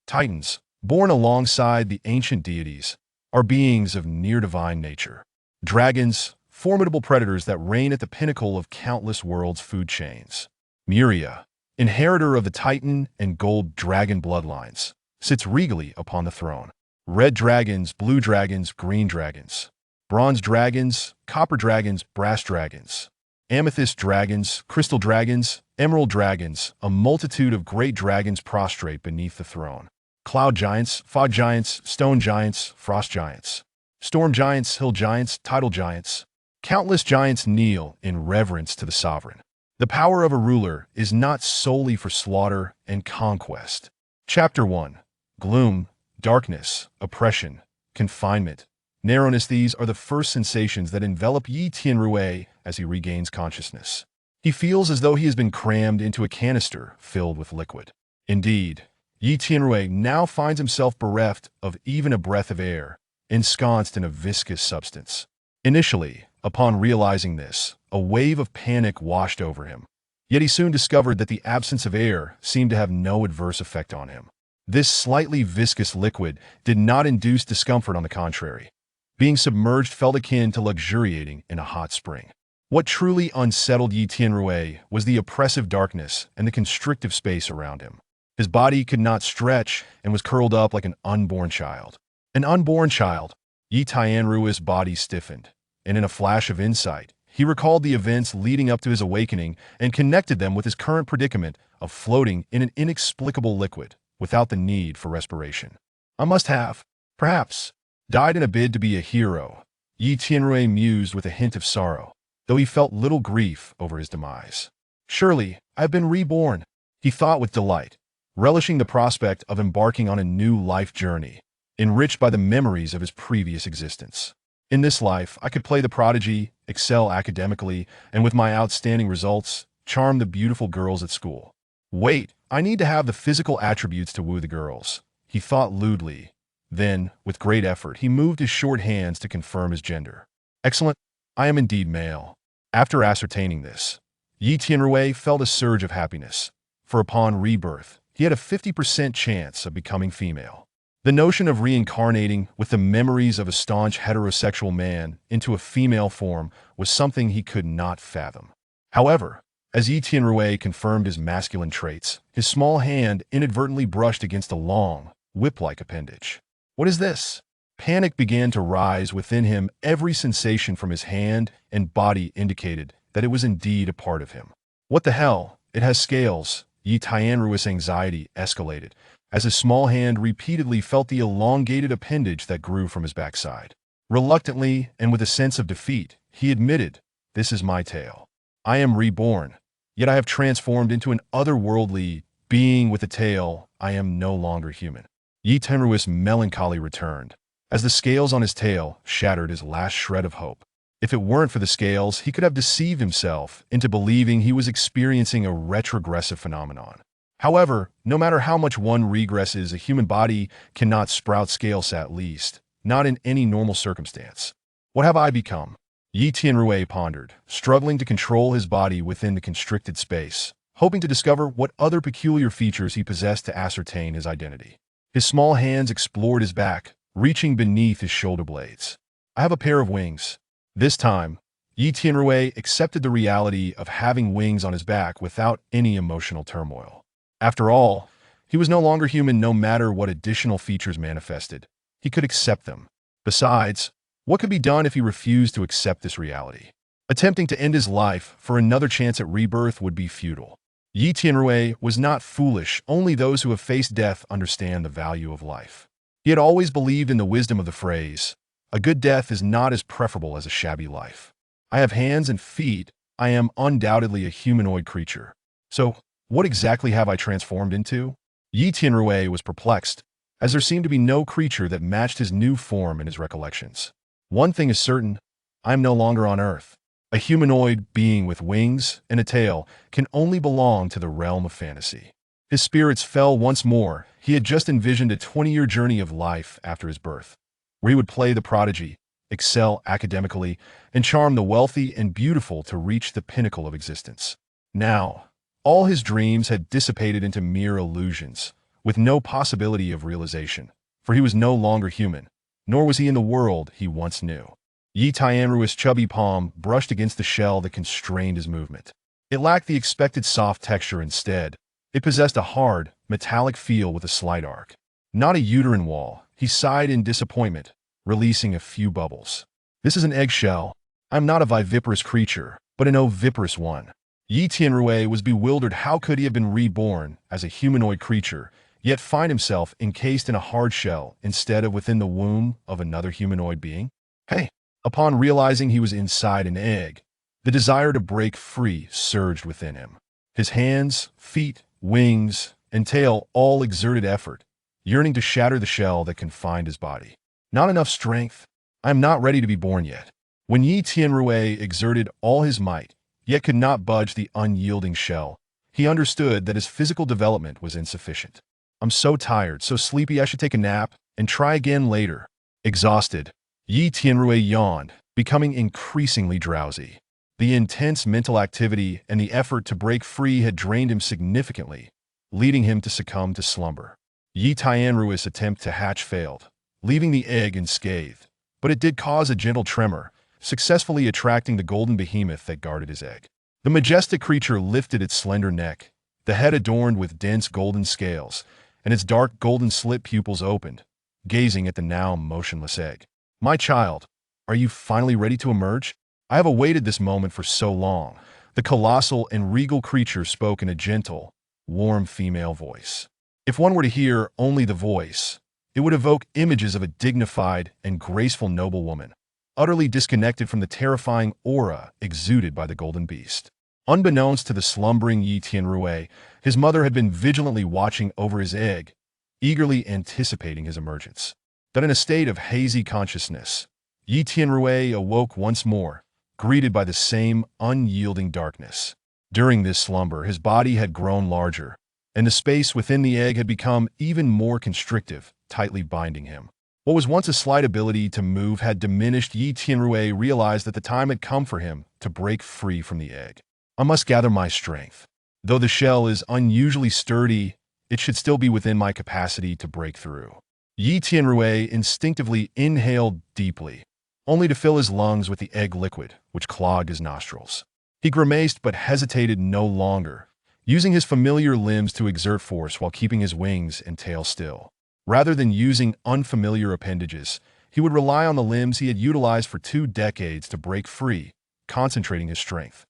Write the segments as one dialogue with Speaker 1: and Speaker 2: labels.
Speaker 1: Titans, born alongside the ancient deities, are beings of near-divine nature. Dragons, formidable predators that reign at the pinnacle of countless worlds' food chains. Muria, inheritor of the Titan and gold dragon bloodlines, sits regally upon the throne. Red dragons, blue dragons, green dragons. Bronze dragons, copper dragons, brass dragons. Amethyst dragons, crystal dragons, emerald dragons, a multitude of great dragons prostrate beneath the throne. Cloud giants, fog giants, stone giants, frost giants. Storm giants, hill giants, tidal giants. Countless giants kneel in reverence to the sovereign. The power of a ruler is not solely for slaughter and conquest. Chapter 1. Gloom, darkness, oppression, confinement, narrowness. These are the first sensations that envelop Yi Tianrui as he regains consciousness. He feels as though he has been crammed into a canister filled with liquid. Indeed, Yi Tianrui now finds himself bereft of even a breath of air, ensconced in a viscous substance. Initially, upon realizing this, a wave of panic washed over him. Yet he soon discovered that the absence of air seemed to have no adverse effect on him. This slightly viscous liquid did not induce discomfort. On the contrary, being submerged felt akin to luxuriating in a hot spring. What truly unsettled Yi Tianrui was the oppressive darkness and the constrictive space around him. His body could not stretch and was curled up like an unborn child. An unborn child. Yi Tianrui's body stiffened, and in a flash of insight, he recalled the events leading up to his awakening and connected them with his current predicament of floating in an inexplicable liquid without the need for respiration. I must have, perhaps, died in a bid to be a hero, Yi Tianrui mused with a hint of sorrow, though he felt little grief over his demise. Surely, I have been reborn, he thought with delight, relishing the prospect of embarking on a new life journey, enriched by the memories of his previous existence. In this life, I could play the prodigy, excel academically, and with my outstanding results, charm the beautiful girls at school. Wait, I need to have the physical attributes to woo the girls, he thought lewdly. Then, with great effort, he moved his short hands to confirm his gender. Excellent, I am indeed male. After ascertaining this, Yi Tianrui felt a surge of happiness, for upon rebirth, he had a 50% chance of becoming female. The notion of reincarnating with the memories of a staunch heterosexual man into a female form was something he could not fathom. However, as Yi Tianrui confirmed his masculine traits, his small hand inadvertently brushed against a long, whip-like appendage. What is this? Panic began to rise within him. Every sensation from his hand and body indicated that it was indeed a part of him. What the hell? It has scales. Yi Tianrui's anxiety escalated as his small hand repeatedly felt the elongated appendage that grew from his backside. Reluctantly and with a sense of defeat, he admitted, "This is my tail. I am reborn, yet I have transformed into an otherworldly being with a tail. I am no longer human." Yi Tianrui's melancholy returned, as the scales on his tail shattered his last shred of hope. If it weren't for the scales, he could have deceived himself into believing he was experiencing a retrogressive phenomenon. However, no matter how much one regresses, a human body cannot sprout scales, at least, not in any normal circumstance. What have I become? Yi Tianrui pondered, struggling to control his body within the constricted space, hoping to discover what other peculiar features he possessed to ascertain his identity. His small hands explored his back, reaching beneath his shoulder blades. I have a pair of wings. This time, Yi Tianrui accepted the reality of having wings on his back without any emotional turmoil. After all, he was no longer human. No matter what additional features manifested, he could accept them. Besides, what could be done if he refused to accept this reality? Attempting to end his life for another chance at rebirth would be futile. Yi Tianrui was not foolish. Only those who have faced death understand the value of life. He had always believed in the wisdom of the phrase, "A good death is not as preferable as a shabby life." I have hands and feet. I am undoubtedly a humanoid creature. So, what exactly have I transformed into? Yi Tianrui was perplexed, as there seemed to be no creature that matched his new form in his recollections. One thing is certain, I am no longer on Earth. A humanoid being with wings and a tail can only belong to the realm of fantasy. His spirits fell once more. He had just envisioned a 20-year journey of life after his birth, where he would play the prodigy, excel academically, and charm the wealthy and beautiful to reach the pinnacle of existence. Now, all his dreams had dissipated into mere illusions, with no possibility of realization, for he was no longer human, nor was he in the world he once knew. Yi Tianruo's chubby palm brushed against the shell that constrained his movement. It lacked the expected soft texture instead. It possessed a hard, metallic feel with a slight arc. Not a uterine wall, he sighed in disappointment, releasing a few bubbles. This is an eggshell. I'm not a viviparous creature, but an oviparous one. Yi Tianrui was bewildered. How could he have been reborn as a humanoid creature, yet find himself encased in a hard shell instead of within the womb of another humanoid being? Hey! Upon realizing he was inside an egg, the desire to break free surged within him. His hands, feet, wings, and tail all exerted effort, yearning to shatter the shell that confined his body. Not enough strength. I am not ready to be born yet. When Yi Tianrui exerted all his might, yet could not budge the unyielding shell, he understood that his physical development was insufficient. I'm so tired, so sleepy, I should take a nap and try again later. Exhausted, Yi Tianrui yawned, becoming increasingly drowsy. The intense mental activity and the effort to break free had drained him significantly, leading him to succumb to slumber. Yi Tianrui's attempt to hatch failed, leaving the egg unscathed, but it did cause a gentle tremor, successfully attracting the golden behemoth that guarded his egg. The majestic creature lifted its slender neck, the head adorned with dense golden scales, and its dark golden slit pupils opened, gazing at the now motionless egg. My child, are you finally ready to emerge? I have awaited this moment for so long. The colossal and regal creature spoke in a gentle, warm female voice. If one were to hear only the voice, it would evoke images of a dignified and graceful noblewoman, utterly disconnected from the terrifying aura exuded by the golden beast. Unbeknownst to the slumbering Yi Tianrui, his mother had been vigilantly watching over his egg, eagerly anticipating his emergence. That in a state of hazy consciousness, Yi Tianrui awoke once more, greeted by the same unyielding darkness. During this slumber, his body had grown larger, and the space within the egg had become even more constrictive, tightly binding him. What was once a slight ability to move had diminished. Yi Tianrui realized that the time had come for him to break free from the egg. I must gather my strength. Though the shell is unusually sturdy, it should still be within my capacity to break through. Yi Tianrui instinctively inhaled deeply, only to fill his lungs with the egg liquid, which clogged his nostrils. He grimaced but hesitated no longer, using his familiar limbs to exert force while keeping his wings and tail still. Rather than using unfamiliar appendages, he would rely on the limbs he had utilized for 2 decades to break free, concentrating his strength.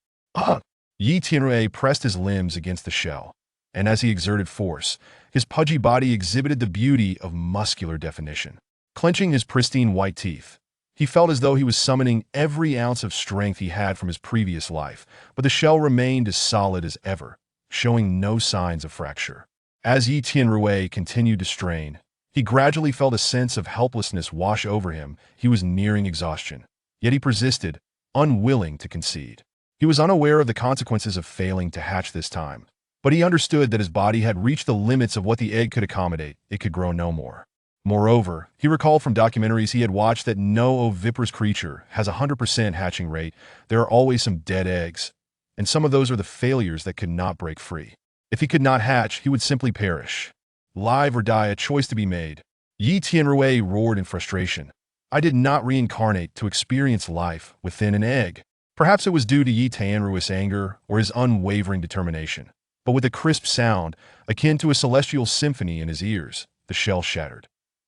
Speaker 1: Yi Tianrui pressed his limbs against the shell, and as he exerted force, his pudgy body exhibited the beauty of muscular definition. Clenching his pristine white teeth, he felt as though he was summoning every ounce of strength he had from his previous life, but the shell remained as solid as ever, showing no signs of fracture. As Yi Tianrui continued to strain, he gradually felt a sense of helplessness wash over him. He was nearing exhaustion, yet he persisted, unwilling to concede. He was unaware of the consequences of failing to hatch this time, but he understood that his body had reached the limits of what the egg could accommodate. It could grow no more. Moreover, he recalled from documentaries he had watched that no oviparous creature has a 100% hatching rate. There are always some dead eggs, and some of those are the failures that could not break free. If he could not hatch, he would simply perish. Live or die, a choice to be made. Yi Tianrui roared in frustration. I did not reincarnate to experience life within an egg. Perhaps it was due to Yi Tianrui's anger or his unwavering determination. But with a crisp sound, akin to a celestial symphony in his ears, the shell shattered.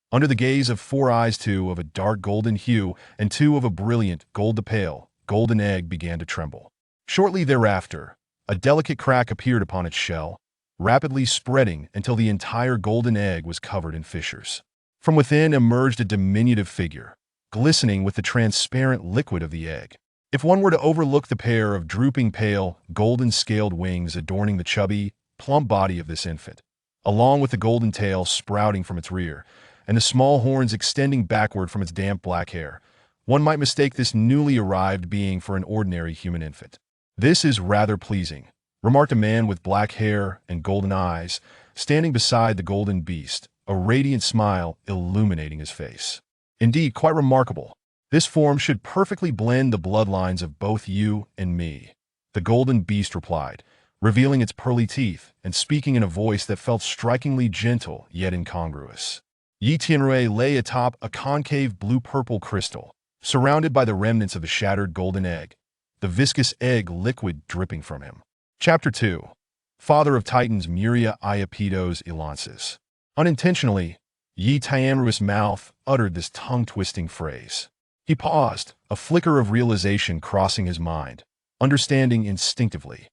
Speaker 1: Under the gaze of 4 eyes, 2 of a dark golden hue and 2 of a brilliant gold to pale, golden egg began to tremble. Shortly thereafter, a delicate crack appeared upon its shell, rapidly spreading until the entire golden egg was covered in fissures. From within emerged a diminutive figure, glistening with the transparent liquid of the egg. If one were to overlook the pair of drooping pale, golden-scaled wings adorning the chubby, plump body of this infant, along with the golden tail sprouting from its rear, and the small horns extending backward from its damp black hair, one might mistake this newly arrived being for an ordinary human infant. This is rather pleasing, remarked a man with black hair and golden eyes, standing beside the golden beast, a radiant smile illuminating his face. Indeed, quite remarkable. This form should perfectly blend the bloodlines of both you and me, the golden beast replied, revealing its pearly teeth and speaking in a voice that felt strikingly gentle yet incongruous. Yi Tianrui lay atop a concave blue-purple crystal, surrounded by the remnants of a shattered golden egg, the viscous egg liquid dripping from him. Chapter 2. Father of Titans Muria Iapetos Elances. Unintentionally, Yi Tianrui's mouth uttered this tongue-twisting phrase. He paused, a flicker of realization crossing his mind, understanding instinctively.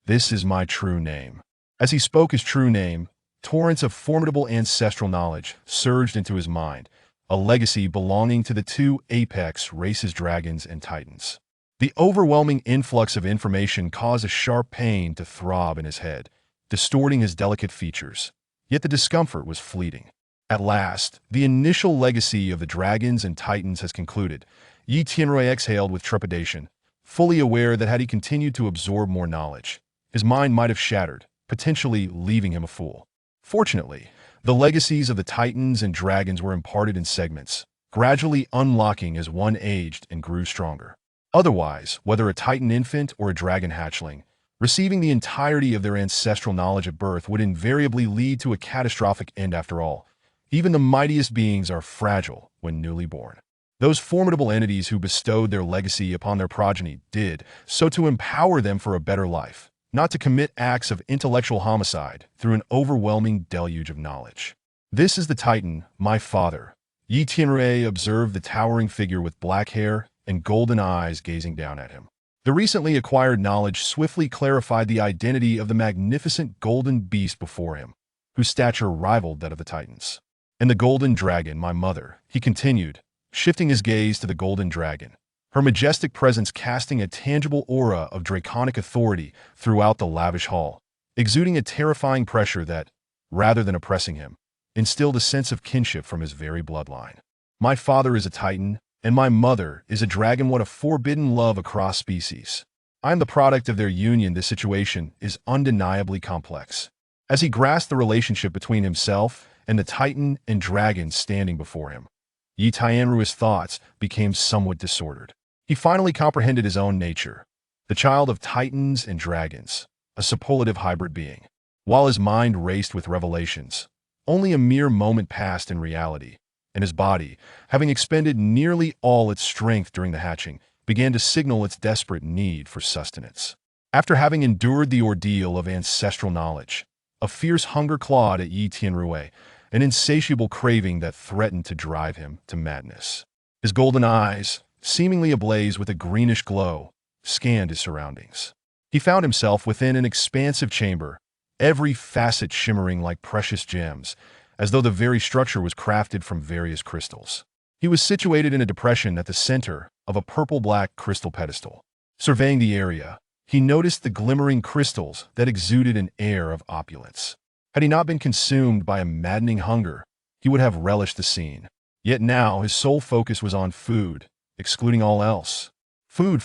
Speaker 1: This is my true name. As he spoke his true name, torrents of formidable ancestral knowledge surged into his mind, a legacy belonging to the two apex races, dragons and titans. The overwhelming influx of information caused a sharp pain to throb in his head, distorting his delicate features. Yet the discomfort was fleeting. At last, the initial legacy of the dragons and titans has concluded. Yi Tianrui exhaled with trepidation, fully aware that had he continued to absorb more knowledge, his mind might have shattered, potentially leaving him a fool. Fortunately, the legacies of the titans and dragons were imparted in segments, gradually unlocking as one aged and grew stronger. Otherwise, whether a titan infant or a dragon hatchling, receiving the entirety of their ancestral knowledge at birth would invariably lead to a catastrophic end after all. Even the mightiest beings are fragile when newly born. Those formidable entities who bestowed their legacy upon their progeny did so to empower them for a better life, not to commit acts of intellectual homicide through an overwhelming deluge of knowledge. This is the Titan, my father. Yi Tianrui observed the towering figure with black hair and golden eyes gazing down at him. The recently acquired knowledge swiftly clarified the identity of the magnificent golden beast before him, whose stature rivaled that of the Titans. And the golden dragon, my mother, he continued, shifting his gaze to the golden dragon, her majestic presence casting a tangible aura of draconic authority throughout the lavish hall, exuding a terrifying pressure that, rather than oppressing him, instilled a sense of kinship from his very bloodline. My father is a Titan, and my mother is a dragon. What a forbidden love across species. I am the product of their union. This situation is undeniably complex. As he grasped the relationship between himself and the Titan and dragon standing before him, Yi Tianrui's thoughts became somewhat disordered. He finally comprehended his own nature, the child of Titans and dragons, a superlative hybrid being. While his mind raced with revelations, only a mere moment passed in reality, and his body, having expended nearly all its strength during the hatching, began to signal its desperate need for sustenance. After having endured the ordeal of ancestral knowledge, a fierce hunger clawed at Yi Tianrui, an insatiable craving that threatened to drive him to madness. His golden eyes, seemingly ablaze with a greenish glow, scanned his surroundings. He found himself within an expansive chamber, every facet shimmering like precious gems, as though the very structure was crafted from various crystals. He was situated in a depression at the center of a purple-black crystal pedestal. Surveying the area, he noticed the glimmering crystals that exuded an air of opulence. Had he not been consumed by a maddening hunger, he would have relished the scene. Yet now his sole focus was on food, excluding all else. Food,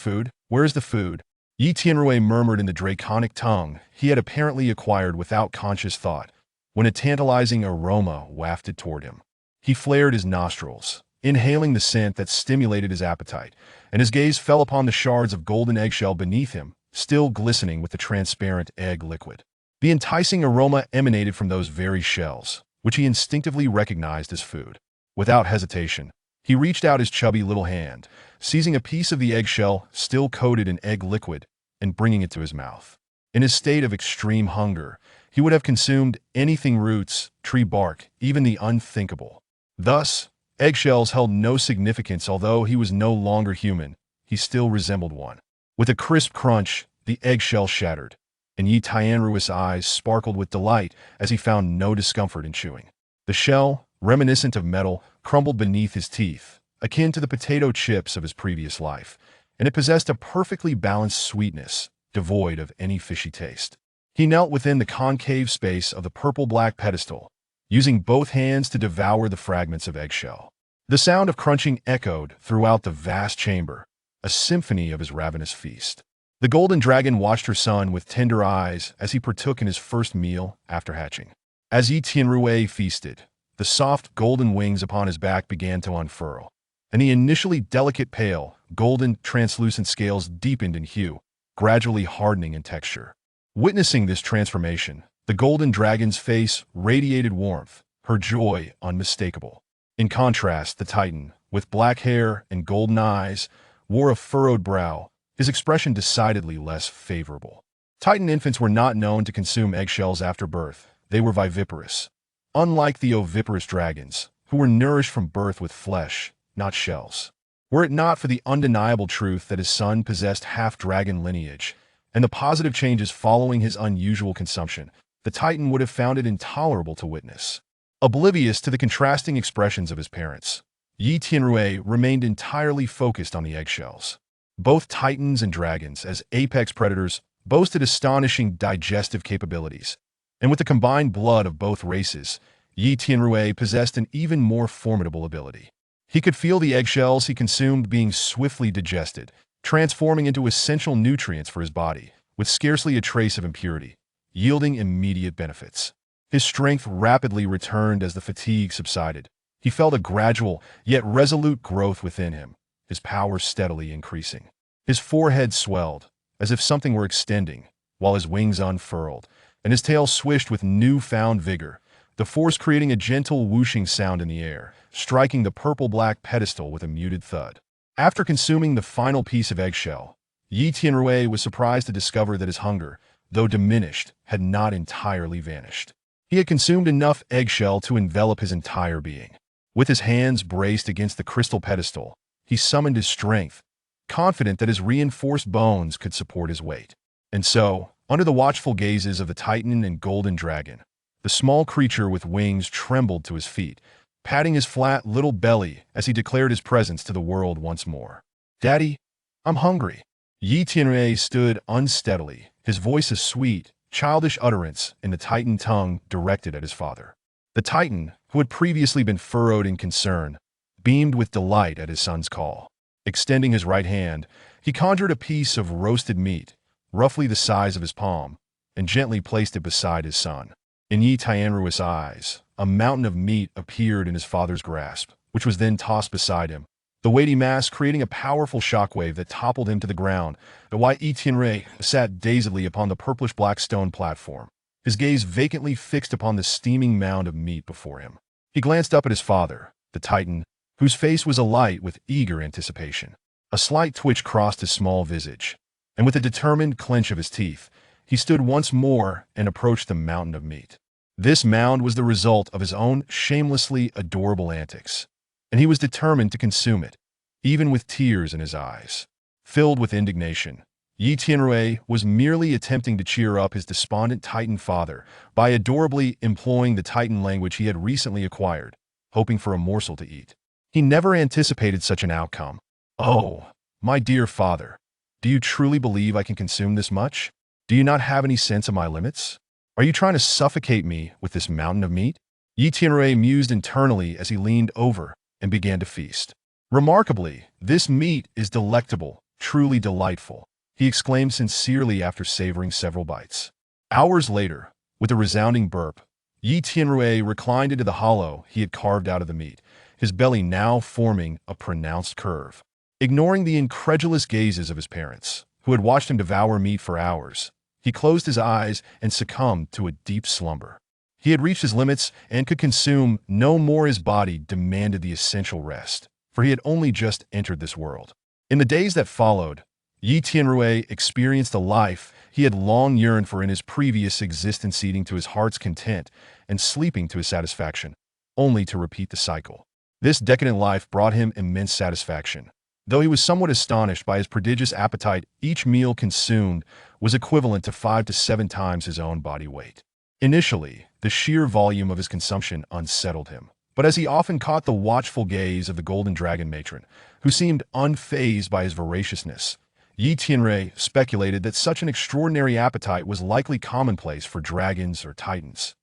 Speaker 1: where is the food? Yi Tianrui murmured in the draconic tongue he had apparently acquired without conscious thought, when a tantalizing aroma wafted toward him. He flared his nostrils, inhaling the scent that stimulated his appetite, and his gaze fell upon the shards of golden eggshell beneath him, still glistening with the transparent egg liquid. The enticing aroma emanated from those very shells, which he instinctively recognized as food. Without hesitation, he reached out his chubby little hand, seizing a piece of the eggshell still coated in egg liquid and bringing it to his mouth. In his state of extreme hunger, he would have consumed anything: roots, tree bark, even the unthinkable. Thus, eggshells held no significance. Although he was no longer human, he still resembled one. With a crisp crunch, the eggshell shattered, and Yi Tianrui's eyes sparkled with delight as he found no discomfort in chewing. The shell, reminiscent of metal, crumbled beneath his teeth, akin to the potato chips of his previous life, and it possessed a perfectly balanced sweetness, devoid of any fishy taste. He knelt within the concave space of the purple-black pedestal, using both hands to devour the fragments of eggshell. The sound of crunching echoed throughout the vast chamber, a symphony of his ravenous feast. The golden dragon watched her son with tender eyes as he partook in his first meal after hatching. As Yi Tianrui feasted, the soft golden wings upon his back began to unfurl, and the initially delicate pale, golden, translucent scales deepened in hue, gradually hardening in texture. Witnessing this transformation, the golden dragon's face radiated warmth, her joy unmistakable. In contrast, the Titan, with black hair and golden eyes, wore a furrowed brow, his expression decidedly less favorable. Titan infants were not known to consume eggshells after birth. They were viviparous. Unlike the oviparous dragons, who were nourished from birth with flesh, not shells. Were it not for the undeniable truth that his son possessed half-dragon lineage, and the positive changes following his unusual consumption, the Titan would have found it intolerable to witness. Oblivious to the contrasting expressions of his parents, Yi Tianrui remained entirely focused on the eggshells. Both Titans and dragons, as apex predators, boasted astonishing digestive capabilities, and with the combined blood of both races, Yi Tianrui possessed an even more formidable ability. He could feel the eggshells he consumed being swiftly digested, transforming into essential nutrients for his body, with scarcely a trace of impurity, yielding immediate benefits. His strength rapidly returned as the fatigue subsided. He felt a gradual, yet resolute growth within him, his power steadily increasing. His forehead swelled, as if something were extending, while his wings unfurled, and his tail swished with newfound vigor, the force creating a gentle whooshing sound in the air, striking the purple-black pedestal with a muted thud. After consuming the final piece of eggshell, Yi Tianrui was surprised to discover that his hunger, though diminished, had not entirely vanished. He had consumed enough eggshell to envelop his entire being. With his hands braced against the crystal pedestal, he summoned his strength, confident that his reinforced bones could support his weight. And so, under the watchful gazes of the Titan and golden dragon, the small creature with wings trembled to his feet, patting his flat little belly as he declared his presence to the world once more. "Daddy, I'm hungry." Yi Tianrui stood unsteadily, his voice a sweet, childish utterance in the Titan tongue directed at his father. The Titan, who had previously been furrowed in concern, beamed with delight at his son's call. Extending his right hand, he conjured a piece of roasted meat, roughly the size of his palm, and gently placed it beside his son. In Yi Tianrui's eyes, a mountain of meat appeared in his father's grasp, which was then tossed beside him, the weighty mass creating a powerful shockwave that toppled him to the ground, while Yi Tianrui sat dazedly upon the purplish-black stone platform, his gaze vacantly fixed upon the steaming mound of meat before him. He glanced up at his father, the Titan, whose face was alight with eager anticipation. A slight twitch crossed his small visage, and with a determined clench of his teeth, he stood once more and approached the mountain of meat. This mound was the result of his own shamelessly adorable antics, and he was determined to consume it, even with tears in his eyes. Filled with indignation, Yi Tianrui was merely attempting to cheer up his despondent Titan father by adorably employing the Titan language he had recently acquired, hoping for a morsel to eat. He never anticipated such an outcome. "Oh, my dear father, do you truly believe I can consume this much? Do you not have any sense of my limits? Are you trying to suffocate me with this mountain of meat?" Yi Tianrui mused internally as he leaned over and began to feast. "Remarkably, this meat is delectable, truly delightful," he exclaimed sincerely after savoring several bites. Hours later, with a resounding burp, Yi Tianrui reclined into the hollow he had carved out of the meat, his belly now forming a pronounced curve. Ignoring the incredulous gazes of his parents, who had watched him devour meat for hours, he closed his eyes and succumbed to a deep slumber. He had reached his limits and could consume no more. His body demanded the essential rest, for he had only just entered this world. In the days that followed, Yi Tianrui experienced a life he had long yearned for in his previous existence, eating to his heart's content and sleeping to his satisfaction, only to repeat the cycle. This decadent life brought him immense satisfaction. Though he was somewhat astonished by his prodigious appetite, each meal consumed was equivalent to 5 to 7 times his own body weight. Initially, the sheer volume of his consumption unsettled him, but as he often caught the watchful gaze of the golden dragon matron, who seemed unfazed by his voraciousness, Yi Tianrui speculated that such an extraordinary appetite was likely commonplace for dragons or titans.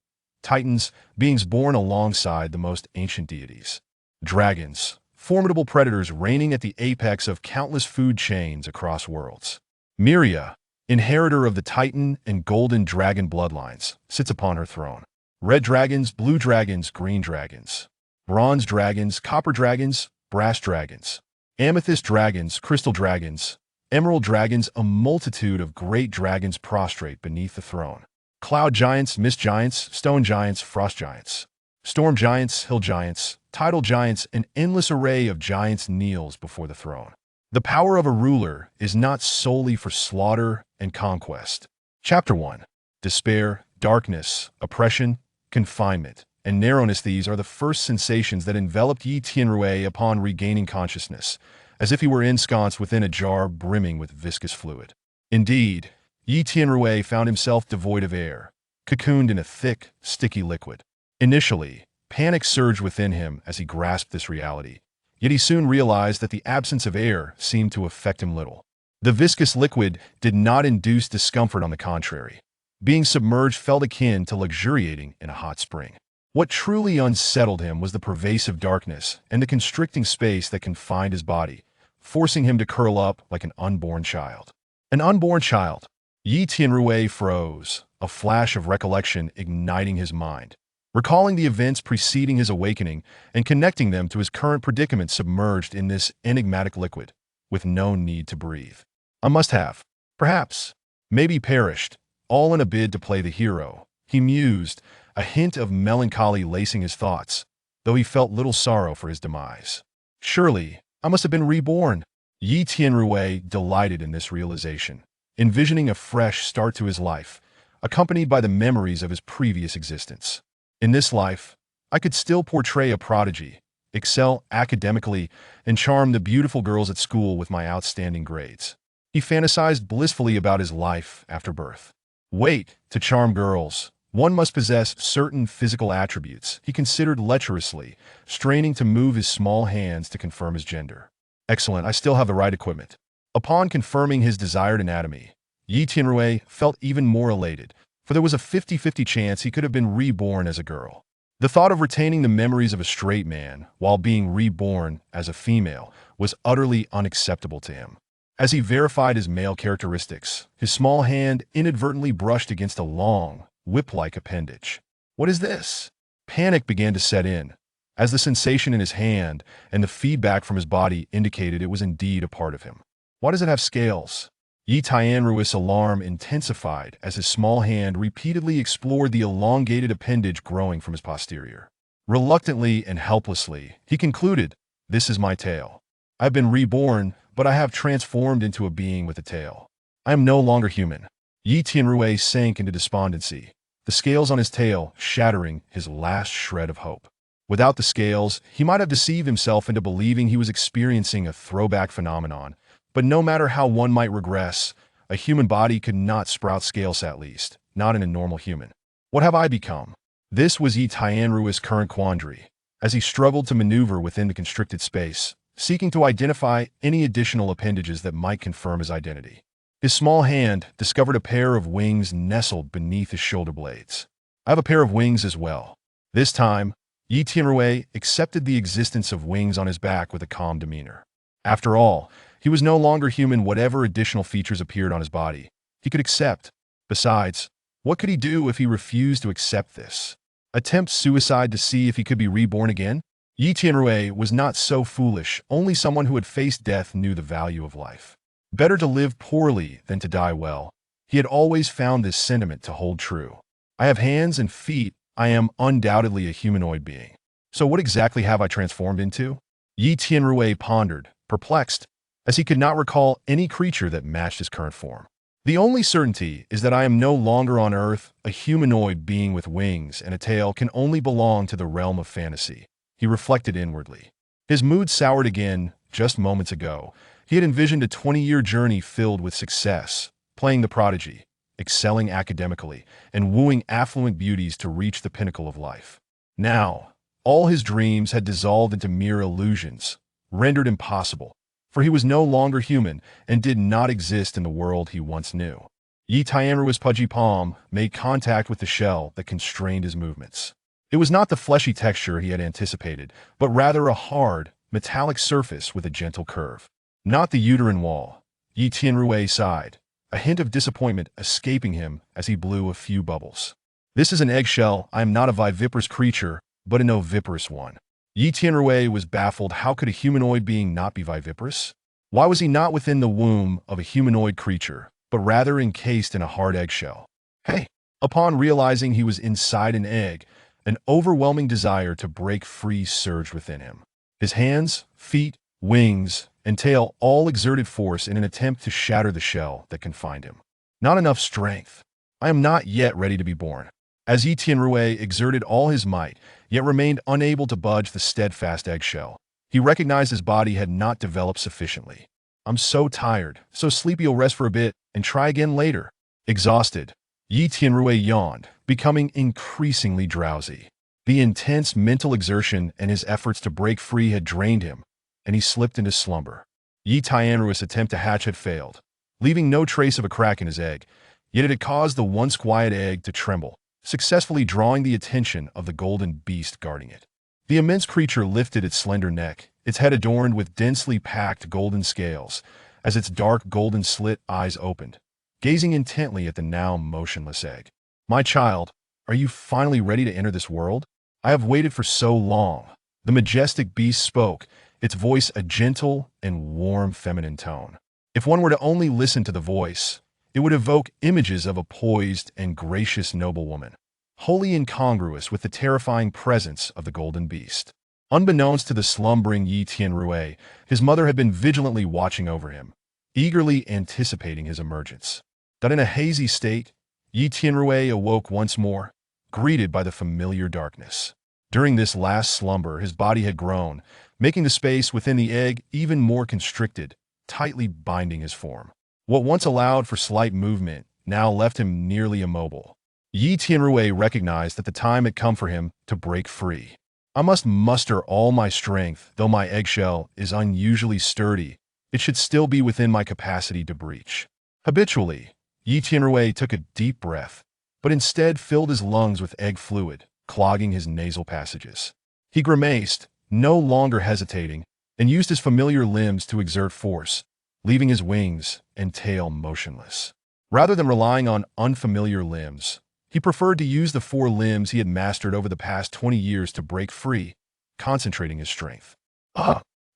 Speaker 1: Titans, beings born alongside the most ancient deities. Dragons, formidable predators reigning at the apex of countless food chains across worlds. Muria, inheritor of the Titan and golden dragon bloodlines, sits upon her throne. Red dragons, blue dragons, green dragons. Bronze dragons, copper dragons, brass dragons. Amethyst dragons, crystal dragons. Emerald dragons, a multitude of great dragons prostrate beneath the throne. Cloud giants, mist giants, stone giants, frost giants. Storm giants, hill giants, tidal giants, an endless array of giants kneels before the throne. The power of a ruler is not solely for slaughter and conquest. Chapter 1. Despair, darkness, oppression, confinement, and narrowness. These are the first sensations that enveloped Yi Tianrui upon regaining consciousness, as if he were ensconced within a jar brimming with viscous fluid. Indeed, Yi Tianrui found himself devoid of air, cocooned in a thick, sticky liquid. Initially, panic surged within him as he grasped this reality, yet he soon realized that the absence of air seemed to affect him little. The viscous liquid did not induce discomfort, on the contrary. Being submerged felt akin to luxuriating in a hot spring. What truly unsettled him was the pervasive darkness and the constricting space that confined his body, forcing him to curl up like an unborn child. An unborn child. Yi Tianrui froze, a flash of recollection igniting his mind, recalling the events preceding his awakening and connecting them to his current predicament submerged in this enigmatic liquid, with no need to breathe. I must have, perhaps, maybe perished, all in a bid to play the hero, he mused, a hint of melancholy lacing his thoughts, though he felt little sorrow for his demise. Surely, I must have been reborn. Yi Tianrui delighted in this realization, envisioning a fresh start to his life, accompanied by the memories of his previous existence. In this life, I could still portray a prodigy, excel academically, and charm the beautiful girls at school with my outstanding grades. He fantasized blissfully about his life after birth. Wait, to charm girls, one must possess certain physical attributes, he considered lecherously, straining to move his small hands to confirm his gender. Excellent, I still have the right equipment. Upon confirming his desired anatomy, Yi Tianrui felt even more elated, for there was a 50-50 chance he could have been reborn as a girl. The thought of retaining the memories of a straight man while being reborn as a female was utterly unacceptable to him. As he verified his male characteristics, his small hand inadvertently brushed against a long, whip-like appendage. What is this? Panic began to set in, as the sensation in his hand and the feedback from his body indicated it was indeed a part of him. Why does it have scales? Yi Tianrui's alarm intensified as his small hand repeatedly explored the elongated appendage growing from his posterior. Reluctantly and helplessly, he concluded, "This is my tail. I've been reborn, but I have transformed into a being with a tail. I am no longer human." Yi Tianrui sank into despondency, the scales on his tail shattering his last shred of hope. Without the scales, he might have deceived himself into believing he was experiencing a throwback phenomenon, but no matter how one might regress, a human body could not sprout scales, at least, not in a normal human. What have I become? This was Yi Tianrui's current quandary, as he struggled to maneuver within the constricted space, seeking to identify any additional appendages that might confirm his identity. His small hand discovered a pair of wings nestled beneath his shoulder blades. I have a pair of wings as well. This time, Yi Tianrui accepted the existence of wings on his back with a calm demeanor. After all, he was no longer human. Whatever additional features appeared on his body, he could accept. Besides, what could he do if he refused to accept this? Attempt suicide to see if he could be reborn again? Yi Tianrui was not so foolish. Only someone who had faced death knew the value of life. Better to live poorly than to die well. He had always found this sentiment to hold true. I have hands and feet. I am undoubtedly a humanoid being. So what exactly have I transformed into? Yi Tianrui pondered, perplexed, as he could not recall any creature that matched his current form. The only certainty is that I am no longer on Earth. A humanoid being with wings and a tail can only belong to the realm of fantasy, he reflected inwardly. His mood soured again. Just moments ago, he had envisioned a 20-year journey filled with success, playing the prodigy, excelling academically, and wooing affluent beauties to reach the pinnacle of life. Now, all his dreams had dissolved into mere illusions, rendered impossible, for he was no longer human and did not exist in the world he once knew. Yi Tianrui's pudgy palm made contact with the shell that constrained his movements. It was not the fleshy texture he had anticipated, but rather a hard, metallic surface with a gentle curve. Not the uterine wall. Yi Tianrui sighed, a hint of disappointment escaping him as he blew a few bubbles. This is an eggshell. I am not a viviparous creature, but an oviparous one. Yi Tianrui was baffled. How could a humanoid being not be viviparous? Why was he not within the womb of a humanoid creature, but rather encased in a hard eggshell? Hey! Upon realizing he was inside an egg, an overwhelming desire to break free surged within him. His hands, feet, wings, and tail all exerted force in an attempt to shatter the shell that confined him. Not enough strength. I am not yet ready to be born. As Yi Tianrui exerted all his might, yet remained unable to budge the steadfast eggshell, he recognized his body had not developed sufficiently. I'm so tired, so sleepy you'll rest for a bit and try again later. Exhausted, Yi Tianrui yawned, becoming increasingly drowsy. The intense mental exertion and his efforts to break free had drained him, and he slipped into slumber. Yi Tianrui's attempt to hatch had failed, leaving no trace of a crack in his egg, yet it had caused the once quiet egg to tremble, successfully drawing the attention of the golden beast guarding it. The immense creature lifted its slender neck, its head adorned with densely packed golden scales, as its dark golden slit eyes opened, gazing intently at the now motionless egg. My child, are you finally ready to enter this world? I have waited for so long. The majestic beast spoke, its voice a gentle and warm feminine tone. If one were to only listen to the voice, it would evoke images of a poised and gracious noblewoman, wholly incongruous with the terrifying presence of the golden beast. Unbeknownst to the slumbering Yi Tianrui, his mother had been vigilantly watching over him, eagerly anticipating his emergence. That in a hazy state, Yi Tianrui awoke once more, greeted by the familiar darkness. During this last slumber, his body had grown, making the space within the egg even more constricted, tightly binding his form. What once allowed for slight movement now left him nearly immobile. Yi Tianrui recognized that the time had come for him to break free. I must muster all my strength, though my eggshell is unusually sturdy. It should still be within my capacity to breach. Habitually, Yi Tianrui took a deep breath, but instead filled his lungs with egg fluid, clogging his nasal passages. He grimaced, no longer hesitating, and used his familiar limbs to exert force, leaving his wings and tail motionless. Rather than relying on unfamiliar limbs, he preferred to use the 4 limbs he had mastered over the past 20 years to break free, concentrating his strength.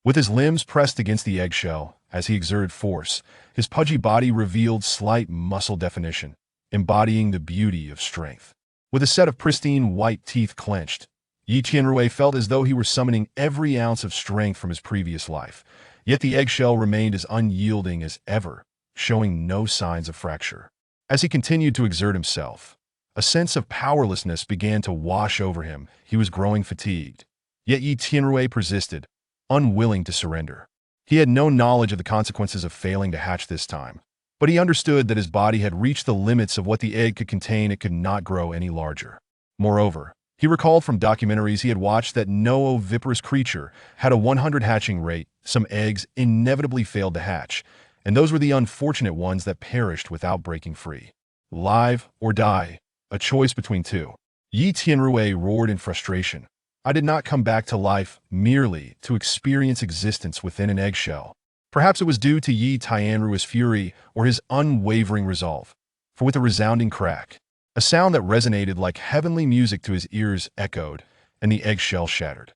Speaker 1: With his limbs pressed against the eggshell, as he exerted force, his pudgy body revealed slight muscle definition, embodying the beauty of strength. With a set of pristine white teeth clenched, Yi Tianrui felt as though he were summoning every ounce of strength from his previous life, yet the eggshell remained as unyielding as ever, showing no signs of fracture. As he continued to exert himself, a sense of powerlessness began to wash over him. He was growing fatigued. Yet Yi Tianrui persisted, unwilling to surrender. He had no knowledge of the consequences of failing to hatch this time, but he understood that his body had reached the limits of what the egg could contain. It could not grow any larger. Moreover, he recalled from documentaries he had watched that no oviparous creature had a 100 hatching rate. Some eggs inevitably failed to hatch, and those were the unfortunate ones that perished without breaking free. Live or die, a choice between two. Yi Tianrui roared in frustration. I did not come back to life merely to experience existence within an eggshell. Perhaps it was due to Yi Tianrui's fury or his unwavering resolve, for with a resounding crack, a sound that resonated like heavenly music to his ears echoed, and the eggshell shattered.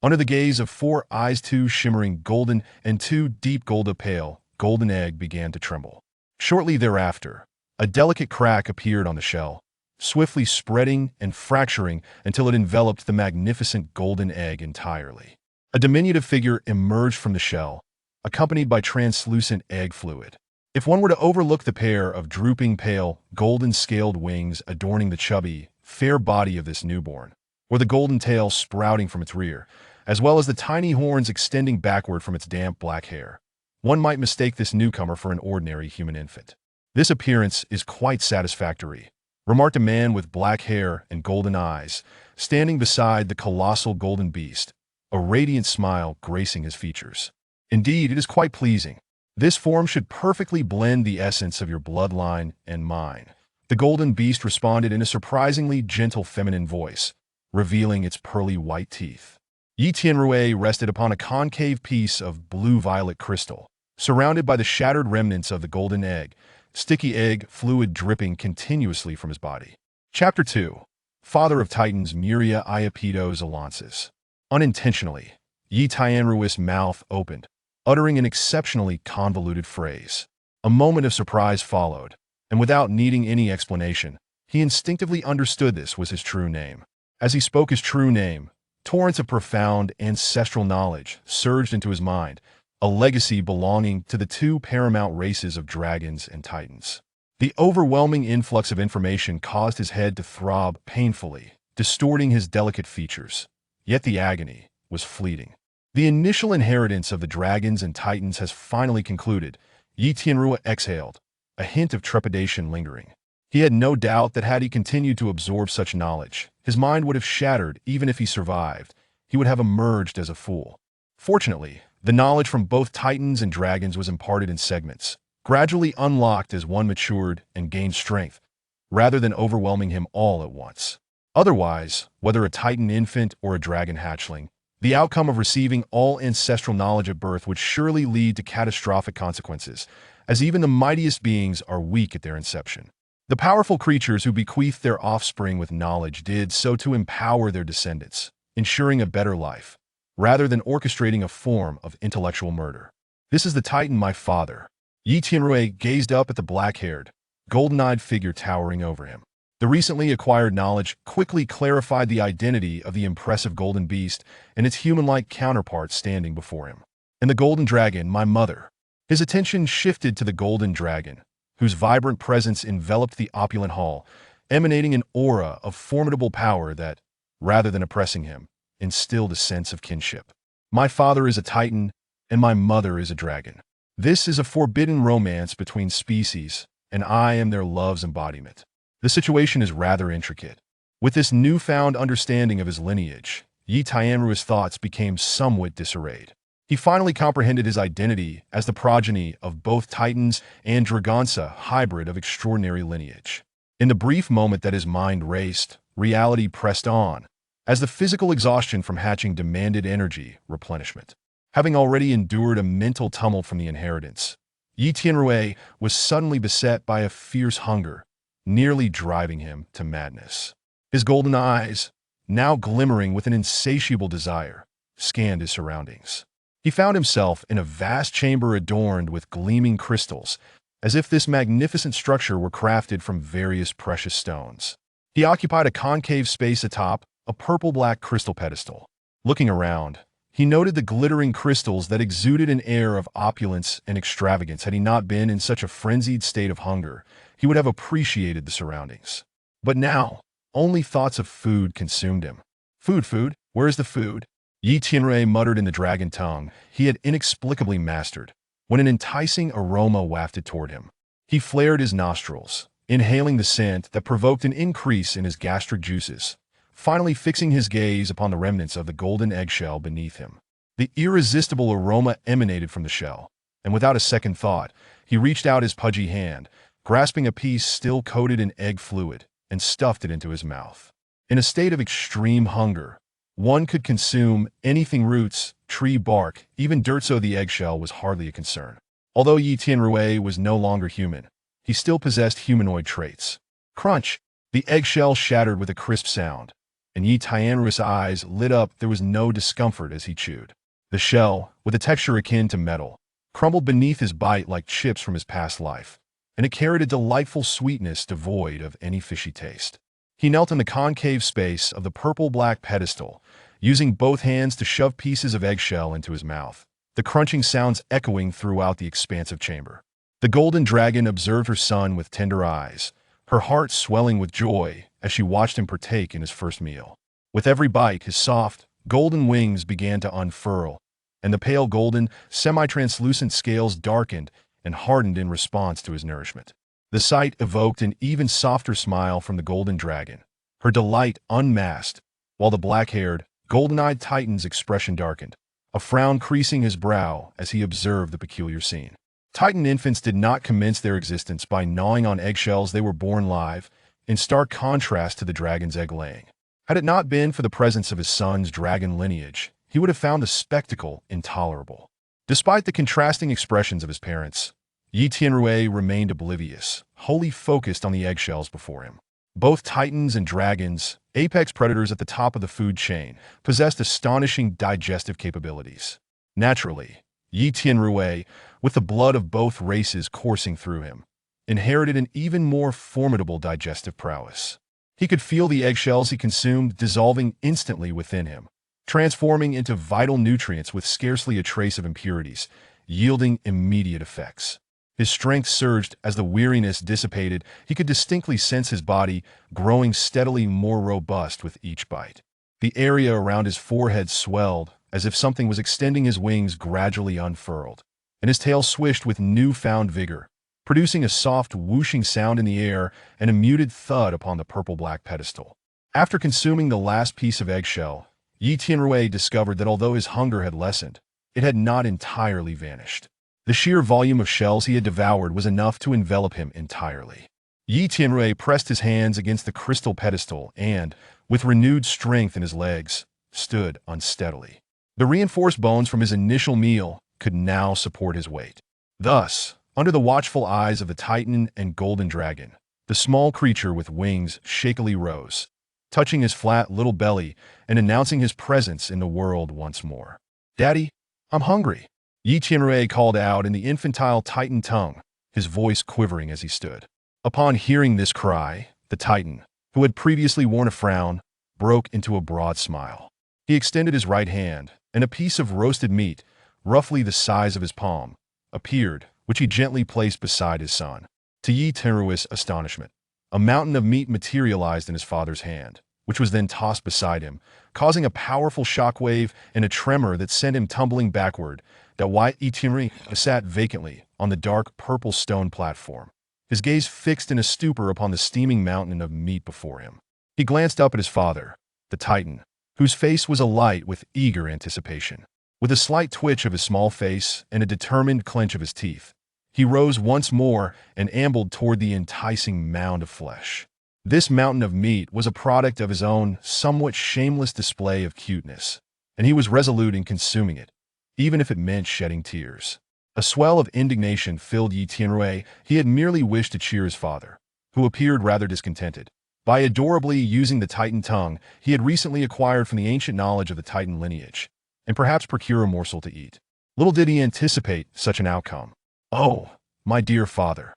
Speaker 1: Under the gaze of 4 eyes, 2 shimmering golden and 2 deep pale golden egg began to tremble. Shortly thereafter, a delicate crack appeared on the shell, swiftly spreading and fracturing until it enveloped the magnificent golden egg entirely. A diminutive figure emerged from the shell, accompanied by translucent egg fluid. If one were to overlook the pair of drooping pale, golden-scaled wings adorning the chubby, fair body of this newborn, or the golden tail sprouting from its rear, as well as the tiny horns extending backward from its damp black hair, one might mistake this newcomer for an ordinary human infant. This appearance is quite satisfactory, remarked a man with black hair and golden eyes, standing beside the colossal golden beast, a radiant smile gracing his features. Indeed, it is quite pleasing. This form should perfectly blend the essence of your bloodline and mine. The golden beast responded in a surprisingly gentle feminine voice, revealing its pearly white teeth. Yi Tianrui rested upon a concave piece of blue-violet crystal, surrounded by the shattered remnants of the golden egg, sticky egg fluid dripping continuously from his body. Chapter 2. Father of Titans Muria Iapetos Alances. Unintentionally, Yi Tianrui's mouth opened, uttering an exceptionally convoluted phrase. A moment of surprise followed, and without needing any explanation, he instinctively understood this was his true name. As he spoke his true name, torrents of profound ancestral knowledge surged into his mind, a legacy belonging to the two paramount races of dragons and titans. The overwhelming influx of information caused his head to throb painfully, distorting his delicate features. Yet the agony was fleeting. The initial inheritance of the dragons and titans has finally concluded. Yi Tianrua exhaled, a hint of trepidation lingering. He had no doubt that had he continued to absorb such knowledge, his mind would have shattered. Even if he survived, he would have emerged as a fool. Fortunately, the knowledge from both titans and dragons was imparted in segments, gradually unlocked as one matured and gained strength, rather than overwhelming him all at once. Otherwise, whether a titan infant or a dragon hatchling, the outcome of receiving all ancestral knowledge at birth would surely lead to catastrophic consequences, as even the mightiest beings are weak at their inception. The powerful creatures who bequeathed their offspring with knowledge did so to empower their descendants, ensuring a better life, rather than orchestrating a form of intellectual murder. This is the titan, my father. Yi Tianrui gazed up at the black-haired, golden-eyed figure towering over him. The recently acquired knowledge quickly clarified the identity of the impressive golden beast and its human-like counterpart standing before him. And the golden dragon, my mother. His attention shifted to the golden dragon, whose vibrant presence enveloped the opulent hall, emanating an aura of formidable power that, rather than oppressing him, instilled a sense of kinship. My father is a titan, and my mother is a dragon. This is a forbidden romance between species, and I am their love's embodiment. The situation is rather intricate. With this newfound understanding of his lineage, Yi Tianrua's thoughts became somewhat disarrayed. He finally comprehended his identity as the progeny of both titans and dragonsa, hybrid of extraordinary lineage. In the brief moment that his mind raced, reality pressed on, as the physical exhaustion from hatching demanded energy replenishment. Having already endured a mental tumult from the inheritance, Yi Tianrui was suddenly beset by a fierce hunger, nearly driving him to madness. His golden eyes, now glimmering with an insatiable desire, scanned his surroundings. He found himself in a vast chamber adorned with gleaming crystals, as if this magnificent structure were crafted from various precious stones. He occupied a concave space atop a purple-black crystal pedestal. Looking around, he noted the glittering crystals that exuded an air of opulence and extravagance. Had he not been in such a frenzied state of hunger, he would have appreciated the surroundings. But now, only thoughts of food consumed him. Food, where is the food? Yi Tianrui muttered in the dragon tongue he had inexplicably mastered, when an enticing aroma wafted toward him. He flared his nostrils, inhaling the scent that provoked an increase in his gastric juices, finally fixing his gaze upon the remnants of the golden eggshell beneath him. The irresistible aroma emanated from the shell, and without a second thought, he reached out his pudgy hand, grasping a piece still coated in egg fluid, and stuffed it into his mouth. In a state of extreme hunger, one could consume anything: roots, tree bark, even dirt, so the eggshell was hardly a concern. Although Yi Tianrui was no longer human, he still possessed humanoid traits. Crunch! The eggshell shattered with a crisp sound, and Yi Tianrui's eyes lit up. There was no discomfort as he chewed. The shell, with a texture akin to metal, crumbled beneath his bite like chips from his past life, and it carried a delightful sweetness devoid of any fishy taste. He knelt in the concave space of the purple-black pedestal, using both hands to shove pieces of eggshell into his mouth, the crunching sounds echoing throughout the expansive chamber. The golden dragon observed her son with tender eyes, her heart swelling with joy as she watched him partake in his first meal. With every bite, his soft, golden wings began to unfurl, and the pale golden, semi-translucent scales darkened and hardened in response to his nourishment. The sight evoked an even softer smile from the golden dragon, her delight unmasked, while the black-haired, golden-eyed titan's expression darkened, a frown creasing his brow as he observed the peculiar scene. Titan infants did not commence their existence by gnawing on eggshells. They were born live, in stark contrast to the dragon's egg-laying. Had it not been for the presence of his son's dragon lineage, he would have found the spectacle intolerable. Despite the contrasting expressions of his parents, Yi Tianrui remained oblivious, wholly focused on the eggshells before him. Both titans and dragons, apex predators at the top of the food chain, possessed astonishing digestive capabilities. Naturally, Yi Tianrui, with the blood of both races coursing through him, inherited an even more formidable digestive prowess. He could feel the eggshells he consumed dissolving instantly within him, transforming into vital nutrients with scarcely a trace of impurities, yielding immediate effects. His strength surged as the weariness dissipated. He could distinctly sense his body growing steadily more robust with each bite. The area around his forehead swelled, as if something was extending. His wings gradually unfurled, and his tail swished with newfound vigor, producing a soft whooshing sound in the air and a muted thud upon the purple-black pedestal. After consuming the last piece of eggshell, Yi Tianrui discovered that although his hunger had lessened, it had not entirely vanished. The sheer volume of shells he had devoured was enough to envelop him entirely. Yi Tianrui pressed his hands against the crystal pedestal and, with renewed strength in his legs, stood unsteadily. The reinforced bones from his initial meal could now support his weight. Thus, under the watchful eyes of the Titan and Golden Dragon, the small creature with wings shakily rose, touching his flat little belly and announcing his presence in the world once more. "Daddy, I'm hungry," Yi Tianrui called out in the infantile Titan tongue, his voice quivering as he stood. Upon hearing this cry, the Titan, who had previously worn a frown, broke into a broad smile. He extended his right hand, and a piece of roasted meat, roughly the size of his palm, appeared, which he gently placed beside his son. To Yi Tianrui's astonishment, a mountain of meat materialized in his father's hand, which was then tossed beside him, causing a powerful shockwave and a tremor that sent him tumbling backward. That Yi Tianrui sat vacantly on the dark purple stone platform, his gaze fixed in a stupor upon the steaming mountain of meat before him. He glanced up at his father, the Titan, whose face was alight with eager anticipation. With a slight twitch of his small face and a determined clench of his teeth, he rose once more and ambled toward the enticing mound of flesh. This mountain of meat was a product of his own somewhat shameless display of cuteness, and he was resolute in consuming it, even if it meant shedding tears. A swell of indignation filled Yi Tianrui. He had merely wished to cheer his father, who appeared rather discontented. By adorably using the Titan tongue he had recently acquired from the ancient knowledge of the Titan lineage, and perhaps procure a morsel to eat. Little did he anticipate such an outcome. "Oh, my dear father,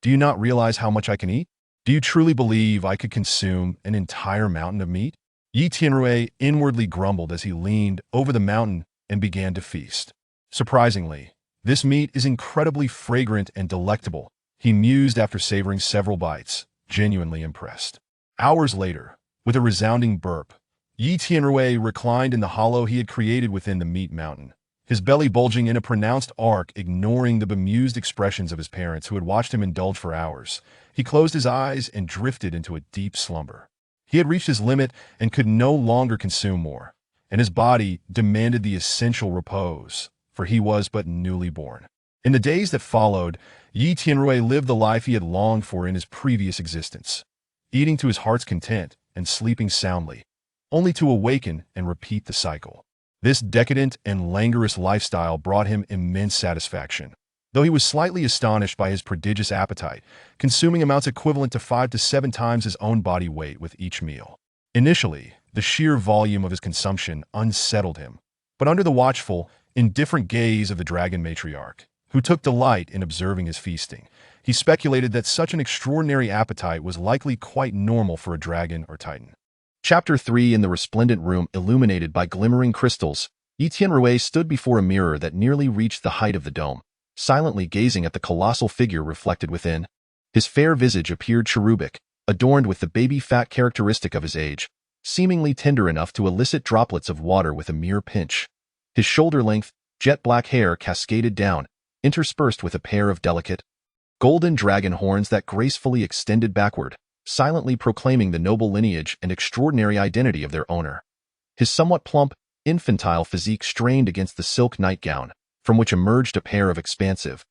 Speaker 1: do you not realize how much I can eat? Do you truly believe I could consume an entire mountain of meat?" Yi Tianrui inwardly grumbled as he leaned over the mountain and began to feast. "Surprisingly, this meat is incredibly fragrant and delectable," he mused after savoring several bites, genuinely impressed. Hours later, with a resounding burp, Yi Tianrui reclined in the hollow he had created within the meat mountain, his belly bulging in a pronounced arc, ignoring the bemused expressions of his parents who had watched him indulge for hours. He closed his eyes and drifted into a deep slumber. He had reached his limit and could no longer consume more, and his body demanded the essential repose, for he was but newly born. In the days that followed, Yi Tianrui lived the life he had longed for in his previous existence, eating to his heart's content and sleeping soundly, only to awaken and repeat the cycle. This decadent and languorous lifestyle brought him immense satisfaction, though he was slightly astonished by his prodigious appetite, consuming amounts equivalent to 5 to 7 times his own body weight with each meal. Initially, the sheer volume of his consumption unsettled him, but under the watchful, indifferent gaze of the dragon matriarch, who took delight in observing his feasting, he speculated that such an extraordinary appetite was likely quite normal for a dragon or titan. Chapter 3. In the resplendent room illuminated by glimmering crystals, Yi Tianrui stood before a mirror that nearly reached the height of the dome, silently gazing at the colossal figure reflected within. His fair visage appeared cherubic, adorned with the baby fat characteristic of his age, seemingly tender enough to elicit droplets of water with a mere pinch. His shoulder-length, jet-black hair cascaded down, interspersed with a pair of delicate, golden dragon horns that gracefully extended backward, silently proclaiming the noble lineage and extraordinary identity of their owner. His somewhat plump, infantile physique strained against the silk nightgown, from which emerged a pair of expansive,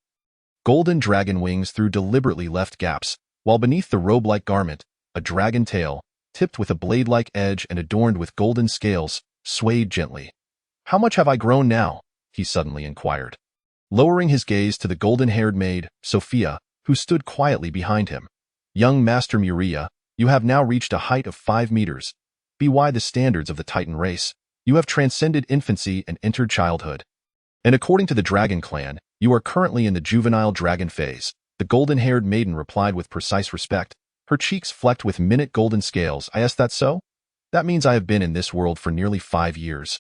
Speaker 1: golden dragon wings through deliberately left gaps, while beneath the robe-like garment, a dragon tail, tipped with a blade-like edge and adorned with golden scales, swayed gently. "How much have I grown now?" he suddenly inquired, lowering his gaze to the golden-haired maid, Sophia, who stood quietly behind him. "Young Master Muria, you have now reached a height of 5 meters. By the standards of the Titan race, you have transcended infancy and entered childhood." And according to the dragon clan, you are currently in the juvenile dragon phase. The golden-haired maiden replied with precise respect, her cheeks flecked with minute golden scales. Is that so? That means I have been in this world for nearly 5 years.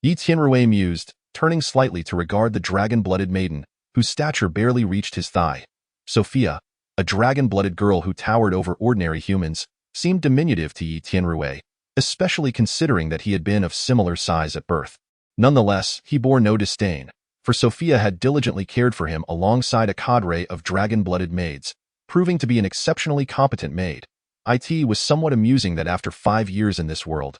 Speaker 1: Yi Tianrui mused, turning slightly to regard the dragon-blooded maiden, whose stature barely reached his thigh. Sophia, a dragon-blooded girl who towered over ordinary humans, seemed diminutive to Yi Tianrui, especially considering that he had been of similar size at birth. Nonetheless, he bore no disdain, for Sophia had diligently cared for him alongside a cadre of dragon-blooded maids, proving to be an exceptionally competent maid. It was somewhat amusing that after 5 years in this world,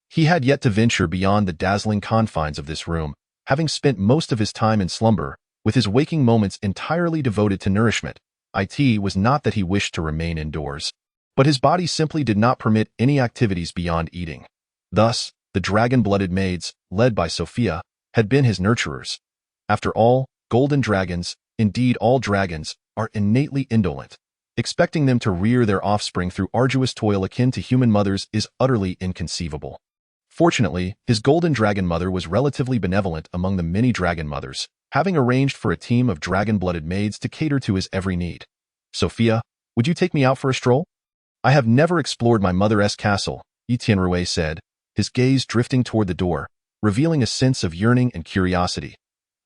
Speaker 1: he had yet to venture beyond the dazzling confines of this room, having spent most of his time in slumber, with his waking moments entirely devoted to nourishment. It was not that he wished to remain indoors, but his body simply did not permit any activities beyond eating. Thus, the dragon-blooded maids, led by Sophia, had been his nurturers. After all, golden dragons, indeed all dragons, are innately indolent. Expecting them to rear their offspring through arduous toil akin to human mothers is utterly inconceivable. Fortunately, his golden dragon mother was relatively benevolent among the many dragon mothers, having arranged for a team of dragon-blooded maids to cater to his every need. Sophia, would you take me out for a stroll? I have never explored my mother's castle, Yi Tianrui said, his gaze drifting toward the door, revealing a sense of yearning and curiosity.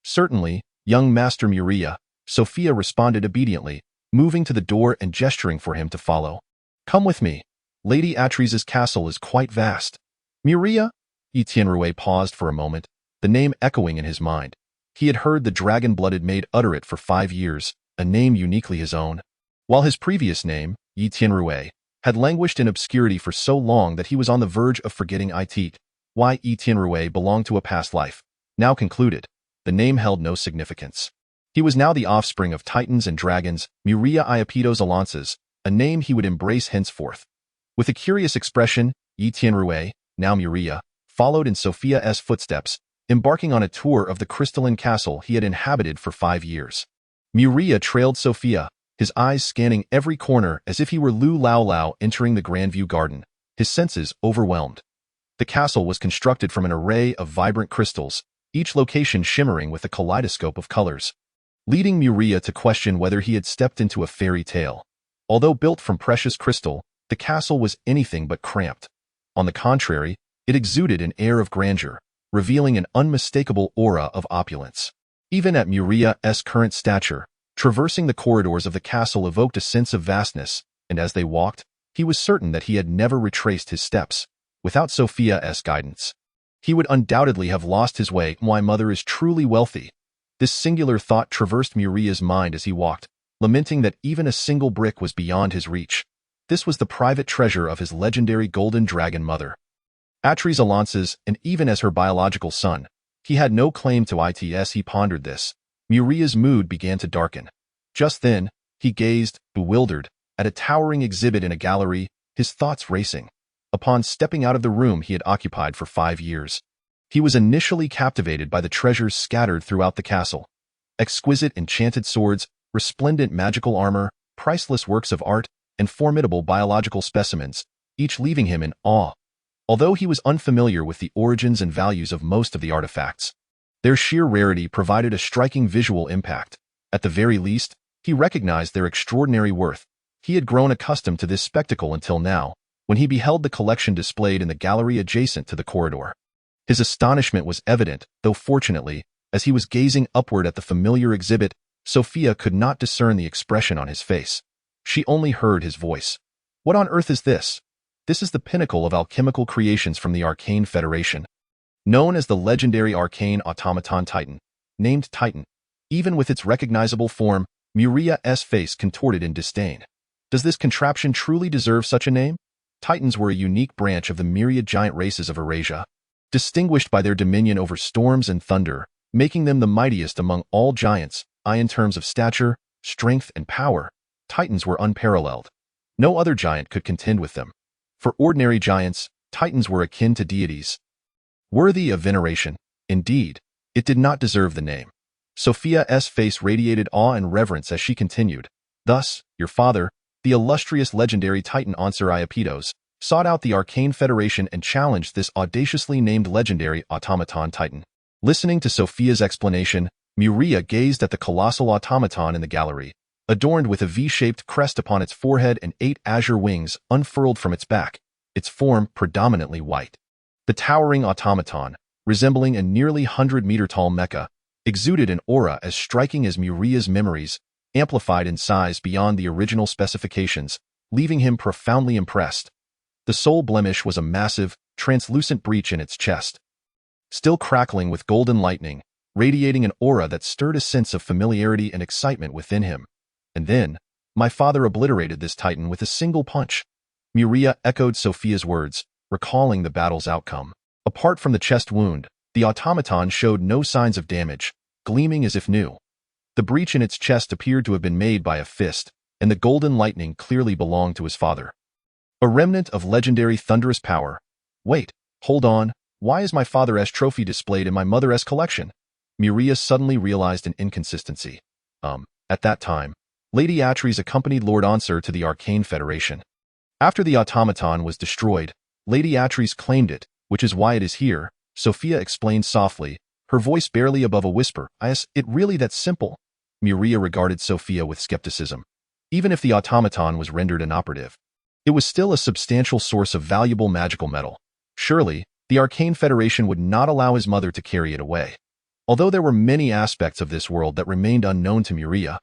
Speaker 1: Certainly, young Master Muria, Sophia responded obediently, moving to the door and gesturing for him to follow. Come with me. Lady Atreus's castle is quite vast. Muria? Yi Tianrui paused for a moment, the name echoing in his mind. He had heard the dragon-blooded maid utter it for 5 years, a name uniquely his own. While his previous name, Yi Tianrui, had languished in obscurity for so long that he was on the verge of forgetting it. Why Yi Tianrui belonged to a past life, now concluded, the name held no significance. He was now the offspring of titans and dragons, Muria Iapetos Alances, a name he would embrace henceforth. With a curious expression, Yi Tianrui, now Muria, followed in Sophia's footsteps, embarking on a tour of the crystalline castle he had inhabited for 5 years. Muria trailed Sophia, his eyes scanning every corner as if he were Lu Lao Lao entering the Grandview Garden, his senses overwhelmed. The castle was constructed from an array of vibrant crystals, each location shimmering with a kaleidoscope of colors, leading Muria to question whether he had stepped into a fairy tale. Although built from precious crystal, the castle was anything but cramped. On the contrary, it exuded an air of grandeur, revealing an unmistakable aura of opulence. Even at Muria's current stature, traversing the corridors of the castle evoked a sense of vastness, and as they walked, he was certain that he had never retraced his steps. Without Sophia's guidance, he would undoubtedly have lost his way. My mother is truly wealthy. This singular thought traversed Muria's mind as he walked, lamenting that even a single brick was beyond his reach. This was the private treasure of his legendary golden dragon mother, Atreus Alances, and even as her biological son, he had no claim to it. As he pondered this, Muria's mood began to darken. Just then, he gazed, bewildered, at a towering exhibit in a gallery, his thoughts racing. Upon stepping out of the room he had occupied for 5 years, he was initially captivated by the treasures scattered throughout the castle. Exquisite enchanted swords, resplendent magical armor, priceless works of art, and formidable biological specimens, each leaving him in awe. Although he was unfamiliar with the origins and values of most of the artifacts, their sheer rarity provided a striking visual impact. At the very least, he recognized their extraordinary worth. He had grown accustomed to this spectacle until now, when he beheld the collection displayed in the gallery adjacent to the corridor. His astonishment was evident, though fortunately, as he was gazing upward at the familiar exhibit, Sophia could not discern the expression on his face. She only heard his voice. What on earth is this? This is the pinnacle of alchemical creations from the Arcane Federation. Known as the legendary arcane automaton Titan, named Titan, even with its recognizable form, Muria's face contorted in disdain. Does this contraption truly deserve such a name? Titans were a unique branch of the myriad giant races of Eurasia, distinguished by their dominion over storms and thunder, making them the mightiest among all giants. In terms of stature, strength, and power, Titans were unparalleled. No other giant could contend with them. For ordinary giants, Titans were akin to deities, worthy of veneration. Indeed, it did not deserve the name. Sophia's face radiated awe and reverence as she continued. Thus, your father, the illustrious legendary Titan Ansur Iapetos, sought out the Arcane Federation and challenged this audaciously named legendary automaton Titan. Listening to Sophia's explanation, Muria gazed at the colossal automaton in the gallery, adorned with a V-shaped crest upon its forehead and 8 azure wings unfurled from its back, its form predominantly white. The towering automaton, resembling a nearly 100-meter-tall mecha, exuded an aura as striking as Muria's memories, amplified in size beyond the original specifications, leaving him profoundly impressed. The sole blemish was a massive, translucent breach in its chest, still crackling with golden lightning, radiating an aura that stirred a sense of familiarity and excitement within him. And then, my father obliterated this titan with a single punch. Muria echoed Sophia's words, recalling the battle's outcome. Apart from the chest wound, the automaton showed no signs of damage, gleaming as if new. The breach in its chest appeared to have been made by a fist, and the golden lightning clearly belonged to his father. A remnant of legendary thunderous power. Wait, hold on, why is my father's trophy displayed in my mother's collection? Muria suddenly realized an inconsistency. At that time, Lady Atres accompanied Lord Ansur to the Arcane Federation. After the automaton was destroyed, Lady Atres claimed it, which is why it is here, Sophia explained softly, her voice barely above a whisper. Is it really that simple? Muria regarded Sophia with skepticism. Even if the automaton was rendered inoperative, it was still a substantial source of valuable magical metal. Surely, the Arcane Federation would not allow his mother to carry it away. Although there were many aspects of this world that remained unknown to Muria,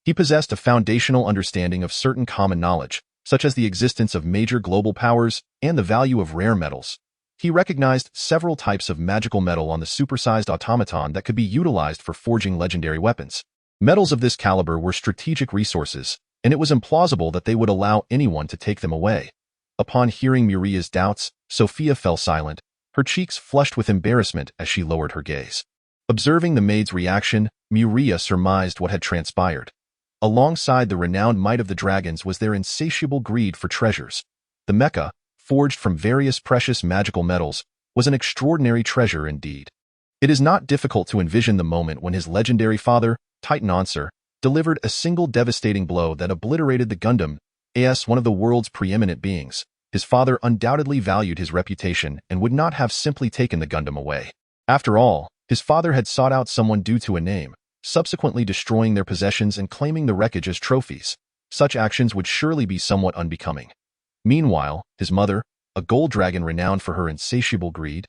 Speaker 1: he possessed a foundational understanding of certain common knowledge, such as the existence of major global powers and the value of rare metals. He recognized several types of magical metal on the supersized automaton that could be utilized for forging legendary weapons. Metals of this caliber were strategic resources, and it was implausible that they would allow anyone to take them away. Upon hearing Muria's doubts, Sophia fell silent, her cheeks flushed with embarrassment as she lowered her gaze. Observing the maid's reaction, Muria surmised what had transpired. Alongside the renowned might of the dragons was their insatiable greed for treasures. The mecha, forged from various precious magical metals, was an extraordinary treasure indeed. It is not difficult to envision the moment when his legendary father, Titan Ansur, delivered a single devastating blow that obliterated the Gundam, as one of the world's preeminent beings. His father undoubtedly valued his reputation and would not have simply taken the Gundam away. After all, his father had sought out someone due to a name, subsequently destroying their possessions and claiming the wreckage as trophies. Such actions would surely be somewhat unbecoming. Meanwhile, his mother, a gold dragon renowned for her insatiable greed,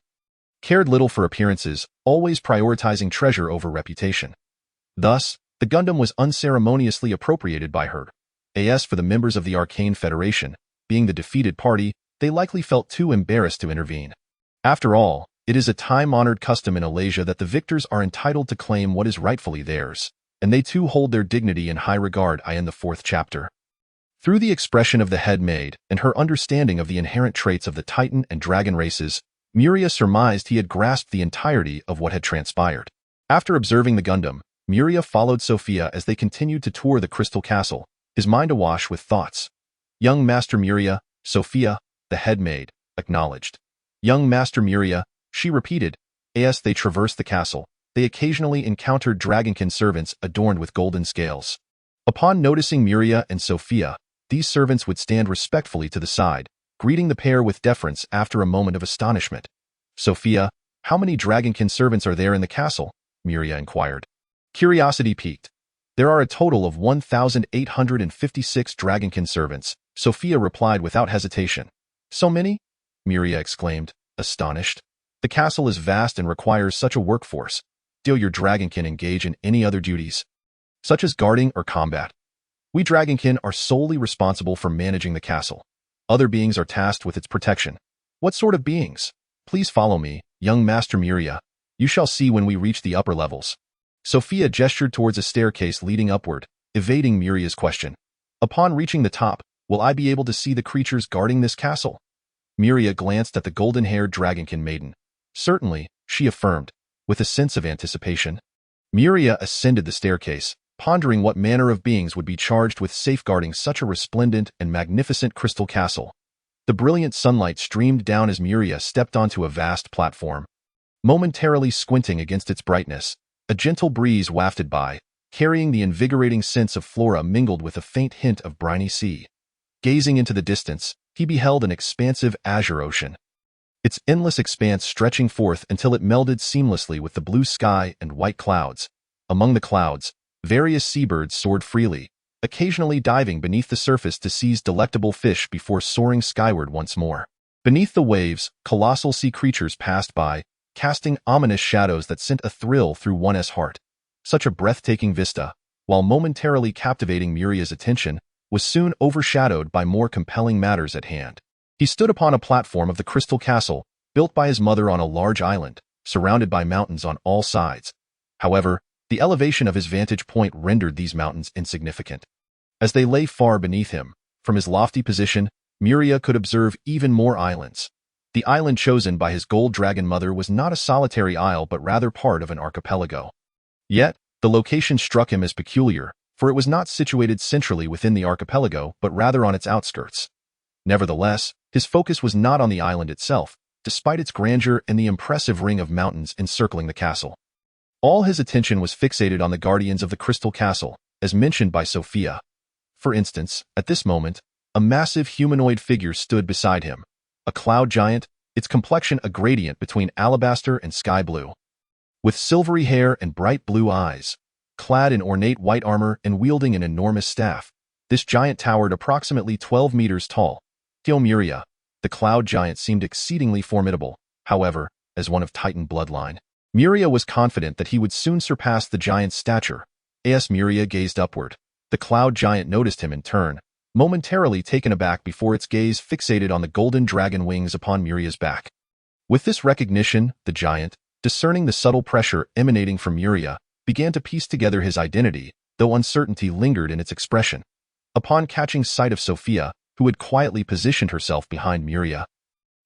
Speaker 1: cared little for appearances, always prioritizing treasure over reputation. Thus, the Gundam was unceremoniously appropriated by her. As for the members of the Arcane Federation, being the defeated party, they likely felt too embarrassed to intervene. After all, it is a time-honored custom in Alasia that the victors are entitled to claim what is rightfully theirs, and they too hold their dignity in high regard. In the 4th chapter. Through the expression of the head maid and her understanding of the inherent traits of the Titan and Dragon races, Muria surmised he had grasped the entirety of what had transpired. After observing the Gundam, Muria followed Sophia as they continued to tour the Crystal Castle, his mind awash with thoughts. Young Master Muria, Sophia, the head maid, acknowledged. Young Master Muria, she repeated. As they traversed the castle, they occasionally encountered dragonkin servants adorned with golden scales. Upon noticing Muria and Sophia, these servants would stand respectfully to the side, greeting the pair with deference after a moment of astonishment. Sophia, how many dragonkin servants are there in the castle? Muria inquired. Curiosity piqued. There are a total of 1,856 dragonkin servants, Sophia replied without hesitation. So many? Muria exclaimed, astonished. The castle is vast and requires such a workforce. Do your dragonkin engage in any other duties, such as guarding or combat? We dragonkin are solely responsible for managing the castle. Other beings are tasked with its protection. What sort of beings? Please follow me, young Master Muria. You shall see when we reach the upper levels. Sophia gestured towards a staircase leading upward, evading Muria's question. Upon reaching the top, will I be able to see the creatures guarding this castle? Muria glanced at the golden-haired dragonkin maiden. Certainly, she affirmed, with a sense of anticipation. Muria ascended the staircase, pondering what manner of beings would be charged with safeguarding such a resplendent and magnificent crystal castle. The brilliant sunlight streamed down as Muria stepped onto a vast platform. Momentarily squinting against its brightness, a gentle breeze wafted by, carrying the invigorating scents of flora mingled with a faint hint of briny sea. Gazing into the distance, he beheld an expansive azure ocean. its endless expanse stretching forth until it melded seamlessly with the blue sky and white clouds. Among the clouds, various seabirds soared freely, occasionally diving beneath the surface to seize delectable fish before soaring skyward once more. Beneath the waves, colossal sea creatures passed by, casting ominous shadows that sent a thrill through one's heart. Such a breathtaking vista, while momentarily captivating Muria's attention, was soon overshadowed by more compelling matters at hand. He stood upon a platform of the crystal castle, built by his mother on a large island, surrounded by mountains on all sides. However, the elevation of his vantage point rendered these mountains insignificant. As they lay far beneath him, from his lofty position, Muria could observe even more islands. The island chosen by his gold dragon mother was not a solitary isle but rather part of an archipelago. Yet, the location struck him as peculiar, for it was not situated centrally within the archipelago but rather on its outskirts. Nevertheless, his focus was not on the island itself, despite its grandeur and the impressive ring of mountains encircling the castle. All his attention was fixated on the guardians of the crystal castle, as mentioned by Sophia. For instance, at this moment, a massive humanoid figure stood beside him, a cloud giant, its complexion a gradient between alabaster and sky blue. With silvery hair and bright blue eyes, clad in ornate white armor and wielding an enormous staff, this giant towered approximately 12 meters tall. Muria, the cloud giant, seemed exceedingly formidable. However, as one of Titan bloodline, Muria was confident that he would soon surpass the giant's stature. As Muria gazed upward, the cloud giant noticed him in turn, momentarily taken aback before its gaze fixated on the golden dragon wings upon Muria's back. With this recognition, the giant, discerning the subtle pressure emanating from Muria, began to piece together his identity, though uncertainty lingered in its expression. Upon catching sight of Sophia, who had quietly positioned herself behind Muria,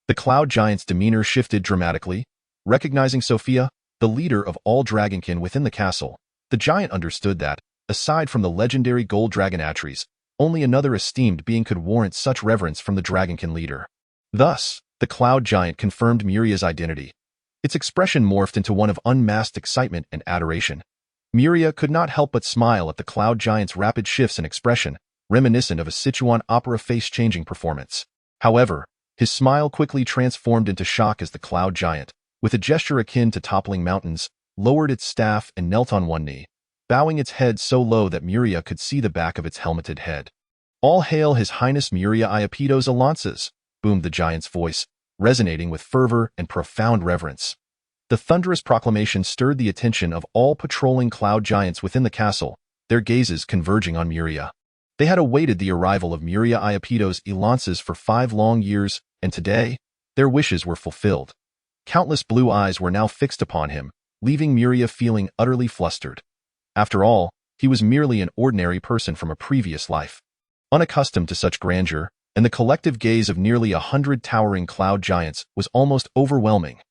Speaker 1: the cloud giant's demeanor shifted dramatically. Recognizing Sophia, the leader of all dragonkin within the castle, the giant understood that, aside from the legendary gold dragon Atres, only another esteemed being could warrant such reverence from the dragonkin leader. Thus, the cloud giant confirmed Muria's identity. Its expression morphed into one of unmasked excitement and adoration. Muria could not help but smile at the cloud giant's rapid shifts in expression, reminiscent of a Sichuan opera face-changing performance. However, his smile quickly transformed into shock as the cloud giant, with a gesture akin to toppling mountains, lowered its staff and knelt on one knee, bowing its head so low that Muria could see the back of its helmeted head. "All hail His Highness Muria Iapetos Alances," boomed the giant's voice, resonating with fervor and profound reverence. The thunderous proclamation stirred the attention of all patrolling cloud giants within the castle, their gazes converging on Muria. They had awaited the arrival of Muria Iapetos Alances for 5 long years, and today, their wishes were fulfilled. Countless blue eyes were now fixed upon him, leaving Muria feeling utterly flustered. After all, he was merely an ordinary person from a previous life. Unaccustomed to such grandeur, and the collective gaze of nearly 100 towering cloud giants was almost overwhelming.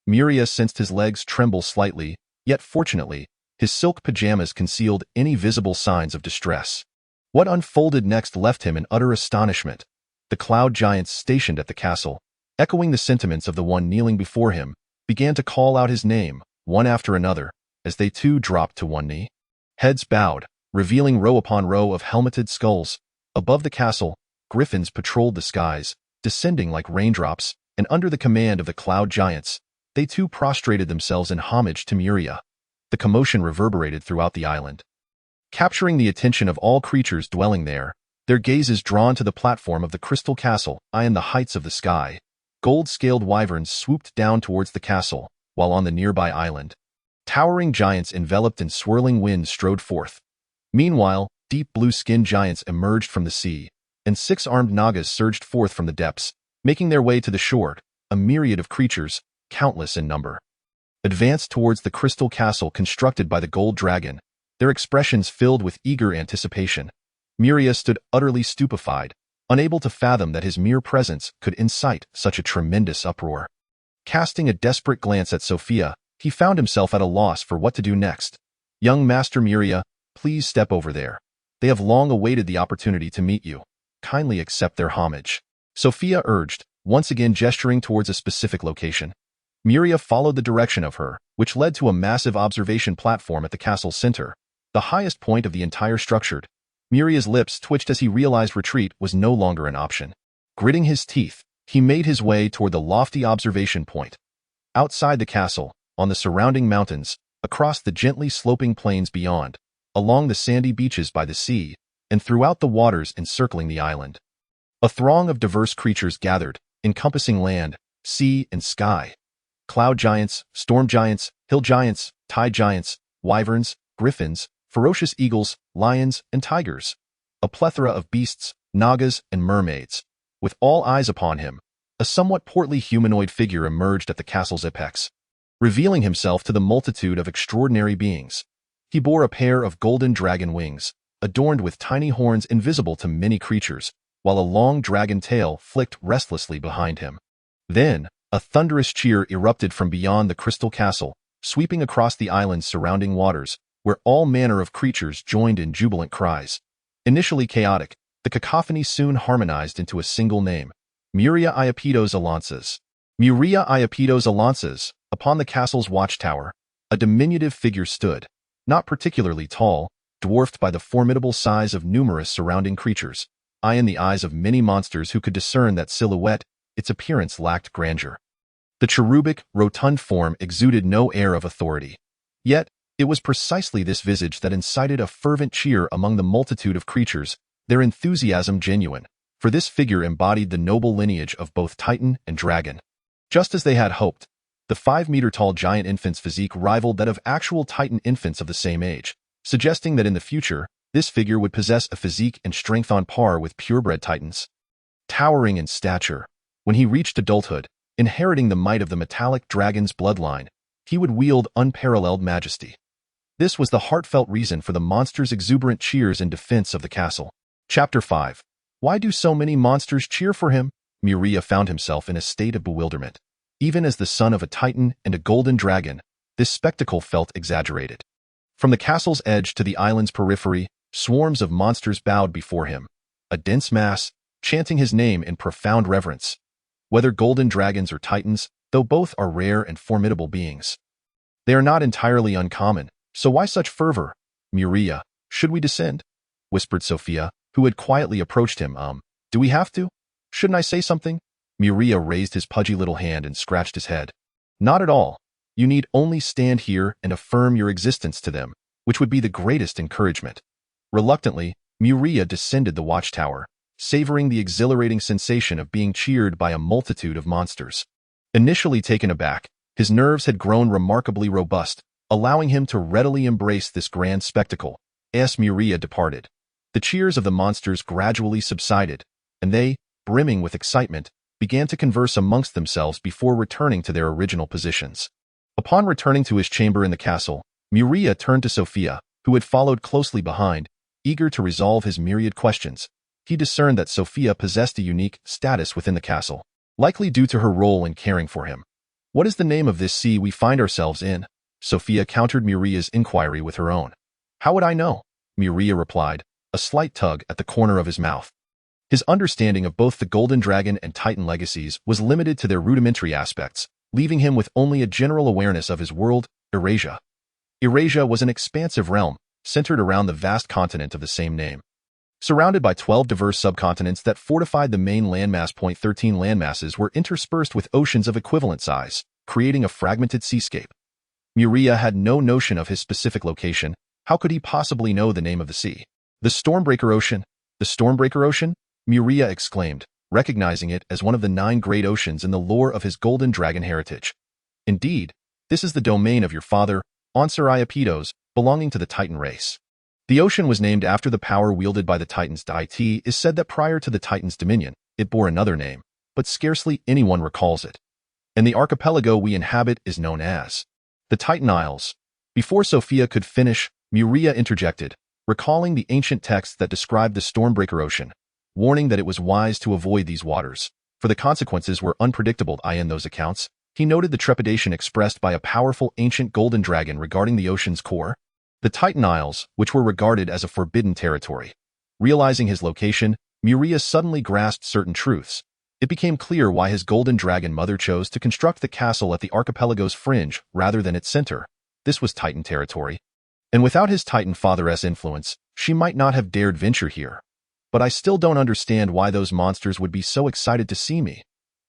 Speaker 1: Muria sensed his legs tremble slightly, yet fortunately, his silk pajamas concealed any visible signs of distress. What unfolded next left him in utter astonishment. The cloud giants stationed at the castle, echoing the sentiments of the one kneeling before him, began to call out his name, one after another, as they too dropped to one knee. Heads bowed, revealing row upon row of helmeted skulls. Above the castle, griffins patrolled the skies, descending like raindrops, and under the command of the cloud giants, they too prostrated themselves in homage to Muria. The commotion reverberated throughout the island, capturing the attention of all creatures dwelling there, their gazes drawn to the platform of the crystal castle high in the heights of the sky. Gold-scaled wyverns swooped down towards the castle, while on the nearby island, towering giants enveloped in swirling winds strode forth. Meanwhile, deep blue-skinned giants emerged from the sea, and 6 armed nagas surged forth from the depths, making their way to the shore. A myriad of creatures, countless in number, advanced towards the crystal castle constructed by the gold dragon, their expressions filled with eager anticipation. Muria stood utterly stupefied, unable to fathom that his mere presence could incite such a tremendous uproar. Casting a desperate glance at Sophia, he found himself at a loss for what to do next. "Young Master Muria, please step over there. They have long awaited the opportunity to meet you. Kindly accept their homage," Sophia urged, once again gesturing towards a specific location. Muria followed the direction of her, which led to a massive observation platform at the castle's center, the highest point of the entire structure. Muria's lips twitched as he realized retreat was no longer an option. Gritting his teeth, He made his way toward the lofty observation point. Outside the castle, on the surrounding mountains, across the gently sloping plains beyond, along the sandy beaches by the sea, and throughout the waters encircling the island, a throng of diverse creatures gathered, encompassing land, sea, and sky. Cloud giants, storm giants, hill giants, tide giants, wyverns, griffins, ferocious eagles, lions, and tigers. A plethora of beasts, nagas, and mermaids. With all eyes upon him, a somewhat portly humanoid figure emerged at the castle's apex, revealing himself to the multitude of extraordinary beings. He bore a pair of golden dragon wings, adorned with tiny horns invisible to many creatures, while a long dragon tail flicked restlessly behind him. Then, a thunderous cheer erupted from beyond the crystal castle, sweeping across the island's surrounding waters, where all manner of creatures joined in jubilant cries. Initially chaotic, the cacophony soon harmonized into a single name: Muria Iapetos Alances. Muria Iapetos Alances. Upon the castle's watchtower, a diminutive figure stood, not particularly tall, dwarfed by the formidable size of numerous surrounding creatures. In the eyes of many monsters who could discern that silhouette, its appearance lacked grandeur. The cherubic, rotund form exuded no air of authority. Yet, it was precisely this visage that incited a fervent cheer among the multitude of creatures, their enthusiasm genuine, for this figure embodied the noble lineage of both Titan and Dragon. Just as they had hoped, the 5-meter-tall giant infant's physique rivaled that of actual Titan infants of the same age, suggesting that in the future, this figure would possess a physique and strength on par with purebred Titans. Towering in stature, when he reached adulthood, inheriting the might of the metallic dragon's bloodline, he would wield unparalleled majesty. This was the heartfelt reason for the monster's exuberant cheers in defense of the castle. Chapter 5. Why do so many monsters cheer for him? Muria found himself in a state of bewilderment. Even as the son of a Titan and a golden dragon, this spectacle felt exaggerated. From the castle's edge to the island's periphery, swarms of monsters bowed before him, a dense mass, chanting his name in profound reverence. Whether golden dragons or Titans, though both are rare and formidable beings, they are not entirely uncommon, so why such fervor? Muria, should we descend? Whispered Sophia, who had quietly approached him. Do we have to? Shouldn't I say something? Muria raised his pudgy little hand and scratched his head. Not at all. You need only stand here and affirm your existence to them, which would be the greatest encouragement. Reluctantly, Muria descended the watchtower, savoring the exhilarating sensation of being cheered by a multitude of monsters. Initially taken aback, his nerves had grown remarkably robust, allowing him to readily embrace this grand spectacle. As Muria departed, the cheers of the monsters gradually subsided, and they, brimming with excitement, began to converse amongst themselves before returning to their original positions. Upon returning to his chamber in the castle, Muria turned to Sophia, who had followed closely behind, eager to resolve his myriad questions. He discerned that Sophia possessed a unique status within the castle, likely due to her role in caring for him. What is the name of this sea we find ourselves in? Sophia countered Muria's inquiry with her own. How would I know? Muria replied, a slight tug at the corner of his mouth. His understanding of both the Golden Dragon and Titan legacies was limited to their rudimentary aspects, leaving him with only a general awareness of his world, Eurasia. Eurasia was an expansive realm, centered around the vast continent of the same name. Surrounded by 12 diverse subcontinents that fortified the main landmass. 13 landmasses were interspersed with oceans of equivalent size, creating a fragmented seascape. Muria had no notion of his specific location. How could he possibly know the name of the sea? The Stormbreaker Ocean. The Stormbreaker Ocean? Muria exclaimed, recognizing it as one of the 9 great oceans in the lore of his Golden Dragon heritage. Indeed, this is the domain of your father, Ansar Iapetos, belonging to the Titan race. The ocean was named after the power wielded by the Titan's deity. It is said that prior to the Titan's dominion, it bore another name, but scarcely anyone recalls it. And the archipelago we inhabit is known as the Titan Isles. Before Sophia could finish, Muria interjected, recalling the ancient texts that described the Stormbreaker Ocean, warning that it was wise to avoid these waters, for the consequences were unpredictable. In those accounts, he noted the trepidation expressed by a powerful ancient golden dragon regarding the ocean's core, the Titan Isles, which were regarded as a forbidden territory. Realizing his location, Muria suddenly grasped certain truths. It became clear why his golden dragon mother chose to construct the castle at the archipelago's fringe rather than its center. This was Titan territory. And without his Titan father's influence, she might not have dared venture here. But I still don't understand why those monsters would be so excited to see me.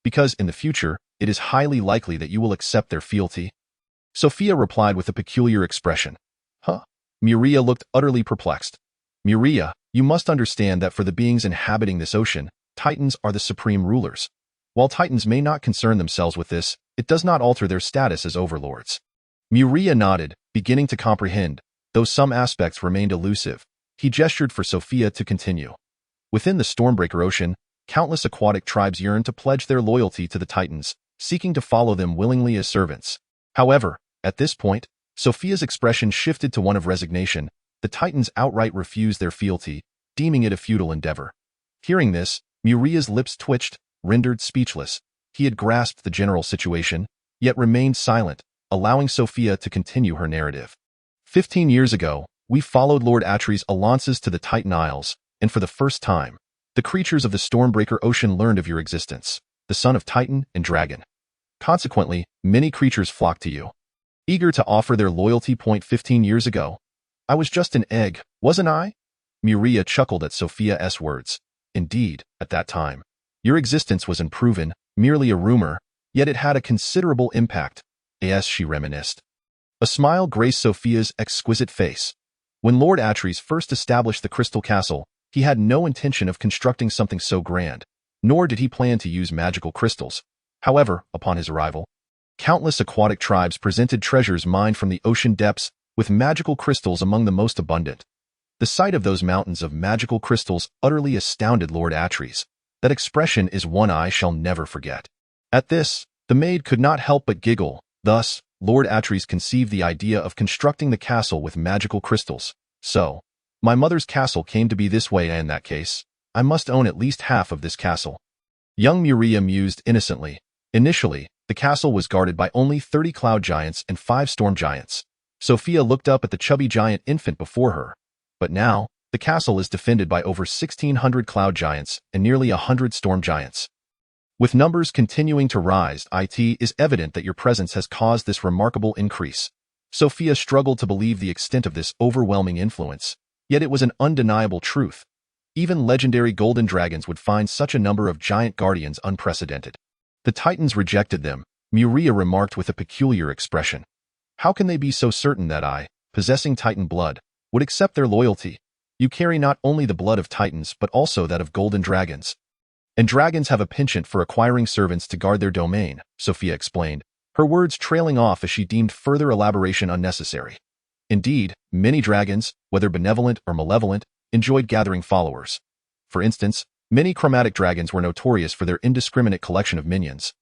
Speaker 1: because in the future, it is highly likely that you will accept their fealty. Sophia replied with a peculiar expression. Huh? Muria looked utterly perplexed. Muria, you must understand that for the beings inhabiting this ocean, Titans are the supreme rulers. While Titans may not concern themselves with this, it does not alter their status as overlords. Muria nodded, beginning to comprehend, though some aspects remained elusive. He gestured for Sophia to continue. Within the Stormbreaker Ocean, countless aquatic tribes yearn to pledge their loyalty to the Titans, seeking to follow them willingly as servants. However, at this point, Sophia's expression shifted to one of resignation. The Titans outright refused their fealty, deeming it a futile endeavor. Hearing this, Muria's lips twitched, rendered speechless. He had grasped the general situation, yet remained silent, allowing Sophia to continue her narrative. 15 years ago, we followed Lord Atreus' alliances to the Titan Isles, and for the first time, the creatures of the Stormbreaker Ocean learned of your existence, the son of Titan and Dragon. Consequently, many creatures flocked to you, eager to offer their loyalty. 15 years ago, I was just an egg, wasn't I? Muria chuckled at Sophia's words. Indeed, at that time, your existence was unproven, merely a rumor, yet it had a considerable impact, as she reminisced. A smile graced Sophia's exquisite face. When Lord Atreus first established the Crystal Castle, he had no intention of constructing something so grand, nor did he plan to use magical crystals. However, upon his arrival, countless aquatic tribes presented treasures mined from the ocean depths, with magical crystals among the most abundant. The sight of those mountains of magical crystals utterly astounded Lord Atreus. That expression is one I shall never forget. At this, the maid could not help but giggle. Thus, Lord Atreus conceived the idea of constructing the castle with magical crystals. So, my mother's castle came to be this way, and in that case, I must own at least half of this castle. Young Muria mused innocently. Initially, the castle was guarded by only 30 cloud giants and 5 storm giants. Sophia looked up at the chubby giant infant before her. But now, the castle is defended by over 1,600 cloud giants and nearly 100 storm giants. With numbers continuing to rise, it is evident that your presence has caused this remarkable increase. Sophia struggled to believe the extent of this overwhelming influence, yet it was an undeniable truth. Even legendary golden dragons would find such a number of giant guardians unprecedented. The Titans rejected them, Muria remarked with a peculiar expression. How can they be so certain that I, possessing Titan blood, would accept their loyalty? You carry not only the blood of Titans but also that of golden dragons. And dragons have a penchant for acquiring servants to guard their domain, Sophia explained, her words trailing off as she deemed further elaboration unnecessary. Indeed, many dragons, whether benevolent or malevolent, enjoyed gathering followers. For instance, many chromatic dragons were notorious for their indiscriminate collection of minions,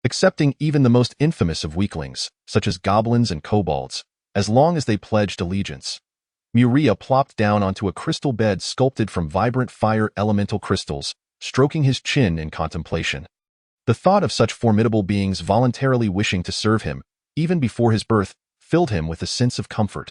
Speaker 1: accepting even the most infamous of weaklings, such as goblins and kobolds, as long as they pledged allegiance. Muria plopped down onto a crystal bed sculpted from vibrant fire elemental crystals, stroking his chin in contemplation. The thought of such formidable beings voluntarily wishing to serve him, even before his birth, filled him with a sense of comfort.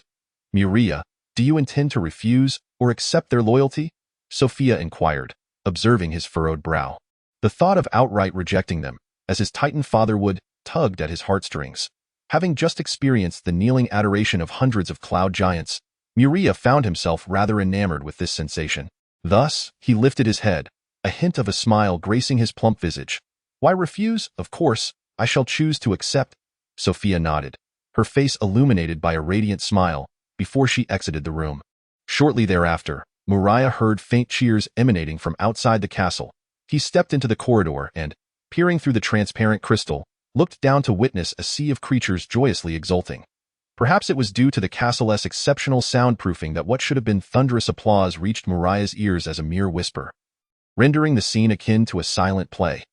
Speaker 1: Muria, do you intend to refuse or accept their loyalty? Sophia inquired, observing his furrowed brow. The thought of outright rejecting them, as his Titan father would, tugged at his heartstrings. Having just experienced the kneeling adoration of hundreds of cloud giants, Muria found himself rather enamored with this sensation. Thus, he lifted his head, a hint of a smile gracing his plump visage. Why refuse? Of course, I shall choose to accept. Sophia nodded, her face illuminated by a radiant smile, before she exited the room. Shortly thereafter, Muria heard faint cheers emanating from outside the castle. He stepped into the corridor and, peering through the transparent crystal, looked down to witness a sea of creatures joyously exulting. Perhaps it was due to the castle's exceptional soundproofing that what should have been thunderous applause reached Muria's ears as a mere whisper, rendering the scene akin to a silent play.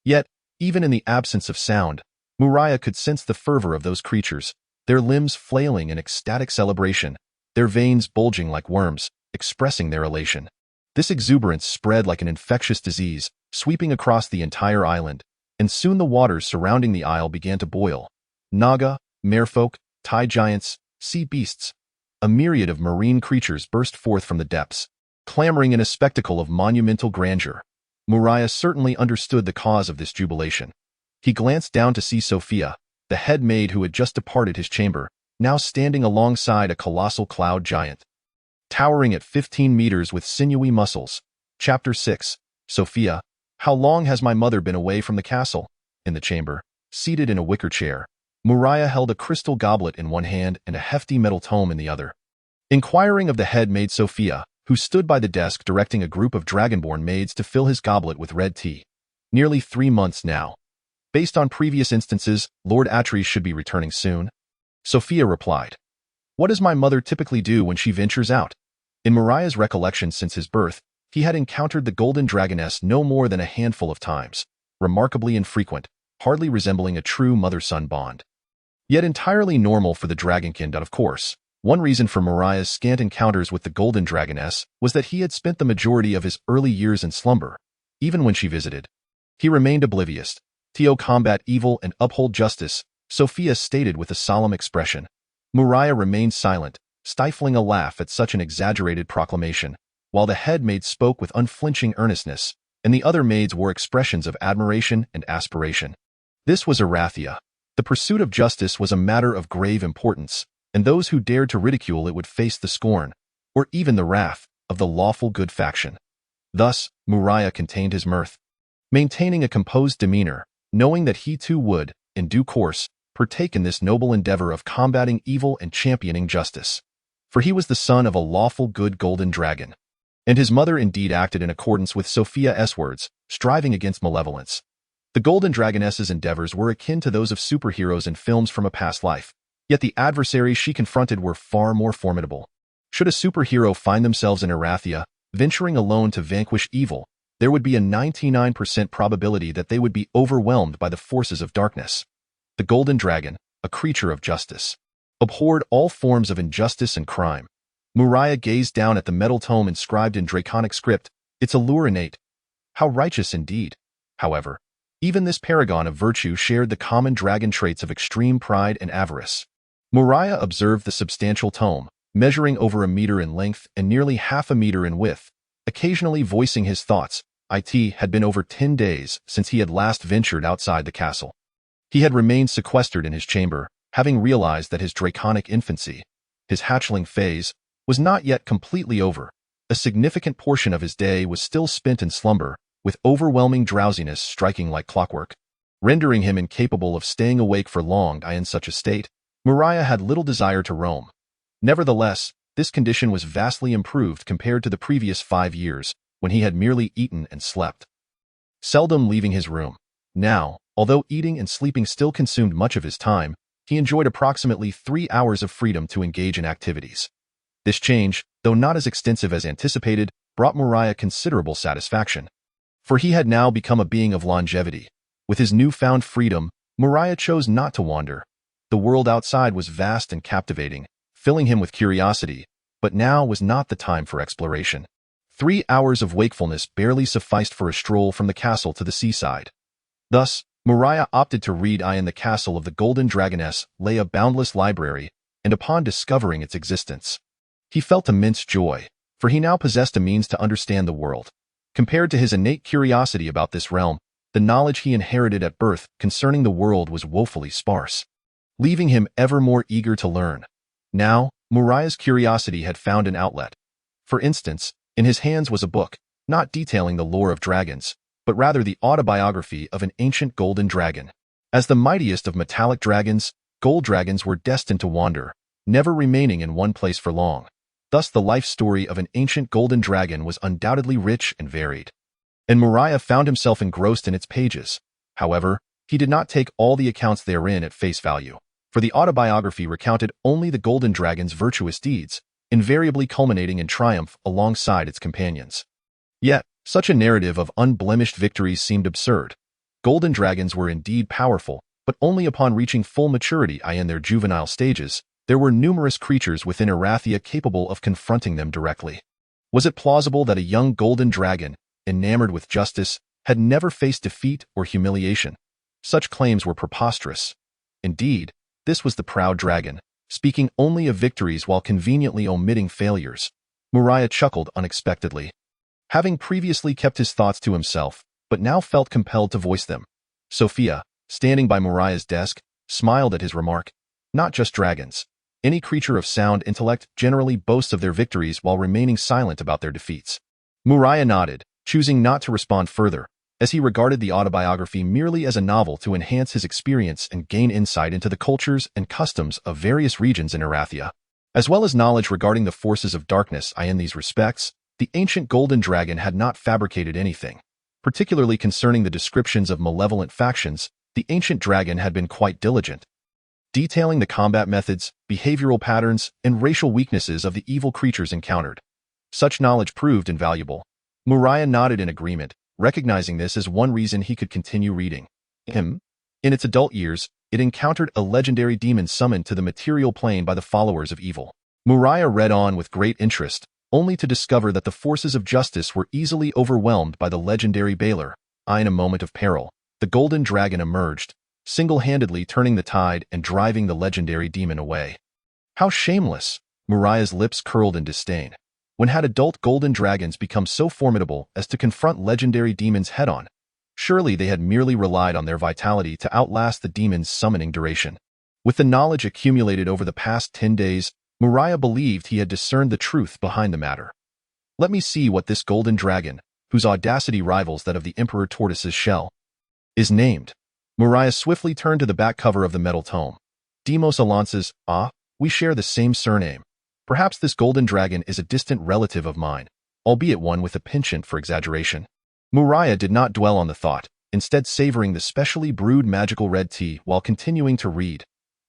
Speaker 1: Yet, even in the absence of sound, Muria could sense the fervor of those creatures, their limbs flailing in ecstatic celebration, their veins bulging like worms, expressing their elation. This exuberance spread like an infectious disease, sweeping across the entire island, and soon the waters surrounding the isle began to boil. Naga, merfolk, tide giants, sea beasts, a myriad of marine creatures burst forth from the depths, clamoring in a spectacle of monumental grandeur. Muria certainly understood the cause of this jubilation. He glanced down to see Sophia, the head maid who had just departed his chamber, now standing alongside a colossal cloud giant, towering at 15 meters with sinewy muscles. Chapter 6. Sophia, How long has my mother been away from the castle? In the chamber, seated in a wicker chair, Muria held a crystal goblet in one hand and a hefty metal tome in the other. Inquiring of the head maid Sophia, who stood by the desk directing a group of dragonborn maids to fill his goblet with red tea. Nearly 3 months now. Based on previous instances, Lord Atreus should be returning soon. Sophia replied. What does my mother typically do when she ventures out? In Muria's recollection since his birth, he had encountered the golden dragoness no more than a handful of times, remarkably infrequent, hardly resembling a true mother-son bond. Yet entirely normal for the dragonkin, of course. One reason for Muria's scant encounters with the golden dragoness was that he had spent the majority of his early years in slumber. Even when she visited, he remained oblivious. To combat evil and uphold justice, Sophia stated with a solemn expression. Muria remained silent, stifling a laugh at such an exaggerated proclamation, while the head maid spoke with unflinching earnestness, and the other maids wore expressions of admiration and aspiration. This was Arathia. The pursuit of justice was a matter of grave importance, and those who dared to ridicule it would face the scorn, or even the wrath, of the lawful good faction. Thus, Muria contained his mirth, maintaining a composed demeanor, knowing that he too would, in due course, partake in this noble endeavor of combating evil and championing justice. For he was the son of a lawful good golden dragon. And his mother indeed acted in accordance with Sophia's words, striving against malevolence. The golden dragoness's endeavors were akin to those of superheroes in films from a past life. Yet the adversaries she confronted were far more formidable. Should a superhero find themselves in Arathia, venturing alone to vanquish evil, there would be a 99% probability that they would be overwhelmed by the forces of darkness. The golden dragon, a creature of justice, abhorred all forms of injustice and crime. Muria gazed down at the metal tome inscribed in draconic script, its allure innate. How righteous indeed. However, even this paragon of virtue shared the common dragon traits of extreme pride and avarice. Muria observed the substantial tome, measuring over a meter in length and nearly half a meter in width, occasionally voicing his thoughts. It had been over 10 days since he had last ventured outside the castle. He had remained sequestered in his chamber, having realized that his draconic infancy, his hatchling phase, was not yet completely over. A significant portion of his day was still spent in slumber, with overwhelming drowsiness striking like clockwork, rendering him incapable of staying awake for long. In such a state, Muria had little desire to roam. Nevertheless, this condition was vastly improved compared to the previous 5 years, when he had merely eaten and slept, seldom leaving his room. Now, although eating and sleeping still consumed much of his time, he enjoyed approximately 3 hours of freedom to engage in activities. This change, though not as extensive as anticipated, brought Muria considerable satisfaction. For he had now become a being of longevity. With his newfound freedom, Muria chose not to wander. The world outside was vast and captivating, filling him with curiosity, but now was not the time for exploration. 3 hours of wakefulness barely sufficed for a stroll from the castle to the seaside. Thus, Muria opted to read. In the castle of the Golden Dragoness lay a boundless library, and upon discovering its existence, he felt immense joy, for he now possessed a means to understand the world. Compared to his innate curiosity about this realm, the knowledge he inherited at birth concerning the world was woefully sparse, leaving him ever more eager to learn. Now, Muria's curiosity had found an outlet. For instance, in his hands was a book, not detailing the lore of dragons, but rather the autobiography of an ancient golden dragon. As the mightiest of metallic dragons, gold dragons were destined to wander, never remaining in one place for long. Thus the life story of an ancient golden dragon was undoubtedly rich and varied, and Muria found himself engrossed in its pages. However, he did not take all the accounts therein at face value, for the autobiography recounted only the golden dragon's virtuous deeds, invariably culminating in triumph alongside its companions. Yet, such a narrative of unblemished victories seemed absurd. Golden dragons were indeed powerful, but only upon reaching full maturity. In their juvenile stages, there were numerous creatures within Arathia capable of confronting them directly. Was it plausible that a young golden dragon, enamored with justice, had never faced defeat or humiliation? Such claims were preposterous. Indeed, this was the proud dragon, speaking only of victories while conveniently omitting failures. Muria chuckled unexpectedly. Having previously kept his thoughts to himself, but now felt compelled to voice them. Sophia, standing by Muria's desk, smiled at his remark. Not just dragons. Any creature of sound intellect generally boasts of their victories while remaining silent about their defeats. Muria nodded, choosing not to respond further. as he regarded the autobiography merely as a novel to enhance his experience and gain insight into the cultures and customs of various regions in Erathia, as well as knowledge regarding the forces of darkness. In these respects, the ancient golden dragon had not fabricated anything. Particularly concerning the descriptions of malevolent factions, the ancient dragon had been quite diligent, detailing the combat methods, behavioral patterns, and racial weaknesses of the evil creatures encountered. Such knowledge proved invaluable. Muria nodded in agreement, recognizing this as one reason he could continue reading. In its adult years, it encountered a legendary demon summoned to the material plane by the followers of evil. Muria read on with great interest, only to discover that the forces of justice were easily overwhelmed by the legendary Baylor. In a moment of peril, the golden dragon emerged, single-handedly turning the tide and driving the legendary demon away. How shameless! Muria's lips curled in disdain. When had adult golden dragons become so formidable as to confront legendary demons head-on? Surely they had merely relied on their vitality to outlast the demon's summoning duration. With the knowledge accumulated over the past 10 days, Muria believed he had discerned the truth behind the matter. Let me see what this golden dragon, whose audacity rivals that of the Emperor Tortoise's shell, is named. Muria swiftly turned to the back cover of the metal tome. Demos Alances, we share the same surname. Perhaps this golden dragon is a distant relative of mine, albeit one with a penchant for exaggeration. Muria did not dwell on the thought, instead savoring the specially brewed magical red tea while continuing to read.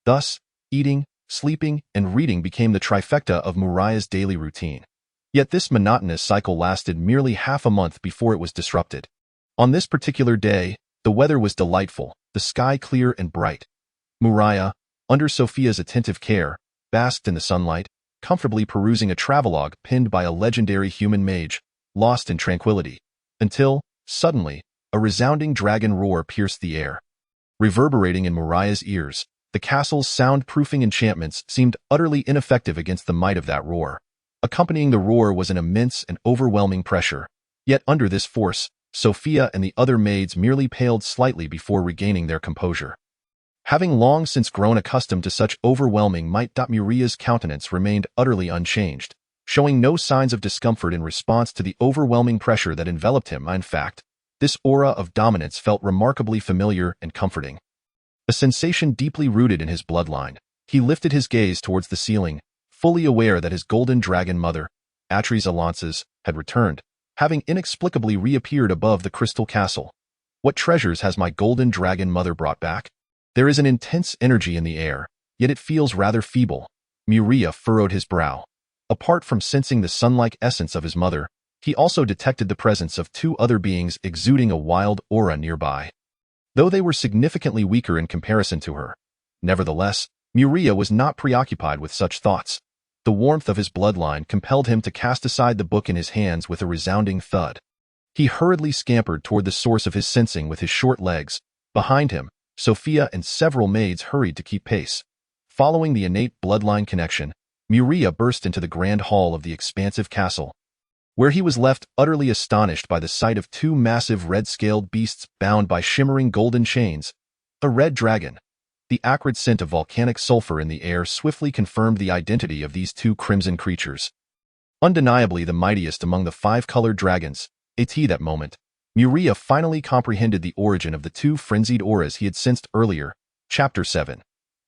Speaker 1: Thus, eating, sleeping, and reading became the trifecta of Muria's daily routine. Yet this monotonous cycle lasted merely half a month before it was disrupted. On this particular day, the weather was delightful, the sky clear and bright. Muria, under Sophia's attentive care, basked in the sunlight, comfortably perusing a travelogue penned by a legendary human mage, lost in tranquility, until, suddenly, a resounding dragon roar pierced the air. Reverberating in Muria's ears, the castle's soundproofing enchantments seemed utterly ineffective against the might of that roar. Accompanying the roar was an immense and overwhelming pressure. Yet under this force, Sophia and the other maids merely paled slightly before regaining their composure. Having long since grown accustomed to such overwhelming might, Muria's countenance remained utterly unchanged, showing no signs of discomfort in response to the overwhelming pressure that enveloped him. In fact, this aura of dominance felt remarkably familiar and comforting. A sensation deeply rooted in his bloodline, he lifted his gaze towards the ceiling, fully aware that his golden dragon mother, Atris Alances, had returned, having inexplicably reappeared above the crystal castle. What treasures has my golden dragon mother brought back? There is an intense energy in the air, yet it feels rather feeble. Muria furrowed his brow. Apart from sensing the sun-like essence of his mother, he also detected the presence of two other beings exuding a wild aura nearby. Though they were significantly weaker in comparison to her, nevertheless, Muria was not preoccupied with such thoughts. The warmth of his bloodline compelled him to cast aside the book in his hands with a resounding thud. He hurriedly scampered toward the source of his sensing with his short legs. Behind him, Sophia and several maids hurried to keep pace. Following the innate bloodline connection, Muria burst into the grand hall of the expansive castle, where he was left utterly astonished by the sight of two massive red-scaled beasts bound by shimmering golden chains. A red dragon. The acrid scent of volcanic sulfur in the air swiftly confirmed the identity of these two crimson creatures. Undeniably the mightiest among the five-colored dragons, at that moment, Muria finally comprehended the origin of the two frenzied auras he had sensed earlier. Chapter 7.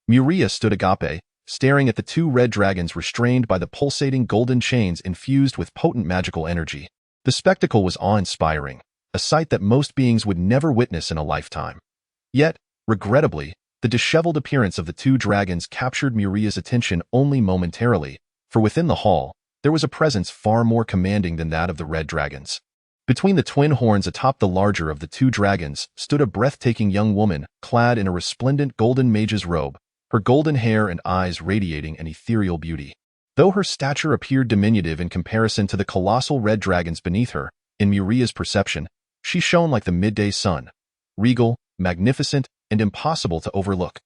Speaker 1: Muria stood agape, staring at the two red dragons restrained by the pulsating golden chains infused with potent magical energy. The spectacle was awe-inspiring, a sight that most beings would never witness in a lifetime. Yet, regrettably, the disheveled appearance of the two dragons captured Muria's attention only momentarily, for within the hall, there was a presence far more commanding than that of the red dragons. Between the twin horns atop the larger of the two dragons stood a breathtaking young woman, clad in a resplendent golden mage's robe, her golden hair and eyes radiating an ethereal beauty. Though her stature appeared diminutive in comparison to the colossal red dragons beneath her, in Muria's perception, she shone like the midday sun, regal, magnificent, and impossible to overlook.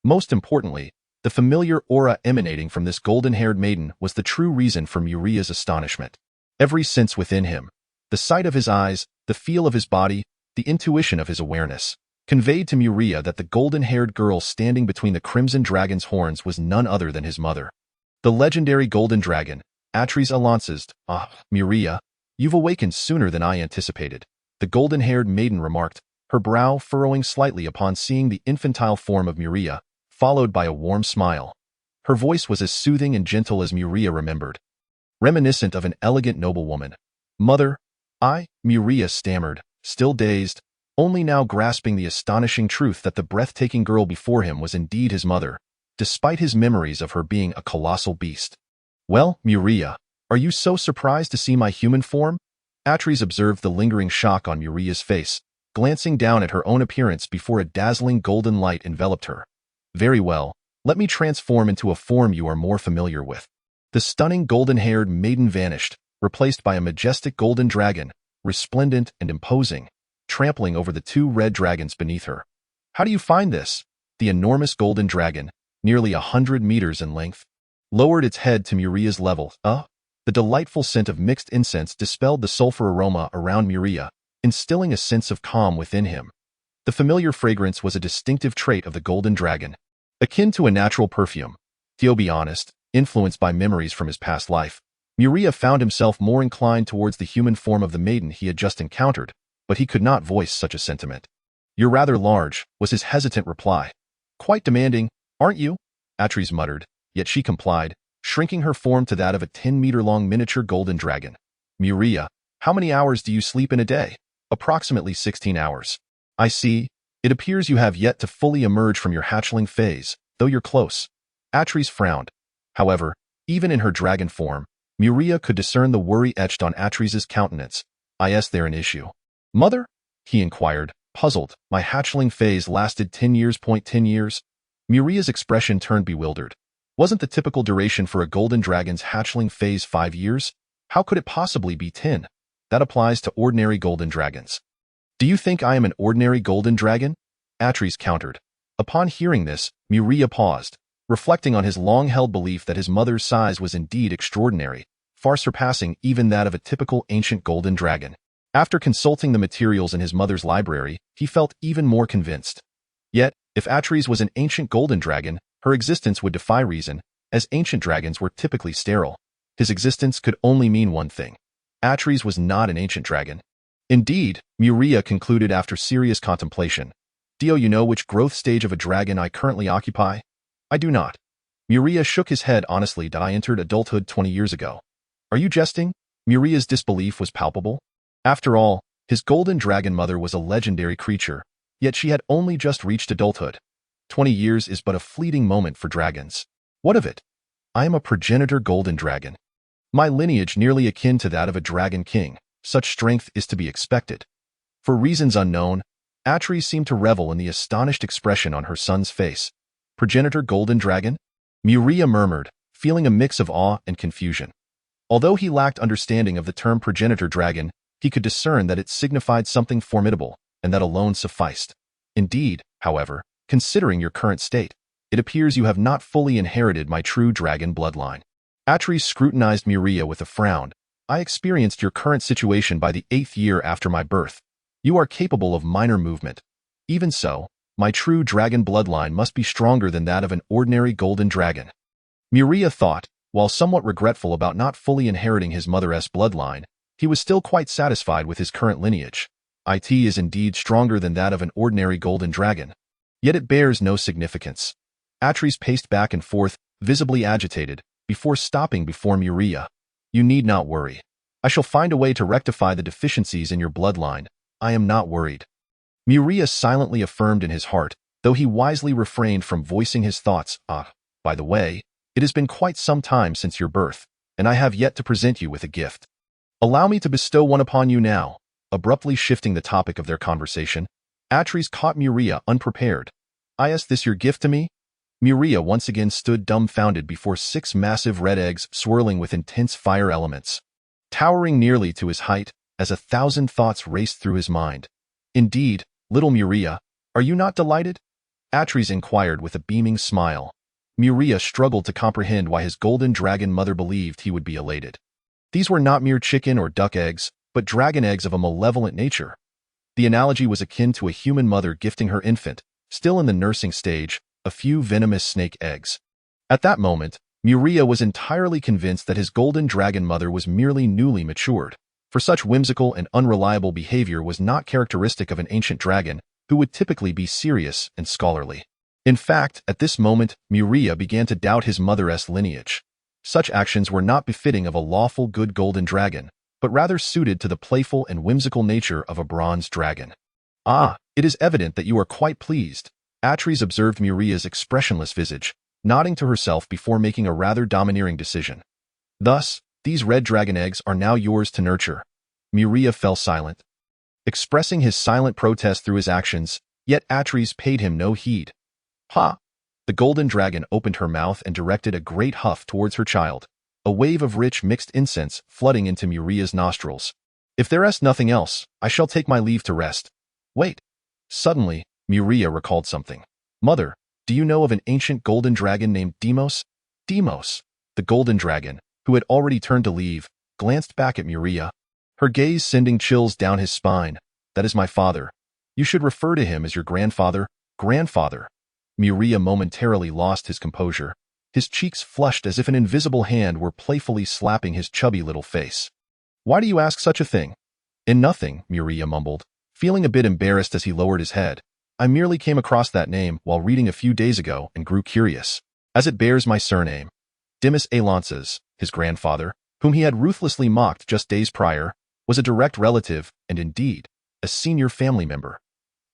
Speaker 1: Most importantly, the familiar aura emanating from this golden-haired maiden was the true reason for Muria's astonishment. Every sense within him, the sight of his eyes, the feel of his body, the intuition of his awareness, conveyed to Muria that the golden-haired girl standing between the crimson dragon's horns was none other than his mother. The legendary golden dragon, Atris Alances. Muria, you've awakened sooner than I anticipated. the golden-haired maiden remarked, her brow furrowing slightly upon seeing the infantile form of Muria, followed by a warm smile. Her voice was as soothing and gentle as Muria remembered, reminiscent of an elegant noblewoman. Mother, Muria stammered, still dazed, only now grasping the astonishing truth that the breathtaking girl before him was indeed his mother, despite his memories of her being a colossal beast. Well, Muria, are you so surprised to see my human form? Atres observed the lingering shock on Muria's face, glancing down at her own appearance before a dazzling golden light enveloped her. Very well, let me transform into a form you are more familiar with. The stunning golden-haired maiden vanished, replaced by a majestic golden dragon, resplendent and imposing, trampling over the two red dragons beneath her. How do you find this? The enormous golden dragon, nearly 100 meters in length, lowered its head to Muria's level. The delightful scent of mixed incense dispelled the sulfur aroma around Muria, instilling a sense of calm within him. The familiar fragrance was a distinctive trait of the golden dragon, akin to a natural perfume. To be honest, influenced by memories from his past life, Muria found himself more inclined towards the human form of the maiden he had just encountered, but he could not voice such a sentiment. You're rather large, was his hesitant reply. Quite demanding, aren't you? Atres muttered, yet she complied, shrinking her form to that of a 10-meter-long miniature golden dragon. Muria, how many hours do you sleep in a day? Approximately 16 hours. I see. It appears you have yet to fully emerge from your hatchling phase, though you're close. Atres frowned. However, even in her dragon form, Muria could discern the worry etched on Atres's countenance. Is there an issue? Mother? He inquired, puzzled. My hatchling phase lasted 10 years. 10 years? Muria's expression turned bewildered. Wasn't the typical duration for a golden dragon's hatchling phase 5 years? How could it possibly be 10? That applies to ordinary golden dragons. Do you think I am an ordinary golden dragon? Atres countered. Upon hearing this, Muria paused, reflecting on his long-held belief that his mother's size was indeed extraordinary, far surpassing even that of a typical ancient golden dragon. After consulting the materials in his mother's library, he felt even more convinced. Yet, if Atres was an ancient golden dragon, her existence would defy reason, as ancient dragons were typically sterile. His existence could only mean one thing. Atres was not an ancient dragon. Indeed, Muria concluded after serious contemplation. Do you know which growth stage of a dragon I currently occupy? I do not. Muria shook his head honestly that I entered adulthood 20 years ago. Are you jesting? Muria's disbelief was palpable. After all, his golden dragon mother was a legendary creature, yet she had only just reached adulthood. 20 years is but a fleeting moment for dragons. What of it? I am a progenitor golden dragon. My lineage nearly akin to that of a dragon king. Such strength is to be expected. For reasons unknown, Atres seemed to revel in the astonished expression on her son's face. Progenitor golden dragon? Muria murmured, feeling a mix of awe and confusion. Although he lacked understanding of the term progenitor dragon, he could discern that it signified something formidable, and that alone sufficed. Indeed, however, considering your current state, it appears you have not fully inherited my true dragon bloodline. Atres scrutinized Muria with a frown. I experienced your current situation by the 8th year after my birth. You are capable of minor movement. Even so, my true dragon bloodline must be stronger than that of an ordinary golden dragon. Muria thought, while somewhat regretful about not fully inheriting his mother's bloodline, he was still quite satisfied with his current lineage. It is indeed stronger than that of an ordinary golden dragon. Yet it bears no significance. Atres paced back and forth, visibly agitated, before stopping before Muria. You need not worry. I shall find a way to rectify the deficiencies in your bloodline. I am not worried. Muria silently affirmed in his heart, though he wisely refrained from voicing his thoughts. By the way, it has been quite some time since your birth, and I have yet to present you with a gift. Allow me to bestow one upon you now. Abruptly shifting the topic of their conversation, Atres caught Muria unprepared. Is this your gift to me? Muria once again stood dumbfounded before 6 massive red eggs swirling with intense fire elements, towering nearly to his height, as 1,000 thoughts raced through his mind. Indeed, little Muria, are you not delighted? Atres inquired with a beaming smile. Muria struggled to comprehend why his golden dragon mother believed he would be elated. These were not mere chicken or duck eggs, but dragon eggs of a malevolent nature. The analogy was akin to a human mother gifting her infant, still in the nursing stage, a few venomous snake eggs. At that moment, Muria was entirely convinced that his golden dragon mother was merely newly matured. for such whimsical and unreliable behavior was not characteristic of an ancient dragon who would typically be serious and scholarly. In fact, at this moment, Muria began to doubt his mother's lineage. Such actions were not befitting of a lawful good golden dragon, but rather suited to the playful and whimsical nature of a bronze dragon. "Ah, it is evident that you are quite pleased." Atres observed Muria's expressionless visage, nodding to herself before making a rather domineering decision. "Thus, these red dragon eggs are now yours to nurture." Muria fell silent, expressing his silent protest through his actions, yet Atres paid him no heed. "Ha!" The golden dragon opened her mouth and directed a great huff towards her child, a wave of rich mixed incense flooding into Muria's nostrils. "If there is nothing else, I shall take my leave to rest." "Wait." Suddenly, Muria recalled something. "Mother, do you know of an ancient golden dragon named Deimos?" Deimos, the golden dragon, who had already turned to leave, glanced back at Muria, her gaze sending chills down his spine. "That is my father. You should refer to him as your grandfather." "Grandfather." Muria momentarily lost his composure. His cheeks flushed as if an invisible hand were playfully slapping his chubby little face. "Why do you ask such a thing?" "In nothing," Muria mumbled, feeling a bit embarrassed as he lowered his head. "I merely came across that name while reading a few days ago and grew curious, as it bears my surname." Deimos Alances, his grandfather, whom he had ruthlessly mocked just days prior, was a direct relative and, indeed, a senior family member.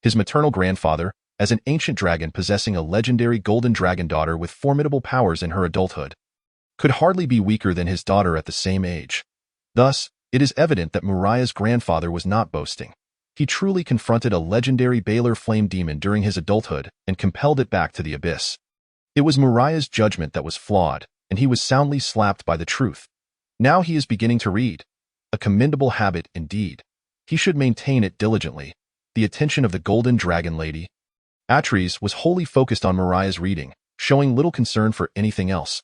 Speaker 1: His maternal grandfather, as an ancient dragon possessing a legendary golden dragon daughter with formidable powers in her adulthood, could hardly be weaker than his daughter at the same age. Thus, it is evident that Muria's grandfather was not boasting. He truly confronted a legendary Baylor flame demon during his adulthood and compelled it back to the abyss. It was Muria's judgment that was flawed, and he was soundly slapped by the truth. Now he is beginning to read. A commendable habit, indeed. He should maintain it diligently. The attention of the golden dragon lady, Atres, was wholly focused on Muria's reading, showing little concern for anything else.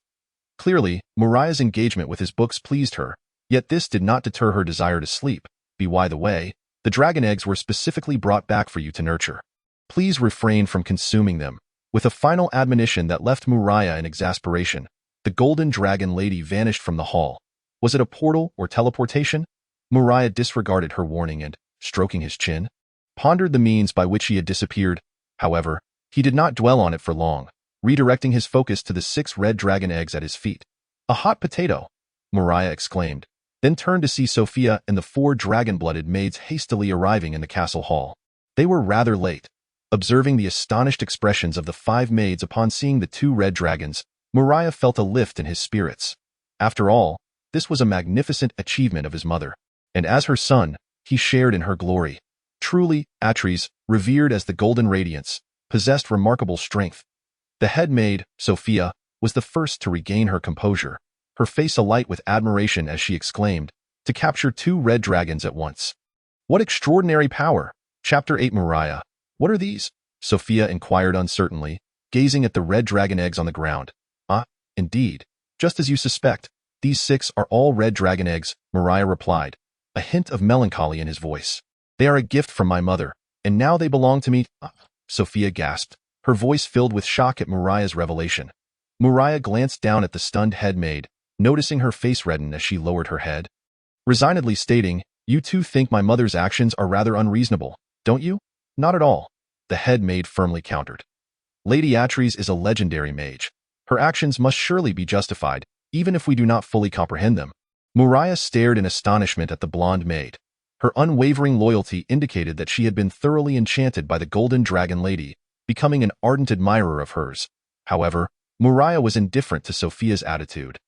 Speaker 1: Clearly, Muria's engagement with his books pleased her, yet this did not deter her desire to sleep. By the way, the dragon eggs were specifically brought back for you to nurture. Please refrain from consuming them. With a final admonition that left Muria in exasperation, the golden dragon lady vanished from the hall. Was it a portal or teleportation? Muria disregarded her warning and, stroking his chin, pondered the means by which he had disappeared. However, he did not dwell on it for long, redirecting his focus to the 6 red dragon eggs at his feet. "A hot potato!" Muria exclaimed, then turned to see Sophia and the 4 dragon-blooded maids hastily arriving in the castle hall. They were rather late. Observing the astonished expressions of the 5 maids upon seeing the 2 red dragons, Muria felt a lift in his spirits. After all, this was a magnificent achievement of his mother, and as her son, he shared in her glory. Truly, Atres, revered as the Golden Radiance, possessed remarkable strength. The head maid, Sophia, was the first to regain her composure, her face alight with admiration as she exclaimed, "To capture 2 red dragons at once. What extraordinary power!" Chapter 8. Muria. "What are these?" Sophia inquired uncertainly, gazing at the red dragon eggs on the ground. "Ah, indeed, just as you suspect. These 6 are all red dragon eggs," Muria replied, a hint of melancholy in his voice. "They are a gift from my mother, and now they belong to me." Sophia gasped, her voice filled with shock at Muria's revelation. Muria glanced down at the stunned head maid, noticing her face redden as she lowered her head, resignedly stating, "You two think my mother's actions are rather unreasonable, don't you?" "Not at all," the head maid firmly countered. "Lady Atres is a legendary mage. Her actions must surely be justified, even if we do not fully comprehend them." Muria stared in astonishment at the blonde maid. Her unwavering loyalty indicated that she had been thoroughly enchanted by the golden dragon lady, becoming an ardent admirer of hers. However, Muria was indifferent to Sophia's attitude,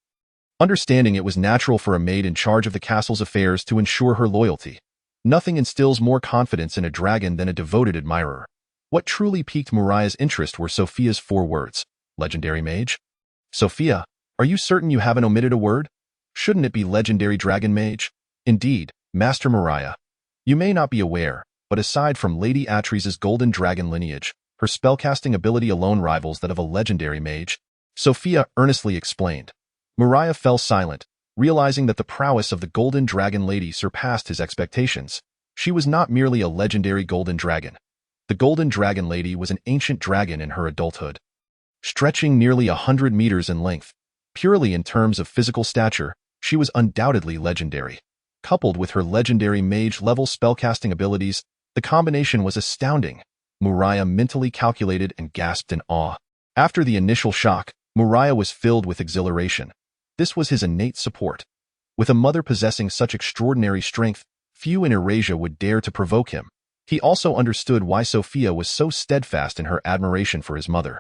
Speaker 1: understanding it was natural for a maid in charge of the castle's affairs to ensure her loyalty. Nothing instills more confidence in a dragon than a devoted admirer. What truly piqued Muria's interest were Sophia's 4 words. "Legendary mage?" "Sophia, are you certain you haven't omitted a word? Shouldn't it be legendary dragon mage?" "Indeed, Master Muria. You may not be aware, but aside from Lady Atres's golden dragon lineage, her spellcasting ability alone rivals that of a legendary mage," Sophia earnestly explained. Muria fell silent, realizing that the prowess of the golden dragon lady surpassed his expectations. She was not merely a legendary golden dragon. The golden dragon lady was an ancient dragon in her adulthood, stretching nearly 100 meters in length. Purely in terms of physical stature, she was undoubtedly legendary. coupled with her legendary mage-level spellcasting abilities, the combination was astounding. Muria mentally calculated and gasped in awe. After the initial shock, Muria was filled with exhilaration. This was his innate support. With a mother possessing such extraordinary strength, few in Eurasia would dare to provoke him. He also understood why Sophia was so steadfast in her admiration for his mother.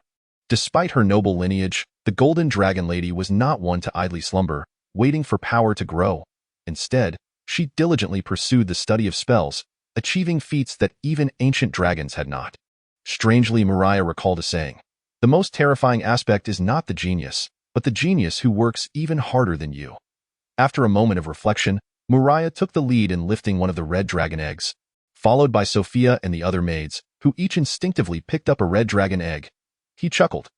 Speaker 1: Despite her noble lineage, the Golden Dragon Lady was not one to idly slumber, waiting for power to grow. Instead, she diligently pursued the study of spells, achieving feats that even ancient dragons had not. Strangely, Muria recalled a saying, "The most terrifying aspect is not the genius, but the genius who works even harder than you." After a moment of reflection, Muria took the lead in lifting one of the red dragon eggs, followed by Sophia and the other maids, who each instinctively picked up a red dragon egg. He chuckled.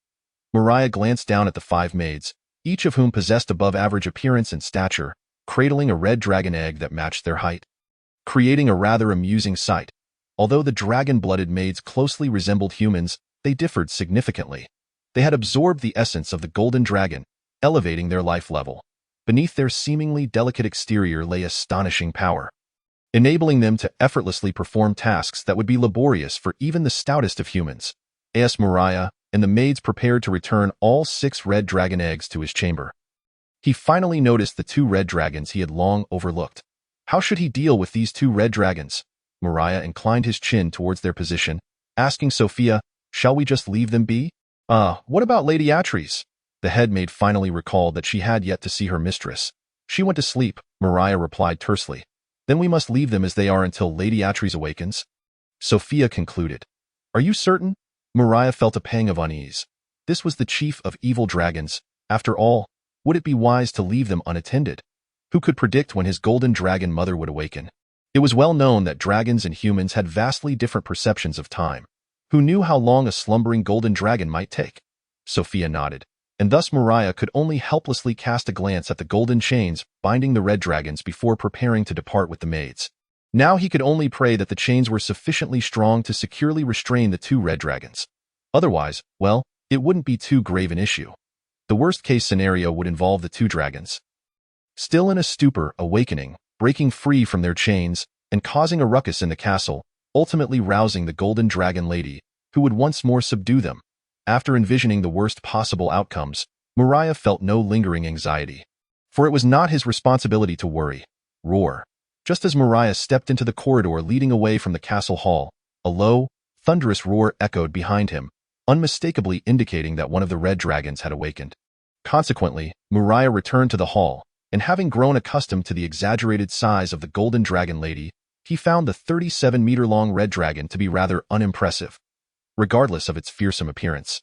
Speaker 1: Muria glanced down at the 5 maids, each of whom possessed above-average appearance and stature, cradling a red dragon egg that matched their height, creating a rather amusing sight. Although the dragon-blooded maids closely resembled humans, they differed significantly. They had absorbed the essence of the golden dragon, elevating their life level. Beneath their seemingly delicate exterior lay astonishing power, enabling them to effortlessly perform tasks that would be laborious for even the stoutest of humans. A.S. Muria and the maids prepared to return all 6 red dragon eggs to his chamber. He finally noticed the 2 red dragons he had long overlooked. How should he deal with these 2 red dragons? Muria inclined his chin towards their position, asking Sophia, "Shall we just leave them be?" What about Lady Atres?" The head maid finally recalled that she had yet to see her mistress. "She went to sleep," Muria replied tersely. "Then we must leave them as they are until Lady Atres awakens," Sophia concluded. "Are you certain?" Muria felt a pang of unease. This was the chief of evil dragons. After all, would it be wise to leave them unattended? Who could predict when his golden dragon mother would awaken? It was well known that dragons and humans had vastly different perceptions of time. Who knew how long a slumbering golden dragon might take? Sophia nodded, and thus Muria could only helplessly cast a glance at the golden chains binding the red dragons before preparing to depart with the maids. Now he could only pray that the chains were sufficiently strong to securely restrain the 2 red dragons. Otherwise, well, it wouldn't be too grave an issue. The worst-case scenario would involve the 2 dragons, still in a stupor, awakening, breaking free from their chains, and causing a ruckus in the castle, ultimately rousing the Golden Dragon Lady, who would once more subdue them. After envisioning the worst possible outcomes, Muria felt no lingering anxiety. For it was not his responsibility to worry. Roar. Just as Muria stepped into the corridor leading away from the castle hall, a low, thunderous roar echoed behind him, unmistakably indicating that one of the red dragons had awakened. Consequently, Muria returned to the hall, and having grown accustomed to the exaggerated size of the Golden Dragon Lady, he found the 37-meter-long red dragon to be rather unimpressive, regardless of its fearsome appearance.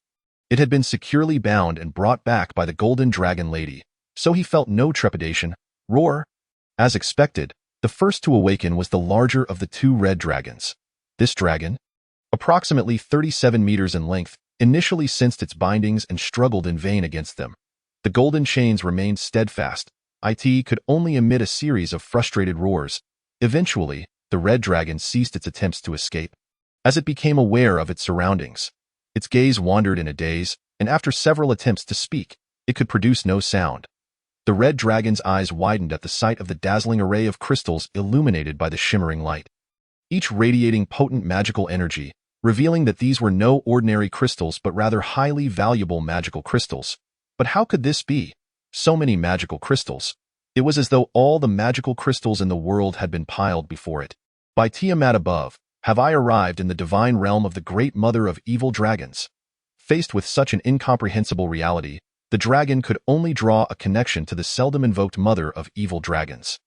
Speaker 1: It had been securely bound and brought back by the Golden Dragon Lady, so he felt no trepidation. Roar! As expected, the first to awaken was the larger of the 2 red dragons. This dragon, approximately 37 meters in length, initially sensed its bindings and struggled in vain against them. The golden chains remained steadfast. It could only emit a series of frustrated roars. Eventually, the red dragon ceased its attempts to escape. As it became aware of its surroundings, its gaze wandered in a daze, and after several attempts to speak, it could produce no sound. The red dragon's eyes widened at the sight of the dazzling array of crystals illuminated by the shimmering light, each radiating potent magical energy, revealing that these were no ordinary crystals but rather highly valuable magical crystals. But how could this be? So many magical crystals. It was as though all the magical crystals in the world had been piled before it. By Tiamat above, have I arrived in the divine realm of the great mother of evil dragons? Faced with such an incomprehensible reality, the dragon could only draw a connection to the seldom invoked mother of evil dragons.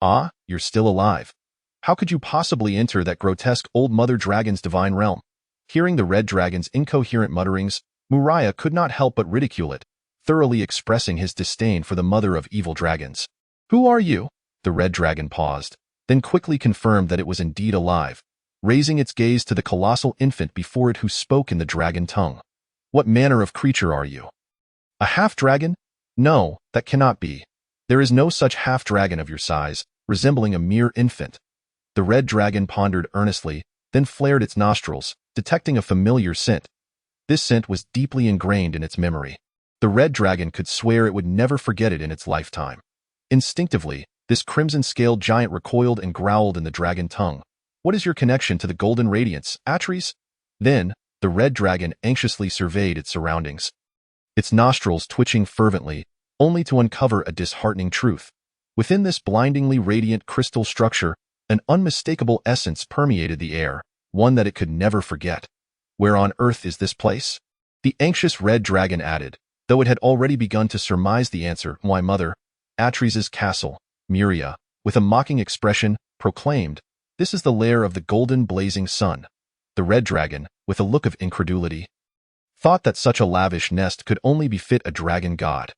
Speaker 1: "Ah, you're still alive. How could you possibly enter that grotesque old mother dragon's divine realm?" Hearing the red dragon's incoherent mutterings, Muria could not help but ridicule it, thoroughly expressing his disdain for the mother of evil dragons. "Who are you?" The red dragon paused, then quickly confirmed that it was indeed alive, raising its gaze to the colossal infant before it who spoke in the dragon tongue. "What manner of creature are you? A half-dragon? No, that cannot be. There is no such half-dragon of your size, resembling a mere infant." The red dragon pondered earnestly, then flared its nostrils, detecting a familiar scent. This scent was deeply ingrained in its memory. The red dragon could swear it would never forget it in its lifetime. Instinctively, This crimson-scaled giant recoiled and growled in the dragon tongue. "What is your connection to the golden radiance, Atres?" Then, the red dragon anxiously surveyed its surroundings, its nostrils twitching fervently, only to uncover a disheartening truth. Within this blindingly radiant crystal structure, an unmistakable essence permeated the air, one that it could never forget. "Where on earth is this place?" The anxious red dragon added, though it had already begun to surmise the answer. "My mother, Atres's castle," Muria, with a mocking expression, proclaimed. "This is the lair of the golden blazing sun." The red dragon, with a look of incredulity, thought that such a lavish nest could only befit a dragon god.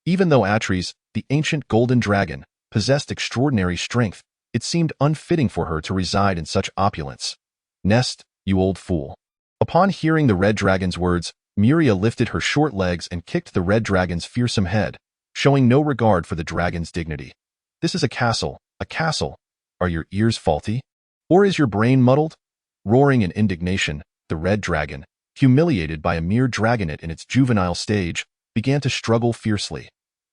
Speaker 1: Even though Atres, the ancient golden dragon, possessed extraordinary strength, it seemed unfitting for her to reside in such opulence. "Nest, you old fool." Upon hearing the red dragon's words, Muria lifted her short legs and kicked the red dragon's fearsome head, showing no regard for the dragon's dignity. "This is a castle, a castle. Are your ears faulty? Or is your brain muddled?" Roaring in indignation, the red dragon, humiliated by a mere dragonet in its juvenile stage, began to struggle fiercely.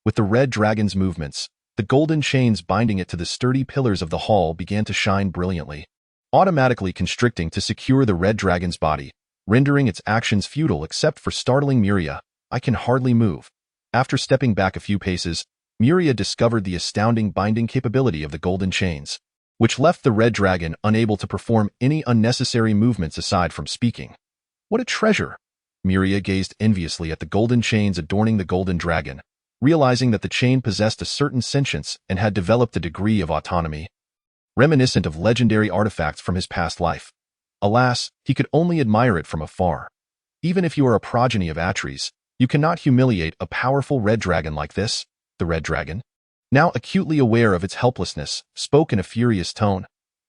Speaker 1: With the red dragon's movements, the golden chains binding it to the sturdy pillars of the hall began to shine brilliantly, automatically constricting to secure the red dragon's body, rendering its actions futile except for startling Muria. "I can hardly move." After stepping back a few paces, Muria discovered the astounding binding capability of the golden chains, which left the red dragon unable to perform any unnecessary movements aside from speaking. "What a treasure!" Muria gazed enviously at the golden chains adorning the golden dragon, realizing that the chain possessed a certain sentience and had developed a degree of autonomy, reminiscent of legendary artifacts from his past life. Alas, he could only admire it from afar. Even if you are a progeny of Atres, you cannot humiliate a powerful red dragon like this. The red dragon, now acutely aware of its helplessness, spoke in a furious tone.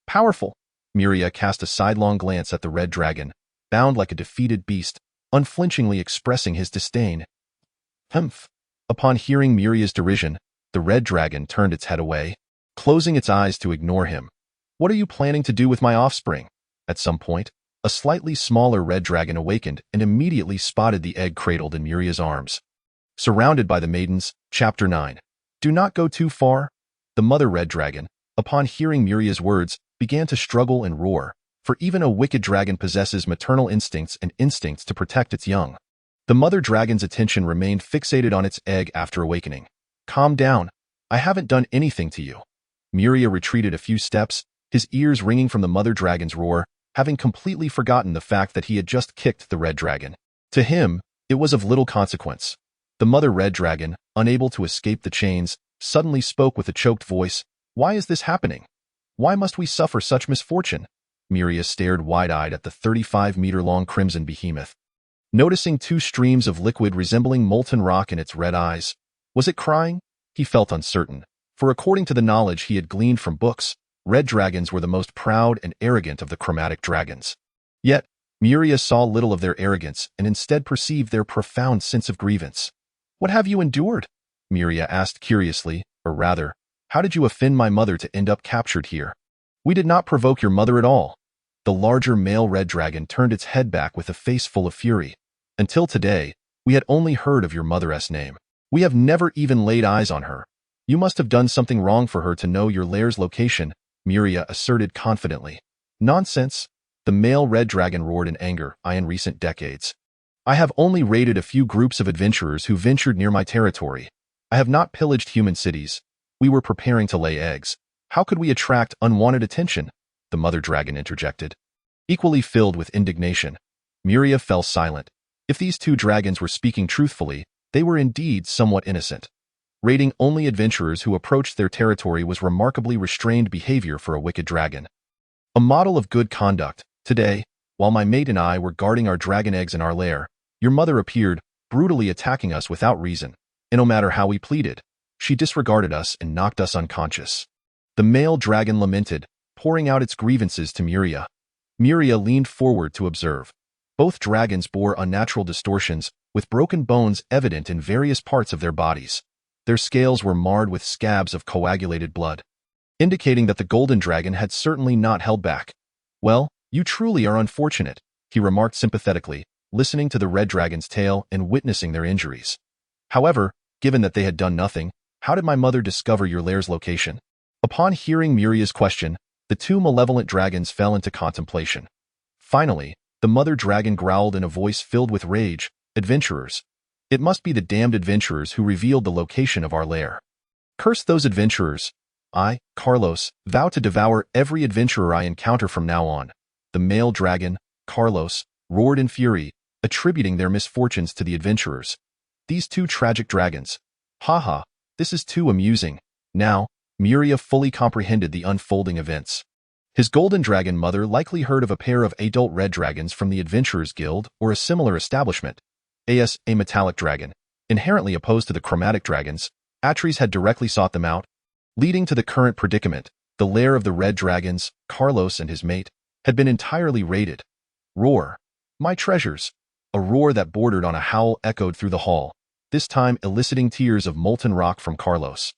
Speaker 1: "Powerful?" Muria cast a sidelong glance at the red dragon, bound like a defeated beast, unflinchingly expressing his disdain. "Humph." Upon hearing Muria's derision, the red dragon turned its head away, closing its eyes to ignore him. "What are you planning to do with my offspring?" At some point, a slightly smaller red dragon awakened and immediately spotted the egg cradled in Muria's arms. Surrounded by the maidens, Chapter 9. "Do not go too far." The mother red dragon, upon hearing Muria's words, began to struggle and roar, for even a wicked dragon possesses maternal instincts and instincts to protect its young. The mother dragon's attention remained fixated on its egg after awakening. "Calm down. I haven't done anything to you." Muria retreated a few steps, his ears ringing from the mother dragon's roar, having completely forgotten the fact that he had just kicked the red dragon. To him, it was of little consequence. The mother red dragon, unable to escape the chains, suddenly spoke with a choked voice. "Why is this happening? Why must we suffer such misfortune?" Muria stared wide-eyed at the 35-meter-long crimson behemoth, noticing two streams of liquid resembling molten rock in its red eyes. Was it crying? He felt uncertain, for according to the knowledge he had gleaned from books, red dragons were the most proud and arrogant of the chromatic dragons. Yet, Muria saw little of their arrogance and instead perceived their profound sense of grievance. "What have you endured?" Muria asked curiously, or rather, "How did you offend my mother to end up captured here?" "We did not provoke your mother at all." The larger male red dragon turned its head back with a face full of fury. "Until today, we had only heard of your mother's name. We have never even laid eyes on her. You must have done something wrong for her to know your lair's location," Muria asserted confidently. "Nonsense," the male red dragon roared in anger. "In recent decades, I have only raided a few groups of adventurers who ventured near my territory. I have not pillaged human cities. We were preparing to lay eggs. How could we attract unwanted attention?" the mother dragon interjected, equally filled with indignation. Muria fell silent. If these two dragons were speaking truthfully, they were indeed somewhat innocent. Raiding only adventurers who approached their territory was remarkably restrained behavior for a wicked dragon. A model of good conduct. Today, while my mate and I were guarding our dragon eggs in our lair, your mother appeared, brutally attacking us without reason, and no matter how we pleaded, she disregarded us and knocked us unconscious. The male dragon lamented, pouring out its grievances to Muria. Muria leaned forward to observe. Both dragons bore unnatural distortions, with broken bones evident in various parts of their bodies. Their scales were marred with scabs of coagulated blood, indicating that the golden dragon had certainly not held back. "Well, you truly are unfortunate," he remarked sympathetically, listening to the red dragon's tale and witnessing their injuries. "However, given that they had done nothing, how did my mother discover your lair's location?" Upon hearing Muria's question, the two malevolent dragons fell into contemplation. Finally, the mother dragon growled in a voice filled with rage, "Adventurers. It must be the damned adventurers who revealed the location of our lair. Curse those adventurers. I, Carlos, vow to devour every adventurer I encounter from now on." The male dragon, Carlos, roared in fury, attributing their misfortunes to the adventurers. These two tragic dragons. Haha, this is too amusing. Now, Muria fully comprehended the unfolding events. His golden dragon mother likely heard of a pair of adult red dragons from the Adventurers Guild or a similar establishment. As a metallic dragon, inherently opposed to the chromatic dragons, Atres had directly sought them out, leading to the current predicament. The lair of the red dragons, Carlos and his mate, had been entirely raided. Roar. My treasures. A roar that bordered on a howl echoed through the hall, this time eliciting tears of molten rock from Carlos.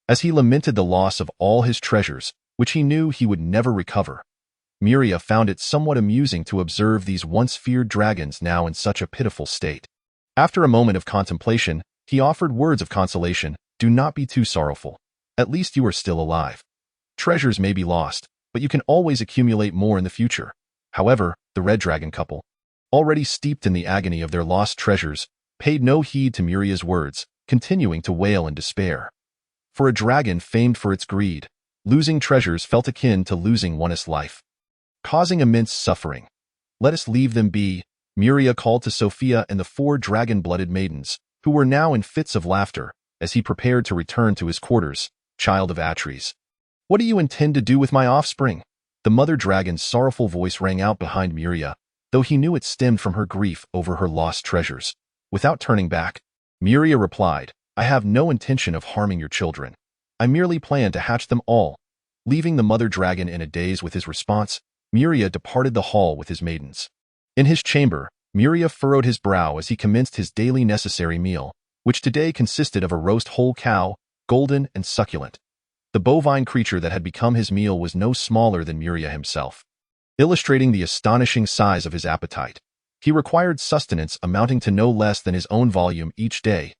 Speaker 1: As he lamented the loss of all his treasures, which he knew he would never recover, Muria found it somewhat amusing to observe these once feared dragons now in such a pitiful state. After a moment of contemplation, he offered words of consolation. Do not be too sorrowful. At least you are still alive. Treasures may be lost, but you can always accumulate more in the future. However, the red dragon couple, already steeped in the agony of their lost treasures, paid no heed to Muria's words, continuing to wail in despair. For a dragon famed for its greed, losing treasures felt akin to losing one's life, causing immense suffering. Let us leave them be, Muria called to Sophia and the four dragon-blooded maidens, who were now in fits of laughter, as he prepared to return to his quarters. Child of Atres, what do you intend to do with my offspring? The mother dragon's sorrowful voice rang out behind Muria, though he knew it stemmed from her grief over her lost treasures. Without turning back, Muria replied, I have no intention of harming your children. I merely plan to hatch them all. Leaving the mother dragon in a daze with his response, Muria departed the hall with his maidens. In his chamber, Muria furrowed his brow as he commenced his daily necessary meal, which today consisted of a roast whole cow, golden and succulent. The bovine creature that had become his meal was no smaller than Muria himself. Illustrating the astonishing size of his appetite, he required sustenance amounting to no less than his own volume each day.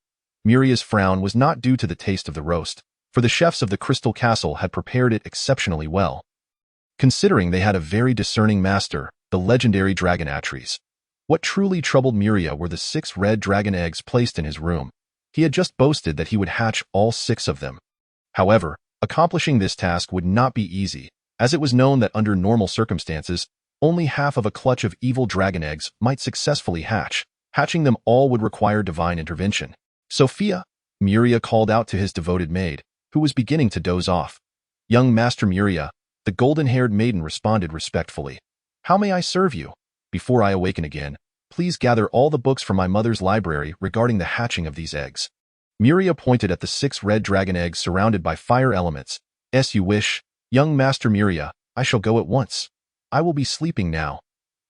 Speaker 1: Muria's frown was not due to the taste of the roast, for the chefs of the Crystal Castle had prepared it exceptionally well. Considering they had a very discerning master, the legendary dragon Atres. What truly troubled Muria were the 6 red dragon eggs placed in his room. He had just boasted that he would hatch all 6 of them. However, accomplishing this task would not be easy, as it was known that under normal circumstances, only half of a clutch of evil dragon eggs might successfully hatch. Hatching them all would require divine intervention. Sophia, Muria called out to his devoted maid, who was beginning to doze off. Young Master Muria, the golden-haired maiden responded respectfully. How may I serve you? Before I awaken again, please gather all the books from my mother's library regarding the hatching of these eggs. Muria pointed at the 6 red dragon eggs surrounded by fire elements. As you wish, young Master Muria, I shall go at once. I will be sleeping now.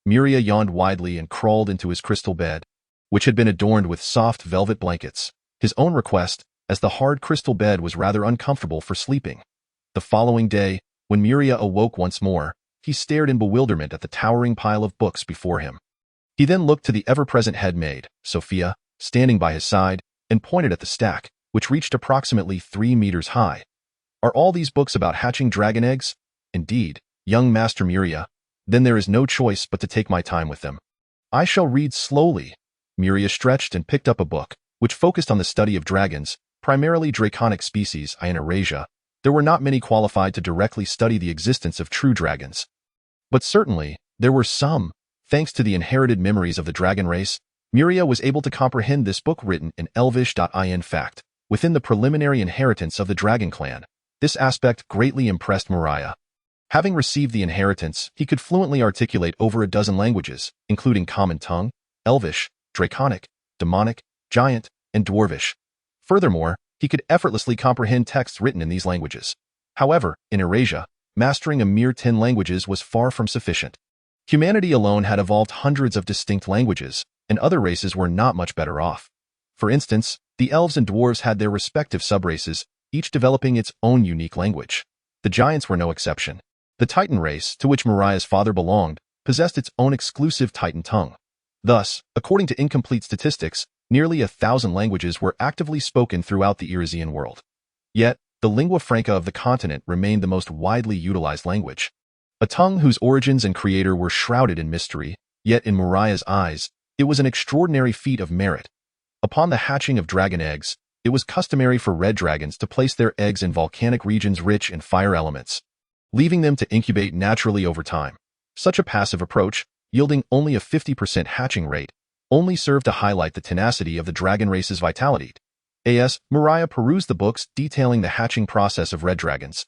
Speaker 1: Muria yawned widely and crawled into his crystal bed, which had been adorned with soft velvet blankets, his own request, as the hard crystal bed was rather uncomfortable for sleeping. The following day, when Muria awoke once more, he stared in bewilderment at the towering pile of books before him. He then looked to the ever-present headmaid, Sophia, standing by his side, and pointed at the stack, which reached approximately 3 meters high. Are all these books about hatching dragon eggs? Indeed, young Master Muria. Then there is no choice but to take my time with them. I shall read slowly. Muria stretched and picked up a book, which focused on the study of dragons, primarily draconic species in Eurasia. There were not many qualified to directly study the existence of true dragons. But certainly, there were some. Thanks to the inherited memories of the dragon race, Muria was able to comprehend this book written in Elvish. In fact, within the preliminary inheritance of the dragon clan. This aspect greatly impressed Muria. Having received the inheritance, he could fluently articulate over a dozen languages, including Common Tongue, Elvish, Draconic, Demonic, Giant, and Dwarvish. Furthermore, he could effortlessly comprehend texts written in these languages. However, in Eurasia, mastering a mere 10 languages was far from sufficient. Humanity alone had evolved hundreds of distinct languages, and other races were not much better off. For instance, the elves and dwarves had their respective subraces, each developing its own unique language. The giants were no exception. The Titan race, to which Muria's father belonged, possessed its own exclusive Titan tongue. Thus, according to incomplete statistics, nearly 1,000 languages were actively spoken throughout the Eurasian world. Yet, the lingua franca of the continent remained the most widely utilized language. A tongue whose origins and creator were shrouded in mystery, yet in Muria's eyes, it was an extraordinary feat of merit. Upon the hatching of dragon eggs, it was customary for red dragons to place their eggs in volcanic regions rich in fire elements, leaving them to incubate naturally over time. Such a passive approach, yielding only a 50% hatching rate, only served to highlight the tenacity of the dragon race's vitality. As Muria perused the books detailing the hatching process of red dragons,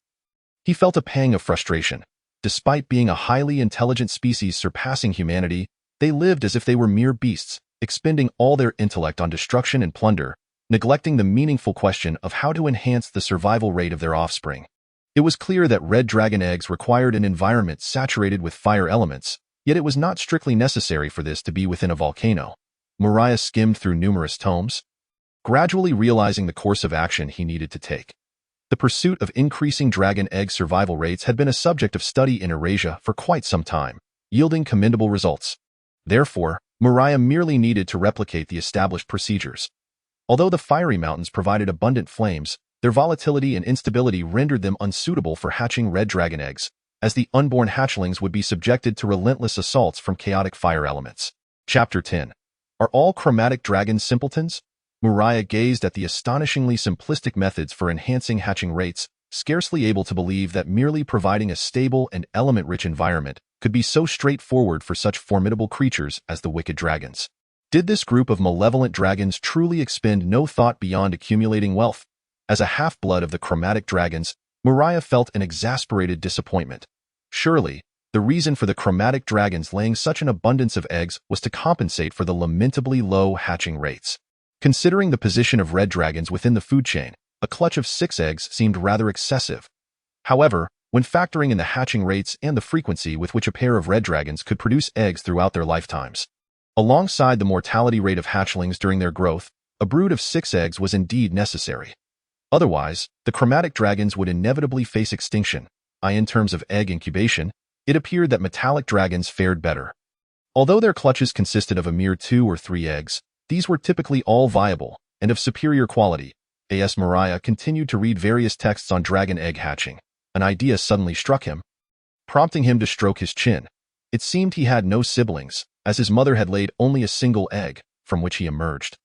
Speaker 1: he felt a pang of frustration. Despite being a highly intelligent species surpassing humanity, they lived as if they were mere beasts, expending all their intellect on destruction and plunder, neglecting the meaningful question of how to enhance the survival rate of their offspring. It was clear that red dragon eggs required an environment saturated with fire elements, yet it was not strictly necessary for this to be within a volcano. Muria skimmed through numerous tomes, gradually realizing the course of action he needed to take. The pursuit of increasing dragon egg survival rates had been a subject of study in Eurasia for quite some time, yielding commendable results. Therefore, Muria merely needed to replicate the established procedures. Although the fiery mountains provided abundant flames, their volatility and instability rendered them unsuitable for hatching red dragon eggs, as the unborn hatchlings would be subjected to relentless assaults from chaotic fire elements. Chapter 10. Are all chromatic dragons simpletons? Muria gazed at the astonishingly simplistic methods for enhancing hatching rates, scarcely able to believe that merely providing a stable and element-rich environment could be so straightforward for such formidable creatures as the wicked dragons. Did this group of malevolent dragons truly expend no thought beyond accumulating wealth? As a half-blood of the chromatic dragons, Muria felt an exasperated disappointment. Surely, the reason for the chromatic dragons laying such an abundance of eggs was to compensate for the lamentably low hatching rates. Considering the position of red dragons within the food chain, a clutch of 6 eggs seemed rather excessive. However, when factoring in the hatching rates and the frequency with which a pair of red dragons could produce eggs throughout their lifetimes, alongside the mortality rate of hatchlings during their growth, a brood of 6 eggs was indeed necessary. Otherwise, the chromatic dragons would inevitably face extinction. In terms of egg incubation, it appeared that metallic dragons fared better. Although their clutches consisted of a mere 2 or 3 eggs, these were typically all viable and of superior quality. As Muria continued to read various texts on dragon egg hatching, an idea suddenly struck him, prompting him to stroke his chin. It seemed he had no siblings, as his mother had laid only a single egg, from which he emerged.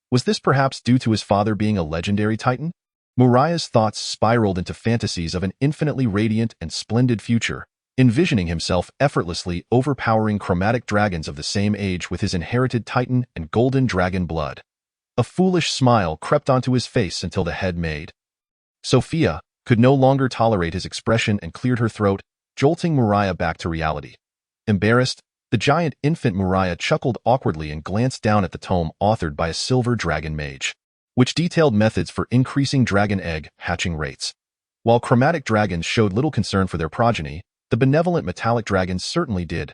Speaker 1: Was this perhaps due to his father being a legendary titan? Muria's thoughts spiraled into fantasies of an infinitely radiant and splendid future, envisioning himself effortlessly overpowering chromatic dragons of the same age with his inherited titan and golden dragon blood. A foolish smile crept onto his face until the head made. Sophia could no longer tolerate his expression and cleared her throat, jolting Muria back to reality. Embarrassed, the giant infant Muria chuckled awkwardly and glanced down at the tome authored by a silver dragon mage, which detailed methods for increasing dragon egg hatching rates. While chromatic dragons showed little concern for their progeny, the benevolent metallic dragons certainly did.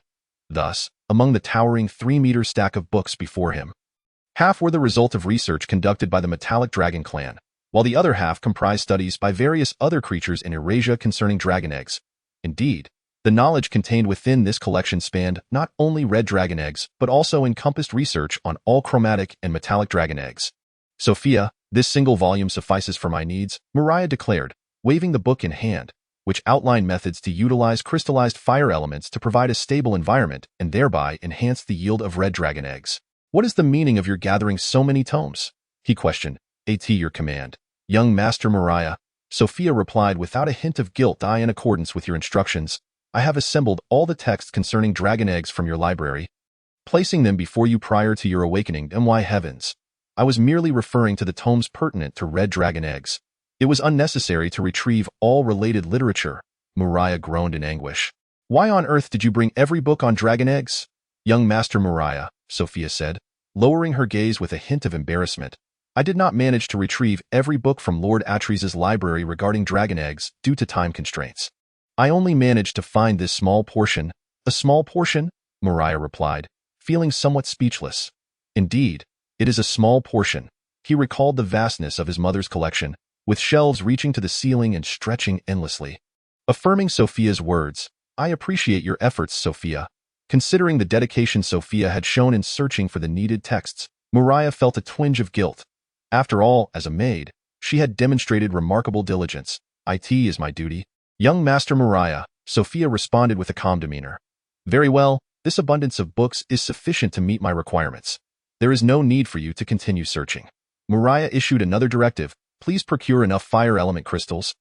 Speaker 1: Thus, among the towering 3-meter stack of books before him, half were the result of research conducted by the metallic dragon clan, while the other half comprised studies by various other creatures in Eurasia concerning dragon eggs. Indeed, the knowledge contained within this collection spanned not only red dragon eggs, but also encompassed research on all chromatic and metallic dragon eggs. Sophia, this single volume suffices for my needs, Muria declared, waving the book in hand, which outlined methods to utilize crystallized fire elements to provide a stable environment and thereby enhance the yield of red dragon eggs. What is the meaning of your gathering so many tomes? He questioned. At your command, young Master Muria, Sophia replied without a hint of guilt. In accordance with your instructions, I have assembled all the texts concerning dragon eggs from your library, placing them before you prior to your awakening. My heavens! I was merely referring to the tomes pertinent to red dragon eggs. It was unnecessary to retrieve all related literature. Muria groaned in anguish. Why on earth did you bring every book on dragon eggs? Young Master Muria, Sophia said, lowering her gaze with a hint of embarrassment. I did not manage to retrieve every book from Lord Atres's library regarding dragon eggs due to time constraints. I only managed to find this small portion. A small portion? Muria replied, feeling somewhat speechless. Indeed, it is a small portion. He recalled the vastness of his mother's collection, with shelves reaching to the ceiling and stretching endlessly. Affirming Sophia's words, I appreciate your efforts, Sophia. Considering the dedication Sophia had shown in searching for the needed texts, Muria felt a twinge of guilt. After all, as a maid, She had demonstrated remarkable diligence. "It is my duty." "Young Master Muria," Sophia responded with a calm demeanor. "Very well, this abundance of books is sufficient to meet my requirements. There is no need for you to continue searching." Muria issued another directive. "Please procure enough fire element crystals,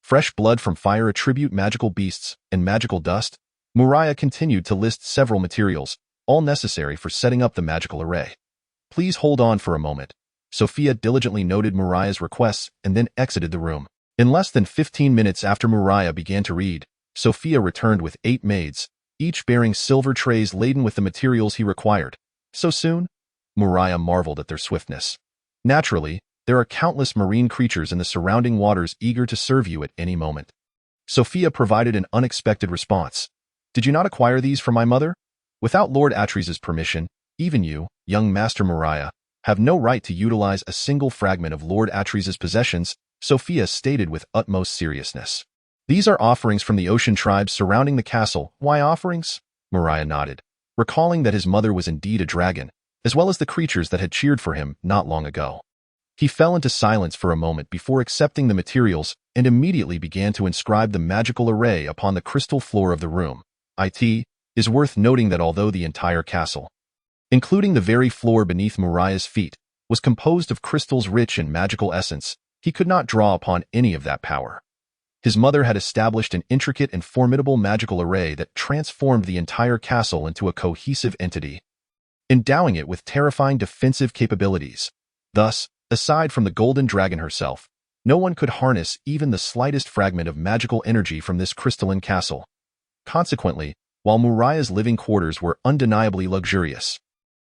Speaker 1: fresh blood from fire attribute magical beasts, and magical dust." Muria continued to list several materials, all necessary for setting up the magical array. "Please hold on for a moment." Sophia diligently noted Muria's requests and then exited the room. In less than 15 minutes after Muria began to read, Sophia returned with 8 maids, each bearing silver trays laden with the materials he required. "So soon?" Muria marveled at their swiftness. "Naturally, there are countless marine creatures in the surrounding waters eager to serve you at any moment." Sophia provided an unexpected response. "Did you not acquire these from my mother? Without Lord Atres's permission, even you, young Master Muria, have no right to utilize a single fragment of Lord Atres's possessions," Sophia stated with utmost seriousness. "These are offerings from the ocean tribes surrounding the castle." "Why offerings?" Muria nodded, recalling that his mother was indeed a dragon, as well as the creatures that had cheered for him not long ago. He fell into silence for a moment before accepting the materials and immediately began to inscribe the magical array upon the crystal floor of the room. It is worth noting that although the entire castle, including the very floor beneath Muria's feet, was composed of crystals rich in magical essence, he could not draw upon any of that power. His mother had established an intricate and formidable magical array that transformed the entire castle into a cohesive entity, endowing it with terrifying defensive capabilities. Thus, aside from the Golden Dragon herself, no one could harness even the slightest fragment of magical energy from this crystalline castle. Consequently, while Muria's living quarters were undeniably luxurious,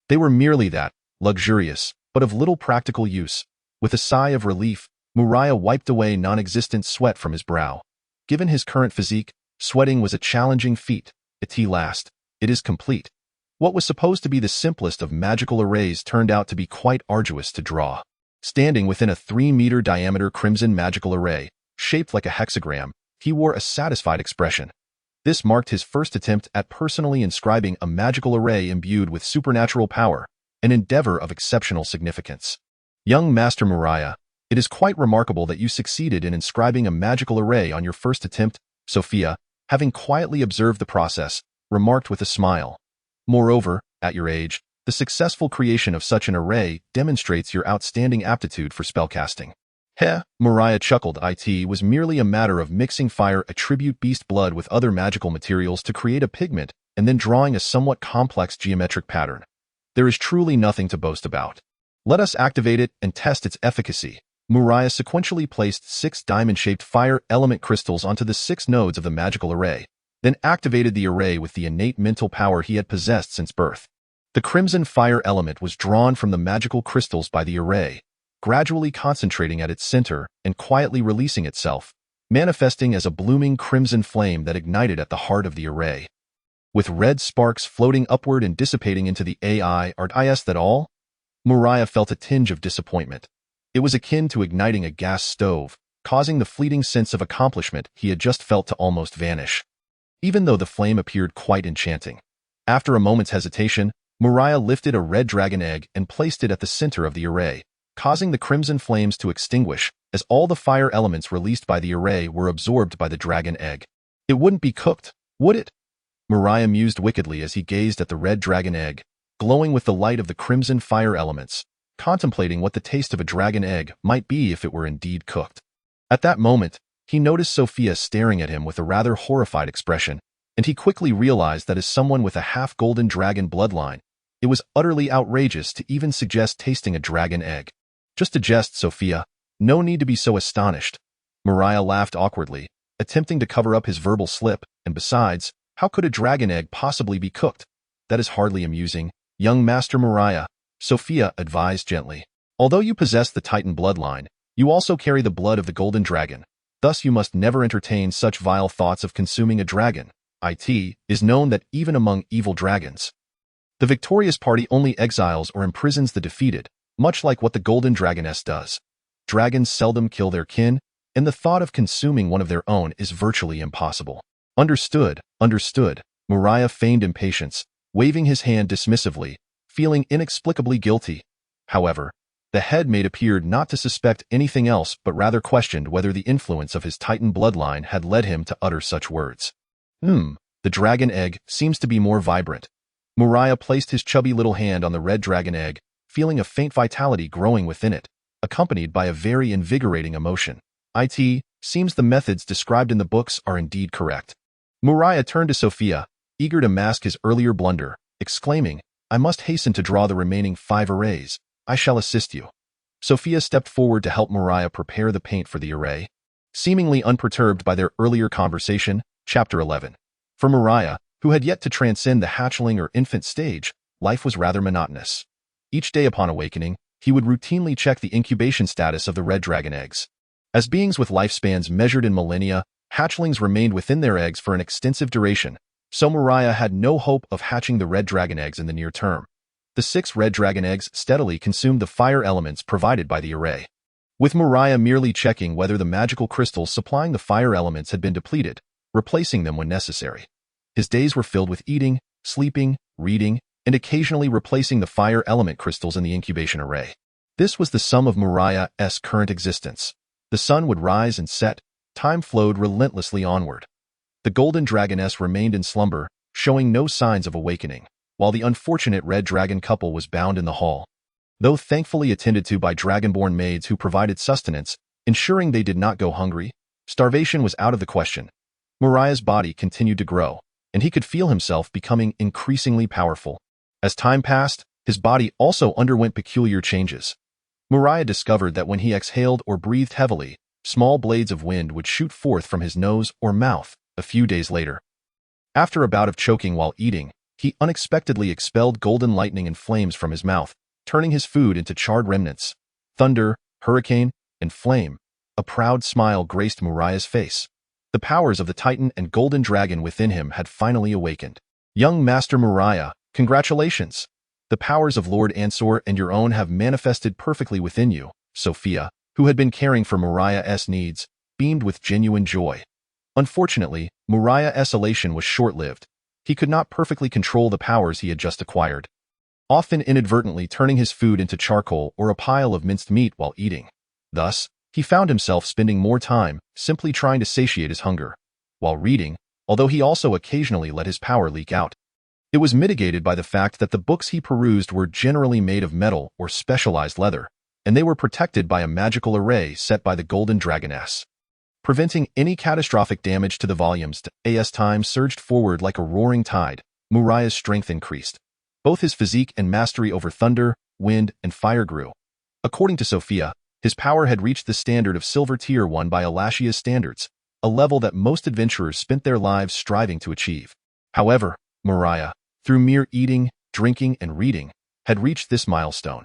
Speaker 1: they were merely that, luxurious, but of little practical use. With a sigh of relief, Muria wiped away non-existent sweat from his brow. Given his current physique, sweating was a challenging feat. At last, it is complete. What was supposed to be the simplest of magical arrays turned out to be quite arduous to draw. Standing within a 3-meter diameter crimson magical array, shaped like a hexagram, he wore a satisfied expression. This marked his first attempt at personally inscribing a magical array imbued with supernatural power, an endeavor of exceptional significance. "Young Master Muria, it is quite remarkable that you succeeded in inscribing a magical array on your first attempt," Sophia, having quietly observed the process, remarked with a smile. "Moreover, at your age, the successful creation of such an array demonstrates your outstanding aptitude for spellcasting." "Heh," Muria chuckled. "It was merely a matter of mixing fire attribute beast blood with other magical materials to create a pigment and then drawing a somewhat complex geometric pattern. There is truly nothing to boast about. Let us activate it and test its efficacy." Muria sequentially placed 6 diamond-shaped fire element crystals onto the 6 nodes of the magical array, then activated the array with the innate mental power he had possessed since birth. The crimson fire element was drawn from the magical crystals by the array, gradually concentrating at its center and quietly releasing itself, manifesting as a blooming crimson flame that ignited at the heart of the array. With red sparks floating upward and dissipating into the is that all? Muria felt a tinge of disappointment. It was akin to igniting a gas stove, causing the fleeting sense of accomplishment he had just felt to almost vanish, even though the flame appeared quite enchanting. After a moment's hesitation, Muria lifted a red dragon egg and placed it at the center of the array, causing the crimson flames to extinguish as all the fire elements released by the array were absorbed by the dragon egg. "It wouldn't be cooked, would it?" Muria mused wickedly as he gazed at the red dragon egg, glowing with the light of the crimson fire elements, contemplating what the taste of a dragon egg might be if it were indeed cooked. At that moment, he noticed Sophia staring at him with a rather horrified expression, and he quickly realized that as someone with a half-golden dragon bloodline, it was utterly outrageous to even suggest tasting a dragon egg. "Just a jest, Sophia. No need to be so astonished." Muria laughed awkwardly, attempting to cover up his verbal slip, and besides, how could a dragon egg possibly be cooked? "That is hardly amusing, young Master Muria," Sophia advised gently. "Although you possess the Titan bloodline, you also carry the blood of the golden dragon. Thus you must never entertain such vile thoughts of consuming a dragon. It is known that even among evil dragons, the victorious party only exiles or imprisons the defeated, much like what the golden dragoness does. Dragons seldom kill their kin, and the thought of consuming one of their own is virtually impossible." Understood, understood," Muria feigned impatience, waving his hand dismissively, feeling inexplicably guilty. However, The head maid appeared not to suspect anything else but rather questioned whether the influence of his Titan bloodline had led him to utter such words. The dragon egg seems to be more vibrant. Muria placed his chubby little hand on the red dragon egg, feeling a faint vitality growing within it, accompanied by a very invigorating emotion. It seems the methods described in the books are indeed correct. Muria turned to Sophia, eager to mask his earlier blunder, exclaiming, "I must hasten to draw the remaining 5 arrays. I shall assist you." Sophia stepped forward to help Muria prepare the paint for the array. Seemingly unperturbed by their earlier conversation, Chapter 11. For Muria, who had yet to transcend the hatchling or infant stage, life was rather monotonous. Each day upon awakening, he would routinely check the incubation status of the red dragon eggs. As beings with lifespans measured in millennia, hatchlings remained within their eggs for an extensive duration, so Muria had no hope of hatching the red dragon eggs in the near term. The 6 red dragon eggs steadily consumed the fire elements provided by the array. With Muria merely checking whether the magical crystals supplying the fire elements had been depleted, replacing them when necessary. His days were filled with eating, sleeping, reading, and occasionally replacing the fire element crystals in the incubation array. This was the sum of Muria's current existence. The sun would rise and set, time flowed relentlessly onward. The golden dragoness remained in slumber, showing no signs of awakening, while the unfortunate red dragon couple was bound in the hall. Though thankfully attended to by dragonborn maids who provided sustenance, ensuring they did not go hungry, starvation was out of the question. Muria's body continued to grow, and he could feel himself becoming increasingly powerful. As time passed, his body also underwent peculiar changes. Muria discovered that when he exhaled or breathed heavily, small blades of wind would shoot forth from his nose or mouth a few days later. After a bout of choking while eating, he unexpectedly expelled golden lightning and flames from his mouth, turning his food into charred remnants. Thunder, hurricane, and flame. A proud smile graced Muria's face. The powers of the Titan and golden dragon within him had finally awakened. Young Master Muria, congratulations! The powers of Lord Ansor and your own have manifested perfectly within you. Sophia, who had been caring for Muria's needs, beamed with genuine joy. Unfortunately, Muria's elation was short-lived. He could not perfectly control the powers he had just acquired, often inadvertently turning his food into charcoal or a pile of minced meat while eating. Thus, he found himself spending more time simply trying to satiate his hunger. While reading, although he also occasionally let his power leak out, it was mitigated by the fact that the books he perused were generally made of metal or specialized leather, and they were protected by a magical array set by the golden dragoness, preventing any catastrophic damage to the volumes. As time surged forward like a roaring tide, Muria's strength increased. Both his physique and mastery over thunder, wind, and fire grew. According to Sophia, his power had reached the standard of Silver Tier 1 by Alashia's standards, a level that most adventurers spent their lives striving to achieve. However, Muria, through mere eating, drinking, and reading, had reached this milestone.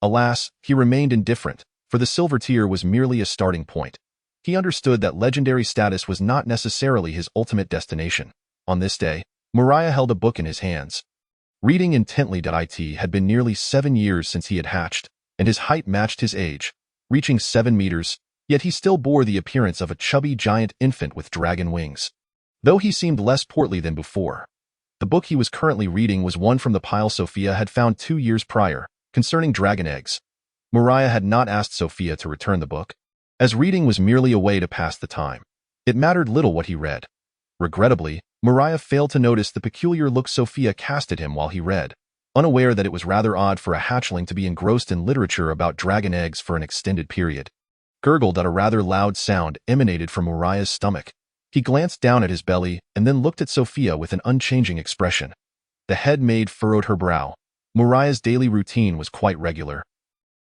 Speaker 1: Alas, he remained indifferent, for the Silver Tier was merely a starting point. He understood that legendary status was not necessarily his ultimate destination. On this day, Muria held a book in his hands. Reading intently. It had been nearly 7 years since he had hatched, and his height matched his age, reaching 7 meters, yet he still bore the appearance of a chubby giant infant with dragon wings. Though he seemed less portly than before, the book he was currently reading was one from the pile Sophia had found 2 years prior, concerning dragon eggs. Muria had not asked Sophia to return the book, as reading was merely a way to pass the time. It mattered little what he read. Regrettably, Muria failed to notice the peculiar look Sophia cast at him while he read, unaware that it was rather odd for a hatchling to be engrossed in literature about dragon eggs for an extended period. Gurgled. A rather loud sound emanated from Muria's stomach. He glanced down at his belly and then looked at Sophia with an unchanging expression. The head maid furrowed her brow. Muria's daily routine was quite regular.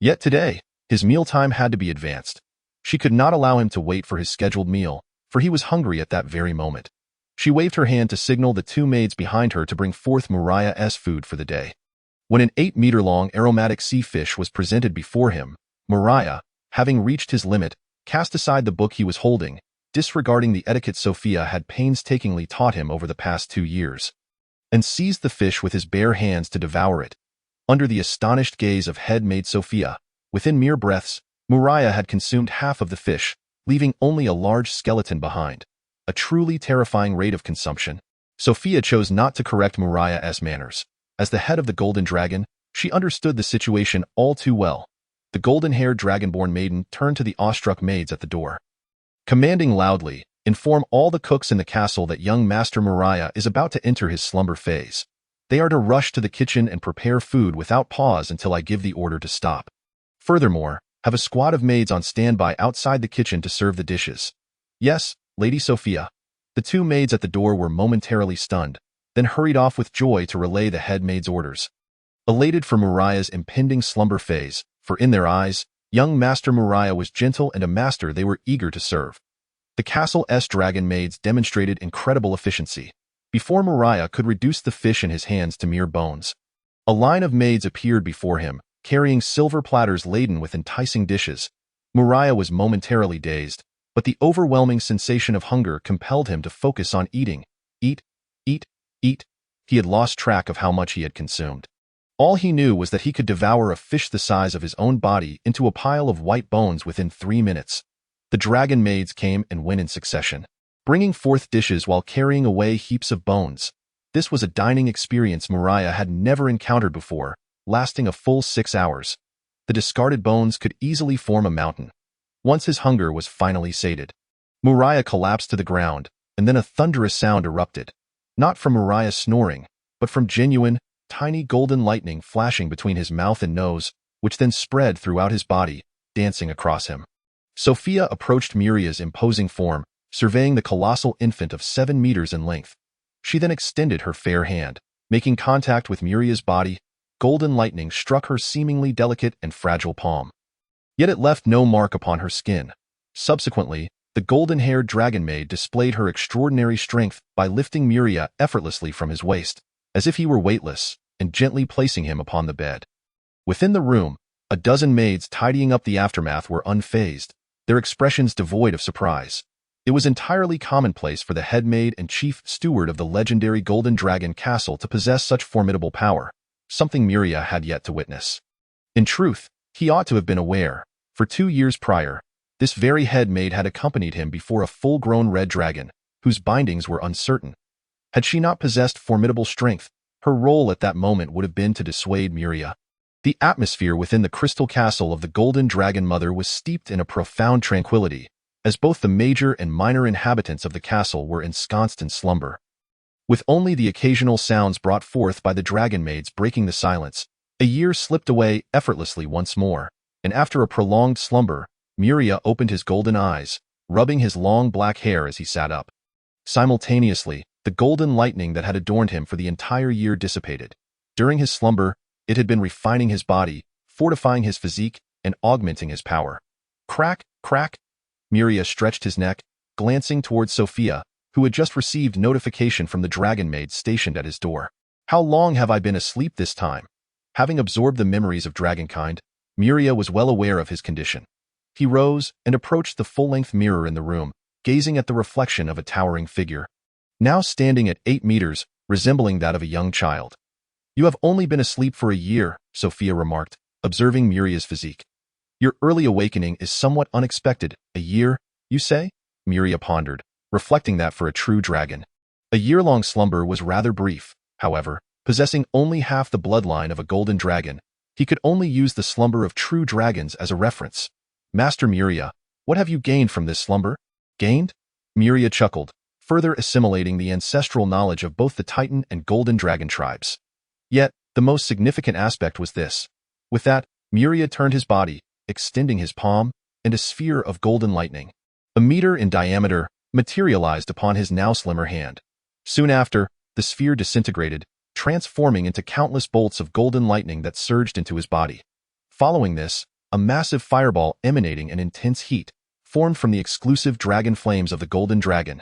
Speaker 1: Yet today, his mealtime had to be advanced. She could not allow him to wait for his scheduled meal, for he was hungry at that very moment. She waved her hand to signal the 2 maids behind her to bring forth Muria's food for the day. When an 8-meter-long aromatic sea fish was presented before him, Muria, having reached his limit, cast aside the book he was holding, disregarding the etiquette Sophia had painstakingly taught him over the past 2 years, and seized the fish with his bare hands to devour it. Under the astonished gaze of head maid Sophia, within mere breaths, Muria had consumed half of the fish, leaving only a large skeleton behind. A truly terrifying rate of consumption. Sophia chose not to correct Muria's manners. As the head of the golden dragon, she understood the situation all too well. the golden-haired dragonborn maiden turned to the awestruck maids at the door. Commanding loudly, inform all the cooks in the castle that young Master Muria is about to enter his slumber phase. They are to rush to the kitchen and prepare food without pause until I give the order to stop. Furthermore, have a squad of maids on standby outside the kitchen to serve the dishes. Yes, Lady Sophia. The two maids at the door were momentarily stunned, then hurried off with joy to relay the head maid's orders. Elated for Muria's impending slumber phase, for in their eyes, young Master Muria was gentle and a master they were eager to serve. The castle's dragon maids demonstrated incredible efficiency. Before Muria could reduce the fish in his hands to mere bones, a line of maids appeared before him, carrying silver platters laden with enticing dishes. Muria was momentarily dazed, but the overwhelming sensation of hunger compelled him to focus on eating. Eat, eat, eat. He had lost track of how much he had consumed. All he knew was that he could devour a fish the size of his own body into a pile of white bones within 3 minutes. The dragon maids came and went in succession, bringing forth dishes while carrying away heaps of bones. This was a dining experience Muria had never encountered before, lasting a full 6 hours. The discarded bones could easily form a mountain. Once his hunger was finally sated, Muria collapsed to the ground, and then a thunderous sound erupted. Not from Muria snoring, but from genuine, tiny golden lightning flashing between his mouth and nose, which then spread throughout his body, dancing across him. Sophia approached Muria's imposing form, surveying the colossal infant of 7 meters in length. She then extended her fair hand, making contact with Muria's body. Golden lightning struck her seemingly delicate and fragile palm. Yet it left no mark upon her skin. Subsequently, the golden-haired dragon maid displayed her extraordinary strength by lifting Muria effortlessly from his waist, as if he were weightless, and gently placing him upon the bed. Within the room, a dozen maids tidying up the aftermath were unfazed, their expressions devoid of surprise. It was entirely commonplace for the head maid and chief steward of the legendary Golden Dragon Castle to possess such formidable power, something Muria had yet to witness. In truth, he ought to have been aware, for 2 years prior, this very head maid had accompanied him before a full-grown red dragon, whose bindings were uncertain. Had she not possessed formidable strength, her role at that moment would have been to dissuade Muria. The atmosphere within the crystal castle of the Golden Dragon Mother was steeped in a profound tranquility, as both the major and minor inhabitants of the castle were ensconced in slumber. With only the occasional sounds brought forth by the dragon maids breaking the silence, a year slipped away effortlessly once more, and after a prolonged slumber, Muria opened his golden eyes, rubbing his long black hair as he sat up. Simultaneously, the golden lightning that had adorned him for the entire year dissipated. During his slumber, it had been refining his body, fortifying his physique, and augmenting his power. Crack, crack! Muria stretched his neck, glancing towards Sophia, who had just received notification from the dragon maid stationed at his door. How long have I been asleep this time? Having absorbed the memories of dragonkind, Muria was well aware of his condition. He rose and approached the full-length mirror in the room, gazing at the reflection of a towering figure, now standing at 8 meters, resembling that of a young child. You have only been asleep for a year, Sophia remarked, observing Muria's physique. Your early awakening is somewhat unexpected. A year, you say? Muria pondered, reflecting that for a true dragon. A year-long slumber was rather brief, however. Possessing only half the bloodline of a golden dragon, he could only use the slumber of true dragons as a reference. Master Muria, what have you gained from this slumber? Gained? Muria chuckled, further assimilating the ancestral knowledge of both the Titan and Golden Dragon tribes. Yet, the most significant aspect was this. With that, Muria turned his body, extending his palm, and a sphere of golden lightning, 1 meter in diameter, materialized upon his now slimmer hand. Soon after, the sphere disintegrated, transforming into countless bolts of golden lightning that surged into his body. Following this, a massive fireball emanating an intense heat, formed from the exclusive dragon flames of the Golden Dragon,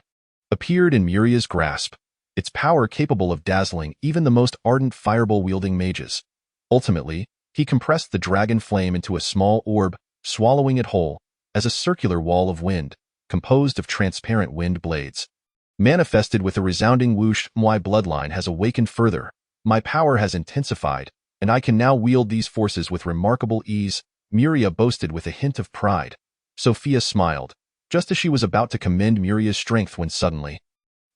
Speaker 1: appeared in Muria's grasp, its power capable of dazzling even the most ardent fireball-wielding mages. Ultimately, he compressed the dragon flame into a small orb, swallowing it whole, as a circular wall of wind, composed of transparent wind blades. Manifested with a resounding whoosh, my bloodline has awakened further, my power has intensified, and I can now wield these forces with remarkable ease, Muria boasted with a hint of pride. Sophia smiled, just as she was about to commend Muria's strength when suddenly,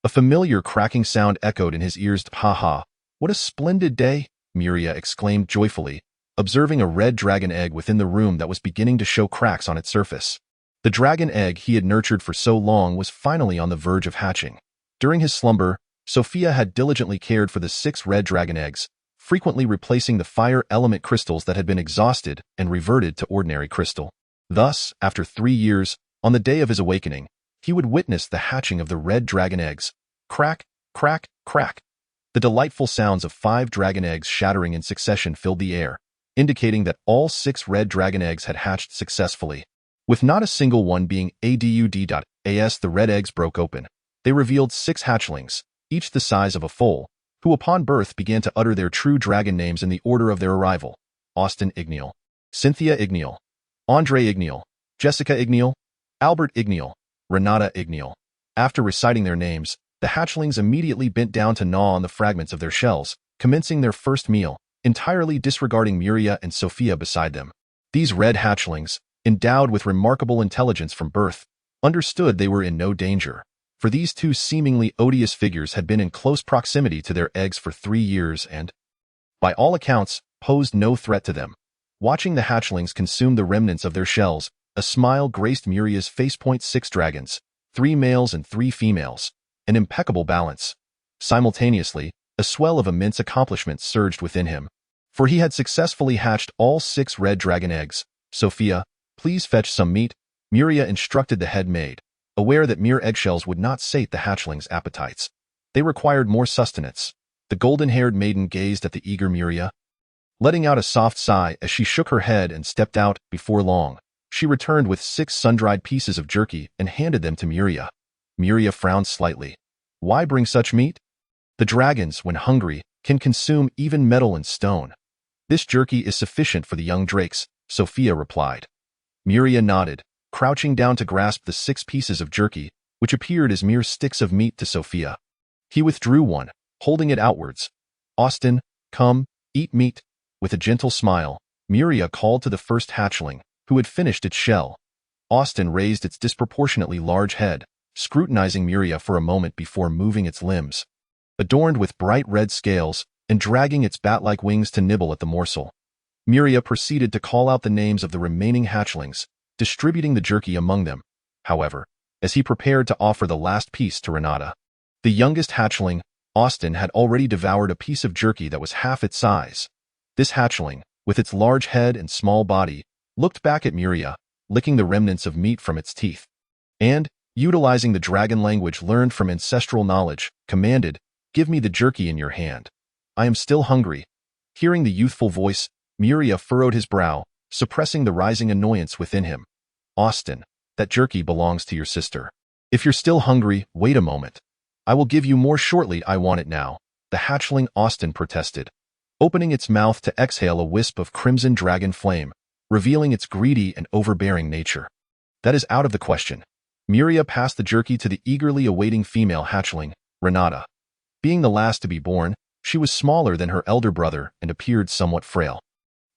Speaker 1: a familiar cracking sound echoed in his ears. Ha ha, what a splendid day, Muria exclaimed joyfully, observing a red dragon egg within the room that was beginning to show cracks on its surface. The dragon egg he had nurtured for so long was finally on the verge of hatching. During his slumber, Sophia had diligently cared for the 6 red dragon eggs, frequently replacing the fire element crystals that had been exhausted and reverted to ordinary crystal. Thus, after 3 years, on the day of his awakening, he would witness the hatching of the red dragon eggs. Crack, crack, crack. The delightful sounds of 5 dragon eggs shattering in succession filled the air, indicating that all 6 red dragon eggs had hatched successfully. With not a single one being ADUD.AS, the red eggs broke open. They revealed 6 hatchlings, each the size of a foal, who upon birth began to utter their true dragon names in the order of their arrival: Austin Igneal, Cynthia Igneal, Andre Igneal, Jessica Igneal, Albert Igneal, Renata Igneal. After reciting their names, the hatchlings immediately bent down to gnaw on the fragments of their shells, commencing their first meal, entirely disregarding Muria and Sophia beside them. These red hatchlings, endowed with remarkable intelligence from birth, understood they were in no danger, for these 2 seemingly odious figures had been in close proximity to their eggs for 3 years and, by all accounts, posed no threat to them. Watching the hatchlings consume the remnants of their shells, a smile graced Muria's face. 6 dragons, 3 males and 3 females, an impeccable balance. Simultaneously, a swell of immense accomplishment surged within him, for he had successfully hatched all 6 red dragon eggs. Sophia, please fetch some meat, Muria instructed the head maid, aware that mere eggshells would not sate the hatchlings' appetites. They required more sustenance. The golden-haired maiden gazed at the eager Muria, letting out a soft sigh as she shook her head and stepped out. Before long, she returned with 6 sun-dried pieces of jerky and handed them to Muria. Muria frowned slightly. Why bring such meat? The dragons, when hungry, can consume even metal and stone. This jerky is sufficient for the young drakes, Sophia replied. Muria nodded, crouching down to grasp the 6 pieces of jerky, which appeared as mere sticks of meat to Sophia. He withdrew one, holding it outwards. Austin, come, eat meat. With a gentle smile, Muria called to the first hatchling, who had finished its shell. Austin raised its disproportionately large head, scrutinizing Muria for a moment before moving its limbs. Adorned with bright red scales and dragging its bat-like wings to nibble at the morsel, Muria proceeded to call out the names of the remaining hatchlings, distributing the jerky among them. However, as he prepared to offer the last piece to Renata, the youngest hatchling, Austin, had already devoured a piece of jerky that was half its size. This hatchling, with its large head and small body, looked back at Muria, licking the remnants of meat from its teeth, and, utilizing the dragon language learned from ancestral knowledge, commanded, "Give me the jerky in your hand. I am still hungry." Hearing the youthful voice, Muria furrowed his brow, suppressing the rising annoyance within him. Austin, that jerky belongs to your sister. If you're still hungry, wait a moment. I will give you more shortly. I want it now, the hatchling Austin protested, opening its mouth to exhale a wisp of crimson dragon flame, revealing its greedy and overbearing nature. That is out of the question. Muria passed the jerky to the eagerly awaiting female hatchling, Renata. Being the last to be born, she was smaller than her elder brother and appeared somewhat frail.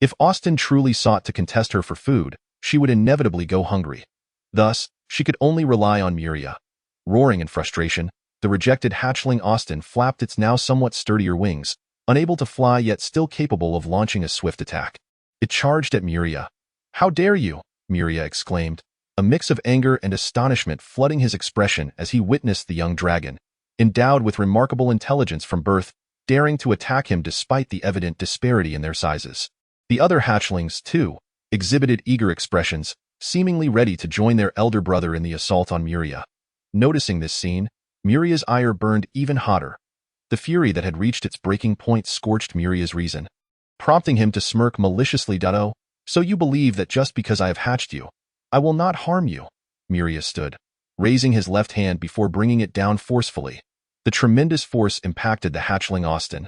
Speaker 1: If Austin truly sought to contest her for food, she would inevitably go hungry. Thus, she could only rely on Muria. Roaring in frustration, the rejected hatchling Austin flapped its now somewhat sturdier wings, unable to fly yet still capable of launching a swift attack. It charged at Muria. "How dare you?" Muria exclaimed, a mix of anger and astonishment flooding his expression as he witnessed the young dragon, endowed with remarkable intelligence from birth, daring to attack him despite the evident disparity in their sizes. The other hatchlings, too, exhibited eager expressions, seemingly ready to join their elder brother in the assault on Muria. Noticing this scene, Muria's ire burned even hotter. The fury that had reached its breaking point scorched Muria's reason, prompting him to smirk maliciously. "Oh, so you believe that just because I have hatched you, I will not harm you?" Muria stood, raising his left hand before bringing it down forcefully. The tremendous force impacted the hatchling Austin,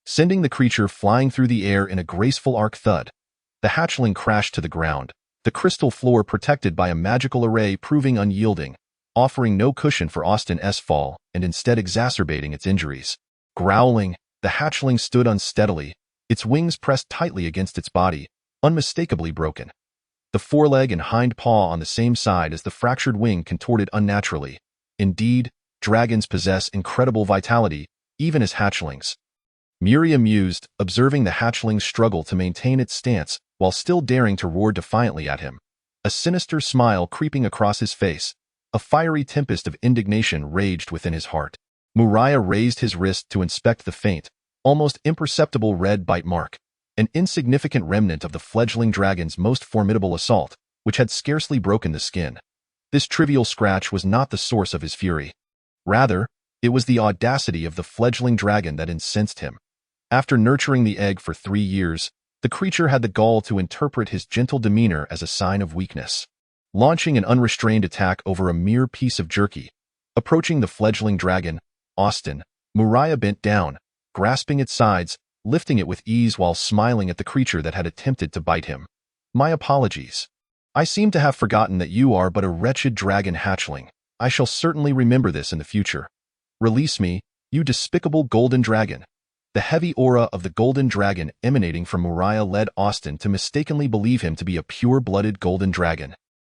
Speaker 1: sending the creature flying through the air in a graceful arc thud. The hatchling crashed to the ground, the crystal floor protected by a magical array proving unyielding, offering no cushion for Austin's fall and instead exacerbating its injuries. Growling, the hatchling stood unsteadily, its wings pressed tightly against its body, unmistakably broken. The foreleg and hind paw on the same side as the fractured wing contorted unnaturally. Indeed, dragons possess incredible vitality, even as hatchlings. Muria mused, observing the hatchling's struggle to maintain its stance while still daring to roar defiantly at him. A sinister smile creeping across his face. A fiery tempest of indignation raged within his heart. Muria raised his wrist to inspect the faint, almost imperceptible red bite mark, an insignificant remnant of the fledgling dragon's most formidable assault, which had scarcely broken the skin. This trivial scratch was not the source of his fury. Rather, it was the audacity of the fledgling dragon that incensed him. After nurturing the egg for 3 years, the creature had the gall to interpret his gentle demeanor as a sign of weakness. Launching an unrestrained attack over a mere piece of jerky. Approaching the fledgling dragon, Austin, Muria bent down, grasping its sides, lifting it with ease while smiling at the creature that had attempted to bite him. My apologies. I seem to have forgotten that you are but a wretched dragon hatchling. I shall certainly remember this in the future. Release me, you despicable golden dragon. The heavy aura of the golden dragon emanating from Muria led Austin to mistakenly believe him to be a pure-blooded golden dragon,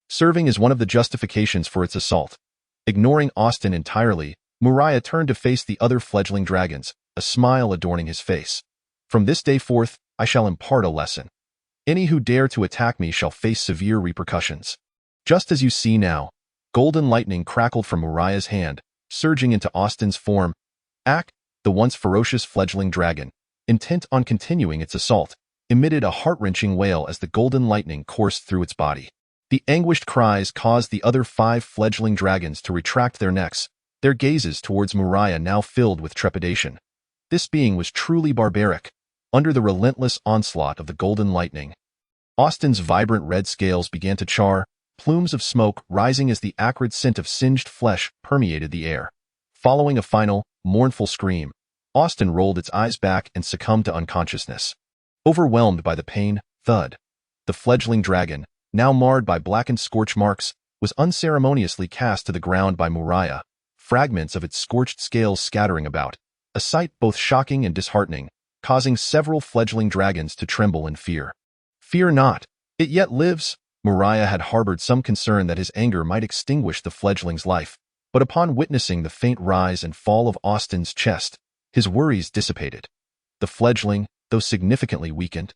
Speaker 1: serving as one of the justifications for its assault. Ignoring Austin entirely, Muria turned to face the other fledgling dragons, a smile adorning his face. From this day forth, I shall impart a lesson. Any who dare to attack me shall face severe repercussions. Just as you see now, golden lightning crackled from Muria's hand, surging into Austin's form. The once ferocious fledgling dragon, intent on continuing its assault, emitted a heart-wrenching wail as the golden lightning coursed through its body. The anguished cries caused the other 5 fledgling dragons to retract their necks, their gazes towards Muria now filled with trepidation. This being was truly barbaric, under the relentless onslaught of the golden lightning. Austin's vibrant red scales began to char, plumes of smoke rising as the acrid scent of singed flesh permeated the air. Following a final, mournful scream, Austin rolled its eyes back and succumbed to unconsciousness. Overwhelmed by the pain, thud. The fledgling dragon, now marred by blackened scorch marks, was unceremoniously cast to the ground by Muria, fragments of its scorched scales scattering about, a sight both shocking and disheartening, causing several fledgling dragons to tremble in fear. Fear not, it yet lives. Muria had harbored some concern that his anger might extinguish the fledgling's life, but upon witnessing the faint rise and fall of Austin's chest, his worries dissipated. The fledgling, though significantly weakened,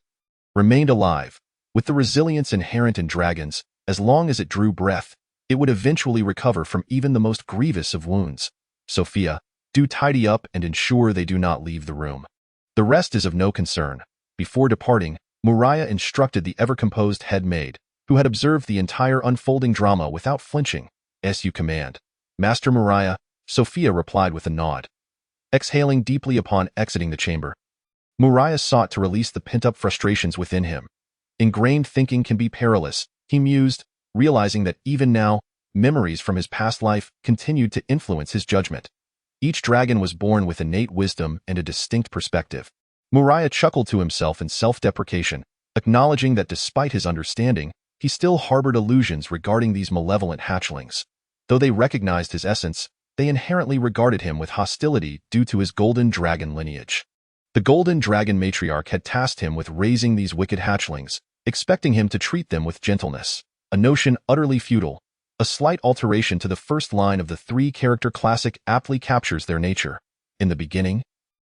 Speaker 1: remained alive. With the resilience inherent in dragons, as long as it drew breath, it would eventually recover from even the most grievous of wounds. Sophia, do tidy up and ensure they do not leave the room. The rest is of no concern. Before departing, Muria instructed the ever-composed head maid, who had observed the entire unfolding drama without flinching. "As you command, Master Muria," Sophia replied with a nod. Exhaling deeply upon exiting the chamber, Muria sought to release the pent-up frustrations within him. Ingrained thinking can be perilous, he mused, realizing that even now, memories from his past life continued to influence his judgment. Each dragon was born with innate wisdom and a distinct perspective. Muria chuckled to himself in self-deprecation, acknowledging that despite his understanding, he still harbored illusions regarding these malevolent hatchlings. Though they recognized his essence, they inherently regarded him with hostility due to his golden dragon lineage. The golden dragon matriarch had tasked him with raising these wicked hatchlings, expecting him to treat them with gentleness, a notion utterly futile. A slight alteration to the first line of the 3-character classic aptly captures their nature. In the beginning,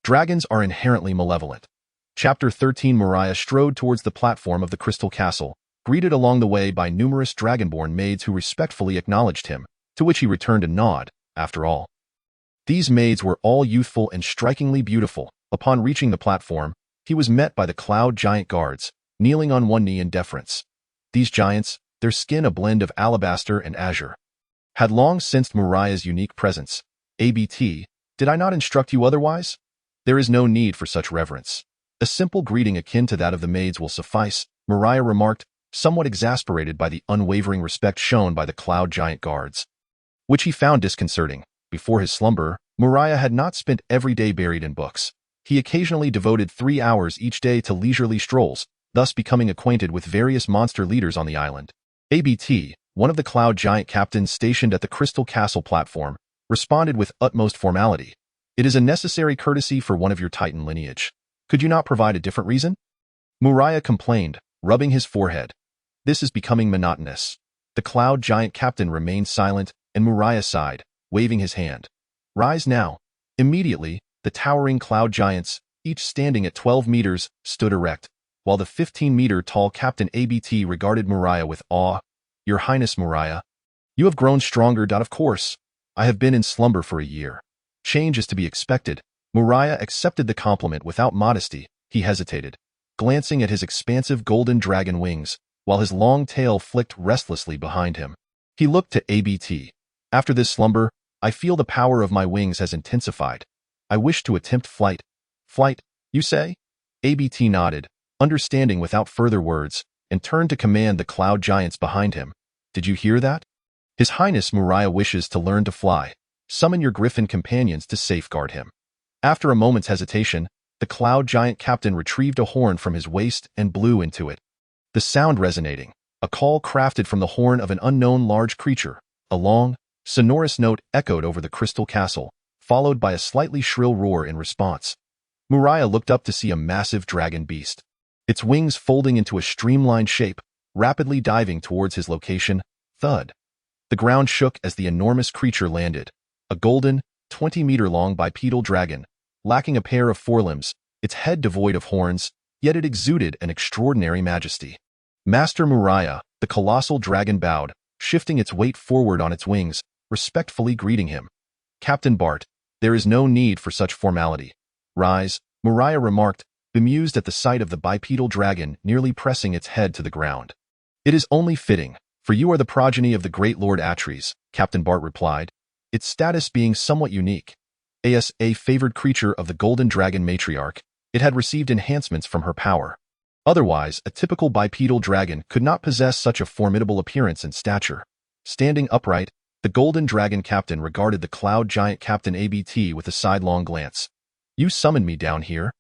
Speaker 1: dragons are inherently malevolent. Chapter 13. Muria strode towards the platform of the Crystal Castle, greeted along the way by numerous dragonborn maids who respectfully acknowledged him, to which he returned a nod. After all, these maids were all youthful and strikingly beautiful. Upon reaching the platform, he was met by the cloud giant guards, kneeling on one knee in deference. These giants, their skin a blend of alabaster and azure, had long sensed Muria's unique presence. "ABT, did I not instruct you otherwise? There is no need for such reverence. A simple greeting akin to that of the maids will suffice," Muria remarked, somewhat exasperated by the unwavering respect shown by the cloud giant guards, which he found disconcerting. Before his slumber, Muria had not spent every day buried in books. He occasionally devoted 3 hours each day to leisurely strolls, thus becoming acquainted with various monster leaders on the island. ABT, one of the cloud giant captains stationed at the Crystal Castle platform, responded with utmost formality. "It is a necessary courtesy for one of your Titan lineage. Could you not provide a different reason?" Muria complained, rubbing his forehead. "This is becoming monotonous." The cloud giant captain remained silent, and Muria sighed, waving his hand. "Rise now." Immediately, the towering cloud giants, each standing at 12 meters, stood erect, while the 15-meter-tall Captain ABT regarded Muria with awe. "Your Highness Muria, you have grown stronger. Of course, I have been in slumber for a year. Change is to be expected." Muria accepted the compliment without modesty. He hesitated, glancing at his expansive golden dragon wings, while his long tail flicked restlessly behind him. He looked to ABT. "After this slumber, I feel the power of my wings has intensified. I wish to attempt flight." "Flight, you say?" ABT nodded, understanding without further words, and turned to command the cloud giants behind him. "Did you hear that? His Highness Muria wishes to learn to fly. Summon your griffin companions to safeguard him." After a moment's hesitation, the cloud giant captain retrieved a horn from his waist and blew into it. The sound resonating, a call crafted from the horn of an unknown large creature. A long, sonorous note echoed over the crystal castle, followed by a slightly shrill roar in response. Muria looked up to see a massive dragon beast, its wings folding into a streamlined shape, rapidly diving towards his location. Thud. The ground shook as the enormous creature landed, a golden, 20-meter-long bipedal dragon, lacking a pair of forelimbs, its head devoid of horns, yet it exuded an extraordinary majesty. "Master Muria," the colossal dragon bowed, shifting its weight forward on its wings, respectfully greeting him. "Captain Bart, there is no need for such formality. Rise," Muria remarked, bemused at the sight of the bipedal dragon nearly pressing its head to the ground. "It is only fitting, for you are the progeny of the great Lord Atres," Captain Bart replied, its status being somewhat unique. As a favored creature of the golden dragon matriarch, it had received enhancements from her power. Otherwise, a typical bipedal dragon could not possess such a formidable appearance and stature. Standing upright, the golden dragon captain regarded the cloud giant Captain ABT with a sidelong glance. "You summoned me down here,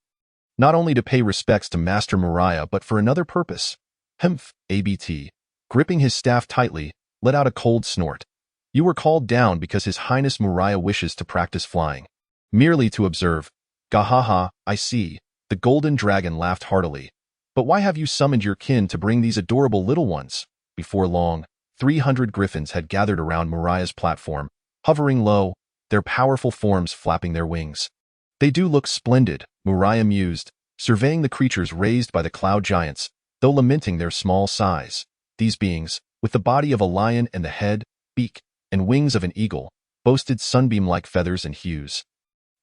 Speaker 1: not only to pay respects to Master Muria but for another purpose." "Humph," ABT, gripping his staff tightly, let out a cold snort. "You were called down because His Highness Muria wishes to practice flying." "Merely to observe." "Gahaha, I see." The golden dragon laughed heartily. "But why have you summoned your kin to bring these adorable little ones?" Before long, 300 griffins had gathered around Muria's platform, hovering low, their powerful forms flapping their wings. "They do look splendid," Muria mused, surveying the creatures raised by the cloud giants, though lamenting their small size. These beings, with the body of a lion and the head, beak, and wings of an eagle, boasted sunbeam-like feathers and hues.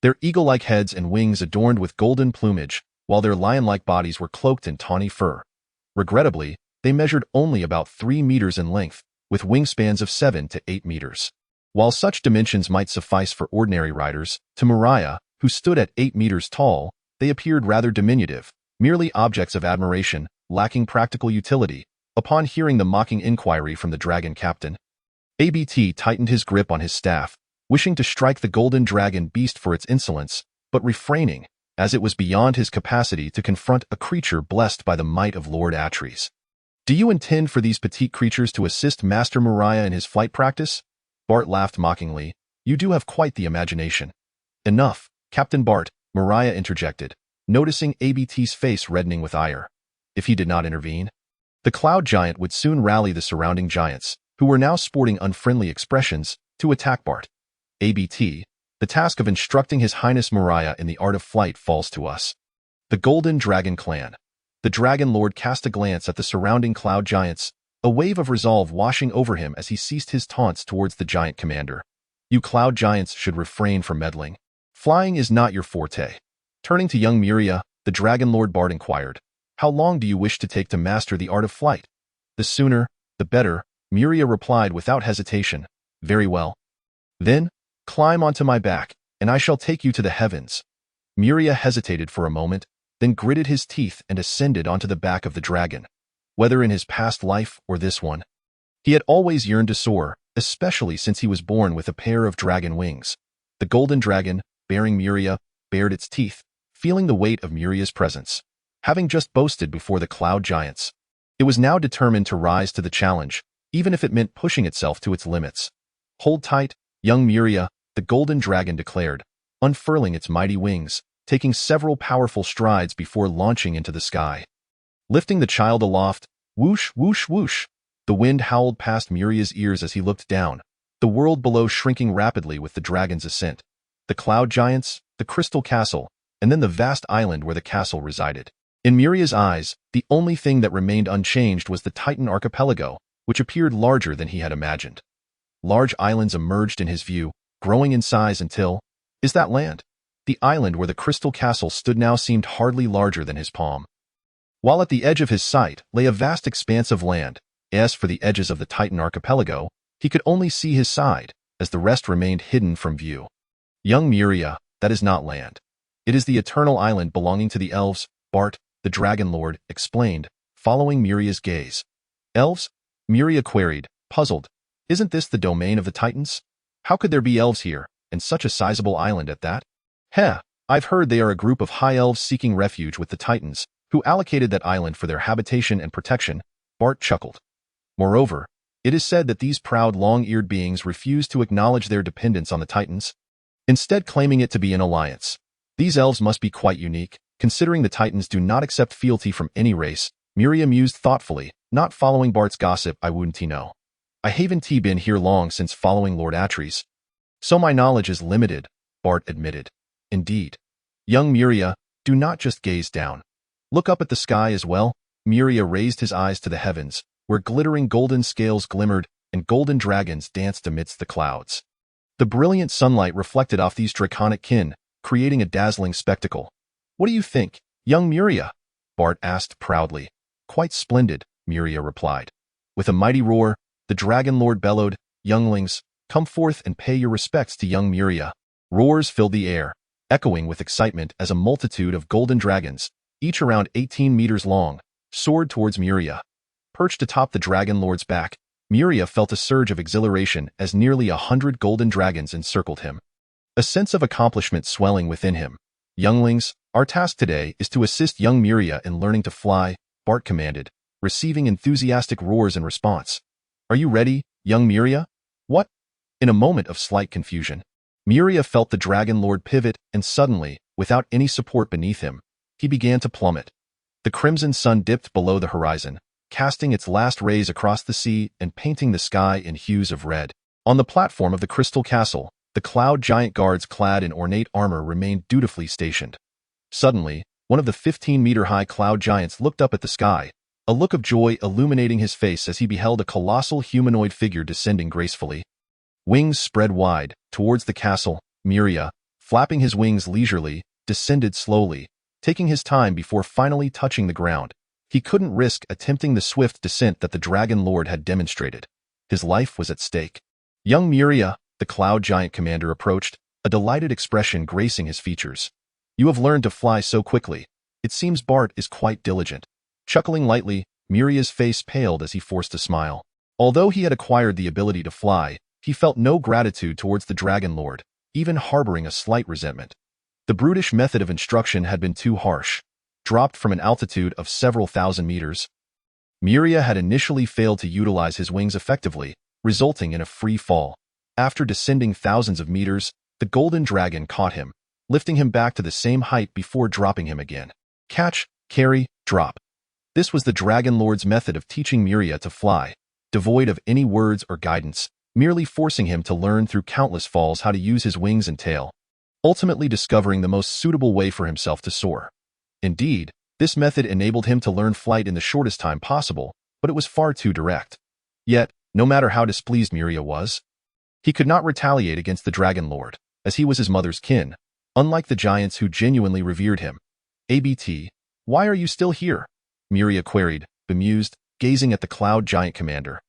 Speaker 1: Their eagle-like heads and wings adorned with golden plumage, while their lion-like bodies were cloaked in tawny fur. Regrettably, they measured only about 3 meters in length, with wingspans of 7 to 8 meters. While such dimensions might suffice for ordinary riders, to Muria, who stood at 8 meters tall, they appeared rather diminutive, merely objects of admiration, lacking practical utility. Upon hearing the mocking inquiry from the dragon captain, ABT tightened his grip on his staff, wishing to strike the golden dragon beast for its insolence, but refraining, as it was beyond his capacity to confront a creature blessed by the might of Lord Atres. "Do you intend for these petite creatures to assist Master Muria in his flight practice?" Bart laughed mockingly. "You do have quite the imagination." "Enough, Captain Bart," Muria interjected, noticing ABT's face reddening with ire. If he did not intervene, the cloud giant would soon rally the surrounding giants, who were now sporting unfriendly expressions, to attack Bart. "ABT, the task of instructing His Highness Muria in the art of flight falls to us." The Golden Dragon Clan. The Dragon Lord cast a glance at the surrounding cloud giants, a wave of resolve washing over him as he ceased his taunts towards the giant commander. "You cloud giants should refrain from meddling. Flying is not your forte." Turning to young Muria, the Dragon Lord Bart inquired, "How long do you wish to take to master the art of flight?" "The sooner, the better," Muria replied without hesitation. "Very well. Then, climb onto my back, and I shall take you to the heavens." Muria hesitated for a moment, then gritted his teeth and ascended onto the back of the dragon. Whether in his past life or this one, he had always yearned to soar, especially since he was born with a pair of dragon wings. The golden dragon, bearing Muria, bared its teeth, feeling the weight of Muria's presence. Having just boasted before the cloud giants, it was now determined to rise to the challenge, even if it meant pushing itself to its limits. "Hold tight, young Muria," the golden dragon declared, unfurling its mighty wings, taking several powerful strides before launching into the sky. Lifting the child aloft, whoosh, whoosh, whoosh, the wind howled past Muria's ears as he looked down, the world below shrinking rapidly with the dragon's ascent. The cloud giants, the crystal castle, and then the vast island where the castle resided. In Muria's eyes, the only thing that remained unchanged was the Titan archipelago, which appeared larger than he had imagined. Large islands emerged in his view, growing in size until, is that land? The island where the crystal castle stood now seemed hardly larger than his palm. While at the edge of his sight lay a vast expanse of land, as for the edges of the Titan archipelago, he could only see his side, as the rest remained hidden from view. Young Muria, that is not land. It is the eternal island belonging to the elves, Bart, the Dragon Lord, explained, following Muria's gaze. Elves? Muria queried, puzzled. Isn't this the domain of the Titans? How could there be elves here, and such a sizable island at that? Heh, I've heard they are a group of high elves seeking refuge with the Titans, who allocated that island for their habitation and protection, Bart chuckled. Moreover, it is said that these proud long-eared beings refuse to acknowledge their dependence on the Titans, instead claiming it to be an alliance. These elves must be quite unique, considering the Titans do not accept fealty from any race, Muria mused thoughtfully, not following Bart's gossip. I wouldn't know. I haven't been here long since following Lord Atreus, so my knowledge is limited, Bart admitted. Indeed. Young Muria, do not just gaze down. Look up at the sky as well. Muria raised his eyes to the heavens, where glittering golden scales glimmered and golden dragons danced amidst the clouds. The brilliant sunlight reflected off these draconic kin, creating a dazzling spectacle. What do you think, young Muria? Bart asked proudly. Quite splendid, Muria replied. With a mighty roar, the Dragon Lord bellowed, younglings, come forth and pay your respects to young Muria. Roars filled the air, echoing with excitement as a multitude of golden dragons, each around 18 meters long, soared towards Muria. Perched atop the Dragon Lord's back, Muria felt a surge of exhilaration as nearly 100 golden dragons encircled him. A sense of accomplishment swelling within him. Younglings, our task today is to assist young Muria in learning to fly, Bart commanded, receiving enthusiastic roars in response. Are you ready, young Muria? What? In a moment of slight confusion, Muria felt the Dragon Lord pivot, and suddenly, without any support beneath him, he began to plummet. The crimson sun dipped below the horizon, casting its last rays across the sea and painting the sky in hues of red. On the platform of the crystal castle, the cloud giant guards clad in ornate armor remained dutifully stationed. Suddenly, one of the 15-meter-high cloud giants looked up at the sky, a look of joy illuminating his face as he beheld a colossal humanoid figure descending gracefully. Wings spread wide, towards the castle, Muria, flapping his wings leisurely, descended slowly, taking his time before finally touching the ground. He couldn't risk attempting the swift descent that the Dragon Lord had demonstrated. His life was at stake. Young Muria, the cloud giant commander approached, a delighted expression gracing his features. You have learned to fly so quickly. It seems Bart is quite diligent. Chuckling lightly, Muria's face paled as he forced a smile. Although he had acquired the ability to fly, he felt no gratitude towards the Dragon Lord, even harboring a slight resentment. The brutish method of instruction had been too harsh. Dropped from an altitude of several thousand meters, Muria had initially failed to utilize his wings effectively, resulting in a free fall. After descending thousands of meters, the golden dragon caught him, lifting him back to the same height before dropping him again. Catch, carry, drop. This was the Dragon Lord's method of teaching Muria to fly, devoid of any words or guidance, merely forcing him to learn through countless falls how to use his wings and tail, ultimately discovering the most suitable way for himself to soar. Indeed, this method enabled him to learn flight in the shortest time possible, but it was far too direct. Yet, no matter how displeased Muria was, he could not retaliate against the Dragon Lord, as he was his mother's kin, unlike the giants who genuinely revered him. ABT, why are you still here? Muria queried, bemused, gazing at the cloud giant commander.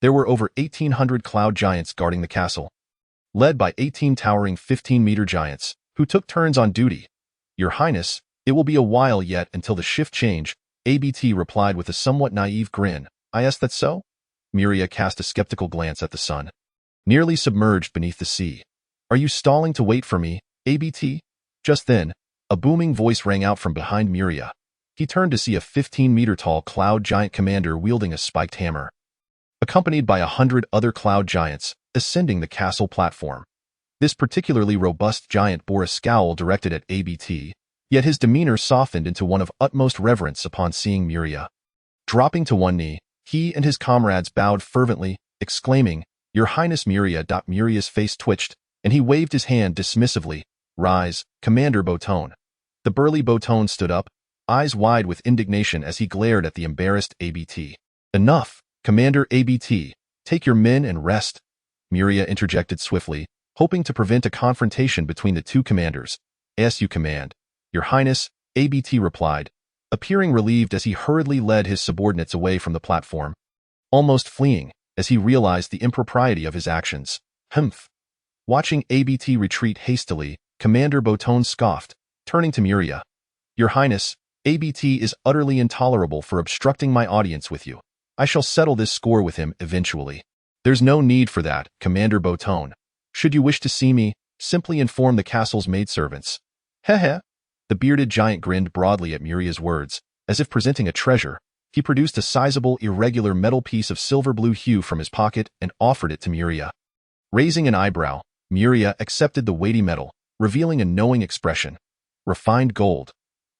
Speaker 1: There were over 1,800 cloud giants guarding the castle, led by 18 towering 15-meter giants, who took turns on duty. Your Highness, it will be a while yet until the shift change, ABT replied with a somewhat naive grin. I asked that so? Muria cast a skeptical glance at the sun, nearly submerged beneath the sea. Are you stalling to wait for me, ABT? Just then, a booming voice rang out from behind Muria. He turned to see a 15-meter-tall cloud giant commander wielding a spiked hammer, accompanied by 100 other cloud giants, ascending the castle platform. This particularly robust giant bore a scowl directed at ABT, yet his demeanor softened into one of utmost reverence upon seeing Muria. Dropping to one knee, he and his comrades bowed fervently, exclaiming, Your Highness Muria. Muria's face twitched, and he waved his hand dismissively. Rise, Commander Botone. The burly Botone stood up, eyes wide with indignation as he glared at the embarrassed ABT. Enough, Commander ABT. Take your men and rest. Muria interjected swiftly, hoping to prevent a confrontation between the two commanders. As you command. Your Highness, ABT replied, appearing relieved as he hurriedly led his subordinates away from the platform, almost fleeing as he realized the impropriety of his actions. Humph. Watching ABT retreat hastily, Commander Botone scoffed, turning to Muria. Your Highness, ABT is utterly intolerable for obstructing my audience with you. I shall settle this score with him eventually. There's no need for that, Commander Botone. Should you wish to see me, simply inform the castle's maidservants. Heh. The bearded giant grinned broadly at Muria's words. As if presenting a treasure, he produced a sizable, irregular metal piece of silver-blue hue from his pocket and offered it to Muria. Raising an eyebrow, Muria accepted the weighty metal, revealing a knowing expression. Refined gold.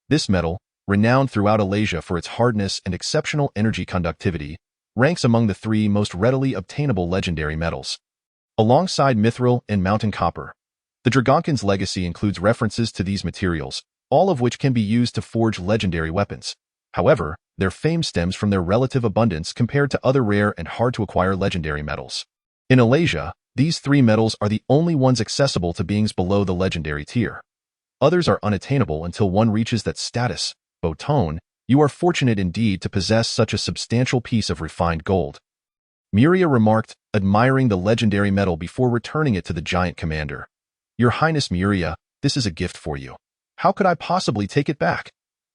Speaker 1: This metal, renowned throughout Alasia for its hardness and exceptional energy conductivity, ranks among the 3 most readily obtainable legendary metals. Alongside mithril and mountain copper. The Dragonkin's legacy includes references to these materials, all of which can be used to forge legendary weapons. However, their fame stems from their relative abundance compared to other rare and hard-to-acquire legendary metals. In Alasia, these 3 metals are the only ones accessible to beings below the legendary tier. Others are unattainable until one reaches that status. Botone, you are fortunate indeed to possess such a substantial piece of refined gold. Muria remarked, admiring the legendary metal before returning it to the giant commander. Your Highness Muria, this is a gift for you. How could I possibly take it back?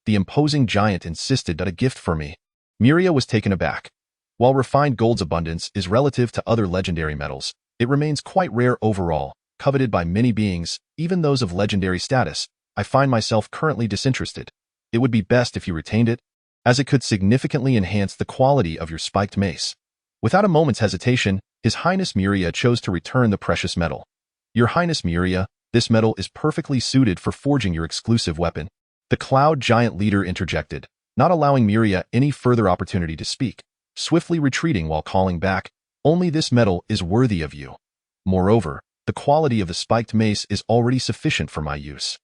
Speaker 1: The imposing giant insisted that a gift for me. Muria was taken aback. While refined gold's abundance is relative to other legendary metals, it remains quite rare overall, coveted by many beings, even those of legendary status. I find myself currently disinterested. It would be best if you retained it, as it could significantly enhance the quality of your spiked mace. Without a moment's hesitation, His Highness Muria chose to return the precious metal. Your Highness Muria, this metal is perfectly suited for forging your exclusive weapon. The cloud giant leader interjected, not allowing Muria any further opportunity to speak, swiftly retreating while calling back, only this metal is worthy of you. Moreover, the quality of the spiked mace is already sufficient for my use.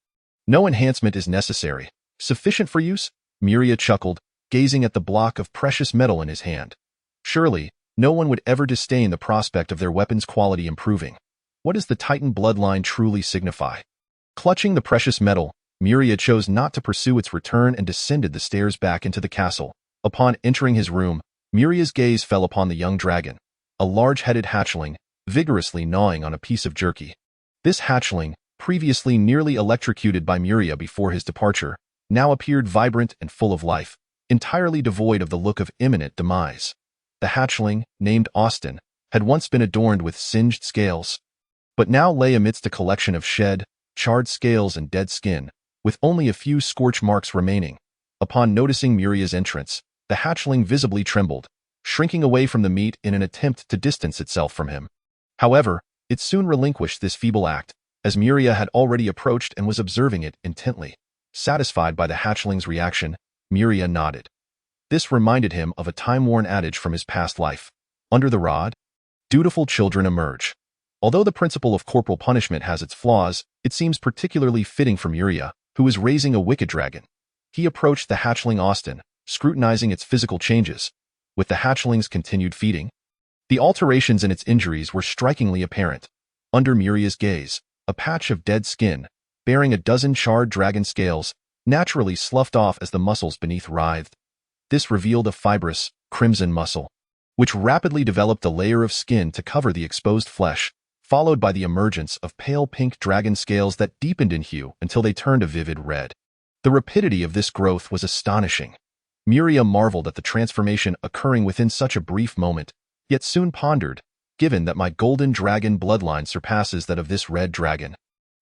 Speaker 1: No enhancement is necessary. Sufficient for use? Muria chuckled, gazing at the block of precious metal in his hand. Surely, no one would ever disdain the prospect of their weapon's quality improving. What does the Titan bloodline truly signify? Clutching the precious metal, Muria chose not to pursue its return and descended the stairs back into the castle. Upon entering his room, Muria's gaze fell upon the young dragon, a large-headed hatchling, vigorously gnawing on a piece of jerky. This hatchling, previously nearly electrocuted by Muria before his departure, now appeared vibrant and full of life, entirely devoid of the look of imminent demise. The hatchling, named Austin, had once been adorned with singed scales, but now lay amidst a collection of shed, charred scales and dead skin, with only a few scorch marks remaining. Upon noticing Muria's entrance, the hatchling visibly trembled, shrinking away from the meat in an attempt to distance itself from him. However, it soon relinquished this feeble act, as Muria had already approached and was observing it intently. Satisfied by the hatchling's reaction, Muria nodded. This reminded him of a time-worn adage from his past life. Under the rod, dutiful children emerge. Although the principle of corporal punishment has its flaws, it seems particularly fitting for Muria, who is raising a wicked dragon. He approached the hatchling Austin, scrutinizing its physical changes. With the hatchling's continued feeding, the alterations in its injuries were strikingly apparent. Under Muria's gaze, a patch of dead skin, bearing a dozen charred dragon scales, naturally sloughed off as the muscles beneath writhed. This revealed a fibrous, crimson muscle, which rapidly developed a layer of skin to cover the exposed flesh, followed by the emergence of pale pink dragon scales that deepened in hue until they turned a vivid red. The rapidity of this growth was astonishing. Muria marveled at the transformation occurring within such a brief moment, yet soon pondered, given that my golden dragon bloodline surpasses that of this red dragon,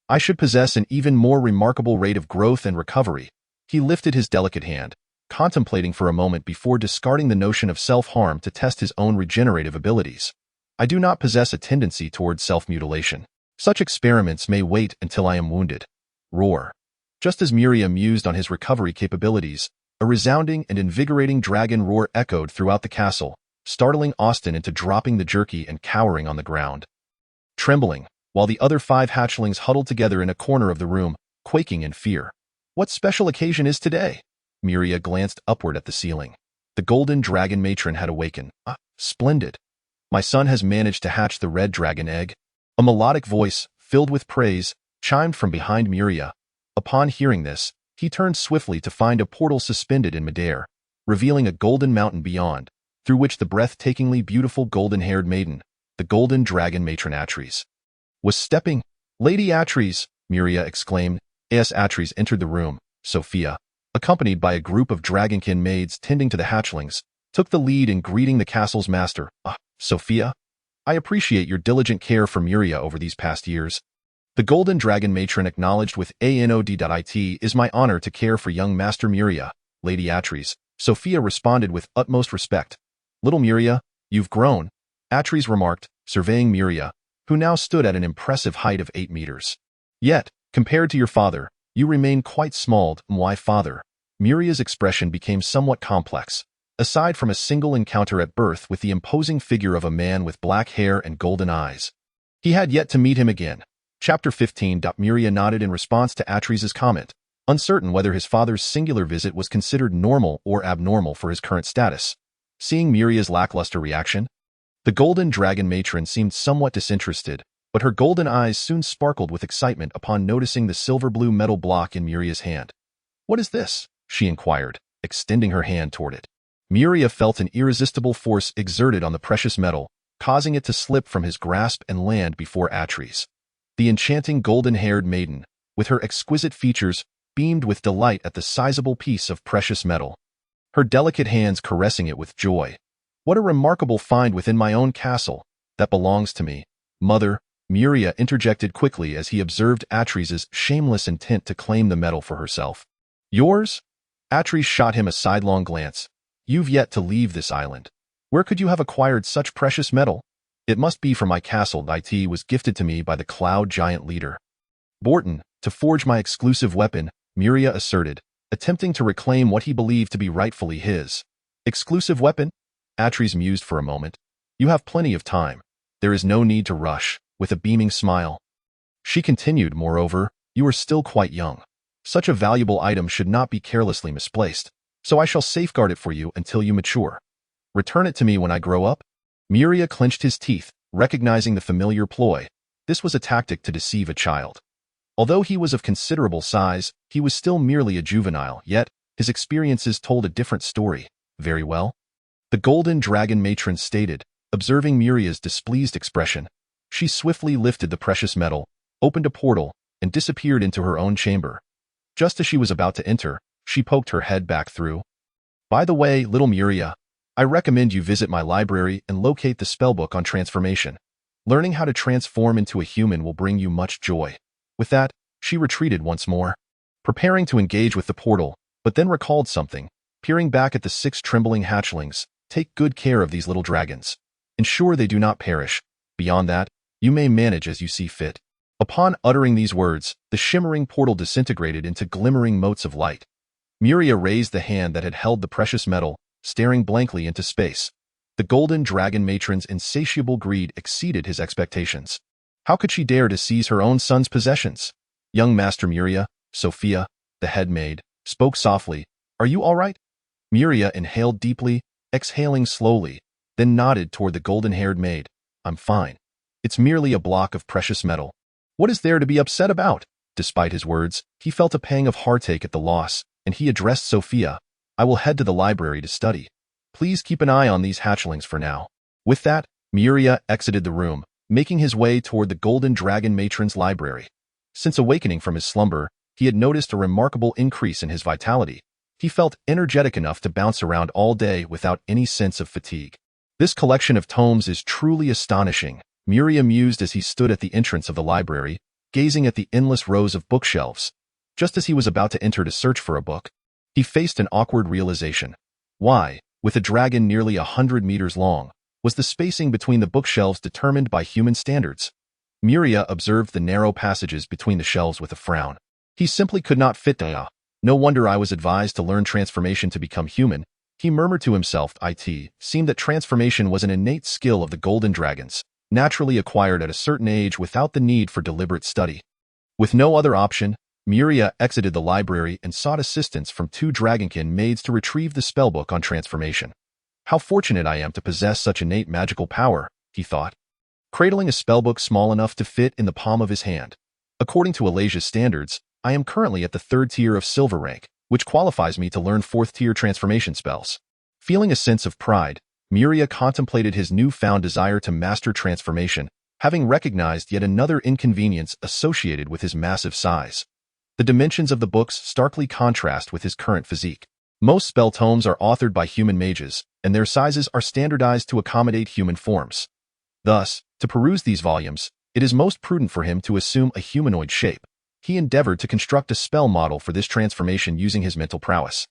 Speaker 1: I should possess an even more remarkable rate of growth and recovery. He lifted his delicate hand, contemplating for a moment before discarding the notion of self-harm to test his own regenerative abilities. I do not possess a tendency towards self-mutilation. Such experiments may wait until I am wounded. Roar. Just as Muria mused on his recovery capabilities, a resounding and invigorating dragon roar echoed throughout the castle, startling Austin into dropping the jerky and cowering on the ground. Trembling, while the other 5 hatchlings huddled together in a corner of the room, quaking in fear. What special occasion is today? Muria glanced upward at the ceiling. The golden dragon matron had awakened. Ah, splendid. My son has managed to hatch the red dragon egg. A melodic voice, filled with praise, chimed from behind Muria. Upon hearing this, he turned swiftly to find a portal suspended in midair, revealing a golden mountain beyond, through which the breathtakingly beautiful golden-haired maiden, the golden dragon matron Atres, was stepping. Lady Atres, Muria exclaimed, as Atres entered the room. Sophia, accompanied by a group of dragonkin maids tending to the hatchlings, took the lead in greeting the castle's master. Ah, Sophia, I appreciate your diligent care for Muria over these past years. The golden dragon matron acknowledged with a nod. It is my honor to care for young Master Muria, Lady Atres. Sophia responded with utmost respect. Little Muria, you've grown, Atres remarked, surveying Muria, who now stood at an impressive height of 8 meters. Yet, compared to your father, you remain quite small. Why, father? Muria's expression became somewhat complex. Aside from a single encounter at birth with the imposing figure of a man with black hair and golden eyes, he had yet to meet him again. Chapter 15. Muria nodded in response to Atres's comment, uncertain whether his father's singular visit was considered normal or abnormal for his current status. Seeing Muria's lackluster reaction, the golden dragon matron seemed somewhat disinterested, but her golden eyes soon sparkled with excitement upon noticing the silver-blue metal block in Muria's hand. What is this? She inquired, extending her hand toward it. Muria felt an irresistible force exerted on the precious metal, causing it to slip from his grasp and land before Atres. The enchanting golden-haired maiden, with her exquisite features, beamed with delight at the sizable piece of precious metal, her delicate hands caressing it with joy. What a remarkable find within my own castle, that belongs to me. Mother, Muria interjected quickly as he observed Atres's shameless intent to claim the metal for herself. Yours? Atres shot him a sidelong glance. You've yet to leave this island. Where could you have acquired such precious metal? It must be from my castle. It was gifted to me by the cloud giant leader Borton, to forge my exclusive weapon, Muria asserted, attempting to reclaim what he believed to be rightfully his. Exclusive weapon? Atres mused for a moment. You have plenty of time. There is no need to rush, with a beaming smile. She continued, moreover, you are still quite young. Such a valuable item should not be carelessly misplaced, so I shall safeguard it for you until you mature. Return it to me when I grow up. Muria clenched his teeth, recognizing the familiar ploy. This was a tactic to deceive a child. Although he was of considerable size, he was still merely a juvenile, yet his experiences told a different story. Very well. The golden dragon matron stated, observing Muria's displeased expression. She swiftly lifted the precious metal, opened a portal, and disappeared into her own chamber. Just as she was about to enter, she poked her head back through. By the way, little Muria, I recommend you visit my library and locate the spellbook on transformation. Learning how to transform into a human will bring you much joy. With that, she retreated once more, preparing to engage with the portal, but then recalled something, peering back at the 6 trembling hatchlings. Take good care of these little dragons. Ensure they do not perish. Beyond that, you may manage as you see fit. Upon uttering these words, the shimmering portal disintegrated into glimmering motes of light. Muria raised the hand that had held the precious metal, staring blankly into space. The golden dragon matron's insatiable greed exceeded his expectations. How could she dare to seize her own son's possessions? Young Master Muria, Sophia, the head maid, spoke softly. Are you all right? Muria inhaled deeply, exhaling slowly, then nodded toward the golden-haired maid. I'm fine. It's merely a block of precious metal. What is there to be upset about? Despite his words, he felt a pang of heartache at the loss, and he addressed Sophia. I will head to the library to study. Please keep an eye on these hatchlings for now. With that, Muria exited the room, making his way toward the golden dragon matron's library. Since awakening from his slumber, he had noticed a remarkable increase in his vitality. He felt energetic enough to bounce around all day without any sense of fatigue. This collection of tomes is truly astonishing, Muria mused as he stood at the entrance of the library, gazing at the endless rows of bookshelves. Just as he was about to enter to search for a book, he faced an awkward realization. Why, with a dragon nearly 100 meters long, was the spacing between the bookshelves determined by human standards? Muria observed the narrow passages between the shelves with a frown. He simply could not fit there. No wonder I was advised to learn transformation to become human, he murmured to himself. It seemed that transformation was an innate skill of the golden dragons, naturally acquired at a certain age without the need for deliberate study. With no other option, Muria exited the library and sought assistance from two dragonkin maids to retrieve the spellbook on transformation. How fortunate I am to possess such innate magical power, he thought, cradling a spellbook small enough to fit in the palm of his hand. According to Alasia's standards, I am currently at the 3rd tier of silver rank, which qualifies me to learn 4th tier transformation spells. Feeling a sense of pride, Muria contemplated his newfound desire to master transformation, having recognized yet another inconvenience associated with his massive size. The dimensions of the books starkly contrast with his current physique. Most spell tomes are authored by human mages, and their sizes are standardized to accommodate human forms. Thus, to peruse these volumes, it is most prudent for him to assume a humanoid shape. He endeavored to construct a spell model for this transformation using his mental prowess.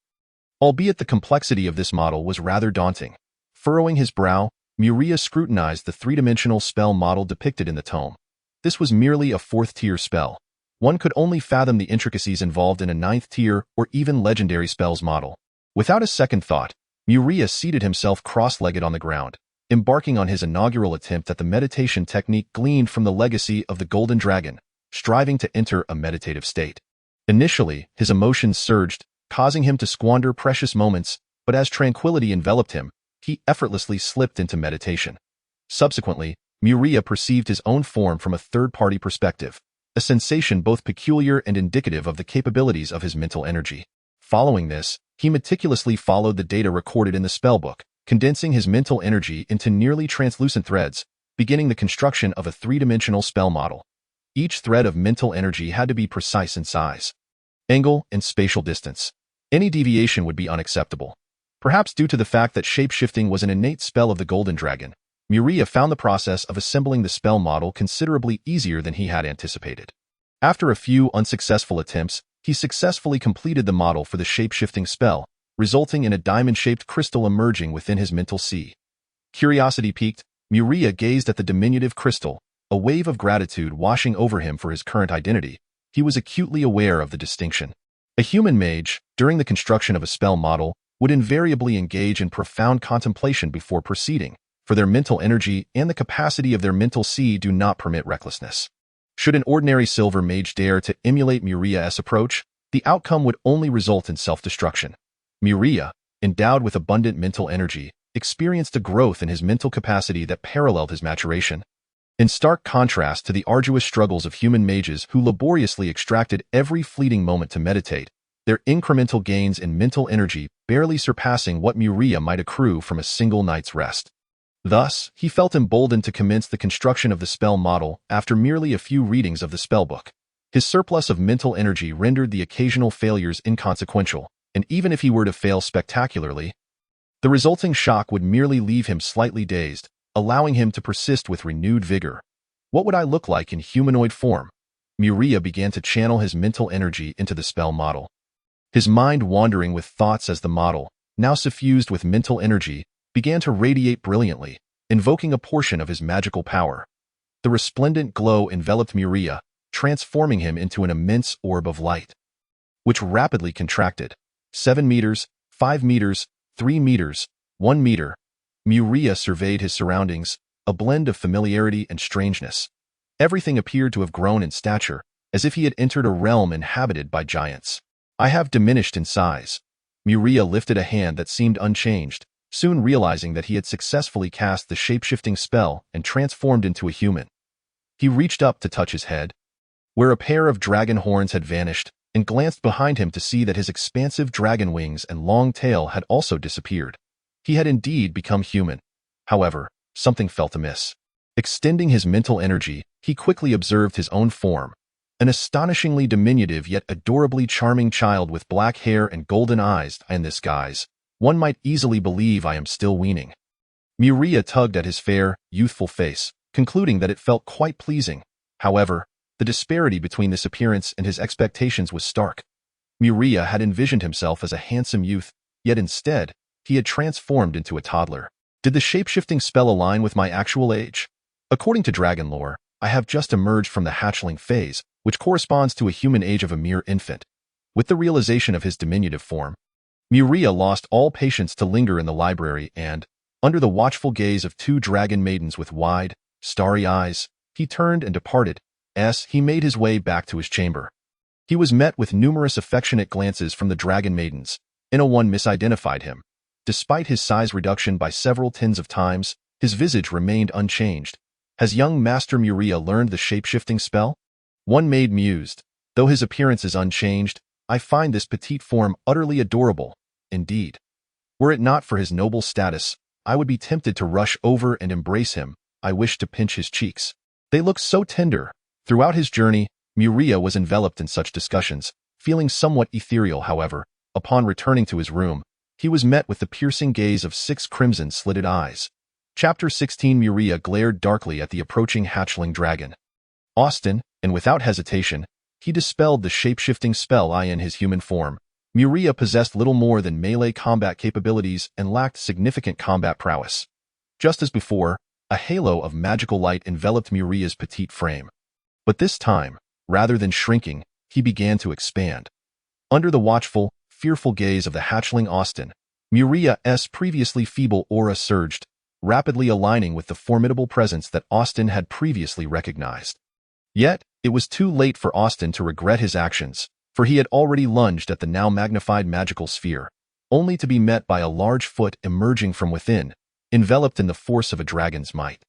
Speaker 1: Albeit the complexity of this model was rather daunting. Furrowing his brow, Muria scrutinized the three-dimensional spell model depicted in the tome. This was merely a 4th-tier spell. One could only fathom the intricacies involved in a 9th-tier or even legendary spells model. Without a second thought, Muria seated himself cross-legged on the ground, embarking on his inaugural attempt at the meditation technique gleaned from the legacy of the Golden Dragon, striving to enter a meditative state. Initially, his emotions surged, causing him to squander precious moments, but as tranquility enveloped him, he effortlessly slipped into meditation. Subsequently, Muria perceived his own form from a third-party perspective, a sensation both peculiar and indicative of the capabilities of his mental energy. Following this, he meticulously followed the data recorded in the spellbook, condensing his mental energy into nearly translucent threads, beginning the construction of a 3-dimensional spell model. Each thread of mental energy had to be precise in size, angle, and spatial distance. Any deviation would be unacceptable. Perhaps due to the fact that shape-shifting was an innate spell of the Golden Dragon, Muria found the process of assembling the spell model considerably easier than he had anticipated. After a few unsuccessful attempts, he successfully completed the model for the shape-shifting spell, resulting in a diamond-shaped crystal emerging within his mental sea. Curiosity piqued, Muria gazed at the diminutive crystal, a wave of gratitude washing over him for his current identity. He was acutely aware of the distinction. A human mage, during the construction of a spell model, would invariably engage in profound contemplation before proceeding, for their mental energy and the capacity of their mental sea do not permit recklessness. Should an ordinary silver mage dare to emulate Muria's approach, the outcome would only result in self-destruction. Muria, endowed with abundant mental energy, experienced a growth in his mental capacity that paralleled his maturation. In stark contrast to the arduous struggles of human mages who laboriously extracted every fleeting moment to meditate, their incremental gains in mental energy barely surpassing what Muria might accrue from a single night's rest. Thus, he felt emboldened to commence the construction of the spell model after merely a few readings of the spellbook. His surplus of mental energy rendered the occasional failures inconsequential, and even if he were to fail spectacularly, the resulting shock would merely leave him slightly dazed, allowing him to persist with renewed vigor. What would I look like in humanoid form? Muria began to channel his mental energy into the spell model. His mind wandering with thoughts as the model, now suffused with mental energy, began to radiate brilliantly, invoking a portion of his magical power. The resplendent glow enveloped Muria, transforming him into an immense orb of light, which rapidly contracted. 7 meters, 5 meters, 3 meters, 1 meter. Muria surveyed his surroundings, a blend of familiarity and strangeness. Everything appeared to have grown in stature, as if he had entered a realm inhabited by giants. I have diminished in size. Muria lifted a hand that seemed unchanged, soon realizing that he had successfully cast the shape-shifting spell and transformed into a human. He reached up to touch his head, where a pair of dragon horns had vanished, and glanced behind him to see that his expansive dragon wings and long tail had also disappeared. He had indeed become human. However, something felt amiss. Extending his mental energy, he quickly observed his own form, an astonishingly diminutive yet adorably charming child with black hair and golden eyes. In this guise, one might easily believe I am still weaning. Muria tugged at his fair, youthful face, concluding that it felt quite pleasing. However, the disparity between this appearance and his expectations was stark. Muria had envisioned himself as a handsome youth, yet instead, he had transformed into a toddler. Did the shape-shifting spell align with my actual age? According to dragon lore, I have just emerged from the hatchling phase, which corresponds to a human age of a mere infant. With the realization of his diminutive form, Muria lost all patience to linger in the library and, under the watchful gaze of two dragon maidens with wide, starry eyes, he turned and departed. He made his way back to his chamber. He was met with numerous affectionate glances from the dragon maidens. No one misidentified him. Despite his size reduction by several tens of times, his visage remained unchanged. Has young Master Muria learned the shape-shifting spell? One maid mused. Though his appearance is unchanged, I find this petite form utterly adorable. Indeed. Were it not for his noble status, I would be tempted to rush over and embrace him. I wish to pinch his cheeks. They look so tender. Throughout his journey, Muria was enveloped in such discussions, feeling somewhat ethereal, however. Upon returning to his room, he was met with the piercing gaze of 6 crimson-slitted eyes. Chapter 16. Muria glared darkly at the approaching hatchling dragon. Austin, and without hesitation, he dispelled the shape-shifting spell in his human form. Muria possessed little more than melee combat capabilities and lacked significant combat prowess. Just as before, a halo of magical light enveloped Muria's petite frame. But this time, rather than shrinking, he began to expand. Under the watchful, fearful gaze of the hatchling Austin, Muria's previously feeble aura surged, rapidly aligning with the formidable presence that Austin had previously recognized. Yet, it was too late for Austin to regret his actions, for he had already lunged at the now magnified magical sphere, only to be met by a large foot emerging from within, enveloped in the force of a dragon's might.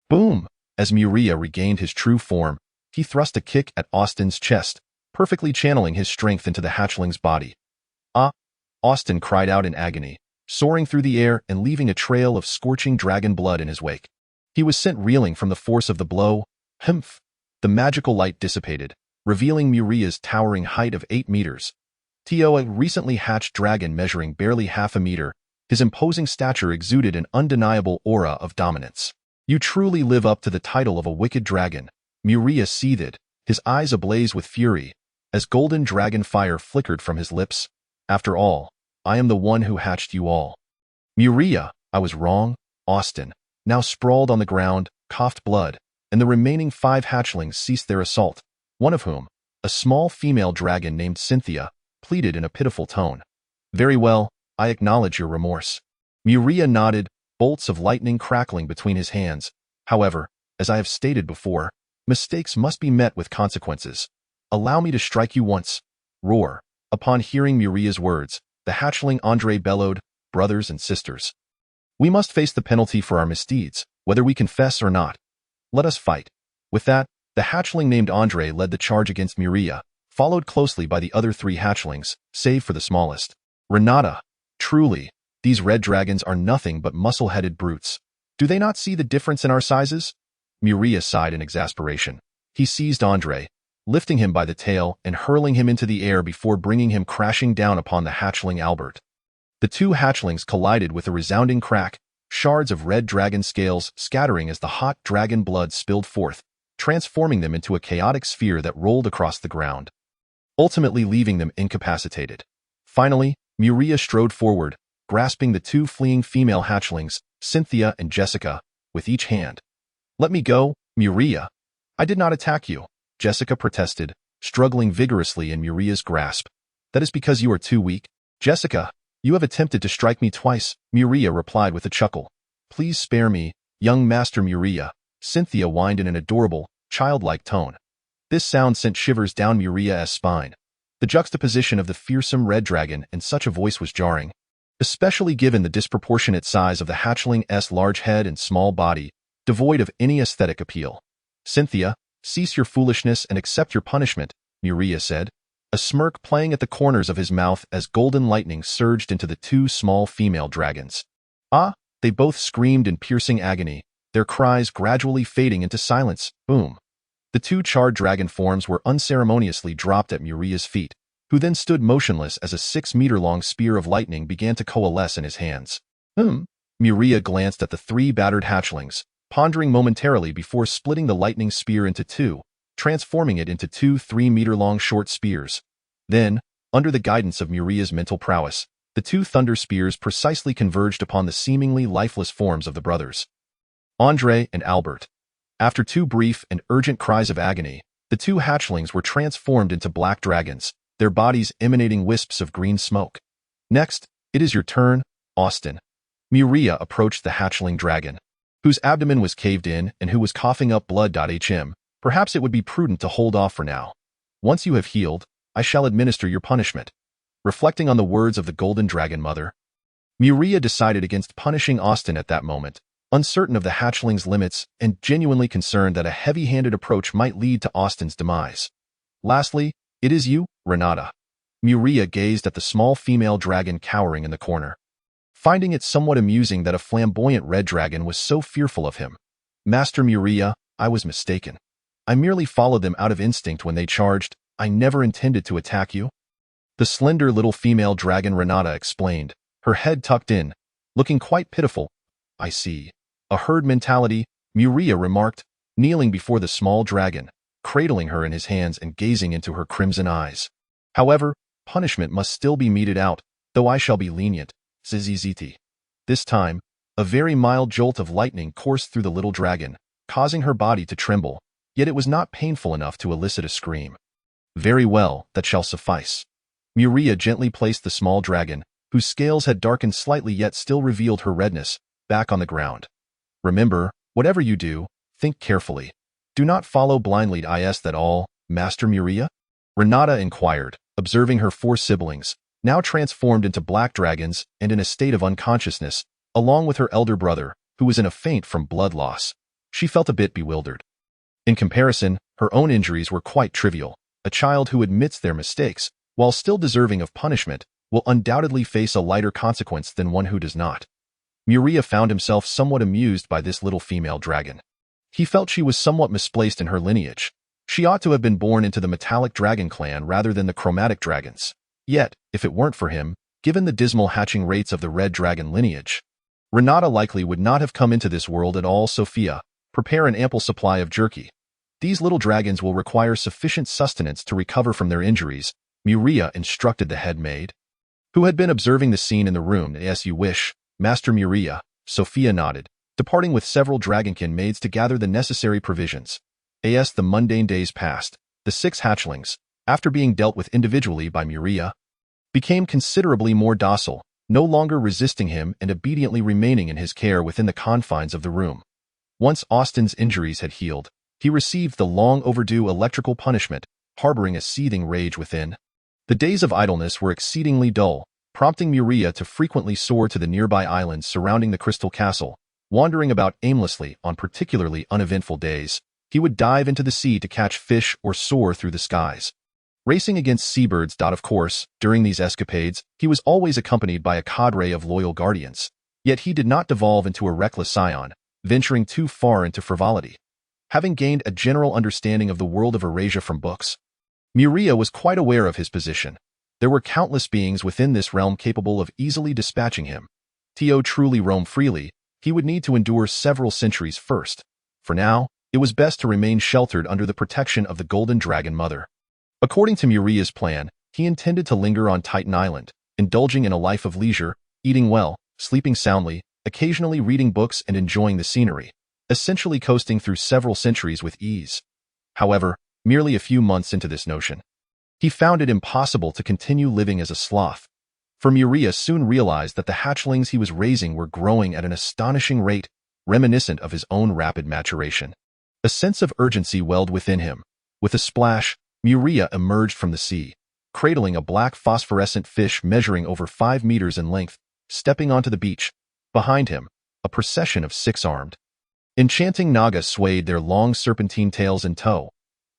Speaker 1: Boom! As Muria regained his true form, he thrust a kick at Austin's chest, perfectly channeling his strength into the hatchling's body. Ah! Austin cried out in agony, soaring through the air and leaving a trail of scorching dragon blood in his wake. He was sent reeling from the force of the blow. Humph! The magical light dissipated, revealing Muria's towering height of 8 meters. A recently hatched dragon measuring barely half a meter, his imposing stature exuded an undeniable aura of dominance. You truly live up to the title of a wicked dragon. Muria seethed, his eyes ablaze with fury, as golden dragon fire flickered from his lips. After all, I am the one who hatched you all. Muria, I was wrong. Austin, now sprawled on the ground, coughed blood, and the remaining 5 hatchlings ceased their assault, one of whom, a small female dragon named Cynthia, pleaded in a pitiful tone. Very well, I acknowledge your remorse. Muria nodded, bolts of lightning crackling between his hands. However, as I have stated before, mistakes must be met with consequences. Allow me to strike you once. Roar. Upon hearing Muria's words, the hatchling Andre bellowed, brothers and sisters. We must face the penalty for our misdeeds, whether we confess or not. Let us fight. With that, the hatchling named Andre led the charge against Muria, followed closely by the other 3 hatchlings, save for the smallest. Renata. Truly, these red dragons are nothing but muscle-headed brutes. Do they not see the difference in our sizes? Muria sighed in exasperation. He seized Andre, lifting him by the tail and hurling him into the air before bringing him crashing down upon the hatchling Albert. The 2 hatchlings collided with a resounding crack, shards of red dragon scales scattering as the hot dragon blood spilled forth, transforming them into a chaotic sphere that rolled across the ground, ultimately leaving them incapacitated. Finally, Muria strode forward, grasping the 2 fleeing female hatchlings, Cynthia and Jessica, with each hand. Let me go, Muria. I did not attack you, Jessica protested, struggling vigorously in Muria's grasp. That is because you are too weak. Jessica, you have attempted to strike me twice, Muria replied with a chuckle. Please spare me, young Master Muria, Cynthia whined in an adorable, childlike tone. This sound sent shivers down Muria's spine. The juxtaposition of the fearsome red dragon and such a voice was jarring, especially given the disproportionate size of the hatchling's large head and small body, devoid of any aesthetic appeal. Cynthia, cease your foolishness and accept your punishment, Muria said, a smirk playing at the corners of his mouth as golden lightning surged into the 2 small female dragons. Ah! They both screamed in piercing agony, their cries gradually fading into silence. Boom! The 2 charred dragon forms were unceremoniously dropped at Muria's feet, who then stood motionless as a 6-meter-long spear of lightning began to coalesce in his hands. Muria glanced at the 3 battered hatchlings, pondering momentarily before splitting the lightning spear into 2, transforming it into 2 3-meter-long short spears. Then, under the guidance of Muria's mental prowess, the 2 thunder spears precisely converged upon the seemingly lifeless forms of the brothers, Andre and Albert. After 2 brief and urgent cries of agony, the 2 hatchlings were transformed into black dragons, their bodies emanating wisps of green smoke. Next, it is your turn, Austin. Muria approached the hatchling dragon, whose abdomen was caved in and who was coughing up blood. Perhaps it would be prudent to hold off for now. Once you have healed, I shall administer your punishment. Reflecting on the words of the Golden Dragon Mother, Muria decided against punishing Austin at that moment, uncertain of the hatchling's limits and genuinely concerned that a heavy-handed approach might lead to Austin's demise. Lastly, it is you, Renata. Muria gazed at the small female dragon cowering in the corner, finding it somewhat amusing that a flamboyant red dragon was so fearful of him. Master Muria, I was mistaken. I merely followed them out of instinct when they charged. I never intended to attack you. The slender little female dragon Renata explained, her head tucked in, looking quite pitiful. I see. A herd mentality, Muria remarked, kneeling before the small dragon, cradling her in his hands and gazing into her crimson eyes. However, punishment must still be meted out, though I shall be lenient. Zzzt. This time, a very mild jolt of lightning coursed through the little dragon, causing her body to tremble, yet it was not painful enough to elicit a scream. Very well, that shall suffice. Muria gently placed the small dragon, whose scales had darkened slightly yet still revealed her redness, back on the ground. Remember, whatever you do, think carefully. Do not follow blindly. Is that all, Master Muria? Renata inquired, observing her 4 siblings, now transformed into black dragons and in a state of unconsciousness, along with her elder brother, who was in a faint from blood loss. She felt a bit bewildered. In comparison, her own injuries were quite trivial. A child who admits their mistakes, while still deserving of punishment, will undoubtedly face a lighter consequence than one who does not. Muria found himself somewhat amused by this little female dragon. He felt she was somewhat misplaced in her lineage. She ought to have been born into the metallic dragon clan rather than the chromatic dragons. Yet, if it weren't for him, given the dismal hatching rates of the red dragon lineage, Renata likely would not have come into this world at all. Sophia, prepare an ample supply of jerky. These little dragons will require sufficient sustenance to recover from their injuries, Muria instructed the head maid, who had been observing the scene in the room. As you wish, Master Muria, Sophia nodded, departing with several dragonkin maids to gather the necessary provisions. As the mundane days passed, the 6 hatchlings, after being dealt with individually by Muria, became considerably more docile, no longer resisting him and obediently remaining in his care within the confines of the room. Once Austin's injuries had healed, he received the long-overdue electrical punishment, harboring a seething rage within. The days of idleness were exceedingly dull, prompting Muria to frequently soar to the nearby islands surrounding the Crystal Castle. Wandering about aimlessly on particularly uneventful days, he would dive into the sea to catch fish or soar through the skies, racing against seabirds. Of course, during these escapades, he was always accompanied by a cadre of loyal guardians. Yet he did not devolve into a reckless scion, venturing too far into frivolity. Having gained a general understanding of the world of Eurasia from books, Muria was quite aware of his position. There were countless beings within this realm capable of easily dispatching him. To truly roam freely, he would need to endure several centuries first. For now, it was best to remain sheltered under the protection of the Golden Dragon Mother. According to Muria's plan, he intended to linger on Titan Island, indulging in a life of leisure, eating well, sleeping soundly, occasionally reading books and enjoying the scenery, essentially coasting through several centuries with ease. However, merely a few months into this notion, he found it impossible to continue living as a sloth. For Muria soon realized that the hatchlings he was raising were growing at an astonishing rate, reminiscent of his own rapid maturation. A sense of urgency welled within him. With a splash, Muria emerged from the sea, cradling a black phosphorescent fish measuring over 5 meters in length, stepping onto the beach. Behind him, a procession of 6-armed, enchanting naga swayed their long serpentine tails in tow.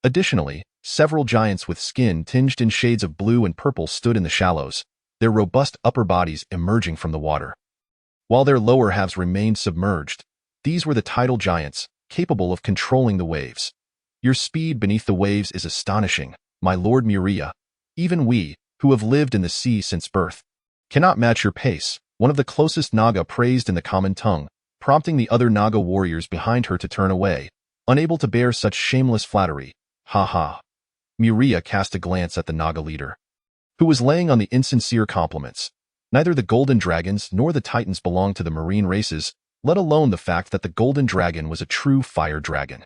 Speaker 1: Additionally, several giants with skin tinged in shades of blue and purple stood in the shallows, their robust upper bodies emerging from the water, while their lower halves remained submerged. These were the tidal giants, capable of controlling the waves. Your speed beneath the waves is astonishing, my lord Muria. Even we, who have lived in the sea since birth, cannot match your pace, one of the closest naga praised in the common tongue, prompting the other naga warriors behind her to turn away, unable to bear such shameless flattery. Ha ha. Muria cast a glance at the naga leader, who was laying on the insincere compliments. Neither the golden dragons nor the titans belonged to the marine races, let alone the fact that the golden dragon was a true fire dragon.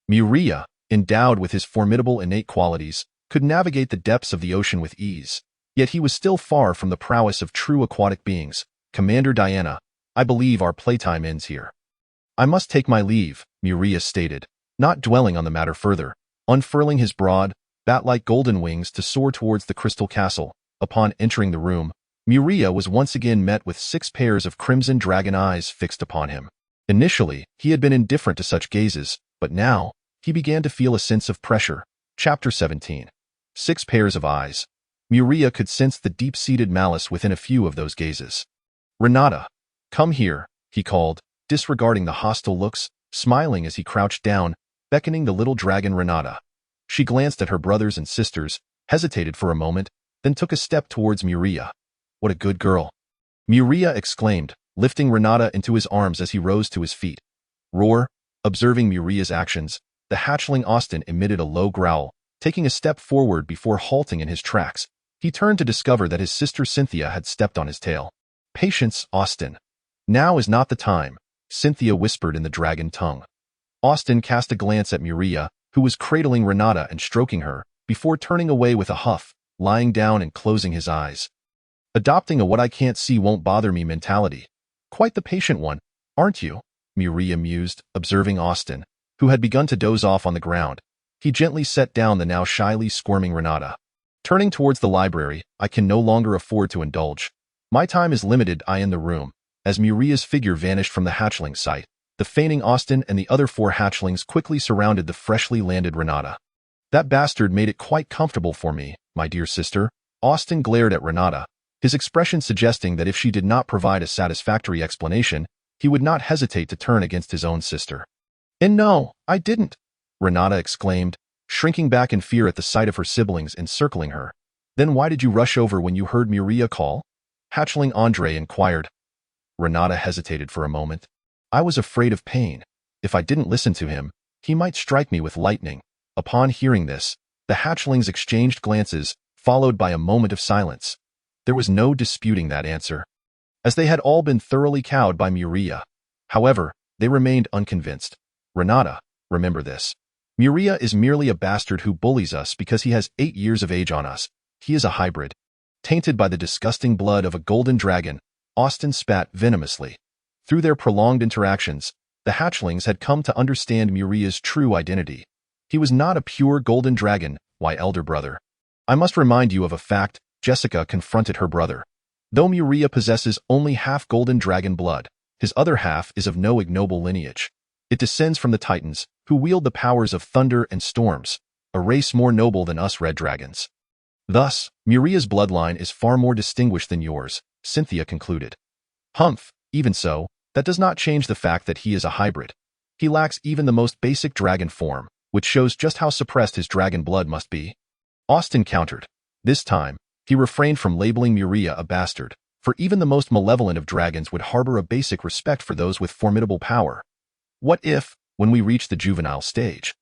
Speaker 1: Muria, endowed with his formidable innate qualities, could navigate the depths of the ocean with ease, yet he was still far from the prowess of true aquatic beings. Commander Diana, I believe our playtime ends here. I must take my leave, Muria stated, not dwelling on the matter further. Unfurling his broad, bat-like golden wings to soar towards the crystal castle. Upon entering the room, Muria was once again met with 6 pairs of crimson dragon eyes fixed upon him. Initially, he had been indifferent to such gazes, but now, he began to feel a sense of pressure. Chapter 17. 6 pairs of eyes. Muria could sense the deep-seated malice within a few of those gazes. "Renata, come here," he called, disregarding the hostile looks, smiling as he crouched down, beckoning the little dragon Renata. She glanced at her brothers and sisters, hesitated for a moment, then took a step towards Muria. "What a good girl," Muria exclaimed, lifting Renata into his arms as he rose to his feet. Roar. Observing Muria's actions, the hatchling Austin emitted a low growl, taking a step forward before halting in his tracks. He turned to discover that his sister Cynthia had stepped on his tail. "Patience, Austin. Now is not the time," Cynthia whispered in the dragon tongue. Austin cast a glance at Muria, who was cradling Renata and stroking her, before turning away with a huff, lying down and closing his eyes. Adopting a what I can't see won't bother me mentality. Quite the patient one, aren't you? Muria mused, observing Austin, who had begun to doze off on the ground. He gently set down the now shyly squirming Renata. Turning towards the library, I can no longer afford to indulge. My time is limited. I in the room. As Muria's figure vanished from the hatchling site, the feigning Austin and the other 4 hatchlings quickly surrounded the freshly landed Renata. "That bastard made it quite comfortable for me, my dear sister." Austin glared at Renata, his expression suggesting that if she did not provide a satisfactory explanation, he would not hesitate to turn against his own sister. "And no, I didn't," Renata exclaimed, shrinking back in fear at the sight of her siblings encircling her. "Then why did you rush over when you heard Muria call?" Hatchling Andre inquired. Renata hesitated for a moment. "I was afraid of pain. If I didn't listen to him, he might strike me with lightning." Upon hearing this, the hatchlings exchanged glances, followed by a moment of silence. There was no disputing that answer, as they had all been thoroughly cowed by Muria. However, they remained unconvinced. "Renata, remember this. Muria is merely a bastard who bullies us because he has 8 years of age on us. He is a hybrid, tainted by the disgusting blood of a golden dragon." Austin spat venomously. Through their prolonged interactions, the hatchlings had come to understand Muria's true identity. He was not a pure golden dragon, why elder brother. "I must remind you of a fact," Jessica confronted her brother. "Though Muria possesses only half golden dragon blood, his other half is of no ignoble lineage. It descends from the Titans, who wield the powers of thunder and storms, a race more noble than us red dragons. Thus, Muria's bloodline is far more distinguished than yours," Cynthia concluded. "Humph, even so, that does not change the fact that he is a hybrid. He lacks even the most basic dragon form, which shows just how suppressed his dragon blood must be," Austin countered. This time, he refrained from labeling Muria a bastard, for even the most malevolent of dragons would harbor a basic respect for those with formidable power. "What if, when we reach the juvenile stage,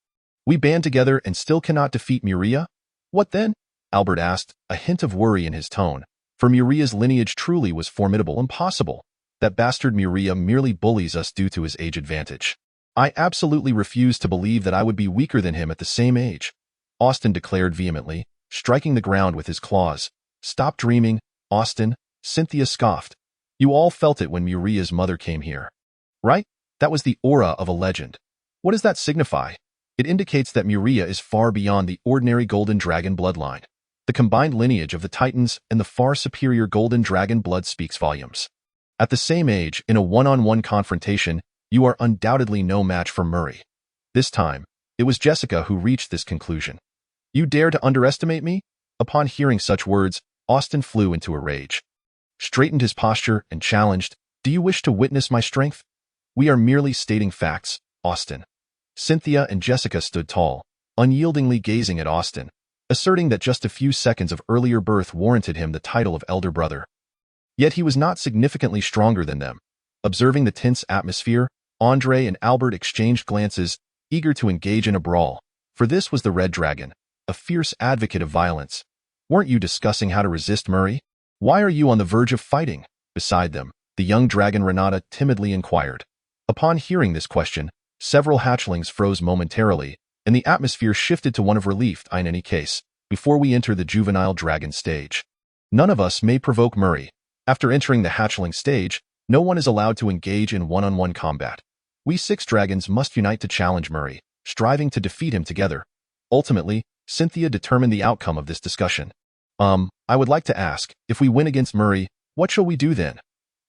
Speaker 1: we band together and still cannot defeat Muria? What then?" Albert asked, a hint of worry in his tone, for Muria's lineage truly was formidable and possible. "That bastard Muria merely bullies us due to his age advantage. I absolutely refuse to believe that I would be weaker than him at the same age," Austin declared vehemently, striking the ground with his claws. "Stop dreaming, Austin," Cynthia scoffed. "You all felt it when Muria's mother came here, right? That was the aura of a legend. What does that signify? It indicates that Muria is far beyond the ordinary golden dragon bloodline. The combined lineage of the Titans and the far superior golden dragon blood speaks volumes. At the same age, in a one-on-one confrontation, you are undoubtedly no match for Murray." This time, it was Jessica who reached this conclusion. "You dare to underestimate me?" Upon hearing such words, Austin flew into a rage, straightened his posture, and challenged, "Do you wish to witness my strength?" "We are merely stating facts, Austin." Cynthia and Jessica stood tall, unyieldingly gazing at Austin, asserting that just a few seconds of earlier birth warranted him the title of elder brother. Yet he was not significantly stronger than them. Observing the tense atmosphere, Andre and Albert exchanged glances, eager to engage in a brawl, for this was the Red Dragon, a fierce advocate of violence. "Weren't you discussing how to resist Murray? Why are you on the verge of fighting?" Beside them, the young dragon Renata timidly inquired. Upon hearing this question, several hatchlings froze momentarily, and the atmosphere shifted to one of relief. "In any case, before we enter the juvenile dragon stage, none of us may provoke Murray. After entering the hatchling stage, no one is allowed to engage in one-on-one combat. We 6 dragons must unite to challenge Murray, striving to defeat him together. Ultimately, Cynthia determined the outcome of this discussion. I would like to ask, if we win against Murray, what shall we do then?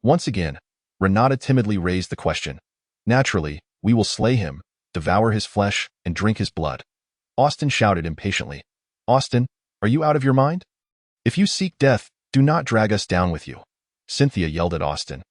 Speaker 1: Once again, Renata timidly raised the question. Naturally, we will slay him, devour his flesh, and drink his blood. Austin shouted impatiently. Austin, are you out of your mind? If you seek death, do not drag us down with you. Cynthia yelled at Austin.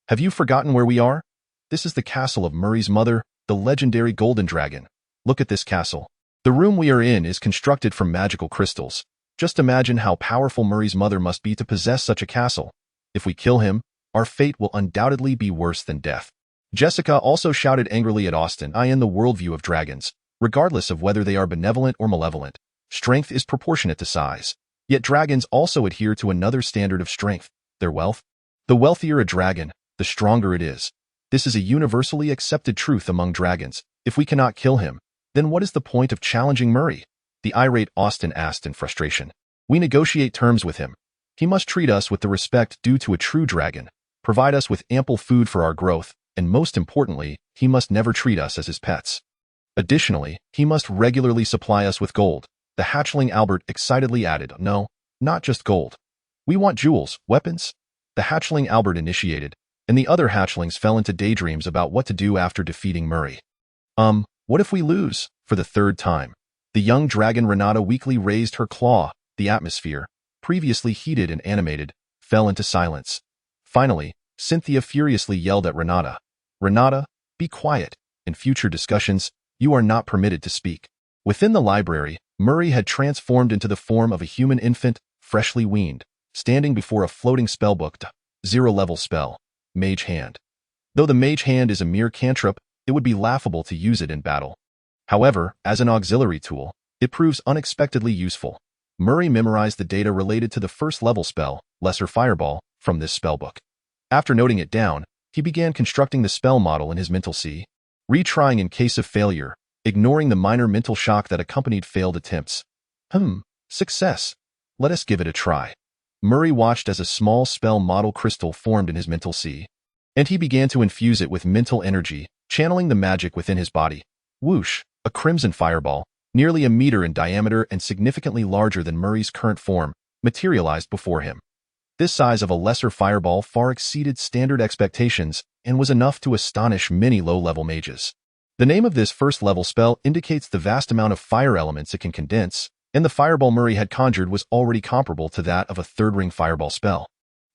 Speaker 1: Have you forgotten where we are? This is the castle of Murray's mother, the legendary Golden Dragon. Look at this castle. The room we are in is constructed from magical crystals. Just imagine how powerful Murray's mother must be to possess such a castle. If we kill him, our fate will undoubtedly be worse than death. Jessica also shouted angrily at Austin. I in the worldview of dragons, regardless of whether they are benevolent or malevolent, strength is proportionate to size. Yet dragons also adhere to another standard of strength, their wealth. The wealthier a dragon, the stronger it is. This is a universally accepted truth among dragons. If we cannot kill him, then what is the point of challenging Murray? The irate Austin asked in frustration. We negotiate terms with him. He must treat us with the respect due to a true dragon, provide us with ample food for our growth, and most importantly, he must never treat us as his pets. Additionally, he must regularly supply us with gold. The hatchling Albert excitedly added, no, not just gold. We want jewels, weapons. The hatchling Albert initiated, and the other hatchlings fell into daydreams about what to do after defeating Murray. What if we lose? For the third time. The young dragon Renata weakly raised her claw. The atmosphere, previously heated and animated, fell into silence. Finally, Cynthia furiously yelled at Renata. Renata, be quiet. In future discussions, you are not permitted to speak. Within the library, Murray had transformed into the form of a human infant, freshly weaned, standing before a floating spellbook, zero-level spell, Mage Hand. Though the Mage Hand is a mere cantrip, it would be laughable to use it in battle. However, as an auxiliary tool, it proves unexpectedly useful. Murray memorized the data related to the first-level spell, Lesser Fireball, from this spellbook. After noting it down, he began constructing the spell model in his mental sea, retrying in case of failure, ignoring the minor mental shock that accompanied failed attempts. Success. Let us give it a try. Murray watched as a small spell model crystal formed in his mental sea, and he began to infuse it with mental energy, channeling the magic within his body. Whoosh, a crimson fireball, nearly a meter in diameter and significantly larger than Murray's current form, materialized before him. This size of a lesser fireball far exceeded standard expectations and was enough to astonish many low-level mages. The name of this first-level spell indicates the vast amount of fire elements it can condense, and the fireball Murray had conjured was already comparable to that of a third-ring fireball spell.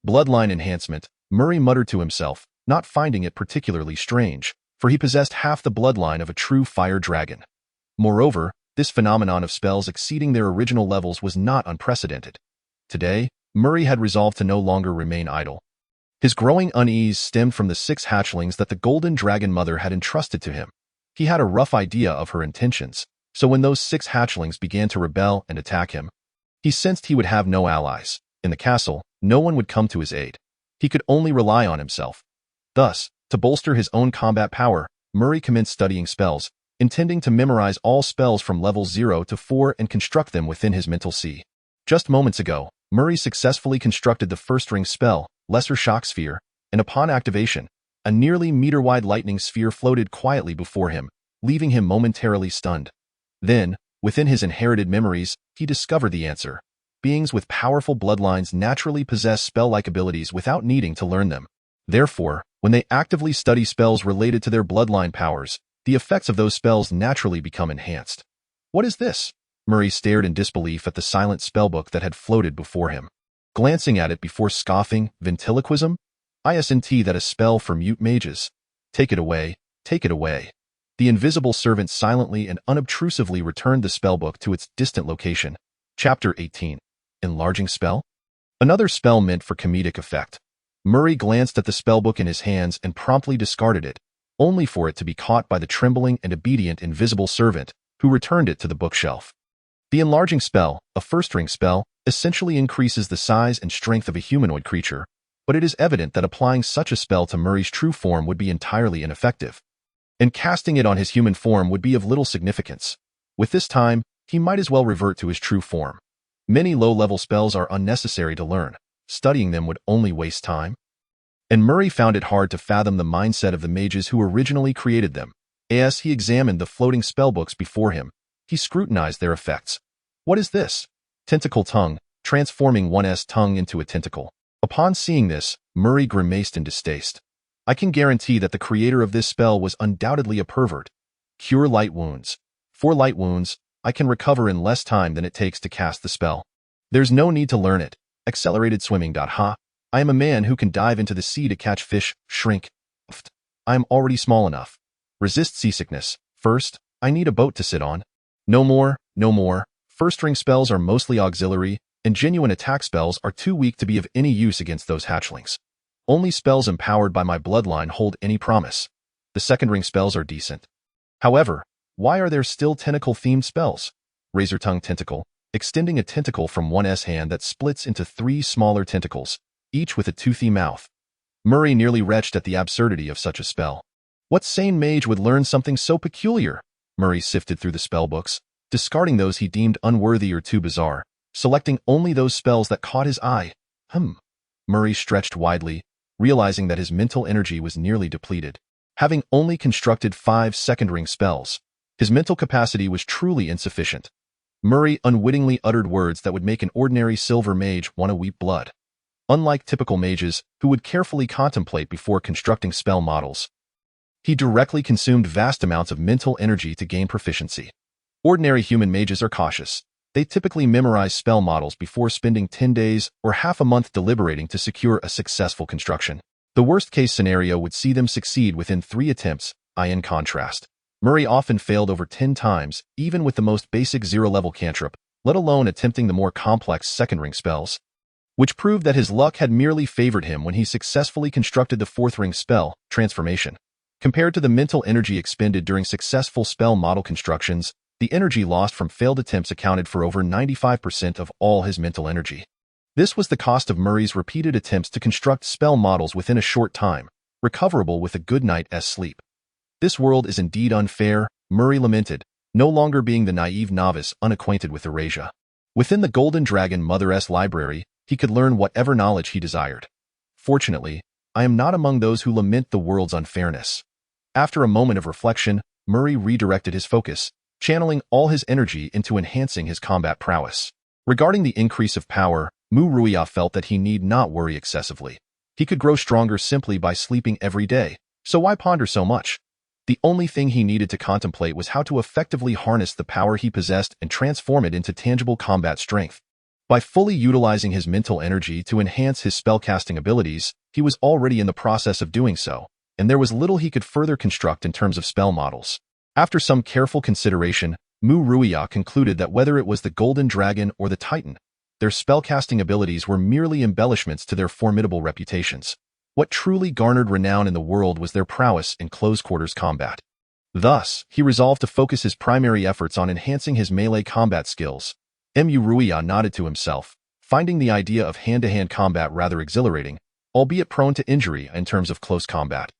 Speaker 1: Bloodline enhancement, Murray muttered to himself, not finding it particularly strange, for he possessed half the bloodline of a true fire dragon. Moreover, this phenomenon of spells exceeding their original levels was not unprecedented. Today, Murray had resolved to no longer remain idle. His growing unease stemmed from the 6 hatchlings that the Golden Dragon Mother had entrusted to him. He had a rough idea of her intentions, so when those 6 hatchlings began to rebel and attack him, he sensed he would have no allies. In the castle, no one would come to his aid. He could only rely on himself. Thus, to bolster his own combat power, Murray commenced studying spells, intending to memorize all spells from levels 0 to 4 and construct them within his mental sea. Just moments ago, Murray successfully constructed the first-ring spell, Lesser Shock Sphere, and upon activation, a nearly meter-wide lightning sphere floated quietly before him, leaving him momentarily stunned. Then, within his inherited memories, he discovered the answer. Beings with powerful bloodlines naturally possess spell-like abilities without needing to learn them. Therefore, when they actively study spells related to their bloodline powers, the effects of those spells naturally become enhanced. What is this? Murray stared in disbelief at the silent spellbook that had floated before him. Glancing at it before scoffing, ventriloquism? Isn't that a spell for mute mages? Take it away, take it away. The invisible servant silently and unobtrusively returned the spellbook to its distant location. Chapter 18. Enlarging Spell? Another spell meant for comedic effect. Murray glanced at the spellbook in his hands and promptly discarded it, only for it to be caught by the trembling and obedient invisible servant, who returned it to the bookshelf. The enlarging spell, a first-ring spell, essentially increases the size and strength of a humanoid creature, but it is evident that applying such a spell to Murray's true form would be entirely ineffective, and casting it on his human form would be of little significance. With this time, he might as well revert to his true form. Many low-level spells are unnecessary to learn. Studying them would only waste time. And Murray found it hard to fathom the mindset of the mages who originally created them. As he examined the floating spellbooks before him, he scrutinized their effects. What is this? Tentacle tongue, transforming one's tongue into a tentacle. Upon seeing this, Murray grimaced in distaste. I can guarantee that the creator of this spell was undoubtedly a pervert. Cure light wounds. For light wounds, I can recover in less time than it takes to cast the spell. There's no need to learn it. Accelerated swimming. Ha. I am a man who can dive into the sea to catch fish, shrink. I am already small enough. Resist seasickness. First, I need a boat to sit on. No more, no more. First-ring spells are mostly auxiliary, and genuine attack spells are too weak to be of any use against those hatchlings. Only spells empowered by my bloodline hold any promise. The second-ring spells are decent. However, why are there still tentacle-themed spells? Razor-tongue tentacle, extending a tentacle from one's hand that splits into 3 smaller tentacles, each with a toothy mouth. Murray nearly retched at the absurdity of such a spell. What sane mage would learn something so peculiar? Murray sifted through the spellbooks, discarding those he deemed unworthy or too bizarre, selecting only those spells that caught his eye. Murray stretched widely, realizing that his mental energy was nearly depleted. Having only constructed 5 second-ring spells, his mental capacity was truly insufficient. Murray unwittingly uttered words that would make an ordinary silver mage want to weep blood. Unlike typical mages, who would carefully contemplate before constructing spell models, he directly consumed vast amounts of mental energy to gain proficiency. Ordinary human mages are cautious. They typically memorize spell models before spending 10 days or half a month deliberating to secure a successful construction. The worst-case scenario would see them succeed within 3 attempts. In contrast, Murray often failed over 10 times, even with the most basic 0-level cantrip, let alone attempting the more complex second-ring spells, which proved that his luck had merely favored him when he successfully constructed the 4th-ring spell, Transformation. Compared to the mental energy expended during successful spell model constructions, the energy lost from failed attempts accounted for over 95% of all his mental energy. This was the cost of Murray's repeated attempts to construct spell models within a short time, recoverable with a good night's sleep. This world is indeed unfair, Murray lamented, no longer being the naive novice unacquainted with erasure. Within the Golden Dragon Mother's library, he could learn whatever knowledge he desired. Fortunately, I am not among those who lament the world's unfairness. After a moment of reflection, Murray redirected his focus, channeling all his energy into enhancing his combat prowess. Regarding the increase of power, Muria felt that he need not worry excessively. He could grow stronger simply by sleeping every day, so why ponder so much? The only thing he needed to contemplate was how to effectively harness the power he possessed and transform it into tangible combat strength. By fully utilizing his mental energy to enhance his spellcasting abilities, he was already in the process of doing so, and there was little he could further construct in terms of spell models. After some careful consideration, Muria concluded that whether it was the Golden Dragon or the Titan, their spellcasting abilities were merely embellishments to their formidable reputations. What truly garnered renown in the world was their prowess in close-quarters combat. Thus, he resolved to focus his primary efforts on enhancing his melee combat skills. Muria nodded to himself, finding the idea of hand-to-hand combat rather exhilarating, albeit prone to injury in terms of close combat.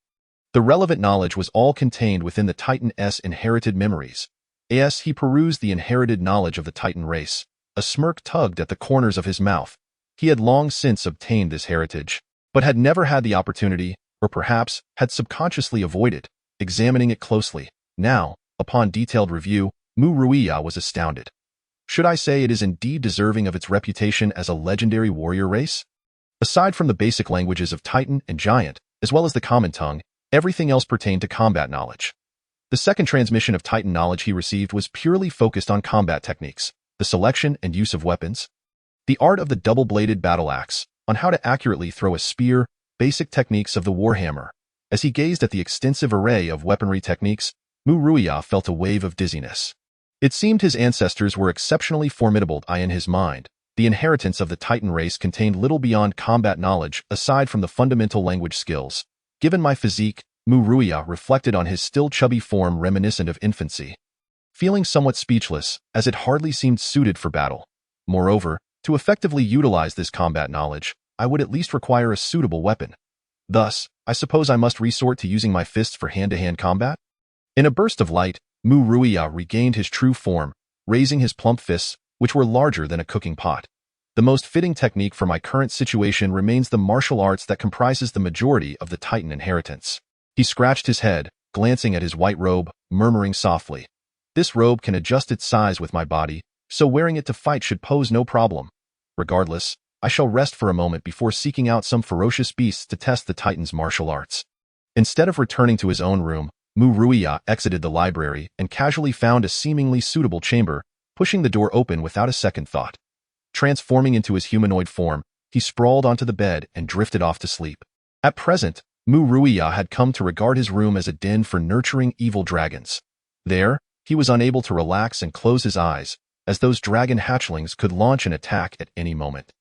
Speaker 1: The relevant knowledge was all contained within the Titan's inherited memories. As he perused the inherited knowledge of the Titan race, a smirk tugged at the corners of his mouth. He had long since obtained this heritage, but had never had the opportunity, or perhaps had subconsciously avoided, examining it closely. Now, upon detailed review, Muria was astounded. Should I say it is indeed deserving of its reputation as a legendary warrior race? Aside from the basic languages of Titan and Giant, as well as the common tongue, everything else pertained to combat knowledge. The second transmission of Titan knowledge he received was purely focused on combat techniques, the selection and use of weapons, the art of the double-bladed battle axe, on how to accurately throw a spear, basic techniques of the warhammer. As he gazed at the extensive array of weaponry techniques, Muria felt a wave of dizziness. It seemed his ancestors were exceptionally formidable. In his mind, the inheritance of the Titan race contained little beyond combat knowledge aside from the fundamental language skills. Given my physique, Muria reflected on his still chubby form reminiscent of infancy, feeling somewhat speechless, as it hardly seemed suited for battle. Moreover, to effectively utilize this combat knowledge, I would at least require a suitable weapon. Thus, I suppose I must resort to using my fists for hand-to-hand combat? In a burst of light, Muria regained his true form, raising his plump fists, which were larger than a cooking pot. The most fitting technique for my current situation remains the martial arts that comprises the majority of the Titan inheritance. He scratched his head, glancing at his white robe, murmuring softly, "This robe can adjust its size with my body, so wearing it to fight should pose no problem. Regardless, I shall rest for a moment before seeking out some ferocious beasts to test the Titan's martial arts. Instead of returning to his own room, Muria exited the library and casually found a seemingly suitable chamber, pushing the door open without a second thought. Transforming into his humanoid form, he sprawled onto the bed and drifted off to sleep. At present, Muria had come to regard his room as a den for nurturing evil dragons. There, he was unable to relax and close his eyes, as those dragon hatchlings could launch an attack at any moment.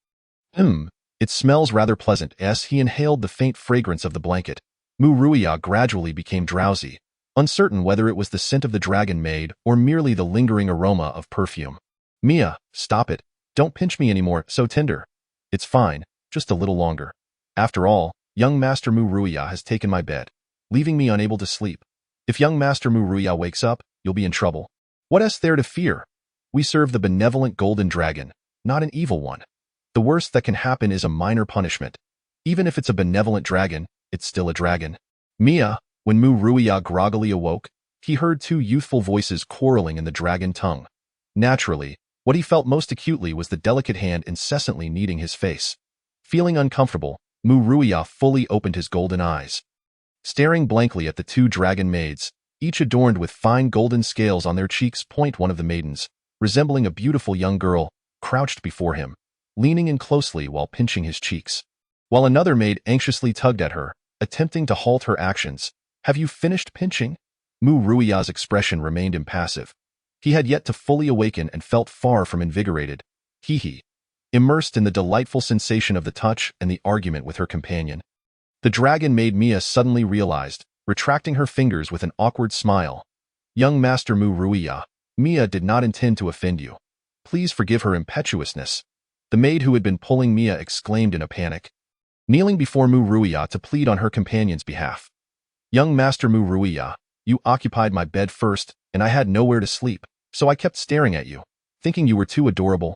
Speaker 1: It smells rather pleasant. As he inhaled the faint fragrance of the blanket, Muria gradually became drowsy, uncertain whether it was the scent of the dragon maid or merely the lingering aroma of perfume. Mia, stop it. Don't pinch me anymore, so tender. It's fine, just a little longer. After all, young Master Muria has taken my bed, leaving me unable to sleep. If young Master Muria wakes up, you'll be in trouble. What is there to fear? We serve the benevolent golden dragon, not an evil one. The worst that can happen is a minor punishment. Even if it's a benevolent dragon, it's still a dragon. Mia, when Muria groggily awoke, he heard two youthful voices quarreling in the dragon tongue. Naturally, what he felt most acutely was the delicate hand incessantly kneading his face. Feeling uncomfortable, Muria fully opened his golden eyes. Staring blankly at the two dragon maids, each adorned with fine golden scales on their cheeks, one of the maidens, resembling a beautiful young girl, crouched before him, leaning in closely while pinching his cheeks. While another maid anxiously tugged at her, attempting to halt her actions. Have you finished pinching? Muria's expression remained impassive. He had yet to fully awaken and felt far from invigorated. Immersed in the delightful sensation of the touch and the argument with her companion. The dragon maid Mia suddenly realized, retracting her fingers with an awkward smile. Young Master Muria, Mia did not intend to offend you. Please forgive her impetuousness. The maid who had been pulling Mia exclaimed in a panic, kneeling before Muria to plead on her companion's behalf. Young Master Muria, you occupied my bed first, and I had nowhere to sleep, so I kept staring at you, thinking you were too adorable.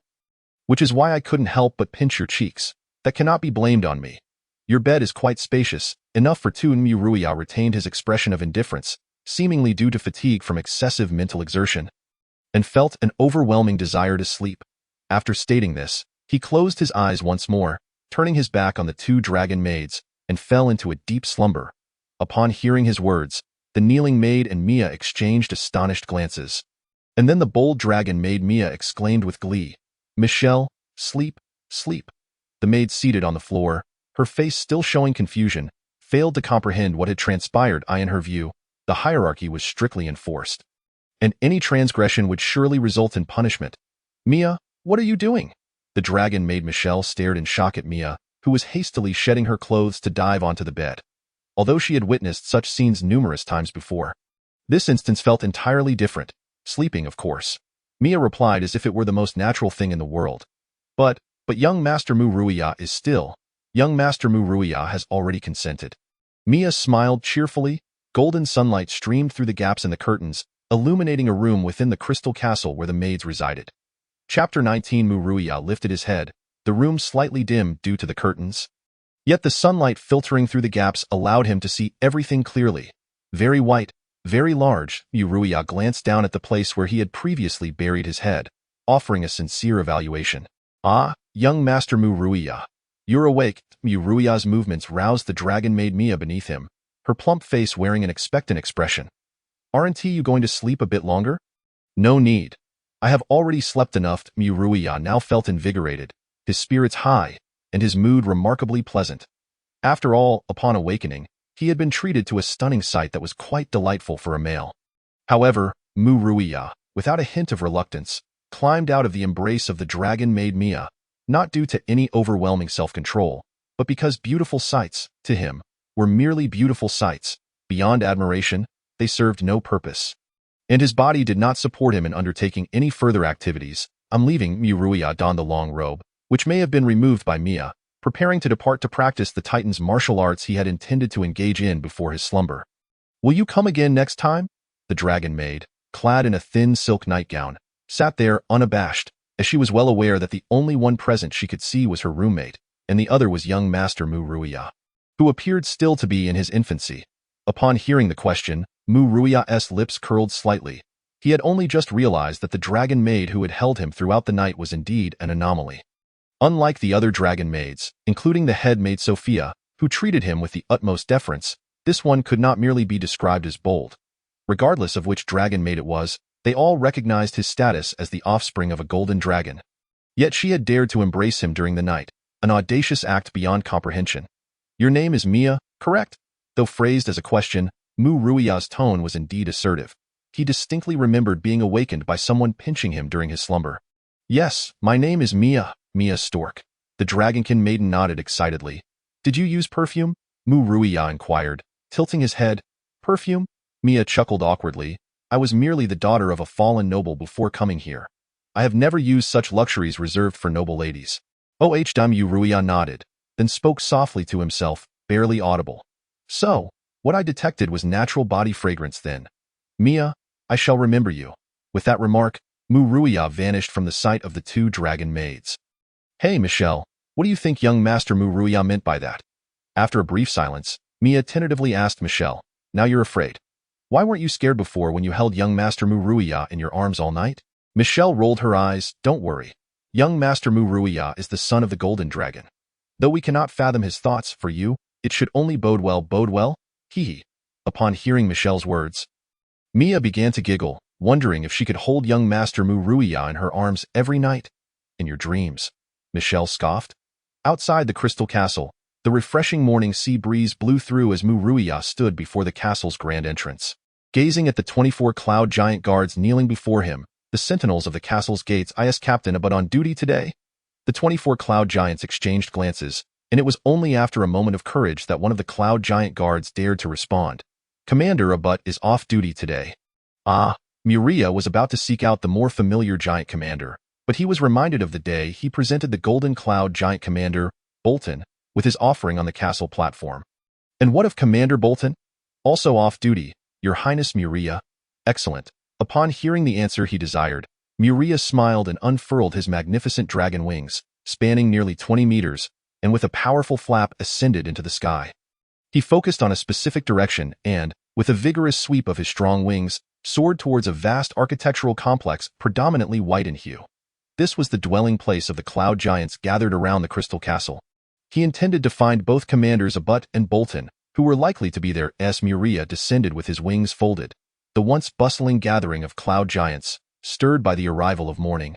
Speaker 1: Which is why I couldn't help but pinch your cheeks. That cannot be blamed on me. Your bed is quite spacious, enough for two. Muria retained his expression of indifference, seemingly due to fatigue from excessive mental exertion, and felt an overwhelming desire to sleep. After stating this, he closed his eyes once more, turning his back on the two dragon maids, and fell into a deep slumber. Upon hearing his words, the kneeling maid and Mia exchanged astonished glances. And then the bold dragon maid Mia exclaimed with glee, Michelle, sleep, sleep. The maid seated on the floor, her face still showing confusion, failed to comprehend what had transpired. In her view, the hierarchy was strictly enforced, and any transgression would surely result in punishment. Mia, what are you doing? The dragon maid Michelle stared in shock at Mia, who was hastily shedding her clothes to dive onto the bed. Although she had witnessed such scenes numerous times before, this instance felt entirely different. Sleeping, of course. Mia replied as if it were the most natural thing in the world. But young Master Muria is still. Young Master Muria has already consented. Mia smiled cheerfully. Golden sunlight streamed through the gaps in the curtains, illuminating a room within the crystal castle where the maids resided. Chapter 19. Muria lifted his head, the room slightly dim due to the curtains. Yet the sunlight filtering through the gaps allowed him to see everything clearly. Very white, very large. Muria glanced down at the place where he had previously buried his head, offering a sincere evaluation. Ah, young Master Muria. You're awake. Muria's movements roused the dragon maid Mia beneath him, her plump face wearing an expectant expression. Aren't you going to sleep a bit longer? No need. I have already slept enough. Muria now felt invigorated, his spirits high, and his mood remarkably pleasant. After all, upon awakening, he had been treated to a stunning sight that was quite delightful for a male. However, Muria, without a hint of reluctance, climbed out of the embrace of the dragon maid Mia, not due to any overwhelming self-control, but because beautiful sights, to him, were merely beautiful sights. Beyond admiration, they served no purpose. And his body did not support him in undertaking any further activities. I'm leaving. Muria donned the long robe, which may have been removed by Mia, preparing to depart to practice the Titan's martial arts he had intended to engage in before his slumber. Will you come again next time? The dragon maid, clad in a thin silk nightgown, sat there unabashed, as she was well aware that the only one present she could see was her roommate, and the other was young Master Muria, who appeared still to be in his infancy. Upon hearing the question, Muria's lips curled slightly. He had only just realized that the dragon maid who had held him throughout the night was indeed an anomaly. Unlike the other dragon maids, including the head maid Sophia, who treated him with the utmost deference, this one could not merely be described as bold. Regardless of which dragon maid it was, they all recognized his status as the offspring of a golden dragon. Yet she had dared to embrace him during the night, an audacious act beyond comprehension. "Your name is Mia, correct?" Though phrased as a question, Muria's tone was indeed assertive. He distinctly remembered being awakened by someone pinching him during his slumber. "Yes, my name is Mia, Mia Stork." The dragonkin maiden nodded excitedly. "Did you use perfume?" Muria inquired, tilting his head. "Perfume?" Mia chuckled awkwardly. "I was merely the daughter of a fallen noble before coming here. I have never used such luxuries reserved for noble ladies." Muria nodded, then spoke softly to himself, barely audible. "So, what I detected was natural body fragrance then. Mia, I shall remember you." With that remark, Muria vanished from the sight of the two dragon maids. "Hey, Michelle, what do you think young Master Muria meant by that?" After a brief silence, Mia tentatively asked Michelle, "Now you're afraid. Why weren't you scared before when you held young Master Muria in your arms all night?" Michelle rolled her eyes. "Don't worry. Young Master Muria is the son of the golden dragon. Though we cannot fathom his thoughts, for you, it should only bode well, hee." Upon hearing Michelle's words, Mia began to giggle, wondering if she could hold young Master Muria in her arms every night. "In your dreams," Michelle scoffed. Outside the crystal castle, the refreshing morning sea breeze blew through as Muria stood before the castle's grand entrance. Gazing at the 24 cloud giant guards kneeling before him, the sentinels of the castle's gates, "Is Captain but on duty today?" The 24 cloud giants exchanged glances, and it was only after a moment of courage that one of the cloud giant guards dared to respond. "Commander Abut is off duty today." Muria was about to seek out the more familiar giant commander, but he was reminded of the day he presented the golden cloud giant commander, Bolton, with his offering on the castle platform. "And what of Commander Bolton?" "Also off duty, Your Highness Muria." "Excellent." Upon hearing the answer he desired, Muria smiled and unfurled his magnificent dragon wings, spanning nearly 20 meters, and with a powerful flap ascended into the sky. He focused on a specific direction and, with a vigorous sweep of his strong wings, soared towards a vast architectural complex predominantly white in hue. This was the dwelling place of the cloud giants gathered around the crystal castle. He intended to find both Commanders Abut and Bolton, who were likely to be there as Muria descended with his wings folded. The once bustling gathering of cloud giants, stirred by the arrival of morning,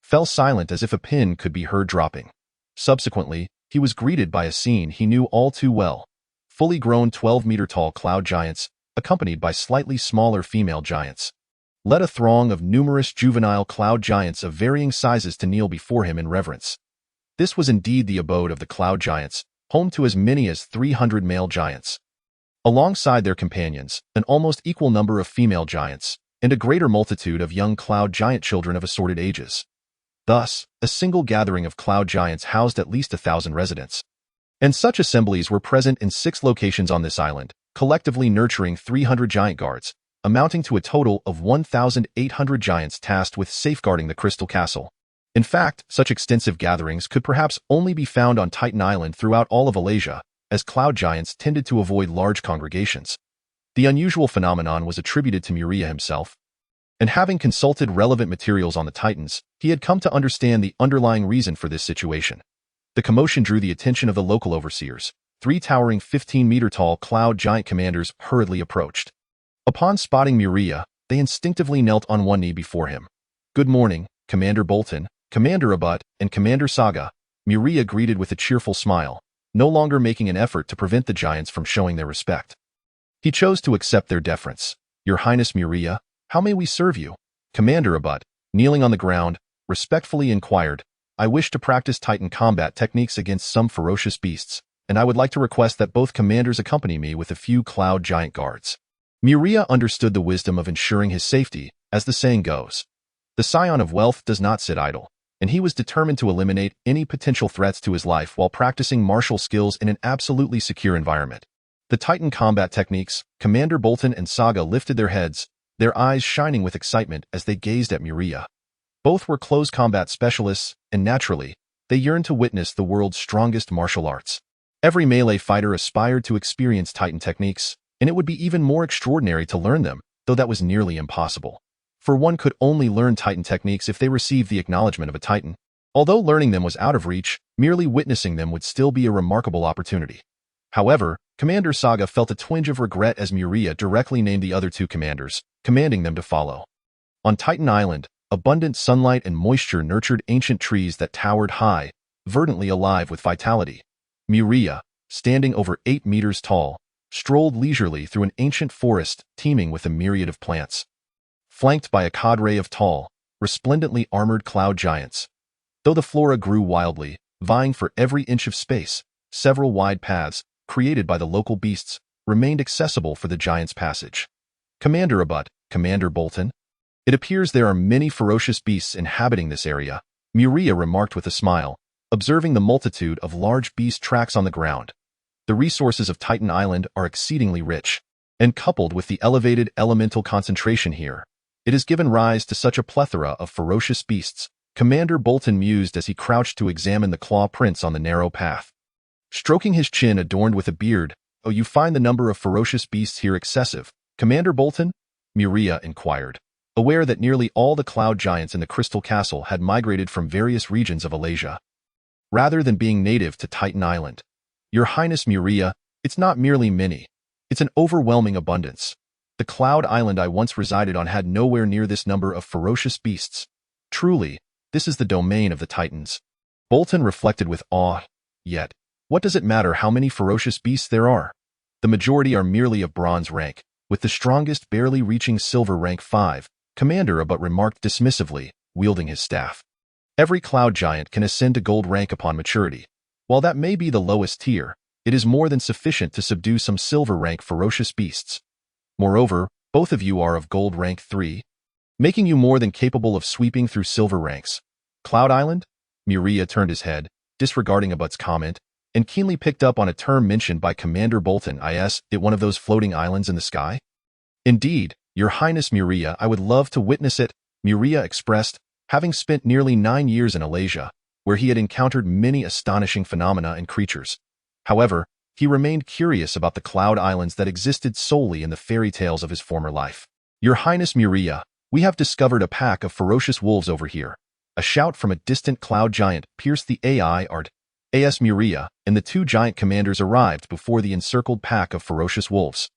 Speaker 1: fell silent as if a pin could be heard dropping. Subsequently, he was greeted by a scene he knew all too well. Fully grown 12-meter-tall cloud giants, accompanied by slightly smaller female giants, led a throng of numerous juvenile cloud giants of varying sizes to kneel before him in reverence. This was indeed the abode of the cloud giants, home to as many as 300 male giants. Alongside their companions, an almost equal number of female giants, and a greater multitude of young cloud giant children of assorted ages. Thus, a single gathering of cloud giants housed at least 1,000 residents. And such assemblies were present in 6 locations on this island, collectively nurturing 300 giant guards, amounting to a total of 1,800 giants tasked with safeguarding the Crystal Castle. In fact, such extensive gatherings could perhaps only be found on Titan Island throughout all of Alasia, as cloud giants tended to avoid large congregations. The unusual phenomenon was attributed to Muria himself, and having consulted relevant materials on the Titans, he had come to understand the underlying reason for this situation. The commotion drew the attention of the local overseers. 3 towering 15-meter-tall cloud giant commanders hurriedly approached. Upon spotting Muria, they instinctively knelt on one knee before him. "Good morning, Commander Bolton, Commander Abut, and Commander Saga," Muria greeted with a cheerful smile, no longer making an effort to prevent the giants from showing their respect. He chose to accept their deference. "Your Highness Muria, how may we serve you?" Commander Abut, kneeling on the ground, respectfully inquired, "I wish to practice Titan combat techniques against some ferocious beasts, and I would like to request that both commanders accompany me with a few cloud giant guards." Muria understood the wisdom of ensuring his safety, as the saying goes. The scion of wealth does not sit idle, and he was determined to eliminate any potential threats to his life while practicing martial skills in an absolutely secure environment. The Titan combat techniques, Commander Bolton and Saga lifted their heads, their eyes shining with excitement as they gazed at Muria. Both were close combat specialists, and naturally, they yearned to witness the world's strongest martial arts. Every melee fighter aspired to experience Titan techniques, and it would be even more extraordinary to learn them, though that was nearly impossible. for one could only learn Titan techniques if they received the acknowledgement of a Titan. Although learning them was out of reach, merely witnessing them would still be a remarkable opportunity. However, Commander Saga felt a twinge of regret as Muria directly named the other two commanders, commanding them to follow. On Titan Island, abundant sunlight and moisture nurtured ancient trees that towered high, verdantly alive with vitality. Muria, standing over 8 meters tall, strolled leisurely through an ancient forest teeming with a myriad of plants. Flanked by a cadre of tall, resplendently armored cloud giants. Though the flora grew wildly, vying for every inch of space, several wide paths, created by the local beasts, remained accessible for the giants' passage. Commander Abut, Commander Bolton. It appears there are many ferocious beasts inhabiting this area, Muria remarked with a smile, observing the multitude of large beast tracks on the ground. The resources of Titan Island are exceedingly rich, and coupled with the elevated elemental concentration here, it has given rise to such a plethora of ferocious beasts, Commander Bolton mused as he crouched to examine the claw prints on the narrow path. Stroking his chin adorned with a beard, "Oh, you find the number of ferocious beasts here excessive, Commander Bolton?" Muria inquired, aware that nearly all the cloud giants in the Crystal Castle had migrated from various regions of Alasia, rather than being native to Titan Island. "Your Highness Muria, it's not merely many. It's an overwhelming abundance. The cloud island I once resided on had nowhere near this number of ferocious beasts. Truly, this is the domain of the Titans." Bolton reflected with awe. Yet, what does it matter how many ferocious beasts there are? The majority are merely of bronze rank, with the strongest barely reaching silver rank 5, Commander Abut remarked dismissively, wielding his staff. Every cloud giant can ascend to gold rank upon maturity. While that may be the lowest tier, it is more than sufficient to subdue some silver rank ferocious beasts. Moreover, both of you are of gold rank 3, making you more than capable of sweeping through silver ranks. Cloud Island? Muria turned his head, disregarding Abut's comment, and keenly picked up on a term mentioned by Commander Bolton. Is it one of those floating islands in the sky? Indeed, Your Highness Muria, I would love to witness it, Muria expressed, having spent nearly 9 years in Alasia, where he had encountered many astonishing phenomena and creatures. However, he remained curious about the cloud islands that existed solely in the fairy tales of his former life. Your Highness Muria, we have discovered a pack of ferocious wolves over here. A shout from a distant cloud giant pierced the AS Muria, and the two giant commanders arrived before the encircled pack of ferocious wolves.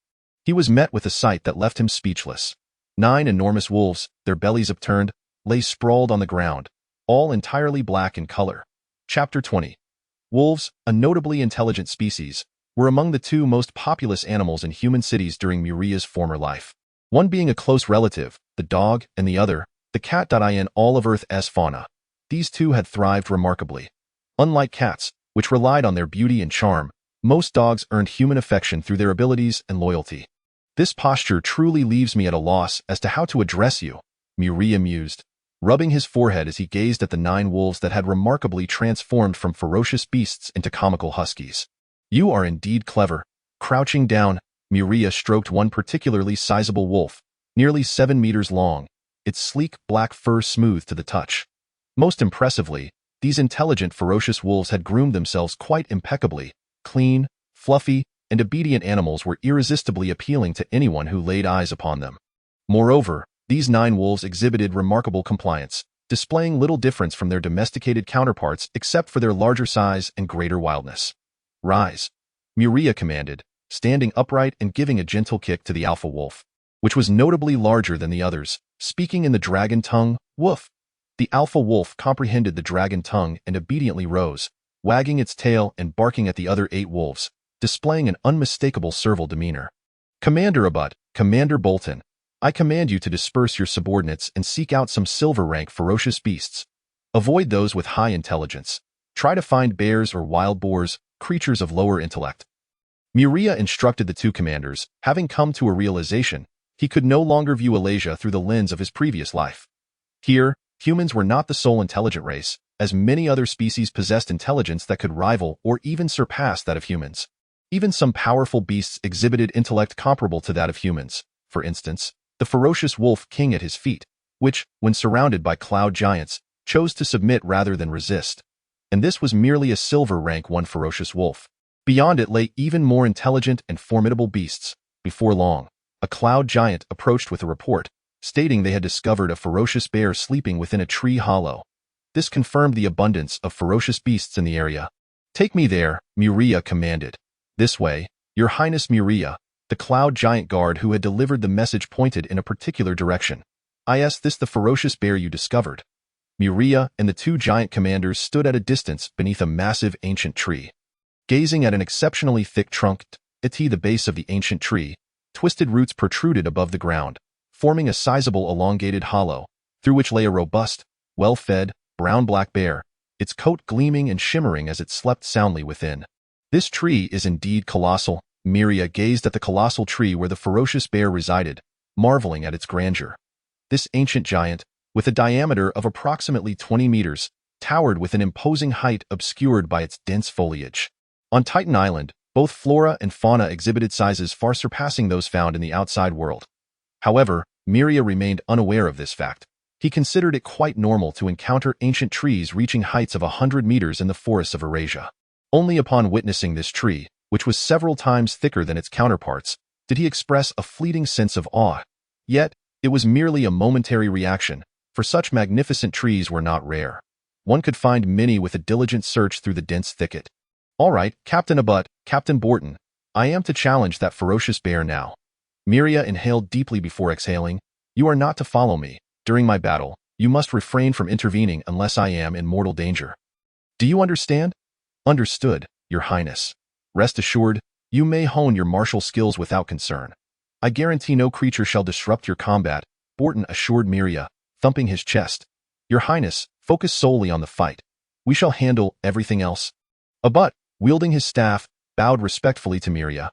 Speaker 1: He was met with a sight that left him speechless. 9 enormous wolves, their bellies upturned, lay sprawled on the ground, all entirely black in color. Chapter 20. Wolves, a notably intelligent species, were among the 2 most populous animals in human cities during Muria's former life. One being a close relative, the dog, and the other, the cat. In all of Earth's fauna, these 2 had thrived remarkably. Unlike cats, which relied on their beauty and charm, most dogs earned human affection through their abilities and loyalty. This posture truly leaves me at a loss as to how to address you, Muria mused, rubbing his forehead as he gazed at the 9 wolves that had remarkably transformed from ferocious beasts into comical huskies. You are indeed clever. Crouching down, Muria stroked one particularly sizable wolf, nearly 7 meters long, its sleek black fur smooth to the touch. Most impressively, these intelligent ferocious wolves had groomed themselves quite impeccably. Clean, fluffy, and obedient animals were irresistibly appealing to anyone who laid eyes upon them. Moreover, these 9 wolves exhibited remarkable compliance, displaying little difference from their domesticated counterparts except for their larger size and greater wildness. Rise, Muria commanded, standing upright and giving a gentle kick to the alpha wolf, which was notably larger than the others, speaking in the dragon tongue, woof. The alpha wolf comprehended the dragon tongue and obediently rose, wagging its tail and barking at the other 8 wolves, displaying an unmistakable servile demeanor. Commander Abut, Commander Bolton, I command you to disperse your subordinates and seek out some silver-rank ferocious beasts. Avoid those with high intelligence. Try to find bears or wild boars, creatures of lower intellect. Muria instructed the 2 commanders, having come to a realization he could no longer view Alasia through the lens of his previous life. Here, humans were not the sole intelligent race, as many other species possessed intelligence that could rival or even surpass that of humans. Even some powerful beasts exhibited intellect comparable to that of humans. For instance, the ferocious wolf king at his feet, which, when surrounded by cloud giants, chose to submit rather than resist. And this was merely a silver rank 1 ferocious wolf. Beyond it lay even more intelligent and formidable beasts. Before long, a cloud giant approached with a report, stating they had discovered a ferocious bear sleeping within a tree hollow. This confirmed the abundance of ferocious beasts in the area. "Take me there," Muria commanded. "This way, Your Highness." Muria, the cloud giant guard who had delivered the message, pointed in a particular direction. "Is this the ferocious bear you discovered?" Muria and the two giant commanders stood at a distance beneath a massive ancient tree. Gazing at an exceptionally thick trunk, at the base of the ancient tree, twisted roots protruded above the ground, forming a sizable elongated hollow, through which lay a robust, well-fed, brown-black bear, its coat gleaming and shimmering as it slept soundly within. "This tree is indeed colossal." Muria gazed at the colossal tree where the ferocious bear resided, marveling at its grandeur. This ancient giant, with a diameter of approximately 20 meters, towered with an imposing height obscured by its dense foliage. On Titan Island, both flora and fauna exhibited sizes far surpassing those found in the outside world. However, Muria remained unaware of this fact. He considered it quite normal to encounter ancient trees reaching heights of 100 meters in the forests of Eurasia. Only upon witnessing this tree, which was several times thicker than its counterparts, did he express a fleeting sense of awe. Yet, it was merely a momentary reaction, for such magnificent trees were not rare. One could find many with a diligent search through the dense thicket. "All right, Captain Abbott, Captain Borton, I am to challenge that ferocious bear now." Muria inhaled deeply before exhaling. "You are not to follow me. During my battle, you must refrain from intervening unless I am in mortal danger. Do you understand?" "Understood, Your Highness. Rest assured, you may hone your martial skills without concern. I guarantee no creature shall disrupt your combat," Borton assured Muria, thumping his chest. "Your Highness, focus solely on the fight. We shall handle everything else." Abbott, wielding his staff, bowed respectfully to Muria.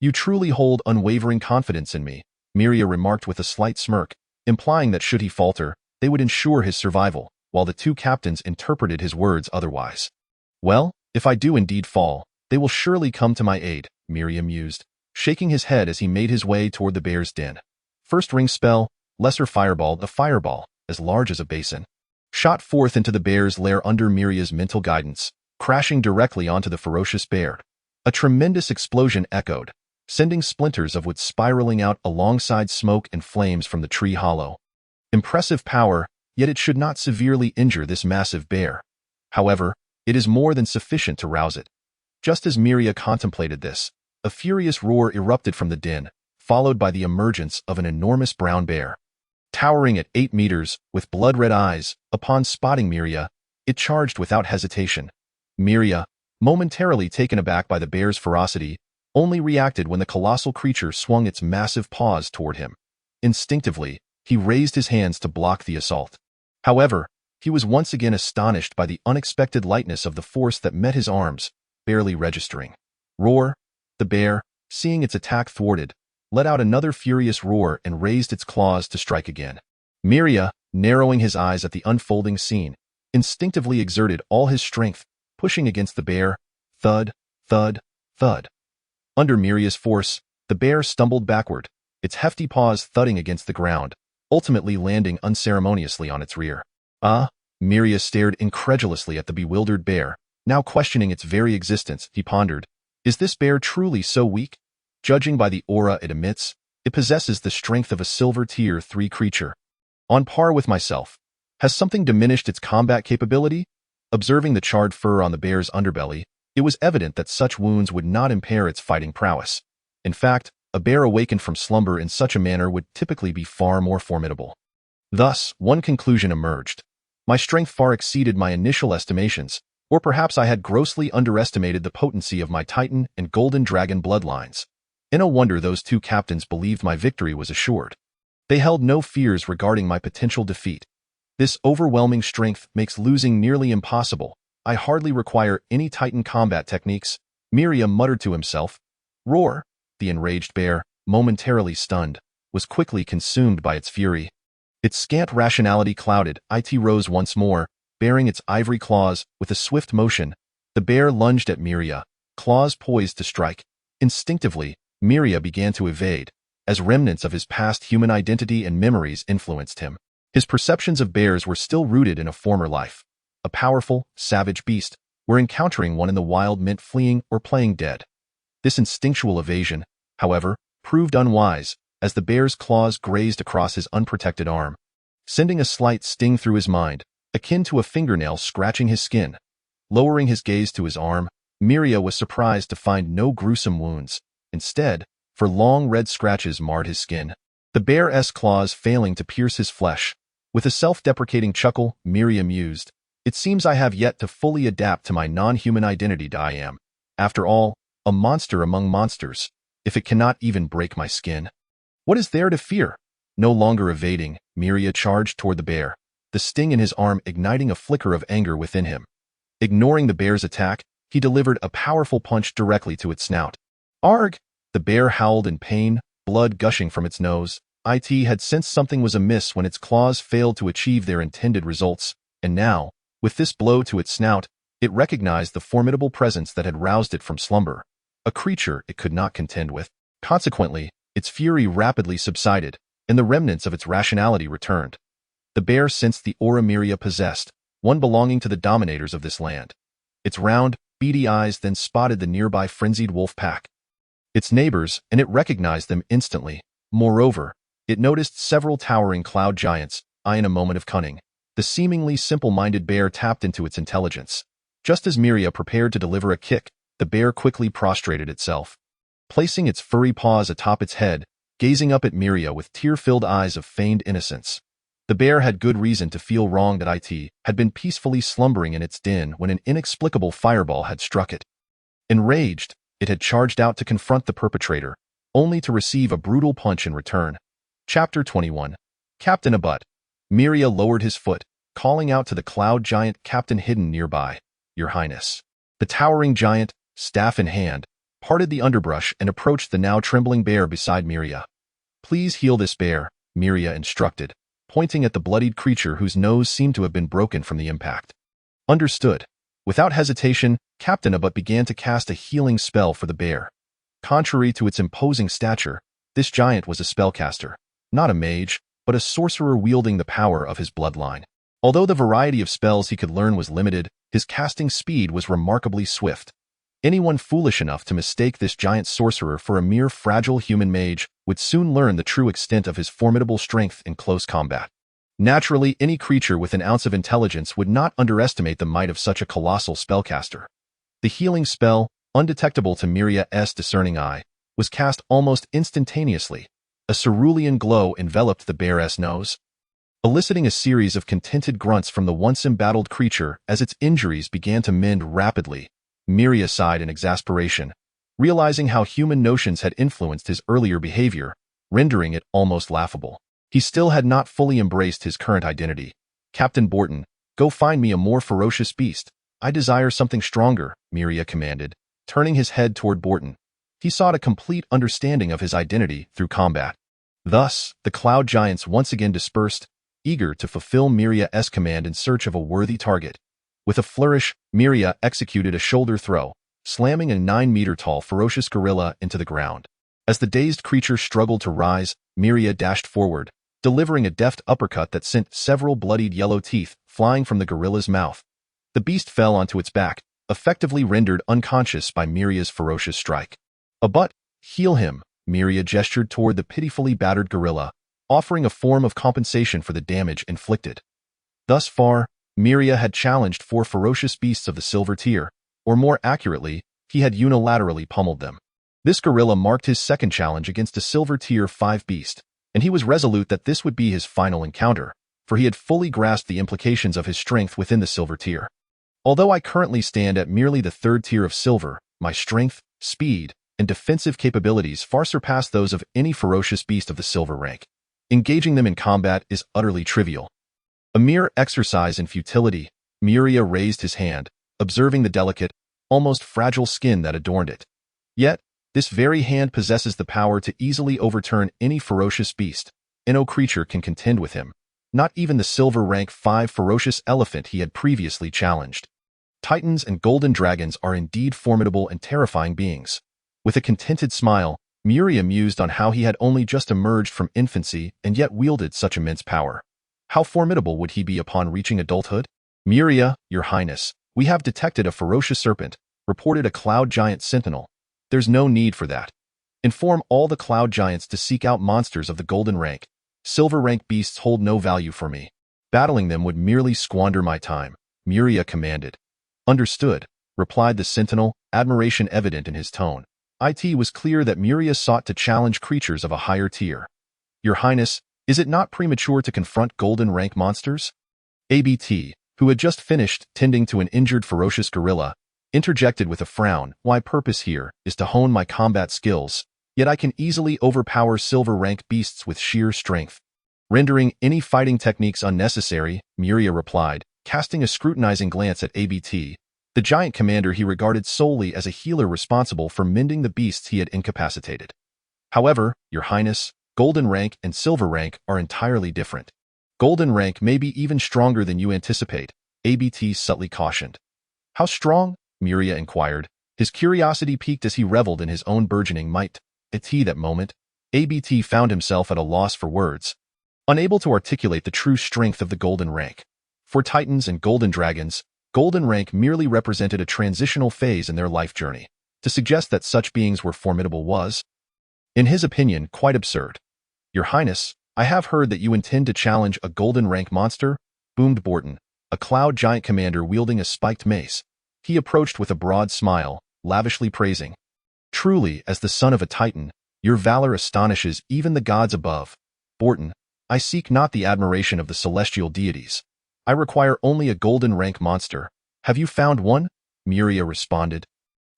Speaker 1: "You truly hold unwavering confidence in me," Muria remarked with a slight smirk, implying that should he falter, they would ensure his survival, while the two captains interpreted his words otherwise. "Well, if I do indeed fall, they will surely come to my aid," Muria mused, shaking his head as he made his way toward the bear's den. First ring spell, lesser fireball, a fireball, as large as a basin, shot forth into the bear's lair under Muria's mental guidance, crashing directly onto the ferocious bear. A tremendous explosion echoed, sending splinters of wood spiraling out alongside smoke and flames from the tree hollow. Impressive power, yet it should not severely injure this massive bear. However, it is more than sufficient to rouse it. Just as Muria contemplated this, a furious roar erupted from the den, followed by the emergence of an enormous brown bear. Towering at 8 meters, with blood-red eyes, upon spotting Muria, it charged without hesitation. Muria, momentarily taken aback by the bear's ferocity, only reacted when the colossal creature swung its massive paws toward him. Instinctively, he raised his hands to block the assault. However, he was once again astonished by the unexpected lightness of the force that met his arms, barely registering. Roar! The bear, seeing its attack thwarted, let out another furious roar and raised its claws to strike again. Muria, narrowing his eyes at the unfolding scene, instinctively exerted all his strength, pushing against the bear. Thud, thud, thud. Under Muria's force, the bear stumbled backward, its hefty paws thudding against the ground, ultimately landing unceremoniously on its rear. Muria stared incredulously at the bewildered bear, now questioning its very existence. He pondered, "Is this bear truly so weak? Judging by the aura it emits, it possesses the strength of a silver tier 3 creature. On par with myself. Has something diminished its combat capability?" Observing the charred fur on the bear's underbelly, it was evident that such wounds would not impair its fighting prowess. In fact, a bear awakened from slumber in such a manner would typically be far more formidable. Thus, one conclusion emerged. My strength far exceeded my initial estimations, or perhaps I had grossly underestimated the potency of my Titan and Golden Dragon bloodlines. No wonder those two captains believed my victory was assured. They held no fears regarding my potential defeat. This overwhelming strength makes losing nearly impossible. I hardly require any Titan combat techniques, Muria muttered to himself. Roar! The enraged bear, momentarily stunned, was quickly consumed by its fury. Its scant rationality clouded, it rose once more, baring its ivory claws with a swift motion. The bear lunged at Muria, claws poised to strike. Instinctively, Muria began to evade, as remnants of his past human identity and memories influenced him. His perceptions of bears were still rooted in a former life. A powerful, savage beast, where encountering one in the wild meant fleeing or playing dead. This instinctual evasion, however, proved unwise, as the bear's claws grazed across his unprotected arm, sending a slight sting through his mind, akin to a fingernail scratching his skin. Lowering his gaze to his arm, Muria was surprised to find no gruesome wounds. Instead, for long red scratches marred his skin, the bear's claws failing to pierce his flesh. With a self-deprecating chuckle, Muria mused, "It seems I have yet to fully adapt to my non-human identity. I am, after all, a monster among monsters, if it cannot even break my skin. What is there to fear?" No longer evading, Muria charged toward the bear, the sting in his arm igniting a flicker of anger within him. Ignoring the bear's attack, he delivered a powerful punch directly to its snout. "Arg!" The bear howled in pain, blood gushing from its nose. It had sensed something was amiss when its claws failed to achieve their intended results, and now, with this blow to its snout, it recognized the formidable presence that had roused it from slumber, a creature it could not contend with. Consequently, its fury rapidly subsided, and the remnants of its rationality returned. The bear sensed the aura Muria possessed, one belonging to the dominators of this land. Its round, beady eyes then spotted the nearby frenzied wolf pack. Its neighbors, and it recognized them instantly. Moreover, it noticed several towering cloud giants, eyeing a moment of cunning. The seemingly simple-minded bear tapped into its intelligence. Just as Muria prepared to deliver a kick, the bear quickly prostrated itself. Placing its furry paws atop its head, gazing up at Muria with tear-filled eyes of feigned innocence. The bear had good reason to feel wrong that it had been peacefully slumbering in its den when an inexplicable fireball had struck it. Enraged, it had charged out to confront the perpetrator, only to receive a brutal punch in return. Chapter 21. Captain Abut. Muria lowered his foot, calling out to the cloud giant captain hidden nearby. "Your Highness." The towering giant, staff in hand, parted the underbrush and approached the now trembling bear beside Muria. "Please heal this bear," Muria instructed, pointing at the bloodied creature whose nose seemed to have been broken from the impact. "Understood." Without hesitation, Captain Abut began to cast a healing spell for the bear. Contrary to its imposing stature, this giant was a spellcaster, not a mage, but a sorcerer wielding the power of his bloodline. Although the variety of spells he could learn was limited, his casting speed was remarkably swift. Anyone foolish enough to mistake this giant sorcerer for a mere fragile human mage would soon learn the true extent of his formidable strength in close combat. Naturally, any creature with an ounce of intelligence would not underestimate the might of such a colossal spellcaster. The healing spell, undetectable to Muria's discerning eye, was cast almost instantaneously. A cerulean glow enveloped the bear's nose, eliciting a series of contented grunts from the once embattled creature as its injuries began to mend rapidly. Muria sighed in exasperation, realizing how human notions had influenced his earlier behavior, rendering it almost laughable. He still had not fully embraced his current identity. "Captain Borton, go find me a more ferocious beast. I desire something stronger," Muria commanded, turning his head toward Borton. He sought a complete understanding of his identity through combat. Thus, the cloud giants once again dispersed, eager to fulfill Muria's command in search of a worthy target. With a flourish, Muria executed a shoulder throw, slamming a 9-meter-tall ferocious gorilla into the ground. As the dazed creature struggled to rise, Muria dashed forward, delivering a deft uppercut that sent several bloodied yellow teeth flying from the gorilla's mouth. The beast fell onto its back, effectively rendered unconscious by Muria's ferocious strike. "Abut, heal him," Muria gestured toward the pitifully battered gorilla, offering a form of compensation for the damage inflicted. Thus far, Muria had challenged 4 ferocious beasts of the silver tier, or more accurately, he had unilaterally pummeled them. This gorilla marked his second challenge against a silver tier 5 beast, and he was resolute that this would be his final encounter, for he had fully grasped the implications of his strength within the silver tier. "Although I currently stand at merely the 3rd tier of silver, my strength, speed, and defensive capabilities far surpass those of any ferocious beast of the silver rank. Engaging them in combat is utterly trivial." A mere exercise in futility, Muria raised his hand, observing the delicate, almost fragile skin that adorned it. Yet, this very hand possesses the power to easily overturn any ferocious beast. No creature can contend with him, not even the silver rank 5 ferocious elephant he had previously challenged. Titans and golden dragons are indeed formidable and terrifying beings. With a contented smile, Muria mused on how he had only just emerged from infancy and yet wielded such immense power. How formidable would he be upon reaching adulthood? "Muria, your highness, we have detected a ferocious serpent," reported a cloud giant sentinel. "There's no need for that." Inform all the cloud giants to seek out monsters of the golden rank. Silver rank beasts hold no value for me. Battling them would merely squander my time, Muria commanded. Understood, replied the sentinel, admiration evident in his tone. It was clear that Muria sought to challenge creatures of a higher tier. Your Highness, is it not premature to confront golden rank monsters? ABT, who had just finished tending to an injured ferocious gorilla, interjected with a frown. My purpose here is to hone my combat skills, yet I can easily overpower silver rank beasts with sheer strength. Rendering any fighting techniques unnecessary, Muria replied, casting a scrutinizing glance at ABT, the giant commander he regarded solely as a healer responsible for mending the beasts he had incapacitated. However, Your Highness, golden rank and silver rank are entirely different. Golden rank may be even stronger than you anticipate, ABT subtly cautioned. How strong? Muria inquired, his curiosity piqued as he reveled in his own burgeoning might. At that moment, ABT found himself at a loss for words, unable to articulate the true strength of the golden rank. For titans and golden dragons, golden rank merely represented a transitional phase in their life journey. To suggest that such beings were formidable was, in his opinion, quite absurd. Your Highness, I have heard that you intend to challenge a golden rank monster, boomed Borton, a cloud giant commander wielding a spiked mace. He approached with a broad smile, lavishly praising. Truly, as the son of a titan, your valor astonishes even the gods above. Borton, I seek not the admiration of the celestial deities. I require only a golden rank monster. Have you found one? Muria responded.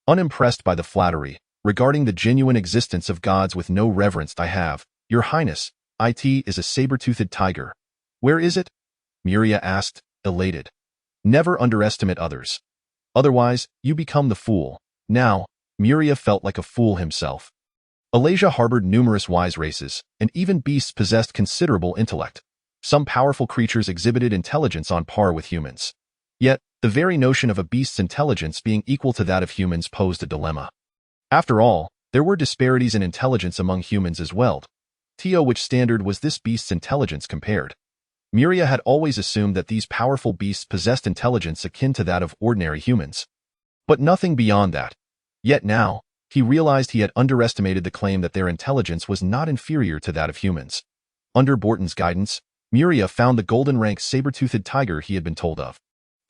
Speaker 1: Unimpressed by the flattery, regarding the genuine existence of gods with no reverence, I have, Your Highness, it is a saber-toothed tiger. Where is it? Muria asked, elated. Never underestimate others. Otherwise, you become the fool. Now, Muria felt like a fool himself. Alasia harbored numerous wise races, and even beasts possessed considerable intellect. Some powerful creatures exhibited intelligence on par with humans. Yet, the very notion of a beast's intelligence being equal to that of humans posed a dilemma. After all, there were disparities in intelligence among humans as well. To which standard was this beast's intelligence compared? Muria had always assumed that these powerful beasts possessed intelligence akin to that of ordinary humans. But nothing beyond that. Yet now, he realized he had underestimated the claim that their intelligence was not inferior to that of humans. Under Borton's guidance, Muria found the golden rank saber-toothed tiger he had been told of.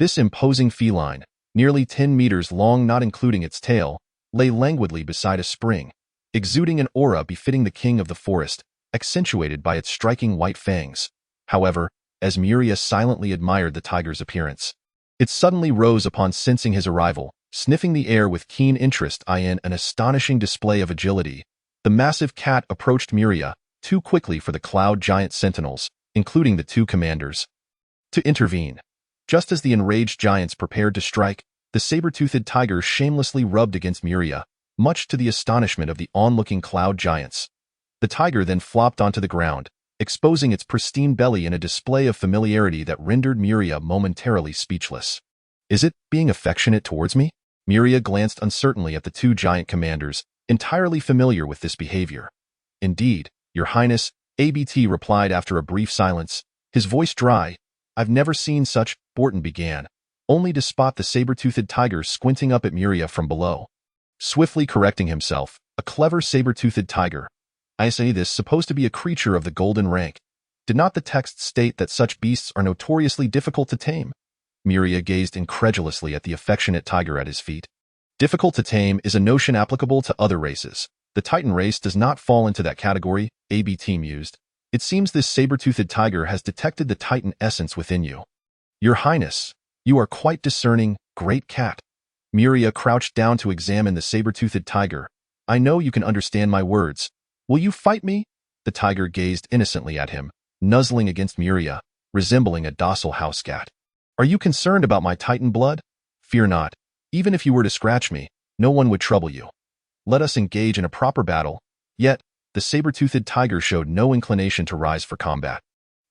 Speaker 1: This imposing feline, nearly 10 meters long not including its tail, lay languidly beside a spring, exuding an aura befitting the king of the forest, accentuated by its striking white fangs. However, as Muria silently admired the tiger's appearance, it suddenly rose upon sensing his arrival, sniffing the air with keen interest. In an astonishing display of agility, the massive cat approached Muria, too quickly for the cloud giant sentinels, including the two commanders, to intervene. Just as the enraged giants prepared to strike, the saber-toothed tiger shamelessly rubbed against Muria, much to the astonishment of the onlooking cloud giants. The tiger then flopped onto the ground, exposing its pristine belly in a display of familiarity that rendered Muria momentarily speechless. Is it being affectionate towards me? Muria glanced uncertainly at the two giant commanders, entirely familiar with this behavior. Indeed, Your Highness, ABT replied after a brief silence, his voice dry. I've never seen such, Borton began, only to spot the saber-toothed tiger squinting up at Muria from below. Swiftly correcting himself, a clever saber-toothed tiger. I say this supposed to be a creature of the golden rank. Did not the text state that such beasts are notoriously difficult to tame? Muria gazed incredulously at the affectionate tiger at his feet. Difficult to tame is a notion applicable to other races. The Titan race does not fall into that category, ABT mused. It seems this saber-toothed tiger has detected the Titan essence within you. Your Highness, you are quite discerning, great cat. Muria crouched down to examine the saber-toothed tiger. I know you can understand my words. Will you fight me? The tiger gazed innocently at him, nuzzling against Muria, resembling a docile house cat. Are you concerned about my Titan blood? Fear not. Even if you were to scratch me, no one would trouble you. Let us engage in a proper battle. Yet, the saber-toothed tiger showed no inclination to rise for combat.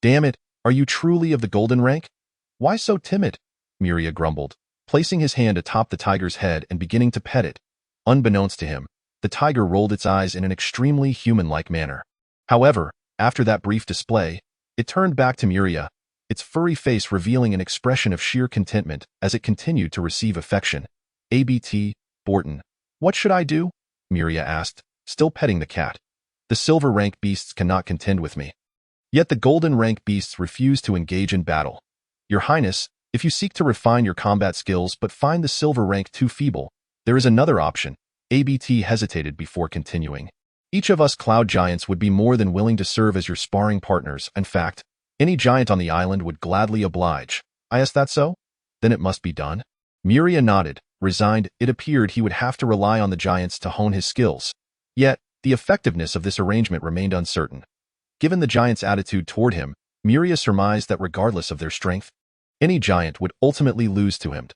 Speaker 1: Damn it, are you truly of the golden rank? Why so timid? Muria grumbled, placing his hand atop the tiger's head and beginning to pet it. Unbeknownst to him, the tiger rolled its eyes in an extremely human-like manner. However, after that brief display, it turned back to Muria, its furry face revealing an expression of sheer contentment as it continued to receive affection. ABT, Borton. What should I do? Muria asked, still petting the cat. The silver rank beasts cannot contend with me. Yet the golden rank beasts refuse to engage in battle. Your Highness, if you seek to refine your combat skills but find the silver rank too feeble, there is another option. ABT hesitated before continuing. Each of us cloud giants would be more than willing to serve as your sparring partners. In fact, any giant on the island would gladly oblige. Is that so? Then it must be done. Muria nodded, resigned. It appeared he would have to rely on the giants to hone his skills. Yet, the effectiveness of this arrangement remained uncertain. Given the giants' attitude toward him, Muria surmised that regardless of their strength, any giant would ultimately lose to him.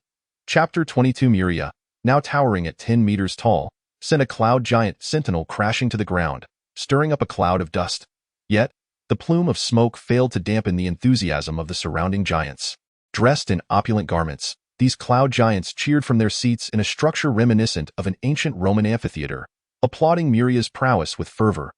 Speaker 1: Chapter 22 Muria, now towering at 10 meters tall, sent a cloud giant sentinel crashing to the ground, stirring up a cloud of dust. Yet, the plume of smoke failed to dampen the enthusiasm of the surrounding giants. Dressed in opulent garments, these cloud giants cheered from their seats in a structure reminiscent of an ancient Roman amphitheater, applauding Muria's prowess with fervor.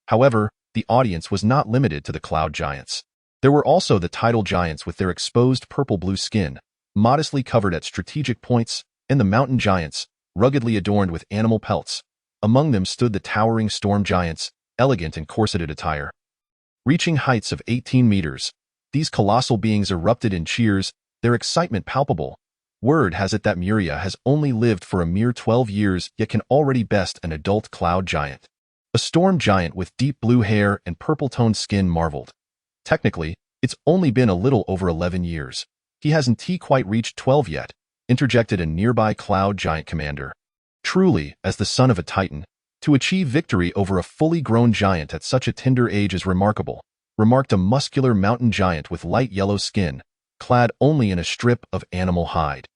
Speaker 1: However, the audience was not limited to the cloud giants. There were also the tidal giants with their exposed purple-blue skin, modestly covered at strategic points, and the mountain giants, ruggedly adorned with animal pelts. Among them stood the towering storm giants, elegant in corseted attire. Reaching heights of 18 meters, these colossal beings erupted in cheers, their excitement palpable. Word has it that Muria has only lived for a mere 12 years yet can already best an adult cloud giant. A storm giant with deep blue hair and purple-toned skin marveled. Technically, it's only been a little over 11 years. He hasn't quite reached 12 yet, interjected a nearby cloud giant commander. Truly, as the son of a titan, to achieve victory over a fully grown giant at such a tender age is remarkable, remarked a muscular mountain giant with light yellow skin, clad only in a strip of animal hide.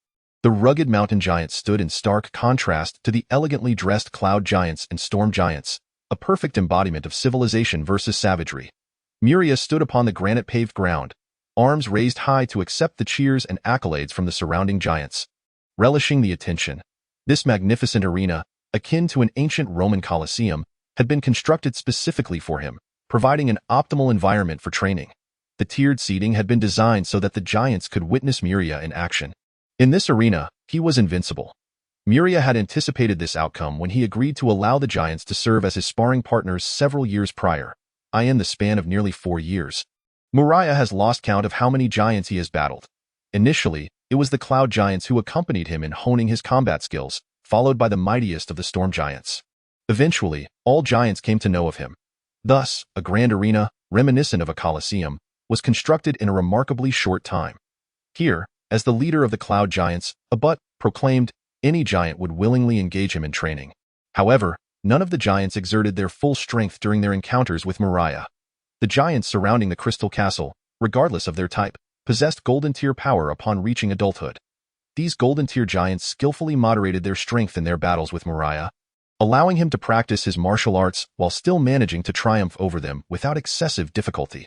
Speaker 1: The rugged mountain giant stood in stark contrast to the elegantly dressed cloud giants and storm giants, a perfect embodiment of civilization versus savagery. Muria stood upon the granite-paved ground, arms raised high to accept the cheers and accolades from the surrounding giants. Relishing the attention, this magnificent arena, akin to an ancient Roman Colosseum, had been constructed specifically for him, providing an optimal environment for training. The tiered seating had been designed so that the giants could witness Muria in action. In this arena, he was invincible. Muria had anticipated this outcome when he agreed to allow the giants to serve as his sparring partners several years prior, in the span of nearly 4 years. Muria has lost count of how many giants he has battled. Initially, it was the cloud giants who accompanied him in honing his combat skills, followed by the mightiest of the storm giants. Eventually, all giants came to know of him. Thus, a grand arena, reminiscent of a colosseum, was constructed in a remarkably short time. Here, as the leader of the cloud giants, Abut proclaimed, any giant would willingly engage him in training. However, none of the giants exerted their full strength during their encounters with Muria. The giants surrounding the crystal castle, regardless of their type, possessed golden tier power upon reaching adulthood. These golden tier giants skillfully moderated their strength in their battles with Muria, allowing him to practice his martial arts while still managing to triumph over them without excessive difficulty.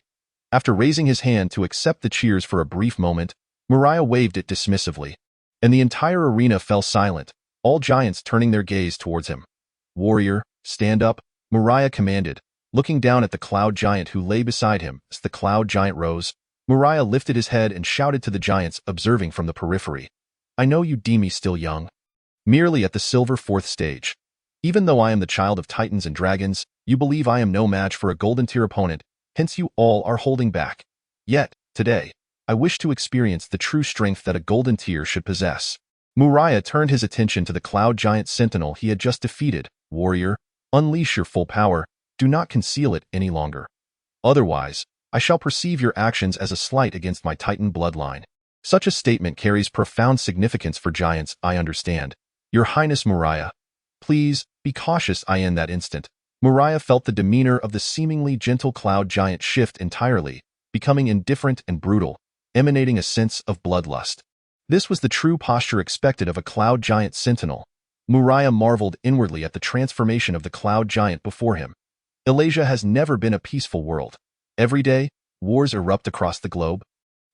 Speaker 1: After raising his hand to accept the cheers for a brief moment, Muria waved it dismissively, and the entire arena fell silent, all giants turning their gaze towards him. Warrior, stand up, Muria commanded, looking down at the cloud giant who lay beside him. As the cloud giant rose, Muria lifted his head and shouted to the giants observing from the periphery. I know you deem me still young, merely at the silver 4th stage. Even though I am the child of titans and dragons, you believe I am no match for a golden tier opponent, hence you all are holding back. Yet, today, I wish to experience the true strength that a golden tier should possess. Muria turned his attention to the cloud giant sentinel he had just defeated. Warrior, unleash your full power, do not conceal it any longer. Otherwise, I shall perceive your actions as a slight against my titan bloodline. Such a statement carries profound significance for giants, I understand. Your Highness Muria. Please, be cautious. In that instant, Muria felt the demeanor of the seemingly gentle cloud giant shift entirely, becoming indifferent and brutal, emanating a sense of bloodlust. This was the true posture expected of a cloud giant sentinel. Muria marveled inwardly at the transformation of the cloud giant before him. Alasia has never been a peaceful world. Every day, wars erupt across the globe.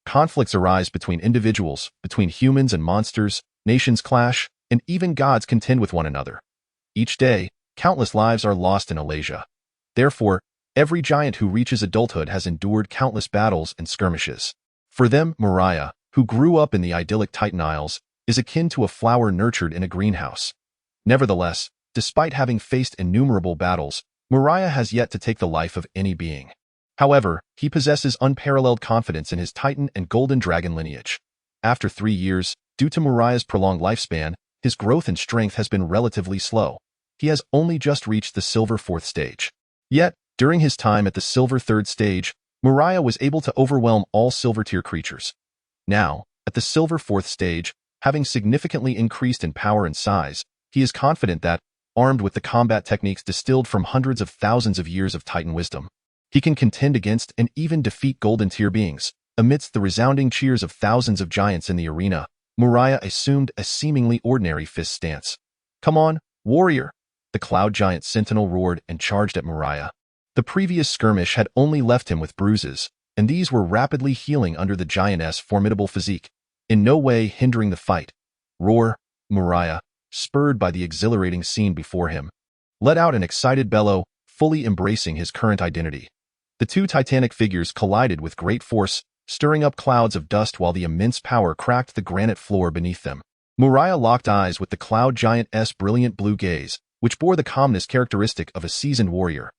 Speaker 1: Conflicts arise between individuals, between humans and monsters, nations clash, and even gods contend with one another. Each day, countless lives are lost in Alasia. Therefore, every giant who reaches adulthood has endured countless battles and skirmishes. For them, Muria, who grew up in the idyllic Titan Isles, is akin to a flower nurtured in a greenhouse. Nevertheless, Despite having faced innumerable battles, Muria has yet to take the life of any being. However, he possesses unparalleled confidence in his Titan and Golden Dragon lineage. After 3 years, due to Muria's prolonged lifespan, his growth and strength has been relatively slow. He has only just reached the Silver 4th stage. Yet, during his time at the Silver 3rd stage, Muria was able to overwhelm all Silver tier creatures. Now, at the Silver 4th stage, having significantly increased in power and size, he is confident that, armed with the combat techniques distilled from hundreds of thousands of years of Titan wisdom, he can contend against and even defeat Golden tier beings. Amidst the resounding cheers of thousands of giants in the arena, Muria assumed a seemingly ordinary fist stance. "Come on, warrior!" The Cloud Giant Sentinel roared and charged at Muria. The previous skirmish had only left him with bruises, and these were rapidly healing under the giantess' formidable physique, in no way hindering the fight. "Roar!" Muria, spurred by the exhilarating scene before him, let out an excited bellow, fully embracing his current identity. The two titanic figures collided with great force, stirring up clouds of dust while the immense power cracked the granite floor beneath them. Muria locked eyes with the Cloud Giant's brilliant blue gaze, which bore the calmness characteristic of a seasoned warrior.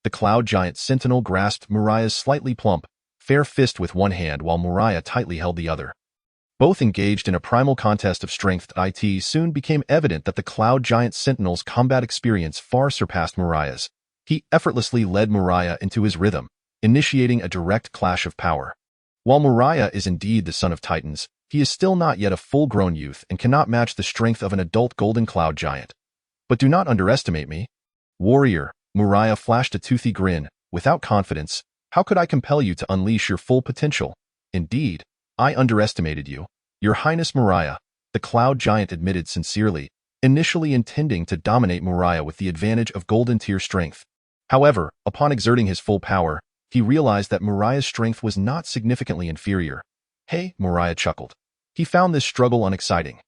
Speaker 1: The Cloud Giant Sentinel grasped Muria's slightly plump, fair fist with one hand while Muria tightly held the other. Both engaged in a primal contest of strength. It soon became evident that the Cloud Giant Sentinel's combat experience far surpassed Muria's. He effortlessly led Muria into his rhythm, initiating a direct clash of power. While Muria is indeed the son of Titans, he is still not yet a full-grown youth and cannot match the strength of an adult Golden Cloud Giant. "But do not underestimate me." "Warrior," Muria flashed a toothy grin, without confidence. "How could I compel you to unleash your full potential?" "Indeed, I underestimated you, Your Highness Muria," the Cloud Giant admitted sincerely, initially intending to dominate Muria with the advantage of Golden tier strength. However, upon exerting his full power, he realized that Muria's strength was not significantly inferior. "Hey," Muria chuckled. He found this struggle unexciting.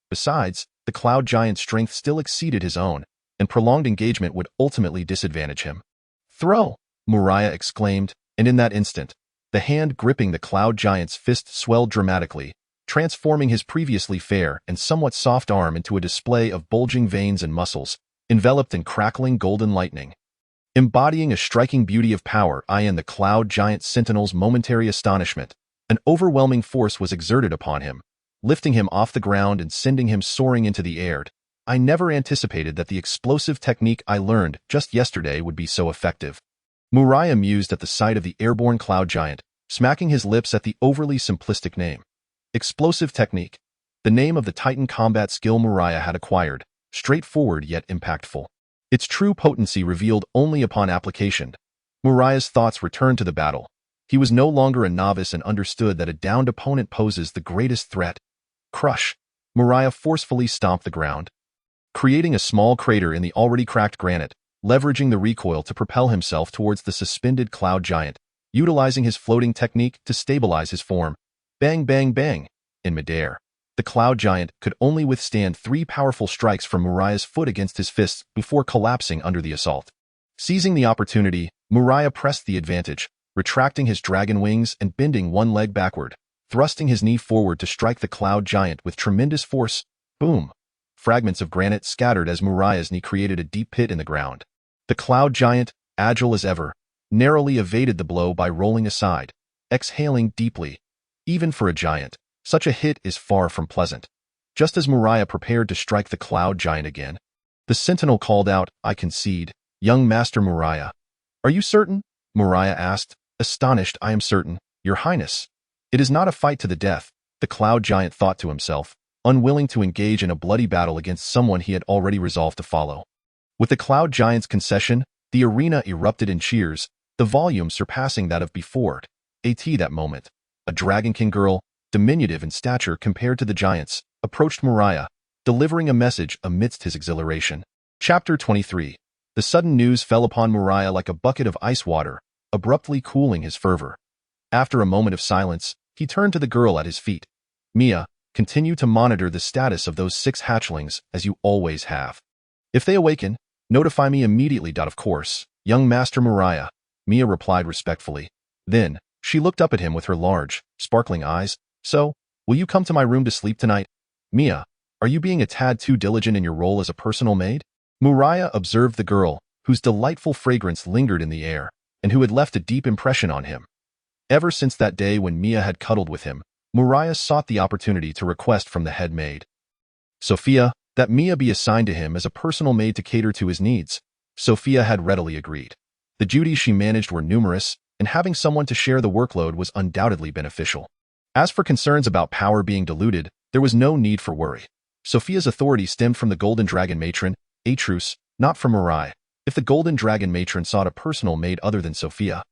Speaker 1: Besides, the Cloud Giant's strength still exceeded his own, and prolonged engagement would ultimately disadvantage him. "Throw!" Muria exclaimed, and in that instant, the hand gripping the Cloud Giant's fist swelled dramatically, transforming his previously fair and somewhat soft arm into a display of bulging veins and muscles, enveloped in crackling golden lightning. Embodying a striking beauty of power, the Cloud Giant Sentinel's momentary astonishment, an overwhelming force was exerted upon him, lifting him off the ground and sending him soaring into the air. "I never anticipated that the explosive technique I learned just yesterday would be so effective." Muria mused at the sight of the airborne Cloud Giant, smacking his lips at the overly simplistic name. Explosive technique. The name of the Titan combat skill Muria had acquired, straightforward yet impactful. Its true potency revealed only upon application. Muria's thoughts returned to the battle. He was no longer a novice and understood that a downed opponent poses the greatest threat. Crush! Muria forcefully stomped the ground, creating a small crater in the already cracked granite, leveraging the recoil to propel himself towards the suspended Cloud Giant, utilizing his floating technique to stabilize his form. Bang, bang, bang! In midair, the Cloud Giant could only withstand 3 powerful strikes from Muria's foot against his fists before collapsing under the assault. Seizing the opportunity, Muria pressed the advantage, retracting his dragon wings and bending one leg backward, thrusting his knee forward to strike the Cloud Giant with tremendous force. Boom! Fragments of granite scattered as Muria's knee created a deep pit in the ground. The Cloud Giant, agile as ever, narrowly evaded the blow by rolling aside, exhaling deeply. Even for a giant, such a hit is far from pleasant. Just as Muria prepared to strike the Cloud Giant again, the Sentinel called out, "I concede, young Master Muria." "Are you certain?" Muria asked, astonished. "I am certain, Your Highness." It is not a fight to the death, the Cloud Giant thought to himself, unwilling to engage in a bloody battle against someone he had already resolved to follow. With the Cloud Giant's concession, the arena erupted in cheers, the volume surpassing that of before. That moment, a Dragon King girl, diminutive in stature compared to the giants, approached Muria, delivering a message amidst his exhilaration. Chapter 23. The sudden news fell upon Muria like a bucket of ice water, abruptly cooling his fervor. After a moment of silence, he turned to the girl at his feet. "Mia, continue to monitor the status of those 6 hatchlings, as you always have. If they awaken, notify me immediately. Of course, young Master Muria," Mia replied respectfully. Then, she looked up at him with her large, sparkling eyes. "So, will you come to my room to sleep tonight?" "Mia, are you being a tad too diligent in your role as a personal maid?" Muria observed the girl, whose delightful fragrance lingered in the air, and who had left a deep impression on him. Ever since that day when Mia had cuddled with him, Muria sought the opportunity to request from the head maid, Sophia, that Mia be assigned to him as a personal maid to cater to his needs. Sophia had readily agreed. The duties she managed were numerous, and having someone to share the workload was undoubtedly beneficial. As for concerns about power being diluted, there was no need for worry. Sophia's authority stemmed from the Golden Dragon matron, Atrus, not from Muria. If the Golden Dragon matron sought a personal maid other than Sophia,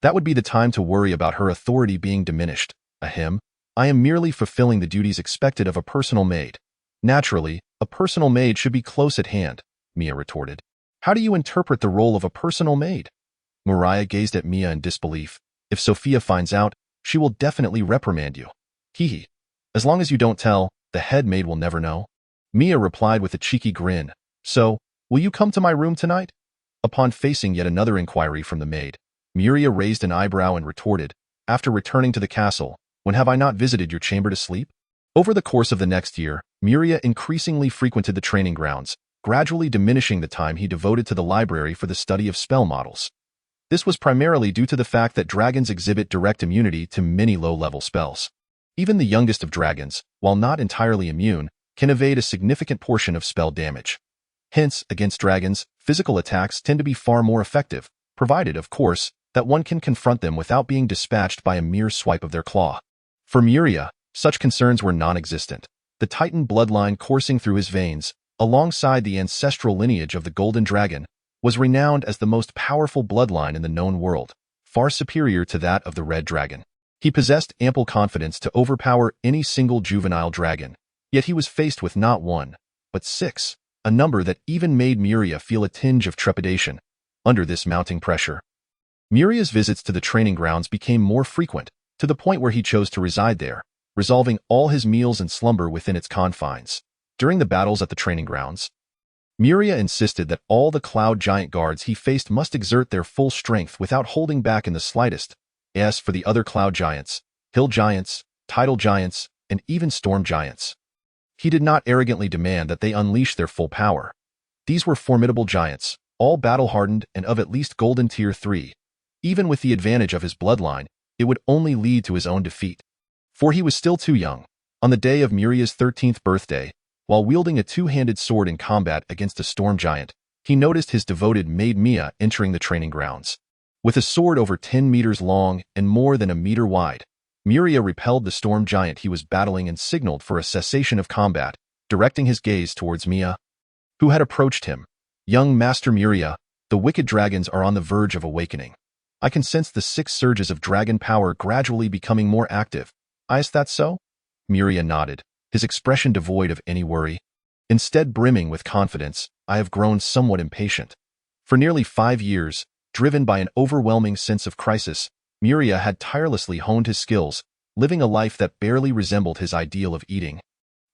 Speaker 1: that would be the time to worry about her authority being diminished. Ahem, I am merely fulfilling the duties expected of a personal maid. Naturally, a personal maid should be close at hand, Mia retorted. How do you interpret the role of a personal maid? Muria gazed at Mia in disbelief. If Sophia finds out, she will definitely reprimand you. Hee. As long as you don't tell, the head maid will never know. Mia replied with a cheeky grin. So, will you come to my room tonight? Upon facing yet another inquiry from the maid, Muria raised an eyebrow and retorted, after returning to the castle, when have I not visited your chamber to sleep? Over the course of the next year, Muria increasingly frequented the training grounds, gradually diminishing the time he devoted to the library for the study of spell models. This was primarily due to the fact that dragons exhibit direct immunity to many low-level spells. Even the youngest of dragons, while not entirely immune, can evade a significant portion of spell damage. Hence, against dragons, physical attacks tend to be far more effective, provided, of course, that one can confront them without being dispatched by a mere swipe of their claw. For Muria, such concerns were non-existent. The Titan bloodline coursing through his veins, alongside the ancestral lineage of the Golden Dragon, was renowned as the most powerful bloodline in the known world, far superior to that of the Red Dragon. He possessed ample confidence to overpower any single juvenile dragon, yet he was faced with not one, but 6, a number that even made Muria feel a tinge of trepidation. Under this mounting pressure, Muria's visits to the training grounds became more frequent, to the point where he chose to reside there, resolving all his meals and slumber within its confines. During the battles at the training grounds, Muria insisted that all the cloud giant guards he faced must exert their full strength without holding back in the slightest. As for the other cloud giants, hill giants, tidal giants, and even storm giants, he did not arrogantly demand that they unleash their full power. These were formidable giants, all battle-hardened and of at least Golden Tier 3. Even with the advantage of his bloodline, it would only lead to his own defeat. For he was still too young. On the day of Muria's 13th birthday, while wielding a two-handed sword in combat against a storm giant, he noticed his devoted maid Mia entering the training grounds. With a sword over 10 meters long and more than a meter wide, Muria repelled the storm giant he was battling and signaled for a cessation of combat, directing his gaze towards Mia, who had approached him. Young Master Muria, the wicked dragons are on the verge of awakening. I can sense the 6 surges of dragon power gradually becoming more active. Is that so? Muria nodded, his expression devoid of any worry. Instead brimming with confidence, I have grown somewhat impatient. For nearly 5 years, driven by an overwhelming sense of crisis, Muria had tirelessly honed his skills, living a life that barely resembled his ideal of eating,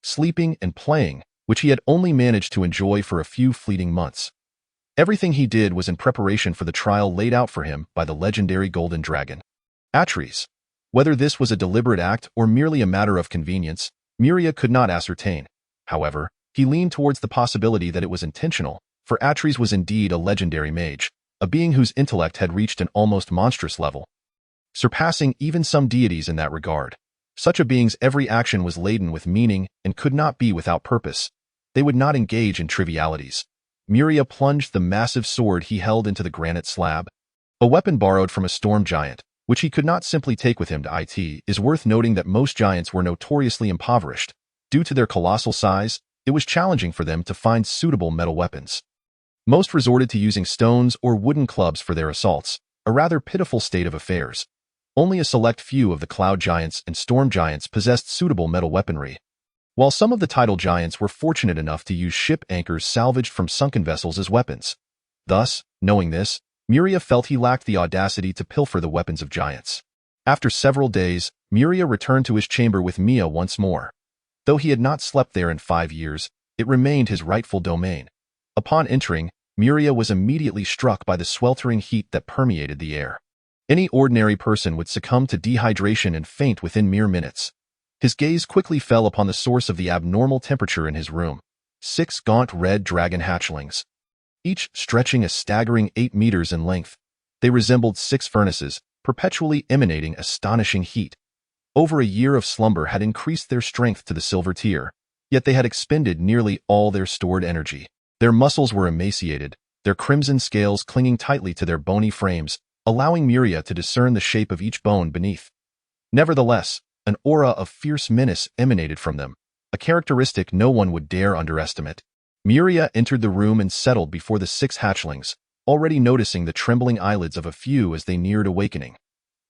Speaker 1: sleeping, and playing, which he had only managed to enjoy for a few fleeting months. Everything he did was in preparation for the trial laid out for him by the legendary Golden Dragon, Atrus. Whether this was a deliberate act or merely a matter of convenience, Muria could not ascertain. However, he leaned towards the possibility that it was intentional, for Atrus was indeed a legendary mage, a being whose intellect had reached an almost monstrous level, surpassing even some deities in that regard. Such a being's every action was laden with meaning and could not be without purpose. They would not engage in trivialities. Muria plunged the massive sword he held into the granite slab. A weapon borrowed from a storm giant, which he could not simply take with him to it. Is worth noting that most giants were notoriously impoverished. Due to their colossal size, it was challenging for them to find suitable metal weapons. Most resorted to using stones or wooden clubs for their assaults, a rather pitiful state of affairs. Only a select few of the cloud giants and storm giants possessed suitable metal weaponry, while some of the tidal giants were fortunate enough to use ship anchors salvaged from sunken vessels as weapons. Thus, knowing this, Muria felt he lacked the audacity to pilfer the weapons of giants. After several days, Muria returned to his chamber with Mia once more. Though he had not slept there in 5 years, it remained his rightful domain. Upon entering, Muria was immediately struck by the sweltering heat that permeated the air. Any ordinary person would succumb to dehydration and faint within mere minutes. His gaze quickly fell upon the source of the abnormal temperature in his room. 6 gaunt red dragon hatchlings, each stretching a staggering 8 meters in length. They resembled 6 furnaces, perpetually emanating astonishing heat. Over a year of slumber had increased their strength to the silver tier, yet they had expended nearly all their stored energy. Their muscles were emaciated, their crimson scales clinging tightly to their bony frames, allowing Muria to discern the shape of each bone beneath. Nevertheless, an aura of fierce menace emanated from them, a characteristic no one would dare underestimate. Muria entered the room and settled before the 6 hatchlings, already noticing the trembling eyelids of a few as they neared awakening.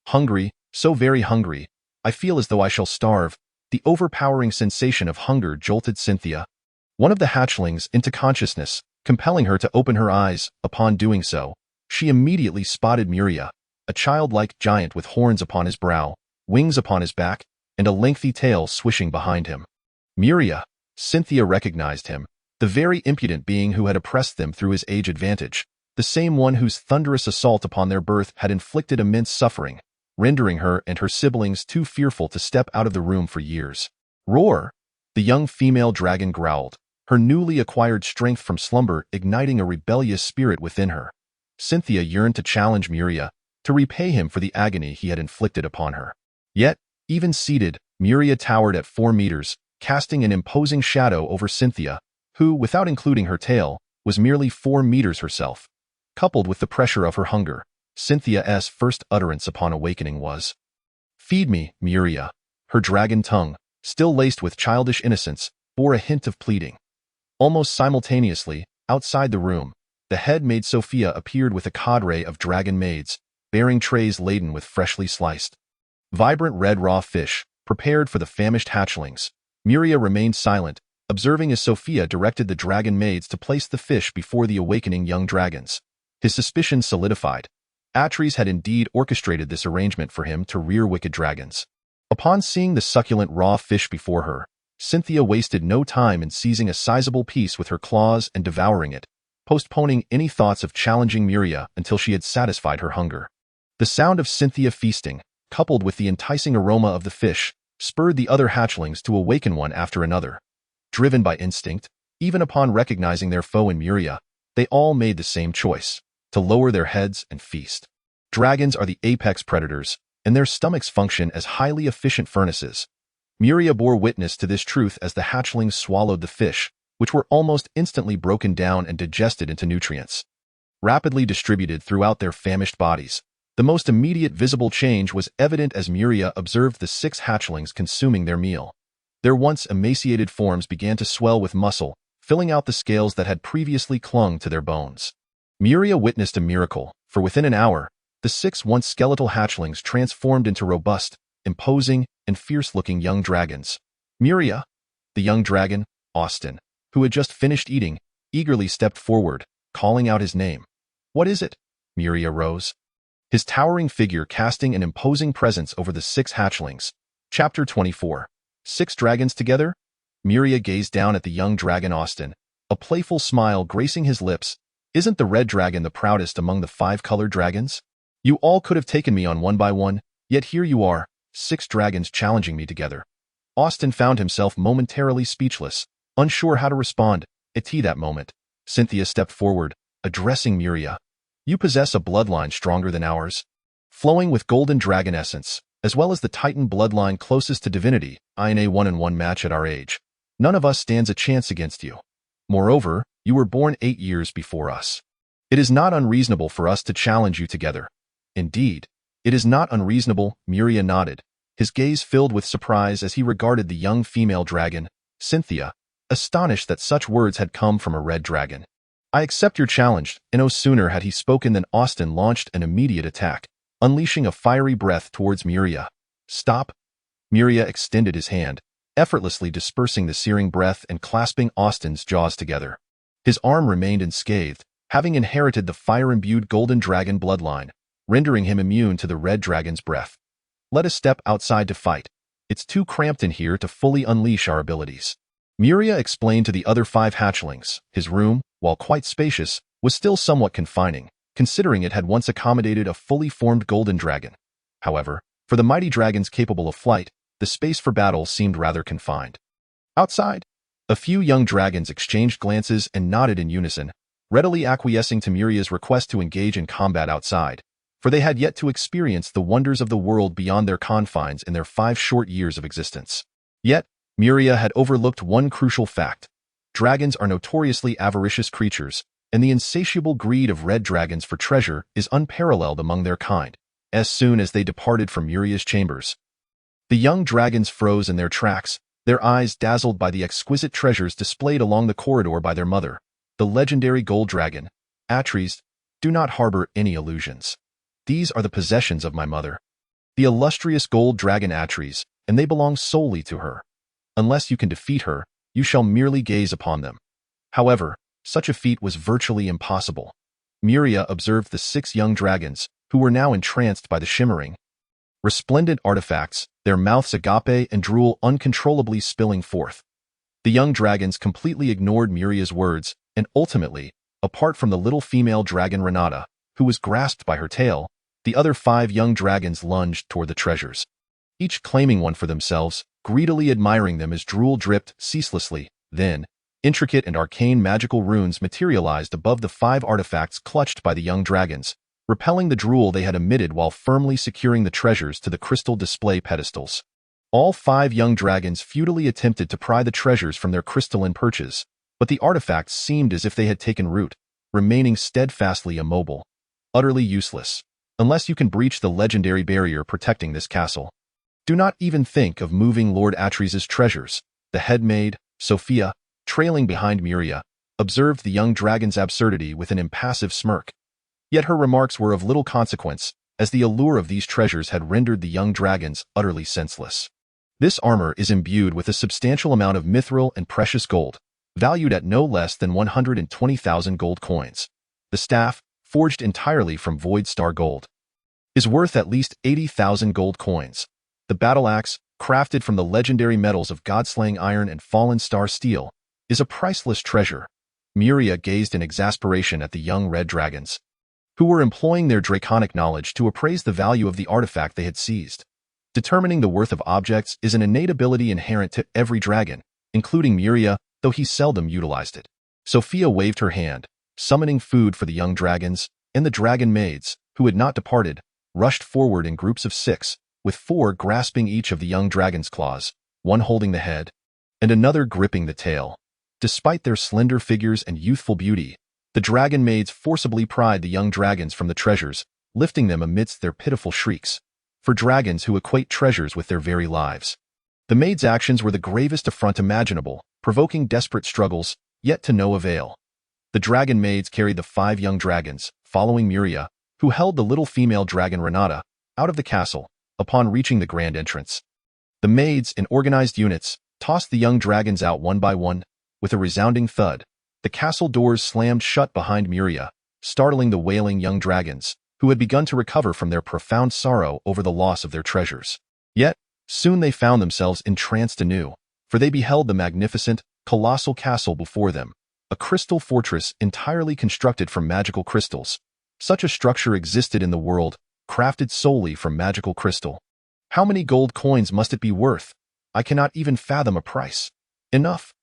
Speaker 1: Hungry, so very hungry, I feel as though I shall starve. The overpowering sensation of hunger jolted Cynthia, one of the hatchlings, into consciousness, compelling her to open her eyes. Upon doing so, she immediately spotted Muria, a childlike giant with horns upon his brow, wings upon his back, and a lengthy tail swishing behind him. Muria, Cynthia recognized him, the very impudent being who had oppressed them through his age advantage, the same one whose thunderous assault upon their birth had inflicted immense suffering, rendering her and her siblings too fearful to step out of the room for years. Roar! The young female dragon growled, her newly acquired strength from slumber igniting a rebellious spirit within her. Cynthia yearned to challenge Muria, to repay him for the agony he had inflicted upon her. Yet, even seated, Muria towered at 4 meters, casting an imposing shadow over Cynthia, who, without including her tail, was merely 4 meters herself. Coupled with the pressure of her hunger, Cynthia's first utterance upon awakening was, "Feed me, Muria." Her dragon tongue, still laced with childish innocence, bore a hint of pleading. Almost simultaneously, outside the room, the head-maid Sophia appeared with a cadre of dragon maids, bearing trays laden with freshly sliced, vibrant red raw fish, prepared for the famished hatchlings. Muria remained silent, observing as Sophia directed the dragon maids to place the fish before the awakening young dragons. His suspicions solidified. Atres had indeed orchestrated this arrangement for him to rear wicked dragons. Upon seeing the succulent raw fish before her, Cynthia wasted no time in seizing a sizable piece with her claws and devouring it, postponing any thoughts of challenging Muria until she had satisfied her hunger. The sound of Cynthia feasting, coupled with the enticing aroma of the fish, spurred the other hatchlings to awaken one after another. Driven by instinct, even upon recognizing their foe in Muria, they all made the same choice, to lower their heads and feast. Dragons are the apex predators, and their stomachs function as highly efficient furnaces. Muria bore witness to this truth as the hatchlings swallowed the fish, which were almost instantly broken down and digested into nutrients. Rapidly distributed throughout their famished bodies, the most immediate visible change was evident as Muria observed the 6 hatchlings consuming their meal. Their once emaciated forms began to swell with muscle, filling out the scales that had previously clung to their bones. Muria witnessed a miracle, for within an hour, the 6 once skeletal hatchlings transformed into robust, imposing, and fierce-looking young dragons. Muria, the young dragon, Austin, who had just finished eating, eagerly stepped forward, calling out his name. "What is it?" Muria rose, his towering figure casting an imposing presence over the 6 hatchlings. Chapter 24. 6 dragons together? Muria gazed down at the young dragon Austin, a playful smile gracing his lips. "Isn't the red dragon the proudest among the 5-colored dragons? You all could have taken me on one by one, yet here you are, 6 dragons challenging me together." Austin found himself momentarily speechless, unsure how to respond. At that moment, Cynthia stepped forward, addressing Muria. "You possess a bloodline stronger than ours, flowing with golden dragon essence, as well as the Titan bloodline closest to divinity. In a 1-on-1 match at our age, none of us stands a chance against you. Moreover, you were born 8 years before us. It is not unreasonable for us to challenge you together." "Indeed, it is not unreasonable," Muria nodded, his gaze filled with surprise as he regarded the young female dragon, Cynthia, astonished that such words had come from a red dragon. "I accept your challenge," and no sooner had he spoken than Austin launched an immediate attack, unleashing a fiery breath towards Muria. "Stop!" Muria extended his hand, effortlessly dispersing the searing breath and clasping Austin's jaws together. His arm remained unscathed, having inherited the fire-imbued golden dragon bloodline, rendering him immune to the red dragon's breath. "Let us step outside to fight. It's too cramped in here to fully unleash our abilities." Muria explained to the other 5 hatchlings. His room, while quite spacious, was still somewhat confining, considering it had once accommodated a fully formed golden dragon. However, for the mighty dragons capable of flight, the space for battle seemed rather confined. Outside, a few young dragons exchanged glances and nodded in unison, readily acquiescing to Muria's request to engage in combat outside, for they had yet to experience the wonders of the world beyond their confines in their 5 short years of existence. Yet, Muria had overlooked one crucial fact. Dragons are notoriously avaricious creatures, and the insatiable greed of red dragons for treasure is unparalleled among their kind. As soon as they departed from Muria's chambers, the young dragons froze in their tracks, their eyes dazzled by the exquisite treasures displayed along the corridor by their mother, the legendary gold dragon. Atreides, do not harbor any illusions. These are the possessions of my mother, the illustrious gold dragon Atreides, and they belong solely to her. Unless you can defeat her, you shall merely gaze upon them. However, such a feat was virtually impossible. Muria observed the 6 young dragons, who were now entranced by the shimmering, resplendent artifacts, their mouths agape and drool uncontrollably spilling forth. The young dragons completely ignored Muria's words, and ultimately, apart from the little female dragon Renata, who was grasped by her tail, the other 5 young dragons lunged toward the treasures, each claiming one for themselves, greedily admiring them as drool dripped ceaselessly. Then, intricate and arcane magical runes materialized above the 5 artifacts clutched by the young dragons, repelling the drool they had emitted while firmly securing the treasures to the crystal display pedestals. All 5 young dragons futilely attempted to pry the treasures from their crystalline perches, but the artifacts seemed as if they had taken root, remaining steadfastly immobile. Utterly useless. Unless you can breach the legendary barrier protecting this castle. Do not even think of moving Lord Atreides' treasures. The head maid, Sophia, trailing behind Muria, observed the young dragon's absurdity with an impassive smirk. Yet her remarks were of little consequence, as the allure of these treasures had rendered the young dragons utterly senseless. This armor is imbued with a substantial amount of mithril and precious gold, valued at no less than 120,000 gold coins. The staff, forged entirely from Void Star gold, is worth at least 80,000 gold coins. The battle axe, crafted from the legendary metals of Godslaying iron and Fallen Star steel, is a priceless treasure. Muria gazed in exasperation at the young red dragons, who were employing their draconic knowledge to appraise the value of the artifact they had seized. Determining the worth of objects is an innate ability inherent to every dragon, including Muria, though he seldom utilized it. Sophia waved her hand, summoning food for the young dragons, and the dragon maids, who had not departed, rushed forward in groups of 6, with 4 grasping each of the young dragon's claws, one holding the head, and another gripping the tail. Despite their slender figures and youthful beauty, the dragon maids forcibly pried the young dragons from the treasures, lifting them amidst their pitiful shrieks. For dragons who equate treasures with their very lives, the maids' actions were the gravest affront imaginable, provoking desperate struggles, yet to no avail. The dragon maids carried the 5 young dragons, following Muria, who held the little female dragon Renata, out of the castle. Upon reaching the grand entrance, the maids, in organized units, tossed the young dragons out one by one. With a resounding thud, the castle doors slammed shut behind Muria, startling the wailing young dragons, who had begun to recover from their profound sorrow over the loss of their treasures. Yet, soon they found themselves entranced anew, for they beheld the magnificent, colossal castle before them, a crystal fortress entirely constructed from magical crystals. Such a structure existed in the world, crafted solely from magical crystal. How many gold coins must it be worth? I cannot even fathom a price. Enough.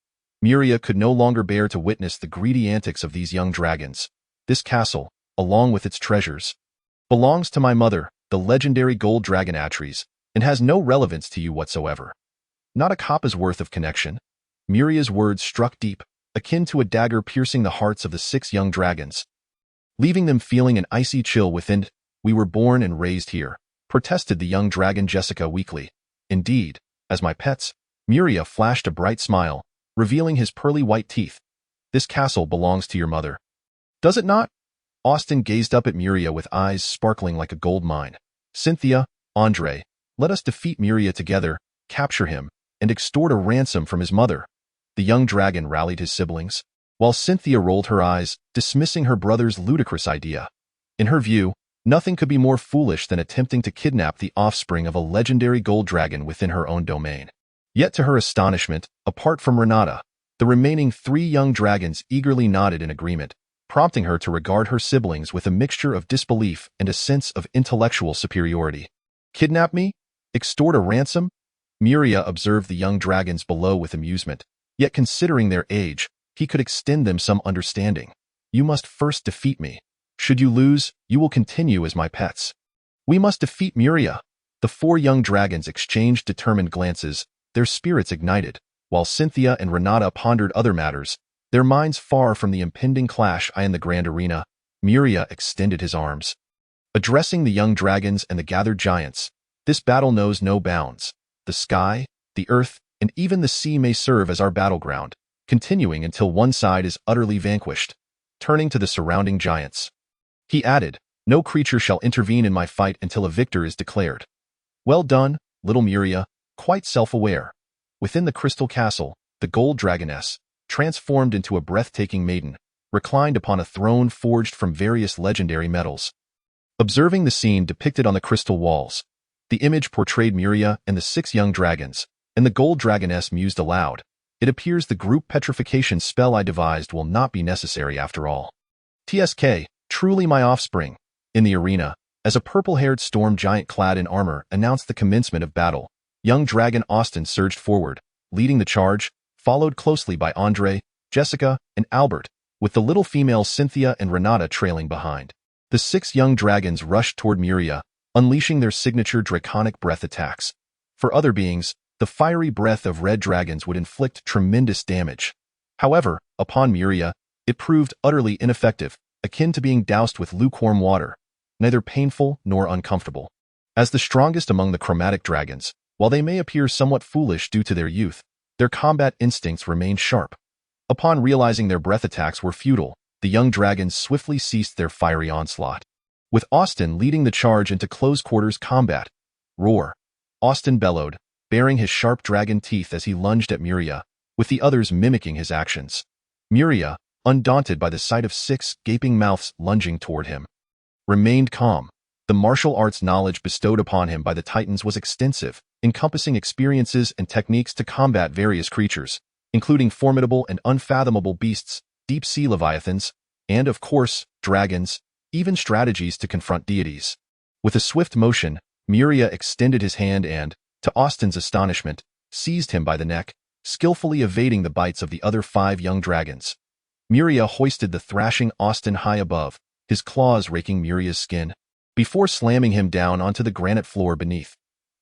Speaker 1: Muria could no longer bear to witness the greedy antics of these young dragons. This castle, along with its treasures, belongs to my mother, the legendary gold dragon Atreides, and has no relevance to you whatsoever. Not a coppa's worth of connection. Muria's words struck deep, akin to a dagger piercing the hearts of the 6 young dragons, leaving them feeling an icy chill within. We were born and raised here, protested the young dragon Jessica weakly. Indeed, as my pets. Muria flashed a bright smile, revealing his pearly white teeth. This castle belongs to your mother. Does it not? Austin gazed up at Muria with eyes sparkling like a gold mine. Cynthia, Andre, let us defeat Muria together, capture him, and extort a ransom from his mother. The young dragon rallied his siblings, while Cynthia rolled her eyes, dismissing her brother's ludicrous idea. In her view, nothing could be more foolish than attempting to kidnap the offspring of a legendary gold dragon within her own domain. Yet to her astonishment, apart from Renata, the remaining 3 young dragons eagerly nodded in agreement, prompting her to regard her siblings with a mixture of disbelief and a sense of intellectual superiority. Kidnap me? Extort a ransom? Muria observed the young dragons below with amusement, yet considering their age, he could extend them some understanding. you must first defeat me. Should you lose, you will continue as my pets. We must defeat Muria. The four young dragons exchanged determined glances, their spirits ignited, while Cynthia and Renata pondered other matters, their minds far from the impending clash in the grand arena. Muria extended his arms. Addressing the young dragons and the gathered giants, this battle knows no bounds. The sky, the earth, and even the sea may serve as our battleground, continuing until one side is utterly vanquished. Turning to the surrounding giants, he added, no creature shall intervene in my fight until a victor is declared. Well done, little Muria, quite self-aware. Within the crystal castle, the gold dragoness, transformed into a breathtaking maiden, reclined upon a throne forged from various legendary metals. Observing the scene depicted on the crystal walls, the image portrayed Muria and the 6 young dragons, and the gold dragoness mused aloud. It appears the group petrification spell I devised will not be necessary after all. TSK, truly my offspring. In the arena, as a purple-haired storm giant clad in armor announced the commencement of battle, young dragon Austin surged forward, leading the charge, followed closely by Andre, Jessica, and Albert, with the little female Cynthia and Renata trailing behind. The 6 young dragons rushed toward Muria, unleashing their signature draconic breath attacks. For other beings, the fiery breath of red dragons would inflict tremendous damage. However, upon Muria, it proved utterly ineffective, akin to being doused with lukewarm water, neither painful nor uncomfortable. As the strongest among the chromatic dragons, while they may appear somewhat foolish due to their youth, their combat instincts remained sharp. Upon realizing their breath attacks were futile, the young dragons swiftly ceased their fiery onslaught. With Austin leading the charge into close-quarters combat. Roar! Austin bellowed, baring his sharp dragon teeth as he lunged at Muria, with the others mimicking his actions. Muria, undaunted by the sight of 6 gaping mouths lunging toward him, remained calm. The martial arts knowledge bestowed upon him by the Titans was extensive, encompassing experiences and techniques to combat various creatures, including formidable and unfathomable beasts, deep-sea leviathans, and, of course, dragons, even strategies to confront deities. With a swift motion, Muria extended his hand and, to Austin's astonishment, seized him by the neck, skillfully evading the bites of the other 5 young dragons. Muria hoisted the thrashing Austin high above, his claws raking Muria's skin, before slamming him down onto the granite floor beneath.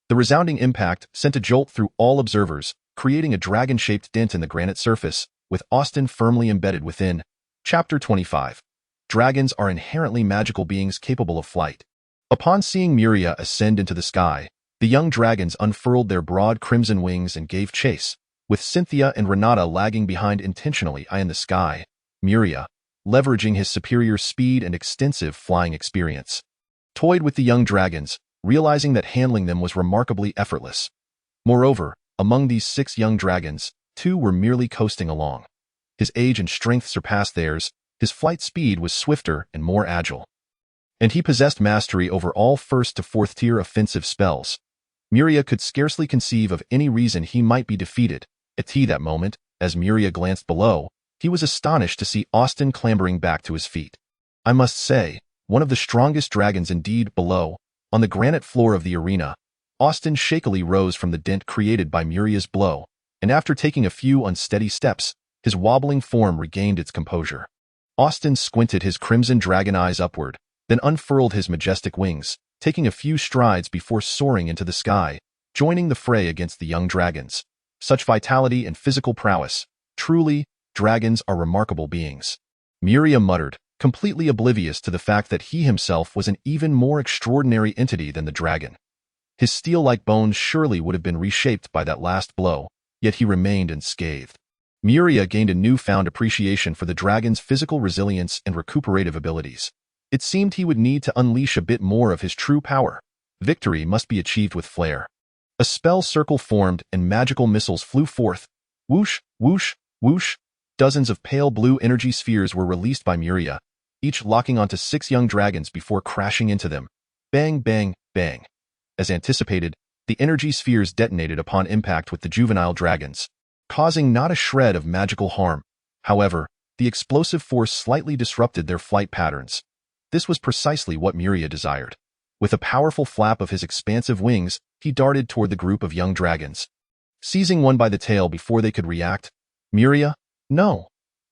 Speaker 1: The resounding impact sent a jolt through all observers, creating a dragon-shaped dent in the granite surface, with Austin firmly embedded within. Chapter 25. Dragons are inherently magical beings capable of flight. Upon seeing Muria ascend into the sky, the young dragons unfurled their broad crimson wings and gave chase, with Cynthia and Renata lagging behind intentionally high in the sky. Muria, leveraging his superior speed and extensive flying experience, toyed with the young dragons, realizing that handling them was remarkably effortless. Moreover, among these 6 young dragons, 2 were merely coasting along. His age and strength surpassed theirs, his flight speed was swifter and more agile, and he possessed mastery over all 1st to 4th tier offensive spells. Muria could scarcely conceive of any reason he might be defeated. At that moment, as Muria glanced below, he was astonished to see Austin clambering back to his feet. I must say, one of the strongest dragons indeed. Below, on the granite floor of the arena, Austin shakily rose from the dent created by Muria's blow, and after taking a few unsteady steps, his wobbling form regained its composure. Austin squinted his crimson dragon eyes upward, then unfurled his majestic wings, taking a few strides before soaring into the sky, joining the fray against the young dragons. Such vitality and physical prowess. Truly, dragons are remarkable beings. Muria muttered, completely oblivious to the fact that he himself was an even more extraordinary entity than the dragon. His steel-like bones surely would have been reshaped by that last blow, yet he remained unscathed. Muria gained a newfound appreciation for the dragon's physical resilience and recuperative abilities. It seemed he would need to unleash a bit more of his true power. Victory must be achieved with flair. A spell circle formed and magical missiles flew forth. Whoosh, whoosh, whoosh. Dozens of pale blue energy spheres were released by Muria, each locking onto 6 young dragons before crashing into them. Bang, bang, bang. As anticipated, the energy spheres detonated upon impact with the juvenile dragons, causing not a shred of magical harm. However, the explosive force slightly disrupted their flight patterns. This was precisely what Muria desired. With a powerful flap of his expansive wings, he darted toward the group of young dragons. Seizing one by the tail before they could react, Muria, no!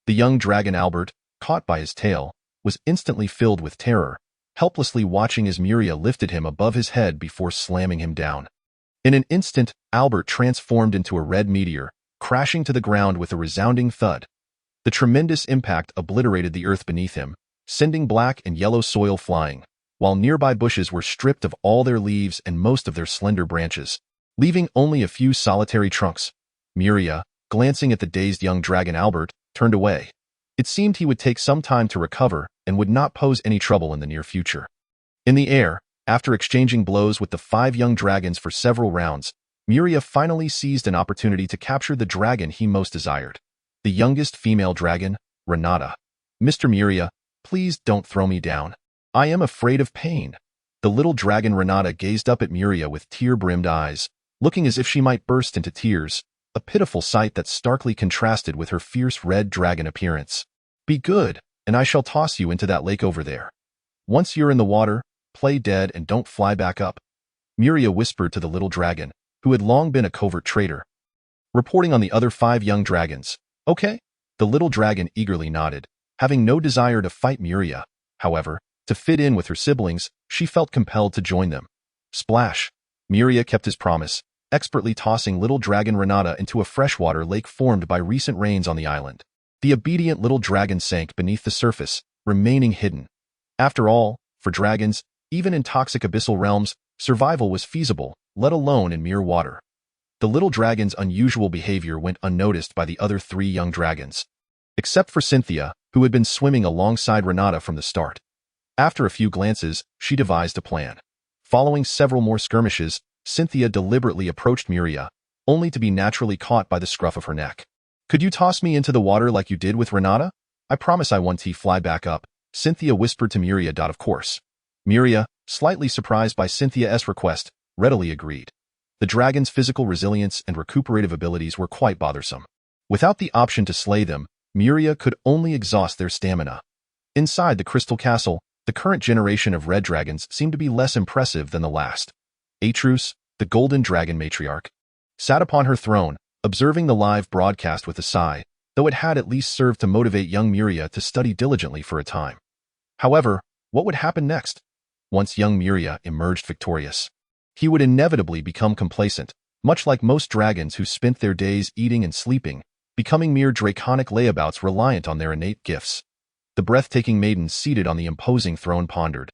Speaker 1: The young dragon Albert, caught by his tail, was instantly filled with terror, helplessly watching as Muria lifted him above his head before slamming him down. In an instant, Albert transformed into a red meteor, crashing to the ground with a resounding thud. The tremendous impact obliterated the earth beneath him, sending black and yellow soil flying, while nearby bushes were stripped of all their leaves and most of their slender branches, leaving only a few solitary trunks. Muria, glancing at the dazed young dragon Albert, turned away. It seemed he would take some time to recover and would not pose any trouble in the near future. In the air, after exchanging blows with the 5 young dragons for several rounds, Muria finally seized an opportunity to capture the dragon he most desired. The youngest female dragon, Renata. "Mr. Muria, please don't throw me down. I am afraid of pain." The little dragon Renata gazed up at Muria with tear-brimmed eyes, looking as if she might burst into tears, a pitiful sight that starkly contrasted with her fierce red dragon appearance. "Be good, and I shall toss you into that lake over there. Once you're in the water, play dead and don't fly back up," Muria whispered to the little dragon, who had long been a covert traitor. Reporting on the other 5 young dragons. "Okay." The little dragon eagerly nodded, having no desire to fight Muria. However, to fit in with her siblings, she felt compelled to join them. Splash! Muria kept his promise, expertly tossing little dragon Renata into a freshwater lake formed by recent rains on the island. The obedient little dragon sank beneath the surface, remaining hidden. After all, for dragons, even in toxic abyssal realms, survival was feasible, let alone in mere water. The little dragon's unusual behavior went unnoticed by the other 3 young dragons, except for Cynthia, who had been swimming alongside Renata from the start. After a few glances, she devised a plan. Following several more skirmishes, Cynthia deliberately approached Muria, only to be naturally caught by the scruff of her neck. "Could you toss me into the water like you did with Renata? I promise I won't fly back up," Cynthia whispered to Muria. "Of course." Muria, slightly surprised by Cynthia's request, readily agreed. The dragon's physical resilience and recuperative abilities were quite bothersome. Without the option to slay them, Muria could only exhaust their stamina. Inside the crystal castle, the current generation of red dragons seemed to be less impressive than the last. Atrus, the golden dragon matriarch, sat upon her throne, observing the live broadcast with a sigh, though it had at least served to motivate young Muria to study diligently for a time. However, what would happen next? Once young Muria emerged victorious, he would inevitably become complacent, much like most dragons who spent their days eating and sleeping, becoming mere draconic layabouts reliant on their innate gifts. The breathtaking maiden seated on the imposing throne pondered.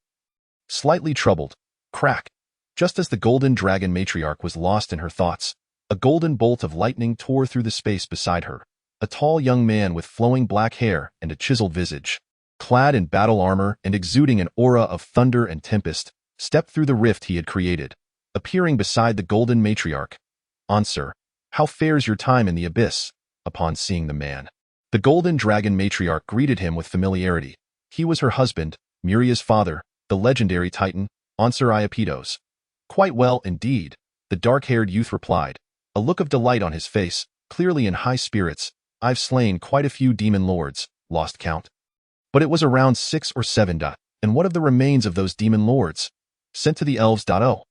Speaker 1: Slightly troubled, crack! Just as the golden dragon matriarch was lost in her thoughts, a golden bolt of lightning tore through the space beside her. A tall young man with flowing black hair and a chiseled visage, clad in battle armor and exuding an aura of thunder and tempest, stepped through the rift he had created, appearing beside the golden matriarch. "Answer, how fares your time in the abyss?" Upon seeing the man, the golden dragon matriarch greeted him with familiarity. He was her husband, Muria's father, the legendary titan, Answer Iapetos. "Quite well indeed," the dark-haired youth replied, a look of delight on his face, clearly in high spirits. "I've slain quite a few demon lords, lost count. But it was around 6 or 7. And what of the remains of those demon lords? Sent to the elves. Oh.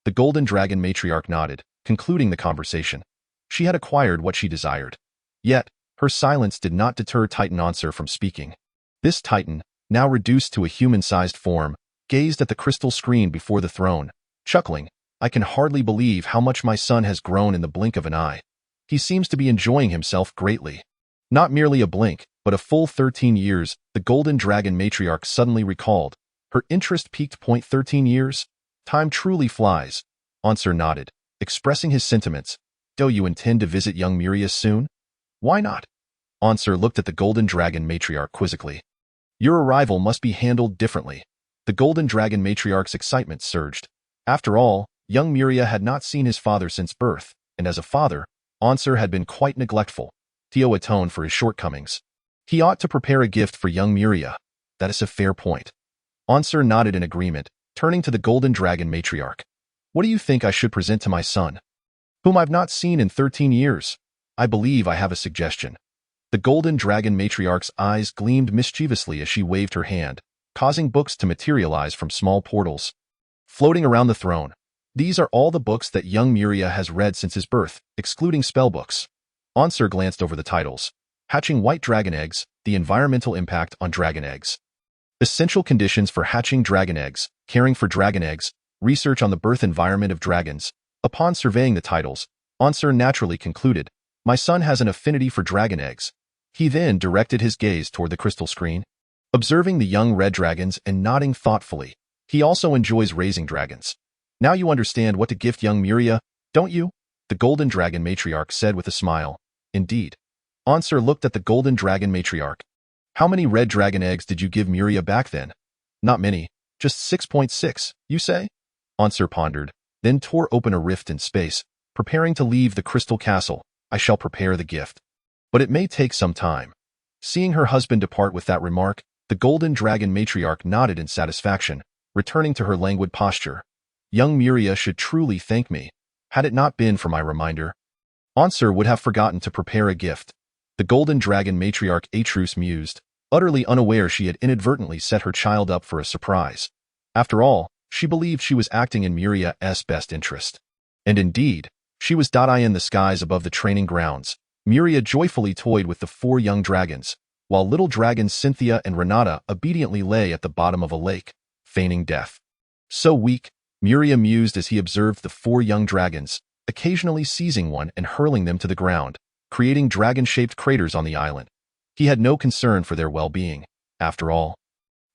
Speaker 1: The golden dragon matriarch nodded, concluding the conversation. She had acquired what she desired. Yet, her silence did not deter Titan Answer from speaking. This titan, now reduced to a human-sized form, gazed at the crystal screen before the throne, chuckling. "I can hardly believe how much my son has grown in the blink of an eye. He seems to be enjoying himself greatly." Not merely a blink, but a full 13 years, the golden dragon matriarch suddenly recalled. Her interest peaked. 13 years? Time truly flies. Answer nodded, expressing his sentiments. "Do you intend to visit young Muria soon?" "Why not?" Answer looked at the golden dragon matriarch quizzically. "Your arrival must be handled differently." The golden dragon matriarch's excitement surged. After all, young Muria had not seen his father since birth, and as a father, Answer had been quite neglectful. Theo atoned for his shortcomings. He ought to prepare a gift for young Muria. That is a fair point. Answer nodded in agreement, turning to the golden dragon matriarch. "What do you think I should present to my son, whom I've not seen in 13 years? I believe I have a suggestion." The golden dragon matriarch's eyes gleamed mischievously as she waved her hand, causing books to materialize from small portals, floating around the throne. "These are all the books that young Muria has read since his birth, excluding spell books." Answer glanced over the titles. Hatching white dragon eggs, the environmental impact on dragon eggs. Essential conditions for hatching dragon eggs, caring for dragon eggs, research on the birth environment of dragons. Upon surveying the titles, Ansar naturally concluded, "My son has an affinity for dragon eggs." He then directed his gaze toward the crystal screen, observing the young red dragons and nodding thoughtfully. He also enjoys raising dragons. "Now you understand what to gift young Muria, don't you?" The golden dragon matriarch said with a smile. "Indeed." Ansar looked at the golden dragon matriarch. "How many red dragon eggs did you give Muria back then?" "Not many. Just 6.6, you say?" Ansar pondered, then tore open a rift in space, preparing to leave the crystal castle. "I shall prepare the gift. But it may take some time." Seeing her husband depart with that remark, the golden dragon matriarch nodded in satisfaction, returning to her languid posture. "Young Muria should truly thank me. Had it not been for my reminder, Ansar would have forgotten to prepare a gift." The golden dragon matriarch Atrus mused, utterly unaware she had inadvertently set her child up for a surprise. After all, she believed she was acting in Muria's best interest. And indeed, she was in the skies above the training grounds. Muria joyfully toyed with the 4 young dragons, while little dragons Cynthia and Renata obediently lay at the bottom of a lake, feigning death. "So weak," Muria mused as he observed the 4 young dragons, occasionally seizing one and hurling them to the ground, creating dragon-shaped craters on the island. He had no concern for their well-being. After all,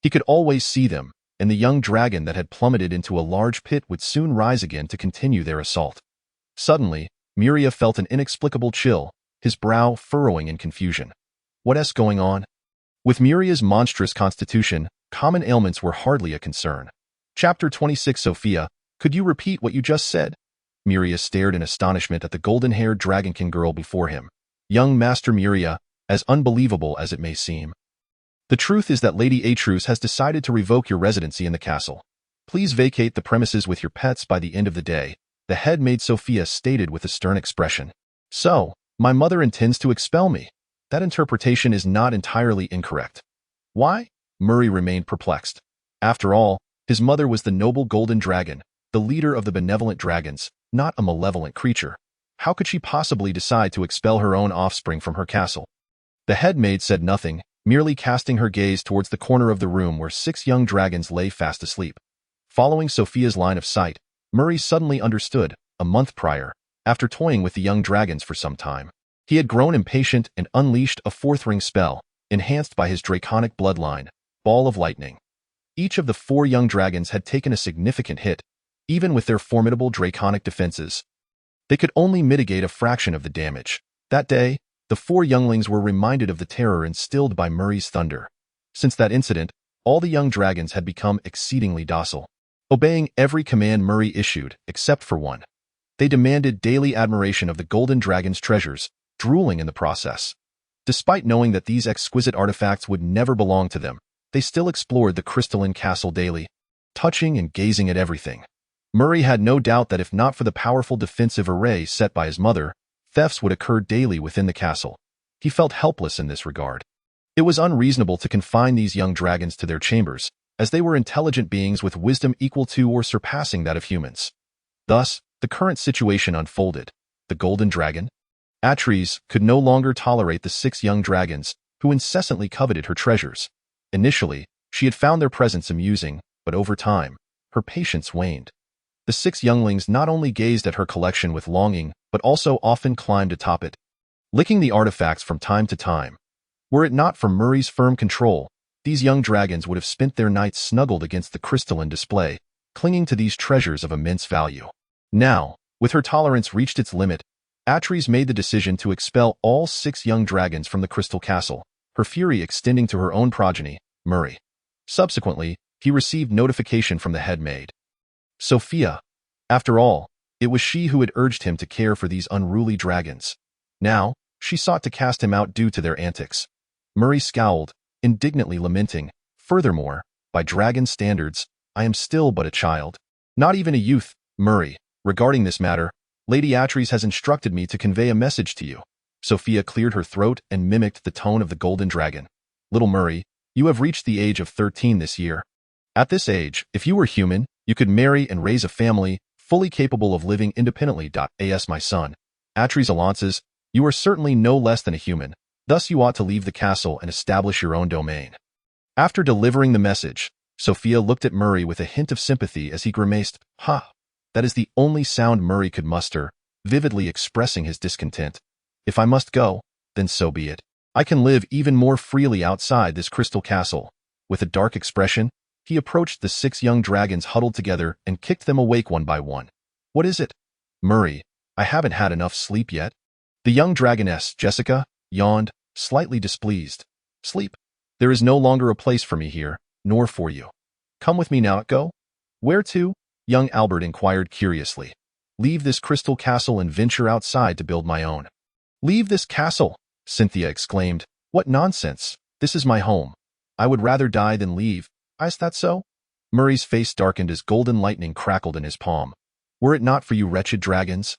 Speaker 1: he could always see them, and the young dragon that had plummeted into a large pit would soon rise again to continue their assault. Suddenly, Muria felt an inexplicable chill, his brow furrowing in confusion. What's going on? With Muria's monstrous constitution, common ailments were hardly a concern. Chapter 26. Sophia, could you repeat what you just said? Muria stared in astonishment at the golden-haired dragonkin girl before him. Young Master Muria, as unbelievable as it may seem. The truth is that Lady Atrus has decided to revoke your residency in the castle. Please vacate the premises with your pets by the end of the day, the head maid Sophia stated with a stern expression. "So, my mother intends to expel me. That interpretation is not entirely incorrect." "Why?" Murray remained perplexed. After all, his mother was the noble golden dragon, the leader of the benevolent dragons, not a malevolent creature. How could she possibly decide to expel her own offspring from her castle? The head maid said nothing, merely casting her gaze towards the corner of the room where 6 young dragons lay fast asleep. Following Sophia's line of sight, Murray suddenly understood, a month prior, after toying with the young dragons for some time, he had grown impatient and unleashed a 4th ring spell, enhanced by his draconic bloodline, Ball of Lightning. Each of the 4 young dragons had taken a significant hit, even with their formidable draconic defenses. They could only mitigate a fraction of the damage. That day, the 4 younglings were reminded of the terror instilled by Murray's thunder. Since that incident, all the young dragons had become exceedingly docile, obeying every command Murray issued, except for one. They demanded daily admiration of the golden dragon's treasures, drooling in the process. Despite knowing that these exquisite artifacts would never belong to them, they still explored the crystalline castle daily, touching and gazing at everything. Murray had no doubt that if not for the powerful defensive array set by his mother, thefts would occur daily within the castle. He felt helpless in this regard. It was unreasonable to confine these young dragons to their chambers, as they were intelligent beings with wisdom equal to or surpassing that of humans. Thus, the current situation unfolded. The golden dragon, Atrus, could no longer tolerate the 6 young dragons, who incessantly coveted her treasures. Initially, she had found their presence amusing, but over time, her patience waned. The 6 younglings not only gazed at her collection with longing, but also often climbed atop it, licking the artifacts from time to time. Were it not for Murray's firm control, these young dragons would have spent their nights snuggled against the crystalline display, clinging to these treasures of immense value. Now, with her tolerance reached its limit, Atrus made the decision to expel all 6 young dragons from the crystal castle, her fury extending to her own progeny, Murray. Subsequently, he received notification from the head maid. Sophia. After all, it was she who had urged him to care for these unruly dragons. Now, she sought to cast him out due to their antics. Murray scowled, indignantly lamenting, "Furthermore, by dragon standards, I am still but a child. Not even a youth, Murray. Regarding this matter, Lady Atrus has instructed me to convey a message to you." Sophia cleared her throat and mimicked the tone of the golden dragon. "Little Murray, you have reached the age of 13 this year. At this age, if you were human, you could marry and raise a family, fully capable of living independently. As my son, Atrus Alances, you are certainly no less than a human, Thus you ought to leave the castle and establish your own domain." After delivering the message, Sophia looked at Murray with a hint of sympathy as he grimaced, "Ha! That is the only sound Murray could muster, vividly expressing his discontent. If I must go, then so be it. I can live even more freely outside this crystal castle." With a dark expression, he approached the 6 young dragons huddled together and kicked them awake one by one. "What is it?" "Murray, I haven't had enough sleep yet." The young dragoness, Jessica, yawned, slightly displeased. "Sleep? There is no longer a place for me here, nor for you. Come with me now, go." "Where to?" young Albert inquired curiously. "Leave this crystal castle and venture outside to build my own." "Leave this castle?" Cynthia exclaimed. "What nonsense! This is my home. I would rather die than leave. Is that so?" Murray's face darkened as golden lightning crackled in his palm. "Were it not for you wretched dragons,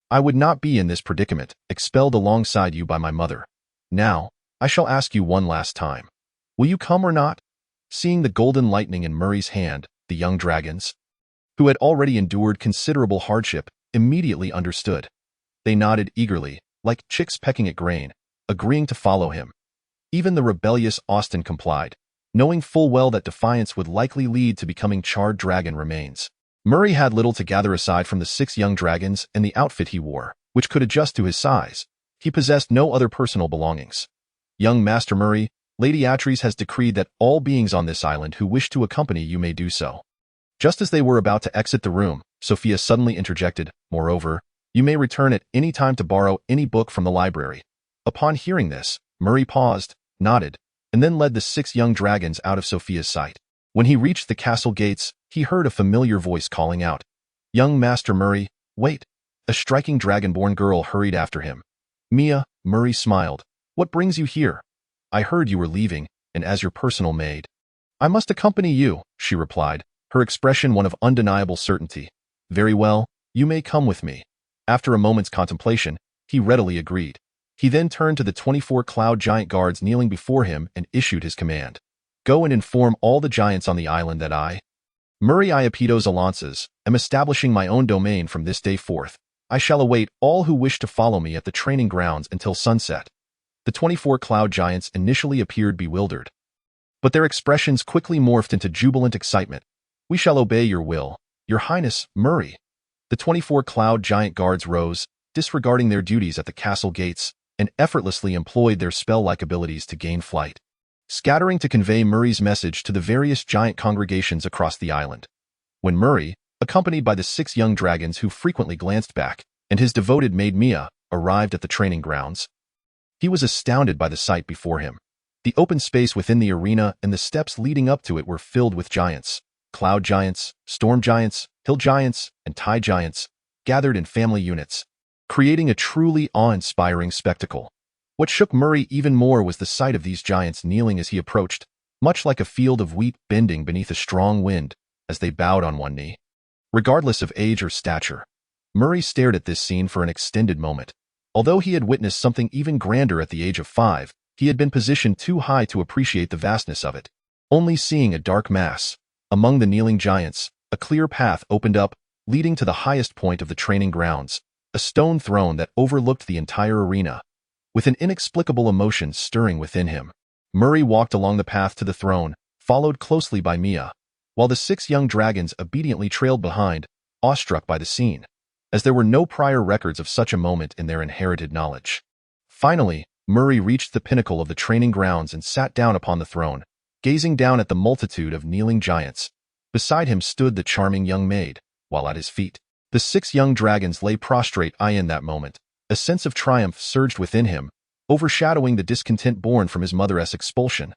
Speaker 1: I would not be in this predicament, expelled alongside you by my mother. Now, I shall ask you one last time. Will you come or not?" Seeing the golden lightning in Murray's hand, the young dragons, who had already endured considerable hardship, immediately understood. They nodded eagerly, like chicks pecking at grain, agreeing to follow him. Even the rebellious Austin complied, knowing full well that defiance would likely lead to becoming charred dragon remains. Murray had little to gather aside from the 6 young dragons and the outfit he wore, which could adjust to his size. He possessed no other personal belongings. "Young Master Murray, Lady Atreides has decreed that all beings on this island who wish to accompany you may do so." Just as they were about to exit the room, Sophia suddenly interjected, "Moreover, you may return at any time to borrow any book from the library." Upon hearing this, Murray paused, nodded, and then led the 6 young dragons out of Sophia's sight. When he reached the castle gates, he heard a familiar voice calling out, "Young Master Murray, wait." A striking dragonborn girl hurried after him. "Mia," Murray smiled. "What brings you here?" "I heard you were leaving, and as your personal maid, I must accompany you," she replied, her expression one of undeniable certainty. "Very well, you may come with me." After a moment's contemplation, he readily agreed. He then turned to the 24 cloud giant guards kneeling before him and issued his command. "Go and inform all the giants on the island that I, Murray Iapetos Alances, am establishing my own domain from this day forth. I shall await all who wish to follow me at the training grounds until sunset." The 24 cloud giants initially appeared bewildered, but their expressions quickly morphed into jubilant excitement. "We shall obey your will, Your Highness, Murray." The 24 cloud giant guards rose, disregarding their duties at the castle gates, and effortlessly employed their spell-like abilities to gain flight, scattering to convey Murray's message to the various giant congregations across the island. When Murray, accompanied by the 6 young dragons who frequently glanced back, and his devoted maid Mia, arrived at the training grounds, he was astounded by the sight before him. The open space within the arena and the steps leading up to it were filled with giants, cloud giants, storm giants, hill giants, and tide giants, gathered in family units, creating a truly awe-inspiring spectacle. What shook Murray even more was the sight of these giants kneeling as he approached, much like a field of wheat bending beneath a strong wind, as they bowed on one knee. Regardless of age or stature, Murray stared at this scene for an extended moment. Although he had witnessed something even grander at the age of 5, he had been positioned too high to appreciate the vastness of it. Only seeing a dark mass, among the kneeling giants, a clear path opened up, leading to the highest point of the training grounds, a stone throne that overlooked the entire arena. With an inexplicable emotion stirring within him, Murray walked along the path to the throne, followed closely by Mia, while the 6 young dragons obediently trailed behind, awestruck by the scene, as there were no prior records of such a moment in their inherited knowledge. Finally, Murray reached the pinnacle of the training grounds and sat down upon the throne, gazing down at the multitude of kneeling giants. Beside him stood the charming young maid, while at his feet, the 6 young dragons lay prostrate. In that moment, a sense of triumph surged within him, overshadowing the discontent born from his mother's expulsion.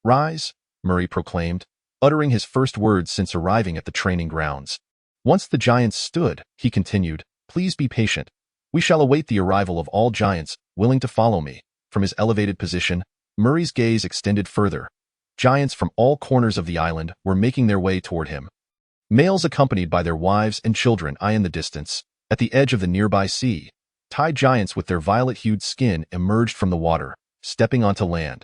Speaker 1: "Rise," Murray proclaimed, uttering his first words since arriving at the training grounds. Once the giants stood, he continued, "Please be patient. We shall await the arrival of all giants willing to follow me." From his elevated position, Murray's gaze extended further. Giants from all corners of the island were making their way toward him. Males accompanied by their wives and children in the distance, at the edge of the nearby sea. Tide giants with their violet-hued skin emerged from the water, stepping onto land.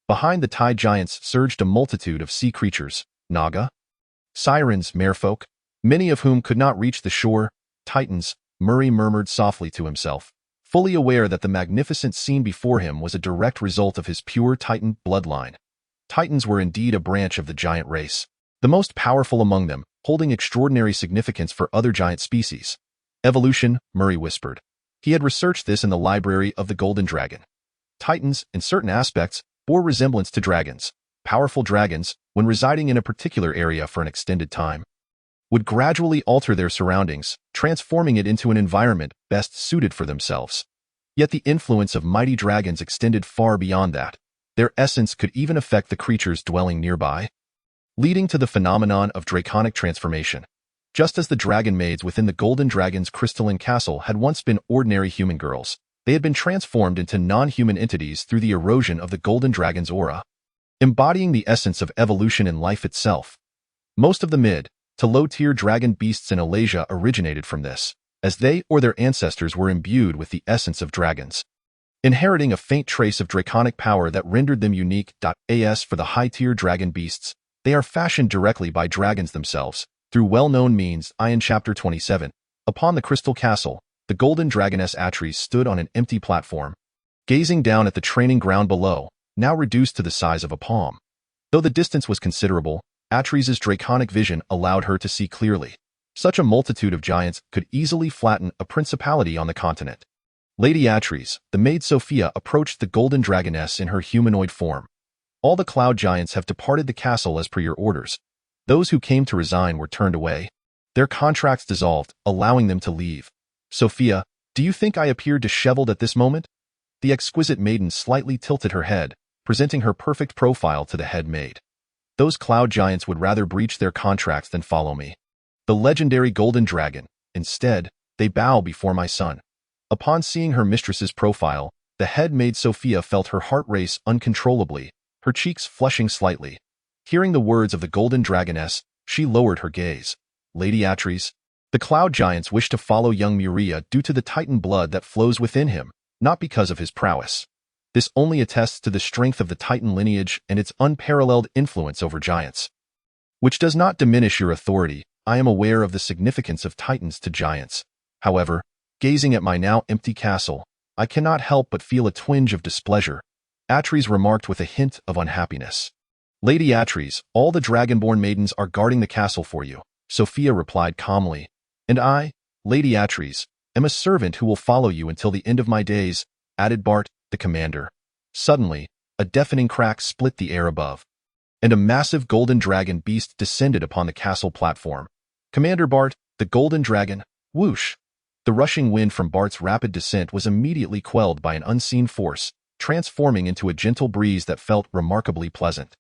Speaker 1: Behind the tide giants surged a multitude of sea creatures, naga, sirens, merfolk, many of whom could not reach the shore. "Titans," Murray murmured softly to himself. fully aware that the magnificent scene before him was a direct result of his pure Titan bloodline. Titans were indeed a branch of the giant race, the most powerful among them, holding extraordinary significance for other giant species. Evolution, Murray whispered. He had researched this in the library of the Golden Dragon. Titans, in certain aspects, bore resemblance to dragons. Powerful dragons, when residing in a particular area for an extended time, would gradually alter their surroundings, transforming it into an environment best suited for themselves. Yet the influence of mighty dragons extended far beyond that. Their essence could even affect the creatures dwelling nearby, leading to the phenomenon of draconic transformation. Just as the dragon maids within the Golden Dragon's crystalline castle had once been ordinary human girls, they had been transformed into non-human entities through the erosion of the Golden Dragon's aura, embodying the essence of evolution in life itself. Most of the mid- to low-tier dragon beasts in Alasia originated from this, as they or their ancestors were imbued with the essence of dragons, inheriting a faint trace of draconic power that rendered them unique. As for the high-tier dragon beasts, they are fashioned directly by dragons themselves, through well-known means. In Chapter 27, upon the Crystal Castle, the Golden Dragoness Atris stood on an empty platform, gazing down at the training ground below, now reduced to the size of a palm. Though the distance was considerable, Atris's draconic vision allowed her to see clearly. Such a multitude of giants could easily flatten a principality on the continent. Lady Atris, the maid Sophia, approached the Golden Dragoness in her humanoid form. All the cloud giants have departed the castle as per your orders. Those who came to resign were turned away. Their contracts dissolved, allowing them to leave. Sophia, do you think I appeared disheveled at this moment? The exquisite maiden slightly tilted her head, presenting her perfect profile to the head maid. Those cloud giants would rather breach their contracts than follow me, the legendary Golden Dragon. Instead, they bow before my son. Upon seeing her mistress's profile, the head maid Sophia felt her heart race uncontrollably, her cheeks flushing slightly. Hearing the words of the Golden Dragoness, she lowered her gaze. Lady Atris, the cloud giants wish to follow young Muria due to the Titan blood that flows within him, not because of his prowess. This only attests to the strength of the Titan lineage and its unparalleled influence over giants. Which does not diminish your authority. I am aware of the significance of Titans to giants. However, gazing at my now empty castle, I cannot help but feel a twinge of displeasure. Atris remarked with a hint of unhappiness. Lady Atris, all the dragonborn maidens are guarding the castle for you, Sophia replied calmly. And I, Lady Atris, am a servant who will follow you until the end of my days, added Bart, the commander. Suddenly, a deafening crack split the air above, and a massive golden dragon beast descended upon the castle platform. Commander Bart, the golden dragon, whoosh! The rushing wind from Bart's rapid descent was immediately quelled by an unseen force, transforming into a gentle breeze that felt remarkably pleasant.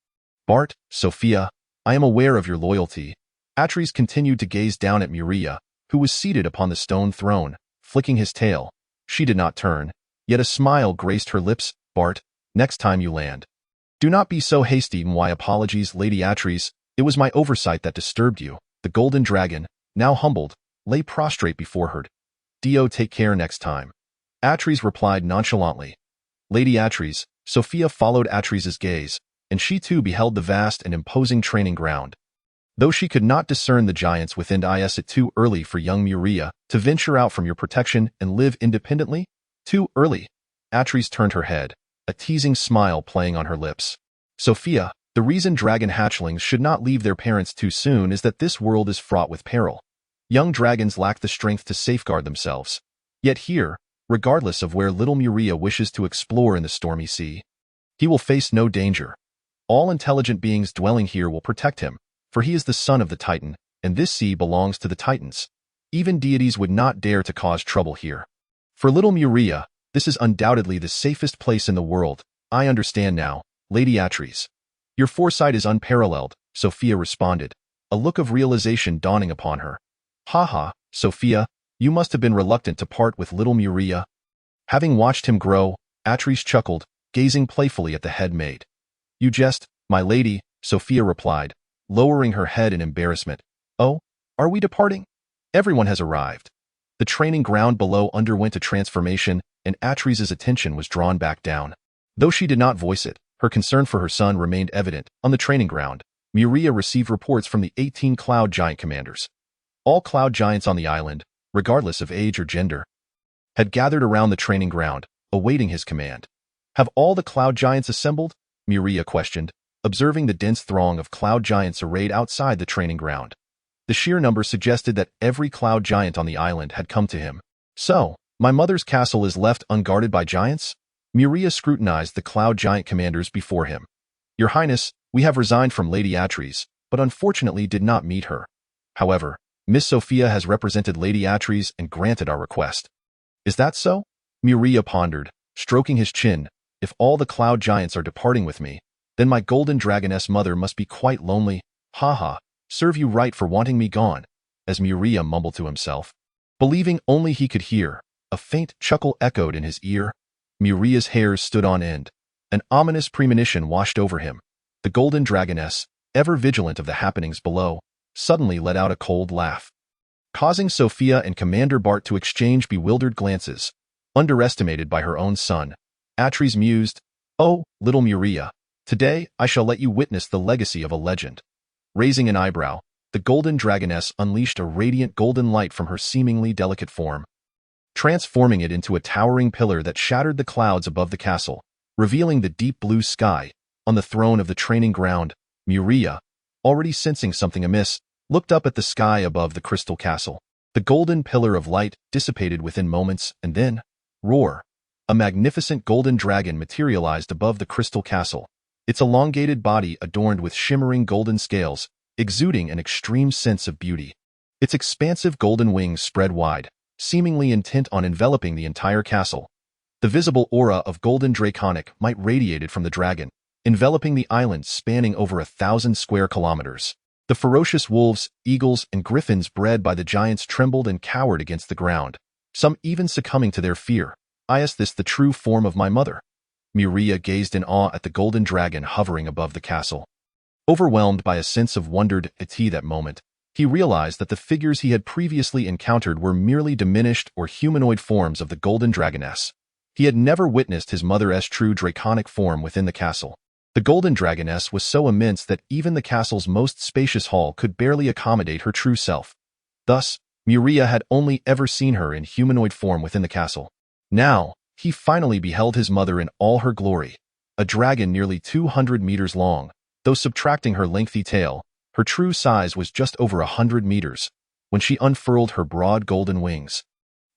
Speaker 1: Bart, Sophia, I am aware of your loyalty. Atris continued to gaze down at Muria, who was seated upon the stone throne, flicking his tail. She did not turn, yet a smile graced her lips. Bart, next time you land, do not be so hasty. My apologies, Lady Atris. It was my oversight that disturbed you. The golden dragon, now humbled, lay prostrate before her. Do take care next time. Atris replied nonchalantly. Lady Atris, Sophia followed Atris's gaze, and she too beheld the vast and imposing training ground. Though she could not discern the giants within, is it too early for young Muria to venture out from your protection and live independently? Too early. Atris turned her head, a teasing smile playing on her lips. Sophia, the reason dragon hatchlings should not leave their parents too soon is that this world is fraught with peril. Young dragons lack the strength to safeguard themselves. Yet here, regardless of where little Muria wishes to explore in the stormy sea, he will face no danger. All intelligent beings dwelling here will protect him, for he is the son of the Titan, and this sea belongs to the Titans. Even deities would not dare to cause trouble here. For little Muria, this is undoubtedly the safest place in the world. I understand now, Lady Atris. Your foresight is unparalleled, Sophia responded, a look of realization dawning upon her. Ha, Sophia, you must have been reluctant to part with little Muria. Having watched him grow, Atris chuckled, gazing playfully at the head maid. You jest, my lady, Sophia replied, lowering her head in embarrassment. Oh, are we departing? Everyone has arrived. The training ground below underwent a transformation, and Atris's attention was drawn back down. Though she did not voice it, her concern for her son remained evident. On the training ground, Muria received reports from the 18 cloud giant commanders. All cloud giants on the island, regardless of age or gender, had gathered around the training ground, awaiting his command. "Have all the cloud giants assembled?" Muria questioned, observing the dense throng of cloud giants arrayed outside the training ground. The sheer number suggested that every cloud giant on the island had come to him. "So, my mother's castle is left unguarded by giants?" Muria scrutinized the cloud giant commanders before him. "Your Highness, we have resigned from Lady Atres, but unfortunately did not meet her. However, Miss Sophia has represented Lady Atres and granted our request." "Is that so?" Muria pondered, stroking his chin. "If all the cloud giants are departing with me, then my golden dragoness mother must be quite lonely. Ha. Serve you right for wanting me gone," as Muria mumbled to himself. Believing only he could hear, a faint chuckle echoed in his ear. Muria's hairs stood on end. An ominous premonition washed over him. The golden dragoness, ever vigilant of the happenings below, suddenly let out a cold laugh, causing Sophia and Commander Bart to exchange bewildered glances. Underestimated by her own son, Atres mused, "Oh, little Muria, today I shall let you witness the legacy of a legend." Raising an eyebrow, the golden dragoness unleashed a radiant golden light from her seemingly delicate form, transforming it into a towering pillar that shattered the clouds above the castle, revealing the deep blue sky. On the throne of the training ground, Muria, already sensing something amiss, looked up at the sky above the crystal castle. The golden pillar of light dissipated within moments, and then, roar! A magnificent golden dragon materialized above the crystal castle, its elongated body adorned with shimmering golden scales, exuding an extreme sense of beauty. Its expansive golden wings spread wide, seemingly intent on enveloping the entire castle. The visible aura of golden draconic might radiated from the dragon, enveloping the island spanning over 1,000 square kilometers. The ferocious wolves, eagles, and griffins bred by the giants trembled and cowered against the ground, some even succumbing to their fear. "Is this the true form of my mother?" Muria gazed in awe at the golden dragon hovering above the castle. Overwhelmed by a sense of wonder at that moment, he realized that the figures he had previously encountered were merely diminished or humanoid forms of the golden dragoness. He had never witnessed his mother's true draconic form within the castle. The golden dragoness was so immense that even the castle's most spacious hall could barely accommodate her true self. Thus, Muria had only ever seen her in humanoid form within the castle. Now, he finally beheld his mother in all her glory, a dragon nearly 200 meters long. Though subtracting her lengthy tail, her true size was just over 100 meters. When she unfurled her broad golden wings,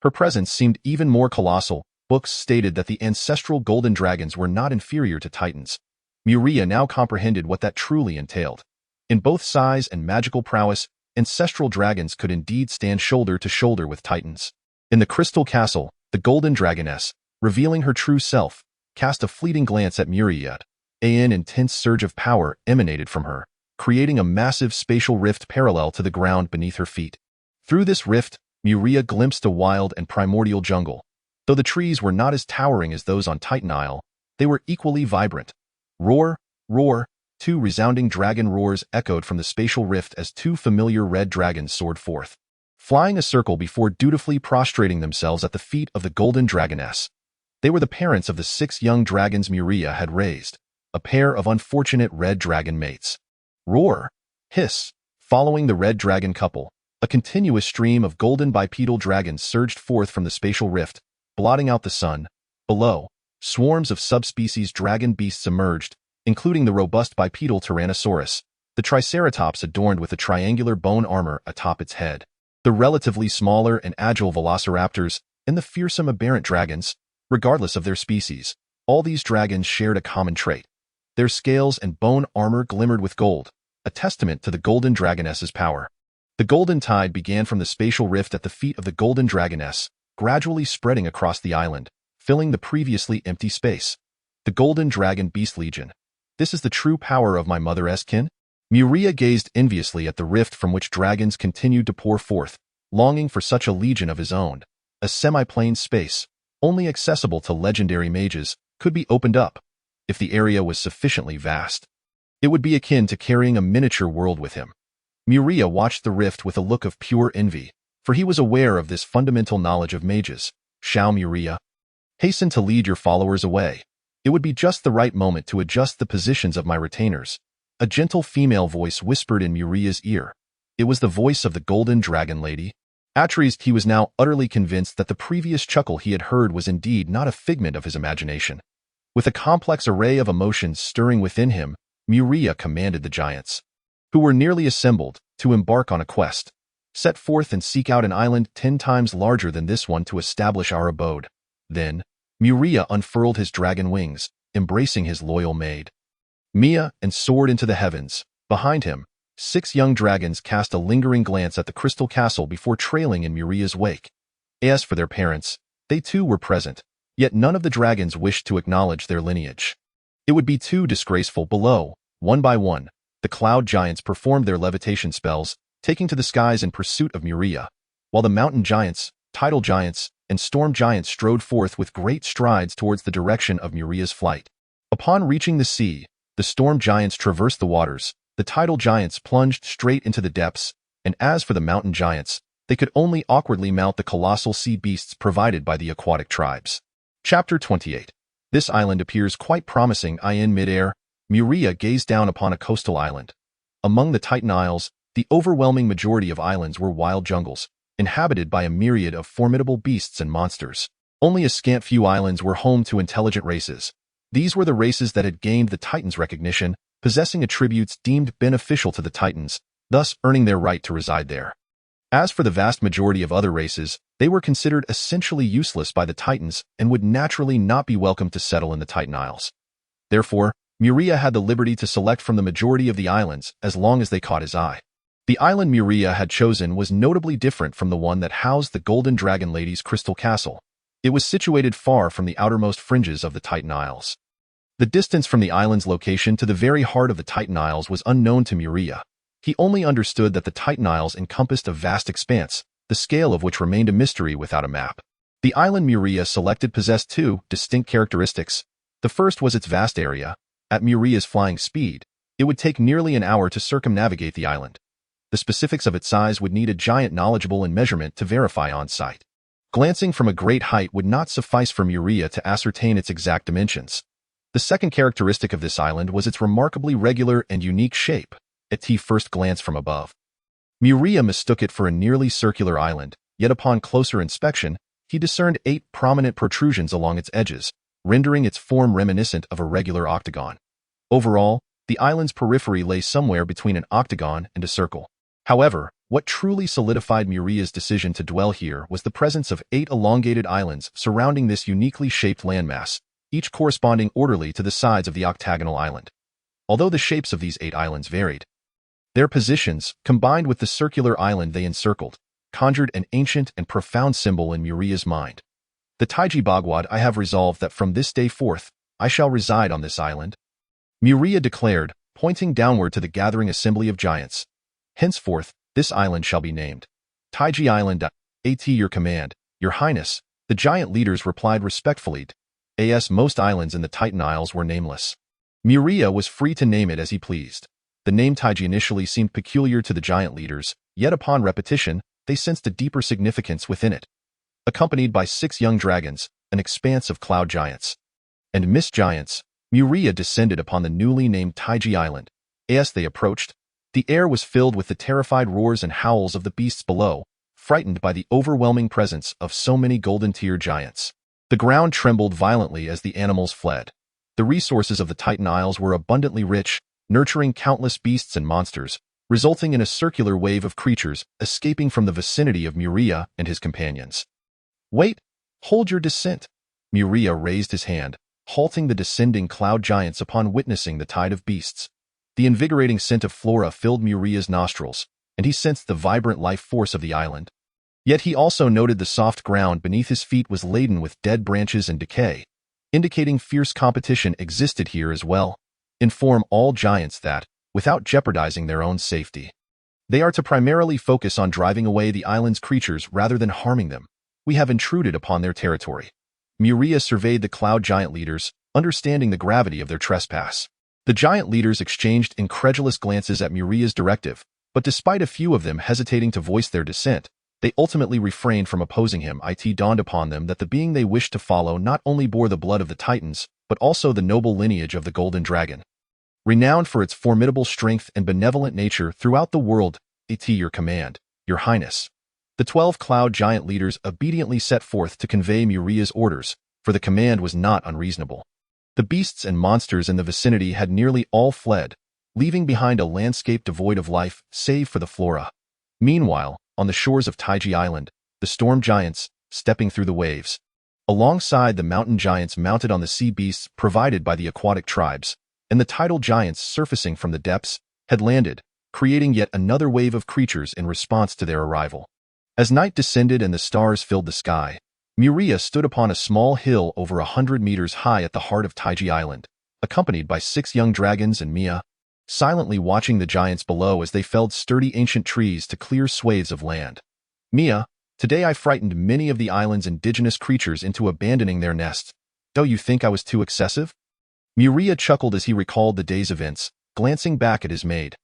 Speaker 1: her presence seemed even more colossal. Books stated that the ancestral golden dragons were not inferior to titans. Muria now comprehended what that truly entailed. In both size and magical prowess, ancestral dragons could indeed stand shoulder to shoulder with titans. In the crystal castle, the golden dragoness, revealing her true self, cast a fleeting glance at Muria. An intense surge of power emanated from her, creating a massive spatial rift parallel to the ground beneath her feet. Through this rift, Muria glimpsed a wild and primordial jungle. Though the trees were not as towering as those on Titan Isle, they were equally vibrant. Roar, roar, two resounding dragon roars echoed from the spatial rift as two familiar red dragons soared forth, flying a circle before dutifully prostrating themselves at the feet of the golden dragoness. They were the parents of the 6 young dragons Muria had raised, a pair of unfortunate red dragon mates. Roar, hiss, following the red dragon couple, a continuous stream of golden bipedal dragons surged forth from the spatial rift, blotting out the sun. Below, swarms of subspecies dragon beasts emerged, including the robust bipedal Tyrannosaurus, the Triceratops adorned with a triangular bone armor atop its head, the relatively smaller and agile velociraptors, and the fearsome aberrant dragons. Regardless of their species, all these dragons shared a common trait. Their scales and bone armor glimmered with gold, a testament to the golden dragoness's power. The golden tide began from the spatial rift at the feet of the golden dragoness, gradually spreading across the island, filling the previously empty space. The golden dragon beast legion. This is the true power of my mother's kin? Muria gazed enviously at the rift from which dragons continued to pour forth, longing for such a legion of his own. A semi-plane space, only accessible to legendary mages, could be opened up. If the area was sufficiently vast, it would be akin to carrying a miniature world with him. Muria watched the rift with a look of pure envy, for he was aware of this fundamental knowledge of mages. "Shall Muria hasten to lead your followers away? It would be just the right moment to adjust the positions of my retainers." A gentle female voice whispered in Muria's ear. It was the voice of the golden dragon lady. At least he was now utterly convinced that the previous chuckle he had heard was indeed not a figment of his imagination. With a complex array of emotions stirring within him, Muria commanded the giants, who were nearly assembled, to embark on a quest. Set forth and seek out an island 10 times larger than this one to establish our abode. Then, Muria unfurled his dragon wings, embracing his loyal maid, Mia, and soared into the heavens. Behind him, 6 young dragons cast a lingering glance at the crystal castle before trailing in Muria's wake. As for their parents, they too were present, yet none of the dragons wished to acknowledge their lineage. It would be too disgraceful. Below, one by one, the cloud giants performed their levitation spells, taking to the skies in pursuit of Muria, while the mountain giants, tidal giants, and storm giants strode forth with great strides towards the direction of Muria's flight. Upon reaching the sea, the storm giants traversed the waters, the tidal giants plunged straight into the depths, and as for the mountain giants, they could only awkwardly mount the colossal sea beasts provided by the aquatic tribes. Chapter 28. This island appears quite promising. In midair, Muria gazed down upon a coastal island. Among the Titan Isles, the overwhelming majority of islands were wild jungles, inhabited by a myriad of formidable beasts and monsters. Only a scant few islands were home to intelligent races. These were the races that had gained the Titans' recognition, possessing attributes deemed beneficial to the Titans, thus earning their right to reside there. As for the vast majority of other races, they were considered essentially useless by the Titans and would naturally not be welcome to settle in the Titan Isles. Therefore, Muria had the liberty to select from the majority of the islands as long as they caught his eye. The island Muria had chosen was notably different from the one that housed the Golden Dragon Lady's crystal castle. It was situated far from the outermost fringes of the Titan Isles. The distance from the island's location to the very heart of the Titan Isles was unknown to Muria. He only understood that the Titan Isles encompassed a vast expanse, the scale of which remained a mystery without a map. The island Muria selected possessed 2 distinct characteristics. The first was its vast area. At Muria's flying speed, it would take nearly an hour to circumnavigate the island. The specifics of its size would need a giant knowledgeable in measurement to verify on site. Glancing from a great height would not suffice for Muria to ascertain its exact dimensions. The second characteristic of this island was its remarkably regular and unique shape. At first glance from above, Muria mistook it for a nearly circular island, yet upon closer inspection, he discerned 8 prominent protrusions along its edges, rendering its form reminiscent of a regular octagon. Overall, the island's periphery lay somewhere between an octagon and a circle. However, what truly solidified Muria's decision to dwell here was the presence of 8 elongated islands surrounding this uniquely shaped landmass, each corresponding orderly to the sides of the octagonal island. Although the shapes of these 8 islands varied, their positions, combined with the circular island they encircled, conjured an ancient and profound symbol in Muria's mind. The Taiji Bhagwad, I have resolved that from this day forth, I shall reside on this island, Muria declared, pointing downward to the gathering assembly of giants. Henceforth, this island shall be named Taiji Island. At your command, your highness, the giant leaders replied respectfully. As most islands in the Titan Isles were nameless, Muria was free to name it as he pleased. The name Taiji initially seemed peculiar to the giant leaders, yet upon repetition, they sensed a deeper significance within it. Accompanied by 6 young dragons, an expanse of cloud giants, and mist giants, Muria descended upon the newly named Taiji Island. As they approached, the air was filled with the terrified roars and howls of the beasts below, frightened by the overwhelming presence of so many golden tier giants. The ground trembled violently as the animals fled. The resources of the Titan Isles were abundantly rich, nurturing countless beasts and monsters, resulting in a circular wave of creatures escaping from the vicinity of Muria and his companions. Wait! Hold your descent! Muria raised his hand, halting the descending cloud giants upon witnessing the tide of beasts. The invigorating scent of flora filled Muria's nostrils, and he sensed the vibrant life force of the island. Yet he also noted the soft ground beneath his feet was laden with dead branches and decay, indicating fierce competition existed here as well. Inform all giants that, without jeopardizing their own safety, they are to primarily focus on driving away the island's creatures rather than harming them. We have intruded upon their territory. Muria surveyed the cloud giant leaders, understanding the gravity of their trespass. The giant leaders exchanged incredulous glances at Muria's directive, but despite a few of them hesitating to voice their dissent, they ultimately refrained from opposing him. It dawned upon them that the being they wished to follow not only bore the blood of the Titans, but also the noble lineage of the Golden Dragon. Renowned for its formidable strength and benevolent nature throughout the world, at your command, your highness. The 12 cloud giant leaders obediently set forth to convey Muria's orders, for the command was not unreasonable. The beasts and monsters in the vicinity had nearly all fled, leaving behind a landscape devoid of life, save for the flora. Meanwhile, on the shores of Taiji Island, the storm giants, stepping through the waves, alongside the mountain giants mounted on the sea beasts provided by the aquatic tribes, and the tidal giants surfacing from the depths, had landed, creating yet another wave of creatures in response to their arrival. As night descended and the stars filled the sky, Muria stood upon a small hill over 100 meters high at the heart of Taiji Island, accompanied by 6 young dragons and Mia, silently watching the giants below as they felled sturdy ancient trees to clear swathes of land. Mia, today I frightened many of the island's indigenous creatures into abandoning their nests. Don't you think I was too excessive? Muria chuckled as he recalled the day's events, glancing back at his maid.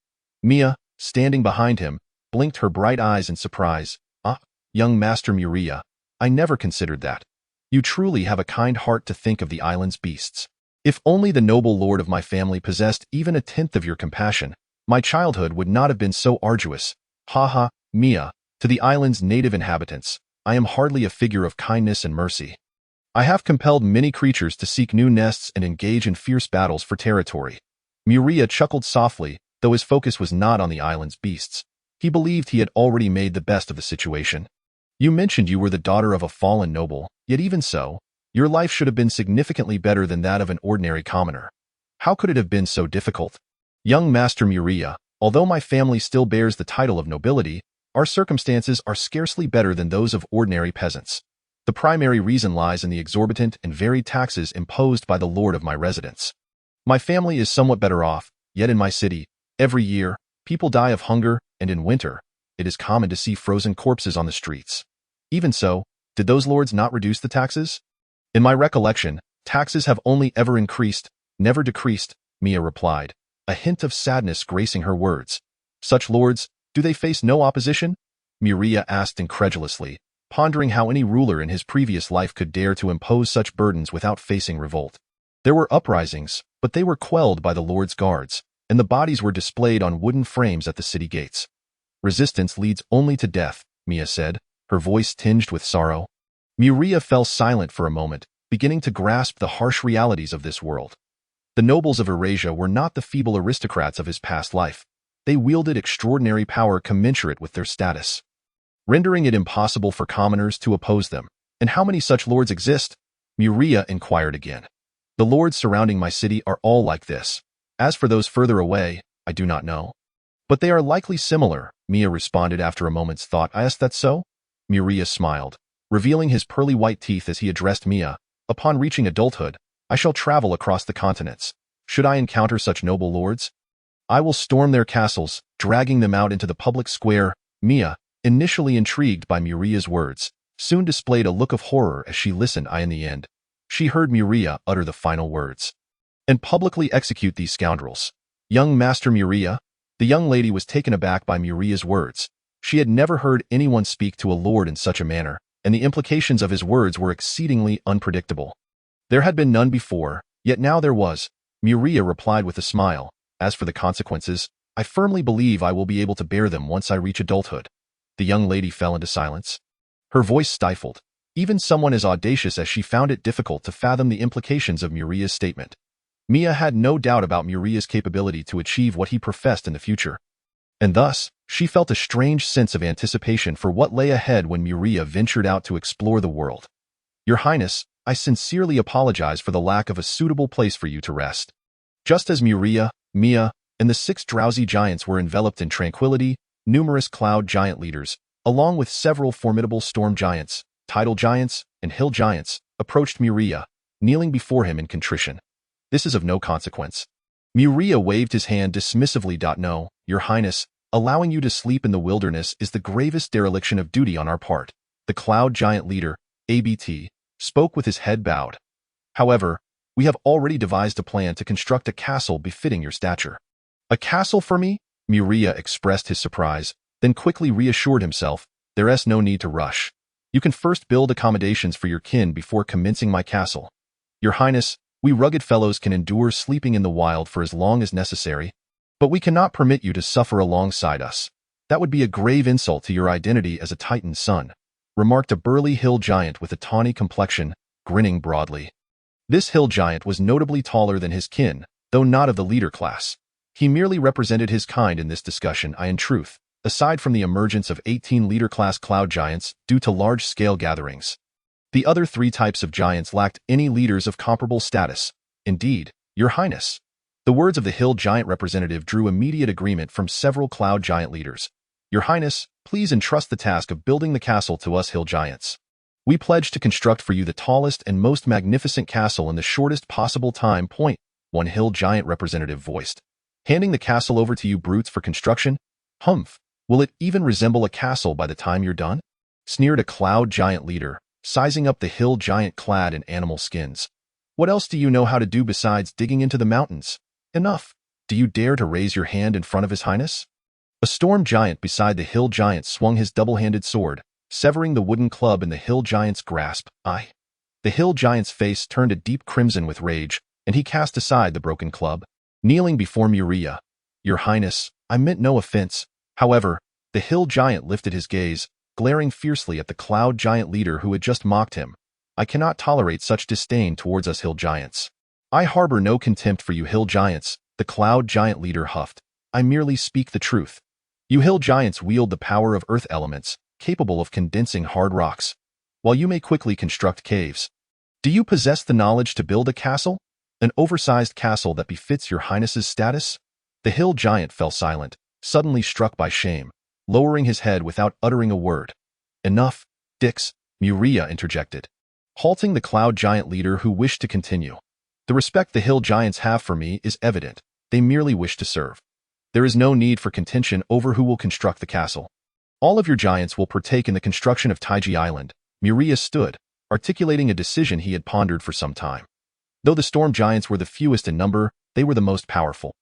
Speaker 1: Mia, standing behind him, blinked her bright eyes in surprise. Ah, young Master Muria, I never considered that. You truly have a kind heart to think of the island's beasts. If only the noble lord of my family possessed even a tenth of your compassion, my childhood would not have been so arduous. Ha ha, Mia, to the island's native inhabitants, I am hardly a figure of kindness and mercy. I have compelled many creatures to seek new nests and engage in fierce battles for territory. Muria chuckled softly, though his focus was not on the island's beasts. He believed he had already made the best of the situation. You mentioned you were the daughter of a fallen noble, yet even so, your life should have been significantly better than that of an ordinary commoner. How could it have been so difficult? Young Master Muria, although my family still bears the title of nobility, our circumstances are scarcely better than those of ordinary peasants. The primary reason lies in the exorbitant and varied taxes imposed by the lord of my residence. My family is somewhat better off, yet in my city, every year, people die of hunger, and in winter, it is common to see frozen corpses on the streets. Even so, did those lords not reduce the taxes? In my recollection, taxes have only ever increased, never decreased, Mia replied, a hint of sadness gracing her words. Such lords, do they face no opposition? Muria asked incredulously, pondering how any ruler in his previous life could dare to impose such burdens without facing revolt. There were uprisings, but they were quelled by the lord's guards, and the bodies were displayed on wooden frames at the city gates. Resistance leads only to death, Mia said, her voice tinged with sorrow. Muria fell silent for a moment, beginning to grasp the harsh realities of this world. The nobles of Eurasia were not the feeble aristocrats of his past life. They wielded extraordinary power commensurate with their status, rendering it impossible for commoners to oppose them. And how many such lords exist? Muria inquired again. The lords surrounding my city are all like this. As for those further away, I do not know. But they are likely similar, Mia responded after a moment's thought. I asked that so? Muria smiled, revealing his pearly white teeth as he addressed Mia. Upon reaching adulthood, I shall travel across the continents. Should I encounter such noble lords, I will storm their castles, dragging them out into the public square. Mia, initially intrigued by Muria's words, soon displayed a look of horror as she listened. In the end, she heard Muria utter the final words. And publicly execute these scoundrels. Young Master Muria? The young lady was taken aback by Muria's words. She had never heard anyone speak to a lord in such a manner, and the implications of his words were exceedingly unpredictable. There had been none before, yet now there was. Muria replied with a smile. As for the consequences, I firmly believe I will be able to bear them once I reach adulthood. The young lady fell into silence. Her voice stifled. Even someone as audacious as she found it difficult to fathom the implications of Muria's statement. Mia had no doubt about Muria's capability to achieve what he professed in the future. And thus, she felt a strange sense of anticipation for what lay ahead when Muria ventured out to explore the world. Your Highness, I sincerely apologize for the lack of a suitable place for you to rest. Just as Muria, Mia, and the 6 drowsy giants were enveloped in tranquility, numerous cloud giant leaders, along with several formidable storm giants, tidal giants, and hill giants, approached Muria, kneeling before him in contrition. This is of no consequence. Muria waved his hand dismissively. No, Your Highness, allowing you to sleep in the wilderness is the gravest dereliction of duty on our part. The cloud giant leader, ABT, spoke with his head bowed. However, we have already devised a plan to construct a castle befitting your stature. A castle for me? Muria expressed his surprise, then quickly reassured himself. There's no need to rush. You can first build accommodations for your kin before commencing my castle. Your Highness, we rugged fellows can endure sleeping in the wild for as long as necessary, but we cannot permit you to suffer alongside us. That would be a grave insult to your identity as a Titan's son, remarked a burly hill giant with a tawny complexion, grinning broadly. This hill giant was notably taller than his kin, though not of the leader class. He merely represented his kind in this discussion. In truth, aside from the emergence of 18 leader-class cloud giants due to large-scale gatherings, the other 3 types of giants lacked any leaders of comparable status. Indeed, Your Highness. The words of the hill giant representative drew immediate agreement from several cloud giant leaders. Your Highness, please entrust the task of building the castle to us hill giants. We pledge to construct for you the tallest and most magnificent castle in the shortest possible time. One hill giant representative voiced. Handing the castle over to you brutes for construction? Humph. Will it even resemble a castle by the time you're done? Sneered a cloud giant leader, sizing up the hill giant clad in animal skins. What else do you know how to do besides digging into the mountains? Enough. Do you dare to raise your hand in front of His Highness? A storm giant beside the hill giant swung his double-handed sword, severing the wooden club in the hill giant's grasp. The hill giant's face turned a deep crimson with rage, and he cast aside the broken club. Kneeling before Muria, Your Highness, I meant no offense. However, the hill giant lifted his gaze, glaring fiercely at the cloud giant leader who had just mocked him. I cannot tolerate such disdain towards us hill giants. I harbor no contempt for you hill giants, the cloud giant leader huffed. I merely speak the truth. You hill giants wield the power of earth elements, capable of condensing hard rocks. While you may quickly construct caves, do you possess the knowledge to build a castle? An oversized castle that befits Your Highness's status? The hill giant fell silent, suddenly struck by shame, lowering his head without uttering a word. Enough, Dix, Muria interjected, halting the cloud giant leader who wished to continue. The respect the hill giants have for me is evident. They merely wish to serve. There is no need for contention over who will construct the castle. All of your giants will partake in the construction of Taiji Island. Muria stood, articulating a decision he had pondered for some time. Though the storm giants were the fewest in number, they were the most powerful.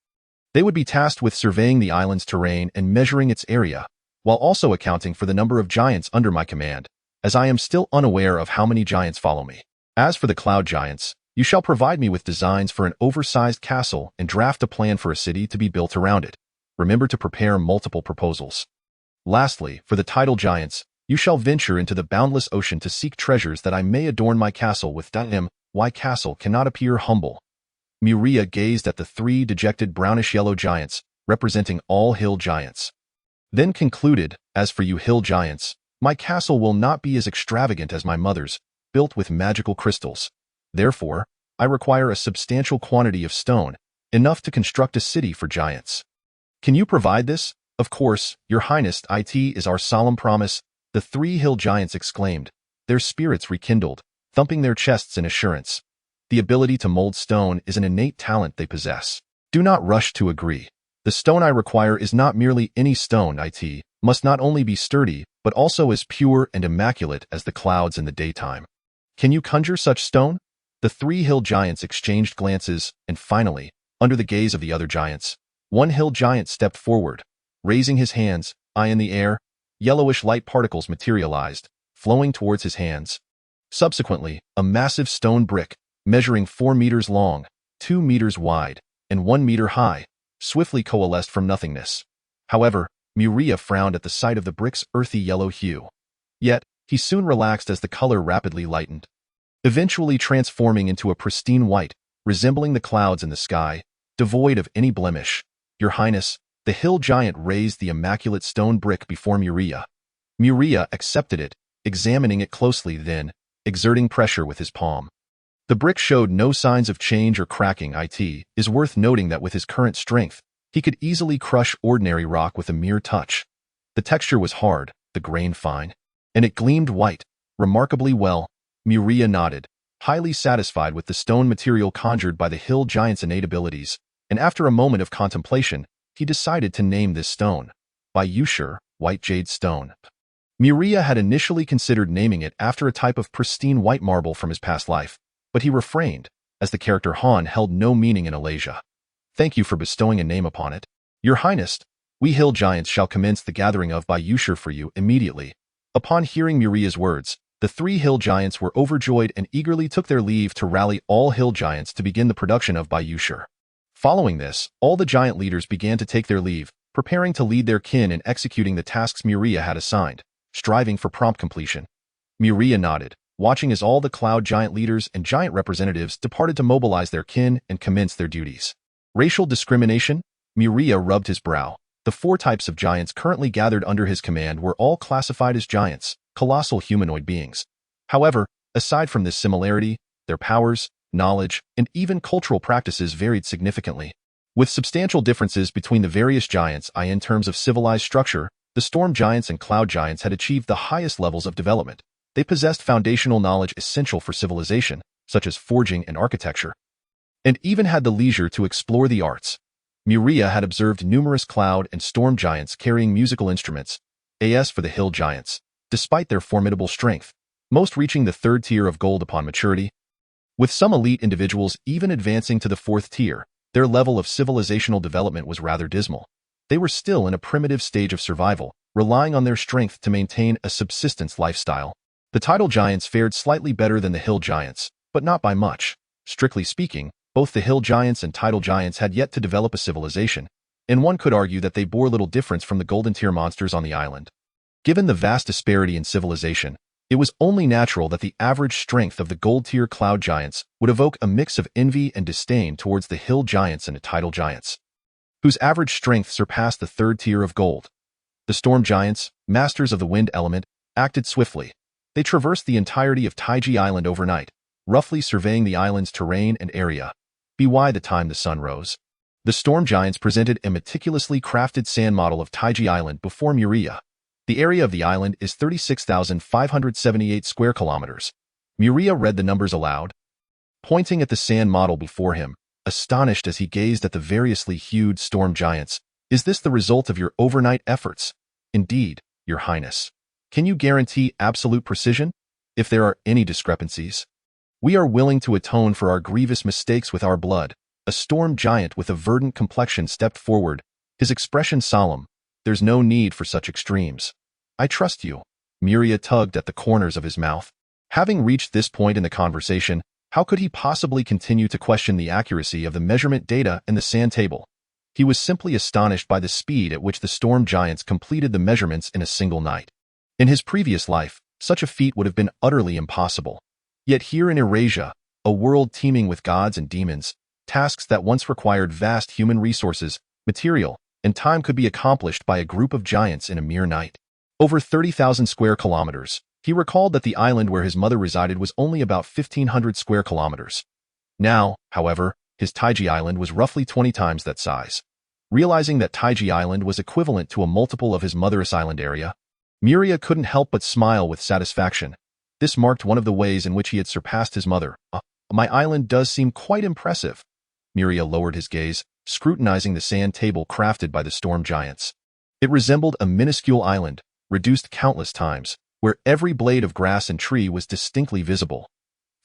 Speaker 1: They would be tasked with surveying the island's terrain and measuring its area, while also accounting for the number of giants under my command, as I am still unaware of how many giants follow me. As for the cloud giants, you shall provide me with designs for an oversized castle and draft a plan for a city to be built around it. Remember to prepare multiple proposals. Lastly, for the tidal giants, you shall venture into the boundless ocean to seek treasures that I may adorn my castle with. Why castle cannot appear humble. Muria gazed at the 3 dejected brownish-yellow giants, representing all hill giants. Then concluded, as for you hill giants, my castle will not be as extravagant as my mother's, built with magical crystals. Therefore, I require a substantial quantity of stone, enough to construct a city for giants. Can you provide this? Of course, Your Highness, it is our solemn promise, the 3 hill giants exclaimed, their spirits rekindled, thumping their chests in assurance. The ability to mold stone is an innate talent they possess. Do not rush to agree. The stone I require is not merely any stone. It must not only be sturdy, but also as pure and immaculate as the clouds in the daytime. Can you conjure such stone? The 3 hill giants exchanged glances, and finally, under the gaze of the other giants, one hill giant stepped forward. Raising his hands, eye in the air, yellowish light particles materialized, flowing towards his hands. Subsequently, a massive stone brick, measuring 4 meters long, 2 meters wide, and 1 meter high, swiftly coalesced from nothingness. However, Muria frowned at the sight of the brick's earthy yellow hue. Yet, he soon relaxed as the color rapidly lightened, eventually transforming into a pristine white, resembling the clouds in the sky, devoid of any blemish. Your Highness, the hill giant raised the immaculate stone brick before Muria. Muria accepted it, examining it closely, then exerting pressure with his palm. The brick showed no signs of change or cracking. It is worth noting that with his current strength, he could easily crush ordinary rock with a mere touch. The texture was hard, the grain fine, and it gleamed white, remarkably well. Muria nodded, highly satisfied with the stone material conjured by the hill giant's innate abilities, and after a moment of contemplation, he decided to name this stone Bayushur, White Jade Stone. Muria had initially considered naming it after a type of pristine white marble from his past life, but he refrained, as the character Han held no meaning in Alasia. Thank you for bestowing a name upon it. Your Highness, we hill giants shall commence the gathering of Bayushur for you immediately. Upon hearing Muria's words, the 3 hill giants were overjoyed and eagerly took their leave to rally all hill giants to begin the production of Bayushur. Following this, all the giant leaders began to take their leave, preparing to lead their kin in executing the tasks Muria had assigned, striving for prompt completion. Muria nodded, watching as all the cloud giant leaders and giant representatives departed to mobilize their kin and commence their duties. Racial discrimination? Muria rubbed his brow. The 4 types of giants currently gathered under his command were all classified as giants, colossal humanoid beings. However, aside from this similarity, their powers, knowledge, and even cultural practices varied significantly. With substantial differences between the various giants in terms of civilized structure, the storm giants and cloud giants had achieved the highest levels of development. They possessed foundational knowledge essential for civilization, such as forging and architecture, and even had the leisure to explore the arts. Muria had observed numerous cloud and storm giants carrying musical instruments, as for the hill giants, despite their formidable strength, most reaching the 3rd tier of gold upon maturity. With some elite individuals even advancing to the 4th tier, their level of civilizational development was rather dismal. They were still in a primitive stage of survival, relying on their strength to maintain a subsistence lifestyle. The tidal giants fared slightly better than the hill giants, but not by much. Strictly speaking, both the hill giants and tidal giants had yet to develop a civilization, and one could argue that they bore little difference from the golden tier monsters on the island. Given the vast disparity in civilization, it was only natural that the average strength of the gold tier cloud giants would evoke a mix of envy and disdain towards the hill giants and the tidal giants, whose average strength surpassed the 3rd tier of gold. The storm giants, masters of the wind element, acted swiftly. They traversed the entirety of Taiji Island overnight, roughly surveying the island's terrain and area, by the time the sun rose. The storm giants presented a meticulously crafted sand model of Taiji Island before Muria. The area of the island is 36,578 square kilometers. Muria read the numbers aloud, pointing at the sand model before him, astonished as he gazed at the variously hued storm giants. Is this the result of your overnight efforts? Indeed, Your Highness. Can you guarantee absolute precision? If there are any discrepancies, we are willing to atone for our grievous mistakes with our blood. A storm giant with a verdant complexion stepped forward, his expression solemn. There's no need for such extremes. I trust you. Muria tugged at the corners of his mouth. Having reached this point in the conversation, how could he possibly continue to question the accuracy of the measurement data in the sand table? He was simply astonished by the speed at which the storm giants completed the measurements in a single night. In his previous life, such a feat would have been utterly impossible. Yet here in Eurasia, a world teeming with gods and demons, tasks that once required vast human resources, material, and time could be accomplished by a group of giants in a mere night. Over 30,000 square kilometers. He recalled that the island where his mother resided was only about 1,500 square kilometers. Now, however, his Taiji Island was roughly 20 times that size. Realizing that Taiji Island was equivalent to a multiple of his mother's island area, Muria couldn't help but smile with satisfaction. This marked one of the ways in which he had surpassed his mother. My island does seem quite impressive. Muria lowered his gaze, scrutinizing the sand table crafted by the storm giants. It resembled a minuscule island, reduced countless times, where every blade of grass and tree was distinctly visible.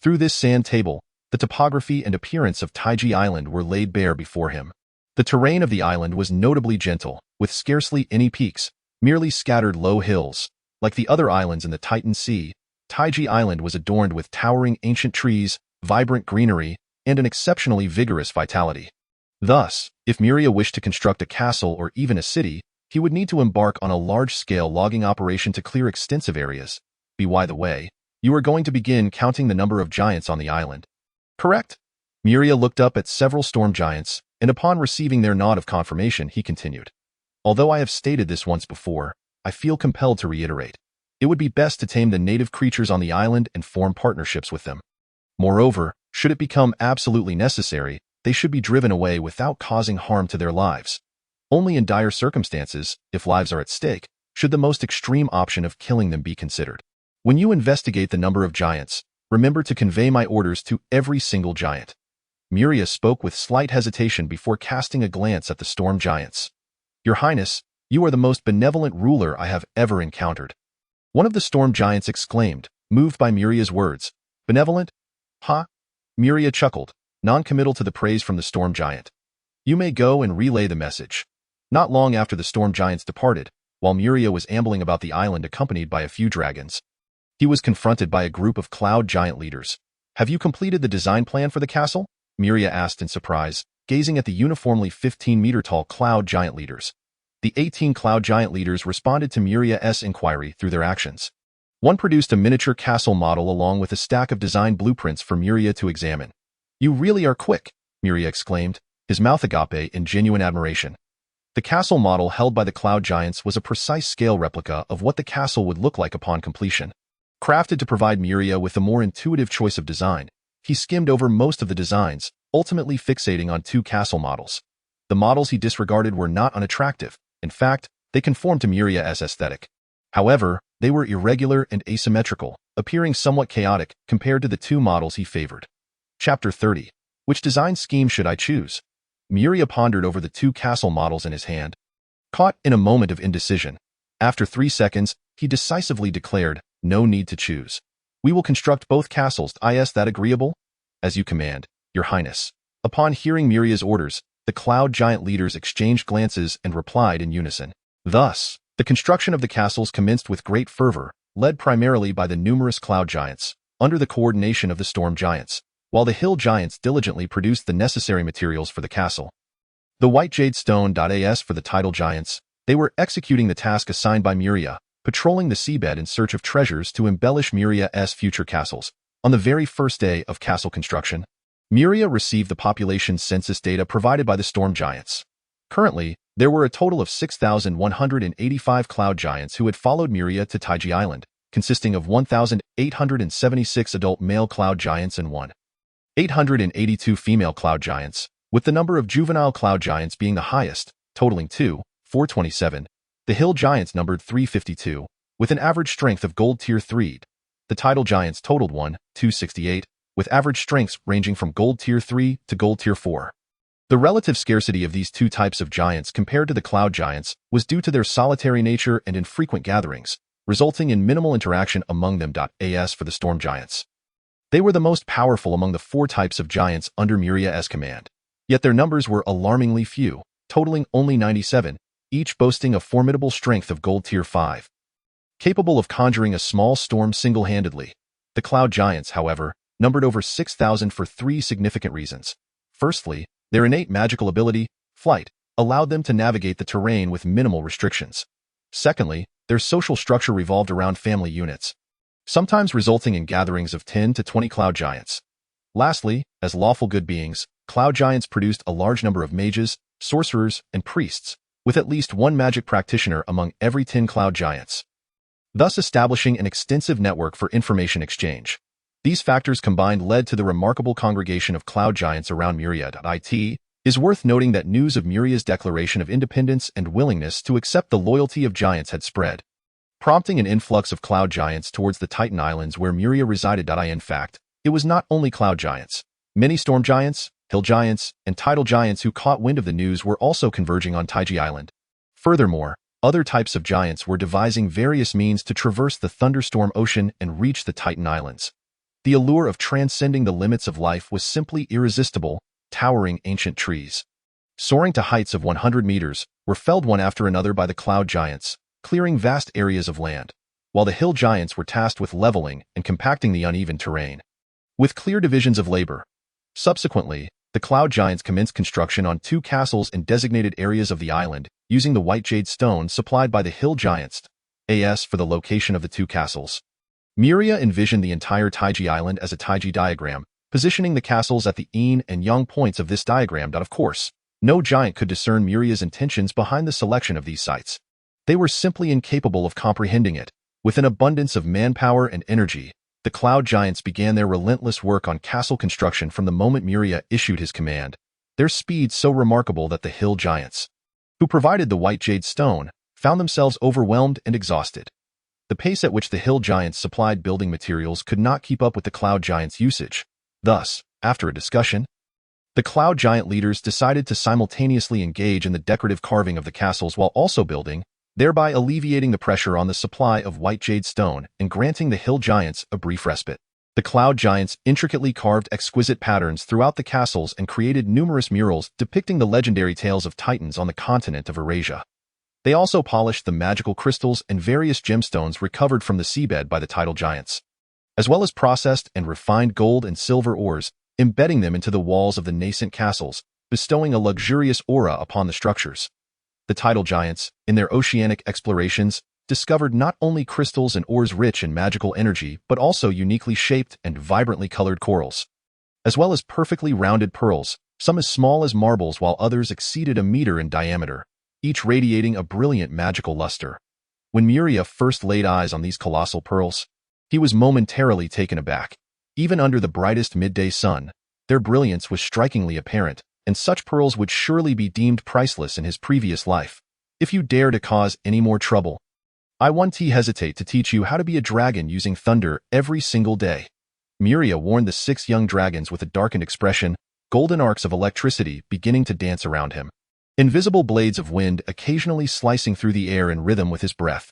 Speaker 1: Through this sand table, the topography and appearance of Taiji Island were laid bare before him. The terrain of the island was notably gentle, with scarcely any peaks, merely scattered low hills. Like the other islands in the Titan Sea, Taiji Island was adorned with towering ancient trees, vibrant greenery, and an exceptionally vigorous vitality. Thus, if Muria wished to construct a castle or even a city, he would need to embark on a large-scale logging operation to clear extensive areas. By the way, you are going to begin counting the number of giants on the island. Correct? Muria looked up at several storm giants, and upon receiving their nod of confirmation, he continued. Although I have stated this once before, I feel compelled to reiterate. It would be best to tame the native creatures on the island and form partnerships with them. Moreover, should it become absolutely necessary, they should be driven away without causing harm to their lives. Only in dire circumstances, if lives are at stake, should the most extreme option of killing them be considered. When you investigate the number of giants, remember to convey my orders to every single giant. Muria spoke with slight hesitation before casting a glance at the storm giants. Your Highness, you are the most benevolent ruler I have ever encountered. One of the storm giants exclaimed, moved by Muria's words. Benevolent? Huh? Muria chuckled, non-committal to the praise from the storm giant. You may go and relay the message. Not long after the storm giants departed, while Muria was ambling about the island accompanied by a few dragons, he was confronted by a group of cloud giant leaders. Have you completed the design plan for the castle? Muria asked in surprise, gazing at the uniformly 15-meter-tall cloud giant leaders. the 18 cloud giant leaders responded to Muria's inquiry through their actions. One produced a miniature castle model along with a stack of design blueprints for Muria to examine. "You really are quick," Muria exclaimed, his mouth agape in genuine admiration. The castle model held by the cloud giants was a precise scale replica of what the castle would look like upon completion. Crafted to provide Muria with a more intuitive choice of design, he skimmed over most of the designs, ultimately fixating on 2 castle models. The models he disregarded were not unattractive. In fact, they conformed to Muria's aesthetic. However, they were irregular and asymmetrical, appearing somewhat chaotic compared to the 2 models he favored. Chapter 30. Which design scheme should I choose? Muria pondered over the 2 castle models in his hand. Caught in a moment of indecision, after 3 seconds, he decisively declared, "No need to choose. We will construct both castles. Is that agreeable?" "As you command, Your Highness." Upon hearing Muria's orders, the cloud giant leaders exchanged glances and replied in unison. Thus, the construction of the castles commenced with great fervor, led primarily by the numerous cloud giants, under the coordination of the storm giants, while the hill giants diligently produced the necessary materials for the castle. The white jade stone. As for the tidal giants, they were executing the task assigned by Muria, patrolling the seabed in search of treasures to embellish Muria's future castles. On the very first day of castle construction, Muria received the population census data provided by the storm giants. Currently, there were a total of 6,185 cloud giants who had followed Muria to Taiji Island, consisting of 1,876 adult male cloud giants and 1,882 female cloud giants, with the number of juvenile cloud giants being the highest, totaling 427. The hill giants numbered 352, with an average strength of gold tier 3. The tidal giants totaled 268, with average strengths ranging from gold tier 3 to gold tier 4. The relative scarcity of these 2 types of giants compared to the cloud giants was due to their solitary nature and infrequent gatherings, resulting in minimal interaction among them. As for the storm giants, they were the most powerful among the 4 types of giants under Muria's command. Yet their numbers were alarmingly few, totaling only 97, each boasting a formidable strength of gold tier 5. Capable of conjuring a small storm single-handedly, the cloud giants, however, numbered over 6,000 for 3 significant reasons. Firstly, their innate magical ability, flight, allowed them to navigate the terrain with minimal restrictions. Secondly, their social structure revolved around family units, sometimes resulting in gatherings of 10 to 20 cloud giants. Lastly, as lawful good beings, cloud giants produced a large number of mages, sorcerers, and priests, with at least 1 magic practitioner among every 10 cloud giants, thus establishing an extensive network for information exchange. These factors combined led to the remarkable congregation of cloud giants around Muria. It is worth noting that news of Muria's declaration of independence and willingness to accept the loyalty of giants had spread, prompting an influx of cloud giants towards the Titan Islands where Muria resided. In fact, it was not only cloud giants. Many storm giants, hill giants, and tidal giants who caught wind of the news were also converging on Taiji Island. Furthermore, other types of giants were devising various means to traverse the thunderstorm ocean and reach the Titan Islands. The allure of transcending the limits of life was simply irresistible. Towering ancient trees, soaring to heights of 100 meters, were felled one after another by the cloud giants, clearing vast areas of land, while the hill giants were tasked with leveling and compacting the uneven terrain, with clear divisions of labor. Subsequently, the cloud giants commenced construction on 2 castles in designated areas of the island, using the white jade stone supplied by the hill giants. As for the location of the 2 castles, Muria envisioned the entire Taiji Island as a Taiji diagram, positioning the castles at the yin and yang points of this diagram. Of course, no giant could discern Muria's intentions behind the selection of these sites. They were simply incapable of comprehending it. With an abundance of manpower and energy, the cloud giants began their relentless work on castle construction from the moment Muria issued his command, their speed so remarkable that the hill giants, who provided the white jade stone, found themselves overwhelmed and exhausted. The pace at which the hill giants supplied building materials could not keep up with the cloud giants' usage. Thus, after a discussion, the cloud giant leaders decided to simultaneously engage in the decorative carving of the castles while also building, thereby alleviating the pressure on the supply of white jade stone and granting the hill giants a brief respite. The cloud giants intricately carved exquisite patterns throughout the castles and created numerous murals depicting the legendary tales of titans on the continent of Eurasia. They also polished the magical crystals and various gemstones recovered from the seabed by the tidal giants, as well as processed and refined gold and silver ores, embedding them into the walls of the nascent castles, bestowing a luxurious aura upon the structures. The tidal giants, in their oceanic explorations, discovered not only crystals and ores rich in magical energy, but also uniquely shaped and vibrantly colored corals, as well as perfectly rounded pearls, some as small as marbles while others exceeded a meter in diameter, each radiating a brilliant magical luster. When Muria first laid eyes on these colossal pearls, he was momentarily taken aback. Even under the brightest midday sun, their brilliance was strikingly apparent, and such pearls would surely be deemed priceless in his previous life. If you dare to cause any more trouble, I won't hesitate to teach you how to be a dragon using thunder every single day. Muria warned the 6 young dragons with a darkened expression, golden arcs of electricity beginning to dance around him. Invisible blades of wind occasionally slicing through the air in rhythm with his breath.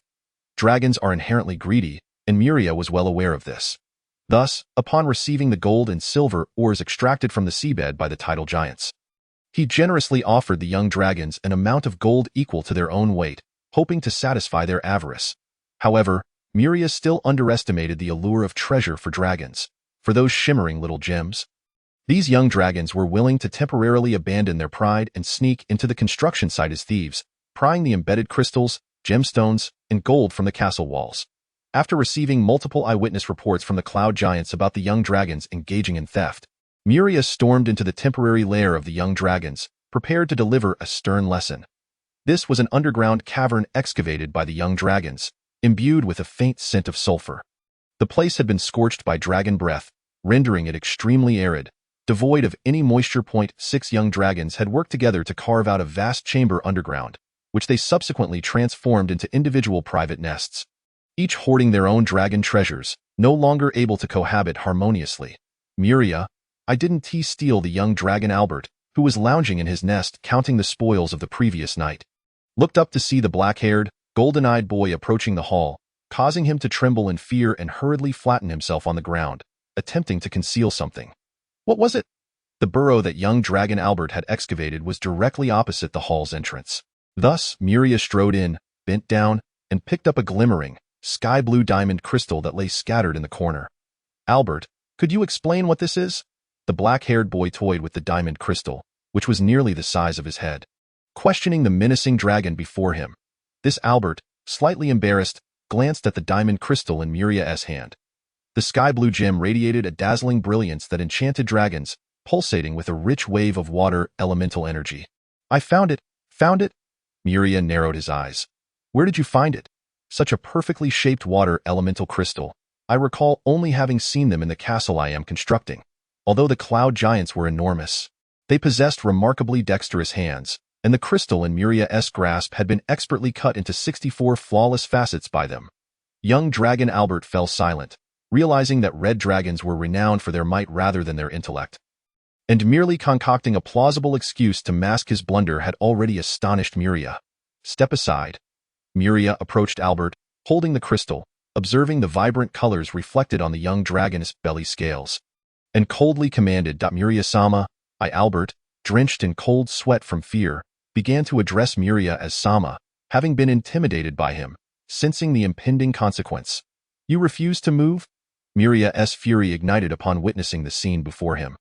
Speaker 1: Dragons are inherently greedy, and Muria was well aware of this. Thus, upon receiving the gold and silver ores extracted from the seabed by the tidal giants, he generously offered the young dragons an amount of gold equal to their own weight, hoping to satisfy their avarice. However, Muria still underestimated the allure of treasure for dragons. For those shimmering little gems, these young dragons were willing to temporarily abandon their pride and sneak into the construction site as thieves, prying the embedded crystals, gemstones, and gold from the castle walls. After receiving multiple eyewitness reports from the cloud giants about the young dragons engaging in theft, Muria stormed into the temporary lair of the young dragons, prepared to deliver a stern lesson. This was an underground cavern excavated by the young dragons, imbued with a faint scent of sulfur. The place had been scorched by dragon breath, rendering it extremely arid, devoid of any moisture. 6 young dragons had worked together to carve out a vast chamber underground, which they subsequently transformed into individual private nests, each hoarding their own dragon treasures, no longer able to cohabit harmoniously. Muria, I didn't steal the young dragon Albert, who was lounging in his nest counting the spoils of the previous night, looked up to see the black-haired, golden-eyed boy approaching the hall, causing him to tremble in fear and hurriedly flatten himself on the ground, attempting to conceal something. What was it? The burrow that young dragon Albert had excavated was directly opposite the hall's entrance. Thus, Muria strode in, bent down, and picked up a glimmering, sky-blue diamond crystal that lay scattered in the corner. Albert, could you explain what this is? The black-haired boy toyed with the diamond crystal, which was nearly the size of his head, questioning the menacing dragon before him. This Albert, slightly embarrassed, glanced at the diamond crystal in Muria's hand. The sky-blue gem radiated a dazzling brilliance that enchanted dragons, pulsating with a rich wave of water elemental energy. I found it! Found it! Muria narrowed his eyes. Where did you find it? Such a perfectly shaped water elemental crystal. I recall only having seen them in the castle I am constructing. Although the cloud giants were enormous, they possessed remarkably dexterous hands, and the crystal in Muria's grasp had been expertly cut into 64 flawless facets by them. Young dragon Albert fell silent, realizing that red dragons were renowned for their might rather than their intellect. And merely concocting a plausible excuse to mask his blunder had already astonished Muria. Step aside. Muria approached Albert, holding the crystal, observing the vibrant colors reflected on the young dragon's belly scales, and coldly commanded, Muria-sama. I, Albert, drenched in cold sweat from fear, began to address Muria as Sama, having been intimidated by him, sensing the impending consequence. You refuse to move? Muria's fury ignited upon witnessing the scene before him.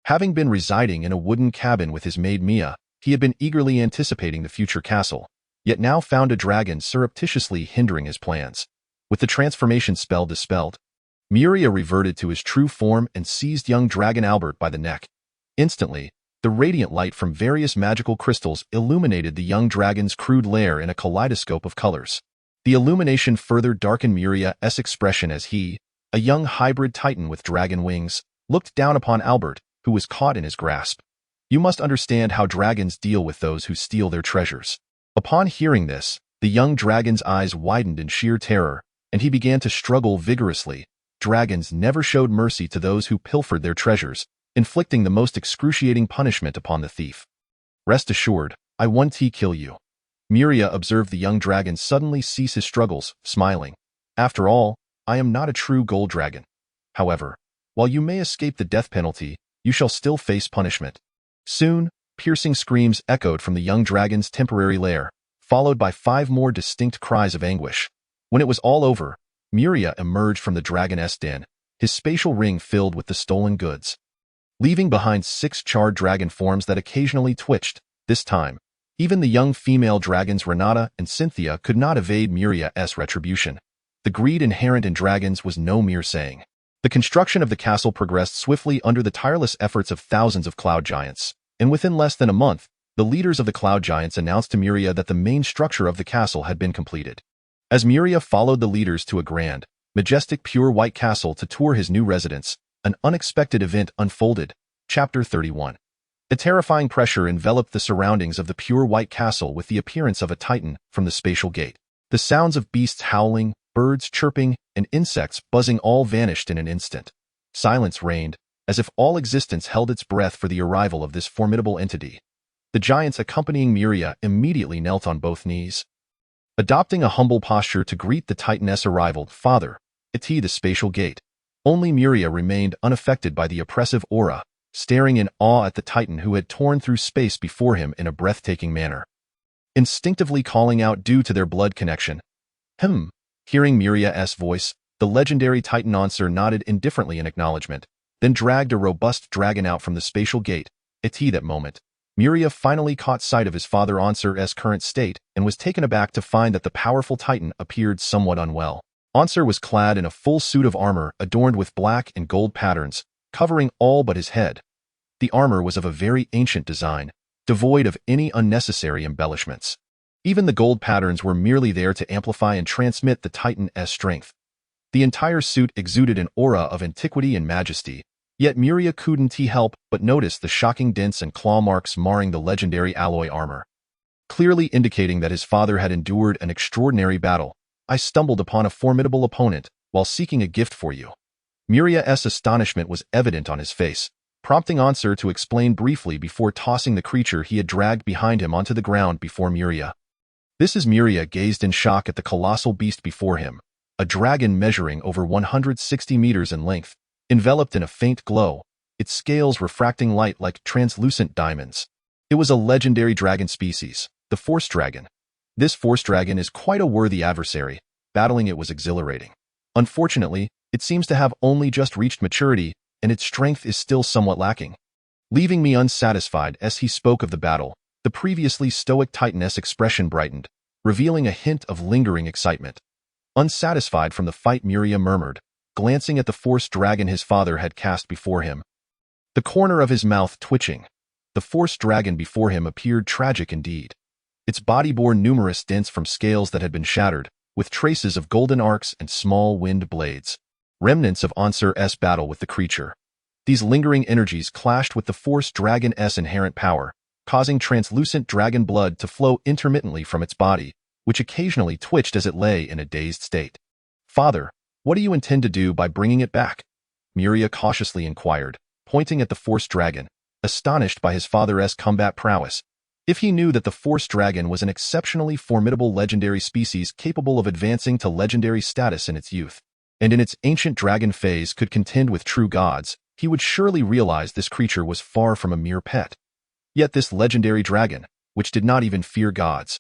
Speaker 1: Having been residing in a wooden cabin with his maid Mia, he had been eagerly anticipating the future castle, yet now found a dragon surreptitiously hindering his plans. With the transformation spell dispelled, Muria reverted to his true form and seized young dragon Albert by the neck. Instantly, the radiant light from various magical crystals illuminated the young dragon's crude lair in a kaleidoscope of colors. The illumination further darkened Muria's expression as he, a young hybrid titan with dragon wings, looked down upon Albert, who was caught in his grasp. You must understand how dragons deal with those who steal their treasures. Upon hearing this, the young dragon's eyes widened in sheer terror, and he began to struggle vigorously. Dragons never showed mercy to those who pilfered their treasures, inflicting the most excruciating punishment upon the thief. Rest assured, I won't kill you. Muria observed the young dragon suddenly cease his struggles, smiling. After all, I am not a true gold dragon. However, while you may escape the death penalty, you shall still face punishment. Soon, piercing screams echoed from the young dragon's temporary lair, followed by 5 more distinct cries of anguish. When it was all over, Muria emerged from the dragon's den, his spatial ring filled with the stolen goods. Leaving behind 6 charred dragon forms that occasionally twitched, this time, Even the young female dragons Renata and Cynthia could not evade Muria's retribution. The greed inherent in dragons was no mere saying. The construction of the castle progressed swiftly under the tireless efforts of thousands of cloud giants, and within less than a month, the leaders of the cloud giants announced to Muria that the main structure of the castle had been completed. As Muria followed the leaders to a grand, majestic pure white castle to tour his new residence, an unexpected event unfolded. Chapter 31. A terrifying pressure enveloped the surroundings of the pure white castle with the appearance of a titan from the spatial gate. The sounds of beasts howling, birds chirping, and insects buzzing all vanished in an instant. Silence reigned, as if all existence held its breath for the arrival of this formidable entity. The giants accompanying Muria immediately knelt on both knees, adopting a humble posture to greet the titaness arrival. Father, the spatial gate. Only Muria remained unaffected by the oppressive aura, staring in awe at the titan who had torn through space before him in a breathtaking manner. Instinctively calling out due to their blood connection. Hearing Muria's voice, the legendary titan answer nodded indifferently in acknowledgement, then dragged a robust dragon out from the spatial gate. That moment, Muria finally caught sight of his father Ansar's current state and was taken aback to find that the powerful titan appeared somewhat unwell. Ansar was clad in a full suit of armor adorned with black and gold patterns, covering all but his head. The armor was of a very ancient design, devoid of any unnecessary embellishments. Even the gold patterns were merely there to amplify and transmit the titan's strength. The entire suit exuded an aura of antiquity and majesty, yet Muria couldn't help but notice the shocking dents and claw marks marring the legendary alloy armor, clearly indicating that his father had endured an extraordinary battle. I stumbled upon a formidable opponent while seeking a gift for you. Muria's astonishment was evident on his face, prompting Ansar to explain briefly before tossing the creature he had dragged behind him onto the ground before Muria. This is Muria gazed in shock at the colossal beast before him, a dragon measuring over 160 meters in length, enveloped in a faint glow, its scales refracting light like translucent diamonds. It was a legendary dragon species, the Force Dragon. This Force Dragon is quite a worthy adversary. Battling it was exhilarating. Unfortunately, it seems to have only just reached maturity, and its strength is still somewhat lacking. Leaving me unsatisfied as he spoke of the battle, the previously stoic titan's expression brightened, revealing a hint of lingering excitement. Unsatisfied from the fight, Muria murmured, glancing at the Force Dragon his father had cast before him, the corner of his mouth twitching. The Force Dragon before him appeared tragic indeed. Its body bore numerous dents from scales that had been shattered, with traces of golden arcs and small wind blades, remnants of Ansar's battle with the creature. These lingering energies clashed with the Force Dragon's inherent power, causing translucent dragon blood to flow intermittently from its body, which occasionally twitched as it lay in a dazed state. Father, what do you intend to do by bringing it back? Muria cautiously inquired, pointing at the Force Dragon, astonished by his father's combat prowess. If he knew that the Force Dragon was an exceptionally formidable legendary species capable of advancing to legendary status in its youth, and in its ancient dragon phase could contend with true gods, he would surely realize this creature was far from a mere pet. Yet this legendary dragon, which did not even fear gods,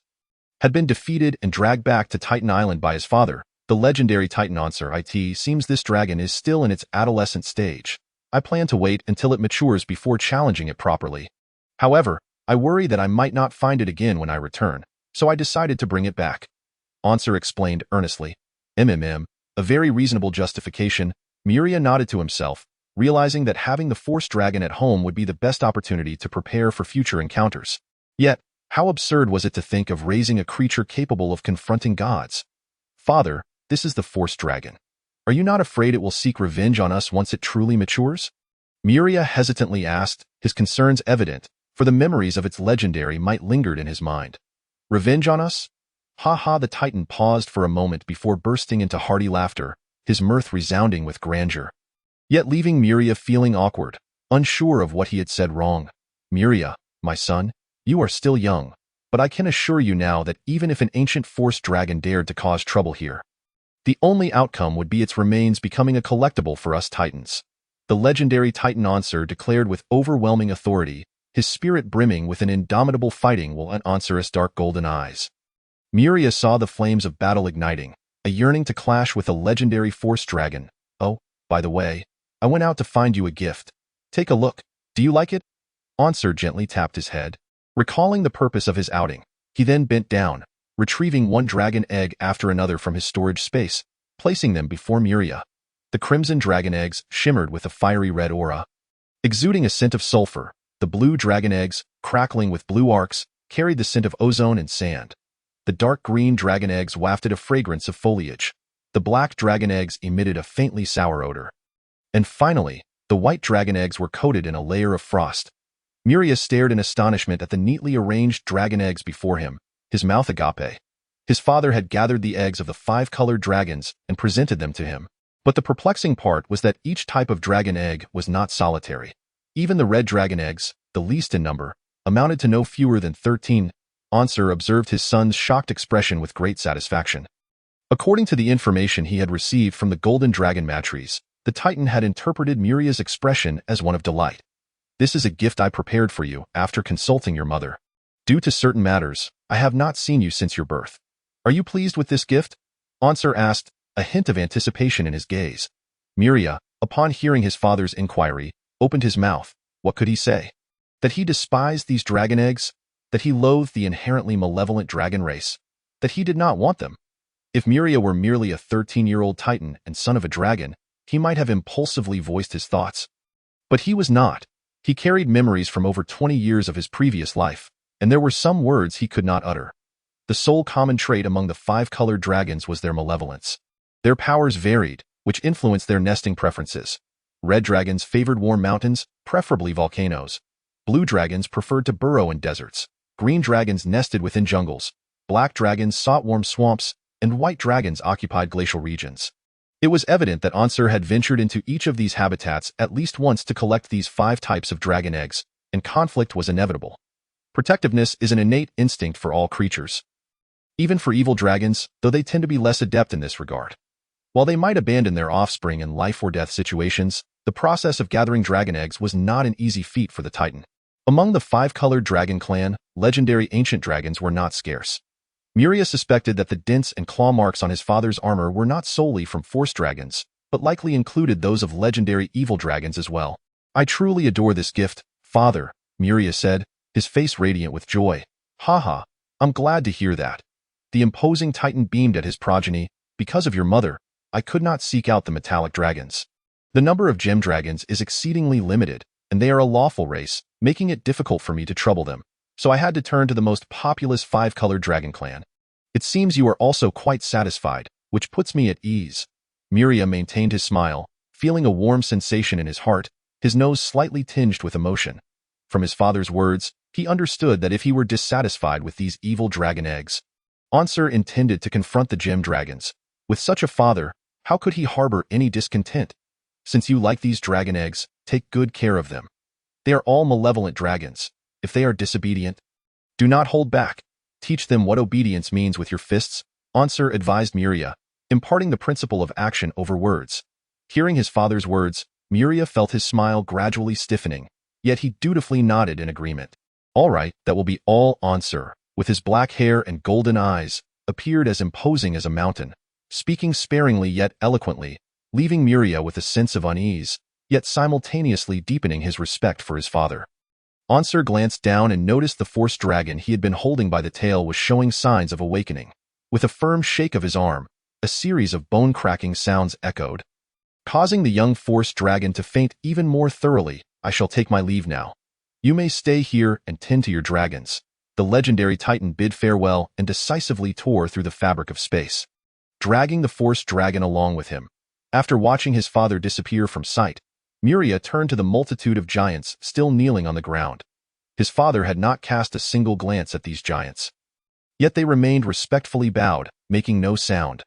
Speaker 1: had been defeated and dragged back to Titan Island by his father, the legendary Titan Ansar. It seems this dragon is still in its adolescent stage. I plan to wait until it matures before challenging it properly. However, I worry that I might not find it again when I return, so I decided to bring it back. Ansar explained earnestly. A very reasonable justification. Muria nodded to himself, realizing that having the Force Dragon at home would be the best opportunity to prepare for future encounters. Yet, how absurd was it to think of raising a creature capable of confronting gods? Father, this is the Force Dragon. Are you not afraid it will seek revenge on us once it truly matures? Muria hesitantly asked, his concerns evident, for the memories of its legendary might lingered in his mind. Revenge on us? The Titan paused for a moment before bursting into hearty laughter, his mirth resounding with grandeur, yet leaving Muria feeling awkward, unsure of what he had said wrong. Muria, my son, you are still young, but I can assure you now that even if an ancient Force Dragon dared to cause trouble here, the only outcome would be its remains becoming a collectible for us Titans. The legendary Titan Ansar declared with overwhelming authority, his spirit brimming with an indomitable fighting will in Ansar's dark golden eyes. Muria saw the flames of battle igniting, a yearning to clash with a legendary Force Dragon. Oh, by the way, I went out to find you a gift. Take a look. Do you like it? Ansar gently tapped his head, Recalling the purpose of his outing, he then bent down, retrieving one dragon egg after another from his storage space, placing them before Muria. The crimson dragon eggs shimmered with a fiery red aura. Exuding a scent of sulfur, the blue dragon eggs, crackling with blue arcs, carried the scent of ozone and sand. The dark green dragon eggs wafted a fragrance of foliage. The black dragon eggs emitted a faintly sour odor. And finally, the white dragon eggs were coated in a layer of frost. Muria stared in astonishment at the neatly arranged dragon eggs before him, his mouth agape. His father had gathered the eggs of the 5-colored dragons and presented them to him. But the perplexing part was that each type of dragon egg was not solitary. Even the red dragon eggs, the least in number, amounted to no fewer than 13. Ansar observed his son's shocked expression with great satisfaction. According to the information he had received from the golden dragon matrices, the Titan had interpreted Muria's expression as one of delight. This is a gift I prepared for you after consulting your mother. Due to certain matters, I have not seen you since your birth. Are you pleased with this gift? Ansar asked, a hint of anticipation in his gaze. Muria, upon hearing his father's inquiry, opened his mouth. What could he say? That he despised these dragon eggs? That he loathed the inherently malevolent dragon race? That he did not want them? If Muria were merely a 13-year-old Titan and son of a dragon, he might have impulsively voiced his thoughts. But he was not. He carried memories from over 20 years of his previous life, and there were some words he could not utter. The sole common trait among the 5-colored dragons was their malevolence. Their powers varied, which influenced their nesting preferences. Red dragons favored warm mountains, preferably volcanoes. Blue dragons preferred to burrow in deserts. Green dragons nested within jungles. Black dragons sought warm swamps, and white dragons occupied glacial regions. It was evident that Ansar had ventured into each of these habitats at least once to collect these 5 types of dragon eggs, and conflict was inevitable. Protectiveness is an innate instinct for all creatures. Even for evil dragons, though they tend to be less adept in this regard. While they might abandon their offspring in life-or-death situations, the process of gathering dragon eggs was not an easy feat for the Titan. Among the 5-colored dragon clan, legendary ancient dragons were not scarce. Muria suspected that the dents and claw marks on his father's armor were not solely from force dragons, but likely included those of legendary evil dragons as well. I truly adore this gift, father, Muria said, his face radiant with joy. Haha, I'm glad to hear that. The imposing Titan beamed at his progeny. Because of your mother, I could not seek out the metallic dragons. The number of gem dragons is exceedingly limited, and they are a lawful race, making it difficult for me to trouble them. So I had to turn to the most populous 5-colored dragon clan. It seems you are also quite satisfied, which puts me at ease. Muria maintained his smile, feeling a warm sensation in his heart, his nose slightly tinged with emotion. From his father's words, he understood that if he were dissatisfied with these evil dragon eggs, Ansar intended to confront the gem dragons. With such a father, how could he harbor any discontent? Since you like these dragon eggs, take good care of them. They are all malevolent dragons. If they are disobedient, do not hold back. Teach them what obedience means with your fists, Ansar advised Muria, imparting the principle of action over words. Hearing his father's words, Muria felt his smile gradually stiffening, yet he dutifully nodded in agreement. All right, that will be all. Ansar, with his black hair and golden eyes, appeared as imposing as a mountain, speaking sparingly yet eloquently, leaving Muria with a sense of unease, yet simultaneously deepening his respect for his father. Ansar glanced down and noticed the force dragon he had been holding by the tail was showing signs of awakening. With a firm shake of his arm, a series of bone-cracking sounds echoed, causing the young force dragon to faint even more thoroughly. I shall take my leave now. You may stay here and tend to your dragons. The legendary Titan bid farewell and decisively tore through the fabric of space, dragging the force dragon along with him. After watching his father disappear from sight, Muria turned to the multitude of giants still kneeling on the ground. His father had not cast a single glance at these giants. Yet they remained respectfully bowed, making no sound.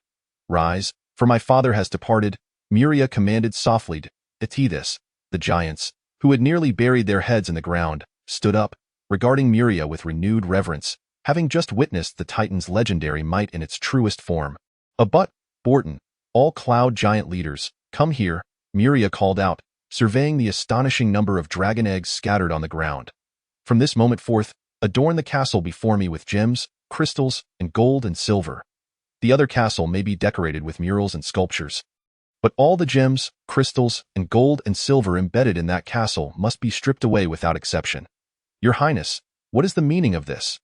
Speaker 1: Rise, for my father has departed, Muria commanded softly. This, the giants, who had nearly buried their heads in the ground, stood up, regarding Muria with renewed reverence, having just witnessed the Titan's legendary might in its truest form. Borton, all cloud giant leaders, come here, Muria called out, surveying the astonishing number of dragon eggs scattered on the ground. From this moment forth, adorn the castle before me with gems, crystals, and gold and silver. The other castle may be decorated with murals and sculptures, but all the gems, crystals, and gold and silver embedded in that castle must be stripped away without exception. Your Highness, What is the meaning of this?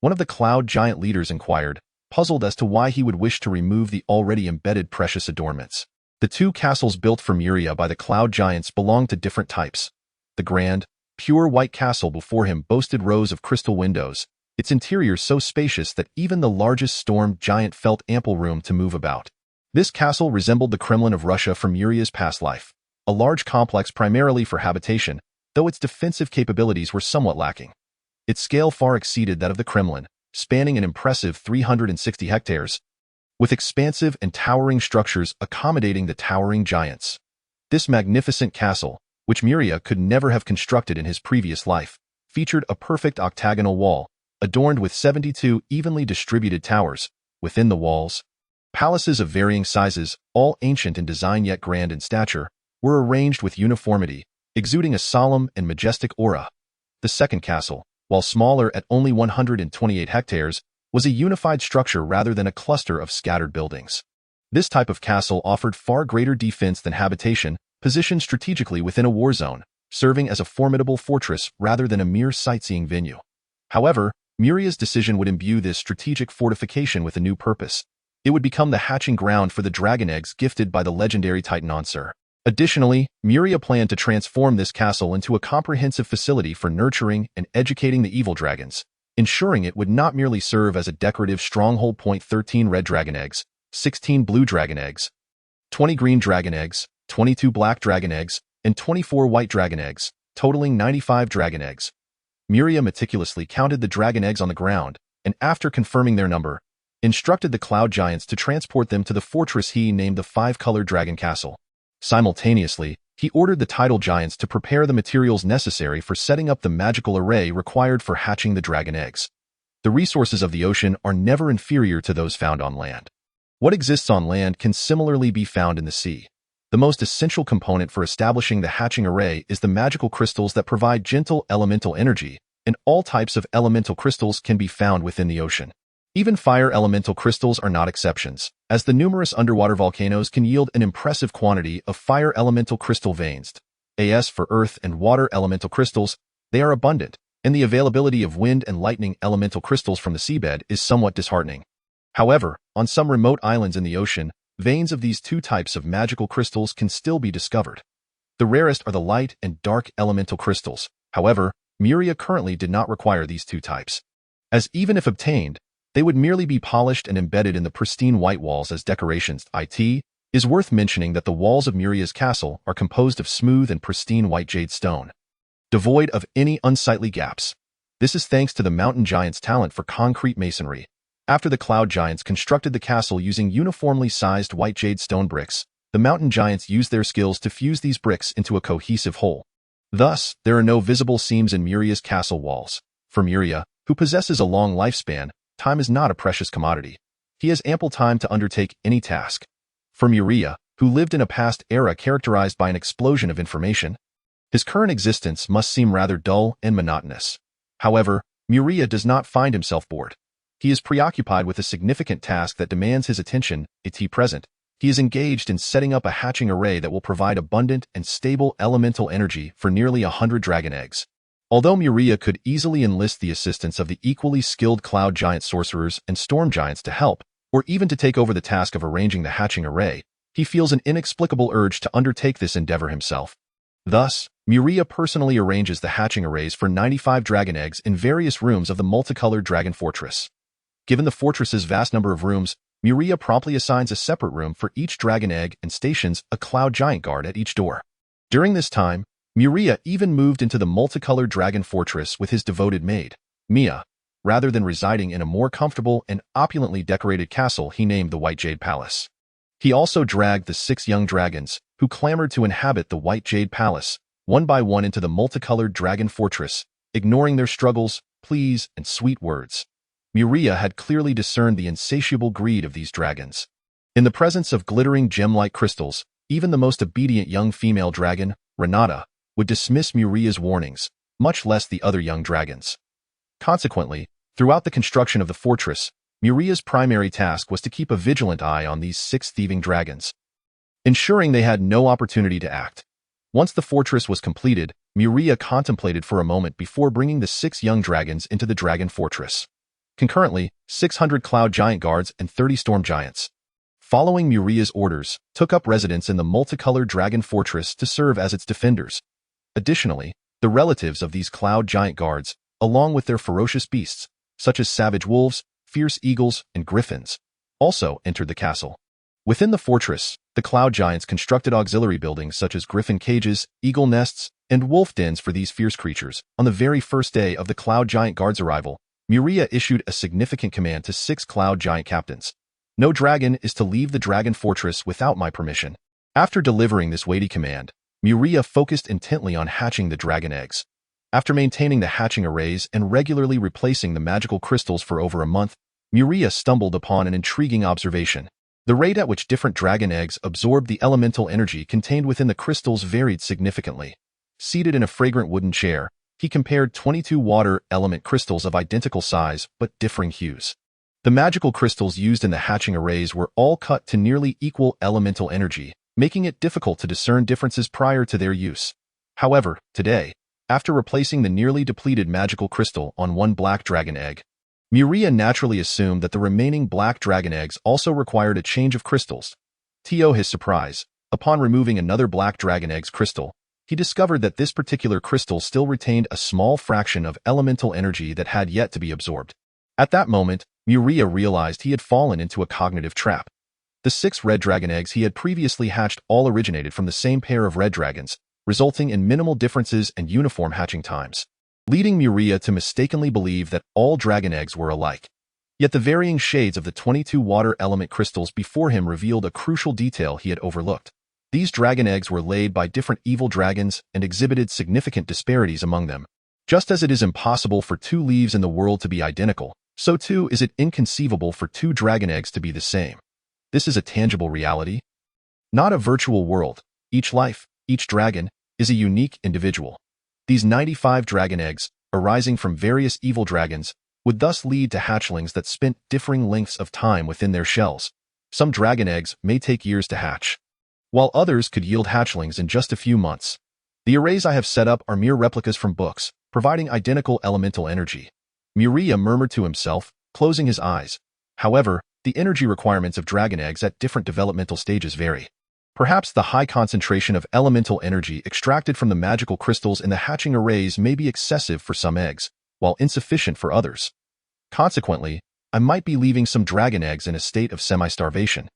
Speaker 1: One of the cloud giant leaders inquired, puzzled as to why he would wish to remove the already embedded precious adornments. The two castles built for Muria by the cloud giants belonged to different types. The grand, pure white castle before him boasted rows of crystal windows, its interior so spacious that even the largest storm giant felt ample room to move about. This castle resembled the Kremlin of Russia from Muria's past life, a large complex primarily for habitation, though its defensive capabilities were somewhat lacking. Its scale far exceeded that of the Kremlin, spanning an impressive 360 hectares, with expansive and towering structures accommodating the towering giants. This magnificent castle, which Muria could never have constructed in his previous life, featured a perfect octagonal wall, adorned with 72 evenly distributed towers. Within the walls, palaces of varying sizes, all ancient in design yet grand in stature, were arranged with uniformity, exuding a solemn and majestic aura. The second castle, while smaller at only 128 hectares, was a unified structure rather than a cluster of scattered buildings. This type of castle offered far greater defense than habitation, positioned strategically within a war zone, serving as a formidable fortress rather than a mere sightseeing venue. However, Muria's decision would imbue this strategic fortification with a new purpose. It would become the hatching ground for the dragon eggs gifted by the legendary Titan Ansur. Additionally, Muria planned to transform this castle into a comprehensive facility for nurturing and educating the evil dragons, ensuring it would not merely serve as a decorative stronghold. 13 red dragon eggs, 16 blue dragon eggs, 20 green dragon eggs, 22 black dragon eggs, and 24 white dragon eggs, totaling 95 dragon eggs. Muria meticulously counted the dragon eggs on the ground, and after confirming their number, instructed the cloud giants to transport them to the fortress he named the Five-Colored Dragon Castle. Simultaneously, he ordered the tidal giants to prepare the materials necessary for setting up the magical array required for hatching the dragon eggs. The resources of the ocean are never inferior to those found on land. What exists on land can similarly be found in the sea. The most essential component for establishing the hatching array is the magical crystals that provide gentle elemental energy, and all types of elemental crystals can be found within the ocean. Even fire elemental crystals are not exceptions, as the numerous underwater volcanoes can yield an impressive quantity of fire elemental crystal veins. As for earth and water elemental crystals, they are abundant, and the availability of wind and lightning elemental crystals from the seabed is somewhat disheartening. However, on some remote islands in the ocean, veins of these two types of magical crystals can still be discovered. The rarest are the light and dark elemental crystals. However, Muria currently did not require these two types, as even if obtained, they would merely be polished and embedded in the pristine white walls as decorations. It is worth mentioning that the walls of Muria's castle are composed of smooth and pristine white jade stone, devoid of any unsightly gaps. This is thanks to the mountain giants' talent for concrete masonry. After the cloud giants constructed the castle using uniformly sized white jade stone bricks, the mountain giants used their skills to fuse these bricks into a cohesive whole. Thus, there are no visible seams in Muria's castle walls. For Muria, who possesses a long lifespan, time is not a precious commodity. He has ample time to undertake any task. For Muria, who lived in a past era characterized by an explosion of information, his current existence must seem rather dull and monotonous. However, Muria does not find himself bored. He is preoccupied with a significant task that demands his attention. At present, he is engaged in setting up a hatching array that will provide abundant and stable elemental energy for nearly 100 dragon eggs. Although Muria could easily enlist the assistance of the equally skilled cloud giant sorcerers and storm giants to help, or even to take over the task of arranging the hatching array, he feels an inexplicable urge to undertake this endeavor himself. Thus, Muria personally arranges the hatching arrays for 95 dragon eggs in various rooms of the multicolored dragon fortress. Given the fortress's vast number of rooms, Muria promptly assigns a separate room for each dragon egg and stations a cloud giant guard at each door. During this time, Muria even moved into the multicolored dragon fortress with his devoted maid, Mia, rather than residing in a more comfortable and opulently decorated castle he named the White Jade Palace. He also dragged the 6 young dragons, who clamored to inhabit the White Jade Palace, one by one into the multicolored dragon fortress, ignoring their struggles, pleas, and sweet words. Muria had clearly discerned the insatiable greed of these dragons. In the presence of glittering gem-like crystals, even the most obedient young female dragon, Renata, would dismiss Muria's warnings, much less the other young dragons. Consequently, throughout the construction of the fortress, Muria's primary task was to keep a vigilant eye on these 6 thieving dragons, ensuring they had no opportunity to act. Once the fortress was completed, Muria contemplated for a moment before bringing the 6 young dragons into the dragon fortress. Concurrently, 600 cloud giant guards and 30 storm giants, following Muria's orders, took up residence in the multicolored dragon fortress to serve as its defenders. Additionally, the relatives of these cloud giant guards, along with their ferocious beasts, such as savage wolves, fierce eagles, and griffins, also entered the castle. Within the fortress, the cloud giants constructed auxiliary buildings such as griffin cages, eagle nests, and wolf dens for these fierce creatures. On the very first day of the cloud giant guards' arrival, Muria issued a significant command to 6 cloud giant captains. No dragon is to leave the dragon fortress without my permission. After delivering this weighty command, Muria focused intently on hatching the dragon eggs. After maintaining the hatching arrays and regularly replacing the magical crystals for over a month, Muria stumbled upon an intriguing observation. The rate at which different dragon eggs absorbed the elemental energy contained within the crystals varied significantly. Seated in a fragrant wooden chair, he compared 22 water element crystals of identical size but differing hues. The magical crystals used in the hatching arrays were all cut to nearly equal elemental energy, making it difficult to discern differences prior to their use. However, today, after replacing the nearly depleted magical crystal on one black dragon egg, Muria naturally assumed that the remaining black dragon eggs also required a change of crystals. To his surprise, upon removing another black dragon egg's crystal, he discovered that this particular crystal still retained a small fraction of elemental energy that had yet to be absorbed. At that moment, Muria realized he had fallen into a cognitive trap. The 6 red dragon eggs he had previously hatched all originated from the same pair of red dragons, resulting in minimal differences and uniform hatching times, leading Muria to mistakenly believe that all dragon eggs were alike. Yet the varying shades of the 22 water element crystals before him revealed a crucial detail he had overlooked. These dragon eggs were laid by different evil dragons and exhibited significant disparities among them. Just as it is impossible for 2 leaves in the world to be identical, so too is it inconceivable for 2 dragon eggs to be the same. This is a tangible reality, not a virtual world. Each life, each dragon, is a unique individual. These 95 dragon eggs, arising from various evil dragons, would thus lead to hatchlings that spent differing lengths of time within their shells. Some dragon eggs may take years to hatch, while others could yield hatchlings in just a few months. The arrays I have set up are mere replicas from books, providing identical elemental energy. Muria murmured to himself, closing his eyes. However, the energy requirements of dragon eggs at different developmental stages vary. Perhaps the high concentration of elemental energy extracted from the magical crystals in the hatching arrays may be excessive for some eggs, while insufficient for others. Consequently, I might be leaving some dragon eggs in a state of semi-starvation.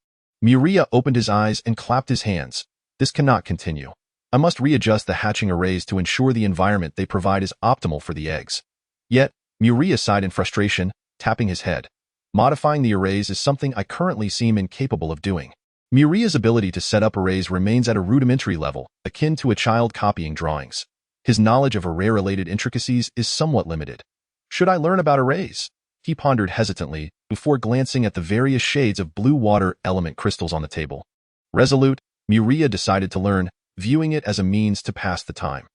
Speaker 1: Muria opened his eyes and clapped his hands. This cannot continue. I must readjust the hatching arrays to ensure the environment they provide is optimal for the eggs. Yet, Muria sighed in frustration, tapping his head. Modifying the arrays is something I currently seem incapable of doing. Muria's ability to set up arrays remains at a rudimentary level, akin to a child copying drawings. His knowledge of array-related intricacies is somewhat limited. Should I learn about arrays? He pondered hesitantly before glancing at the various shades of blue water element crystals on the table. Resolute, Muria decided to learn, viewing it as a means to pass the time.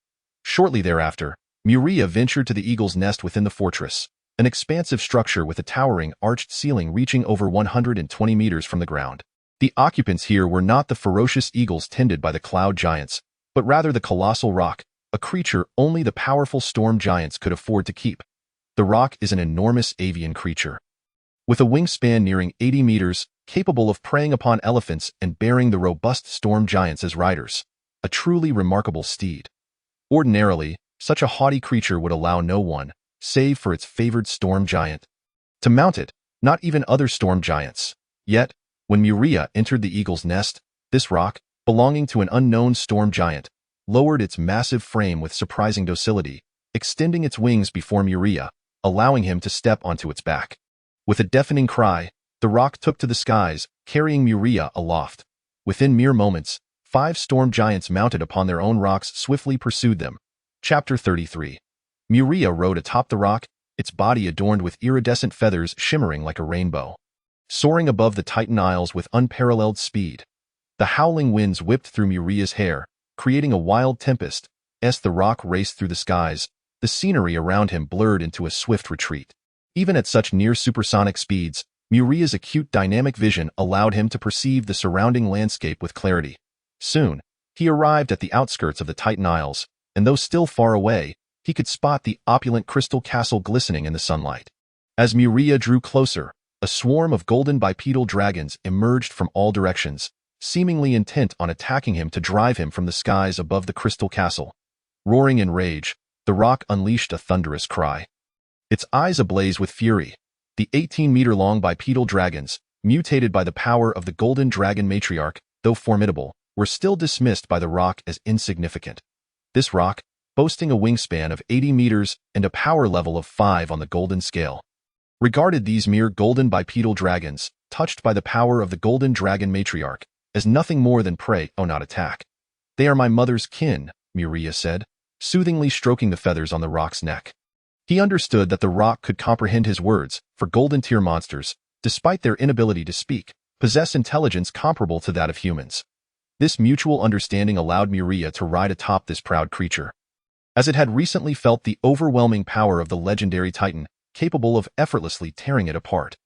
Speaker 1: Shortly thereafter, Muria ventured to the eagle's nest within the fortress, an expansive structure with a towering, arched ceiling reaching over 120 meters from the ground. The occupants here were not the ferocious eagles tended by the cloud giants, but rather the colossal roc, a creature only the powerful storm giants could afford to keep. The roc is an enormous avian creature, with a wingspan nearing 80 meters, capable of preying upon elephants and bearing the robust storm giants as riders. A truly remarkable steed. Ordinarily, such a haughty creature would allow no one, save for its favored storm giant, to mount it, not even other storm giants. Yet, when Muria entered the eagle's nest, this roc, belonging to an unknown storm giant, lowered its massive frame with surprising docility, extending its wings before Muria, allowing him to step onto its back. With a deafening cry, the roc took to the skies, carrying Muria aloft. Within mere moments, 5 storm giants mounted upon their own rocs swiftly pursued them. Chapter 33. Muria rode atop the roc, its body adorned with iridescent feathers shimmering like a rainbow, soaring above the Titan Isles with unparalleled speed. The howling winds whipped through Muria's hair, creating a wild tempest. As the roc raced through the skies, the scenery around him blurred into a swift retreat. Even at such near supersonic speeds, Muria's acute dynamic vision allowed him to perceive the surrounding landscape with clarity. Soon, he arrived at the outskirts of the Titan Isles, and though still far away, he could spot the opulent crystal castle glistening in the sunlight. As Muria drew closer, a swarm of golden bipedal dragons emerged from all directions, seemingly intent on attacking him to drive him from the skies above the crystal castle. Roaring in rage, the rock unleashed a thunderous cry. Its eyes ablaze with fury. The 18-meter-long bipedal dragons, mutated by the power of the golden dragon matriarch, though formidable, were still dismissed by the rock as insignificant. This rock, boasting a wingspan of 80 meters and a power level of 5 on the golden scale, regarded these mere golden bipedal dragons, touched by the power of the golden dragon matriarch, as nothing more than prey, not attack. "They are my mother's kin," Muria said, soothingly stroking the feathers on the rock's neck. He understood that the rock could comprehend his words, for golden tier monsters, despite their inability to speak, possess intelligence comparable to that of humans. This mutual understanding allowed Muria to ride atop this proud creature. As it had recently felt the overwhelming power of the legendary titan, capable of effortlessly tearing it apart.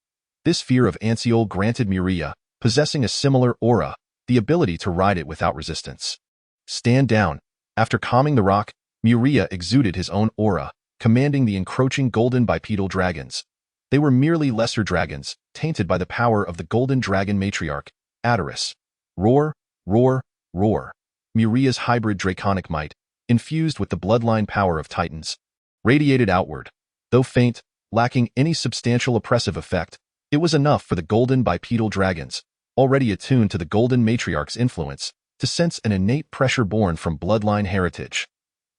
Speaker 1: This fear of Anseol granted Muria, possessing a similar aura, the ability to ride it without resistance. "Stand down." After calming the rock, Muria exuded his own aura, commanding the encroaching golden bipedal dragons. They were merely lesser dragons, tainted by the power of the golden dragon matriarch, Adoris. Roar, roar, roar. Muria's hybrid draconic might, infused with the bloodline power of titans, radiated outward. Though faint, lacking any substantial oppressive effect, it was enough for the golden bipedal dragons, already attuned to the golden matriarch's influence, to sense an innate pressure born from bloodline heritage.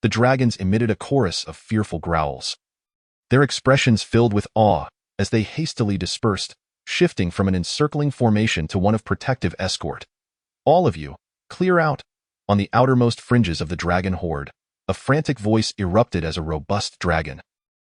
Speaker 1: The dragons emitted a chorus of fearful growls. Their expressions filled with awe as they hastily dispersed, shifting from an encircling formation to one of protective escort. "All of you, clear out!" On the outermost fringes of the dragon horde, a frantic voice erupted as a robust dragon,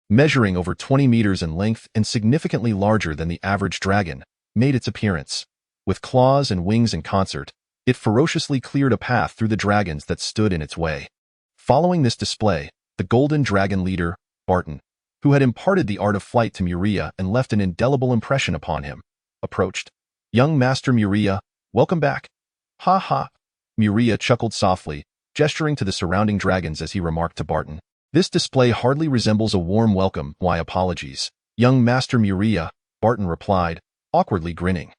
Speaker 1: measuring over 20 meters in length and significantly larger than the average dragon, made its appearance. With claws and wings in concert, it ferociously cleared a path through the dragons that stood in its way. Following this display, the golden dragon leader, Barton, who had imparted the art of flight to Muria and left an indelible impression upon him, approached. "Young Master Muria, welcome back." "Ha ha." Muria chuckled softly, gesturing to the surrounding dragons as he remarked to Barton. "This display hardly resembles a warm welcome. Why apologies?" "Young Master Muria," Barton replied, awkwardly grinning.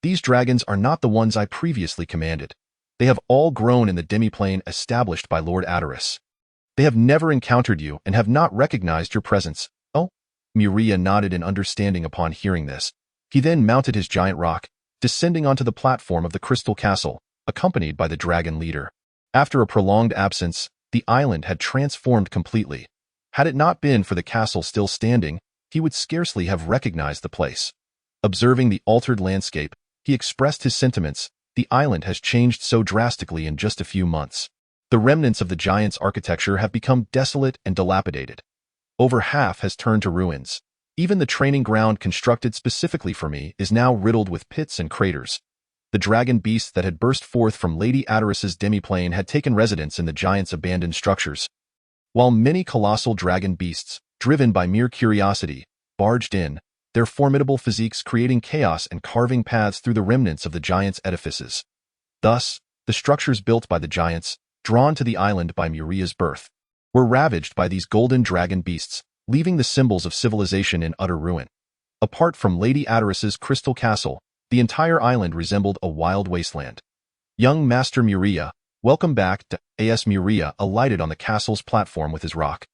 Speaker 1: "These dragons are not the ones I previously commanded. They have all grown in the demiplane established by Lord Adoris. They have never encountered you and have not recognized your presence." "Oh?" Muria nodded in understanding upon hearing this. He then mounted his giant rock, descending onto the platform of the crystal castle, accompanied by the dragon leader. After a prolonged absence, the island had transformed completely. Had it not been for the castle still standing, he would scarcely have recognized the place. Observing the altered landscape, he expressed his sentiments. The island has changed so drastically in just a few months. The remnants of the giants' architecture have become desolate and dilapidated. Over half has turned to ruins. Even the training ground constructed specifically for me is now riddled with pits and craters. The dragon beasts that had burst forth from Lady Adoris's demiplane had taken residence in the giants' abandoned structures, while many colossal dragon beasts, driven by mere curiosity, barged in, their formidable physiques creating chaos and carving paths through the remnants of the giants' edifices. Thus, the structures built by the giants, drawn to the island by Muria's birth, were ravaged by these golden dragon beasts, leaving the symbols of civilization in utter ruin. Apart from Lady Adoris's crystal castle, the entire island resembled a wild wasteland. "Young Master Muria, welcome back." As Muria alighted on the castle's platform with his rock,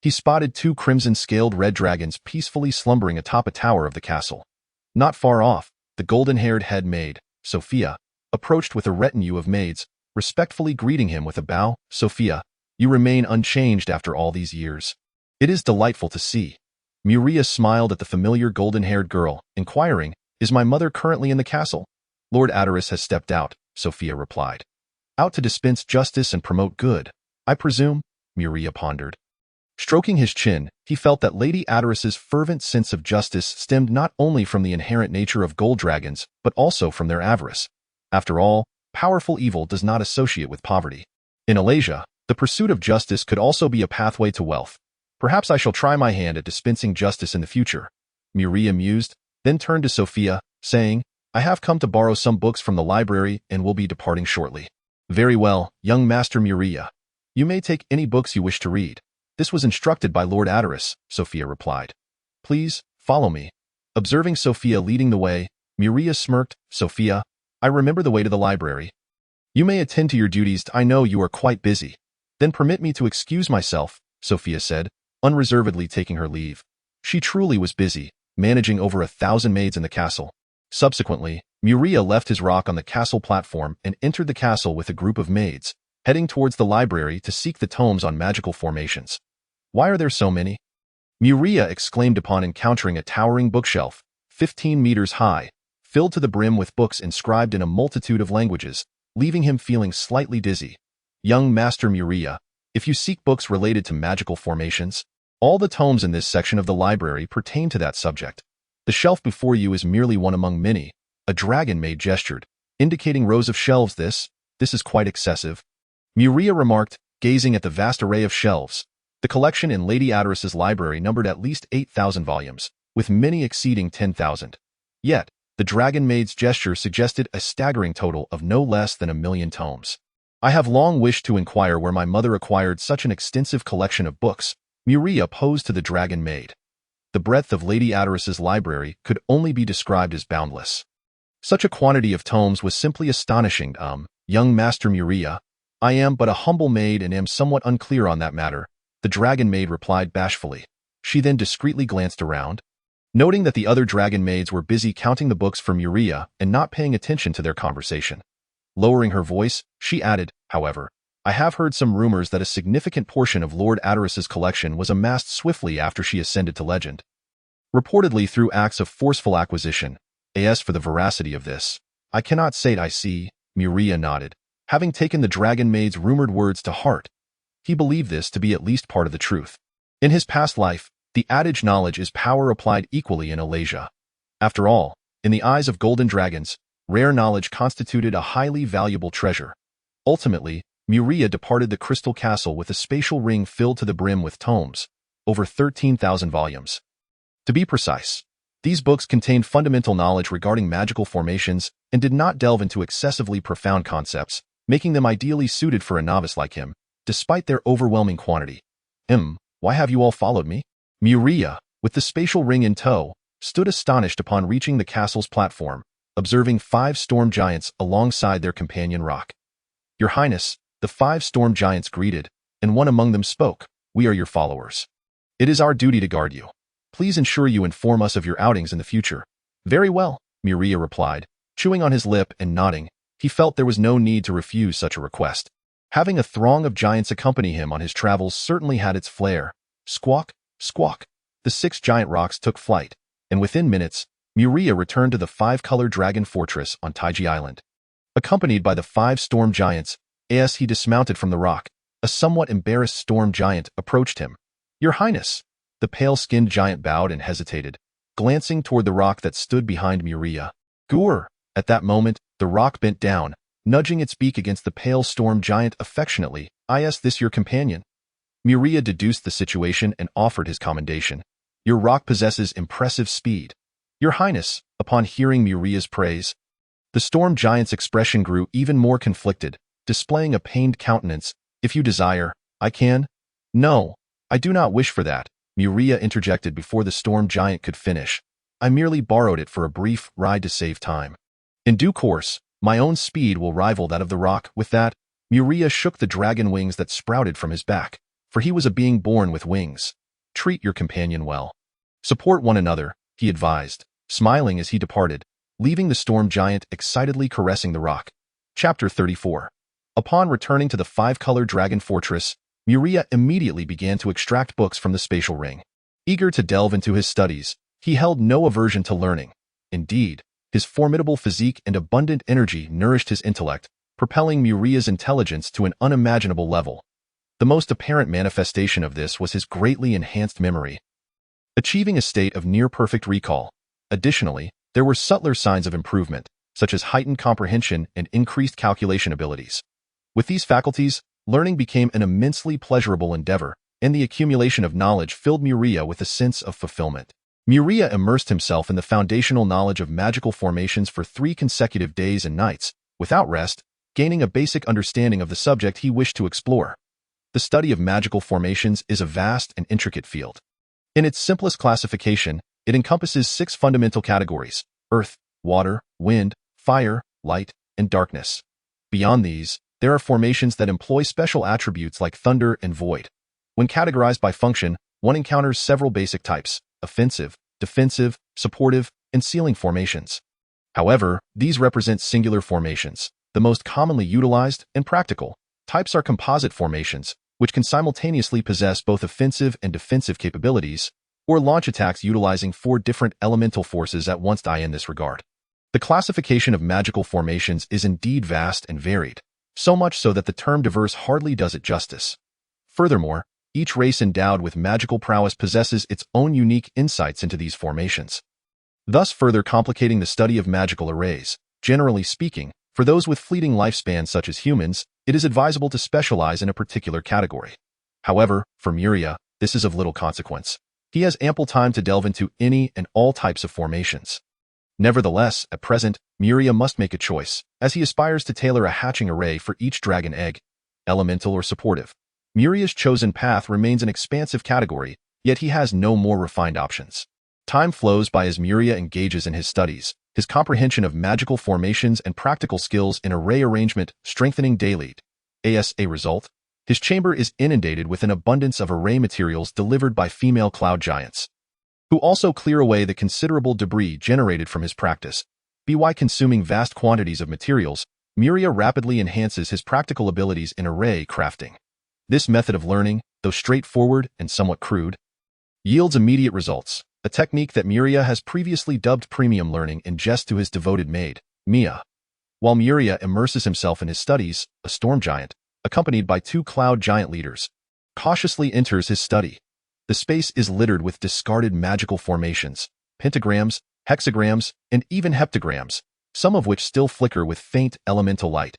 Speaker 1: he spotted two crimson-scaled red dragons peacefully slumbering atop a tower of the castle. Not far off, the golden-haired head maid, Sophia, approached with a retinue of maids, respectfully greeting him with a bow. "Sophia, you remain unchanged after all these years. It is delightful to see." Muria smiled at the familiar golden-haired girl, inquiring, "Is my mother currently in the castle?" "Lord Adoris has stepped out," Sophia replied. "Out to dispense justice and promote good, I presume?" Muria pondered. Stroking his chin, he felt that Lady Adoris's fervent sense of justice stemmed not only from the inherent nature of gold dragons, but also from their avarice. After all, powerful evil does not associate with poverty. In Alasia, the pursuit of justice could also be a pathway to wealth. "Perhaps I shall try my hand at dispensing justice in the future," Muria mused, then turned to Sophia, saying, "I have come to borrow some books from the library and will be departing shortly." "Very well, young Master Muria." You may take any books you wish to read. This was instructed by Lord Atterus, Sophia replied. Please, follow me. Observing Sophia leading the way, Muria smirked. Sophia, I remember the way to the library. You may attend to your duties. I know you are quite busy. Then permit me to excuse myself, Sophia said, unreservedly taking her leave. She truly was busy, managing over 1,000 maids in the castle. Subsequently, Muria left his rock on the castle platform and entered the castle with a group of maids, heading towards the library to seek the tomes on magical formations. Why are there so many? Muria exclaimed upon encountering a towering bookshelf, 15 meters high, filled to the brim with books inscribed in a multitude of languages, leaving him feeling slightly dizzy. Young Master Muria, if you seek books related to magical formations, all the tomes in this section of the library pertain to that subject. The shelf before you is merely one among many. A dragon maid gestured, indicating rows of shelves. This is quite excessive. Muria remarked, gazing at the vast array of shelves. The collection in Lady Atterus's library numbered at least 8,000 volumes, with many exceeding 10,000. Yet, the dragon maid's gesture suggested a staggering total of no less than 1,000,000 tomes. I have long wished to inquire where my mother acquired such an extensive collection of books, Muria posed to the dragon maid. The breadth of Lady Atterus's library could only be described as boundless. Such a quantity of tomes was simply astonishing. Young Master Muria, I am but a humble maid and am somewhat unclear on that matter, the dragon maid replied bashfully. She then discreetly glanced around, noting that the other dragon maids were busy counting the books for Muria and not paying attention to their conversation. Lowering her voice, she added, however, I have heard some rumors that a significant portion of Lord Atterus's collection was amassed swiftly after she ascended to legend. Reportedly through acts of forceful acquisition. As for the veracity of this, I cannot say it. I see, Muria nodded, having taken the dragon maid's rumored words to heart. He believed this to be at least part of the truth. In his past life, the adage knowledge is power applied equally in Alasia. After all, in the eyes of golden dragons, rare knowledge constituted a highly valuable treasure. Ultimately, Muria departed the crystal castle with a spatial ring filled to the brim with tomes, over 13,000 volumes. To be precise, these books contained fundamental knowledge regarding magical formations and did not delve into excessively profound concepts, making them ideally suited for a novice like him, despite their overwhelming quantity. Why have you all followed me? Muria, with the spatial ring in tow, stood astonished upon reaching the castle's platform, observing 5 storm giants alongside their companion rock. Your Highness, the 5 storm giants greeted, and one among them spoke, we are your followers. It is our duty to guard you. Please ensure you inform us of your outings in the future. Very well, Muria replied, chewing on his lip and nodding. He felt there was no need to refuse such a request. Having a throng of giants accompany him on his travels certainly had its flair. Squawk, squawk. The 6 giant rocks took flight, and within minutes, Muria returned to the 5-color dragon fortress on Taiji Island. Accompanied by the 5 storm giants, as he dismounted from the rock, a somewhat embarrassed storm giant approached him. Your Highness. The pale-skinned giant bowed and hesitated, glancing toward the rock that stood behind Muria. Gur! At that moment, the rock bent down, nudging its beak against the pale storm giant affectionately. Is this your companion? Muria deduced the situation and offered his commendation. Your rock possesses impressive speed. Your Highness, upon hearing Muria's praise, the storm giant's expression grew even more conflicted, displaying a pained countenance. If you desire, I can. No, I do not wish for that, Muria interjected before the storm giant could finish. I merely borrowed it for a brief ride to save time. In due course, my own speed will rival that of the rock. With that, Muria shook the dragon wings that sprouted from his back, for he was a being born with wings. Treat your companion well. Support one another, he advised, smiling as he departed, leaving the storm giant excitedly caressing the rock. Chapter 34. Upon returning to the 5-color dragon fortress, Muria immediately began to extract books from the spatial ring. Eager to delve into his studies, he held no aversion to learning. Indeed, his formidable physique and abundant energy nourished his intellect, propelling Muria's intelligence to an unimaginable level. The most apparent manifestation of this was his greatly enhanced memory, achieving a state of near-perfect recall. Additionally, there were subtler signs of improvement, such as heightened comprehension and increased calculation abilities. With these faculties, learning became an immensely pleasurable endeavor, and the accumulation of knowledge filled Muria with a sense of fulfillment. Muria immersed himself in the foundational knowledge of magical formations for 3 consecutive days and nights, without rest, gaining a basic understanding of the subject he wished to explore. The study of magical formations is a vast and intricate field. In its simplest classification, it encompasses 6 fundamental categories: earth, water, wind, fire, light, and darkness. Beyond these, there are formations that employ special attributes like thunder and void. When categorized by function, one encounters several basic types: offensive, defensive, supportive, and sealing formations. However, these represent singular formations, the most commonly utilized and practical. Types are composite formations, which can simultaneously possess both offensive and defensive capabilities, or launch attacks utilizing 4 different elemental forces at once. In this regard, the classification of magical formations is indeed vast and varied, so much so that the term diverse hardly does it justice. Furthermore, each race endowed with magical prowess possesses its own unique insights into these formations, thus further complicating the study of magical arrays. Generally speaking, for those with fleeting lifespans such as humans, it is advisable to specialize in a particular category. However, for Muria, this is of little consequence. He has ample time to delve into any and all types of formations. Nevertheless, at present, Muria must make a choice, as he aspires to tailor a hatching array for each dragon egg, elemental or supportive. Muria's chosen path remains an expansive category, yet he has no more refined options. Time flows by as Muria engages in his studies, his comprehension of magical formations and practical skills in array arrangement strengthening daily. As a result, his chamber is inundated with an abundance of array materials delivered by female cloud giants, who also clear away the considerable debris generated from his practice. By consuming vast quantities of materials, Muria rapidly enhances his practical abilities in array crafting. This method of learning, though straightforward and somewhat crude, yields immediate results, a technique that Muria has previously dubbed premium learning in jest to his devoted maid, Mia. While Muria immerses himself in his studies, a storm giant, accompanied by 2 cloud giant leaders, cautiously enters his study. The space is littered with discarded magical formations, pentagrams, hexagrams, and even heptagrams, some of which still flicker with faint elemental light.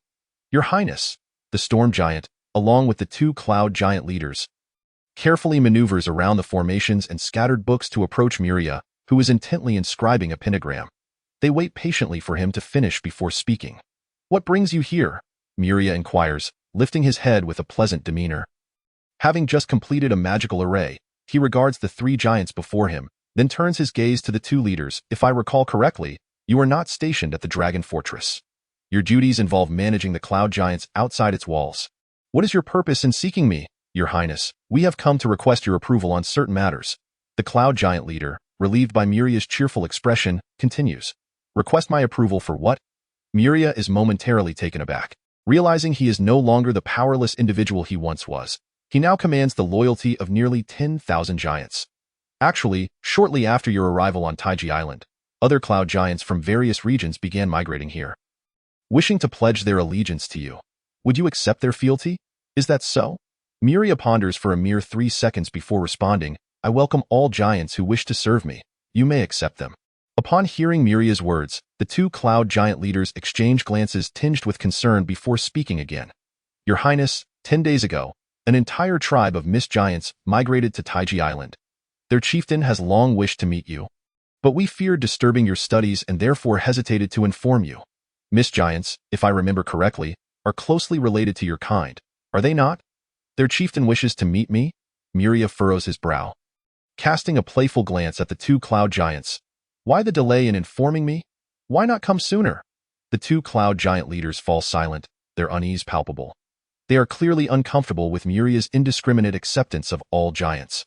Speaker 1: Your Highness, the storm giant, along with the 2 cloud giant leaders, carefully maneuvers around the formations and scattered books to approach Muria, who is intently inscribing a pentagram. They wait patiently for him to finish before speaking. "What brings you here?" Muria inquires, lifting his head with a pleasant demeanor. Having just completed a magical array, he regards the 3 giants before him, then turns his gaze to the 2 leaders. "If I recall correctly, you are not stationed at the Dragon Fortress. Your duties involve managing the cloud giants outside its walls. What is your purpose in seeking me?" "Your Highness, we have come to request your approval on certain matters." The cloud giant leader, relieved by Muria's cheerful expression, continues. "Request my approval for what?" Muria is momentarily taken aback. Realizing he is no longer the powerless individual he once was, he now commands the loyalty of nearly 10,000 giants. Actually, shortly after your arrival on Taiji Island, other cloud giants from various regions began migrating here, wishing to pledge their allegiance to you. Would you accept their fealty? Is that so? Muria ponders for a mere 3 seconds before responding. "I welcome all giants who wish to serve me. You may accept them." Upon hearing Muria's words, the 2 cloud giant leaders exchange glances tinged with concern before speaking again. "Your Highness, 10 days ago, an entire tribe of mist giants migrated to Taiji Island. Their chieftain has long wished to meet you, but we feared disturbing your studies and therefore hesitated to inform you. Mist giants, if I remember correctly, are closely related to your kind, are they not? Their chieftain wishes to meet me?" Muria furrows his brow, casting a playful glance at the 2 cloud giants. "Why the delay in informing me? Why not come sooner?" The 2 cloud giant leaders fall silent, their unease palpable. They are clearly uncomfortable with Muria's indiscriminate acceptance of all giants.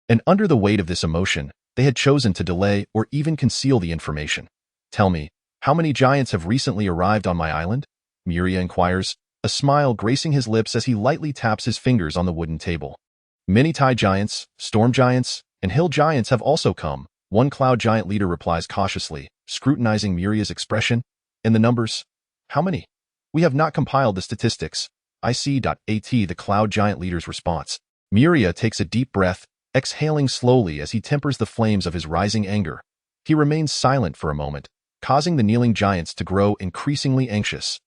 Speaker 1: And under the weight of this emotion, they had chosen to delay or even conceal the information. "Tell me, how many giants have recently arrived on my island?" Muria inquires, a smile gracing his lips as he lightly taps his fingers on the wooden table. "Many tide giants, storm giants, and hill giants have also come," one cloud giant leader replies cautiously, scrutinizing Muria's expression. "And the numbers? How many?" "We have not compiled the statistics. I see. At the cloud giant leader's response. Muria takes a deep breath, exhaling slowly as he tempers the flames of his rising anger. He remains silent for a moment, causing the kneeling giants to grow increasingly anxious.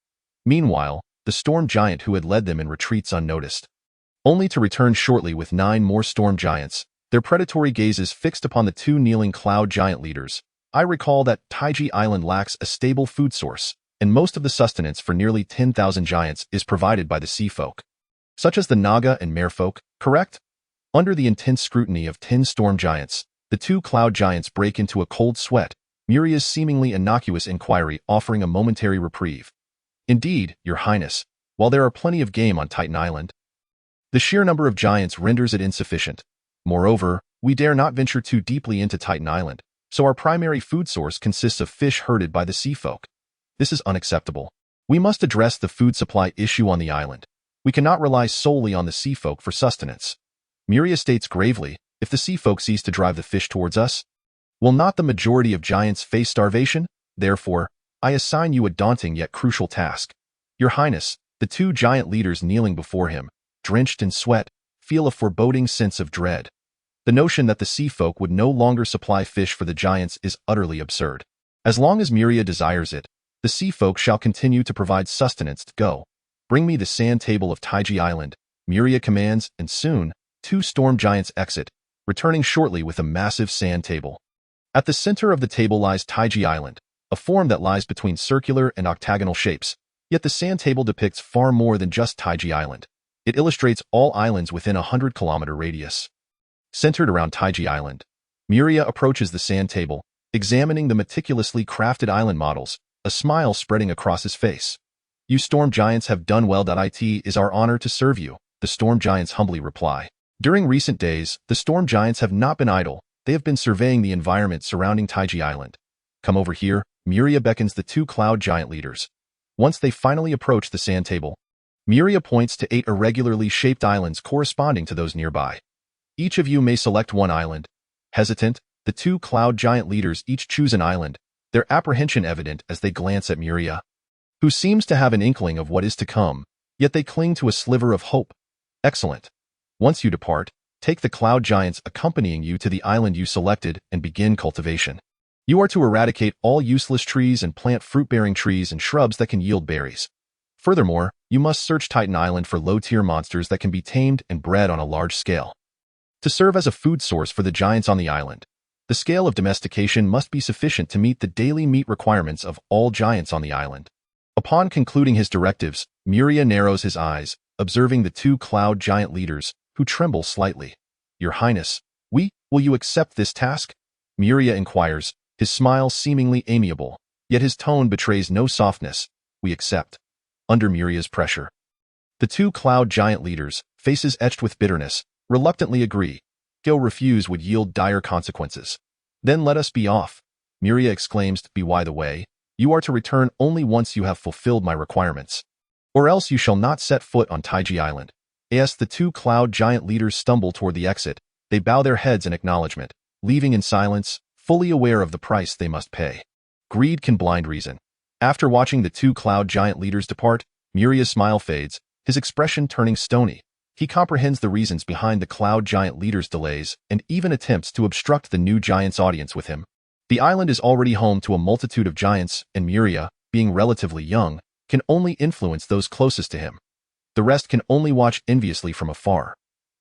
Speaker 1: Meanwhile, the storm giant who had led them in retreats unnoticed, only to return shortly with 9 more storm giants, their predatory gazes fixed upon the 2 kneeling cloud giant leaders. "I recall that Taiji Island lacks a stable food source, and most of the sustenance for nearly 10,000 giants is provided by the sea folk. such as the Naga and Merfolk, correct? Under the intense scrutiny of 10 storm giants, the two cloud giants break into a cold sweat, Muria's seemingly innocuous inquiry offering a momentary reprieve. Indeed, Your Highness, while there are plenty of game on Titan Island, the sheer number of giants renders it insufficient. Moreover, we dare not venture too deeply into Titan Island, so our primary food source consists of fish herded by the sea folk. This is unacceptable. We must address the food supply issue on the island. We cannot rely solely on the sea folk for sustenance. Muria states gravely, if the sea folk cease to drive the fish towards us, will not the majority of giants face starvation? Therefore, I assign you a daunting yet crucial task. Your Highness, the two giant leaders kneeling before him, drenched in sweat, feel a foreboding sense of dread. The notion that the sea folk would no longer supply fish for the giants is utterly absurd. As long as Muria desires it, the sea folk shall continue to provide sustenance. Go. Bring me the sand table of Taiji Island, Muria commands, and soon, two storm giants exit, returning shortly with a massive sand table. At the center of the table lies Taiji Island, a form that lies between circular and octagonal shapes, yet the sand table depicts far more than just Taiji Island. It illustrates all islands within a 100-kilometer radius. Centered around Taiji Island, Muria approaches the sand table, examining the meticulously crafted island models, a smile spreading across his face. You storm giants have done well. It is our honor to serve you, the storm giants humbly reply. During recent days, the storm giants have not been idle. They have been surveying the environment surrounding Taiji Island. Come over here, Muria beckons the two cloud giant leaders. Once they finally approach the sand table, Muria points to 8 irregularly shaped islands corresponding to those nearby. Each of you may select one island. Hesitant, the two cloud giant leaders each choose an island, their apprehension evident as they glance at Muria, who seems to have an inkling of what is to come, yet they cling to a sliver of hope. Excellent. Once you depart, take the cloud giants accompanying you to the island you selected and begin cultivation. You are to eradicate all useless trees and plant fruit-bearing trees and shrubs that can yield berries. Furthermore, you must search Titan Island for low-tier monsters that can be tamed and bred on a large scale. To serve as a food source for the giants on the island, the scale of domestication must be sufficient to meet the daily meat requirements of all giants on the island. Upon concluding his directives, Muria narrows his eyes, observing the two cloud giant leaders, who tremble slightly. Your Highness, will you accept this task? Muria inquires, his smile seemingly amiable, yet his tone betrays no softness. We accept. Under Muria's pressure, the two cloud giant leaders, faces etched with bitterness, reluctantly agree. To refuse would yield dire consequences. Then let us be off. Muria exclaims, by the way, you are to return only once you have fulfilled my requirements, or else you shall not set foot on Taiji Island. As the two cloud giant leaders stumble toward the exit, they bow their heads in acknowledgement, leaving in silence, fully aware of the price they must pay. Greed can blind reason. After watching the two cloud giant leaders depart, Muria's smile fades, his expression turning stony. He comprehends the reasons behind the cloud giant leaders' delays and even attempts to obstruct the new giant's audience with him. The island is already home to a multitude of giants, and Muria, being relatively young, can only influence those closest to him. The rest can only watch enviously from afar.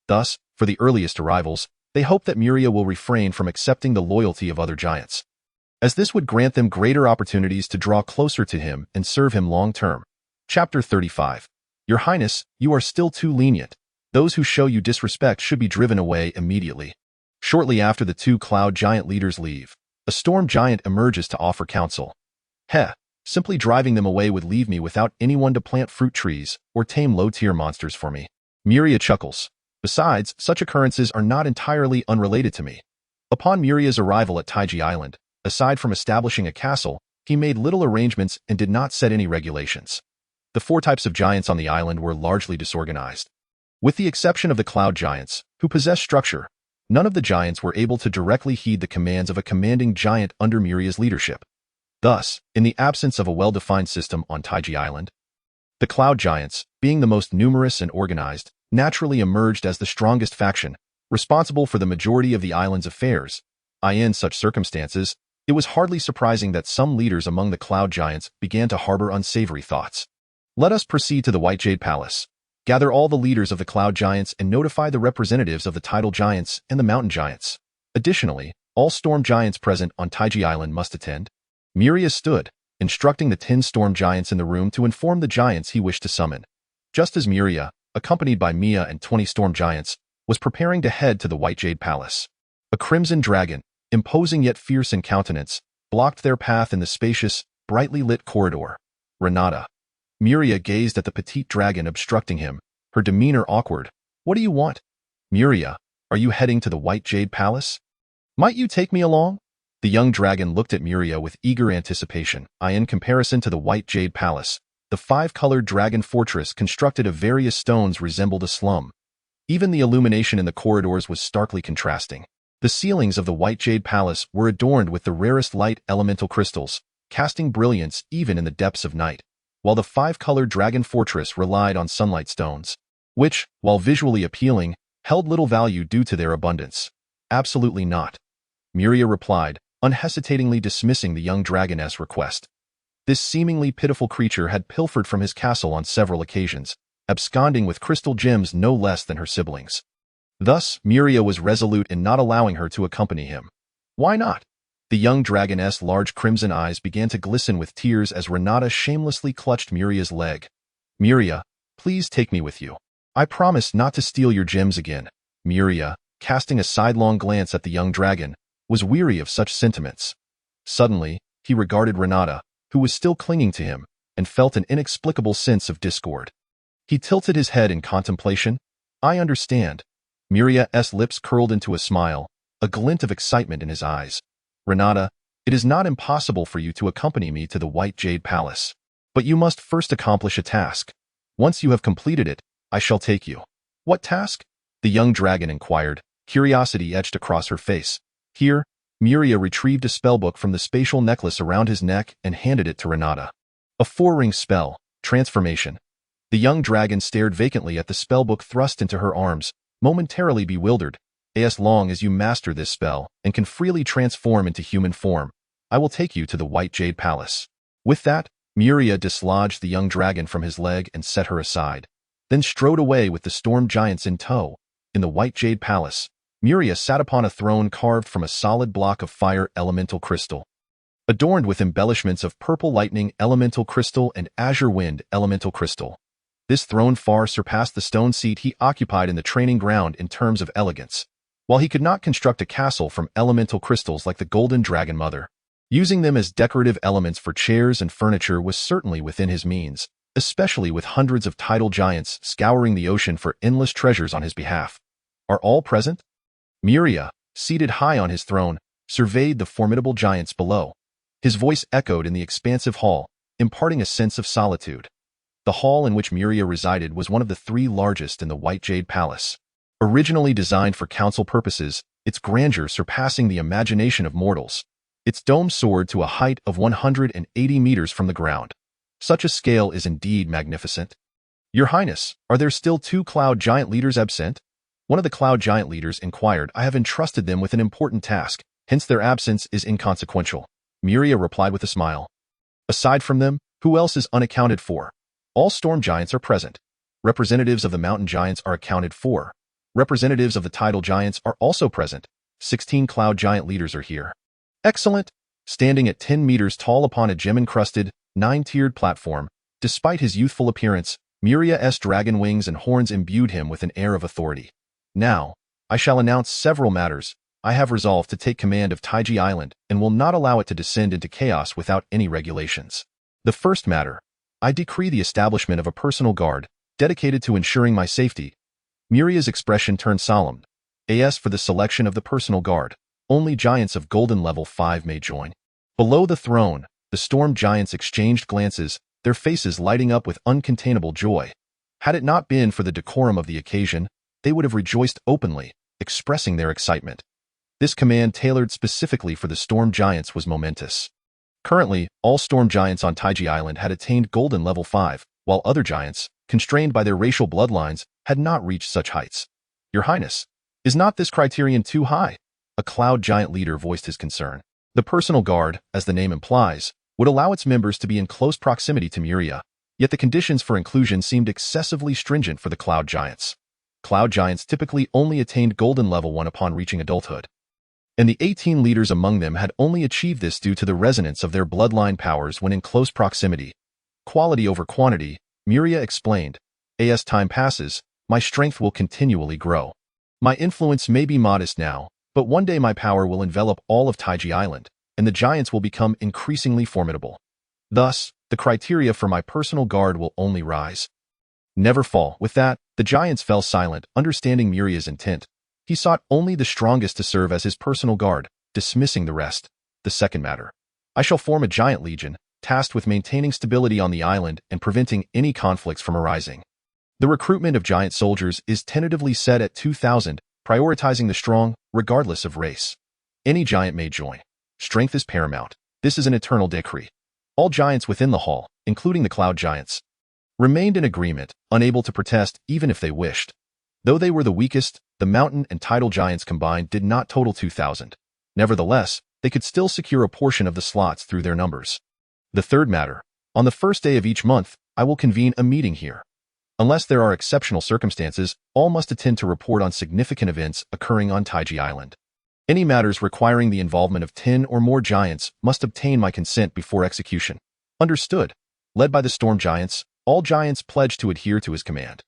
Speaker 1: Thus, for the earliest arrivals, they hope that Muria will refrain from accepting the loyalty of other giants, as this would grant them greater opportunities to draw closer to him and serve him long-term. Chapter 35. Your Highness, you are still too lenient. Those who show you disrespect should be driven away immediately. Shortly after the two cloud giant leaders leave, a storm giant emerges to offer counsel. Simply driving them away would leave me without anyone to plant fruit trees or tame low-tier monsters for me. Muria chuckles. Besides, such occurrences are not entirely unrelated to me. Upon Muria's arrival at Taiji Island, aside from establishing a castle, he made little arrangements and did not set any regulations. The 4 types of giants on the island were largely disorganized. With the exception of the cloud giants, who possess structure, none of the giants were able to directly heed the commands of a commanding giant under Muria's leadership. Thus, in the absence of a well-defined system on Taiji Island, the cloud giants, being the most numerous and organized, naturally emerged as the strongest faction, responsible for the majority of the island's affairs. In such circumstances, it was hardly surprising that some leaders among the cloud giants began to harbor unsavory thoughts. Let us proceed to the White Jade Palace. Gather all the leaders of the cloud giants and notify the representatives of the tidal giants and the mountain giants. Additionally, all storm giants present on Taiji Island must attend. Muria stood, instructing the 10 storm giants in the room to inform the giants he wished to summon. Just as Muria, accompanied by Mia and 20 storm giants, was preparing to head to the White Jade Palace. A crimson dragon, imposing yet fierce in countenance, blocked their path in the spacious, brightly lit corridor. Renata. Muria gazed at the petite dragon obstructing him, her demeanor awkward. What do you want? Muria, are you heading to the White Jade Palace? Might you take me along? The young dragon looked at Muria with eager anticipation. In comparison to the White Jade Palace, the five-colored dragon fortress constructed of various stones resembled a slum. Even the illumination in the corridors was starkly contrasting. The ceilings of the White Jade Palace were adorned with the rarest light elemental crystals, casting brilliance even in the depths of night, while the five-colored dragon fortress relied on sunlight stones, which, while visually appealing, held little value due to their abundance. Absolutely not. Muria replied, unhesitatingly dismissing the young dragoness request. This seemingly pitiful creature had pilfered from his castle on several occasions, absconding with crystal gems no less than her siblings. Thus, Muria was resolute in not allowing her to accompany him. Why not? The young dragoness' large crimson eyes began to glisten with tears as Renata shamelessly clutched Muria's leg. Muria, please take me with you. I promise not to steal your gems again. Muria, casting a sidelong glance at the young dragon, was weary of such sentiments. Suddenly, he regarded Renata, who was still clinging to him, and felt an inexplicable sense of discord. He tilted his head in contemplation. I understand. Muria's lips curled into a smile, a glint of excitement in his eyes. Renata, it is not impossible for you to accompany me to the White Jade Palace. But you must first accomplish a task. Once you have completed it, I shall take you. What task? The young dragon inquired, curiosity etched across her face. Here, Muria retrieved a spellbook from the spatial necklace around his neck and handed it to Renata. A four-ring spell, transformation. The young dragon stared vacantly at the spellbook thrust into her arms, momentarily bewildered. As long as you master this spell and can freely transform into human form, I will take you to the White Jade Palace. With that, Muria dislodged the young dragon from his leg and set her aside, then strode away with the storm giants in tow. In the White Jade Palace, Muria sat upon a throne carved from a solid block of fire elemental crystal, adorned with embellishments of purple lightning elemental crystal and azure wind elemental crystal. This throne far surpassed the stone seat he occupied in the training ground in terms of elegance. While he could not construct a castle from elemental crystals like the Golden Dragon Mother, using them as decorative elements for chairs and furniture was certainly within his means, especially with hundreds of tidal giants scouring the ocean for endless treasures on his behalf. Are all present? Muria, seated high on his throne, surveyed the formidable giants below. His voice echoed in the expansive hall, imparting a sense of solitude. The hall in which Muria resided was one of the three largest in the White Jade Palace. Originally designed for council purposes, its grandeur surpassing the imagination of mortals. Its dome soared to a height of 180 meters from the ground. Such a scale is indeed magnificent. Your Highness, are there still 2 cloud giant leaders absent? One of the cloud giant leaders inquired. I have entrusted them with an important task, hence their absence is inconsequential. Muria replied with a smile. Aside from them, who else is unaccounted for? All storm giants are present. Representatives of the mountain giants are accounted for. Representatives of the tidal giants are also present. 16 cloud giant leaders are here. Excellent. Standing at 10 meters tall upon a gem-encrusted, 9-tiered platform, despite his youthful appearance, Muria's dragon wings and horns imbued him with an air of authority. Now, I shall announce several matters. I have resolved to take command of Taiji Island and will not allow it to descend into chaos without any regulations. The first matter, I decree the establishment of a personal guard, dedicated to ensuring my safety. Muria's expression turned solemn. As for the selection of the personal guard, only giants of golden level 5 may join. Below the throne, the storm giants exchanged glances, their faces lighting up with uncontainable joy. Had it not been for the decorum of the occasion, they would have rejoiced openly, expressing their excitement. This command tailored specifically for the storm giants was momentous. Currently, all storm giants on Taiji Island had attained golden level 5, while other giants, constrained by their racial bloodlines, had not reached such heights. Your Highness, is not this criterion too high? A cloud giant leader voiced his concern. The personal guard, as the name implies, would allow its members to be in close proximity to Muria, yet the conditions for inclusion seemed excessively stringent for the cloud giants. Cloud giants typically only attained golden level 1 upon reaching adulthood, and the 18 leaders among them had only achieved this due to the resonance of their bloodline powers when in close proximity. Quality over quantity, Muria explained. As time passes, my strength will continually grow. My influence may be modest now, but one day my power will envelop all of Taiji Island, and the giants will become increasingly formidable. Thus, the criteria for my personal guard will only rise. Never fall. With that, the giants fell silent, understanding Muria's intent. He sought only the strongest to serve as his personal guard, dismissing the rest. The second matter. I shall form a giant legion, tasked with maintaining stability on the island and preventing any conflicts from arising. The recruitment of giant soldiers is tentatively set at 2,000, prioritizing the strong, regardless of race. Any giant may join. Strength is paramount. This is an eternal decree. All giants within the hall, including the cloud giants, remained in agreement, unable to protest even if they wished. Though they were the weakest, the mountain and tidal giants combined did not total 2,000. Nevertheless, they could still secure a portion of the slots through their numbers. The third matter. On the first day of each month, I will convene a meeting here. Unless there are exceptional circumstances, all must attend to report on significant events occurring on Taiji Island. Any matters requiring the involvement of 10 or more giants must obtain my consent before execution. Understood. Led by the storm giants, all giants pledged to adhere to his command.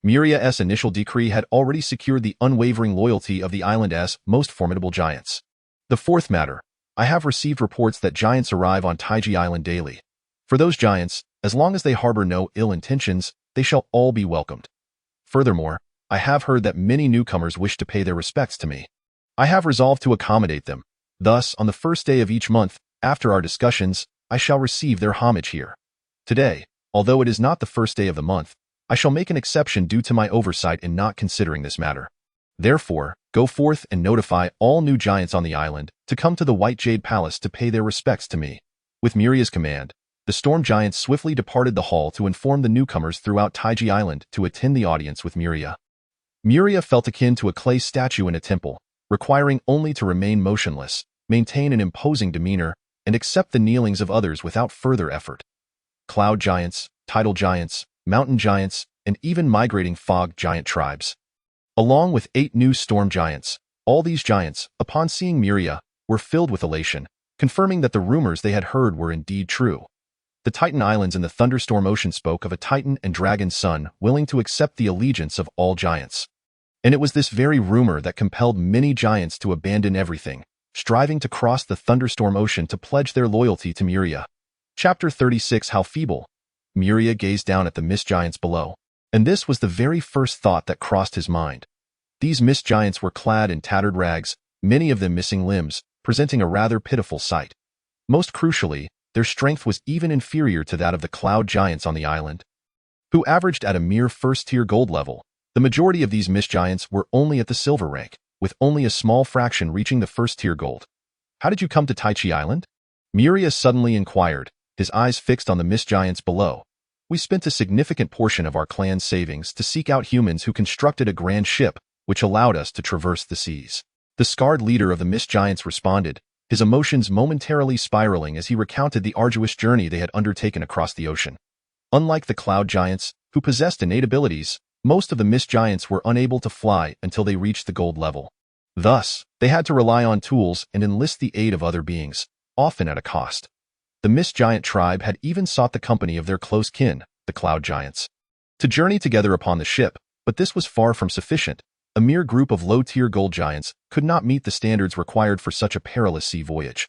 Speaker 1: Muria's initial decree had already secured the unwavering loyalty of the island's most formidable giants. The fourth matter. I have received reports that giants arrive on Taiji Island daily. For those giants, as long as they harbor no ill intentions, they shall all be welcomed. Furthermore, I have heard that many newcomers wish to pay their respects to me. I have resolved to accommodate them. Thus, on the first day of each month, after our discussions, I shall receive their homage here. Today, although it is not the first day of the month, I shall make an exception due to my oversight in not considering this matter. Therefore, go forth and notify all new giants on the island to come to the White Jade Palace to pay their respects to me. With Muria's command, the storm giants swiftly departed the hall to inform the newcomers throughout Taiji Island to attend the audience with Muria. Muria felt akin to a clay statue in a temple, requiring only to remain motionless, maintain an imposing demeanor, and accept the kneelings of others without further effort. Cloud giants, tidal giants, mountain giants, and even migrating fog giant tribes. Along with 8 new storm giants, all these giants, upon seeing Muria, were filled with elation, confirming that the rumors they had heard were indeed true. The Titan Islands in the Thunderstorm Ocean spoke of a Titan and Dragon son willing to accept the allegiance of all giants. And it was this very rumor that compelled many giants to abandon everything, striving to cross the Thunderstorm Ocean to pledge their loyalty to Muria. Chapter 36. How feeble. Muria gazed down at the mist giants below, and this was the very first thought that crossed his mind. These mist giants were clad in tattered rags, many of them missing limbs, presenting a rather pitiful sight. Most crucially, their strength was even inferior to that of the cloud giants on the island, who averaged at a mere first-tier gold level. The majority of these mist giants were only at the silver rank, with only a small fraction reaching the first-tier gold. How did you come to Taiji Island? Muria suddenly inquired, his eyes fixed on the mist giants below. We spent a significant portion of our clan's savings to seek out humans who constructed a grand ship, which allowed us to traverse the seas. The scarred leader of the mist giants responded, his emotions momentarily spiraling as he recounted the arduous journey they had undertaken across the ocean. Unlike the cloud giants, who possessed innate abilities, most of the mist giants were unable to fly until they reached the gold level. Thus, they had to rely on tools and enlist the aid of other beings, often at a cost. The mist giant tribe had even sought the company of their close kin, the cloud giants, to journey together upon the ship, but this was far from sufficient. A mere group of low-tier gold giants could not meet the standards required for such a perilous sea voyage.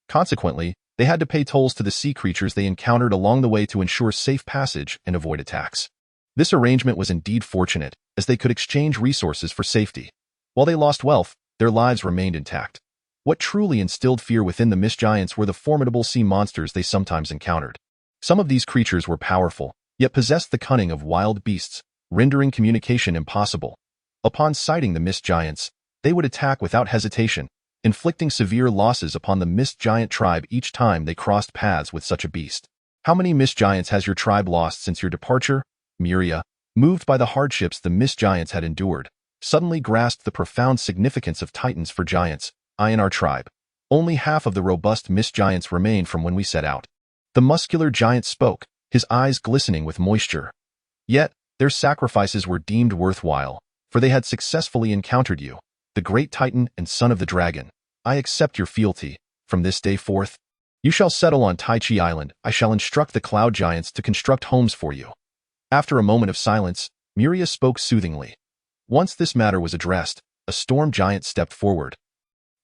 Speaker 1: Consequently, they had to pay tolls to the sea creatures they encountered along the way to ensure safe passage and avoid attacks. This arrangement was indeed fortunate, as they could exchange resources for safety. While they lost wealth, their lives remained intact. What truly instilled fear within the mist giants were the formidable sea monsters they sometimes encountered. Some of these creatures were powerful, yet possessed the cunning of wild beasts, rendering communication impossible. Upon sighting the mist giants, they would attack without hesitation, inflicting severe losses upon the mist giant tribe each time they crossed paths with such a beast. How many mist giants has your tribe lost since your departure? Muria, moved by the hardships the mist giants had endured, suddenly grasped the profound significance of titans for giants. I and our tribe. Only half of the robust mist giants remained from when we set out. The muscular giant spoke, his eyes glistening with moisture. Yet, their sacrifices were deemed worthwhile, for they had successfully encountered you, the great Titan and son of the dragon. I accept your fealty. From this day forth, you shall settle on Taiji Island. I shall instruct the cloud giants to construct homes for you. After a moment of silence, Muria spoke soothingly. Once this matter was addressed, a storm giant stepped forward,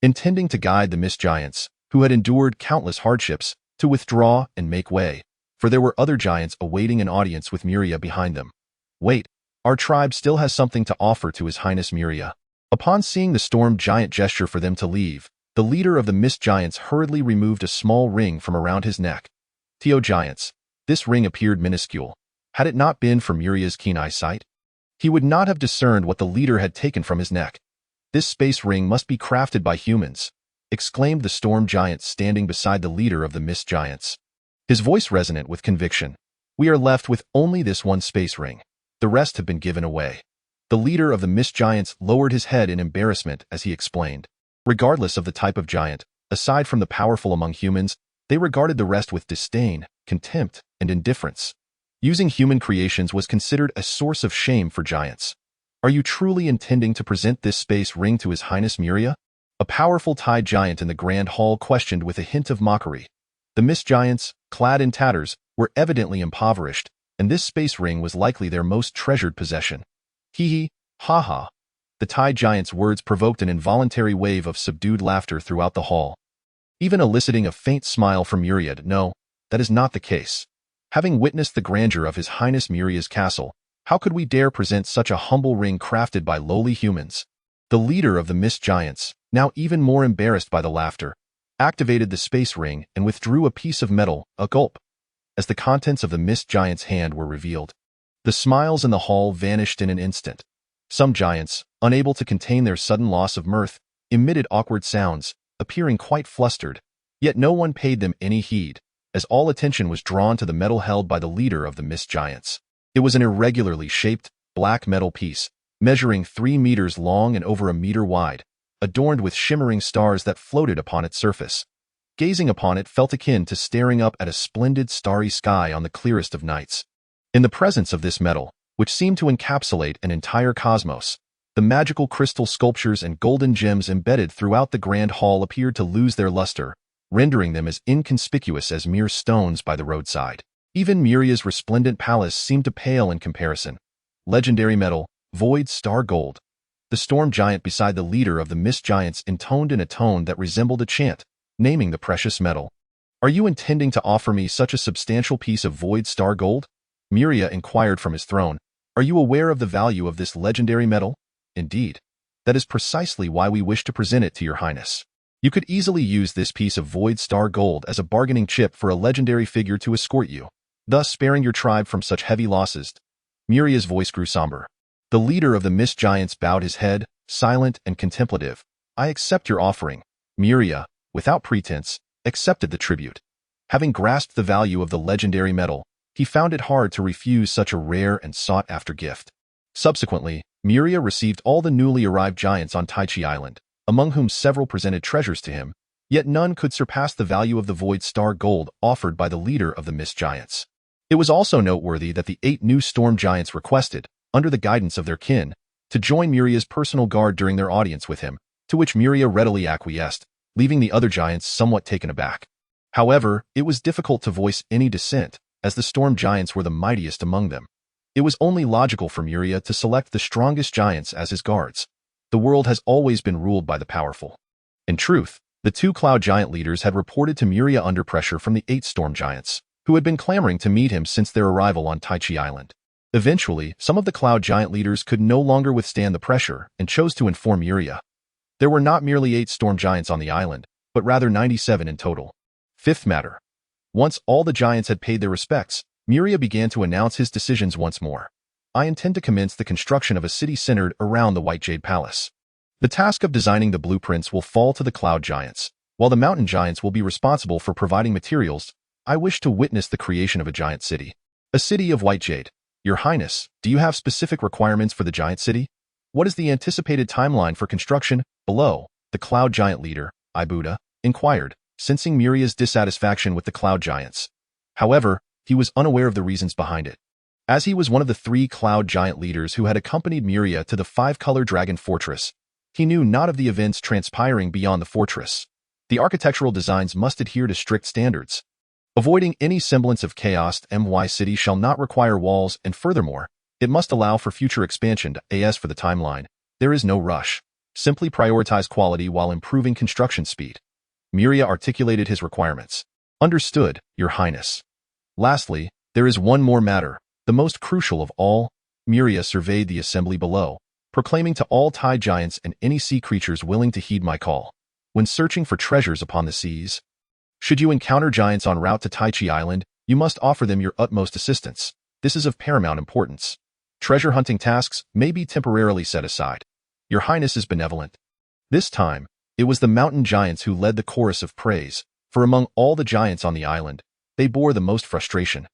Speaker 1: intending to guide the mist giants, who had endured countless hardships, to withdraw and make way, for there were other giants awaiting an audience with Muria behind them. Wait, our tribe still has something to offer to His Highness Muria. Upon seeing the storm giant gesture for them to leave, the leader of the mist giants hurriedly removed a small ring from around his neck. To giants, this ring appeared minuscule. Had it not been for Muria's keen eyesight, he would not have discerned what the leader had taken from his neck. This space ring must be crafted by humans, exclaimed the storm giant standing beside the leader of the mist giants, his voice resonant with conviction. We are left with only this one space ring. The rest have been given away. The leader of the mist giants lowered his head in embarrassment as he explained. Regardless of the type of giant, aside from the powerful among humans, they regarded the rest with disdain, contempt, and indifference. Using human creations was considered a source of shame for giants. Are you truly intending to present this space ring to His Highness Muria? A powerful tide giant in the grand hall questioned with a hint of mockery. The mist giants, clad in tatters, were evidently impoverished, and this space ring was likely their most treasured possession. Hee ha ha. The tide giant's words provoked an involuntary wave of subdued laughter throughout the hall, even eliciting a faint smile from Muria. No, that is not the case. Having witnessed the grandeur of His Highness Muria's castle, how could we dare present such a humble ring crafted by lowly humans? The leader of the mist giants, now even more embarrassed by the laughter, activated the space ring and withdrew a piece of metal, a gulp. As the contents of the mist giant's hand were revealed, the smiles in the hall vanished in an instant. Some giants, unable to contain their sudden loss of mirth, emitted awkward sounds, appearing quite flustered, yet no one paid them any heed, as all attention was drawn to the metal held by the leader of the mist giants. It was an irregularly shaped, black metal piece, measuring 3 meters long and over a meter wide, adorned with shimmering stars that floated upon its surface. Gazing upon it felt akin to staring up at a splendid starry sky on the clearest of nights. In the presence of this metal, which seemed to encapsulate an entire cosmos, the magical crystal sculptures and golden gems embedded throughout the grand hall appeared to lose their luster, rendering them as inconspicuous as mere stones by the roadside. Even Muria's resplendent palace seemed to pale in comparison. Legendary metal, void star gold. The storm giant beside the leader of the mist giants intoned in a tone that resembled a chant, naming the precious metal. Are you intending to offer me such a substantial piece of void star gold? Muria inquired from his throne. Are you aware of the value of this legendary metal? Indeed. That is precisely why we wish to present it to your highness. You could easily use this piece of void star gold as a bargaining chip for a legendary figure to escort you, thus sparing your tribe from such heavy losses. Muria's voice grew somber. The leader of the mist giants bowed his head, silent and contemplative. I accept your offering. Muria, without pretense, accepted the tribute. Having grasped the value of the legendary metal, he found it hard to refuse such a rare and sought-after gift. Subsequently, Muria received all the newly arrived giants on Taichi Island, among whom several presented treasures to him, yet none could surpass the value of the void star gold offered by the leader of the mist giants. It was also noteworthy that the 8 new storm giants requested, under the guidance of their kin, to join Muria's personal guard during their audience with him, to which Muria readily acquiesced, leaving the other giants somewhat taken aback. However, it was difficult to voice any dissent, as the storm giants were the mightiest among them. It was only logical for Muria to select the strongest giants as his guards. The world has always been ruled by the powerful. In truth, the 2 cloud giant leaders had reported to Muria under pressure from the 8 storm giants, who had been clamoring to meet him since their arrival on Taichi Island. Eventually, some of the cloud giant leaders could no longer withstand the pressure and chose to inform Muria. There were not merely 8 storm giants on the island, but rather 97 in total. Fifth matter. Once all the giants had paid their respects, Muria began to announce his decisions once more. I intend to commence the construction of a city centered around the White Jade Palace. The task of designing the blueprints will fall to the cloud giants, while the mountain giants will be responsible for providing materials. I wish to witness the creation of a giant city. A city of white jade. Your Highness, do you have specific requirements for the giant city? What is the anticipated timeline for construction? Below, the cloud giant leader, Ibuda, inquired, sensing Muria's dissatisfaction with the cloud giants. However, he was unaware of the reasons behind it. As he was one of the 3 cloud giant leaders who had accompanied Muria to the 5-color dragon fortress, he knew not of the events transpiring beyond the fortress. The architectural designs must adhere to strict standards. Avoiding any semblance of chaos, MY City shall not require walls, and furthermore, it must allow for future expansion. As for the timeline, there is no rush. Simply prioritize quality while improving construction speed. Muria articulated his requirements. Understood, Your Highness. Lastly, there is one more matter, the most crucial of all. Muria surveyed the assembly below, proclaiming to all tide giants and any sea creatures willing to heed my call. When searching for treasures upon the seas, should you encounter giants en route to Taichi Island, you must offer them your utmost assistance. This is of paramount importance. Treasure hunting tasks may be temporarily set aside. Your Highness is benevolent. This time, it was the mountain giants who led the chorus of praise, for among all the giants on the island, they bore the most frustration.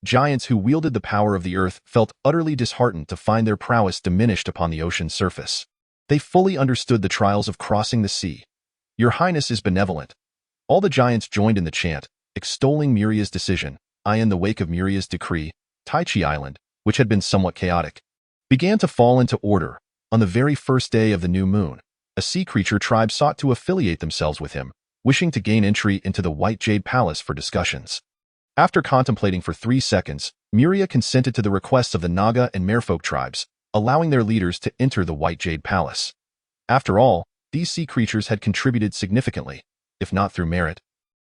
Speaker 1: Giants who wielded the power of the earth felt utterly disheartened to find their prowess diminished upon the ocean's surface. They fully understood the trials of crossing the sea. Your Highness is benevolent. All the giants joined in the chant, extolling Muria's decision. In the wake of Muria's decree, Taichi Island, which had been somewhat chaotic, began to fall into order. On the very first day of the new moon, a sea creature tribe sought to affiliate themselves with him, wishing to gain entry into the White Jade Palace for discussions. After contemplating for 3 seconds, Muria consented to the requests of the Naga and Merfolk tribes, allowing their leaders to enter the White Jade Palace. After all, these sea creatures had contributed significantly, if not through merit,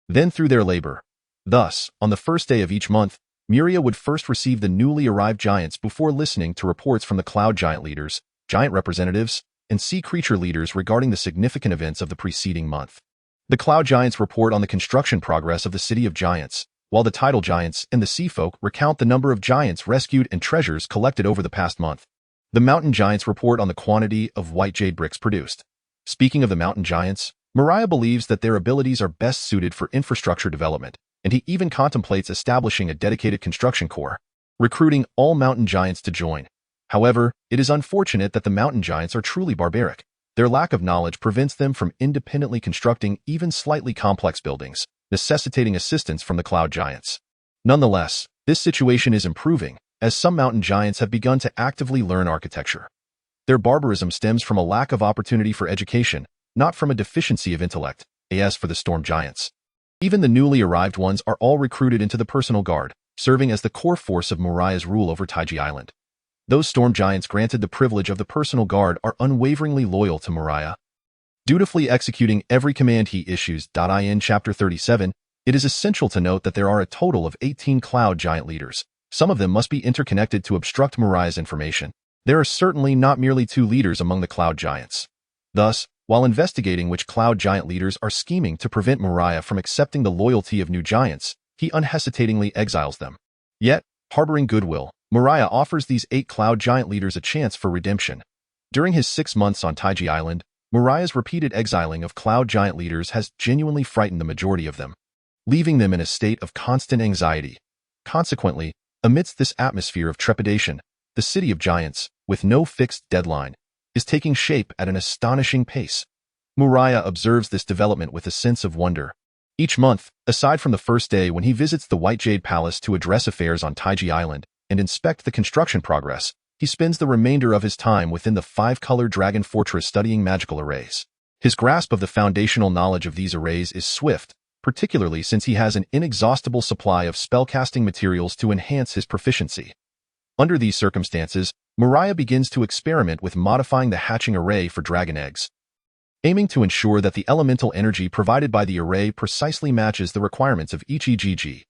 Speaker 1: then through their labor. Thus, on the first day of each month, Muria would first receive the newly arrived giants before listening to reports from the cloud giant leaders, giant representatives, and sea creature leaders regarding the significant events of the preceding month. The cloud giants report on the construction progress of the City of Giants, while the tidal giants and the sea folk recount the number of giants rescued and treasures collected over the past month. The mountain giants report on the quantity of white jade bricks produced. Speaking of the mountain giants, Muria believes that their abilities are best suited for infrastructure development, and he even contemplates establishing a dedicated construction corps, recruiting all mountain giants to join. However, it is unfortunate that the mountain giants are truly barbaric. Their lack of knowledge prevents them from independently constructing even slightly complex buildings, necessitating assistance from the cloud giants. Nonetheless, this situation is improving, as some mountain giants have begun to actively learn architecture. Their barbarism stems from a lack of opportunity for education, not from a deficiency of intellect. As for the storm giants, even the newly arrived ones are all recruited into the personal guard, serving as the core force of Muria's rule over Taiji Island. Those storm giants granted the privilege of the personal guard are unwaveringly loyal to Muria, dutifully executing every command he issues. In Chapter 37, it is essential to note that there are a total of 18 cloud giant leaders. Some of them must be interconnected to obstruct Muria's information. There are certainly not merely 2 leaders among the cloud giants. Thus, while investigating which cloud giant leaders are scheming to prevent Muria from accepting the loyalty of new giants, he unhesitatingly exiles them. Yet, harboring goodwill, Muria offers these 8 cloud giant leaders a chance for redemption. During his 6 months on Taiji Island, Muria's repeated exiling of cloud giant leaders has genuinely frightened the majority of them, leaving them in a state of constant anxiety. Consequently, amidst this atmosphere of trepidation, the City of Giants, with no fixed deadline, is taking shape at an astonishing pace. Muria observes this development with a sense of wonder. Each month, aside from the first day when he visits the White Jade Palace to address affairs on Taiji Island and inspect the construction progress, he spends the remainder of his time within the 5-color Dragon Fortress studying magical arrays. His grasp of the foundational knowledge of these arrays is swift, particularly since he has an inexhaustible supply of spellcasting materials to enhance his proficiency. Under these circumstances, Muria begins to experiment with modifying the hatching array for dragon eggs, aiming to ensure that the elemental energy provided by the array precisely matches the requirements of each EGG.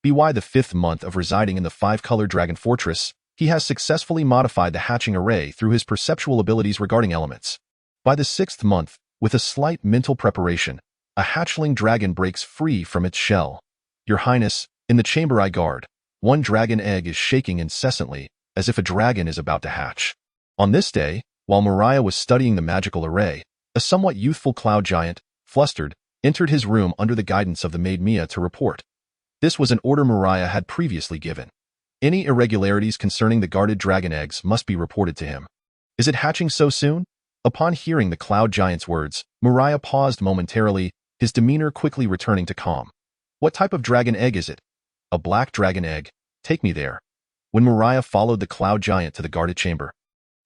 Speaker 1: By the 5th month of residing in the 5-color Dragon Fortress, he has successfully modified the hatching array through his perceptual abilities regarding elements. By the 6th month, with a slight mental preparation, a hatchling dragon breaks free from its shell. Your Highness, in the chamber I guard, one dragon egg is shaking incessantly, as if a dragon is about to hatch. On this day, while Muria was studying the magical array, a somewhat youthful cloud giant, flustered, entered his room under the guidance of the maid Mia to report. This was an order Muria had previously given. Any irregularities concerning the guarded dragon eggs must be reported to him. Is it hatching so soon? Upon hearing the cloud giant's words, Muria paused momentarily, his demeanor quickly returning to calm. What type of dragon egg is it? A black dragon egg. Take me there. When Muria followed the cloud giant to the guarded chamber,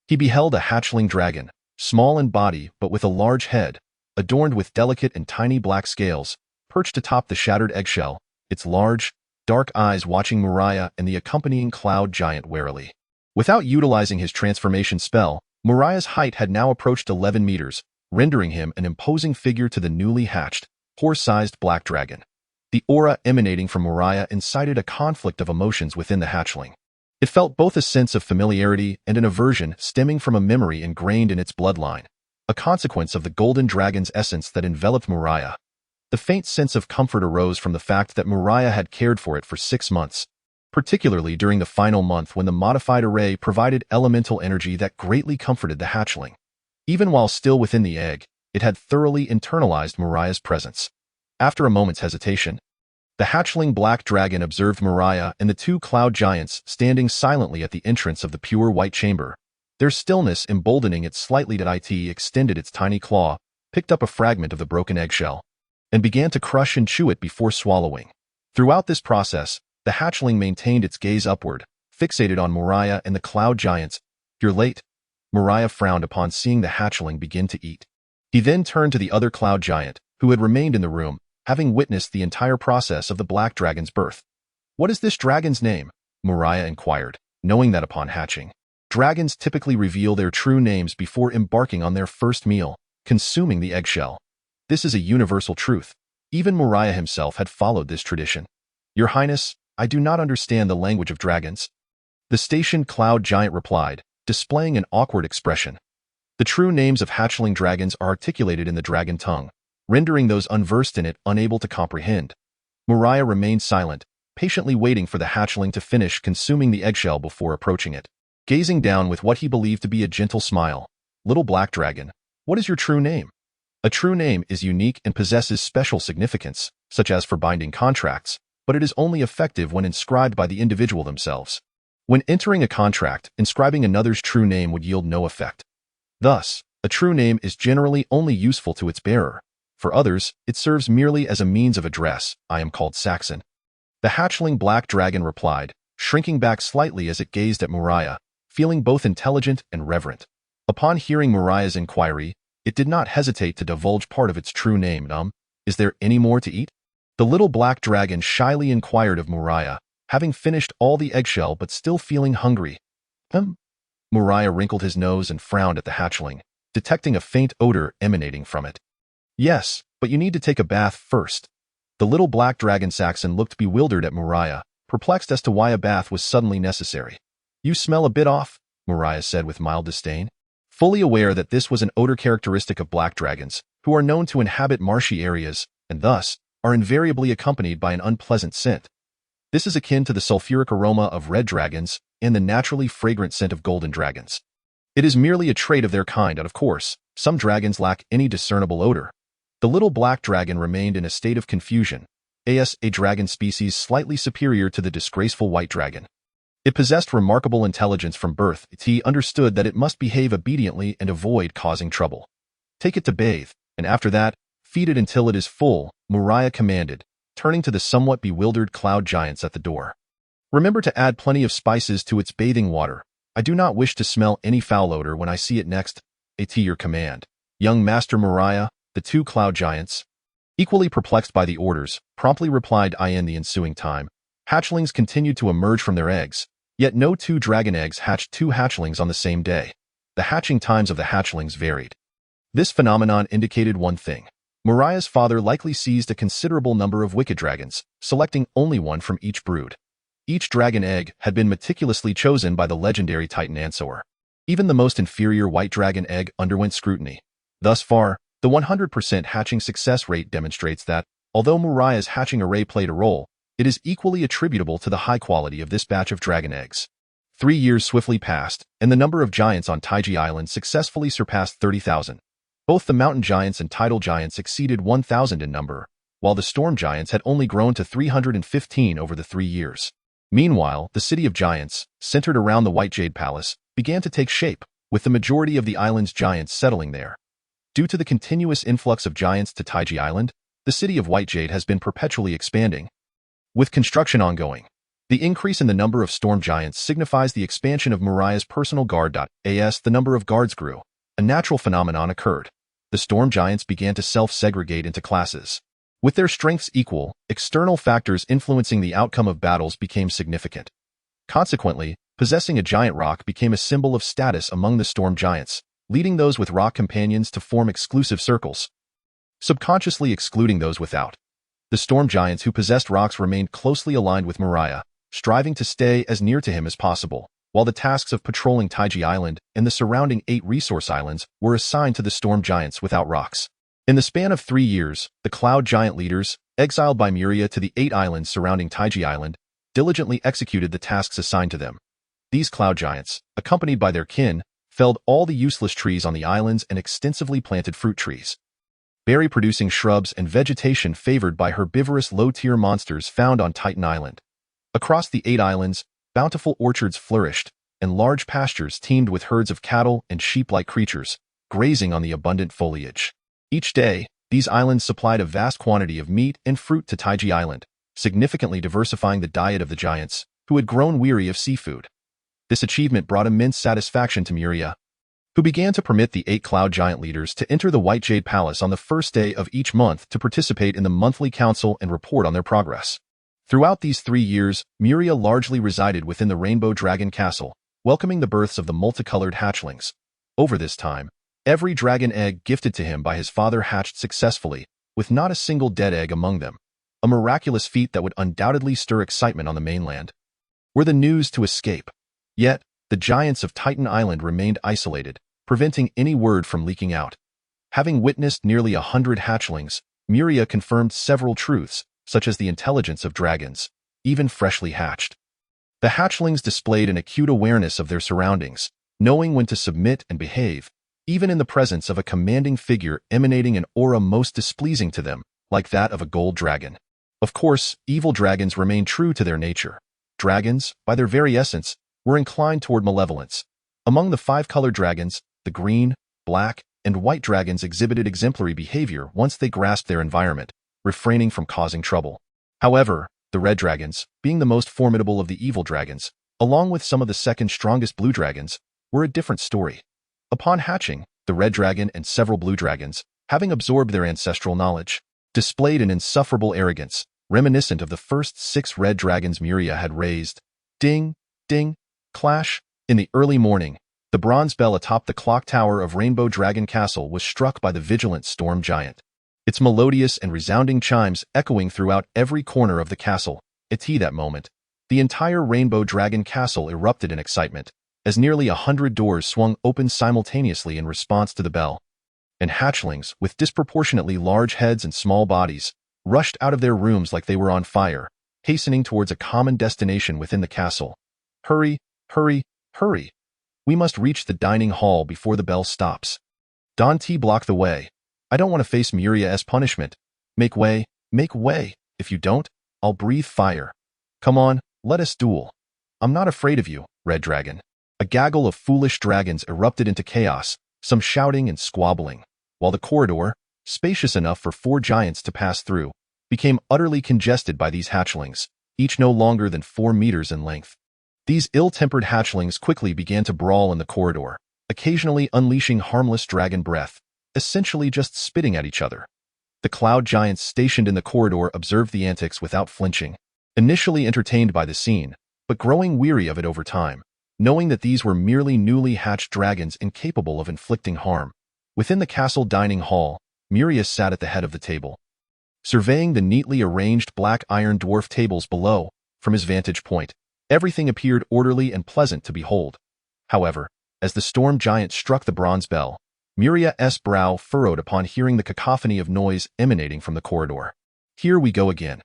Speaker 1: he beheld a hatchling dragon, small in body but with a large head, adorned with delicate and tiny black scales, perched atop the shattered eggshell. its large, dark eyes watching Muria and the accompanying cloud giant warily. Without utilizing his transformation spell, Muria's height had now approached 11 meters, rendering him an imposing figure to the newly hatched, horse-sized black dragon. The aura emanating from Muria incited a conflict of emotions within the hatchling. It felt both a sense of familiarity and an aversion stemming from a memory ingrained in its bloodline, a consequence of the golden dragon's essence that enveloped Muria. The faint sense of comfort arose from the fact that Muria had cared for it for 6 months, particularly during the final month when the modified array provided elemental energy that greatly comforted the hatchling. Even while still within the egg, it had thoroughly internalized Muria's presence. After a moment's hesitation, the hatchling black dragon observed Muria and the 2 cloud giants standing silently at the entrance of the pure white chamber. Their stillness emboldening it slightly, it extended its tiny claw, picked up a fragment of the broken eggshell, and began to crush and chew it before swallowing. Throughout this process, the hatchling maintained its gaze upward, fixated on Muria and the cloud giants. "You're late." Muria frowned upon seeing the hatchling begin to eat. He then turned to the other cloud giant, who had remained in the room, having witnessed the entire process of the black dragon's birth. "What is this dragon's name?" Muria inquired, knowing that upon hatching, dragons typically reveal their true names before embarking on their first meal, consuming the eggshell. This is a universal truth. Even Muria himself had followed this tradition. "Your Highness, I do not understand the language of dragons." The stationed cloud giant replied, displaying an awkward expression. The true names of hatchling dragons are articulated in the dragon tongue, rendering those unversed in it unable to comprehend. Muria remained silent, patiently waiting for the hatchling to finish consuming the eggshell before approaching it. Gazing down with what he believed to be a gentle smile, "Little black dragon, what is your true name?" A true name is unique and possesses special significance, such as for binding contracts, but it is only effective when inscribed by the individual themselves. When entering a contract, inscribing another's true name would yield no effect. Thus, a true name is generally only useful to its bearer. For others, it serves merely as a means of address. "I am called Saxon." The hatchling black dragon replied, shrinking back slightly as it gazed at Muria, feeling both intelligent and reverent. Upon hearing Muria's inquiry, it did not hesitate to divulge part of its true name. "Is there any more to eat?" The little black dragon shyly inquired of Muria, having finished all the eggshell but still feeling hungry. Muria wrinkled his nose and frowned at the hatchling, detecting a faint odor emanating from it. "Yes, but you need to take a bath first." The little black dragon Saxon looked bewildered at Muria, perplexed as to why a bath was suddenly necessary. "You smell a bit off," Muria said with mild disdain, fully aware that this was an odor characteristic of black dragons, who are known to inhabit marshy areas, and thus are invariably accompanied by an unpleasant scent. This is akin to the sulfuric aroma of red dragons and the naturally fragrant scent of golden dragons. It is merely a trait of their kind, and of course, some dragons lack any discernible odor. The little black dragon remained in a state of confusion, as a dragon species slightly superior to the disgraceful white dragon. It possessed remarkable intelligence from birth. It understood that it must behave obediently and avoid causing trouble. "Take it to bathe, and after that, feed it until it is full," Muria commanded, turning to the somewhat bewildered cloud giants at the door. "Remember to add plenty of spices to its bathing water. I do not wish to smell any foul odor when I see it next." "At your command, young Master Muria." The 2 cloud giants, equally perplexed by the orders, promptly replied. In the ensuing time, hatchlings continued to emerge from their eggs, yet no 2 dragon eggs hatched 2 hatchlings on the same day. The hatching times of the hatchlings varied. This phenomenon indicated one thing. Muria's father likely seized a considerable number of wicked dragons, selecting only one from each brood. Each dragon egg had been meticulously chosen by the legendary Titan Ansor. Even the most inferior white dragon egg underwent scrutiny. Thus far, the 100% hatching success rate demonstrates that, although Muria's hatching array played a role, it is equally attributable to the high quality of this batch of dragon eggs. 3 years swiftly passed, and the number of giants on Taiji Island successfully surpassed 30,000. Both the mountain giants and tidal giants exceeded 1,000 in number, while the storm giants had only grown to 315 over the 3 years. Meanwhile, the city of giants, centered around the White Jade Palace, began to take shape, with the majority of the island's giants settling there. Due to the continuous influx of giants to Taiji Island, the city of White Jade has been perpetually expanding, with construction ongoing. The increase in the number of storm giants signifies the expansion of Muria's personal guard. As the number of guards grew, a natural phenomenon occurred. The storm giants began to self-segregate into classes. With their strengths equal, external factors influencing the outcome of battles became significant. Consequently, possessing a giant rock became a symbol of status among the storm giants, leading those with rock companions to form exclusive circles, subconsciously excluding those without. The storm giants who possessed rocks remained closely aligned with Muria, striving to stay as near to him as possible, while the tasks of patrolling Taiji Island and the surrounding 8 resource islands were assigned to the storm giants without rocks. In the span of 3 years, the cloud giant leaders, exiled by Muria to the 8 islands surrounding Taiji Island, diligently executed the tasks assigned to them. These cloud giants, accompanied by their kin, felled all the useless trees on the islands and extensively planted fruit trees, berry-producing shrubs and vegetation favored by herbivorous low-tier monsters found on Titan Island. Across the 8 islands, bountiful orchards flourished, and large pastures teemed with herds of cattle and sheep-like creatures, grazing on the abundant foliage. Each day, these islands supplied a vast quantity of meat and fruit to Taiji Island, significantly diversifying the diet of the giants, who had grown weary of seafood. This achievement brought immense satisfaction to Muria, who began to permit the 8 cloud giant leaders to enter the White Jade Palace on the first day of each month to participate in the monthly council and report on their progress. Throughout these 3 years, Muria largely resided within the Rainbow Dragon Castle, welcoming the births of the multicolored hatchlings. Over this time, every dragon egg gifted to him by his father hatched successfully, with not a single dead egg among them, a miraculous feat that would undoubtedly stir excitement on the mainland. Were the news to escape? Yet, the giants of Titan Island remained isolated, preventing any word from leaking out. Having witnessed nearly 100 hatchlings, Muria confirmed several truths, such as the intelligence of dragons, even freshly hatched. The hatchlings displayed an acute awareness of their surroundings, knowing when to submit and behave, even in the presence of a commanding figure emanating an aura most displeasing to them, like that of a gold dragon. Of course, evil dragons remain true to their nature. Dragons, by their very essence, were inclined toward malevolence. Among the 5-colored dragons, the green, black, and white dragons exhibited exemplary behavior once they grasped their environment, refraining from causing trouble. However, the red dragons, being the most formidable of the evil dragons, along with some of the second strongest blue dragons, were a different story. Upon hatching, the red dragon and several blue dragons, having absorbed their ancestral knowledge, displayed an insufferable arrogance, reminiscent of the first 6 red dragons Muria had raised. Ding, ding, clash. In the early morning, the bronze bell atop the clock tower of Rainbow Dragon Castle was struck by the vigilant storm giant, its melodious and resounding chimes echoing throughout every corner of the castle. At that moment, the entire Rainbow Dragon Castle erupted in excitement, as nearly 100 doors swung open simultaneously in response to the bell, and hatchlings, with disproportionately large heads and small bodies, rushed out of their rooms like they were on fire, hastening towards a common destination within the castle. Hurry, hurry, hurry. We must reach the dining hall before the bell stops. Don T block the way. I don't want to face Muria as punishment. Make way, make way. If you don't, I'll breathe fire. Come on, let us duel. I'm not afraid of you, Red Dragon. A gaggle of foolish dragons erupted into chaos, some shouting and squabbling, while the corridor, spacious enough for 4 giants to pass through, became utterly congested by these hatchlings, each no longer than 4 meters in length. These ill-tempered hatchlings quickly began to brawl in the corridor, occasionally unleashing harmless dragon breath, essentially just spitting at each other. The cloud giants stationed in the corridor observed the antics without flinching, initially entertained by the scene, but growing weary of it over time, knowing that these were merely newly hatched dragons incapable of inflicting harm. Within the castle dining hall, Muria sat at the head of the table, surveying the neatly arranged black iron dwarf tables below. From his vantage point, everything appeared orderly and pleasant to behold. However, as the storm giant struck the bronze bell, Muria's brow furrowed upon hearing the cacophony of noise emanating from the corridor. Here we go again.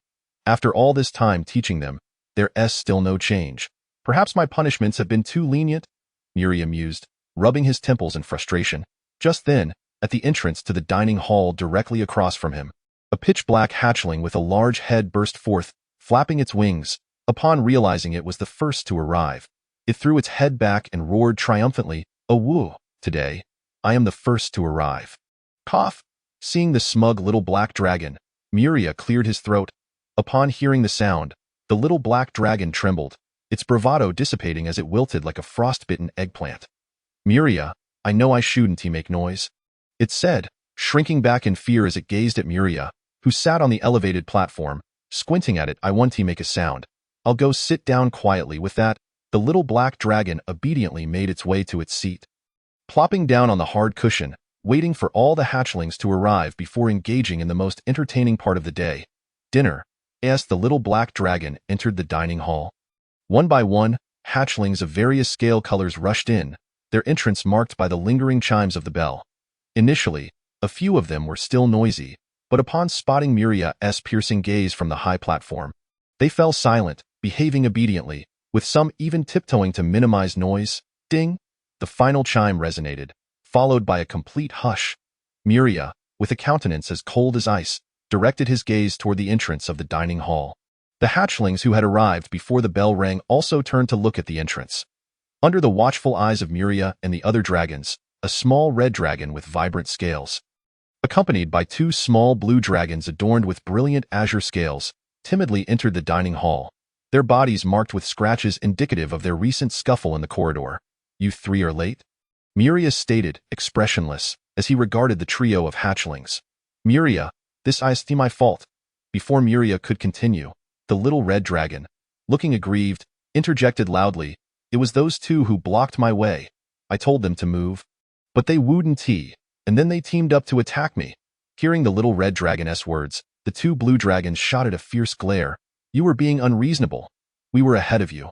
Speaker 1: After all this time teaching them, there's still no change. Perhaps my punishments have been too lenient, Muria mused, rubbing his temples in frustration. Just then, at the entrance to the dining hall directly across from him, a pitch-black hatchling with a large head burst forth, flapping its wings. Upon realizing it was the first to arrive, it threw its head back and roared triumphantly, "Oh woo, today, I am the first to arrive." Cough! Seeing the smug little black dragon, Muria cleared his throat. Upon hearing the sound, the little black dragon trembled, its bravado dissipating as it wilted like a frostbitten eggplant. Muria, I know I shouldn't make noise, it said, shrinking back in fear as it gazed at Muria, who sat on the elevated platform, squinting at it. "I want to make a sound. I'll go sit down quietly." With that, the little black dragon obediently made its way to its seat. Plopping down on the hard cushion, waiting for all the hatchlings to arrive before engaging in the most entertaining part of the day, dinner, as the little black dragon entered the dining hall. One by one, hatchlings of various scale colors rushed in, their entrance marked by the lingering chimes of the bell. Initially, a few of them were still noisy, but upon spotting Muria's piercing gaze from the high platform, they fell silent, behaving obediently, with some even tiptoeing to minimize noise. Ding! The final chime resonated, followed by a complete hush. Muria, with a countenance as cold as ice, directed his gaze toward the entrance of the dining hall. The hatchlings who had arrived before the bell rang also turned to look at the entrance. Under the watchful eyes of Muria and the other dragons, a small red dragon with vibrant scales, accompanied by two small blue dragons adorned with brilliant azure scales, timidly entered the dining hall, their bodies marked with scratches indicative of their recent scuffle in the corridor. "You three are late?" Muria stated, expressionless, as he regarded the trio of hatchlings. "Muria, this is my fault." Before Muria could continue, the little red dragon, looking aggrieved, interjected loudly, "It was those two who blocked my way. I told them to move, but they wouldn't, and then they teamed up to attack me." Hearing the little red dragon's words, the two blue dragons shot at a fierce glare. "You were being unreasonable. We were ahead of you.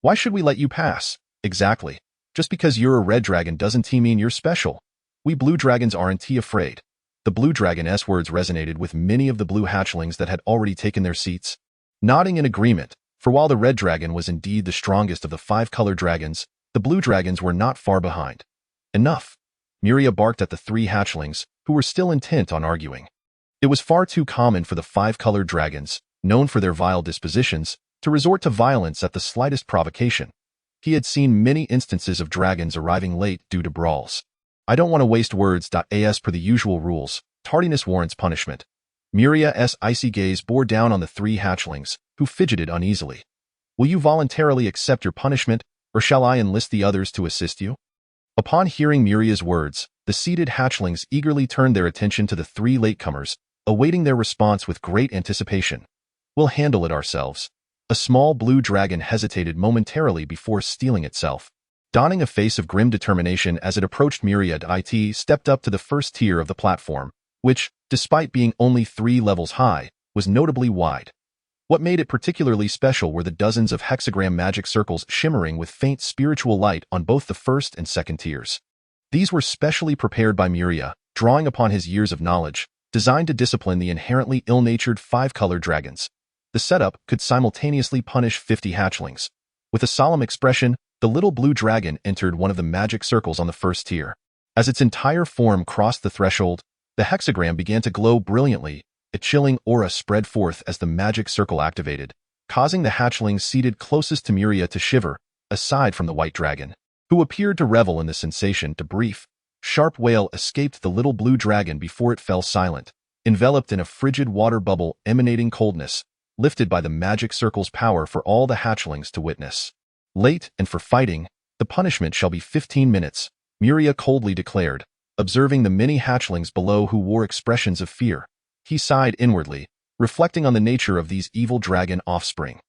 Speaker 1: Why should we let you pass?" "Exactly. Just because you're a red dragon doesn't mean you're special. We blue dragons aren't afraid." The blue dragon's words resonated with many of the blue hatchlings that had already taken their seats, nodding in agreement, for while the red dragon was indeed the strongest of the 5-color dragons, the blue dragons were not far behind. "Enough!" Muria barked at the 3 hatchlings, who were still intent on arguing. It was far too common for the 5-colored dragons, known for their vile dispositions, to resort to violence at the slightest provocation. He had seen many instances of dragons arriving late due to brawls. "I don't want to waste words. As per the usual rules, tardiness warrants punishment." Muria's icy gaze bore down on the 3 hatchlings, who fidgeted uneasily. "Will you voluntarily accept your punishment, or shall I enlist the others to assist you?" Upon hearing Muria's words, the seated hatchlings eagerly turned their attention to the 3 latecomers, awaiting their response with great anticipation. "We'll handle it ourselves." A small blue dragon hesitated momentarily before steeling itself. Donning a face of grim determination as it approached Muria, it stepped up to the first tier of the platform, which, despite being only 3 levels high, was notably wide. What made it particularly special were the dozens of hexagram magic circles shimmering with faint spiritual light on both the first and second tiers. These were specially prepared by Muria, drawing upon his years of knowledge, designed to discipline the inherently ill-natured 5-colored dragons. The setup could simultaneously punish 50 hatchlings. With a solemn expression, the little blue dragon entered one of the magic circles on the first tier. As its entire form crossed the threshold, the hexagram began to glow brilliantly. A chilling aura spread forth as the magic circle activated, causing the hatchlings seated closest to Muria to shiver, aside from the white dragon, who appeared to revel in the sensation. A brief, sharp wail escaped the little blue dragon before it fell silent, enveloped in a frigid water bubble emanating coldness, lifted by the magic circle's power for all the hatchlings to witness. "Late, and for fighting, the punishment shall be 15 minutes, Muria coldly declared, observing the many hatchlings below who wore expressions of fear. He sighed inwardly, reflecting on the nature of these evil dragon offspring.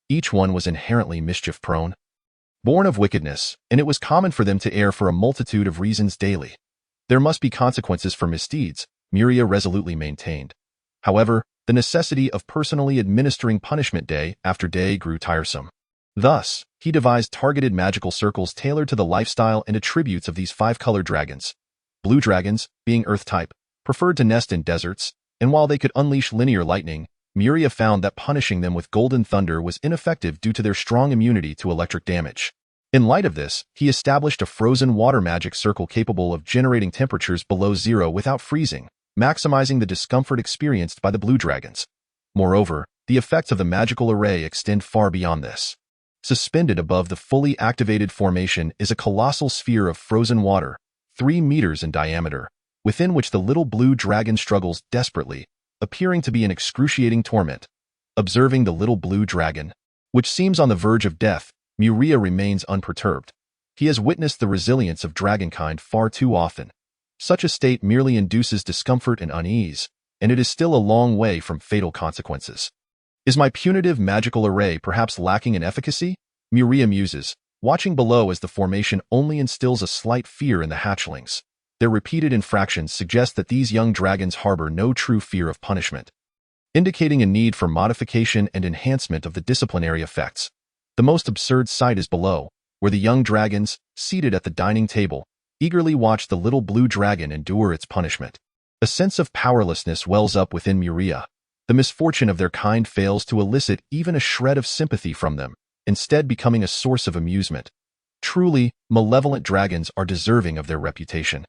Speaker 1: Each one was inherently mischief-prone, born of wickedness, and it was common for them to err for a multitude of reasons daily. There must be consequences for misdeeds, Muria resolutely maintained. However, the necessity of personally administering punishment day after day grew tiresome. Thus, he devised targeted magical circles tailored to the lifestyle and attributes of these 5-colored dragons. Blue dragons, being earth-type, preferred to nest in deserts, and while they could unleash linear lightning, Muria found that punishing them with golden thunder was ineffective due to their strong immunity to electric damage. In light of this, he established a frozen water magic circle capable of generating temperatures below 0 without freezing, maximizing the discomfort experienced by the blue dragons. Moreover, the effects of the magical array extend far beyond this. Suspended above the fully activated formation is a colossal sphere of frozen water, 3 meters in diameter, within which the little blue dragon struggles desperately, appearing to be in excruciating torment. Observing the little blue dragon, which seems on the verge of death, Muria remains unperturbed. He has witnessed the resilience of dragonkind far too often. Such a state merely induces discomfort and unease, and it is still a long way from fatal consequences. Is my punitive magical array perhaps lacking in efficacy? Muria muses, watching below as the formation only instills a slight fear in the hatchlings. Their repeated infractions suggest that these young dragons harbor no true fear of punishment, indicating a need for modification and enhancement of the disciplinary effects. The most absurd sight is below, where the young dragons, seated at the dining table, eagerly watch the little blue dragon endure its punishment. A sense of powerlessness wells up within Muria. The misfortune of their kind fails to elicit even a shred of sympathy from them, instead becoming a source of amusement. Truly, malevolent dragons are deserving of their reputation.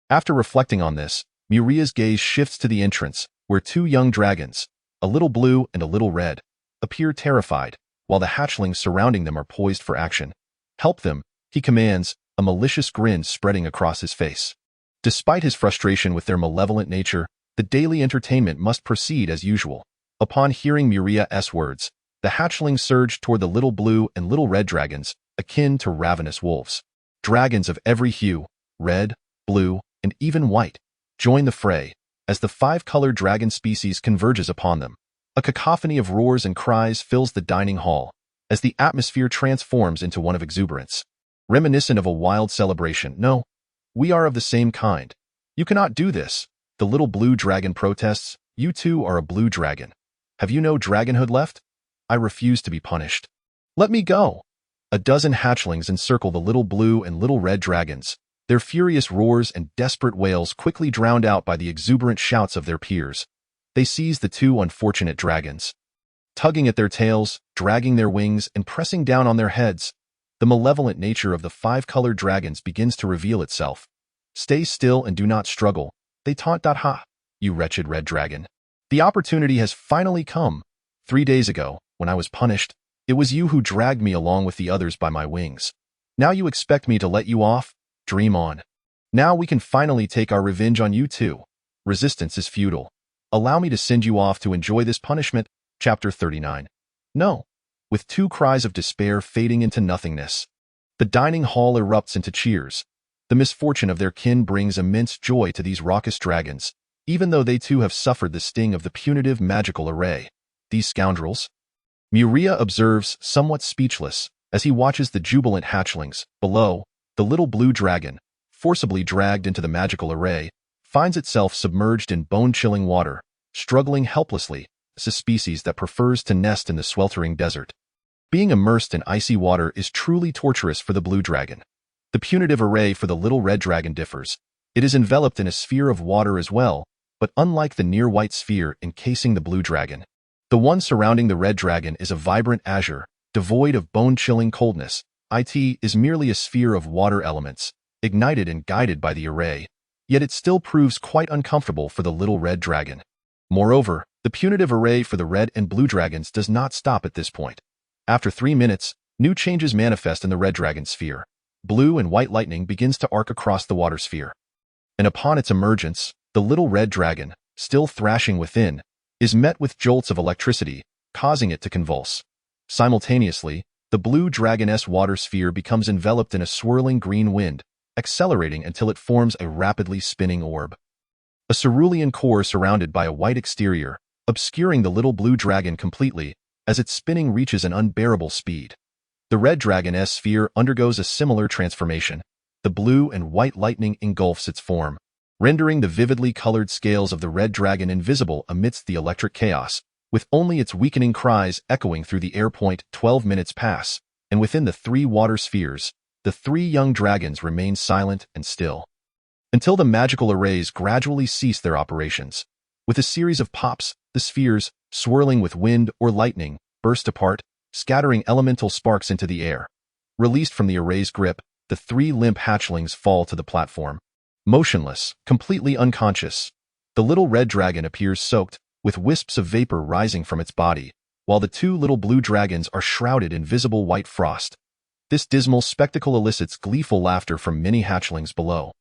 Speaker 1: After reflecting on this, Muria's gaze shifts to the entrance, where two young dragons, a little blue and a little red, appear terrified, while the hatchlings surrounding them are poised for action. Help them, he commands, a malicious grin spreading across his face. Despite his frustration with their malevolent nature, the daily entertainment must proceed as usual. Upon hearing Muria's words, the hatchlings surged toward the little blue and little red dragons, akin to ravenous wolves. Dragons of every hue, red, blue, and even white, join the fray, as the five-colored dragon species converges upon them. A cacophony of roars and cries fills the dining hall, as the atmosphere transforms into one of exuberance. Reminiscent of a wild celebration. No, we are of the same kind. You cannot do this, the little blue dragon protests. You too are a blue dragon. Have you no dragonhood left? I refuse to be punished. Let me go. A dozen hatchlings encircle the little blue and little red dragons, their furious roars and desperate wails quickly drowned out by the exuberant shouts of their peers. They seize the two unfortunate dragons, tugging at their tails, dragging their wings, and pressing down on their heads. The malevolent nature of the five-colored dragons begins to reveal itself. Stay still and do not struggle, they taunt. Ha, you wretched red dragon. The opportunity has finally come. 3 days ago, when I was punished, it was you who dragged me along with the others by my wings. Now you expect me to let you off? Dream on. Now we can finally take our revenge on you too. Resistance is futile. Allow me to send you off to enjoy this punishment. Chapter 39. No. With two cries of despair fading into nothingness, the dining hall erupts into cheers. The misfortune of their kin brings immense joy to these raucous dragons, even though they too have suffered the sting of the punitive magical array. These scoundrels? Muria observes, somewhat speechless, as he watches the jubilant hatchlings. Below, the little blue dragon, forcibly dragged into the magical array, finds itself submerged in bone-chilling water, struggling helplessly as a species that prefers to nest in the sweltering desert. Being immersed in icy water is truly torturous for the blue dragon. The punitive array for the little red dragon differs. It is enveloped in a sphere of water as well, but unlike the near-white sphere encasing the blue dragon, the one surrounding the red dragon is a vibrant azure, devoid of bone-chilling coldness. It is merely a sphere of water elements, ignited and guided by the array, yet it still proves quite uncomfortable for the little red dragon. Moreover, the punitive array for the red and blue dragons does not stop at this point. After 3 minutes, new changes manifest in the red dragon sphere. Blue and white lightning begins to arc across the water sphere. And upon its emergence, the little red dragon, still thrashing within, is met with jolts of electricity, causing it to convulse. Simultaneously, the blue dragon's water sphere becomes enveloped in a swirling green wind, accelerating until it forms a rapidly spinning orb. A cerulean core surrounded by a white exterior, obscuring the little blue dragon completely, as its spinning reaches an unbearable speed. The red dragon's sphere undergoes a similar transformation. The blue and white lightning engulfs its form, rendering the vividly colored scales of the red dragon invisible amidst the electric chaos, with only its weakening cries echoing through the air. 12 minutes pass, and within the 3 water spheres, the 3 young dragons remain silent and still, until the magical arrays gradually cease their operations. With a series of pops, the spheres, swirling with wind or lightning, burst apart, scattering elemental sparks into the air. Released from the array's grip, the 3 limp hatchlings fall to the platform. Motionless, completely unconscious, the little red dragon appears soaked, with wisps of vapor rising from its body, while the 2 little blue dragons are shrouded in visible white frost. This dismal spectacle elicits gleeful laughter from many hatchlings below,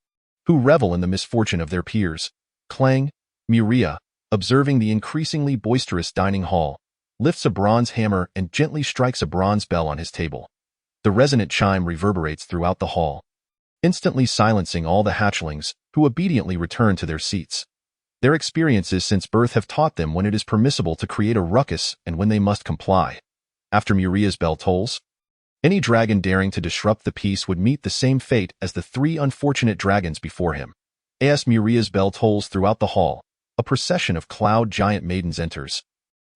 Speaker 1: who revel in the misfortune of their peers. Clang, Muria, observing the increasingly boisterous dining hall, lifts a bronze hammer and gently strikes a bronze bell on his table. The resonant chime reverberates throughout the hall, instantly silencing all the hatchlings, who obediently return to their seats. Their experiences since birth have taught them when it is permissible to create a ruckus and when they must comply. After Muria's bell tolls, any dragon daring to disrupt the peace would meet the same fate as the 3 unfortunate dragons before him. As Muria's bell tolls throughout the hall, a procession of cloud giant maidens enters,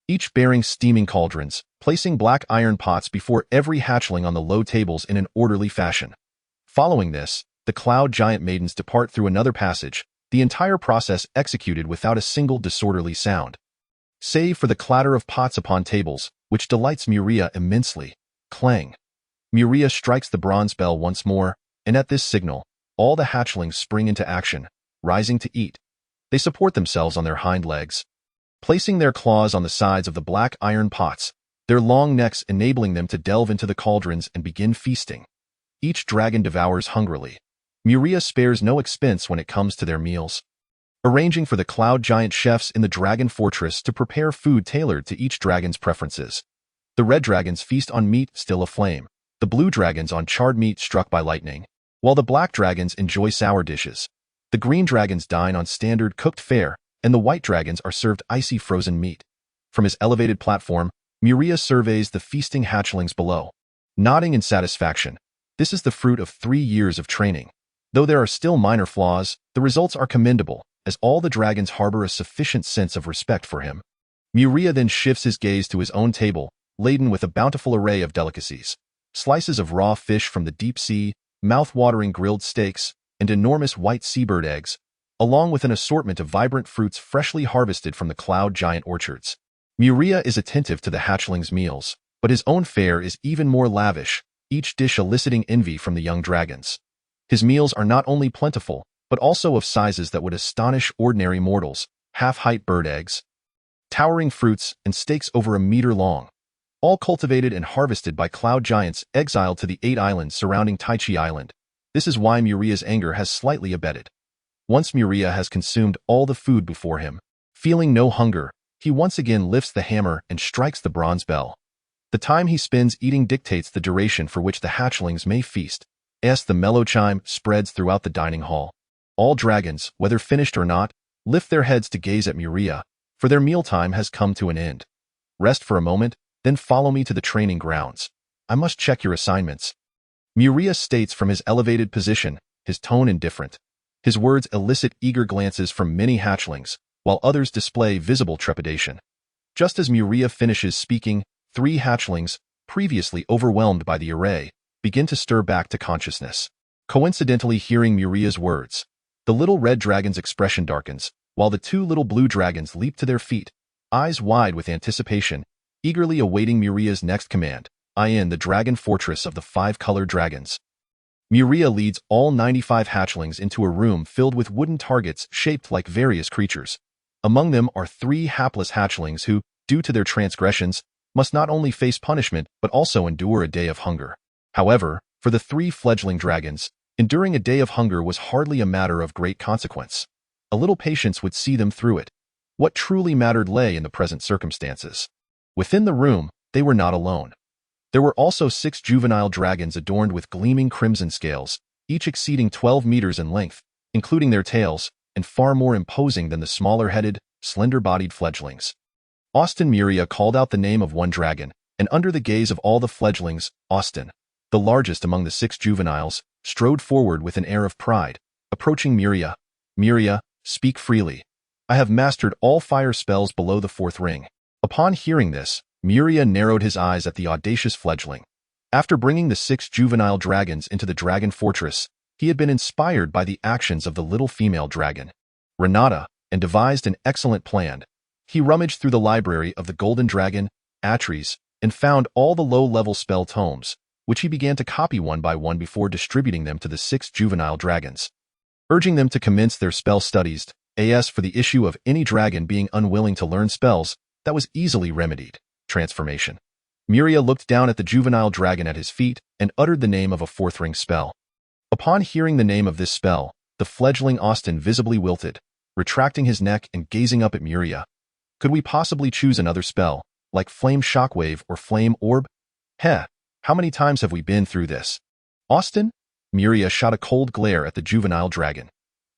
Speaker 1: each bearing steaming cauldrons, placing black iron pots before every hatchling on the low tables in an orderly fashion. Following this, the cloud giant maidens depart through another passage, the entire process executed without a single disorderly sound, save for the clatter of pots upon tables, which delights Muria immensely. Clang. Muria strikes the bronze bell once more, and at this signal, all the hatchlings spring into action, rising to eat. They support themselves on their hind legs, placing their claws on the sides of the black iron pots, their long necks enabling them to delve into the cauldrons and begin feasting. Each dragon devours hungrily. Muria spares no expense when it comes to their meals, arranging for the cloud giant chefs in the dragon fortress to prepare food tailored to each dragon's preferences. The red dragons feast on meat still aflame, the blue dragons on charred meat struck by lightning, while the black dragons enjoy sour dishes. The green dragons dine on standard cooked fare, and the white dragons are served icy frozen meat. From his elevated platform, Muria surveys the feasting hatchlings below, nodding in satisfaction. This is the fruit of 3 years of training. Though there are still minor flaws, the results are commendable, as all the dragons harbor a sufficient sense of respect for him. Muria then shifts his gaze to his own table, laden with a bountiful array of delicacies. Slices of raw fish from the deep sea, mouth-watering grilled steaks, and enormous white seabird eggs, along with an assortment of vibrant fruits freshly harvested from the cloud giant orchards. Muria is attentive to the hatchlings' meals, but his own fare is even more lavish, each dish eliciting envy from the young dragons. His meals are not only plentiful, but also of sizes that would astonish ordinary mortals: half-height bird eggs, towering fruits, and steaks over a meter long, all cultivated and harvested by cloud giants exiled to the 8 islands surrounding Taichi Island. This is why Muria's anger has slightly abated. Once Muria has consumed all the food before him, feeling no hunger, he once again lifts the hammer and strikes the bronze bell. The time he spends eating dictates the duration for which the hatchlings may feast, as the mellow chime spreads throughout the dining hall. All dragons, whether finished or not, lift their heads to gaze at Muria, for their mealtime has come to an end. Rest for a moment, then follow me to the training grounds. I must check your assignments. Muria states from his elevated position, his tone indifferent. His words elicit eager glances from many hatchlings, while others display visible trepidation. Just as Muria finishes speaking, 3 hatchlings, previously overwhelmed by the array, begin to stir back to consciousness. Coincidentally hearing Muria's words, the little red dragon's expression darkens, while the 2 little blue dragons leap to their feet, eyes wide with anticipation, eagerly awaiting Muria's next command. In the dragon fortress of the 5-colored dragons. Muria leads all 95 hatchlings into a room filled with wooden targets shaped like various creatures. Among them are 3 hapless hatchlings who, due to their transgressions, must not only face punishment but also endure a day of hunger. However, for the 3 fledgling dragons, enduring a day of hunger was hardly a matter of great consequence. A little patience would see them through it. What truly mattered lay in the present circumstances. Within the room, they were not alone. There were also 6 juvenile dragons adorned with gleaming crimson scales, each exceeding 12 meters in length, including their tails, and far more imposing than the smaller-headed, slender-bodied fledglings. Austin Muria called out the name of one dragon, and under the gaze of all the fledglings, Austin, the largest among the 6 juveniles, strode forward with an air of pride, approaching Muria. Muria, speak freely. I have mastered all fire spells below the 4th ring. Upon hearing this, Muria narrowed his eyes at the audacious fledgling. After bringing the 6 juvenile dragons into the dragon fortress, he had been inspired by the actions of the little female dragon, Renata, and devised an excellent plan. He rummaged through the library of the golden dragon, Atres, and found all the low-level spell tomes, which he began to copy one by one before distributing them to the 6 juvenile dragons, urging them to commence their spell studies. As for the issue of any dragon being unwilling to learn spells, that was easily remedied. Transformation. Muria looked down at the juvenile dragon at his feet and uttered the name of a 4th ring spell. Upon hearing the name of this spell, the fledgling Austin visibly wilted, retracting his neck and gazing up at Muria. Could we possibly choose another spell, like Flame Shockwave or Flame Orb? How many times have we been through this? Austin? Muria shot a cold glare at the juvenile dragon.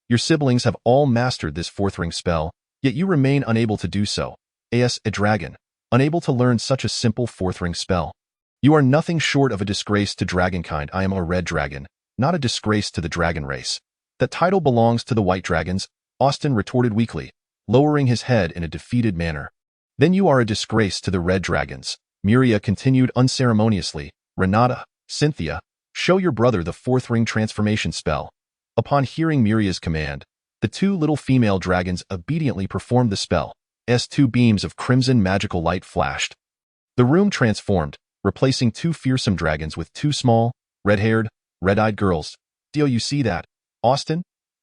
Speaker 1: Your siblings have all mastered this 4th ring spell, Yet you remain unable to do so. As a dragon, unable to learn such a simple fourth-ring spell. You are nothing short of a disgrace to dragonkind. I am a red dragon, not a disgrace to the dragon race. That title belongs to the white dragons, Austin retorted weakly, lowering his head in a defeated manner. Then you are a disgrace to the red dragons, Muria continued unceremoniously. Renata, Cynthia, show your brother the fourth-ring transformation spell. Upon hearing Muria's command, the two little female dragons obediently performed the spell. As two beams of crimson magical light flashed. The room transformed, replacing two fearsome dragons with two small, red-haired, red-eyed girls. Do you see that, Austin?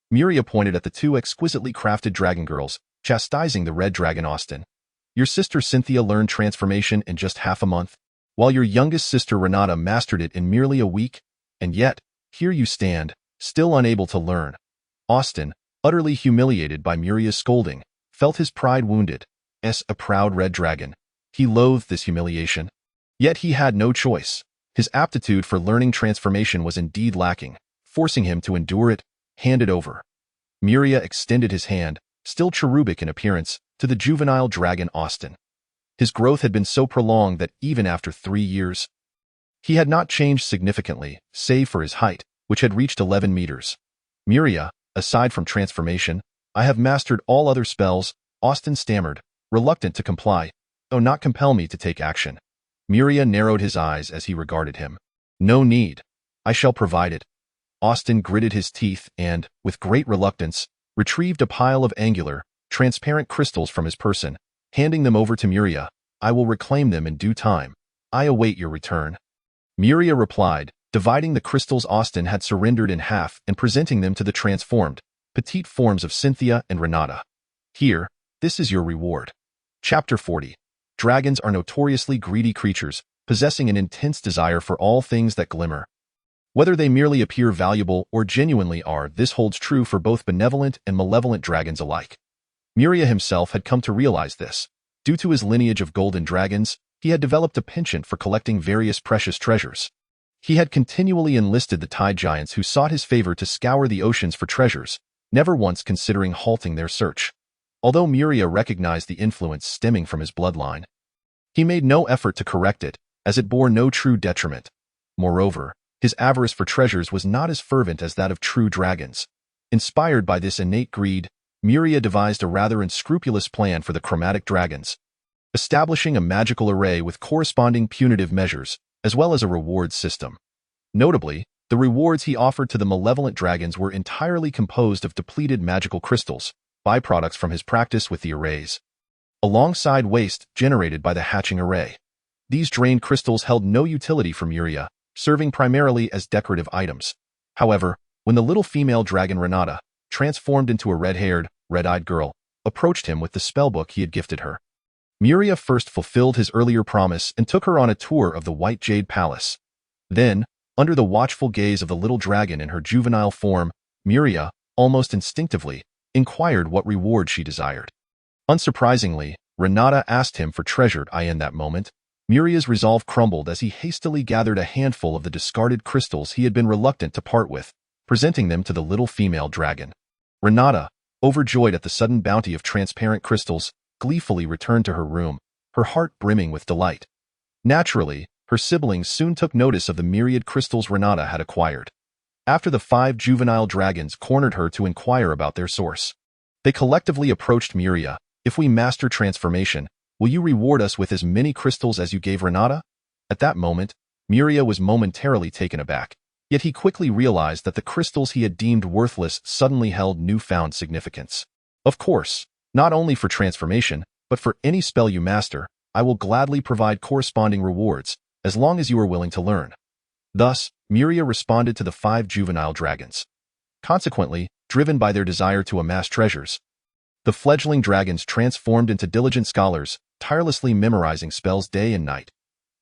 Speaker 1: Muria pointed at the two exquisitely crafted dragon girls, chastising the red dragon. Austin, your sister Cynthia learned transformation in just half a month, while your youngest sister Renata mastered it in merely a week, and yet, here you stand, still unable to learn. Austin, utterly humiliated by Muria's scolding, felt his pride wounded. As a proud red dragon, he loathed this humiliation. Yet he had no choice. His aptitude for learning transformation was indeed lacking, forcing him to endure it. Hand it over. Muria extended his hand, still cherubic in appearance, to the juvenile dragon Austin. His growth had been so prolonged that even after 3 years, he had not changed significantly, save for his height, which had reached 11 meters. Muria, aside from transformation, I have mastered all other spells, Austin stammered, reluctant to comply. Oh, not compel me to take action. Muria narrowed his eyes as he regarded him. No need. I shall provide it. Austin gritted his teeth and, with great reluctance, retrieved a pile of angular, transparent crystals from his person, handing them over to Muria. I will reclaim them in due time. I await your return. Muria replied, dividing the crystals Austin had surrendered in half and presenting them to the transformed, petite forms of Cynthia and Renata. Here, this is your reward. Chapter 40. Dragons are notoriously greedy creatures, possessing an intense desire for all things that glimmer. Whether they merely appear valuable or genuinely are, this holds true for both benevolent and malevolent dragons alike. Muria himself had come to realize this. Due to his lineage of golden dragons, he had developed a penchant for collecting various precious treasures. He had continually enlisted the tide giants who sought his favor to scour the oceans for treasures, never once considering halting their search. Although Muria recognized the influence stemming from his bloodline, he made no effort to correct it, as it bore no true detriment. Moreover, his avarice for treasures was not as fervent as that of true dragons. Inspired by this innate greed, Muria devised a rather unscrupulous plan for the chromatic dragons, establishing a magical array with corresponding punitive measures, as well as a rewards system. Notably, the rewards he offered to the malevolent dragons were entirely composed of depleted magical crystals, byproducts from his practice with the arrays, alongside waste generated by the hatching array. These drained crystals held no utility for Muria, serving primarily as decorative items. However, when the little female dragon Renata, transformed into a red-haired, red-eyed girl, approached him with the spellbook he had gifted her, Muria first fulfilled his earlier promise and took her on a tour of the White Jade Palace. Then, under the watchful gaze of the little dragon in her juvenile form, Muria, almost instinctively, inquired what reward she desired. Unsurprisingly, Renata asked him for treasured eye. In that moment, Muria's resolve crumbled as he hastily gathered a handful of the discarded crystals he had been reluctant to part with, presenting them to the little female dragon. Renata, overjoyed at the sudden bounty of transparent crystals, gleefully returned to her room, her heart brimming with delight. Naturally, her siblings soon took notice of the myriad crystals Renata had acquired. After the 5 juvenile dragons cornered her to inquire about their source, they collectively approached Muria. If we master transformation, will you reward us with as many crystals as you gave Renata? At that moment, Muria was momentarily taken aback, yet he quickly realized that the crystals he had deemed worthless suddenly held newfound significance. Of course, not only for transformation, but for any spell you master, I will gladly provide corresponding rewards, as long as you are willing to learn. Thus, Muria responded to the 5 juvenile dragons. Consequently, driven by their desire to amass treasures, the fledgling dragons transformed into diligent scholars, tirelessly memorizing spells day and night.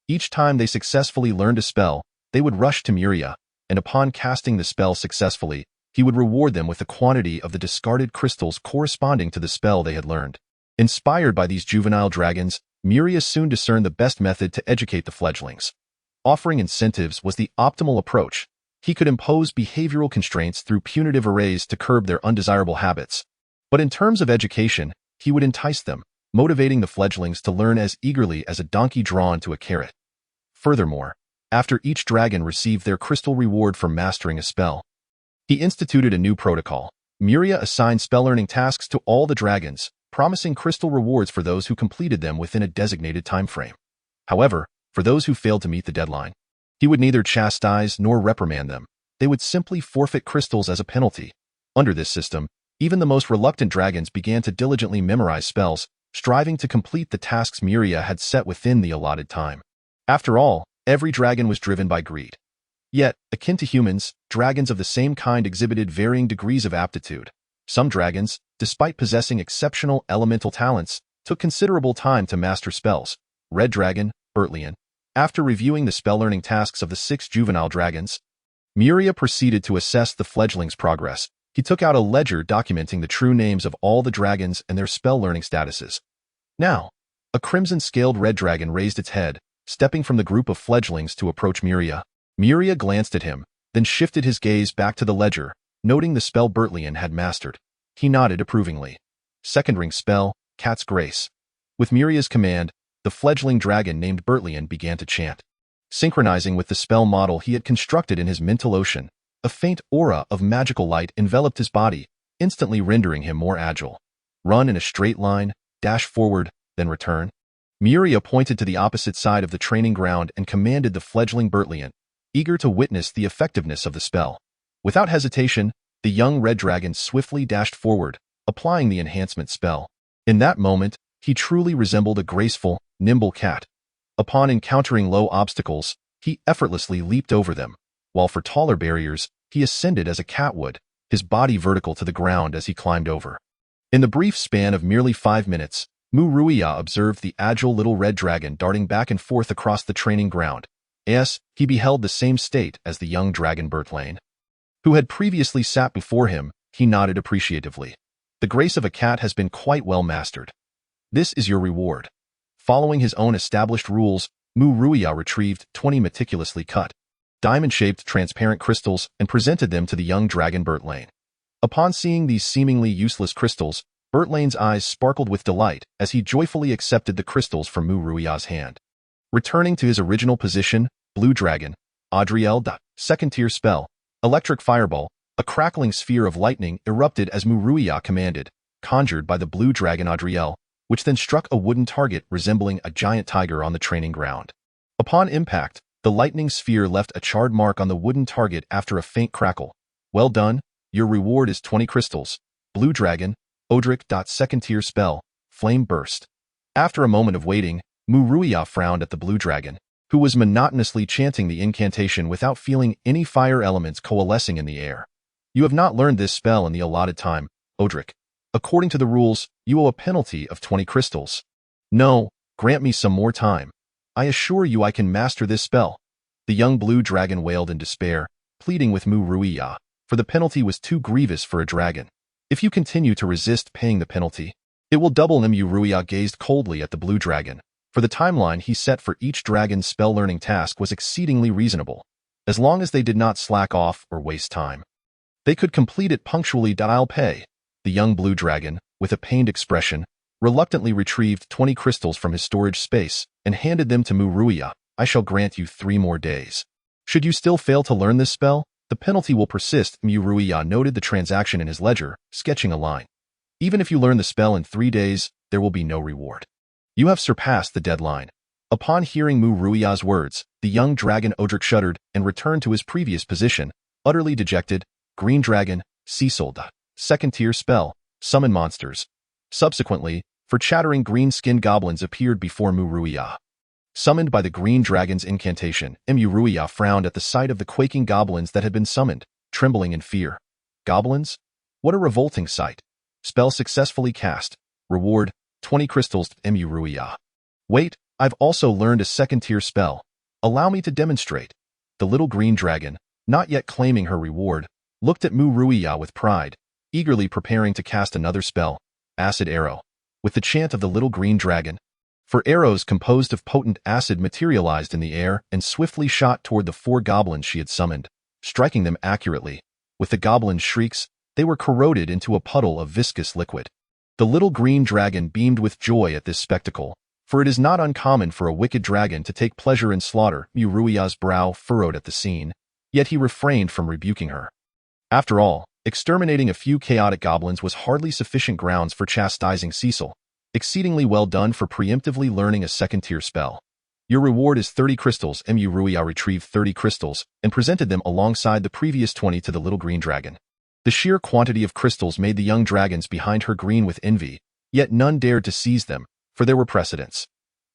Speaker 1: Each time they successfully learned a spell, they would rush to Muria, and upon casting the spell successfully, he would reward them with a quantity of the discarded crystals corresponding to the spell they had learned. Inspired by these juvenile dragons, Muria soon discerned the best method to educate the fledglings. Offering incentives was the optimal approach. He could impose behavioral constraints through punitive arrays to curb their undesirable habits. But in terms of education, he would entice them, motivating the fledglings to learn as eagerly as a donkey drawn to a carrot. Furthermore, after each dragon received their crystal reward for mastering a spell, he instituted a new protocol. Muria assigned spell-learning tasks to all the dragons, promising crystal rewards for those who completed them within a designated time frame. However, for those who failed to meet the deadline, he would neither chastise nor reprimand them. They would simply forfeit crystals as a penalty. Under this system, even the most reluctant dragons began to diligently memorize spells, striving to complete the tasks Muria had set within the allotted time. After all, every dragon was driven by greed. Yet, akin to humans, dragons of the same kind exhibited varying degrees of aptitude. Some dragons, despite possessing exceptional elemental talents, took considerable time to master spells. Red Dragon, Bertlian. After reviewing the spell-learning tasks of the 6 juvenile dragons, Muria proceeded to assess the fledglings' progress. He took out a ledger documenting the true names of all the dragons and their spell-learning statuses. Now, a crimson-scaled red dragon raised its head, stepping from the group of fledglings to approach Muria. Muria glanced at him, then shifted his gaze back to the ledger, noting the spell Bertlian had mastered. He nodded approvingly. Second ring spell, Cat's Grace. With Muria's command, the fledgling dragon named Bertlian began to chant. Synchronizing with the spell model he had constructed in his mental ocean, a faint aura of magical light enveloped his body, instantly rendering him more agile. Run in a straight line, dash forward, then return. Muria pointed to the opposite side of the training ground and commanded the fledgling Bertlian, eager to witness the effectiveness of the spell. Without hesitation, the young red dragon swiftly dashed forward, applying the enhancement spell. In that moment, he truly resembled a graceful, nimble cat. Upon encountering low obstacles, he effortlessly leaped over them, while for taller barriers, he ascended as a cat would, his body vertical to the ground as he climbed over. In the brief span of merely 5 minutes, Muria observed the agile little red dragon darting back and forth across the training ground. Yes, he beheld the same state as the young dragon Bertlian, who had previously sat before him. He nodded appreciatively. The grace of a cat has been quite well mastered. This is your reward. Following his own established rules, Muria retrieved 20 meticulously cut, diamond-shaped transparent crystals and presented them to the young dragon Bertlian. Upon seeing these seemingly useless crystals, Bertlian's eyes sparkled with delight as he joyfully accepted the crystals from Muria's hand. Returning to his original position, Blue Dragon, Adriel. Second-tier spell, Electric Fireball. A crackling sphere of lightning erupted as Muria commanded, conjured by the blue dragon Adriel, which then struck a wooden target resembling a giant tiger on the training ground. Upon impact, the lightning sphere left a charred mark on the wooden target after a faint crackle. Well done, your reward is 20 crystals. Blue Dragon, Odric. Second-tier spell, Flame Burst. After a moment of waiting, Muria frowned at the blue dragon, who was monotonously chanting the incantation without feeling any fire elements coalescing in the air. You have not learned this spell in the allotted time, Odric. According to the rules, you owe a penalty of 20 crystals. No, grant me some more time. I assure you I can master this spell. The young blue dragon wailed in despair, pleading with Muria, for the penalty was too grievous for a dragon. If you continue to resist paying the penalty, it will double. Muria gazed coldly at the blue dragon, for the timeline he set for each dragon's spell-learning task was exceedingly reasonable. As long as they did not slack off or waste time, they could complete it punctually. I'll pay. The young blue dragon, with a pained expression, reluctantly retrieved 20 crystals from his storage space and handed them to Muria. I shall grant you 3 more days. Should you still fail to learn this spell, the penalty will persist. Muria noted the transaction in his ledger, sketching a line. Even if you learn the spell in 3 days, there will be no reward. You have surpassed the deadline. Upon hearing Muria's words, the young dragon Odric shuddered and returned to his previous position, utterly dejected. Green Dragon, Cecil. Second-tier spell, Summon Monsters. Subsequently, for chattering green-skinned goblins appeared before Muria. Summoned by the green dragon's incantation, Muria frowned at the sight of the quaking goblins that had been summoned, trembling in fear. Goblins? What a revolting sight. Spell successfully cast. Reward, 20 crystals. Muria. Wait, I've also learned a second-tier spell. Allow me to demonstrate. The little green dragon, not yet claiming her reward, looked at Muria with pride, eagerly preparing to cast another spell, Acid Arrow, with the chant of the little green dragon. For arrows composed of potent acid materialized in the air and swiftly shot toward the 4 goblins she had summoned, striking them accurately. With the goblins' shrieks, they were corroded into a puddle of viscous liquid. The little green dragon beamed with joy at this spectacle, for it is not uncommon for a wicked dragon to take pleasure in slaughter. Muruya's brow furrowed at the scene, yet he refrained from rebuking her. After all, exterminating a few chaotic goblins was hardly sufficient grounds for chastising Cecil. Exceedingly well done for preemptively learning a second-tier spell. Your reward is 30 crystals. Muruya retrieved 30 crystals and presented them alongside the previous 20 to the little green dragon. The sheer quantity of crystals made the young dragons behind her green with envy, yet none dared to seize them, for there were precedents.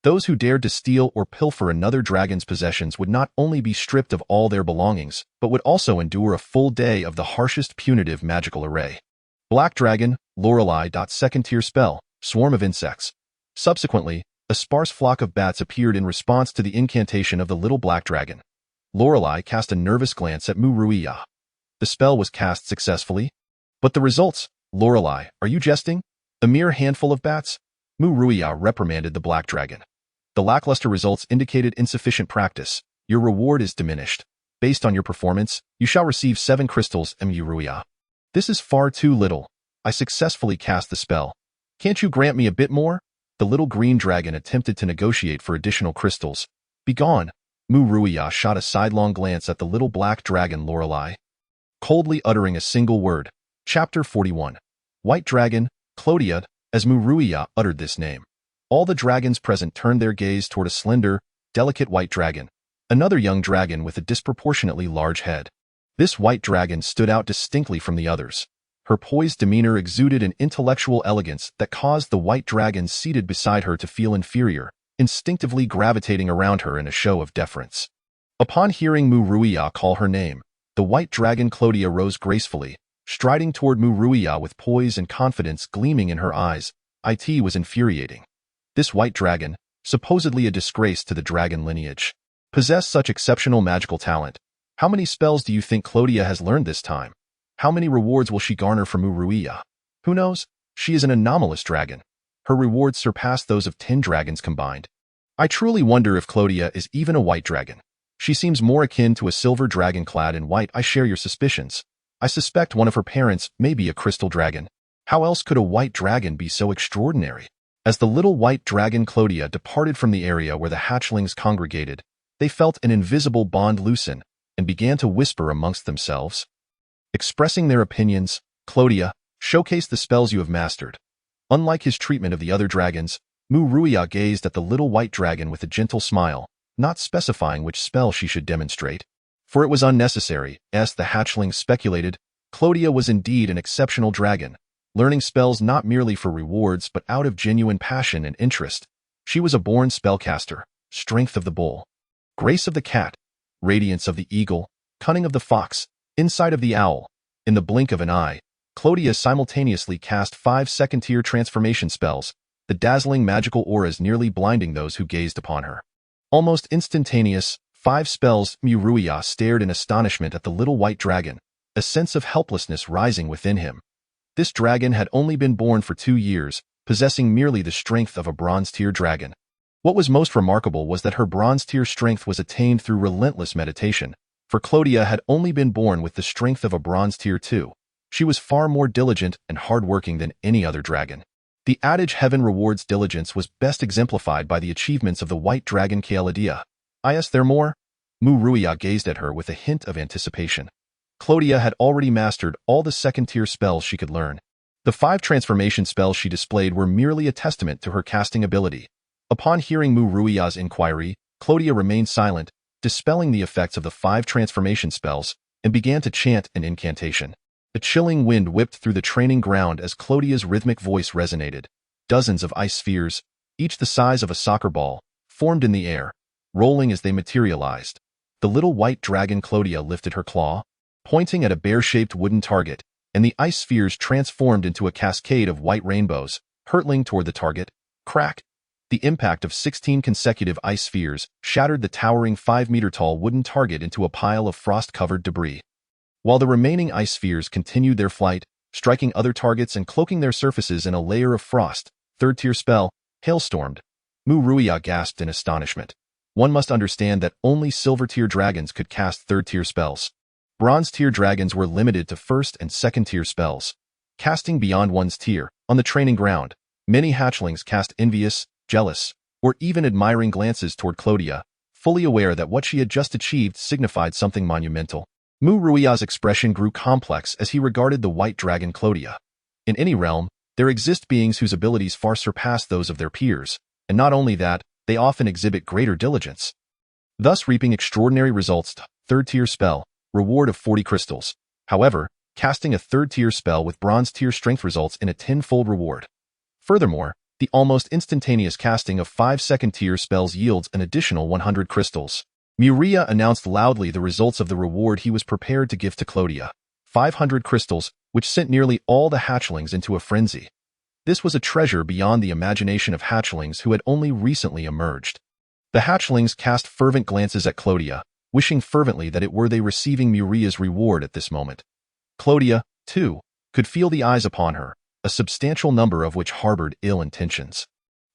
Speaker 1: Those who dared to steal or pilfer another dragon's possessions would not only be stripped of all their belongings, but would also endure a full day of the harshest punitive magical array. Black Dragon, Lorelei. Second-tier spell, Swarm of Insects. Subsequently, a sparse flock of bats appeared in response to the incantation of the little black dragon. Lorelei cast a nervous glance at Muruya. The spell was cast successfully. But the results? Lorelei, are you jesting? A mere handful of bats? Muruya reprimanded the black dragon. The lackluster results indicated insufficient practice. Your reward is diminished. Based on your performance, you shall receive 7 crystals. Muruya. This is far too little. I successfully cast the spell. Can't you grant me a bit more? The little green dragon attempted to negotiate for additional crystals. Begone. Muruya shot a sidelong glance at the little black dragon Lorelei, coldly uttering a single word. Chapter 41. White Dragon, Clodia. As Muruya uttered this name, all the dragons present turned their gaze toward a slender, delicate white dragon, another young dragon with a disproportionately large head. This white dragon stood out distinctly from the others. Her poised demeanor exuded an intellectual elegance that caused the white dragons seated beside her to feel inferior, instinctively gravitating around her in a show of deference. Upon hearing Muruya call her name, the white dragon Clodia rose gracefully, striding toward Muruya with poise and confidence gleaming in her eyes. It was infuriating. This white dragon, supposedly a disgrace to the dragon lineage, possessed such exceptional magical talent. How many spells do you think Clodia has learned this time? How many rewards will she garner from Muruya? Who knows? She is an anomalous dragon. Her rewards surpass those of 10 dragons combined. I truly wonder if Clodia is even a white dragon. She seems more akin to a silver dragon clad in white. I share your suspicions. I suspect one of her parents may be a crystal dragon. How else could a white dragon be so extraordinary? As the little white dragon Clodia departed from the area where the hatchlings congregated, they felt an invisible bond loosen and began to whisper amongst themselves. Expressing their opinions, Clodia, showcase the spells you have mastered. Unlike his treatment of the other dragons, Muruya gazed at the little white dragon with a gentle smile, not specifying which spell she should demonstrate. For it was unnecessary, as the hatchlings speculated. Clodia was indeed an exceptional dragon, learning spells not merely for rewards but out of genuine passion and interest. She was a born spellcaster, strength of the bull, grace of the cat, radiance of the eagle, cunning of the fox, insight of the owl. In the blink of an eye, Clodia simultaneously cast 5 second-tier transformation spells, the dazzling magical auras nearly blinding those who gazed upon her. Almost instantaneous, 5 spells. Muruya stared in astonishment at the little white dragon, a sense of helplessness rising within him. This dragon had only been born for 2 years, possessing merely the strength of a bronze-tier dragon. What was most remarkable was that her bronze-tier strength was attained through relentless meditation, for Clodia had only been born with the strength of a bronze-tier 2. She was far more diligent and hard-working than any other dragon. The adage heaven rewards diligence was best exemplified by the achievements of the white dragon Clodia. Is there more? Muruya gazed at her with a hint of anticipation. Clodia had already mastered all the second-tier spells she could learn. The 5 transformation spells she displayed were merely a testament to her casting ability. Upon hearing Muruya's inquiry, Clodia remained silent, dispelling the effects of the 5 transformation spells, and began to chant an incantation. A chilling wind whipped through the training ground as Clodia's rhythmic voice resonated. Dozens of ice spheres, each the size of a soccer ball, formed in the air, rolling as they materialized. The little white dragon Clodia lifted her claw, pointing at a bear-shaped wooden target, and the ice spheres transformed into a cascade of white rainbows, hurtling toward the target. Crack! The impact of 16 consecutive ice spheres shattered the towering 5-meter-tall wooden target into a pile of frost-covered debris. While the remaining ice spheres continued their flight, striking other targets and cloaking their surfaces in a layer of frost. Third-tier spell, Hailstormed. Muruya gasped in astonishment. One must understand that only silver-tier dragons could cast third-tier spells. Bronze-tier dragons were limited to first- and second-tier spells. Casting beyond one's tier, On the training ground, many hatchlings cast envious, jealous, or even admiring glances toward Clodia, fully aware that what she had just achieved signified something monumental. Muria's expression grew complex as he regarded the white dragon Clodia. In any realm, there exist beings whose abilities far surpass those of their peers, and not only that, they often exhibit greater diligence, thus reaping extraordinary results. Third-tier spell, reward of 40 crystals. However, casting a third-tier spell with bronze-tier strength results in a 10-fold reward. Furthermore, the almost instantaneous casting of 5 second-tier spells yields an additional 100 crystals. Muria announced loudly the results of the reward he was prepared to give to Clodia. 500 crystals, which sent nearly all the hatchlings into a frenzy. This was a treasure beyond the imagination of hatchlings who had only recently emerged. The hatchlings cast fervent glances at Clodia, wishing fervently that it were they receiving Muria's reward at this moment. Clodia, too, could feel the eyes upon her, a substantial number of which harbored ill intentions.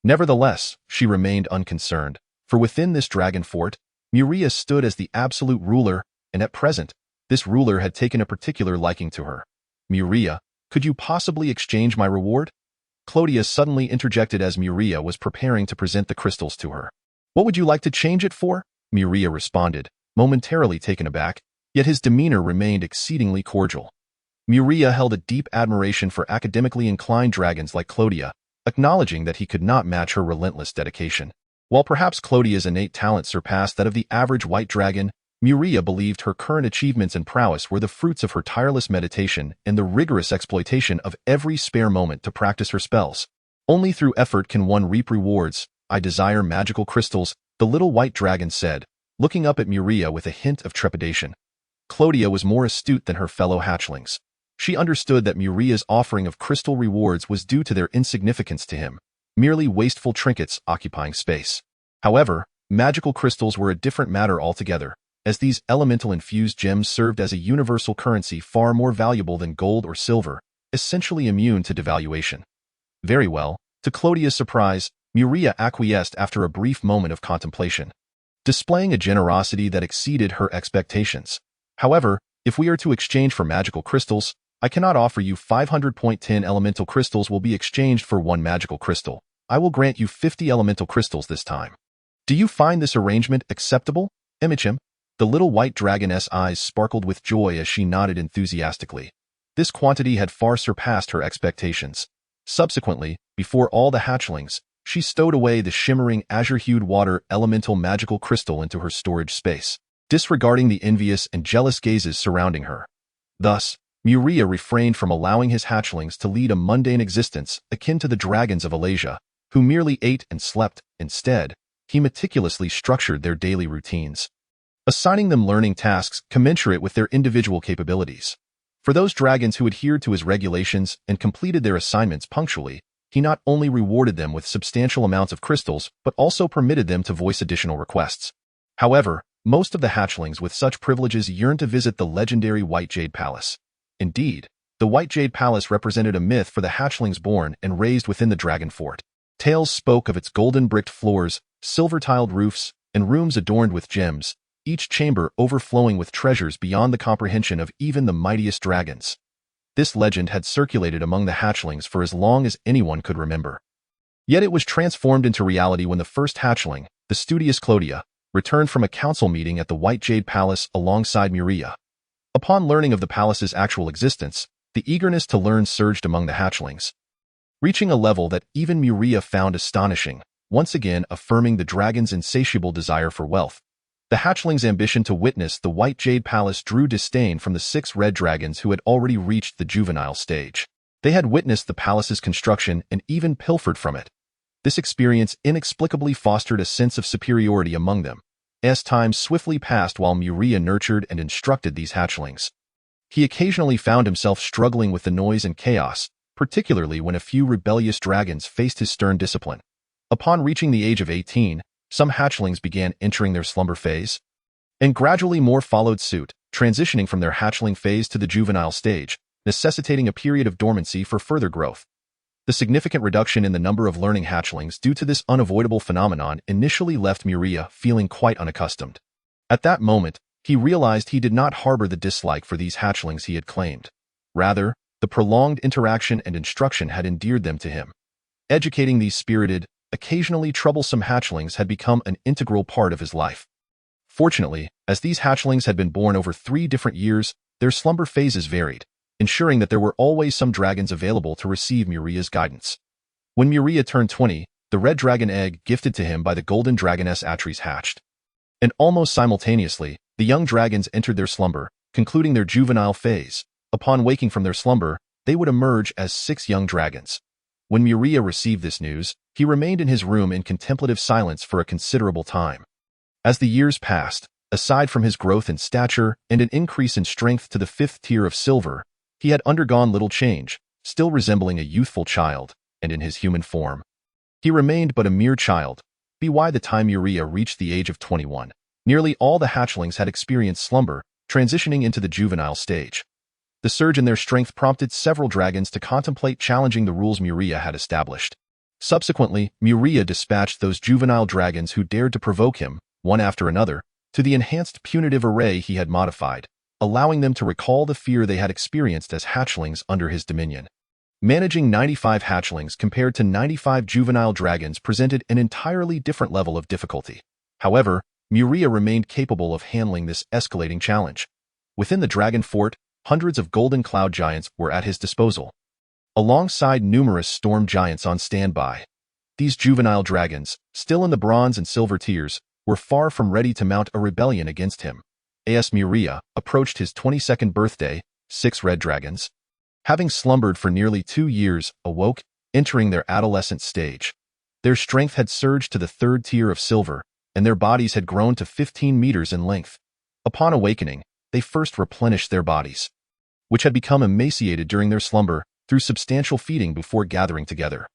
Speaker 1: Nevertheless, she remained unconcerned, for within this dragon fort, Muria stood as the absolute ruler, and at present, this ruler had taken a particular liking to her. Muria, could you possibly exchange my reward? Clodia suddenly interjected as Muria was preparing to present the crystals to her. What would you like to change it for? Muria responded, momentarily taken aback, yet his demeanor remained exceedingly cordial. Muria held a deep admiration for academically inclined dragons like Clodia, acknowledging that he could not match her relentless dedication. While perhaps Clodia's innate talent surpassed that of the average white dragon, Muria believed her current achievements and prowess were the fruits of her tireless meditation and the rigorous exploitation of every spare moment to practice her spells. Only through effort can one reap rewards. I desire magical crystals, the little white dragon said, looking up at Muria with a hint of trepidation. Clodia was more astute than her fellow hatchlings. She understood that Muria's offering of crystal rewards was due to their insignificance to him, merely wasteful trinkets occupying space. However, magical crystals were a different matter altogether, as these elemental-infused gems served as a universal currency far more valuable than gold or silver, essentially immune to devaluation. Very well, to Clodia's surprise, Muria acquiesced after a brief moment of contemplation, displaying a generosity that exceeded her expectations. However, if we are to exchange for magical crystals, I cannot offer you 500.10 elemental crystals will be exchanged for 1 magical crystal. I will grant you 50 elemental crystals this time. Do you find this arrangement acceptable, Emichim? The little white dragoness eyes sparkled with joy as she nodded enthusiastically. This quantity had far surpassed her expectations. Subsequently, before all the hatchlings, she stowed away the shimmering azure-hued water elemental magical crystal into her storage space, disregarding the envious and jealous gazes surrounding her. Thus, Muria refrained from allowing his hatchlings to lead a mundane existence akin to the dragons of Alasia, who merely ate and slept. Instead, he meticulously structured their daily routines, assigning them learning tasks commensurate with their individual capabilities. For those dragons who adhered to his regulations and completed their assignments punctually, he not only rewarded them with substantial amounts of crystals, but also permitted them to voice additional requests. However, most of the hatchlings with such privileges yearned to visit the legendary White Jade Palace. Indeed, the White Jade Palace represented a myth for the hatchlings born and raised within the dragon fort. Tales spoke of its golden-bricked floors, silver-tiled roofs, and rooms adorned with gems, each chamber overflowing with treasures beyond the comprehension of even the mightiest dragons. This legend had circulated among the hatchlings for as long as anyone could remember. Yet it was transformed into reality when the first hatchling, the studious Clodia, returned from a council meeting at the White Jade Palace alongside Muria. Upon learning of the palace's actual existence, the eagerness to learn surged among the hatchlings, reaching a level that even Muria found astonishing, once again affirming the dragon's insatiable desire for wealth. The hatchling's ambition to witness the White Jade Palace drew disdain from the 6 red dragons who had already reached the juvenile stage. They had witnessed the palace's construction and even pilfered from it. This experience inexplicably fostered a sense of superiority among them, as time swiftly passed while Muria nurtured and instructed these hatchlings. He occasionally found himself struggling with the noise and chaos, particularly when a few rebellious dragons faced his stern discipline. Upon reaching the age of 18, some hatchlings began entering their slumber phase, and gradually more followed suit, transitioning from their hatchling phase to the juvenile stage, necessitating a period of dormancy for further growth. The significant reduction in the number of learning hatchlings due to this unavoidable phenomenon initially left Muria feeling quite unaccustomed. At that moment, he realized he did not harbor the dislike for these hatchlings he had claimed. Rather, The prolonged interaction and instruction had endeared them to him. Educating these spirited, occasionally troublesome hatchlings had become an integral part of his life. Fortunately, as these hatchlings had been born over 3 different years, their slumber phases varied, ensuring that there were always some dragons available to receive Muria's guidance. When Muria turned 20, the red dragon egg gifted to him by the golden dragoness Atris hatched. And almost simultaneously, the young dragons entered their slumber, concluding their juvenile phase. Upon waking from their slumber, they would emerge as 6 young dragons. When Muria received this news, he remained in his room in contemplative silence for a considerable time. As the years passed, aside from his growth in stature and an increase in strength to the 5th tier of silver, he had undergone little change, still resembling a youthful child, and in his human form. He remained but a mere child. By the time Muria reached the age of 21, nearly all the hatchlings had experienced slumber, transitioning into the juvenile stage. The surge in their strength prompted several dragons to contemplate challenging the rules Muria had established. Subsequently, Muria dispatched those juvenile dragons who dared to provoke him, one after another, to the enhanced punitive array he had modified, allowing them to recall the fear they had experienced as hatchlings under his dominion. Managing 95 hatchlings compared to 95 juvenile dragons presented an entirely different level of difficulty. However, Muria remained capable of handling this escalating challenge. Within the dragon fort, hundreds of golden cloud giants were at his disposal, alongside numerous storm giants on standby. These juvenile dragons, still in the bronze and silver tiers, were far from ready to mount a rebellion against him. As Muria approached his 22nd birthday, 6 red dragons, having slumbered for nearly 2 years, awoke, entering their adolescent stage. Their strength had surged to the 3rd tier of silver, and their bodies had grown to 15 meters in length. Upon awakening, they first replenished their bodies, which had become emaciated during their slumber, through substantial feeding before gathering together.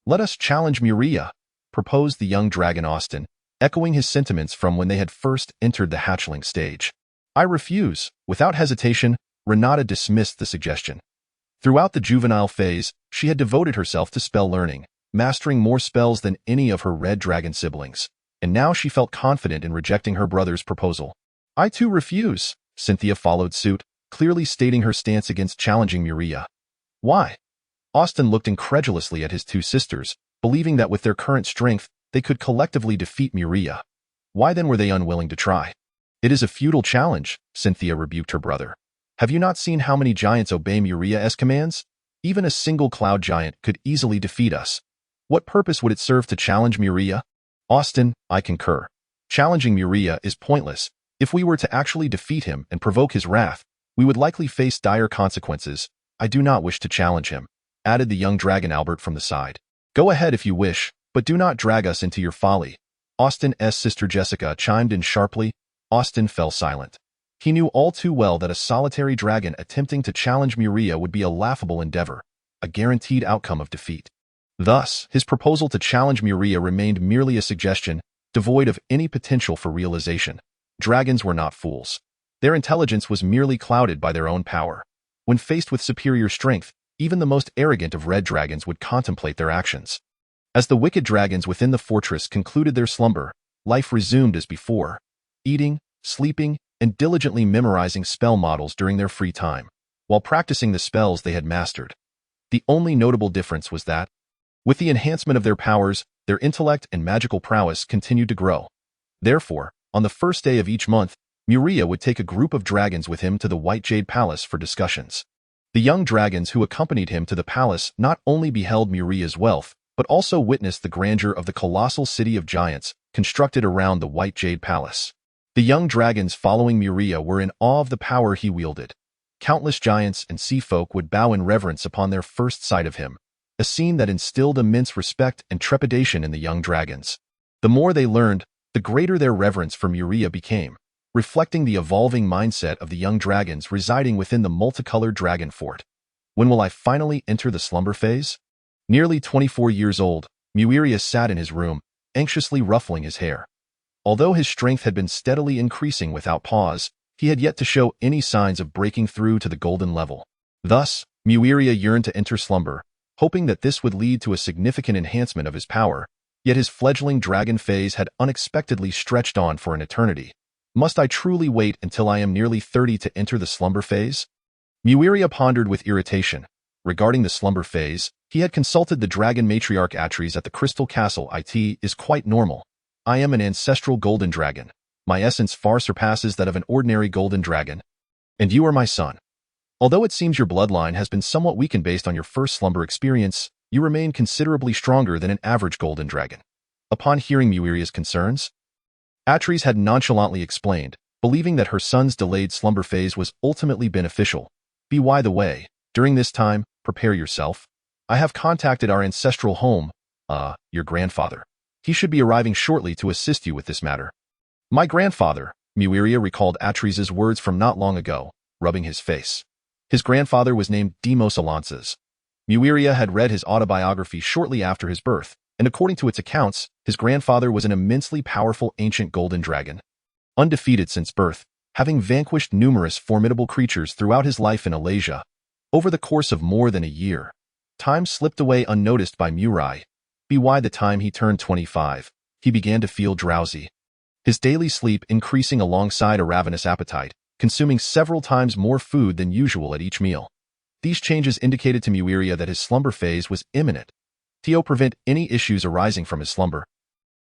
Speaker 1: "Let us challenge Muria," proposed the young dragon Austin, echoing his sentiments from when they had first entered the hatchling stage. "I refuse." Without hesitation, Renata dismissed the suggestion. Throughout the juvenile phase, she had devoted herself to spell learning, mastering more spells than any of her red dragon siblings, and now she felt confident in rejecting her brother's proposal. "I too refuse," Cynthia followed suit, clearly stating her stance against challenging Muria. "Why?" Austin looked incredulously at his 2 sisters, believing that with their current strength, they could collectively defeat Muria. Why then were they unwilling to try? "It is a futile challenge," Cynthia rebuked her brother. "Have you not seen how many giants obey Muria's commands? Even a single cloud giant could easily defeat us. What purpose would it serve to challenge Muria?" "Austin, I concur. Challenging Muria is pointless. If we were to actually defeat him and provoke his wrath, we would likely face dire consequences. I do not wish to challenge him," added the young dragon Albert from the side. "Go ahead if you wish, but do not drag us into your folly," Austin's sister Jessica chimed in sharply. Austin fell silent. He knew all too well that a solitary dragon attempting to challenge Muria would be a laughable endeavor, a guaranteed outcome of defeat. Thus, his proposal to challenge Muria remained merely a suggestion, devoid of any potential for realization. Dragons were not fools. Their intelligence was merely clouded by their own power. When faced with superior strength, even the most arrogant of red dragons would contemplate their actions. As the wicked dragons within the fortress concluded their slumber, life resumed as before, eating, sleeping, and diligently memorizing spell models during their free time, while practicing the spells they had mastered. The only notable difference was that, with the enhancement of their powers, their intellect and magical prowess continued to grow. Therefore, on the first day of each month, Muria would take a group of dragons with him to the White Jade Palace for discussions. The young dragons who accompanied him to the palace not only beheld Muria's wealth, but also witnessed the grandeur of the colossal city of giants constructed around the White Jade Palace. The young dragons following Muria were in awe of the power he wielded. Countless giants and sea folk would bow in reverence upon their first sight of him, a scene that instilled immense respect and trepidation in the young dragons. The more they learned, the greater their reverence for Muria became, reflecting the evolving mindset of the young dragons residing within the multicolored dragon fort. "When will I finally enter the slumber phase?" Nearly 24 years old, Muria sat in his room, anxiously ruffling his hair. Although his strength had been steadily increasing without pause, he had yet to show any signs of breaking through to the golden level. Thus, Muria yearned to enter slumber, hoping that this would lead to a significant enhancement of his power, yet his fledgling dragon phase had unexpectedly stretched on for an eternity. "Must I truly wait until I am nearly 30 to enter the slumber phase?" Muria pondered with irritation, Regarding the slumber phase, he had consulted the dragon matriarch Atries at the Crystal Castle. It is quite normal. I am an ancestral golden dragon. My essence far surpasses that of an ordinary golden dragon. And you are my son. Although it seems your bloodline has been somewhat weakened based on your first slumber experience, you remain considerably stronger than an average golden dragon. Upon hearing Muria's concerns, Atries had nonchalantly explained, believing that her son's delayed slumber phase was ultimately beneficial. By the way, during this time, prepare yourself. I have contacted our ancestral home, your grandfather. He should be arriving shortly to assist you with this matter. My grandfather, Muria recalled Atries' words from not long ago, rubbing his face. His grandfather was named Demos Alances. Muria had read his autobiography shortly after his birth, and according to its accounts, his grandfather was an immensely powerful ancient golden dragon. Undefeated since birth, having vanquished numerous formidable creatures throughout his life in Alasia. Over the course of more than a year, time slipped away unnoticed by Muria. By the time he turned 25, he began to feel drowsy. His daily sleep increasing alongside a ravenous appetite, consuming several times more food than usual at each meal. These changes indicated to Muria that his slumber phase was imminent. To prevent any issues arising from his slumber,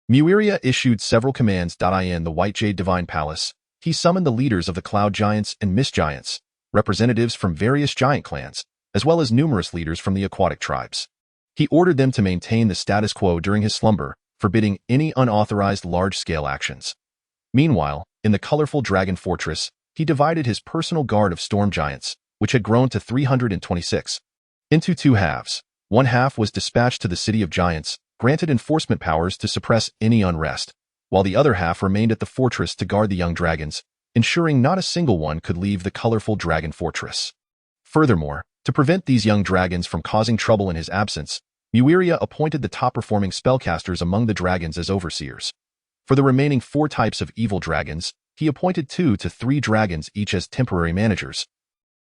Speaker 1: Muria issued several commands. In the White Jade Divine Palace, he summoned the leaders of the Cloud Giants and Mist Giants, representatives from various giant clans, as well as numerous leaders from the aquatic tribes. He ordered them to maintain the status quo during his slumber, forbidding any unauthorized large-scale actions. Meanwhile, in the colorful Dragon Fortress, he divided his personal guard of storm giants, which had grown to 326, into two halves. One half was dispatched to the City of Giants, granted enforcement powers to suppress any unrest, while the other half remained at the fortress to guard the young dragons, ensuring not a single one could leave the colorful Dragon Fortress. Furthermore, to prevent these young dragons from causing trouble in his absence, Muria appointed the top-performing spellcasters among the dragons as overseers. For the remaining 4 types of evil dragons, he appointed 2 to 3 dragons each as temporary managers.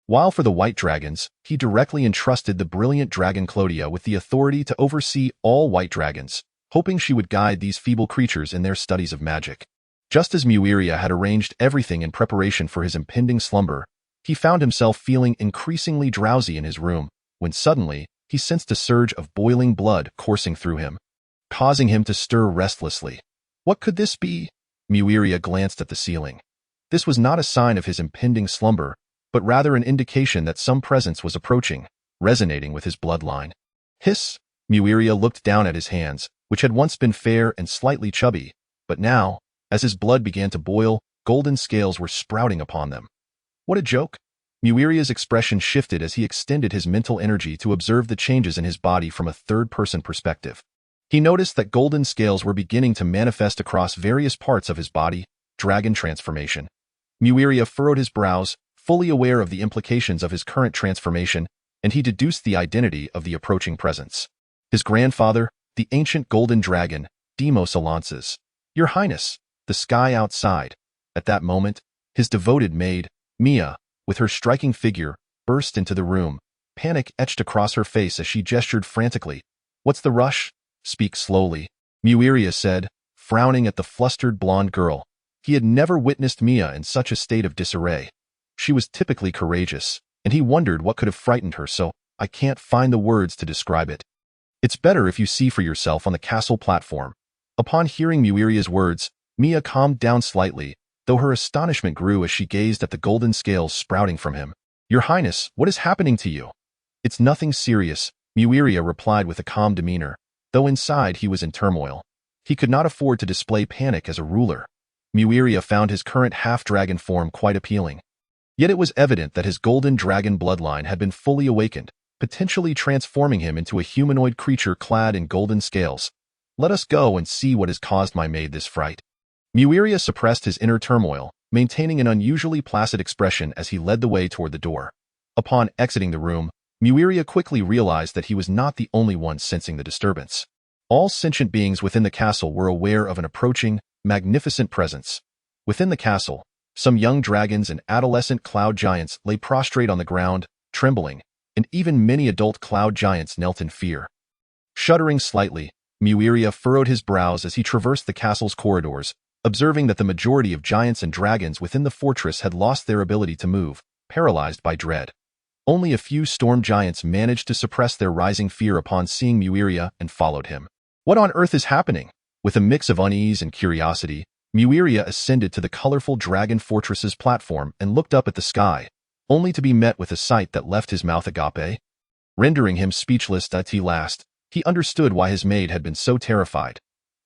Speaker 1: While for the white dragons, he directly entrusted the brilliant dragon Clodia with the authority to oversee all white dragons, hoping she would guide these feeble creatures in their studies of magic. Just as Muria had arranged everything in preparation for his impending slumber, he found himself feeling increasingly drowsy in his room, when suddenly, he sensed a surge of boiling blood coursing through him, causing him to stir restlessly. What could this be? Muria glanced at the ceiling. This was not a sign of his impending slumber, but rather an indication that some presence was approaching, resonating with his bloodline. Hiss! Muria looked down at his hands, which had once been fair and slightly chubby, but now, as his blood began to boil, golden scales were sprouting upon them. What a joke! Muiria's expression shifted as he extended his mental energy to observe the changes in his body from a third-person perspective. He noticed that golden scales were beginning to manifest across various parts of his body, dragon transformation. Muria furrowed his brows, fully aware of the implications of his current transformation, and he deduced the identity of the approaching presence. His grandfather, the ancient golden dragon, Demos Alances. Your Highness, the sky outside. At that moment, his devoted maid, Mia, with her striking figure, burst into the room, panic etched across her face as she gestured frantically. What's the rush? Speak slowly, Muria said, frowning at the flustered blonde girl. He had never witnessed Mia in such a state of disarray. She was typically courageous, and he wondered what could have frightened her, so I can't find the words to describe it. It's better if you see for yourself on the castle platform. Upon hearing Muiria's words, Mia calmed down slightly, though her astonishment grew as she gazed at the golden scales sprouting from him. Your Highness, what is happening to you? It's nothing serious, Muria replied with a calm demeanor, though inside he was in turmoil. He could not afford to display panic as a ruler. Muria found his current half-dragon form quite appealing. Yet it was evident that his golden dragon bloodline had been fully awakened, potentially transforming him into a humanoid creature clad in golden scales. Let us go and see what has caused my maid this fright. Muria suppressed his inner turmoil, maintaining an unusually placid expression as he led the way toward the door. Upon exiting the room, Muria quickly realized that he was not the only one sensing the disturbance. All sentient beings within the castle were aware of an approaching, magnificent presence. Within the castle, some young dragons and adolescent cloud giants lay prostrate on the ground, trembling, and even many adult cloud giants knelt in fear. Shuddering slightly, Muria furrowed his brows as he traversed the castle's corridors, observing that the majority of giants and dragons within the fortress had lost their ability to move, paralyzed by dread. Only a few storm giants managed to suppress their rising fear upon seeing Muria and followed him. What on earth is happening? With a mix of unease and curiosity, Muria ascended to the colorful Dragon Fortress's platform and looked up at the sky, only to be met with a sight that left his mouth agape. Rendering him speechless at last, he understood why his maid had been so terrified.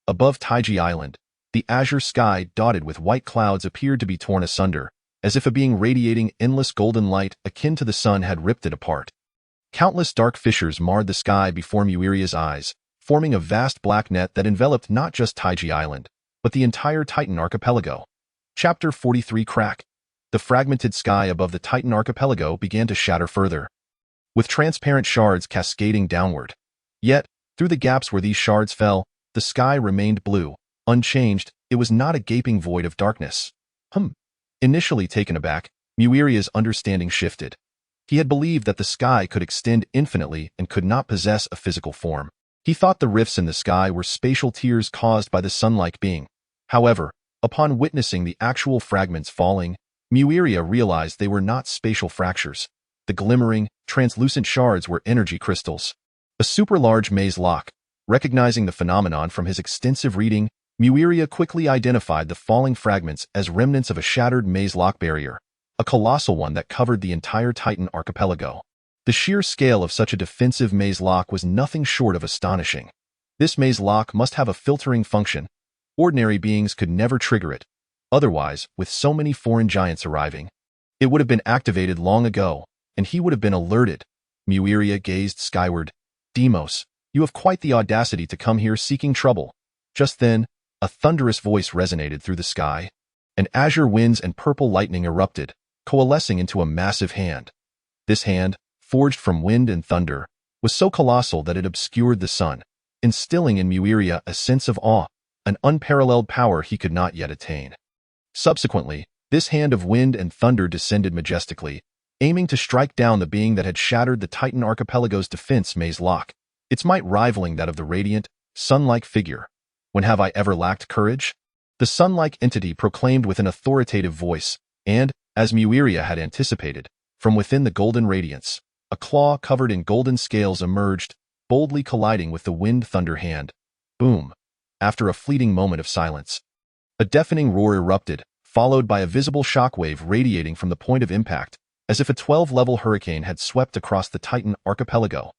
Speaker 1: Above Taiji Island, the azure sky dotted with white clouds appeared to be torn asunder, as if a being radiating endless golden light akin to the sun had ripped it apart. Countless dark fissures marred the sky before Muria's eyes, forming a vast black net that enveloped not just Taiji Island, but the entire Titan archipelago. Chapter 43 Crack. The fragmented sky above the Titan archipelago began to shatter further, with transparent shards cascading downward. Yet, through the gaps where these shards fell, the sky remained blue, unchanged. It was not a gaping void of darkness. Initially taken aback, Muria's understanding shifted. He had believed that the sky could extend infinitely and could not possess a physical form. He thought the rifts in the sky were spatial tears caused by the sun-like being. However, upon witnessing the actual fragments falling, Muria realized they were not spatial fractures. The glimmering, translucent shards were energy crystals. A super-large maze lock. Recognizing the phenomenon from his extensive reading, Muria quickly identified the falling fragments as remnants of a shattered maze lock barrier, a colossal one that covered the entire Titan archipelago. The sheer scale of such a defensive maze lock was nothing short of astonishing. This maze lock must have a filtering function. Ordinary beings could never trigger it. Otherwise, with so many foreign giants arriving, it would have been activated long ago, and he would have been alerted. Muria gazed skyward. Deimos, you have quite the audacity to come here seeking trouble. Just then, a thunderous voice resonated through the sky. An azure winds and purple lightning erupted, coalescing into a massive hand. This hand, forged from wind and thunder, was so colossal that it obscured the sun, instilling in Muria a sense of awe, an unparalleled power he could not yet attain. Subsequently, this hand of wind and thunder descended majestically, aiming to strike down the being that had shattered the Titan archipelago's defense maze lock, its might rivaling that of the radiant, sun-like figure. When have I ever lacked courage? The sun-like entity proclaimed with an authoritative voice, and, as Muria had anticipated, from within the golden radiance, a claw covered in golden scales emerged, boldly colliding with the wind-thunder hand. Boom! After a fleeting moment of silence, a deafening roar erupted, followed by a visible shockwave radiating from the point of impact, as if a 12-level hurricane had swept across the Titan archipelago.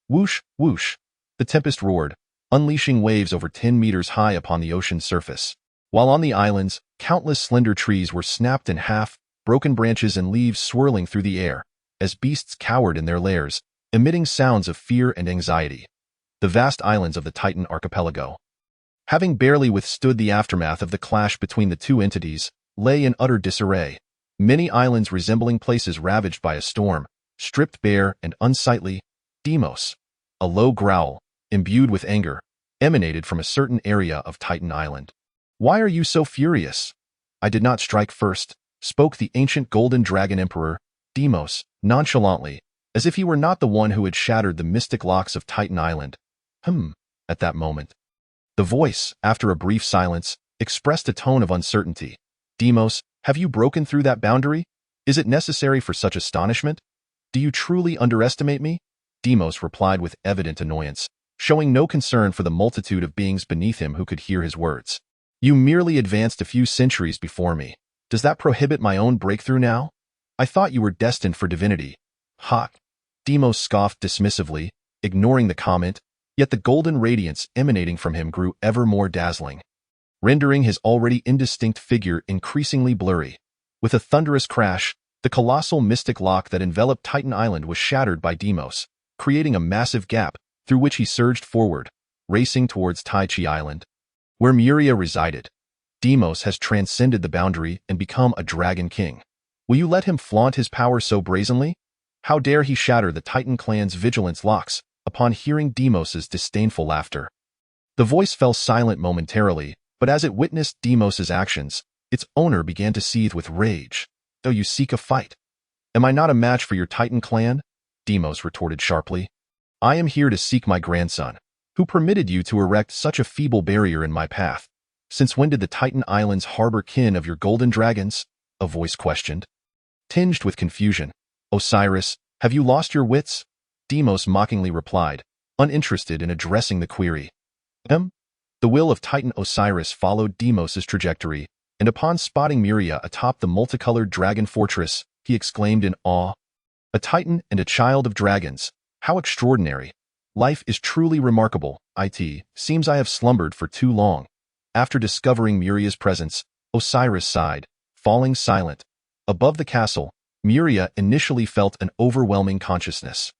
Speaker 1: Whoosh, whoosh! The tempest roared, unleashing waves over 10 meters high upon the ocean's surface. While on the islands, countless slender trees were snapped in half, broken branches and leaves swirling through the air, as beasts cowered in their lairs, emitting sounds of fear and anxiety. The vast islands of the Titan archipelago, having barely withstood the aftermath of the clash between the two entities, lay in utter disarray. Many islands resembling places ravaged by a storm, stripped bare and unsightly. Deimos, a low growl, imbued with anger, emanated from a certain area of Titan Island. Why are you so furious? I did not strike first, spoke the ancient golden dragon emperor, Deimos, nonchalantly, as if he were not the one who had shattered the mystic locks of Titan Island. At that moment, the voice, after a brief silence, expressed a tone of uncertainty. Deimos, have you broken through that boundary? Is it necessary for such astonishment? Do you truly underestimate me? Deimos replied with evident annoyance, showing no concern for the multitude of beings beneath him who could hear his words. You merely advanced a few centuries before me. Does that prohibit my own breakthrough now? I thought you were destined for divinity. Ha! Deimos scoffed dismissively, ignoring the comment, yet the golden radiance emanating from him grew ever more dazzling, rendering his already indistinct figure increasingly blurry. With a thunderous crash, the colossal mystic lock that enveloped Titan Island was shattered by Deimos, creating a massive gap through which he surged forward, racing towards Taiji Island, where Muria resided. Deimos has transcended the boundary and become a dragon king. Will you let him flaunt his power so brazenly? How dare he shatter the Titan clan's vigilance locks upon hearing Deimos's disdainful laughter? The voice fell silent momentarily, but as it witnessed Deimos's actions, its owner began to seethe with rage. Though you seek a fight, am I not a match for your Titan clan? Deimos retorted sharply. I am here to seek my grandson. Who permitted you to erect such a feeble barrier in my path? Since when did the Titan Islands harbor kin of your golden dragons? A voice questioned. Tinged with confusion, Osiris, Have you lost your wits? Deimos mockingly replied, uninterested in addressing the query. The will of Titan Osiris followed Deimos's trajectory, and upon spotting Muria atop the multicolored dragon fortress, he exclaimed in awe, "A Titan and a child of dragons! How extraordinary! Life is truly remarkable. It seems I have slumbered for too long." After discovering Muria's presence, Osiris sighed, falling silent. Above the castle, Muria initially felt an overwhelming consciousness,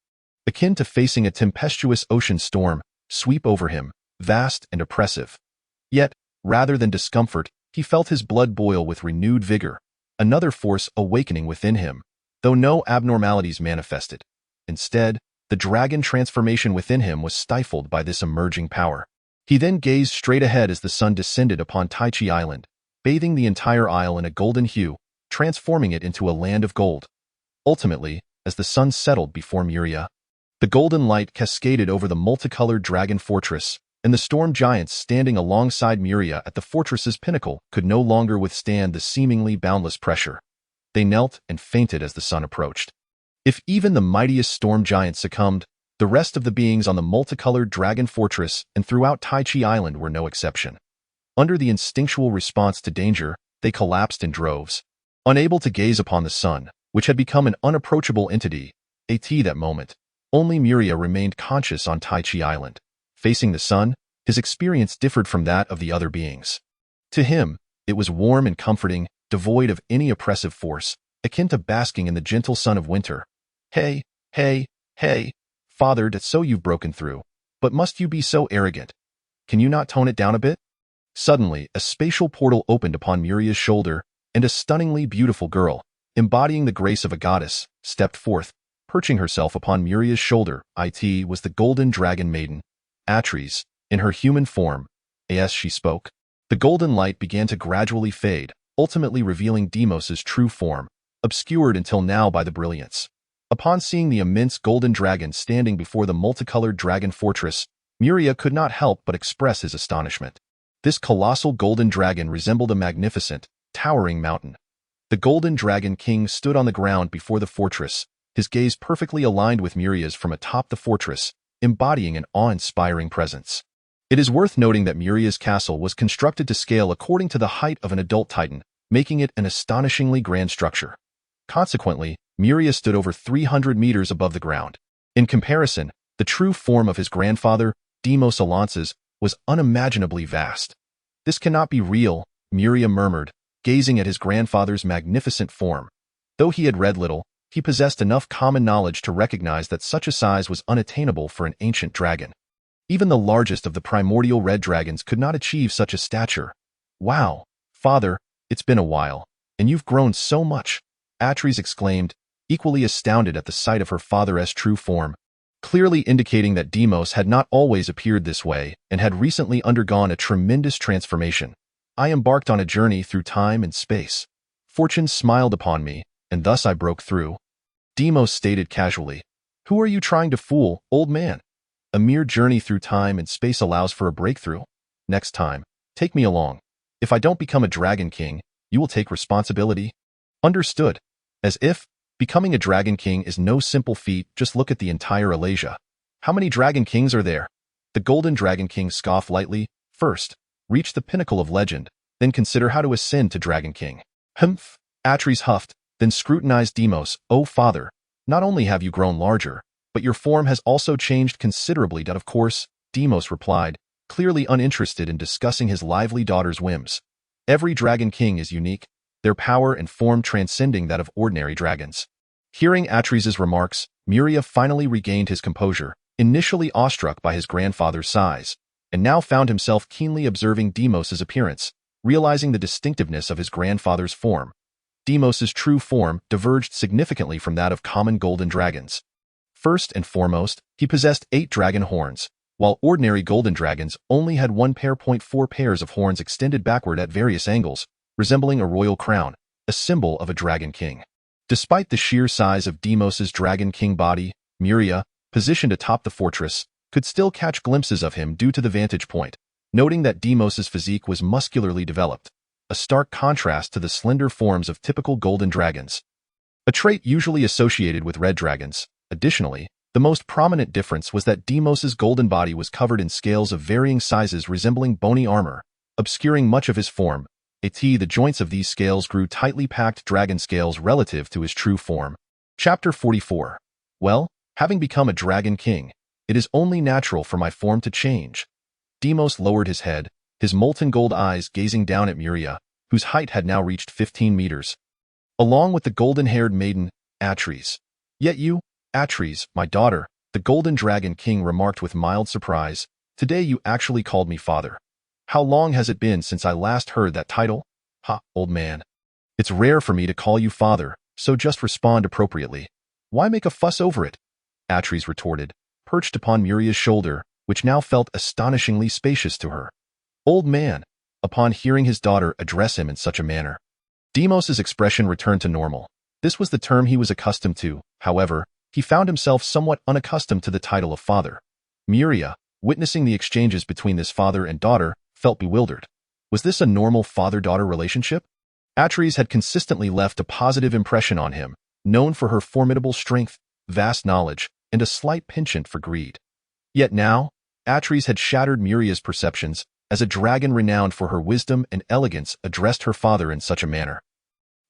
Speaker 1: akin to facing a tempestuous ocean storm, sweep over him, vast and oppressive. Yet, rather than discomfort, he felt his blood boil with renewed vigor, another force awakening within him, though no abnormalities manifested. Instead, the dragon transformation within him was stifled by this emerging power. He then gazed straight ahead as the sun descended upon Taichi Island, bathing the entire isle in a golden hue, transforming it into a land of gold. Ultimately, as the sun settled before Muria, the golden light cascaded over the multicolored dragon fortress, and the storm giants standing alongside Muria at the fortress's pinnacle could no longer withstand the seemingly boundless pressure. They knelt and fainted as the sun approached. If even the mightiest storm giants succumbed, the rest of the beings on the multicolored dragon fortress and throughout Taichi Island were no exception. Under the instinctual response to danger, they collapsed in droves. Unable to gaze upon the sun, which had become an unapproachable entity, at that moment, only Muria remained conscious on Taichi Island. Facing the sun, his experience differed from that of the other beings. To him, it was warm and comforting, devoid of any oppressive force, akin to basking in the gentle sun of winter. Hey, Father, that's so you've broken through. But must you be so arrogant? Can you not tone it down a bit? Suddenly, a spatial portal opened upon Muria's shoulder, and a stunningly beautiful girl, embodying the grace of a goddess, stepped forth, perching herself upon Muria's shoulder. It was the golden dragon maiden, Atris, in her human form. As she spoke, the golden light began to gradually fade, ultimately revealing Deimos's true form, obscured until now by the brilliance. Upon seeing the immense golden dragon standing before the multicolored dragon fortress, Muria could not help but express his astonishment. This colossal golden dragon resembled a magnificent, towering mountain. The golden dragon king stood on the ground before the fortress, his gaze perfectly aligned with Muria's from atop the fortress, embodying an awe-inspiring presence. It is worth noting that Muria's castle was constructed to scale according to the height of an adult titan, making it an astonishingly grand structure. Consequently, Muria stood over 300 meters above the ground. In comparison, the true form of his grandfather, Deimos Alances, was unimaginably vast. "This cannot be real," Muria murmured, gazing at his grandfather's magnificent form. Though he had read little, he possessed enough common knowledge to recognize that such a size was unattainable for an ancient dragon. Even the largest of the primordial red dragons could not achieve such a stature. "Wow, Father, it's been a while, and you've grown so much," Atris exclaimed, equally astounded at the sight of her father's true form, clearly indicating that Deimos had not always appeared this way and had recently undergone a tremendous transformation. "I embarked on a journey through time and space. Fortune smiled upon me, and thus I broke through," Deimos stated casually. "Who are you trying to fool, old man? A mere journey through time and space allows for a breakthrough. Next time, take me along. If I don't become a dragon king, you will take responsibility." "Understood." As if becoming a dragon king is no simple feat, just look at the entire Alasia. How many dragon kings are there? The golden dragon king scoffed lightly. "First, reach the pinnacle of legend, then consider how to ascend to dragon king." "Humph," Atris huffed, then scrutinized Deimos. "Oh, father, not only have you grown larger, but your form has also changed considerably." "Of course," Deimos replied, clearly uninterested in discussing his lively daughter's whims. "Every dragon king is unique, their power and form transcending that of ordinary dragons." Hearing Atris's remarks, Muria finally regained his composure, initially awestruck by his grandfather's size, and now found himself keenly observing Deimos's appearance, realizing the distinctiveness of his grandfather's form. Deimos's true form diverged significantly from that of common golden dragons. First and foremost, he possessed 8 dragon horns, while ordinary golden dragons only had 1.4 pairs of horns extended backward at various angles, resembling a royal crown, a symbol of a dragon king. Despite the sheer size of Deimos's dragon king body, Muria, positioned atop the fortress, could still catch glimpses of him due to the vantage point, noting that Deimos's physique was muscularly developed, a stark contrast to the slender forms of typical golden dragons. a trait usually associated with red dragons. Additionally, the most prominent difference was that Deimos's golden body was covered in scales of varying sizes resembling bony armor, obscuring much of his form. The joints of these scales grew tightly packed dragon scales relative to his true form. Chapter 44. Well, having become a dragon king, it is only natural for my form to change. Deimos lowered his head, his molten gold eyes gazing down at Muria, whose height had now reached 15 meters. Along with the golden-haired maiden, Atreus. Yet you, Atreus, my daughter, the golden dragon king remarked with mild surprise, today you actually called me father. How long has it been since I last heard that title? Ha, old man. It's rare for me to call you father, so just respond appropriately. Why make a fuss over it? Atreus retorted, perched upon Muria's shoulder, which now felt astonishingly spacious to her. Old man, upon hearing his daughter address him in such a manner. Deimos's expression returned to normal. This was the term he was accustomed to. However, he found himself somewhat unaccustomed to the title of father. Muria, witnessing the exchanges between this father and daughter, felt bewildered. Was this a normal father-daughter relationship? Atreus had consistently left a positive impression on him, known for her formidable strength, vast knowledge, and a slight penchant for greed. Yet now, Atreus had shattered Muria's perceptions, as a dragon renowned for her wisdom and elegance addressed her father in such a manner,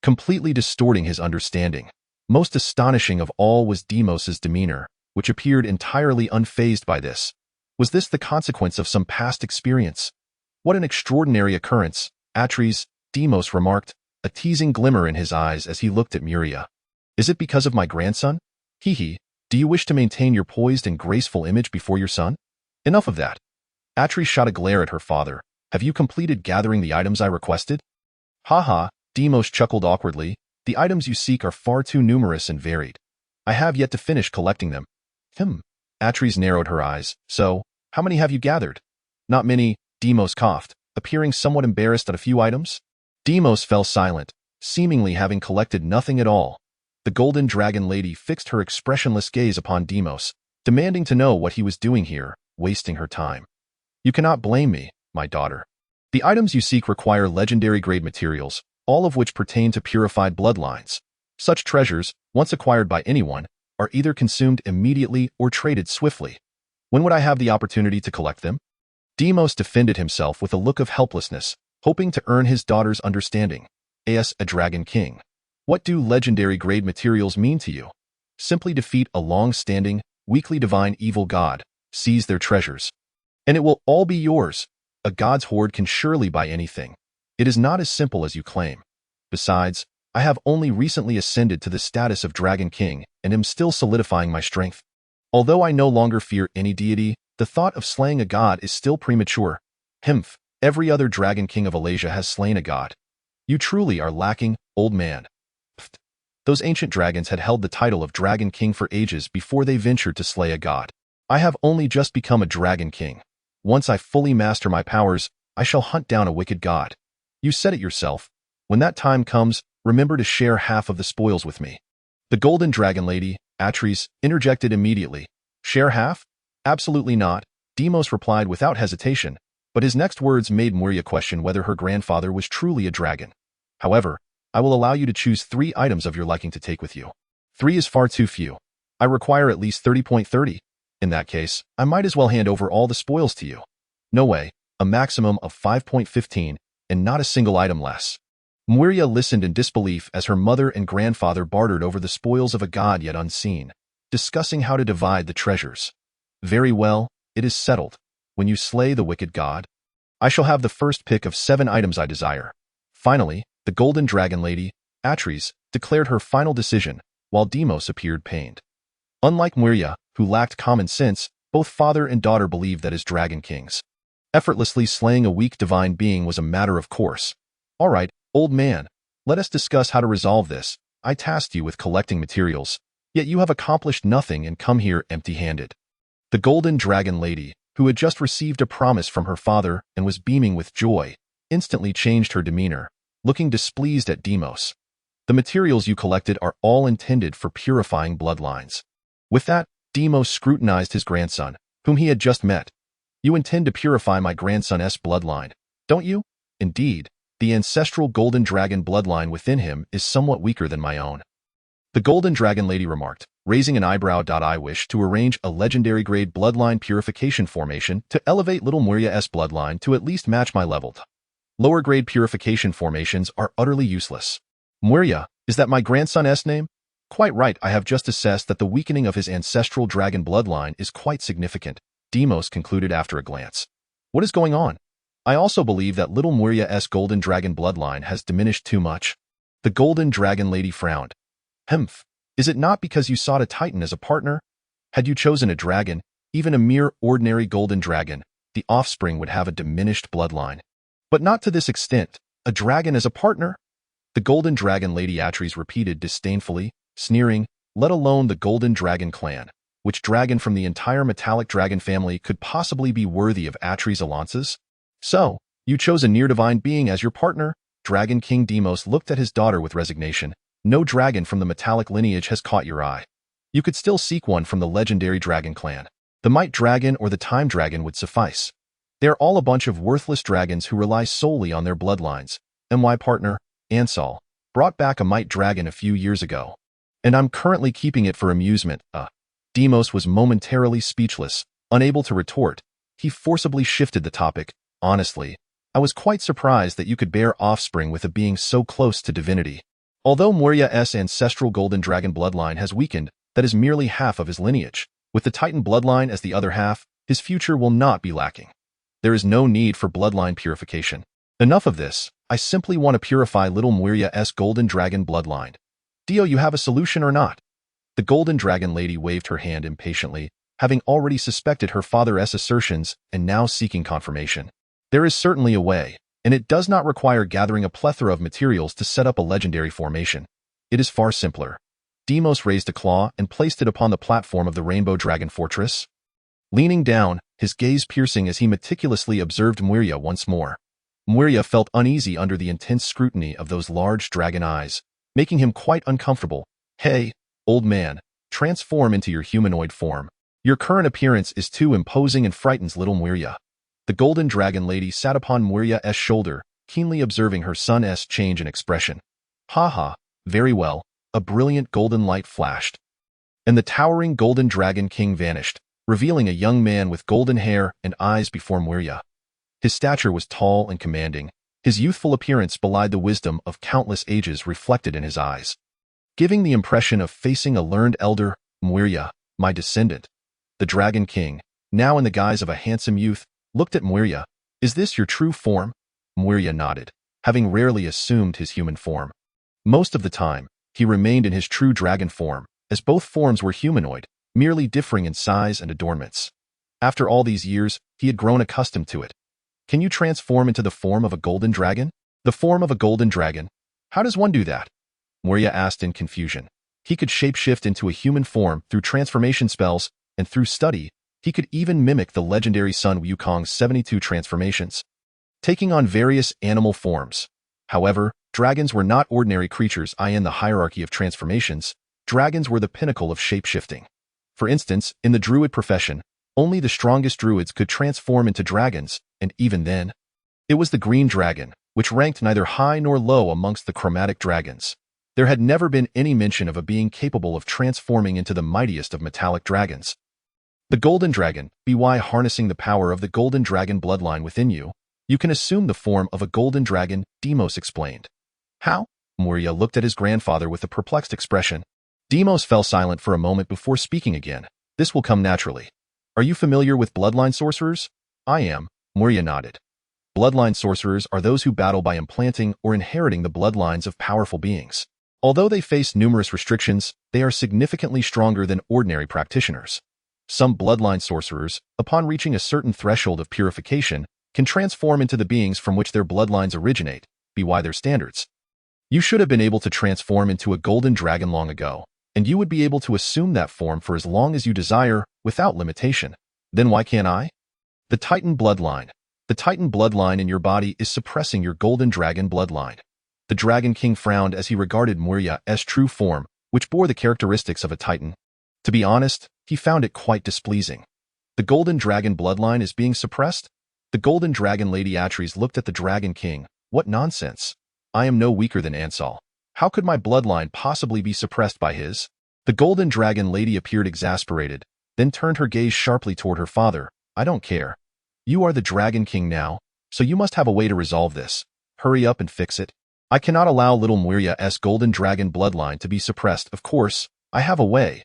Speaker 1: completely distorting his understanding. Most astonishing of all was Deimos's demeanor, which appeared entirely unfazed by this. Was this the consequence of some past experience? What an extraordinary occurrence, Atreus, Deimos remarked, a teasing glimmer in his eyes as he looked at Muria. Is it because of my grandson? Hee, do you wish to maintain your poised and graceful image before your son? Enough of that. Atreus shot a glare at her father. Have you completed gathering the items I requested? Ha, Deimos chuckled awkwardly. The items you seek are far too numerous and varied. I have yet to finish collecting them. Atreus narrowed her eyes. So, how many have you gathered? Not many, Deimos coughed, appearing somewhat embarrassed at a few items. Deimos fell silent, seemingly having collected nothing at all. The golden dragon lady fixed her expressionless gaze upon Deimos, demanding to know what he was doing here, wasting her time. You cannot blame me, my daughter. The items you seek require legendary-grade materials, all of which pertain to purified bloodlines. Such treasures, once acquired by anyone, are either consumed immediately or traded swiftly. When would I have the opportunity to collect them? Deimos defended himself with a look of helplessness, hoping to earn his daughter's understanding. As a dragon king, what do legendary-grade materials mean to you? Simply defeat a long-standing, weakly divine evil god, seize their treasures, and it will all be yours. A god's hoard can surely buy anything. It is not as simple as you claim. Besides, I have only recently ascended to the status of Dragon King and am still solidifying my strength. Although I no longer fear any deity, the thought of slaying a god is still premature. Every other Dragon King of Alasia has slain a god. You truly are lacking, old man. Those ancient dragons had held the title of Dragon King for ages before they ventured to slay a god. I have only just become a Dragon King. Once I fully master my powers, I shall hunt down a wicked god. You said it yourself. When that time comes, remember to share half of the spoils with me. The golden dragon lady, Atreus, interjected immediately. Share half? Absolutely not, Deimos replied without hesitation, but his next words made Muria question whether her grandfather was truly a dragon. However, I will allow you to choose 3 items of your liking to take with you. 3 is far too few. I require at least 30.30. In that case, I might as well hand over all the spoils to you. No way, a maximum of 5.15, and not a single item less. Muria listened in disbelief as her mother and grandfather bartered over the spoils of a god yet unseen, discussing how to divide the treasures. Very well, it is settled. When you slay the wicked god, I shall have the first pick of 7 items I desire. Finally, the golden dragon lady, Atreus, declared her final decision, while Deimos appeared pained. Unlike Muria, who lacked common sense, both father and daughter believed that as dragon kings, effortlessly slaying a weak divine being was a matter of course. All right, old man, let us discuss how to resolve this. I tasked you with collecting materials, yet you have accomplished nothing and come here empty-handed. The golden dragon lady, who had just received a promise from her father and was beaming with joy, instantly changed her demeanor, looking displeased at Deimos. The materials you collected are all intended for purifying bloodlines. With that, Deimos scrutinized his grandson, whom he had just met. You intend to purify my grandson's bloodline, don't you? Indeed, the ancestral golden dragon bloodline within him is somewhat weaker than my own. The Golden Dragon Lady remarked, raising an eyebrow. I wish to arrange a legendary grade bloodline purification formation to elevate little Muria's bloodline to at least match my level. Lower grade purification formations are utterly useless. Muria, is that my grandson's name? Quite right, I have just assessed that the weakening of his ancestral dragon bloodline is quite significant, Demos concluded after a glance. What is going on? I also believe that little Muria's golden dragon bloodline has diminished too much. The Golden Dragon Lady frowned. Humph. Is it not because you sought a titan as a partner? Had you chosen a dragon, even a mere ordinary golden dragon, the offspring would have a diminished bloodline. But not to this extent. A dragon as a partner? The Golden Dragon Lady Atreides repeated disdainfully, sneering, let alone the Golden Dragon clan. Which dragon from the entire metallic dragon family could possibly be worthy of Atreides' alliances? So, you chose a near-divine being as your partner? Dragon King Demos looked at his daughter with resignation. No dragon from the metallic lineage has caught your eye. You could still seek one from the legendary dragon clan. The Might Dragon or the Time Dragon would suffice. They are all a bunch of worthless dragons who rely solely on their bloodlines. My partner, Ansal, brought back a Might Dragon a few years ago. And I'm currently keeping it for amusement. Demos was momentarily speechless, unable to retort. He forcibly shifted the topic. Honestly, I was quite surprised that you could bear offspring with a being so close to divinity. Although Muria's ancestral golden dragon bloodline has weakened, that is merely half of his lineage. With the Titan bloodline as the other half, his future will not be lacking. There is no need for bloodline purification. Enough of this. I simply want to purify little Muria's golden dragon bloodline. Dio, you have a solution or not? The Golden Dragon Lady waved her hand impatiently, having already suspected her father's assertions and now seeking confirmation. There is certainly a way, and it does not require gathering a plethora of materials to set up a legendary formation. It is far simpler. Demos raised a claw and placed it upon the platform of the Rainbow Dragon Fortress. Leaning down, his gaze piercing as he meticulously observed Muria once more. Muria felt uneasy under the intense scrutiny of those large dragon eyes, making him quite uncomfortable. Hey, old man, transform into your humanoid form. Your current appearance is too imposing and frightens little Muria. The Golden Dragon Lady sat upon Muria's shoulder, keenly observing her son's change in expression. Ha, very well. A brilliant golden light flashed. And the towering Golden Dragon King vanished, revealing a young man with golden hair and eyes before Muria. His stature was tall and commanding. His youthful appearance belied the wisdom of countless ages reflected in his eyes, giving the impression of facing a learned elder. Muria, my descendant. The Dragon King, now in the guise of a handsome youth, looked at Muria. Is this your true form? Muria nodded, having rarely assumed his human form. Most of the time, he remained in his true dragon form, as both forms were humanoid, merely differing in size and adornments. After all these years, he had grown accustomed to it. Can you transform into the form of a golden dragon? The form of a golden dragon? How does one do that? Muria asked in confusion. He could shapeshift into a human form through transformation spells, and through study, he could even mimic the legendary Sun Wukong's 72 transformations, taking on various animal forms. However, dragons were not ordinary creatures in the hierarchy of transformations. Dragons were the pinnacle of shapeshifting. For instance, in the druid profession, only the strongest druids could transform into dragons, and even then, it was the green dragon, which ranked neither high nor low amongst the chromatic dragons. There had never been any mention of a being capable of transforming into the mightiest of metallic dragons. The Golden Dragon, by harnessing the power of the Golden Dragon bloodline within you, you can assume the form of a golden dragon, Demos explained. How? Muria looked at his grandfather with a perplexed expression. Demos fell silent for a moment before speaking again. This will come naturally. Are you familiar with bloodline sorcerers? I am, Muria nodded. Bloodline sorcerers are those who battle by implanting or inheriting the bloodlines of powerful beings. Although they face numerous restrictions, they are significantly stronger than ordinary practitioners. Some bloodline sorcerers, upon reaching a certain threshold of purification, can transform into the beings from which their bloodlines originate, by their standards. You should have been able to transform into a golden dragon long ago, and you would be able to assume that form for as long as you desire, without limitation. Then why can't I? The Titan bloodline. The Titan bloodline in your body is suppressing your golden dragon bloodline. The Dragon King frowned as he regarded Muria's true form, which bore the characteristics of a Titan. To be honest, he found it quite displeasing. The golden dragon bloodline is being suppressed? The Golden Dragon Lady Atreides looked at the Dragon King. What nonsense. I am no weaker than Ansal. How could my bloodline possibly be suppressed by his? The golden dragon lady appeared exasperated, then turned her gaze sharply toward her father. I don't care. You are the Dragon King now, so you must have a way to resolve this. Hurry up and fix it. I cannot allow little Muria's golden dragon bloodline to be suppressed. Of course, I have a way.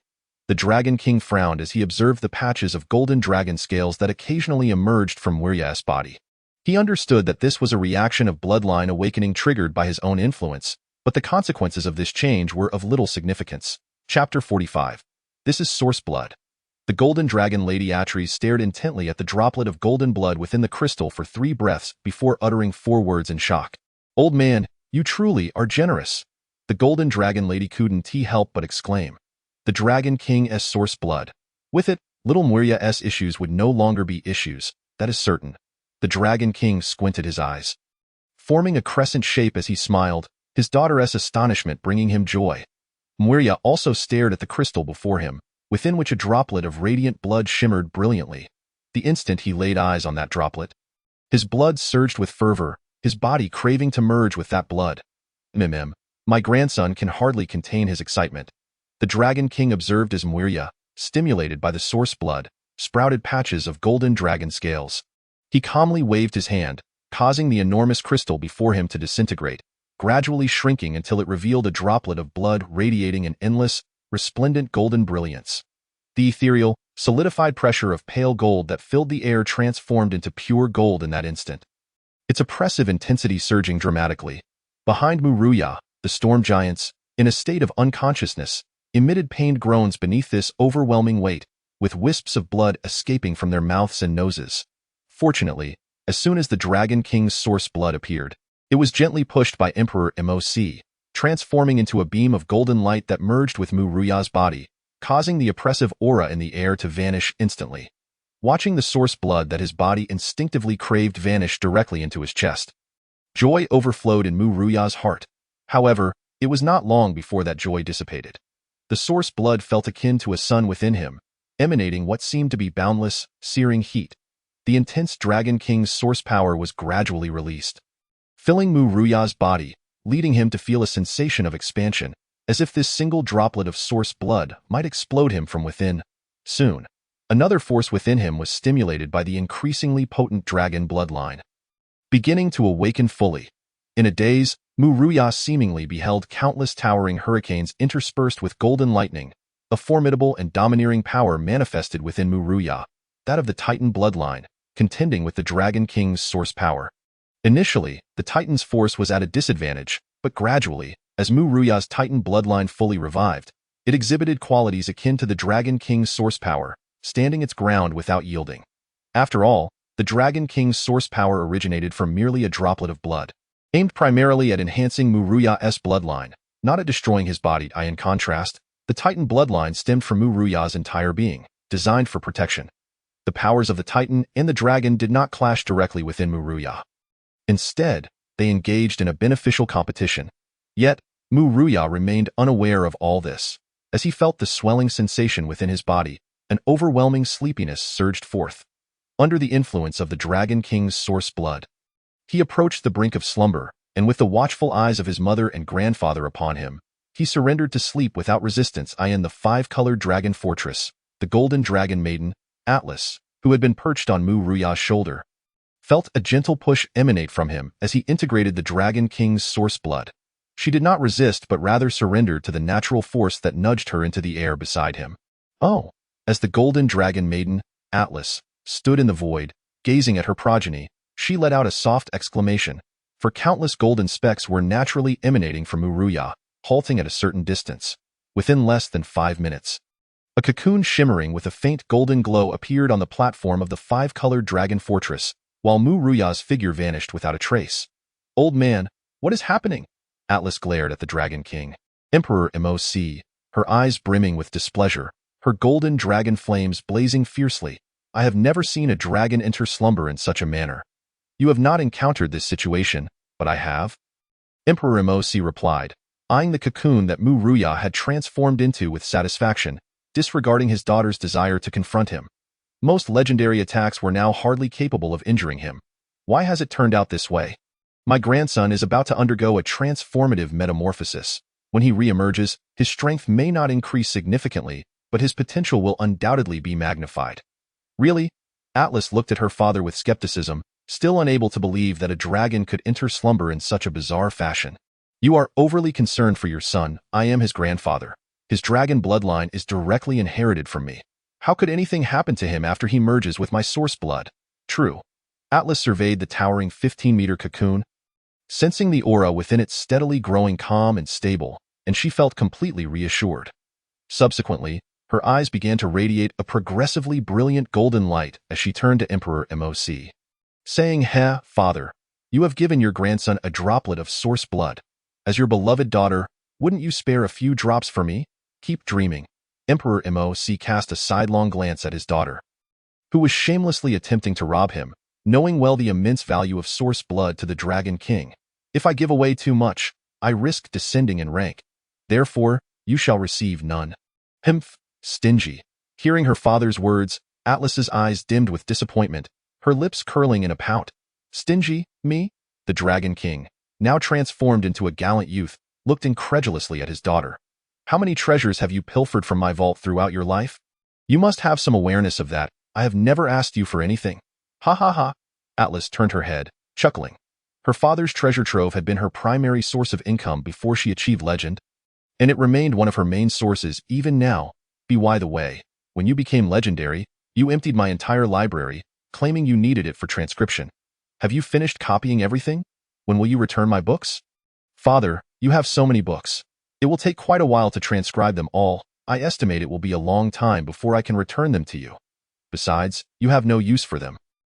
Speaker 1: The Dragon King frowned as he observed the patches of golden dragon scales that occasionally emerged from Muria's body. He understood that this was a reaction of bloodline awakening triggered by his own influence, but the consequences of this change were of little significance. Chapter 45. This is source blood. The golden dragon Lady Atreides stared intently at the droplet of golden blood within the crystal for 3 breaths before uttering 4 words in shock. Old man, you truly are generous. The golden dragon lady couldn't help but exclaim. The Dragon King's source blood. With it, little Muria's issues would no longer be issues, that is certain. The Dragon King squinted his eyes, forming a crescent shape as he smiled, his daughter's astonishment bringing him joy. Muria also stared at the crystal before him, within which a droplet of radiant blood shimmered brilliantly. The instant he laid eyes on that droplet, his blood surged with fervor, his body craving to merge with that blood. My grandson can hardly contain his excitement. The Dragon King observed as Muria, stimulated by the source blood, sprouted patches of golden dragon scales. He calmly waved his hand, causing the enormous crystal before him to disintegrate, gradually shrinking until it revealed a droplet of blood radiating an endless, resplendent golden brilliance. The ethereal, solidified pressure of pale gold that filled the air transformed into pure gold in that instant, its oppressive intensity surging dramatically. Behind Muria, the storm giants, in a state of unconsciousness, emitted pained groans beneath this overwhelming weight, with wisps of blood escaping from their mouths and noses. Fortunately, as soon as the Dragon King's source blood appeared, it was gently pushed by Emperor Moc, transforming into a beam of golden light that merged with Muria's body, causing the oppressive aura in the air to vanish instantly. Watching the source blood that his body instinctively craved vanish directly into his chest, joy overflowed in Muria's heart. However, it was not long before that joy dissipated. The source blood felt akin to a sun within him, emanating what seemed to be boundless, searing heat. The intense Dragon King's source power was gradually released, filling Muria's body, leading him to feel a sensation of expansion, as if this single droplet of source blood might explode him from within. Soon, another force within him was stimulated by the increasingly potent dragon bloodline, beginning to awaken fully. In a daze, Muria seemingly beheld countless towering hurricanes interspersed with golden lightning. A formidable and domineering power manifested within Muria, that of the Titan bloodline, contending with the Dragon King's source power. Initially, the Titan's force was at a disadvantage, but gradually, as Muria's Titan bloodline fully revived, it exhibited qualities akin to the Dragon King's source power, standing its ground without yielding. After all, the Dragon King's source power originated from merely a droplet of blood, aimed primarily at enhancing Muria's bloodline, not at destroying his body. In contrast, the Titan bloodline stemmed from Muria's entire being, designed for protection. The powers of the Titan and the dragon did not clash directly within Muria. Instead, they engaged in a beneficial competition. Yet, Muria remained unaware of all this. As he felt the swelling sensation within his body, an overwhelming sleepiness surged forth. Under the influence of the Dragon King's source blood, he approached the brink of slumber, and with the watchful eyes of his mother and grandfather upon him, he surrendered to sleep without resistance. In the 5-colored dragon fortress, the golden dragon maiden, Atlas, who had been perched on Muria's shoulder, felt a gentle push emanate from him as he integrated the Dragon King's source blood. She did not resist but rather surrendered to the natural force that nudged her into the air beside him. Oh! As the golden dragon maiden, Atlas, stood in the void, gazing at her progeny, she let out a soft exclamation, for countless golden specks were naturally emanating from Muria, halting at a certain distance. Within less than 5 minutes, a cocoon shimmering with a faint golden glow appeared on the platform of the 5-colored dragon fortress, while Muria's figure vanished without a trace. Old man, what is happening? Atlas glared at the Dragon King. Emperor Moc, her eyes brimming with displeasure, her golden dragon flames blazing fiercely. I have never seen a dragon enter slumber in such a manner. You have not encountered this situation, but I have. Emperor Moc replied, eyeing the cocoon that Muria had transformed into with satisfaction, disregarding his daughter's desire to confront him. Most legendary attacks were now hardly capable of injuring him. Why has it turned out this way? My grandson is about to undergo a transformative metamorphosis. When he reemerges, his strength may not increase significantly, but his potential will undoubtedly be magnified. Really? Atlas looked at her father with skepticism, still unable to believe that a dragon could enter slumber in such a bizarre fashion. You are overly concerned for your son. I am his grandfather. His dragon bloodline is directly inherited from me. How could anything happen to him after he merges with my source blood? True. Atlas surveyed the towering 15-meter cocoon, sensing the aura within it steadily growing calm and stable, and she felt completely reassured. Subsequently, her eyes began to radiate a progressively brilliant golden light as she turned to Emperor Moc, saying, Father, you have given your grandson a droplet of source blood. As your beloved daughter, wouldn't you spare a few drops for me? Keep dreaming. Emperor Moc cast a sidelong glance at his daughter, who was shamelessly attempting to rob him, knowing well the immense value of source blood to the Dragon King. If I give away too much, I risk descending in rank. Therefore, you shall receive none. Humph, stingy. Hearing her father's words, Atlas's eyes dimmed with disappointment, her lips curling in a pout. Stingy, me? The Dragon King, now transformed into a gallant youth, looked incredulously at his daughter. How many treasures have you pilfered from my vault throughout your life? You must have some awareness of that. I have never asked you for anything. Ha ha ha. Atlas turned her head, chuckling. Her father's treasure trove had been her primary source of income before she achieved legend, and it remained one of her main sources even now. By the way, when you became legendary, you emptied my entire library, claiming you needed it for transcription. Have you finished copying everything? When will you return my books? Father, you have so many books. It will take quite a while to transcribe them all. I estimate it will be a long time before I can return them to you. Besides, you have no use for them.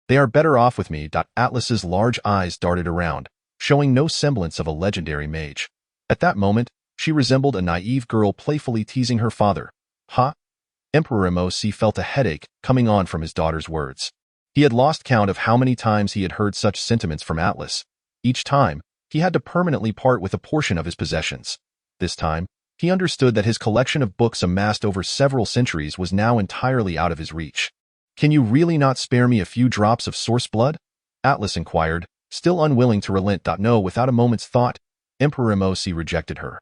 Speaker 1: They are better off with me. Atlas's large eyes darted around, showing no semblance of a legendary mage. At that moment, she resembled a naive girl playfully teasing her father. Ha? Emperor Moc felt a headache coming on from his daughter's words. He had lost count of how many times he had heard such sentiments from Atlas. Each time, he had to permanently part with a portion of his possessions. This time, he understood that his collection of books amassed over several centuries was now entirely out of his reach. Can you really not spare me a few drops of source blood? Atlas inquired, still unwilling to relent. No, without a moment's thought, Emperor Moc rejected her.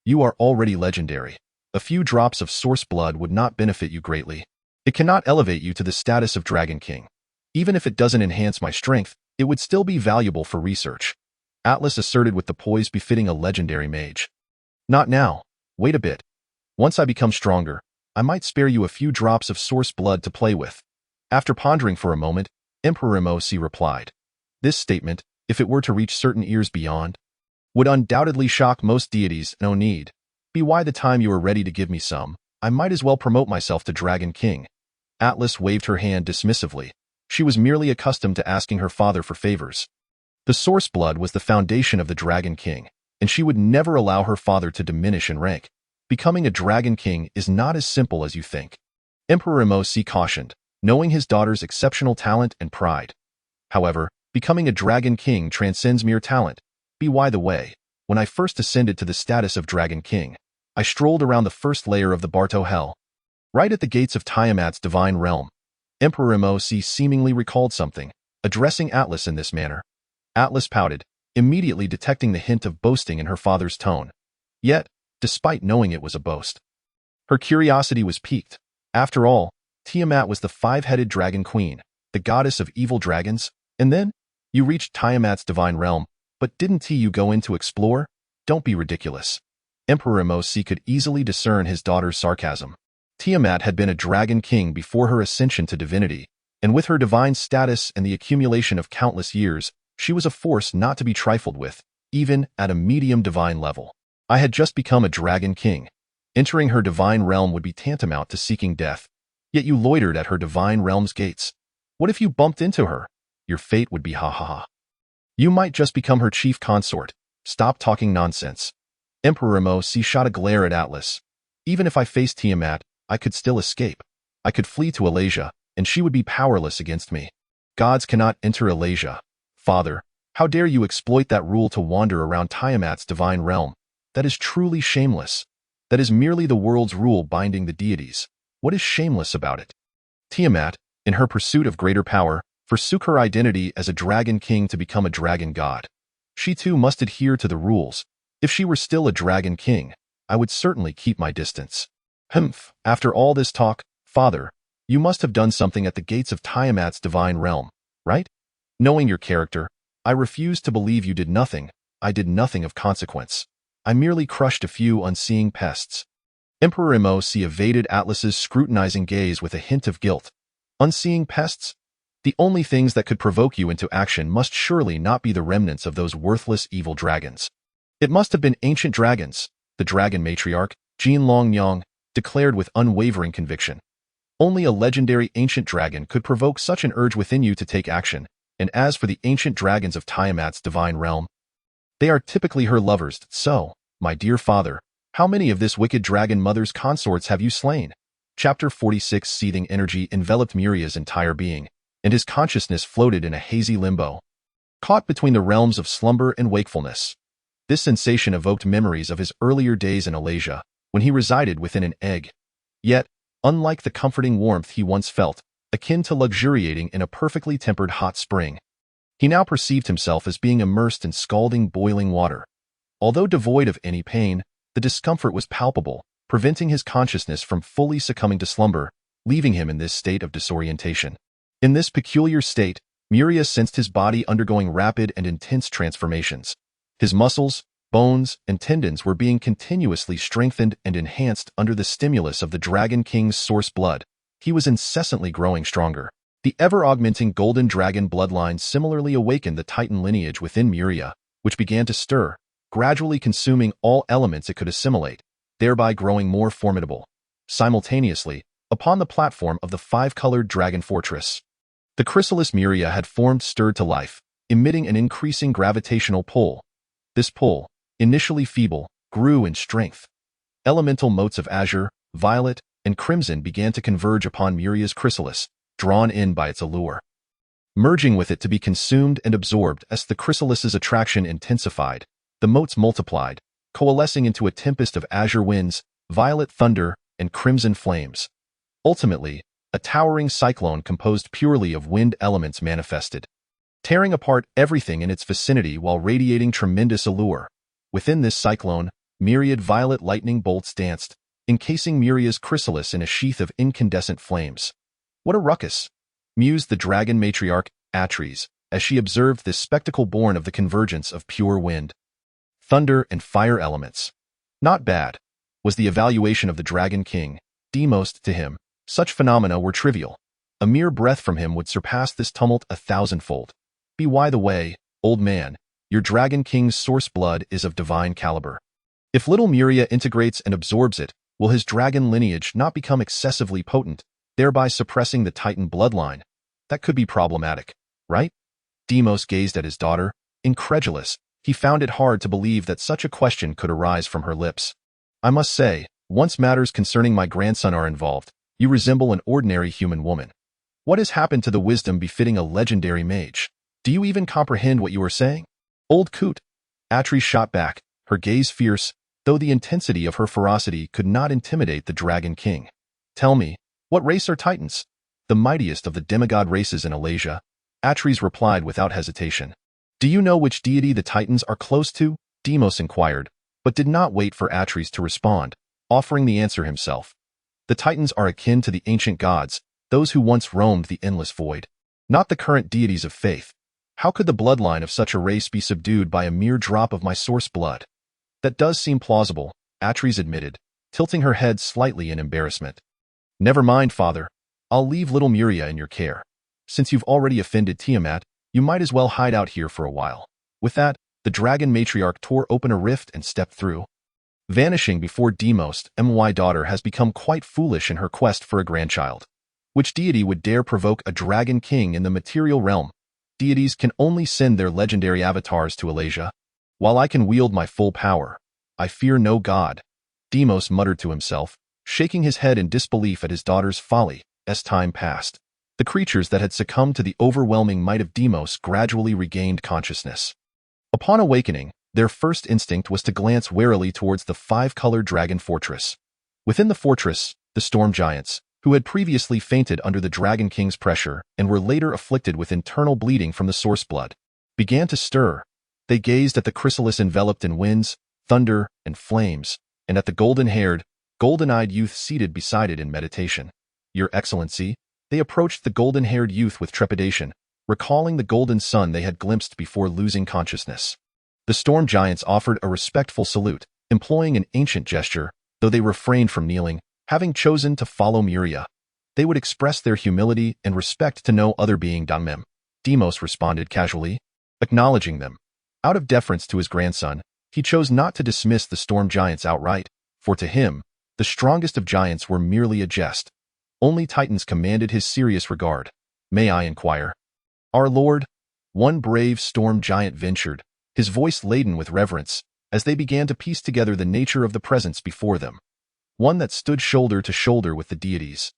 Speaker 1: You are already legendary. A few drops of source blood would not benefit you greatly. It cannot elevate you to the status of Dragon King. Even if it doesn't enhance my strength, it would still be valuable for research. Atlas asserted with the poise befitting a legendary mage. Not now. Wait a bit. Once I become stronger, I might spare you a few drops of source blood to play with. After pondering for a moment, Emperor Moc replied. This statement, if it were to reach certain ears beyond, would undoubtedly shock most deities. No need. By the time you are ready to give me some, I might as well promote myself to Dragon King. Atlas waved her hand dismissively. She was merely accustomed to asking her father for favors. The source blood was the foundation of the Dragon King, and she would never allow her father to diminish in rank. Becoming a Dragon King is not as simple as you think. Emperor Moc cautioned, knowing his daughter's exceptional talent and pride. However, becoming a Dragon King transcends mere talent. By the way, when I first ascended to the status of Dragon King, I strolled around the first layer of the Barto Hell, right at the gates of Tiamat's divine realm. Emperor Moc seemingly recalled something, addressing Atlas in this manner. Atlas pouted, immediately detecting the hint of boasting in her father's tone. Yet, despite knowing it was a boast, her curiosity was piqued. After all, Tiamat was the five-headed dragon queen, the goddess of evil dragons, and then, you reached Tiamat's divine realm, but didn't you go in to explore? Don't be ridiculous. Emperor Moc could easily discern his daughter's sarcasm. Tiamat had been a dragon king before her ascension to divinity, and with her divine status and the accumulation of countless years, she was a force not to be trifled with, even at a medium divine level. I had just become a dragon king. Entering her divine realm would be tantamount to seeking death. Yet you loitered at her divine realm's gates. What if you bumped into her? Your fate would be ha ha ha. You might just become her chief consort. Stop talking nonsense. Emperor Moc shot a glare at Atlas. Even if I faced Tiamat, I could still escape. I could flee to Alasia, and she would be powerless against me. Gods cannot enter Alasia. Father, how dare you exploit that rule to wander around Tiamat's divine realm? That is truly shameless. That is merely the world's rule binding the deities. What is shameless about it? Tiamat, in her pursuit of greater power, forsook her identity as a dragon king to become a dragon god. She too must adhere to the rules. If she were still a dragon king, I would certainly keep my distance. Humph, after all this talk, father, you must have done something at the gates of Tiamat's divine realm, right? Knowing your character, I refuse to believe you did nothing. I did nothing of consequence. I merely crushed a few unseeing pests. Emperor Imosi evaded Atlas's scrutinizing gaze with a hint of guilt. Unseeing pests? The only things that could provoke you into action must surely not be the remnants of those worthless evil dragons. It must have been ancient dragons, the dragon matriarch, Jin Longyang, declared with unwavering conviction. Only a legendary ancient dragon could provoke such an urge within you to take action, and as for the ancient dragons of Tiamat's divine realm, they are typically her lovers. So, my dear father, how many of this wicked dragon mother's consorts have you slain? Chapter 46. Seething energy enveloped Muria's entire being, and his consciousness floated in a hazy limbo, caught between the realms of slumber and wakefulness. This sensation evoked memories of his earlier days in Alasia, when he resided within an egg. Yet, unlike the comforting warmth he once felt, akin to luxuriating in a perfectly tempered hot spring, he now perceived himself as being immersed in scalding, boiling water. Although devoid of any pain, the discomfort was palpable, preventing his consciousness from fully succumbing to slumber, leaving him in this state of disorientation. In this peculiar state, Muria sensed his body undergoing rapid and intense transformations. His muscles, bones, and tendons were being continuously strengthened and enhanced under the stimulus of the Dragon King's source blood. He was incessantly growing stronger. The ever-augmenting golden dragon bloodline similarly awakened the Titan lineage within Muria, which began to stir, gradually consuming all elements it could assimilate, thereby growing more formidable. Simultaneously, upon the platform of the five-colored dragon fortress, the chrysalis Muria had formed stirred to life, emitting an increasing gravitational pull. This pull, initially feeble, grew in strength. Elemental motes of azure, violet, and crimson began to converge upon Muria's chrysalis, drawn in by its allure. Merging with it to be consumed and absorbed as the chrysalis's attraction intensified, the motes multiplied, coalescing into a tempest of azure winds, violet thunder, and crimson flames. Ultimately, a towering cyclone composed purely of wind elements manifested, tearing apart everything in its vicinity while radiating tremendous allure. Within this cyclone, myriad violet lightning bolts danced, encasing Muria's chrysalis in a sheath of incandescent flames. What a ruckus! Mused the dragon matriarch, Atris, as she observed this spectacle born of the convergence of pure wind, thunder, and fire elements. Not bad, was the evaluation of the Dragon King. Deimos to him, such phenomena were trivial. A mere breath from him would surpass this tumult 1,000-fold. By the way, old man, your Dragon King's source blood is of divine caliber. If little Muria integrates and absorbs it, will his dragon lineage not become excessively potent, thereby suppressing the Titan bloodline? That could be problematic, right? Deimos gazed at his daughter, incredulous. He found it hard to believe that such a question could arise from her lips. I must say, once matters concerning my grandson are involved, you resemble an ordinary human woman. What has happened to the wisdom befitting a legendary mage? Do you even comprehend what you are saying? Old coot! Atri shot back, her gaze fierce, though the intensity of her ferocity could not intimidate the Dragon King. Tell me, what race are Titans? The mightiest of the demigod races in Alasia, Atris replied without hesitation. Do you know which deity the Titans are close to? Deimos inquired, but did not wait for Atris to respond, offering the answer himself. The Titans are akin to the ancient gods, those who once roamed the endless void, not the current deities of faith. How could the bloodline of such a race be subdued by a mere drop of my source blood? That does seem plausible, Atris admitted, tilting her head slightly in embarrassment. Never mind, father. I'll leave little Muria in your care. Since you've already offended Tiamat, you might as well hide out here for a while. With that, the dragon matriarch tore open a rift and stepped through, vanishing before Deimos. My daughter has become quite foolish in her quest for a grandchild. Which deity would dare provoke a dragon king in the material realm? Deities can only send their legendary avatars to Alasia. While I can wield my full power, I fear no god. Deimos muttered to himself, shaking his head in disbelief at his daughter's folly. As time passed, the creatures that had succumbed to the overwhelming might of Deimos gradually regained consciousness. Upon awakening, their first instinct was to glance warily towards the five-colored dragon fortress. Within the fortress, the storm giants, who had previously fainted under the Dragon King's pressure and were later afflicted with internal bleeding from the source blood, began to stir. They gazed at the chrysalis enveloped in winds, thunder, and flames, and at the golden-haired, golden-eyed youth seated beside it in meditation. "Your Excellency," they approached the golden-haired youth with trepidation, recalling the golden sun they had glimpsed before losing consciousness. The storm giants offered a respectful salute, employing an ancient gesture, though they refrained from kneeling, having chosen to follow Muria. They would express their humility and respect to no other being than them. Deimos responded casually, acknowledging them. Out of deference to his grandson, he chose not to dismiss the storm giants outright, for to him, the strongest of giants were merely a jest. Only titans commanded his serious regard. "May I inquire?" "Our lord," one brave storm giant ventured, his voice laden with reverence, as they began to piece together the nature of the presence before them. One that stood shoulder to shoulder with the deities.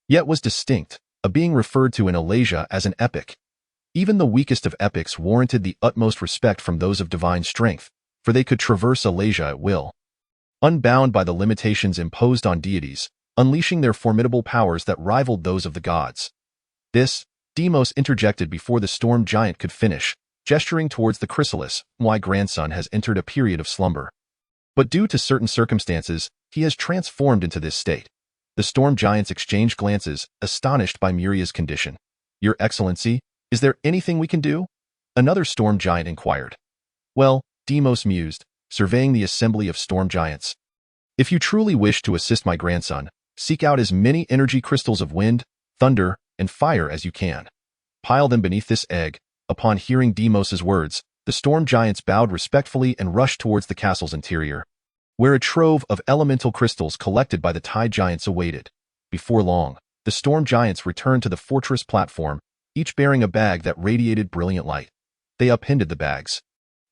Speaker 1: Yet was distinct, a being referred to in Alasia as an epic. Even the weakest of epics warranted the utmost respect from those of divine strength, for they could traverse Alasia at will, unbound by the limitations imposed on deities, unleashing their formidable powers that rivaled those of the gods. This, Deimos interjected before the storm giant could finish, gesturing towards the chrysalis. "My grandson has entered a period of slumber. But due to certain circumstances, he has transformed into this state." The storm giants exchanged glances, astonished by Muria's condition. "Your Excellency, is there anything we can do?" another storm giant inquired. "Well," Deimos mused, surveying the assembly of storm giants. "If you truly wish to assist my grandson, seek out as many energy crystals of wind, thunder, and fire as you can. Pile them beneath this egg." Upon hearing Deimos's words, the storm giants bowed respectfully and rushed towards the castle's interior, where a trove of elemental crystals collected by the tide giants awaited. Before long, the storm giants returned to the fortress platform, each bearing a bag that radiated brilliant light. They upended the bags,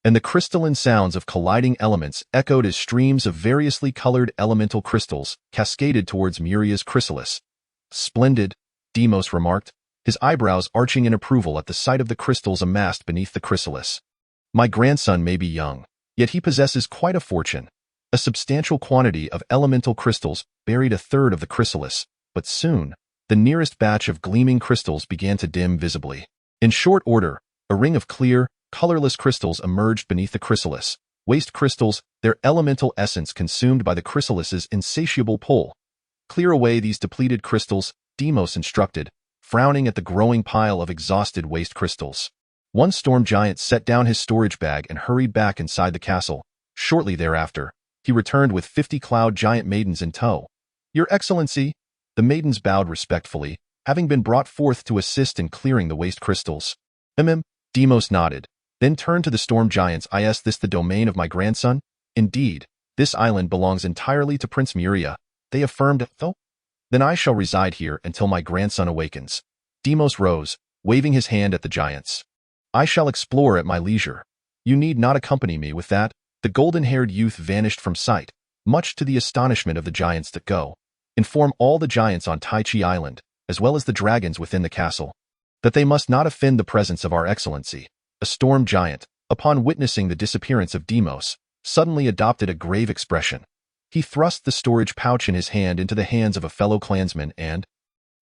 Speaker 1: and the crystalline sounds of colliding elements echoed as streams of variously colored elemental crystals cascaded towards Muria's chrysalis. "Splendid," Deimos remarked, his eyebrows arching in approval at the sight of the crystals amassed beneath the chrysalis. "My grandson may be young, yet he possesses quite a fortune." A substantial quantity of elemental crystals buried a third of the chrysalis, but soon, the nearest batch of gleaming crystals began to dim visibly. In short order, a ring of clear, colorless crystals emerged beneath the chrysalis. Waste crystals, their elemental essence consumed by the chrysalis's insatiable pull. "Clear away these depleted crystals," Deimos instructed, frowning at the growing pile of exhausted waste crystals. One storm giant set down his storage bag and hurried back inside the castle. Shortly thereafter, he returned with 50 cloud giant maidens in tow. "Your Excellency," the maidens bowed respectfully, having been brought forth to assist in clearing the waste crystals. Deimos nodded, then turned to the storm giants. "Is this the domain of my grandson?" "Indeed, this island belongs entirely to Prince Muria," they affirmed. "Oh, then I shall reside here until my grandson awakens." Deimos rose, waving his hand at the giants. "I shall explore at my leisure. You need not accompany me with that." The golden-haired youth vanished from sight, much to the astonishment of the giants that go. "Inform all the giants on Tai Chi Island, as well as the dragons within the castle, that they must not offend the presence of our Excellency." A storm giant, upon witnessing the disappearance of Deimos, suddenly adopted a grave expression. He thrust the storage pouch in his hand into the hands of a fellow clansman and,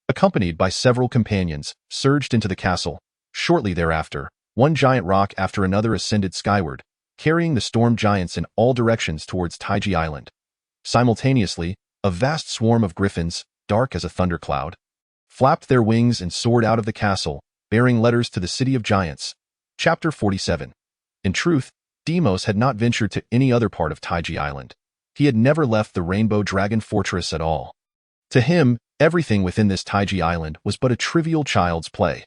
Speaker 1: accompanied by several companions, surged into the castle. Shortly thereafter, one giant rock after another ascended skyward, carrying the storm giants in all directions towards Taiji Island. Simultaneously, a vast swarm of griffins, dark as a thundercloud, flapped their wings and soared out of the castle, bearing letters to the City of Giants. Chapter 47. In truth, Deimos had not ventured to any other part of Taiji Island. He had never left the Rainbow Dragon Fortress at all. To him, everything within this Taiji Island was but a trivial child's play.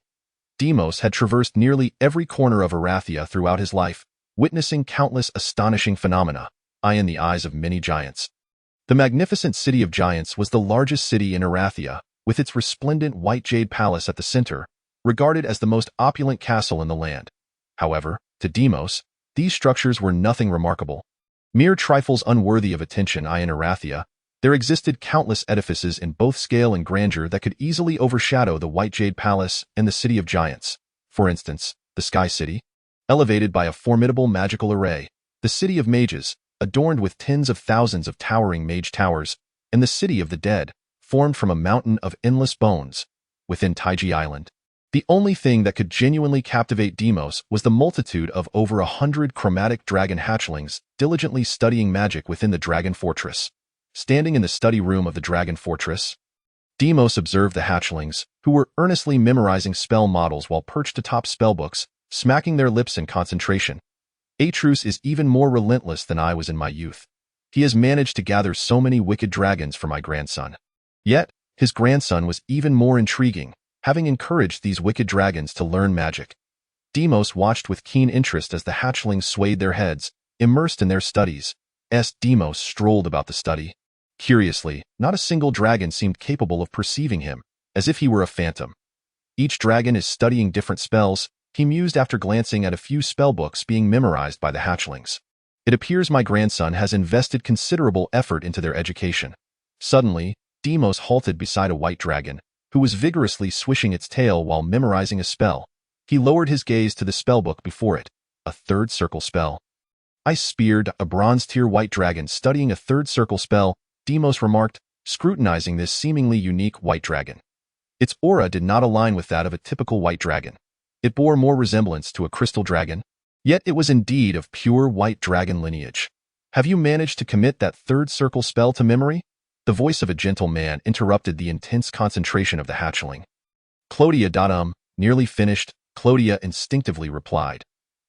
Speaker 1: Deimos had traversed nearly every corner of Arathia throughout his life, witnessing countless astonishing phenomena, in the eyes of many giants. The magnificent City of Giants was the largest city in Arathia, with its resplendent white jade palace at the center, regarded as the most opulent castle in the land. However, to Deimos, these structures were nothing remarkable. Mere trifles unworthy of attention. In Arathia, there existed countless edifices in both scale and grandeur that could easily overshadow the White Jade Palace and the City of Giants. For instance, the Sky City, elevated by a formidable magical array, the City of Mages, adorned with tens of thousands of towering mage towers, and the City of the Dead, formed from a mountain of endless bones, within Taiji Island. The only thing that could genuinely captivate Deimos was the multitude of over 100 chromatic dragon hatchlings diligently studying magic within the dragon fortress. Standing in the study room of the dragon fortress, Deimos observed the hatchlings, who were earnestly memorizing spell models while perched atop spellbooks, smacking their lips in concentration. Atrus is even more relentless than I was in my youth. He has managed to gather so many wicked dragons for my grandson. Yet, his grandson was even more intriguing, having encouraged these wicked dragons to learn magic. Deimos watched with keen interest as the hatchlings swayed their heads, immersed in their studies. Deimos strolled about the study. Curiously, not a single dragon seemed capable of perceiving him, as if he were a phantom. Each dragon is studying different spells, he mused after glancing at a few spellbooks being memorized by the hatchlings. It appears my grandson has invested considerable effort into their education. Suddenly, Deimos halted beside a white dragon, who was vigorously swishing its tail while memorizing a spell. He lowered his gaze to the spellbook before it, a third circle spell. I speared a bronze-tier white dragon studying a third circle spell, Deimos remarked, scrutinizing this seemingly unique white dragon. Its aura did not align with that of a typical white dragon. It bore more resemblance to a crystal dragon, yet it was indeed of pure white dragon lineage. Have you managed to commit that third circle spell to memory? The voice of a gentle man interrupted the intense concentration of the hatchling. Clodia. Nearly finished, Clodia instinctively replied.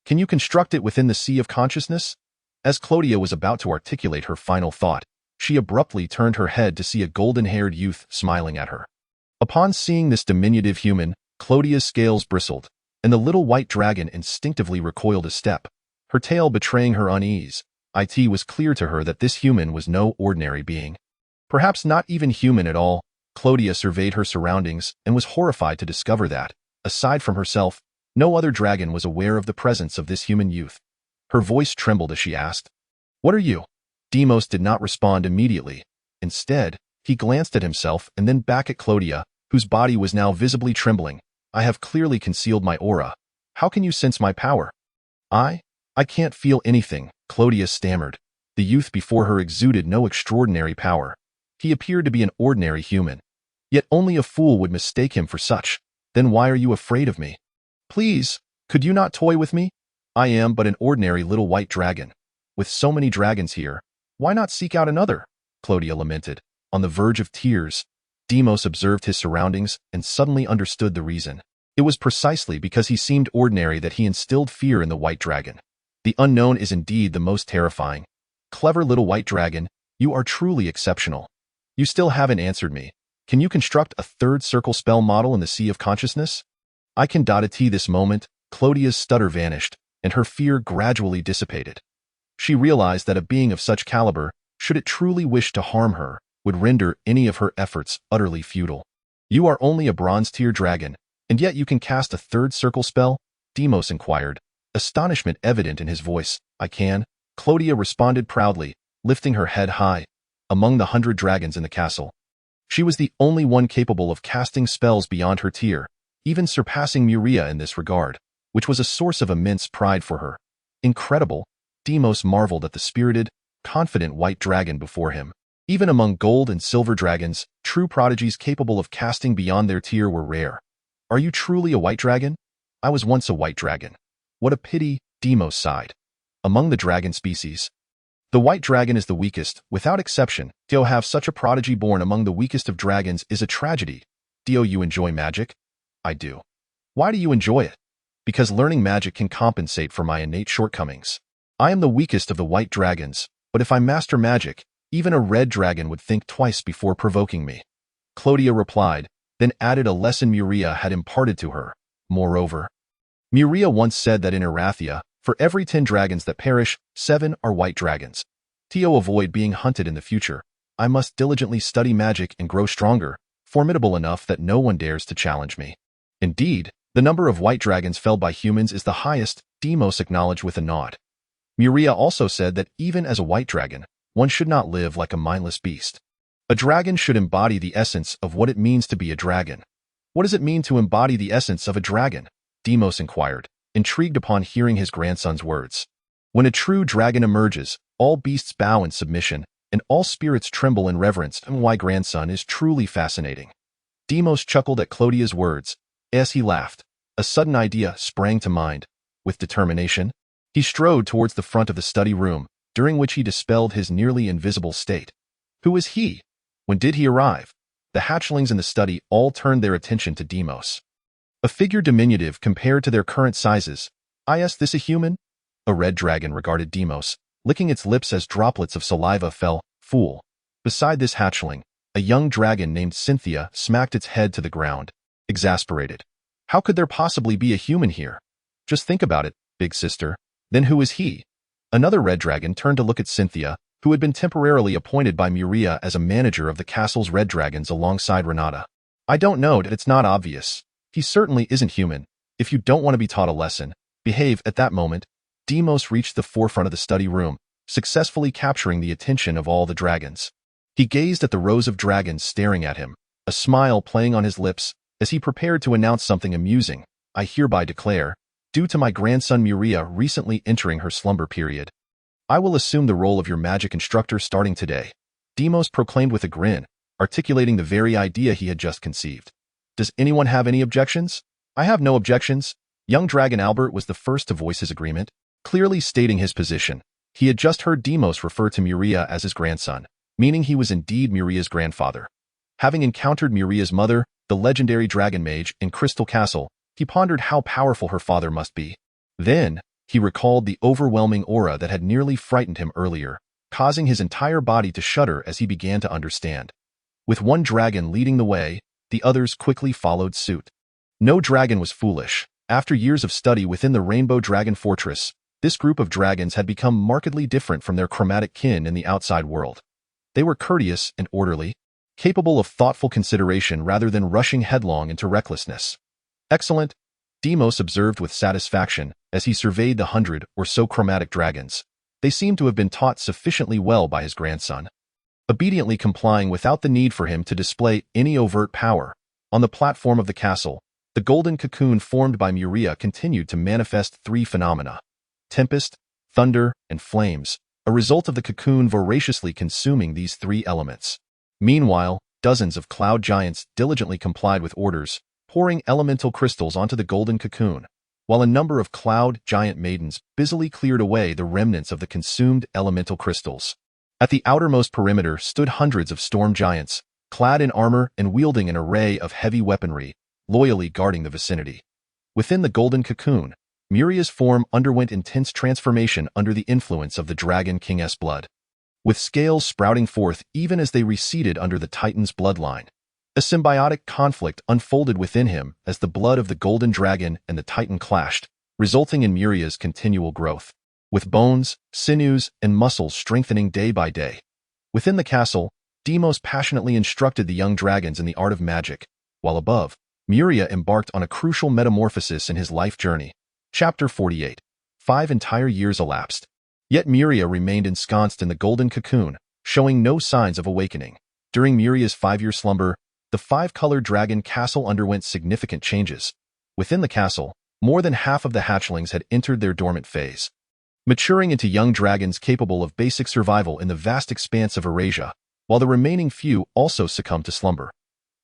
Speaker 1: Can you construct it within the sea of consciousness? As Clodia was about to articulate her final thought, she abruptly turned her head to see a golden-haired youth smiling at her. Upon seeing this diminutive human, Clodia's scales bristled, and the little white dragon instinctively recoiled a step, her tail betraying her unease. It was clear to her that this human was no ordinary being. Perhaps not even human at all. Clodia surveyed her surroundings and was horrified to discover that, aside from herself, no other dragon was aware of the presence of this human youth. Her voice trembled as she asked, "What are you?" Deimos did not respond immediately. Instead, he glanced at himself and then back at Clodia, whose body was now visibly trembling. I have clearly concealed my aura. How can you sense my power? I can't feel anything, Clodia stammered. The youth before her exuded no extraordinary power. He appeared to be an ordinary human. Yet only a fool would mistake him for such. Then why are you afraid of me? Please, could you not toy with me? I am but an ordinary little white dragon. With so many dragons here, why not seek out another? Clodia lamented. On the verge of tears, Deimos observed his surroundings and suddenly understood the reason. It was precisely because he seemed ordinary that he instilled fear in the white dragon. The unknown is indeed the most terrifying. Clever little white dragon, you are truly exceptional. You still haven't answered me. Can you construct a third circle spell model in the sea of consciousness? I can. This moment, Clodia's stutter vanished, and her fear gradually dissipated. She realized that a being of such caliber, should it truly wish to harm her, would render any of her efforts utterly futile. You are only a bronze-tier dragon, and yet you can cast a third circle spell? Deimos inquired, astonishment evident in his voice. I can, Clodia responded proudly, lifting her head high. Among the 100 dragons in the castle, she was the only one capable of casting spells beyond her tier, even surpassing Muria in this regard, which was a source of immense pride for her. Incredible, Deimos marveled at the spirited, confident white dragon before him. Even among gold and silver dragons, true prodigies capable of casting beyond their tier were rare. Are you truly a white dragon? I was once a white dragon. What a pity, Deimos sighed. Among the dragon species, the white dragon is the weakest, without exception. To have such a prodigy born among the weakest of dragons is a tragedy. Do you enjoy magic? I do. Why do you enjoy it? Because learning magic can compensate for my innate shortcomings. I am the weakest of the white dragons, but if I master magic, even a red dragon would think twice before provoking me. Clodia replied, then added a lesson Muria had imparted to her. Moreover, Muria once said that in Erathia, for every 10 dragons that perish, 7 are white dragons. To avoid being hunted in the future, I must diligently study magic and grow stronger, formidable enough that no one dares to challenge me. Indeed, the number of white dragons felled by humans is the highest, Deimos acknowledged with a nod. Muria also said that even as a white dragon, one should not live like a mindless beast. A dragon should embody the essence of what it means to be a dragon. What does it mean to embody the essence of a dragon? Deimos inquired, intrigued upon hearing his grandson's words. When a true dragon emerges, all beasts bow in submission, and all spirits tremble in reverence. And why grandson is truly fascinating. Deimos chuckled at Clodia's words. As he laughed, a sudden idea sprang to mind. With determination, he strode towards the front of the study room, during which he dispelled his nearly invisible state. Who was he? When did he arrive? The hatchlings in the study all turned their attention to Deimos. A figure diminutive compared to their current sizes. Is this a human? A red dragon regarded Deimos, licking its lips as droplets of saliva fell. Fool. Beside this hatchling, a young dragon named Cynthia smacked its head to the ground, exasperated. How could there possibly be a human here? Just think about it, big sister. Then who is he? Another red dragon turned to look at Cynthia, who had been temporarily appointed by Muria as a manager of the castle's red dragons alongside Renata. I don't know that it's not obvious. He certainly isn't human. If you don't want to be taught a lesson, behave. At that moment, Deimos reached the forefront of the study room, successfully capturing the attention of all the dragons. He gazed at the rows of dragons staring at him, a smile playing on his lips as he prepared to announce something amusing. I hereby declare, due to my grandson Muria recently entering her slumber period, I will assume the role of your magic instructor starting today. Deimos proclaimed with a grin, articulating the very idea he had just conceived. Does anyone have any objections? I have no objections. Young Dragon Albert was the first to voice his agreement, clearly stating his position. He had just heard Deimos refer to Muria as his grandson, meaning he was indeed Muria's grandfather. Having encountered Muria's mother, the legendary dragon mage, in Crystal Castle, he pondered how powerful her father must be. Then, he recalled the overwhelming aura that had nearly frightened him earlier, causing his entire body to shudder as he began to understand. With one dragon leading the way, the others quickly followed suit. No dragon was foolish. After years of study within the Rainbow Dragon Fortress, this group of dragons had become markedly different from their chromatic kin in the outside world. They were courteous and orderly, capable of thoughtful consideration rather than rushing headlong into recklessness. Excellent, Deimos observed with satisfaction as he surveyed the 100 or so chromatic dragons. They seemed to have been taught sufficiently well by his grandson, obediently complying without the need for him to display any overt power. On the platform of the castle, the golden cocoon formed by Muria continued to manifest three phenomena: tempest, thunder, and flames, a result of the cocoon voraciously consuming these three elements. Meanwhile, dozens of cloud giants diligently complied with orders, pouring elemental crystals onto the golden cocoon, while a number of cloud giant maidens busily cleared away the remnants of the consumed elemental crystals. At the outermost perimeter stood hundreds of storm giants, clad in armor and wielding an array of heavy weaponry, loyally guarding the vicinity. Within the golden cocoon, Muria's form underwent intense transformation under the influence of the Dragon King's blood, with scales sprouting forth even as they receded under the Titan's bloodline. A symbiotic conflict unfolded within him as the blood of the golden dragon and the Titan clashed, resulting in Muria's continual growth, with bones, sinews, and muscles strengthening day by day. Within the castle, Deimos passionately instructed the young dragons in the art of magic, while above, Muria embarked on a crucial metamorphosis in his life journey. Chapter 48. 5 entire years elapsed. Yet Muria remained ensconced in the golden cocoon, showing no signs of awakening. During Muria's 5-year slumber, the 5-colored dragon castle underwent significant changes. Within the castle, more than half of the hatchlings had entered their dormant phase, maturing into young dragons capable of basic survival in the vast expanse of Eurasia, while the remaining few also succumbed to slumber.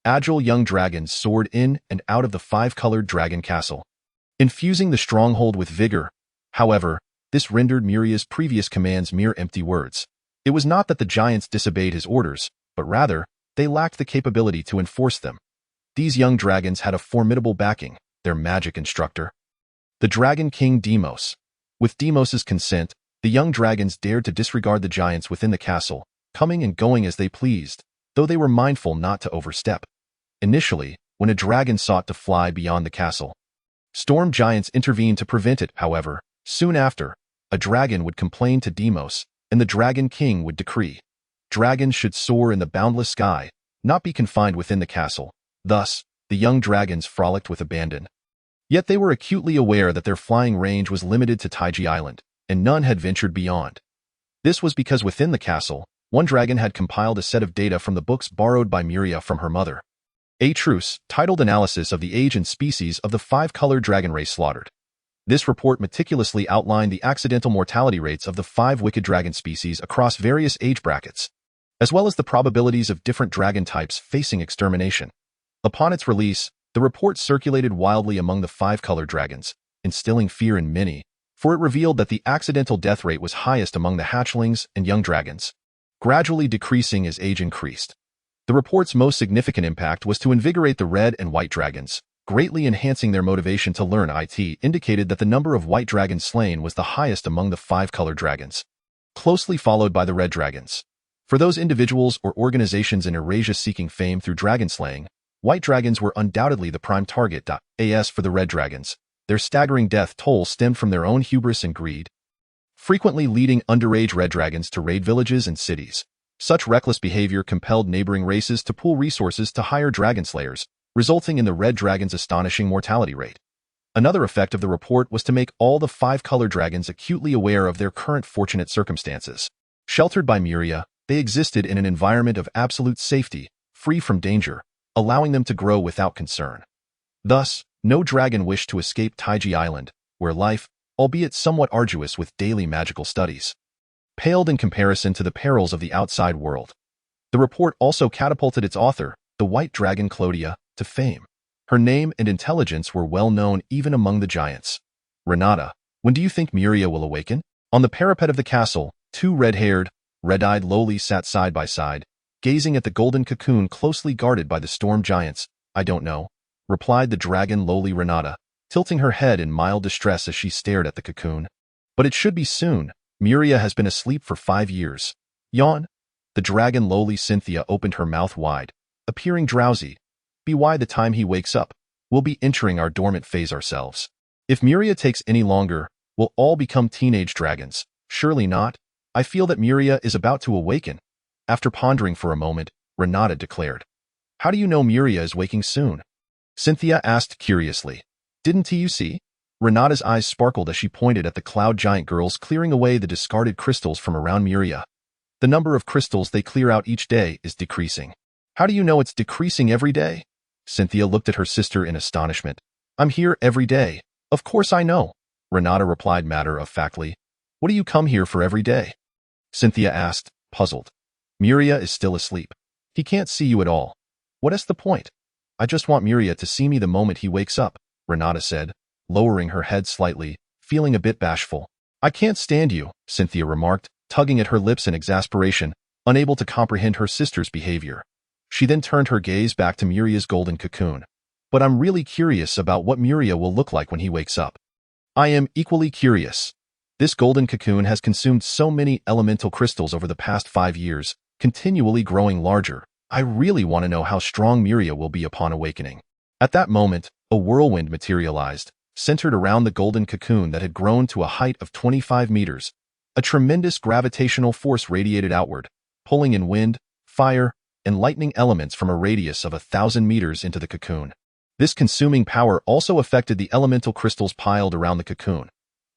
Speaker 1: Agile young dragons soared in and out of the 5-colored dragon castle, infusing the stronghold with vigor. However, this rendered Muria's previous commands mere empty words. It was not that the giants disobeyed his orders, but rather, they lacked the capability to enforce them. These young dragons had a formidable backing: their magic instructor, the Dragon King Deimos. With Deimos's consent, the young dragons dared to disregard the giants within the castle, coming and going as they pleased, though they were mindful not to overstep. Initially, when a dragon sought to fly beyond the castle, storm giants intervened to prevent it. However, soon after, a dragon would complain to Deimos, and the Dragon King would decree dragons should soar in the boundless sky, not be confined within the castle. Thus, the young dragons frolicked with abandon. Yet they were acutely aware that their flying range was limited to Taiji Island, and none had ventured beyond. This was because within the castle, one dragon had compiled a set of data from the books borrowed by Muria from her mother. A truce, titled Analysis of the Age and Species of the 5-Colored Dragon Race Slaughtered. This report meticulously outlined the accidental mortality rates of the 5 wicked dragon species across various age brackets, as well as the probabilities of different dragon types facing extermination. Upon its release, the The report circulated wildly among the five-colored dragons, instilling fear in many, for it revealed that the accidental death rate was highest among the hatchlings and young dragons, gradually decreasing as age increased. The report's most significant impact was to invigorate the red and white dragons, greatly enhancing their motivation to learn. It indicated that the number of white dragons slain was the highest among the five-colored dragons, closely followed by the red dragons. For those individuals or organizations in Eurasia seeking fame through dragon slaying, white dragons were undoubtedly the prime target. As for the red dragons, their staggering death toll stemmed from their own hubris and greed, frequently leading underage red dragons to raid villages and cities. Such reckless behavior compelled neighboring races to pool resources to hire dragon slayers, resulting in the red dragon's astonishing mortality rate. Another effect of the report was to make all the five-colored dragons acutely aware of their current fortunate circumstances. Sheltered by Muria, they existed in an environment of absolute safety, free from danger, allowing them to grow without concern. Thus, no dragon wished to escape Taiji Island, where life, albeit somewhat arduous with daily magical studies, paled in comparison to the perils of the outside world. The report also catapulted its author, the white dragon Clodia, to fame. Her name and intelligence were well known even among the giants. Renata, when do you think Muria will awaken? On the parapet of the castle, two red-haired, red-eyed lowlies sat side by side, gazing at the golden cocoon closely guarded by the storm giants. I don't know, replied the dragon lowly Renata, tilting her head in mild distress as she stared at the cocoon. But it should be soon. Muria has been asleep for 5 years. Yawn. The dragon lowly Cynthia opened her mouth wide, appearing drowsy. By the time he wakes up, we'll be entering our dormant phase ourselves. If Muria takes any longer, we'll all become teenage dragons. Surely not. I feel that Muria is about to awaken. After pondering for a moment, Renata declared. How do you know Muria is waking soon? Cynthia asked curiously. Didn't you see? Renata's eyes sparkled as she pointed at the cloud giant girls clearing away the discarded crystals from around Muria. The number of crystals they clear out each day is decreasing. How do you know it's decreasing every day? Cynthia looked at her sister in astonishment. I'm here every day. Of course I know. Renata replied matter-of-factly. What do you come here for every day? Cynthia asked, puzzled. Muria is still asleep. He can't see you at all. What is the point? I just want Muria to see me the moment he wakes up, Renata said, lowering her head slightly, feeling a bit bashful. I can't stand you, Cynthia remarked, tugging at her lips in exasperation, unable to comprehend her sister's behavior. She then turned her gaze back to Muria's golden cocoon. But I'm really curious about what Muria will look like when he wakes up. I am equally curious. This golden cocoon has consumed so many elemental crystals over the past 5 years, continually growing larger. I really want to know how strong Muria will be upon awakening. At that moment, a whirlwind materialized, centered around the golden cocoon that had grown to a height of 25 meters. A tremendous gravitational force radiated outward, pulling in wind, fire, and lightning elements from a radius of 1,000 meters into the cocoon. This consuming power also affected the elemental crystals piled around the cocoon.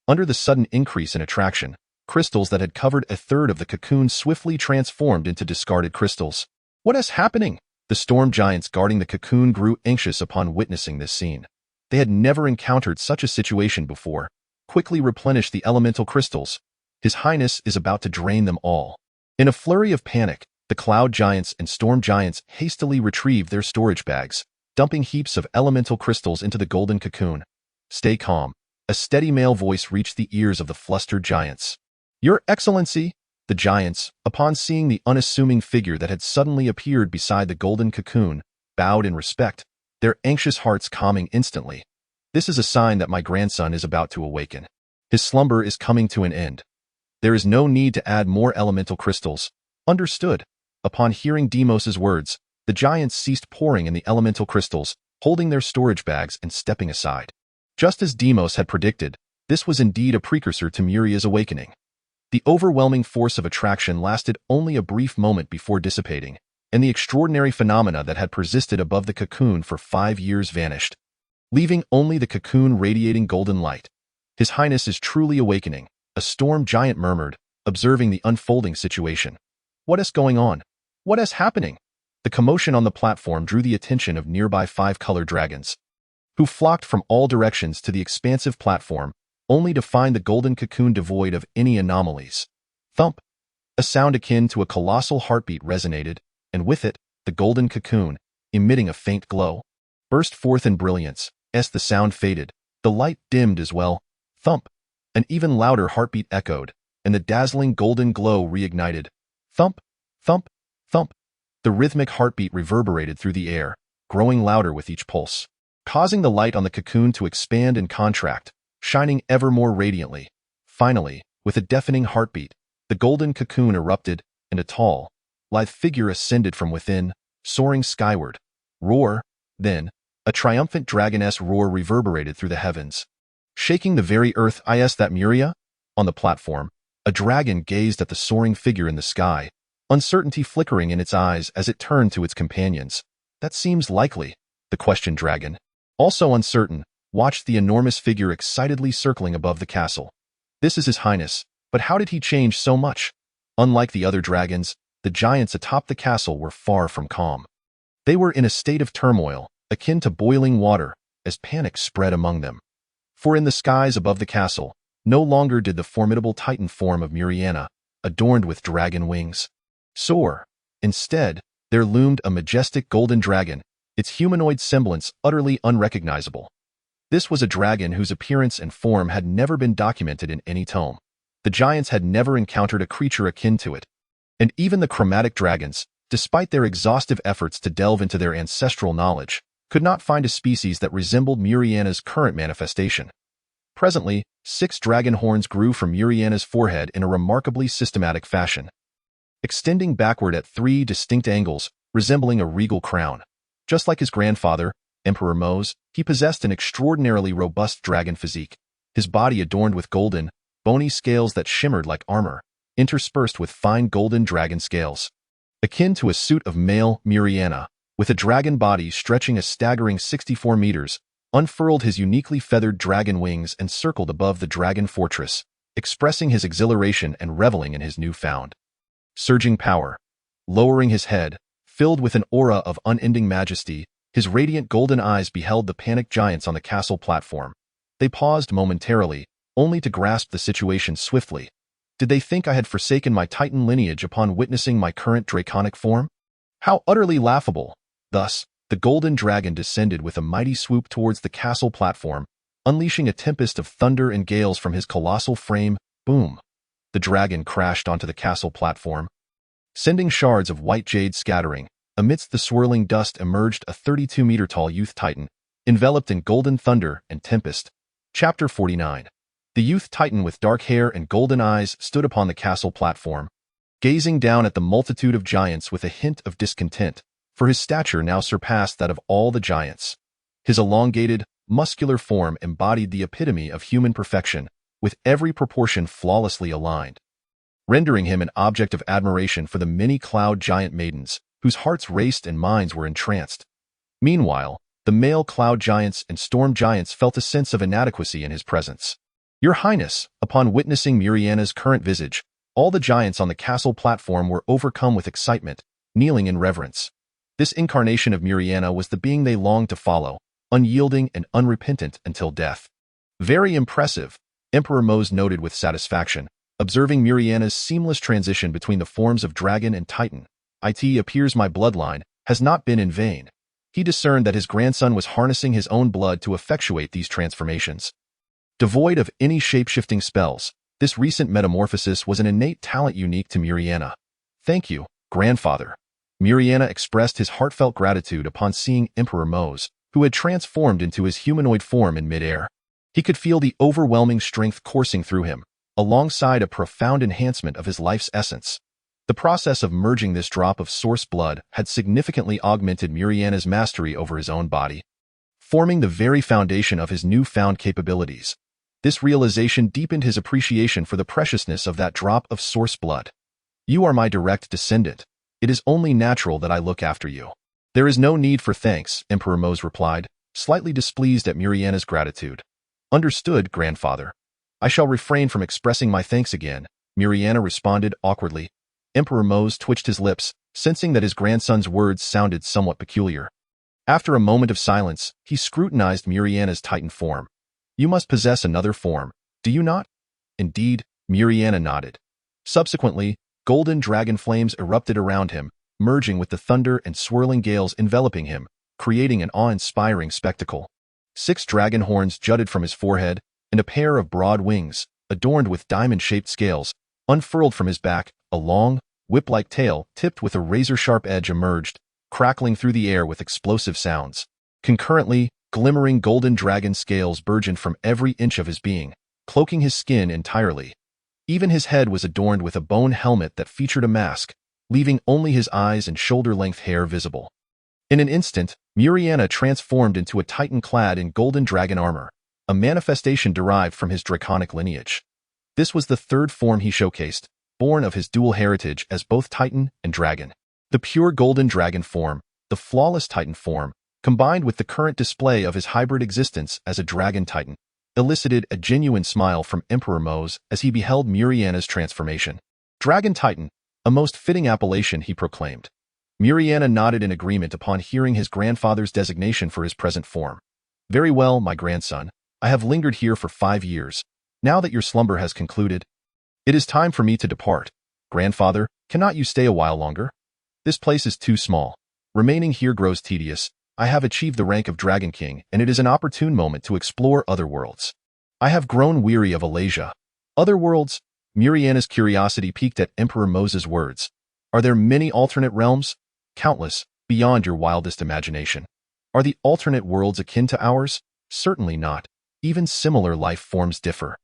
Speaker 1: Under the sudden increase in attraction, crystals that had covered a third of the cocoon swiftly transformed into discarded crystals. What is happening? The storm giants guarding the cocoon grew anxious upon witnessing this scene. They had never encountered such a situation before. Quickly replenish the elemental crystals. His Highness is about to drain them all. In a flurry of panic, the cloud giants and storm giants hastily retrieved their storage bags, dumping heaps of elemental crystals into the golden cocoon. Stay calm. A steady male voice reached the ears of the flustered giants. Your Excellency! The giants, upon seeing the unassuming figure that had suddenly appeared beside the golden cocoon, bowed in respect, their anxious hearts calming instantly. This is a sign that my grandson is about to awaken. His slumber is coming to an end. There is no need to add more elemental crystals. Understood. Upon hearing Deimos's words, the giants ceased pouring in the elemental crystals, holding their storage bags and stepping aside. Just as Deimos had predicted, this was indeed a precursor to Muria's awakening. The overwhelming force of attraction lasted only a brief moment before dissipating, and the extraordinary phenomena that had persisted above the cocoon for 5 years vanished, leaving only the cocoon radiating golden light. His Highness is truly awakening, a storm giant murmured, observing the unfolding situation. What is going on? What is happening? The commotion on the platform drew the attention of nearby 5-colored dragons, who flocked from all directions to the expansive platform, only to find the golden cocoon devoid of any anomalies. Thump! A sound akin to a colossal heartbeat resonated, and with it, the golden cocoon, emitting a faint glow. burst forth in brilliance. As the sound faded, the light dimmed as well. Thump! An even louder heartbeat echoed, and the dazzling golden glow reignited. Thump! Thump! Thump! The rhythmic heartbeat reverberated through the air, growing louder with each pulse, causing the light on the cocoon to expand and contract, shining ever more radiantly. Finally, with a deafening heartbeat, the golden cocoon erupted, and a tall, lithe figure ascended from within, soaring skyward. Roar! Then, a triumphant dragoness roar reverberated through the heavens, shaking the very earth. Is that Muria? On the platform, a dragon gazed at the soaring figure in the sky, uncertainty flickering in its eyes as it turned to its companions. That seems likely, the questioned dragon, also uncertain, watched the enormous figure excitedly circling above the castle. This is His Highness, but how did he change so much? Unlike the other dragons, the giants atop the castle were far from calm. They were in a state of turmoil, akin to boiling water, as panic spread among them. For in the skies above the castle, no longer did the formidable titan form of Muriana, adorned with dragon wings, soar. Instead, there loomed a majestic golden dragon, its humanoid semblance utterly unrecognizable. This was a dragon whose appearance and form had never been documented in any tome. The giants had never encountered a creature akin to it. And even the chromatic dragons, despite their exhaustive efforts to delve into their ancestral knowledge, could not find a species that resembled Muriana's current manifestation. Presently, 6 dragon horns grew from Muriana's forehead in a remarkably systematic fashion, extending backward at 3 distinct angles, resembling a regal crown. Just like his grandfather, Emperor Mose, he possessed an extraordinarily robust dragon physique, his body adorned with golden, bony scales that shimmered like armor, interspersed with fine golden dragon scales. Akin to a suit of male Muriana, with a dragon body stretching a staggering 64 meters, unfurled his uniquely feathered dragon wings and circled above the dragon fortress, expressing his exhilaration and reveling in his newfound surging power. Lowering his head, filled with an aura of unending majesty, his radiant golden eyes beheld the panicked giants on the castle platform. They paused momentarily, only to grasp the situation swiftly. Did they think I had forsaken my titan lineage upon witnessing my current draconic form? How utterly laughable! Thus, the golden dragon descended with a mighty swoop towards the castle platform, unleashing a tempest of thunder and gales from his colossal frame. Boom! The dragon crashed onto the castle platform, sending shards of white jade scattering. Amidst the swirling dust emerged a 32-meter-tall youth titan, enveloped in golden thunder and tempest. Chapter 49. The youth titan with dark hair and golden eyes stood upon the castle platform, gazing down at the multitude of giants with a hint of discontent, for his stature now surpassed that of all the giants. His elongated, muscular form embodied the epitome of human perfection, with every proportion flawlessly aligned, rendering him an object of admiration for the many cloud giant maidens, whose hearts raced and minds were entranced. Meanwhile, the male cloud giants and storm giants felt a sense of inadequacy in his presence. Your Highness, upon witnessing Muriana's current visage, all the giants on the castle platform were overcome with excitement, kneeling in reverence. This incarnation of Muriana was the being they longed to follow, unyielding and unrepentant until death. Very impressive, Emperor Mose noted with satisfaction, observing Muriana's seamless transition between the forms of dragon and titan. It appears my bloodline has not been in vain. He discerned that his grandson was harnessing his own blood to effectuate these transformations. Devoid of any shape-shifting spells, this recent metamorphosis was an innate talent unique to Muriana. Thank you, grandfather. Muriana expressed his heartfelt gratitude upon seeing Emperor Mose, who had transformed into his humanoid form in midair. He could feel the overwhelming strength coursing through him, alongside a profound enhancement of his life's essence. The process of merging this drop of source blood had significantly augmented Muriana's mastery over his own body, forming the very foundation of his newfound capabilities. This realization deepened his appreciation for the preciousness of that drop of source blood. You are my direct descendant. It is only natural that I look after you. There is no need for thanks, Emperor Mose replied, slightly displeased at Muriana's gratitude. Understood, grandfather. I shall refrain from expressing my thanks again, Muriana responded awkwardly. Emperor Mose twitched his lips, sensing that his grandson's words sounded somewhat peculiar. After a moment of silence, he scrutinized Muriana's titan form. You must possess another form, do you not? Indeed, Muriana nodded. Subsequently, golden dragon flames erupted around him, merging with the thunder and swirling gales enveloping him, creating an awe-inspiring spectacle. 6 dragon horns jutted from his forehead, and a pair of broad wings, adorned with diamond-shaped scales, unfurled from his back. A long, whip-like tail, tipped with a razor-sharp edge, emerged, crackling through the air with explosive sounds. Concurrently, glimmering golden dragon scales burgeoned from every inch of his being, cloaking his skin entirely. Even his head was adorned with a bone helmet that featured a mask, leaving only his eyes and shoulder-length hair visible. In an instant, Muria transformed into a titan clad in golden dragon armor, a manifestation derived from his draconic lineage. This was the 3rd form he showcased, born of his dual heritage as both titan and dragon. The pure golden dragon form, the flawless titan form, combined with the current display of his hybrid existence as a dragon titan, elicited a genuine smile from Emperor Mose as he beheld Muriana's transformation. Dragon Titan, a most fitting appellation, he proclaimed. Muria nodded in agreement upon hearing his grandfather's designation for his present form. Very well, my grandson. I have lingered here for 5 years. Now that your slumber has concluded, it is time for me to depart. Grandfather, cannot you stay a while longer? This place is too small. Remaining here grows tedious. I have achieved the rank of Dragon King, and it is an opportune moment to explore other worlds. I have grown weary of Alasia. Other worlds? Muriana's curiosity piqued at Emperor Mose's words. Are there many alternate realms? Countless, beyond your wildest imagination. Are the alternate worlds akin to ours? Certainly not. Even similar life forms differ.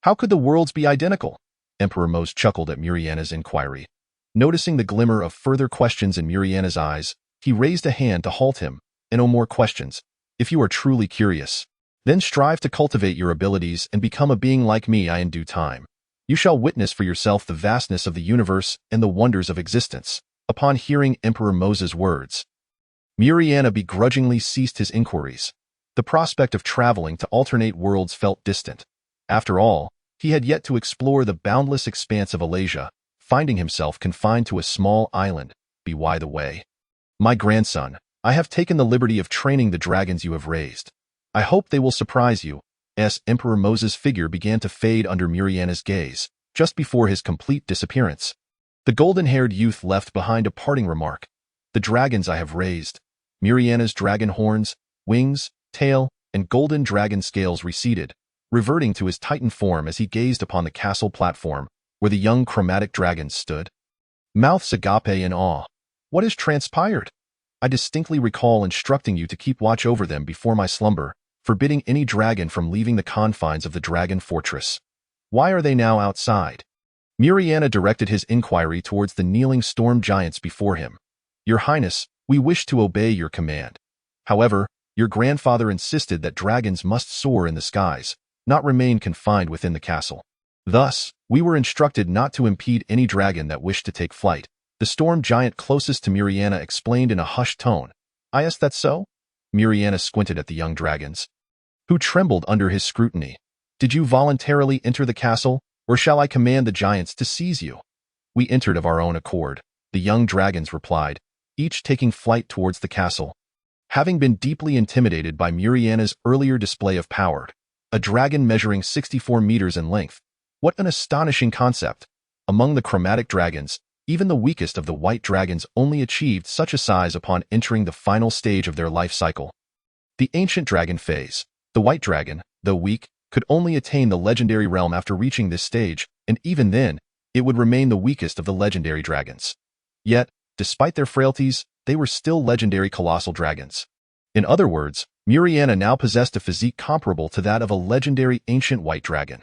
Speaker 1: How could the worlds be identical? Emperor Mose chuckled at Muriana's inquiry. Noticing the glimmer of further questions in Muriana's eyes, he raised a hand to halt him. No more questions. If you are truly curious, then strive to cultivate your abilities and become a being like me in due time. You shall witness for yourself the vastness of the universe and the wonders of existence. Upon hearing Emperor Mose's words, Muria begrudgingly ceased his inquiries. The prospect of traveling to alternate worlds felt distant. After all, he had yet to explore the boundless expanse of Alasia, finding himself confined to a small island. By the way, my grandson, I have taken the liberty of training the dragons you have raised. I hope they will surprise you. As Emperor Mose's figure began to fade under Muriana's gaze, just before his complete disappearance. The golden-haired youth left behind a parting remark. The dragons I have raised. Muriana's dragon horns, wings, tail, and golden dragon scales receded, reverting to his titan form as he gazed upon the castle platform, where the young chromatic dragons stood. Mouths agape in awe. What has transpired? I distinctly recall instructing you to keep watch over them before my slumber, forbidding any dragon from leaving the confines of the dragon fortress. Why are they now outside? Muria directed his inquiry towards the kneeling storm giants before him. Your Highness, we wish to obey your command. However, your grandfather insisted that dragons must soar in the skies, not remain confined within the castle. Thus, we were instructed not to impede any dragon that wished to take flight. The storm giant closest to Muria explained in a hushed tone. Is that so? Muria squinted at the young dragons, who trembled under his scrutiny. Did you voluntarily enter the castle, or shall I command the giants to seize you? We entered of our own accord, the young dragons replied, each taking flight towards the castle. Having been deeply intimidated by Muriana's earlier display of power, a dragon measuring 64 meters in length. What an astonishing concept! Among the chromatic dragons, even the weakest of the white dragons only achieved such a size upon entering the final stage of their life cycle. The ancient dragon phase. The white dragon, though weak, could only attain the legendary realm after reaching this stage, and even then, it would remain the weakest of the legendary dragons. Yet, despite their frailties, they were still legendary colossal dragons. In other words, Muria now possessed a physique comparable to that of a legendary ancient white dragon.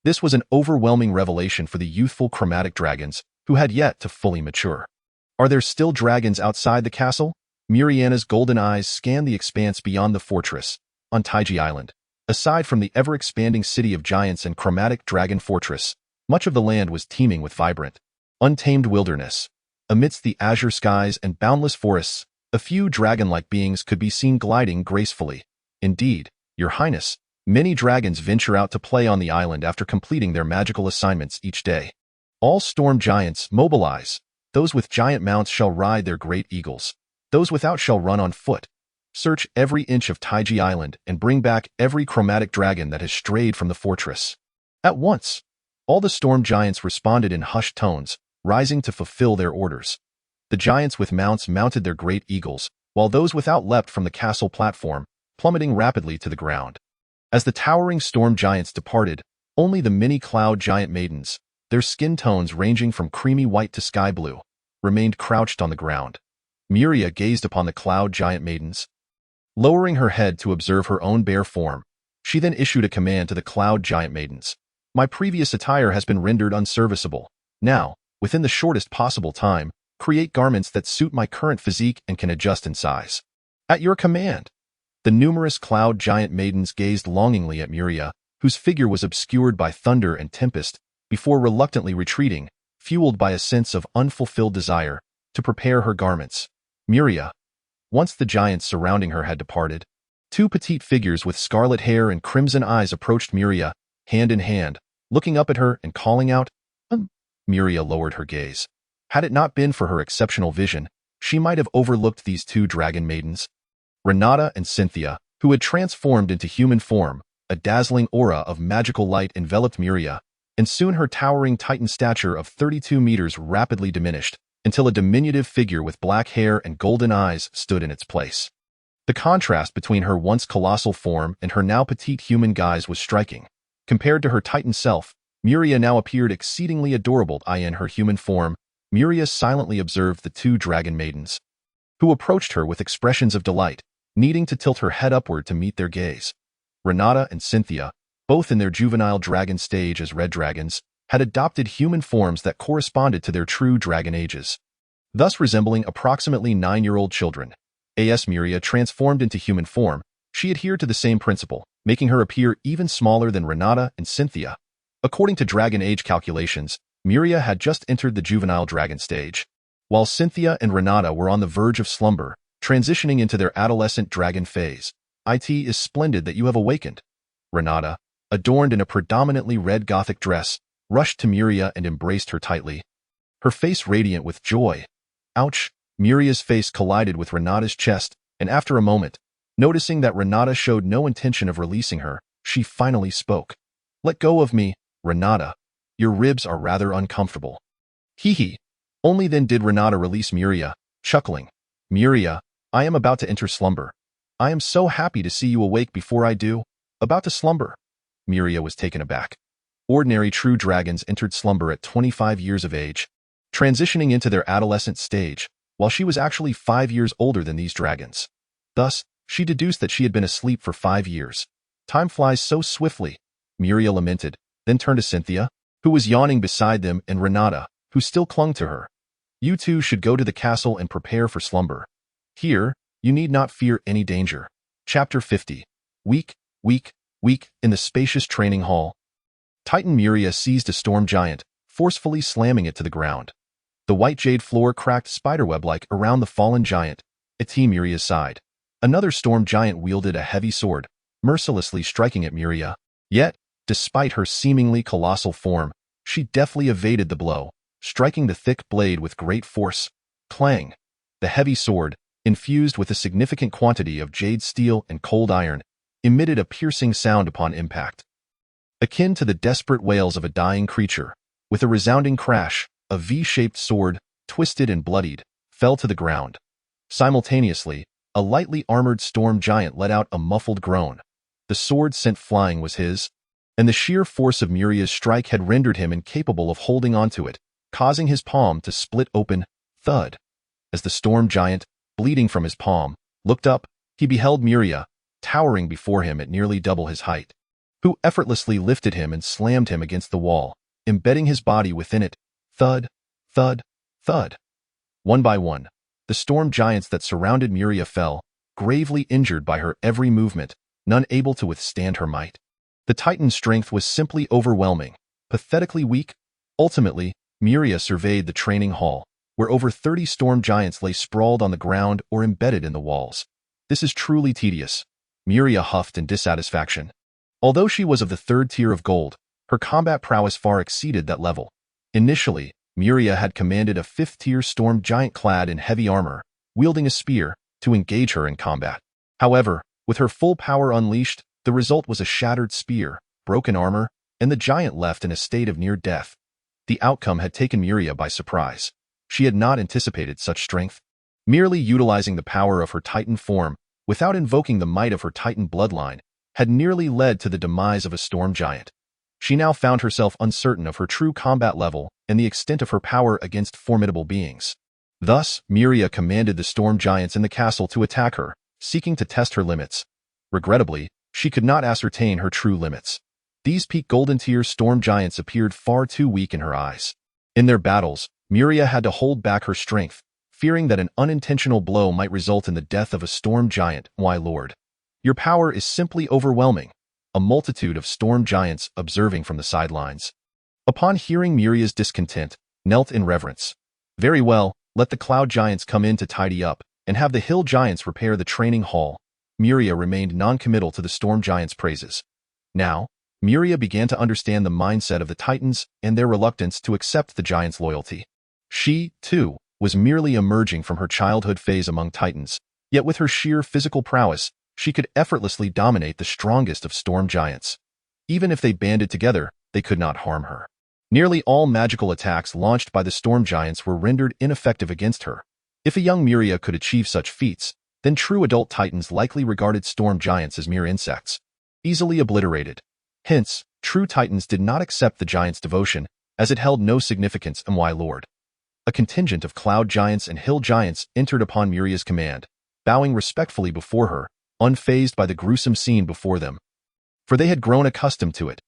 Speaker 1: This was an overwhelming revelation for the youthful chromatic dragons, who had yet to fully mature. Are there still dragons outside the castle? Muriana's golden eyes scanned the expanse beyond the fortress, on Taiji Island. Aside from the ever-expanding city of giants and chromatic dragon fortress, much of the land was teeming with vibrant, untamed wilderness. Amidst the azure skies and boundless forests, a few dragon-like beings could be seen gliding gracefully. Indeed, Your Highness, many dragons venture out to play on the island after completing their magical assignments each day. All storm giants mobilize. Those with giant mounts shall ride their great eagles. Those without shall run on foot. Search every inch of Taiji Island and bring back every chromatic dragon that has strayed from the fortress. At once, all the storm giants responded in hushed tones, rising to fulfill their orders. The giants with mounts mounted their great eagles, while those without leapt from the castle platform, plummeting rapidly to the ground. As the towering storm giants departed, only the mini cloud giant maidens, their skin tones ranging from creamy white to sky blue, remained crouched on the ground. Muria gazed upon the cloud giant maidens. Lowering her head to observe her own bare form, she then issued a command to the cloud giant maidens. My previous attire has been rendered unserviceable. Now, within the shortest possible time, create garments that suit my current physique and can adjust in size. At your command. The numerous cloud giant maidens gazed longingly at Muria, whose figure was obscured by thunder and tempest, before reluctantly retreating, fueled by a sense of unfulfilled desire, to prepare her garments. Muria. Once the giants surrounding her had departed, two petite figures with scarlet hair and crimson eyes approached Muria, hand in hand, looking up at her and calling out, Muria lowered her gaze. Had it not been for her exceptional vision, she might have overlooked these two dragon maidens. Renata and Cynthia, who had transformed into human form, a dazzling aura of magical light enveloped Muria, and soon her towering titan stature of 32 meters rapidly diminished, until a diminutive figure with black hair and golden eyes stood in its place. The contrast between her once colossal form and her now petite human guise was striking. Compared to her titan self, Muria now appeared exceedingly adorable. In her human form, Muria silently observed the two dragon maidens, who approached her with expressions of delight, needing to tilt her head upward to meet their gaze. Renata and Cynthia, both in their juvenile dragon stage as red dragons, had adopted human forms that corresponded to their true dragon ages, thus resembling approximately 9-year-old children. As Muria transformed into human form, she adhered to the same principle, making her appear even smaller than Renata and Cynthia. According to dragon age calculations, Muria had just entered the juvenile dragon stage, while Cynthia and Renata were on the verge of slumber, transitioning into their adolescent dragon phase. It is splendid that you have awakened. Renata, adorned in a predominantly red Gothic dress, rushed to Muria and embraced her tightly, her face radiant with joy. Ouch! Muria's face collided with Renata's chest, and after a moment, noticing that Renata showed no intention of releasing her, she finally spoke. Let go of me, Renata. Your ribs are rather uncomfortable. Hee. Only then did Renata release Muria, chuckling. Muria, I am about to enter slumber. I am so happy to see you awake before I do. About to slumber. Muria was taken aback. Ordinary true dragons entered slumber at 25 years of age, transitioning into their adolescent stage, while she was actually 5 years older than these dragons. Thus, she deduced that she had been asleep for 5 years. Time flies so swiftly, Muria lamented, then turned to Cynthia, who was yawning beside them, and Renata, who still clung to her. You two should go to the castle and prepare for slumber. Here, you need not fear any danger. Chapter 50. Weak, in the spacious training hall. Titan Muria seized a storm giant, forcefully slamming it to the ground. The white jade floor cracked spiderweb-like around the fallen giant, at Muria's side. Another storm giant wielded a heavy sword, mercilessly striking at Muria. Yet, despite her seemingly colossal form, she deftly evaded the blow, striking the thick blade with great force. Clang! The heavy sword, infused with a significant quantity of jade steel and cold iron, emitted a piercing sound upon impact. Akin to the desperate wails of a dying creature, with a resounding crash, a V-shaped sword, twisted and bloodied, fell to the ground. Simultaneously, a lightly armored storm giant let out a muffled groan. The sword sent flying was his, and the sheer force of Muria's strike had rendered him incapable of holding onto it, causing his palm to split open. Thud! As the storm giant, bleeding from his palm, looked up, he beheld Muria, towering before him at nearly double his height, who effortlessly lifted him and slammed him against the wall, embedding his body within it. Thud, thud, thud. One by one, the storm giants that surrounded Muria fell, gravely injured by her every movement, none able to withstand her might. The Titan's strength was simply overwhelming, pathetically weak. Ultimately, Muria surveyed the training hall, where over 30 storm giants lay sprawled on the ground or embedded in the walls. This is truly tedious, Muria huffed in dissatisfaction. Although she was of the 3rd tier of gold, her combat prowess far exceeded that level. Initially, Muria had commanded a 5th-tier storm giant clad in heavy armor, wielding a spear, to engage her in combat. However, with her full power unleashed, the result was a shattered spear, broken armor, and the giant left in a state of near death. The outcome had taken Muria by surprise. She had not anticipated such strength. Merely utilizing the power of her Titan form, without invoking the might of her Titan bloodline, had nearly led to the demise of a storm giant. She now found herself uncertain of her true combat level and the extent of her power against formidable beings. Thus, Muria commanded the storm giants in the castle to attack her, seeking to test her limits. Regrettably, she could not ascertain her true limits. These peak golden tier storm giants appeared far too weak in her eyes. In their battles, Muria had to hold back her strength, fearing that an unintentional blow might result in the death of a storm giant. Why, Lord? Your power is simply overwhelming, a multitude of storm giants observing from the sidelines. Upon hearing Muria's discontent, knelt in reverence. Very well, let the cloud giants come in to tidy up, and have the hill giants repair the training hall. Muria remained non-committal to the storm giants' praises. Now, Muria began to understand the mindset of the Titans and their reluctance to accept the giants' loyalty. She, too, was merely emerging from her childhood phase among Titans, yet with her sheer physical prowess, she could effortlessly dominate the strongest of storm giants. Even if they banded together, they could not harm her. Nearly all magical attacks launched by the storm giants were rendered ineffective against her. If a young Muria could achieve such feats, then true adult Titans likely regarded storm giants as mere insects, easily obliterated. Hence, true Titans did not accept the giants' devotion, as it held no significance. My lord. A contingent of cloud giants and hill giants entered upon Muria's command, bowing respectfully before her, unfazed by the gruesome scene before them. For they had grown accustomed to it.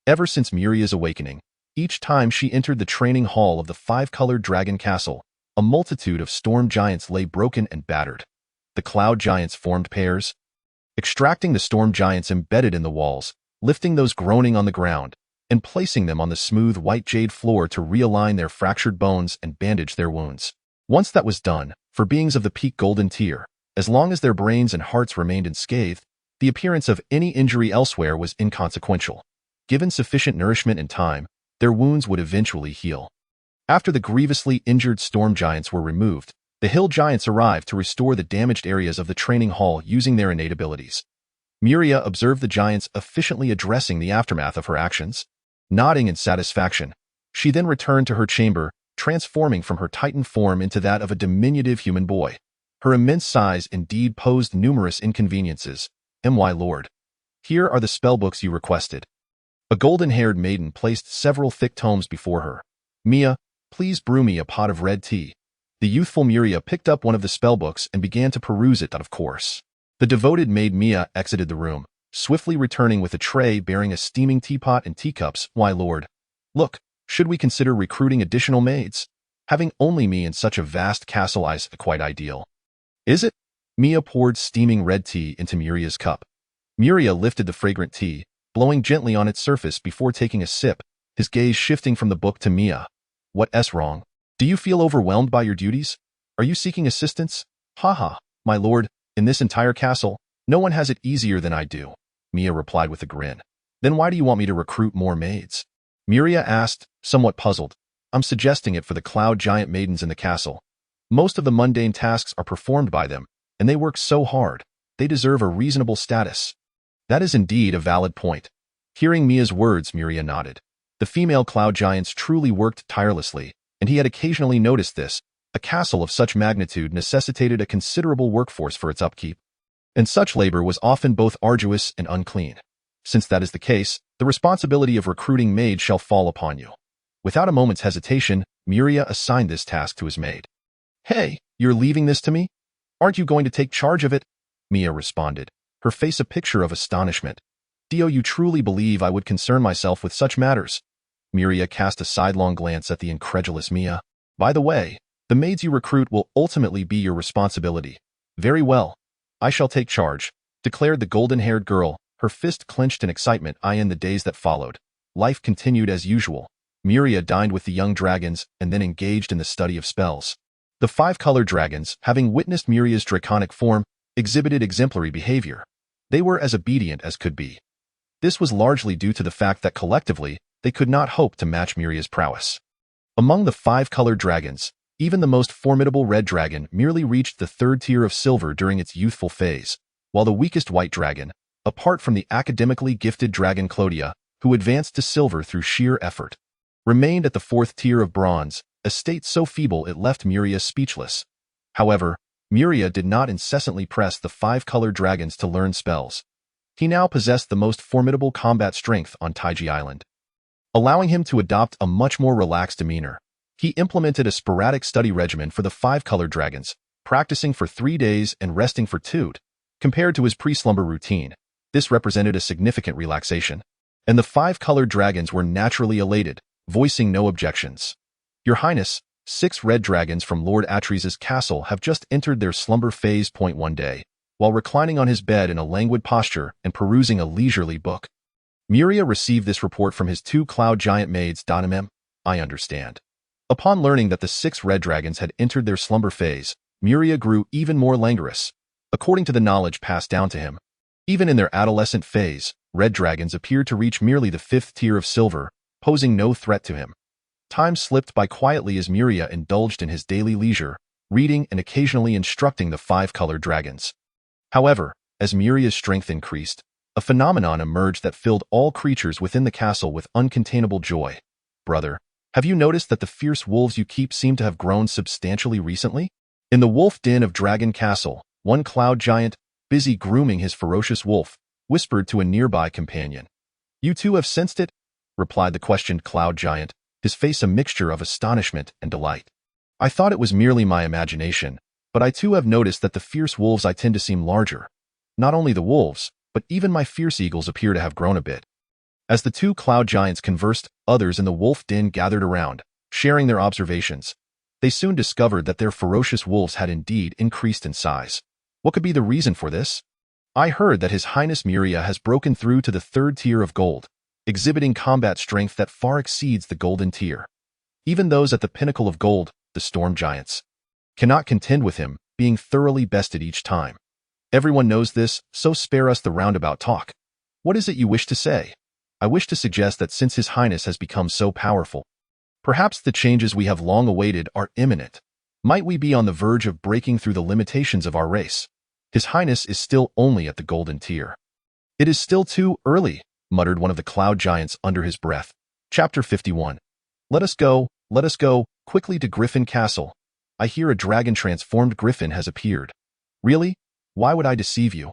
Speaker 1: Ever since Muria's awakening, each time she entered the training hall of the five-colored dragon castle, a multitude of storm giants lay broken and battered. The cloud giants formed pairs, extracting the storm giants embedded in the walls, lifting those groaning on the ground, and placing them on the smooth white jade floor to realign their fractured bones and bandage their wounds. Once that was done, for beings of the peak golden tier, as long as their brains and hearts remained unscathed, the appearance of any injury elsewhere was inconsequential. Given sufficient nourishment and time, their wounds would eventually heal. After the grievously injured storm giants were removed, the hill giants arrived to restore the damaged areas of the training hall using their innate abilities. Muria observed the giants efficiently addressing the aftermath of her actions. Nodding in satisfaction, she then returned to her chamber, transforming from her Titan form into that of a diminutive human boy. Her immense size indeed posed numerous inconveniences. My lord. Here are the spellbooks you requested. A golden-haired maiden placed several thick tomes before her. Mia, please brew me a pot of red tea. The youthful Muria picked up one of the spellbooks and began to peruse it. Of course. The devoted maid Mia exited the room, swiftly returning with a tray bearing a steaming teapot and teacups. Why, lord. Look, should we consider recruiting additional maids? Having only me in such a vast castle is quite ideal. Is it? Mia poured steaming red tea into Muria's cup. Muria lifted the fragrant tea, blowing gently on its surface before taking a sip, his gaze shifting from the book to Mia. What's wrong? Do you feel overwhelmed by your duties? Are you seeking assistance? Ha, my lord, in this entire castle, no one has it easier than I do, Mia replied with a grin. Then why do you want me to recruit more maids? Muria asked, somewhat puzzled. I'm suggesting it for the cloud giant maidens in the castle. Most of the mundane tasks are performed by them, and they work so hard. They deserve a reasonable status. That is indeed a valid point. Hearing Mia's words, Muria nodded. The female cloud giants truly worked tirelessly, and he had occasionally noticed this. A castle of such magnitude necessitated a considerable workforce for its upkeep, and such labor was often both arduous and unclean. Since that is the case, the responsibility of recruiting maids shall fall upon you. Without a moment's hesitation, Muria assigned this task to his maid. Hey, you're leaving this to me? Aren't you going to take charge of it? Mia responded, her face a picture of astonishment. Do you truly believe I would concern myself with such matters? Muria cast a sidelong glance at the incredulous Mia. By the way, the maids you recruit will ultimately be your responsibility. Very well. I shall take charge, declared the golden-haired girl, her fist clenched in excitement. In the days that followed, life continued as usual. Muria dined with the young dragons and then engaged in the study of spells. The five-colored dragons, having witnessed Muria's draconic form, exhibited exemplary behavior. They were as obedient as could be. This was largely due to the fact that collectively, they could not hope to match Muria's prowess. Among the five-colored dragons, even the most formidable red dragon merely reached the third tier of silver during its youthful phase, while the weakest white dragon, apart from the academically gifted dragon Clodia, who advanced to silver through sheer effort, remained at the fourth tier of bronze, a state so feeble it left Muria speechless. However, Muria did not incessantly press the five-colored dragons to learn spells. He now possessed the most formidable combat strength on Taiji Island, allowing him to adopt a much more relaxed demeanor. He implemented a sporadic study regimen for the five-colored dragons, practicing for 3 days and resting for 2. Compared to his pre-slumber routine, this represented a significant relaxation, and the five-colored dragons were naturally elated, voicing no objections. Your Highness, 6 red dragons from Lord Atres's castle have just entered their slumber phase. One day, while reclining on his bed in a languid posture and perusing a leisurely book, Muria received this report from his 2 cloud giant maids. I understand. Upon learning that the 6 red dragons had entered their slumber phase, Muria grew even more languorous. According to the knowledge passed down to him, even in their adolescent phase, red dragons appeared to reach merely the 5th tier of silver, posing no threat to him. Time slipped by quietly as Muria indulged in his daily leisure, reading and occasionally instructing the five-colored dragons. However, as Muria's strength increased, a phenomenon emerged that filled all creatures within the castle with uncontainable joy. Brother, have you noticed that the fierce wolves you keep seem to have grown substantially recently? In the wolf den of Dragon Castle, one cloud giant, busy grooming his ferocious wolf, whispered to a nearby companion. You too have sensed it? Replied the questioned cloud giant, his face a mixture of astonishment and delight. I thought it was merely my imagination, but I too have noticed that the fierce wolves I tend to seem larger. Not only the wolves, but even my fierce eagles appear to have grown a bit. As the 2 cloud giants conversed, others in the wolf den gathered around, sharing their observations. They soon discovered that their ferocious wolves had indeed increased in size. What could be the reason for this? I heard that His Highness Muria has broken through to the 3rd tier of gold, exhibiting combat strength that far exceeds the golden tier. Even those at the pinnacle of gold, the storm giants, cannot contend with him, being thoroughly bested each time. Everyone knows this, so spare us the roundabout talk. What is it you wish to say? I wish to suggest that since His Highness has become so powerful, perhaps the changes we have long awaited are imminent. Might we be on the verge of breaking through the limitations of our race? His Highness is still only at the golden tier. It is still too early, muttered one of the cloud giants under his breath. Chapter 51. Let us go, quickly to Griffin Castle. I hear a dragon-transformed griffin has appeared. Really? Why would I deceive you?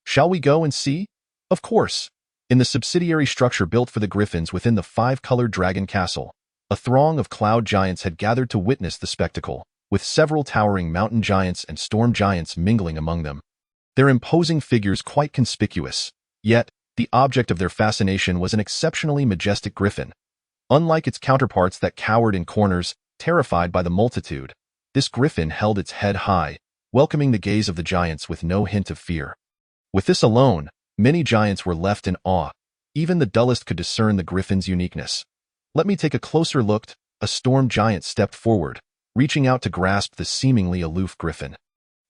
Speaker 1: Shall we go and see? Of course. In the subsidiary structure built for the griffins within the 5-colored dragon castle, a throng of cloud giants had gathered to witness the spectacle, with several towering mountain giants and storm giants mingling among them. Their imposing figures quite conspicuous, yet the object of their fascination was an exceptionally majestic griffin. Unlike its counterparts that cowered in corners, terrified by the multitude, this griffin held its head high, welcoming the gaze of the giants with no hint of fear. With this alone, many giants were left in awe. Even the dullest could discern the griffin's uniqueness. Let me take a closer look. A storm giant stepped forward, reaching out to grasp the seemingly aloof griffin.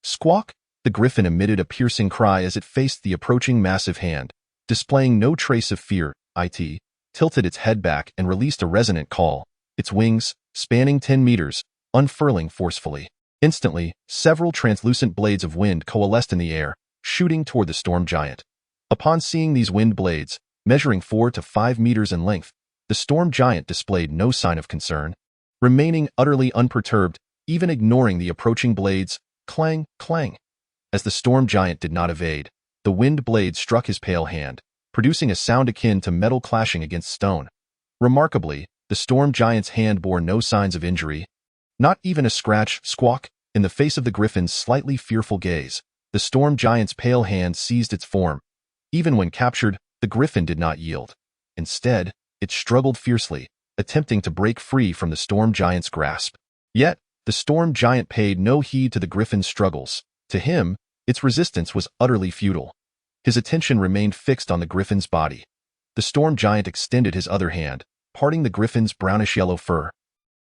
Speaker 1: Squawk! The griffin emitted a piercing cry as it faced the approaching massive hand. Displaying no trace of fear, it tilted its head back and released a resonant call, its wings, spanning 10 meters, unfurling forcefully. Instantly, several translucent blades of wind coalesced in the air, shooting toward the storm giant. Upon seeing these wind blades, measuring 4 to 5 meters in length, the storm giant displayed no sign of concern. Remaining utterly unperturbed, even ignoring the approaching blades, clang, clang. As the storm giant did not evade, the wind blade struck his pale hand, producing a sound akin to metal clashing against stone. Remarkably, the storm giant's hand bore no signs of injury. Not even a scratch. Squawk! In the face of the griffin's slightly fearful gaze, the storm giant's pale hand seized its form. Even when captured, the griffin did not yield. Instead, it struggled fiercely, attempting to break free from the storm giant's grasp. Yet, the storm giant paid no heed to the griffin's struggles. To him, its resistance was utterly futile. His attention remained fixed on the griffin's body. The storm giant extended his other hand, parting the griffin's brownish-yellow fur,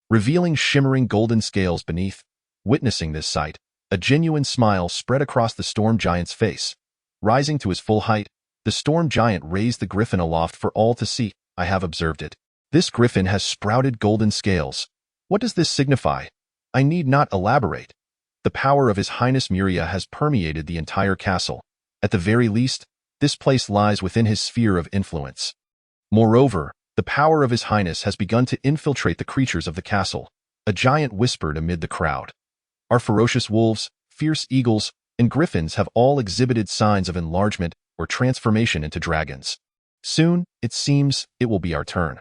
Speaker 1: revealing shimmering golden scales beneath. Witnessing this sight, a genuine smile spread across the storm giant's face. Rising to his full height, the storm giant raised the griffin aloft for all to see. I have observed it. This griffin has sprouted golden scales. What does this signify? I need not elaborate. The power of His Highness Muria has permeated the entire castle. At the very least, this place lies within his sphere of influence. Moreover, the power of His Highness has begun to infiltrate the creatures of the castle. A giant whispered amid the crowd. Our ferocious wolves, fierce eagles, and griffins have all exhibited signs of enlargement or transformation into dragons. Soon, it seems, it will be our turn.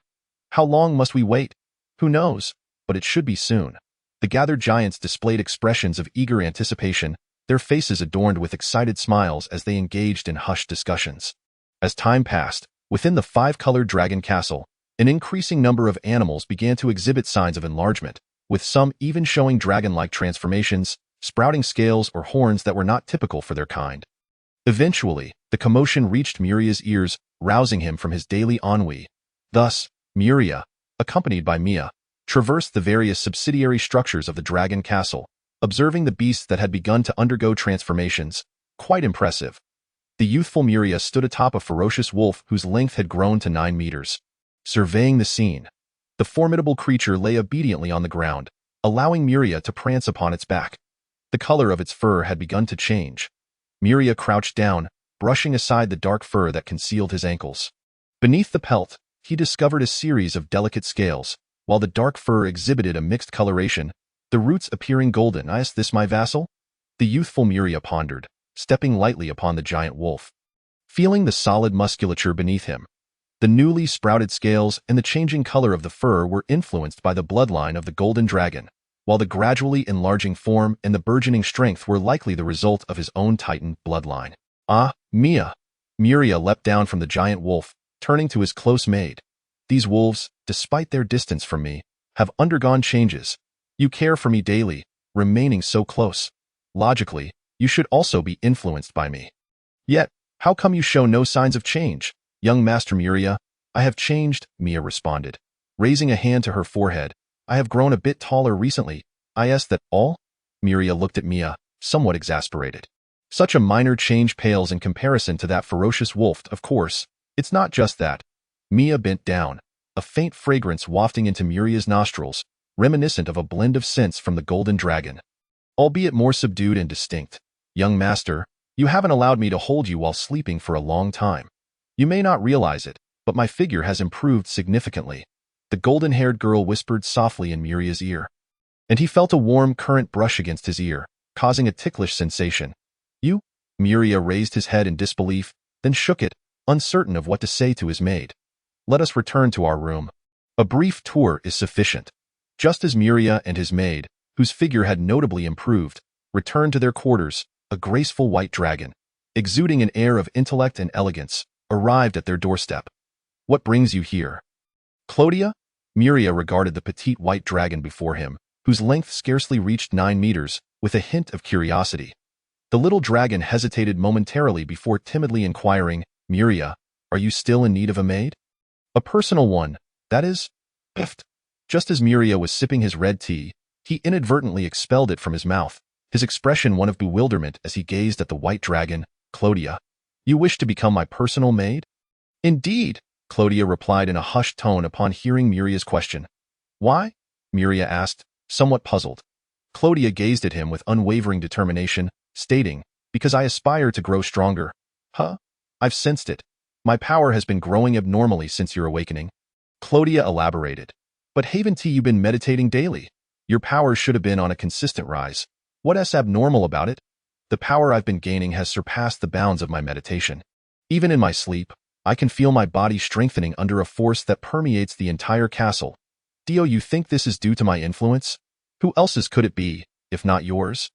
Speaker 1: How long must we wait? Who knows, but it should be soon. The gathered giants displayed expressions of eager anticipation, their faces adorned with excited smiles as they engaged in hushed discussions. As time passed, within the five-colored dragon castle, an increasing number of animals began to exhibit signs of enlargement, with some even showing dragon-like transformations, sprouting scales or horns that were not typical for their kind. Eventually, the commotion reached Muria's ears, rousing him from his daily ennui. Thus, Muria, accompanied by Mia, traversed the various subsidiary structures of the dragon castle, observing the beasts that had begun to undergo transformations. Quite impressive. The youthful Muria stood atop a ferocious wolf whose length had grown to 9 meters. Surveying the scene, the formidable creature lay obediently on the ground, allowing Muria to prance upon its back. The color of its fur had begun to change. Muria crouched down, brushing aside the dark fur that concealed his ankles. Beneath the pelt, he discovered a series of delicate scales, while the dark fur exhibited a mixed coloration, the roots appearing golden. "Is this my vassal?" the youthful Muria pondered, stepping lightly upon the giant wolf. Feeling the solid musculature beneath him, the newly sprouted scales and the changing color of the fur were influenced by the bloodline of the golden dragon, while the gradually enlarging form and the burgeoning strength were likely the result of his own titan bloodline. "Ah, Mia!" Muria leapt down from the giant wolf, turning to his close maid. "These wolves, despite their distance from me, have undergone changes. You care for me daily, remaining so close. Logically, you should also be influenced by me. Yet, how come you show no signs of change, young Master Muria?" "I have changed," Mia responded, raising a hand to her forehead. "I have grown a bit taller recently. Is that all?" Muria looked at Mia, somewhat exasperated. "Such a minor change pales in comparison to that ferocious wolf. Of course, it's not just that." Mia bent down, a faint fragrance wafting into Muria's nostrils, reminiscent of a blend of scents from the golden dragon. "Albeit more subdued and distinct. Young master, you haven't allowed me to hold you while sleeping for a long time. You may not realize it, but my figure has improved significantly," the golden-haired girl whispered softly in Muria's ear. And he felt a warm current brush against his ear, causing a ticklish sensation. "You?" Muria raised his head in disbelief, then shook it, uncertain of what to say to his maid. "Let us return to our room. A brief tour is sufficient." Just as Muria and his maid, whose figure had notably improved, returned to their quarters, a graceful white dragon, exuding an air of intellect and elegance, arrived at their doorstep. "What brings you here?" "Clodia?" Muria regarded the petite white dragon before him, whose length scarcely reached 9 meters, with a hint of curiosity. The little dragon hesitated momentarily before timidly inquiring, "Muria, are you still in need of a maid?" "A personal one, that is." Piffed. Just as Muria was sipping his red tea, he inadvertently expelled it from his mouth, his expression one of bewilderment as he gazed at the white dragon. "Clodia, you wish to become my personal maid?" "Indeed," Clodia replied in a hushed tone upon hearing Muria's question. "Why?" Muria asked, somewhat puzzled. Clodia gazed at him with unwavering determination, stating, "Because I aspire to grow stronger." "Huh? I've sensed it. My power has been growing abnormally since your awakening." Clodia elaborated. "But haven't you been meditating daily? Your power should have been on a consistent rise. What's abnormal about it? The power I've been gaining has surpassed the bounds of my meditation. Even in my sleep, I can feel my body strengthening under a force that permeates the entire castle. Do you think this is due to my influence? Who else's could it be, if not yours?"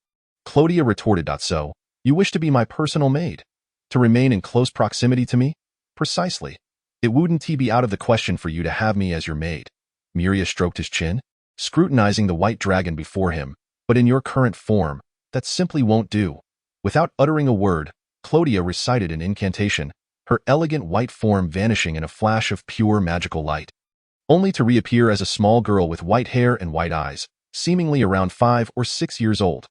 Speaker 1: Clodia retorted. "So, you wish to be my personal maid? To remain in close proximity to me?" "Precisely. It wouldn't be out of the question for you to have me as your maid." Muria stroked his chin, scrutinizing the white dragon before him. "But in your current form, that simply won't do." Without uttering a word, Clodia recited an incantation, her elegant white form vanishing in a flash of pure magical light, only to reappear as a small girl with white hair and white eyes, seemingly around 5 or 6 years old.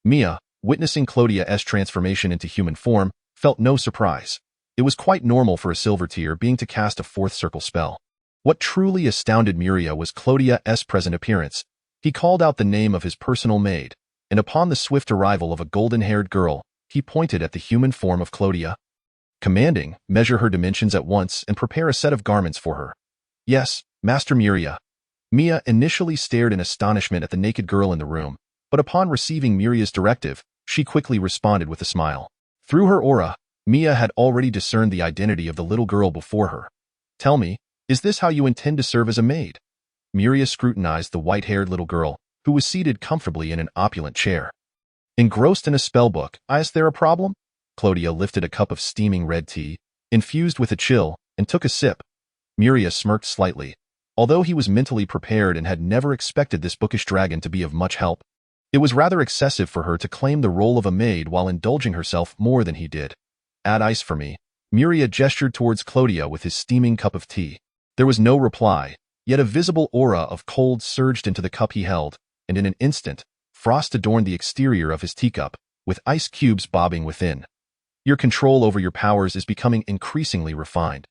Speaker 1: Mia, witnessing Clodia's transformation into human form, felt no surprise. It was quite normal for a silver tier being to cast a fourth circle spell. What truly astounded Muria was Clodia's present appearance. He called out the name of his personal maid, and upon the swift arrival of a golden-haired girl, he pointed at the human form of Clodia, commanding, "Measure her dimensions at once and prepare a set of garments for her." "Yes, Master Muria." Mia initially stared in astonishment at the naked girl in the room, but upon receiving Muria's directive, she quickly responded with a smile. Through her aura, Mia had already discerned the identity of the little girl before her. Tell me, is this how you intend to serve as a maid? Muria scrutinized the white-haired little girl, who was seated comfortably in an opulent chair. Engrossed in a spellbook, is there a problem? Clodia lifted a cup of steaming red tea, infused with a chill, and took a sip. Muria smirked slightly. Although he was mentally prepared and had never expected this bookish dragon to be of much help, it was rather excessive for her to claim the role of a maid while indulging herself more than he did. Add ice for me. Muria gestured towards Clodia with his steaming cup of tea. There was no reply, yet a visible aura of cold surged into the cup he held, and in an instant, frost adorned the exterior of his teacup, with ice cubes bobbing within. Your control over your powers is becoming increasingly refined.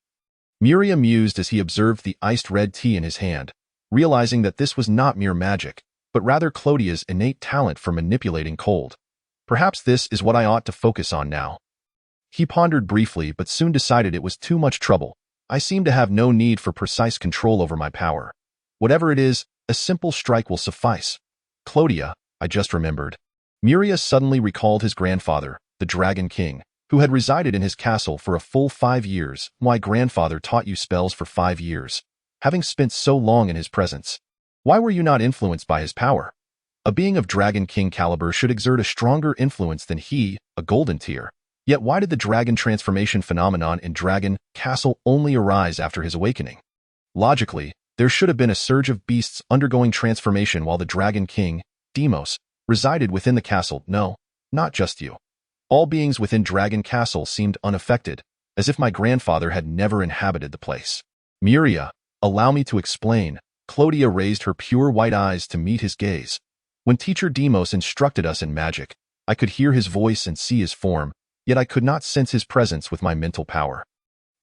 Speaker 1: Muria mused as he observed the iced red tea in his hand, realizing that this was not mere magic, but rather Clodia's innate talent for manipulating cold. Perhaps this is what I ought to focus on now. He pondered briefly but soon decided it was too much trouble. I seem to have no need for precise control over my power. Whatever it is, a simple strike will suffice. Clodia, I just remembered. Muria suddenly recalled his grandfather, the Dragon King, who had resided in his castle for a full 5 years. My grandfather taught you spells for 5 years. Having spent so long in his presence, why were you not influenced by his power? A being of Dragon King caliber should exert a stronger influence than he, a golden tier. Yet why did the dragon transformation phenomenon in Dragon Castle only arise after his awakening? Logically, there should have been a surge of beasts undergoing transformation while the Dragon King, Deimos, resided within the castle. No, not just you. All beings within Dragon Castle seemed unaffected, as if my grandfather had never inhabited the place. Muria, allow me to explain. Clodia raised her pure white eyes to meet his gaze. When Teacher Deimos instructed us in magic, I could hear his voice and see his form, yet I could not sense his presence with my mental power.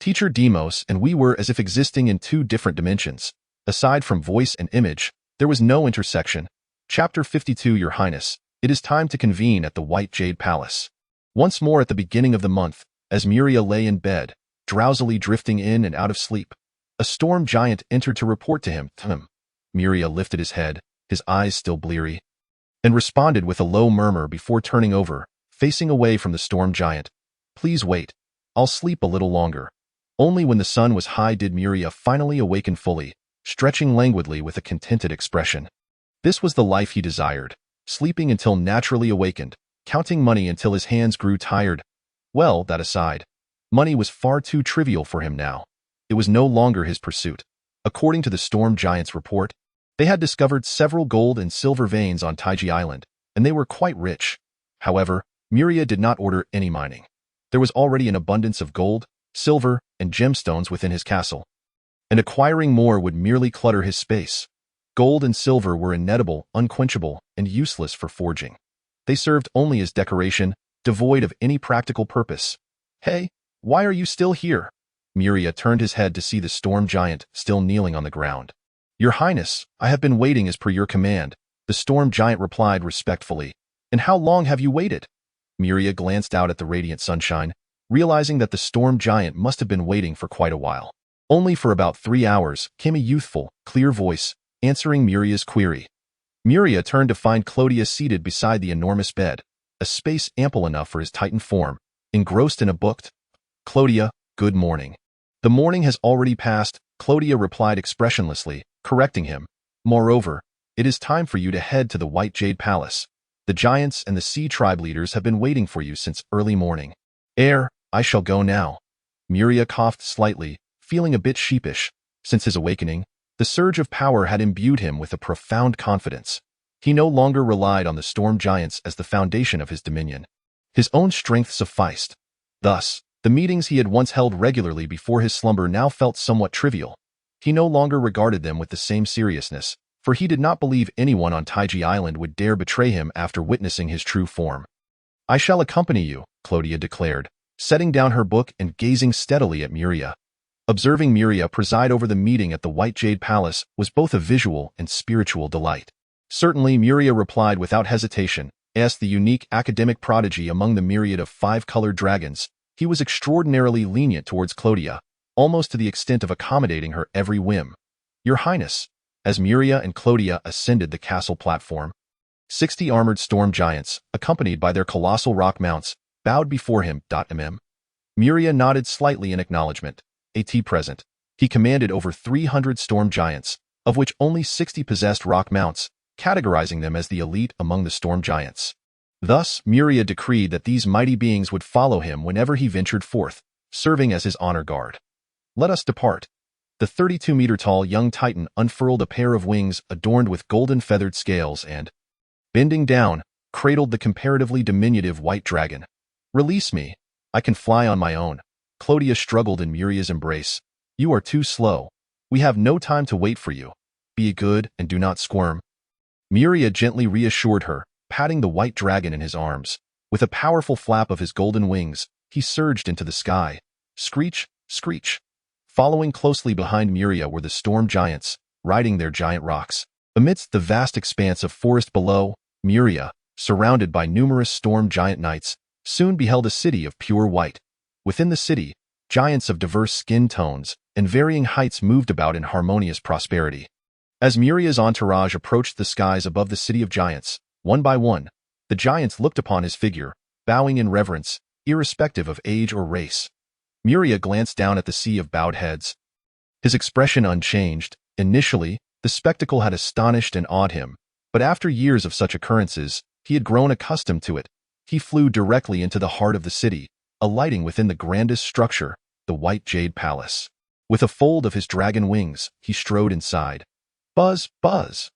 Speaker 1: Teacher Deimos and we were as if existing in 2 different dimensions. Aside from voice and image, there was no intersection. Chapter 52 Your Highness, it is time to convene at the White Jade Palace. Once more at the beginning of the month, as Muria lay in bed, drowsily drifting in and out of sleep, a storm giant entered to report to him. Muria lifted his head, his eyes still bleary, and responded with a low murmur before turning over, facing away from the storm giant. Please wait. I'll sleep a little longer. Only when the sun was high did Muria finally awaken fully, stretching languidly with a contented expression. This was the life he desired, sleeping until naturally awakened, counting money until his hands grew tired. Well, that aside, money was far too trivial for him now. It was no longer his pursuit. According to the storm giant's report, they had discovered several gold and silver veins on Taiji Island, and they were quite rich. However, Muria did not order any mining. There was already an abundance of gold, silver, and gemstones within his castle, and acquiring more would merely clutter his space. Gold and silver were inedible, unquenchable, and useless for forging. They served only as decoration, devoid of any practical purpose. Hey, why are you still here? Muria turned his head to see the storm giant still kneeling on the ground. Your Highness, I have been waiting as per your command, the storm giant replied respectfully. And how long have you waited? Muria glanced out at the radiant sunshine, realizing that the storm giant must have been waiting for quite a while. Only for about 3 hours came a youthful, clear voice, answering Muria's query. Muria turned to find Clodia seated beside the enormous bed, a space ample enough for his titan form, engrossed in a book. Clodia, good morning. The morning has already passed, Clodia replied expressionlessly, correcting him. Moreover, it is time for you to head to the White Jade Palace. The giants and the sea tribe leaders have been waiting for you since early morning. Heir, I shall go now. Muria coughed slightly, feeling a bit sheepish. Since his awakening, the surge of power had imbued him with a profound confidence. He no longer relied on the storm giants as the foundation of his dominion. His own strength sufficed. Thus, the meetings he had once held regularly before his slumber now felt somewhat trivial. He no longer regarded them with the same seriousness, for he did not believe anyone on Taiji Island would dare betray him after witnessing his true form. I shall accompany you, Clodia declared, setting down her book and gazing steadily at Muria. Observing Muria preside over the meeting at the White Jade Palace was both a visual and spiritual delight. Certainly, Muria replied without hesitation. As the unique academic prodigy among the myriad of 5-colored dragons, he was extraordinarily lenient towards Clodia, almost to the extent of accommodating her every whim. Your Highness, as Muria and Clodia ascended the castle platform, 60 armored storm giants, accompanied by their colossal rock mounts, bowed before him. Muria nodded slightly in acknowledgement. Present. He commanded over 300 storm giants, of which only 60 possessed rock mounts, categorizing them as the elite among the storm giants. Thus, Muria decreed that these mighty beings would follow him whenever he ventured forth, serving as his honor guard. Let us depart. The 32-meter-tall young titan unfurled a pair of wings adorned with golden feathered scales and, bending down, cradled the comparatively diminutive white dragon. Release me. I can fly on my own. Clodia struggled in Muria's embrace. You are too slow. We have no time to wait for you. Be good and do not squirm. Muria gently reassured her, patting the white dragon in his arms. With a powerful flap of his golden wings, he surged into the sky. Screech, screech. Following closely behind Muria were the storm giants, riding their giant rocks. Amidst the vast expanse of forest below, Muria, surrounded by numerous storm giant knights, soon beheld a city of pure white. Within the city, giants of diverse skin tones and varying heights moved about in harmonious prosperity. As Muria's entourage approached the skies above the city of giants, one by one, the giants looked upon his figure, bowing in reverence, irrespective of age or race. Muria glanced down at the sea of bowed heads. His expression unchanged. Initially, the spectacle had astonished and awed him, but after years of such occurrences, he had grown accustomed to it. He flew directly into the heart of the city, alighting within the grandest structure, the White Jade Palace. With a fold of his dragon wings, he strode inside. Buzz, buzz.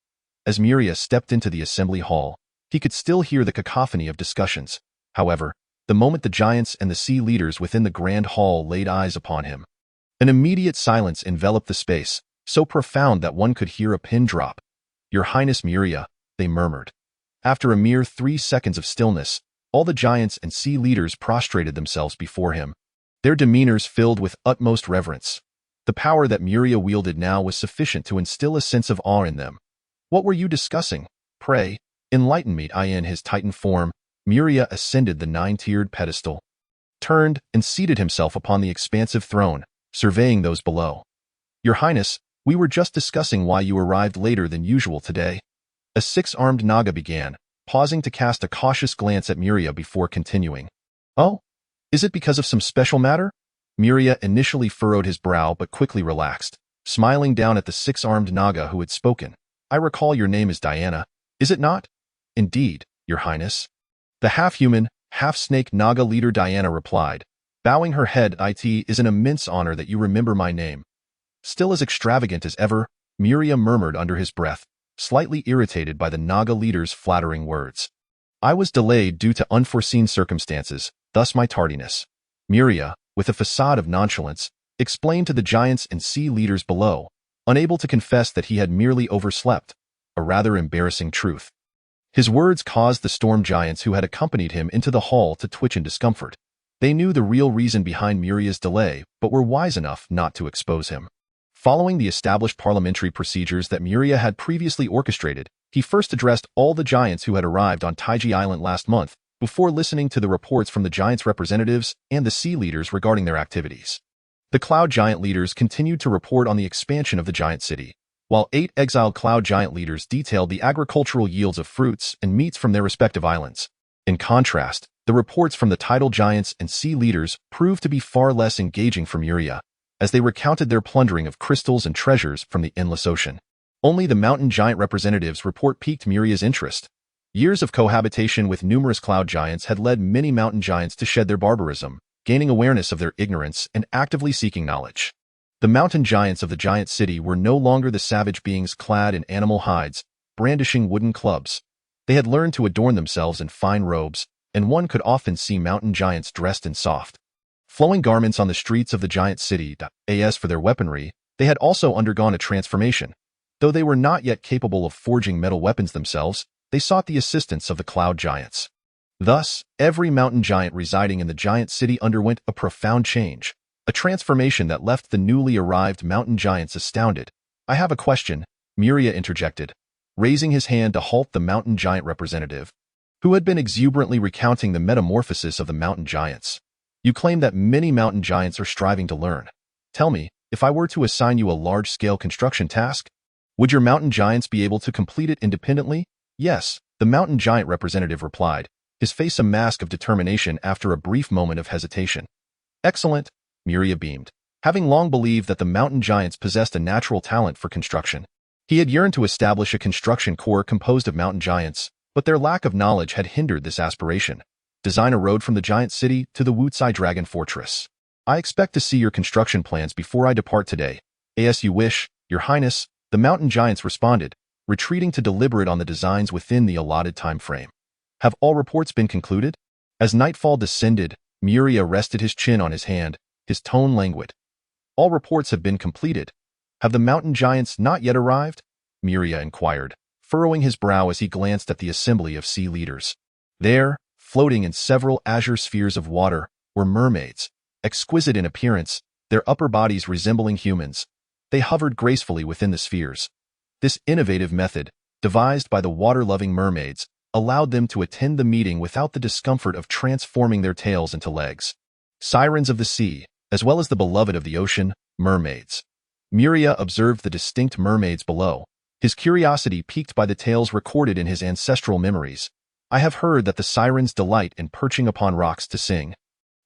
Speaker 1: As Muria stepped into the assembly hall, he could still hear the cacophony of discussions. However, the moment the giants and the sea leaders within the grand hall laid eyes upon him, an immediate silence enveloped the space, so profound that one could hear a pin drop. Your Highness Muria, they murmured. After a mere 3 seconds of stillness, all the giants and sea leaders prostrated themselves before him, their demeanors filled with utmost reverence. The power that Muria wielded now was sufficient to instill a sense of awe in them. What were you discussing? Pray, enlighten me. In his titan form, Muria ascended the 9-tiered pedestal, turned and seated himself upon the expansive throne, surveying those below. Your Highness, we were just discussing why you arrived later than usual today. A 6-armed Naga began, pausing to cast a cautious glance at Muria before continuing. Oh? Is it because of some special matter? Muria initially furrowed his brow but quickly relaxed, smiling down at the 6-armed Naga who had spoken. I recall your name is Diana, is it not? Indeed, Your Highness. The half-human, half-snake Naga leader Diana replied, bowing her head. It is an immense honor that you remember my name. Still as extravagant as ever, Muria murmured under his breath, slightly irritated by the Naga leader's flattering words. I was delayed due to unforeseen circumstances, thus my tardiness. Muria, with a facade of nonchalance, explained to the giants and sea leaders below, unable to confess that he had merely overslept, a rather embarrassing truth. His words caused the storm giants who had accompanied him into the hall to twitch in discomfort. They knew the real reason behind Muria's delay, but were wise enough not to expose him. Following the established parliamentary procedures that Muria had previously orchestrated, he first addressed all the giants who had arrived on Taiji Island last month, before listening to the reports from the giants' representatives and the sea leaders regarding their activities. The cloud giant leaders continued to report on the expansion of the giant city, while 8 exiled cloud giant leaders detailed the agricultural yields of fruits and meats from their respective islands. In contrast, the reports from the tidal giants and sea leaders proved to be far less engaging for Muria, as they recounted their plundering of crystals and treasures from the endless ocean. Only the mountain giant representatives' report piqued Muria's interest. Years of cohabitation with numerous cloud giants had led many mountain giants to shed their barbarism, gaining awareness of their ignorance and actively seeking knowledge. The mountain giants of the giant city were no longer the savage beings clad in animal hides, brandishing wooden clubs. They had learned to adorn themselves in fine robes, and one could often see mountain giants dressed in soft, flowing garments on the streets of the giant city. As for their weaponry, they had also undergone a transformation. Though they were not yet capable of forging metal weapons themselves, they sought the assistance of the cloud giants. Thus, every mountain giant residing in the giant city underwent a profound change, a transformation that left the newly arrived mountain giants astounded. I have a question, Muria interjected, raising his hand to halt the mountain giant representative, who had been exuberantly recounting the metamorphosis of the mountain giants. You claim that many mountain giants are striving to learn. Tell me, if I were to assign you a large-scale construction task, would your mountain giants be able to complete it independently? Yes, The mountain giant representative replied, his face a mask of determination after a brief moment of hesitation. Excellent, Muria beamed, having long believed that the mountain giants possessed a natural talent for construction. He had yearned to establish a construction corps composed of mountain giants, but their lack of knowledge had hindered this aspiration. Design a road from the giant city to the Wutsai Dragon Fortress. I expect to see your construction plans before I depart today. As you wish, Your Highness, the mountain giants responded, retreating to deliberate on the designs within the allotted time frame. Have all reports been concluded? As nightfall descended, Muria rested his chin on his hand, his tone languid. All reports have been completed. Have the mountain giants not yet arrived? Muria inquired, furrowing his brow as he glanced at the assembly of sea leaders. There, floating in several azure spheres of water, were mermaids, exquisite in appearance, their upper bodies resembling humans. They hovered gracefully within the spheres. This innovative method, devised by the water-loving mermaids, allowed them to attend the meeting without the discomfort of transforming their tails into legs. Sirens of the sea, as well as the beloved of the ocean, mermaids. Muria observed the distinct mermaids below, his curiosity piqued by the tales recorded in his ancestral memories. I have heard that the sirens delight in perching upon rocks to sing,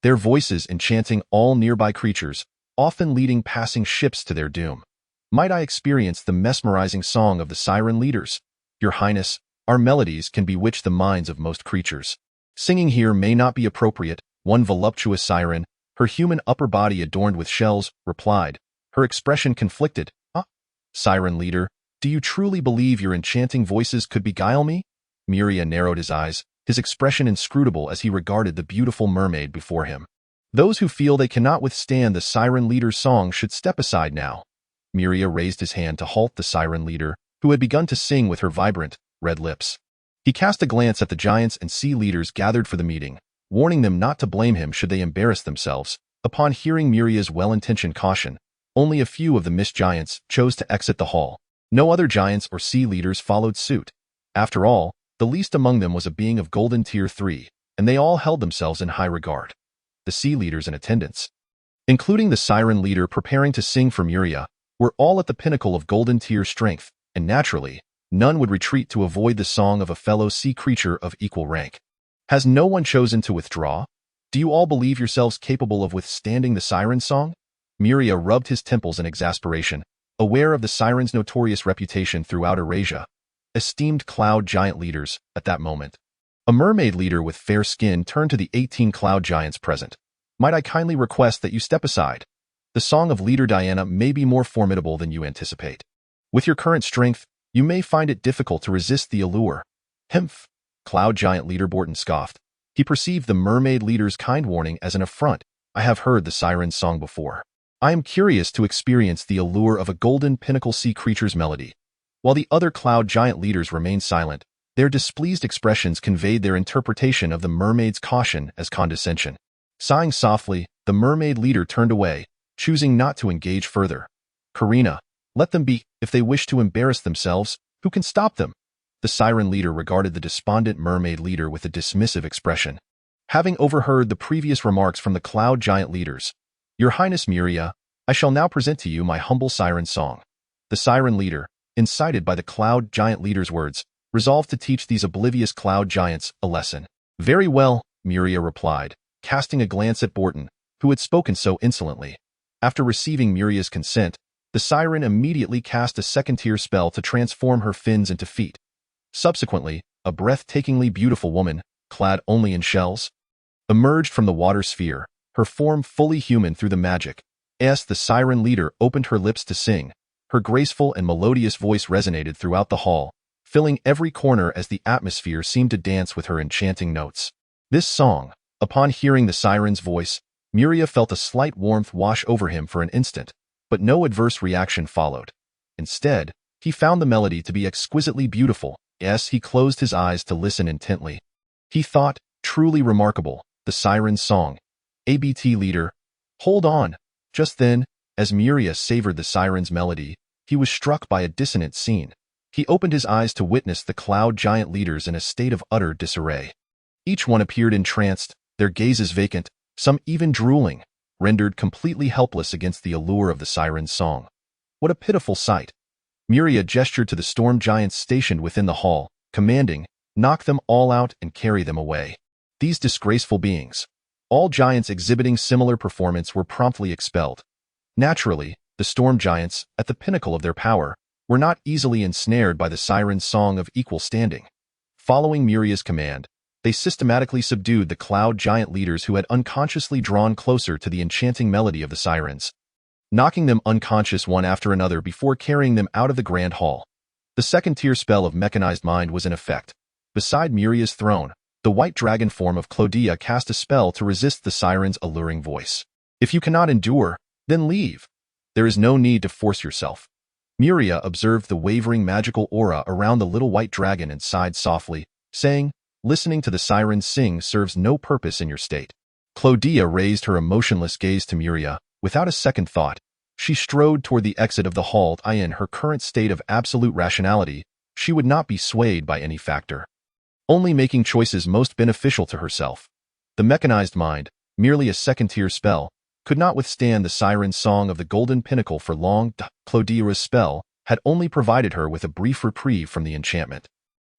Speaker 1: their voices enchanting all nearby creatures, often leading passing ships to their doom. Might I experience the mesmerizing song of the siren leaders? Your Highness, our melodies can bewitch the minds of most creatures. Singing here may not be appropriate, one voluptuous siren, her human upper body adorned with shells, replied, her expression conflicted. Siren leader, do you truly believe your enchanting voices could beguile me? Muria narrowed his eyes, his expression inscrutable as he regarded the beautiful mermaid before him. Those who feel they cannot withstand the siren leader's song should step aside now. Muria raised his hand to halt the siren leader, who had begun to sing with her vibrant, red lips. He cast a glance at the giants and sea leaders gathered for the meeting, warning them not to blame him should they embarrass themselves. Upon hearing Muria's well-intentioned caution, only a few of the mist giants chose to exit the hall. No other giants or sea leaders followed suit. After all, the least among them was a being of golden tier 3, and they all held themselves in high regard. The sea leaders in attendance, including the siren leader preparing to sing for Muria, were all at the pinnacle of golden tier strength, and naturally, none would retreat to avoid the song of a fellow sea creature of equal rank. Has no one chosen to withdraw? Do you all believe yourselves capable of withstanding the siren song? Muria rubbed his temples in exasperation, aware of the siren's notorious reputation throughout Eurasia. Esteemed cloud giant leaders, at that moment. A mermaid leader with fair skin turned to the 18 cloud giants present. Might I kindly request that you step aside? The song of leader Diana may be more formidable than you anticipate. With your current strength, you may find it difficult to resist the allure. Hemph! Cloud giant leader Borton scoffed. He perceived the mermaid leader's kind warning as an affront. I have heard the siren's song before. I am curious to experience the allure of a golden pinnacle sea creature's melody. While the other cloud giant leaders remained silent, their displeased expressions conveyed their interpretation of the mermaid's caution as condescension. Sighing softly, the mermaid leader turned away, choosing not to engage further. Karina, let them be. If they wish to embarrass themselves, who can stop them? The siren leader regarded the despondent mermaid leader with a dismissive expression. Having overheard the previous remarks from the cloud giant leaders, Your Highness Muria, I shall now present to you my humble siren song. The siren leader, incited by the cloud giant leader's words, resolved to teach these oblivious cloud giants a lesson. Very well, Muria replied, casting a glance at Borton, who had spoken so insolently. After receiving Muria's consent, the siren immediately cast a second-tier spell to transform her fins into feet. Subsequently, a breathtakingly beautiful woman, clad only in shells, emerged from the water sphere, her form fully human through the magic. As the siren leader opened her lips to sing, her graceful and melodious voice resonated throughout the hall, filling every corner as the atmosphere seemed to dance with her enchanting notes. This song, upon hearing the siren's voice, Muria felt a slight warmth wash over him for an instant, but no adverse reaction followed. Instead, he found the melody to be exquisitely beautiful as he closed his eyes to listen intently. He thought, truly remarkable, the siren's song. ABT leader, hold on. Just then, as Muria savored the siren's melody, he was struck by a dissonant scene. He opened his eyes to witness the cloud giant leaders in a state of utter disarray. Each one appeared entranced, their gazes vacant, some even drooling, rendered completely helpless against the allure of the siren's song. What a pitiful sight! Muria gestured to the storm giants stationed within the hall, commanding, Knock them all out and carry them away. These disgraceful beings. All giants exhibiting similar performance were promptly expelled. Naturally, the storm giants, at the pinnacle of their power, were not easily ensnared by the siren's song of equal standing. Following Muria's command, they systematically subdued the cloud giant leaders who had unconsciously drawn closer to the enchanting melody of the sirens, knocking them unconscious one after another before carrying them out of the grand hall. The second-tier spell of mechanized mind was in effect. Beside Muria's throne, the white dragon form of Clodia cast a spell to resist the siren's alluring voice. If you cannot endure, then leave. There is no need to force yourself. Muria observed the wavering magical aura around the little white dragon and sighed softly, saying, "Listening to the sirens sing serves no purpose in your state." Clodia raised her emotionless gaze to Muria. Without a second thought, she strode toward the exit of the hall. In her current state of absolute rationality, she would not be swayed by any factor, only making choices most beneficial to herself. The mechanized mind, merely a second-tier spell, could not withstand the siren's song of the golden pinnacle for long. Clodia's spell had only provided her with a brief reprieve from the enchantment,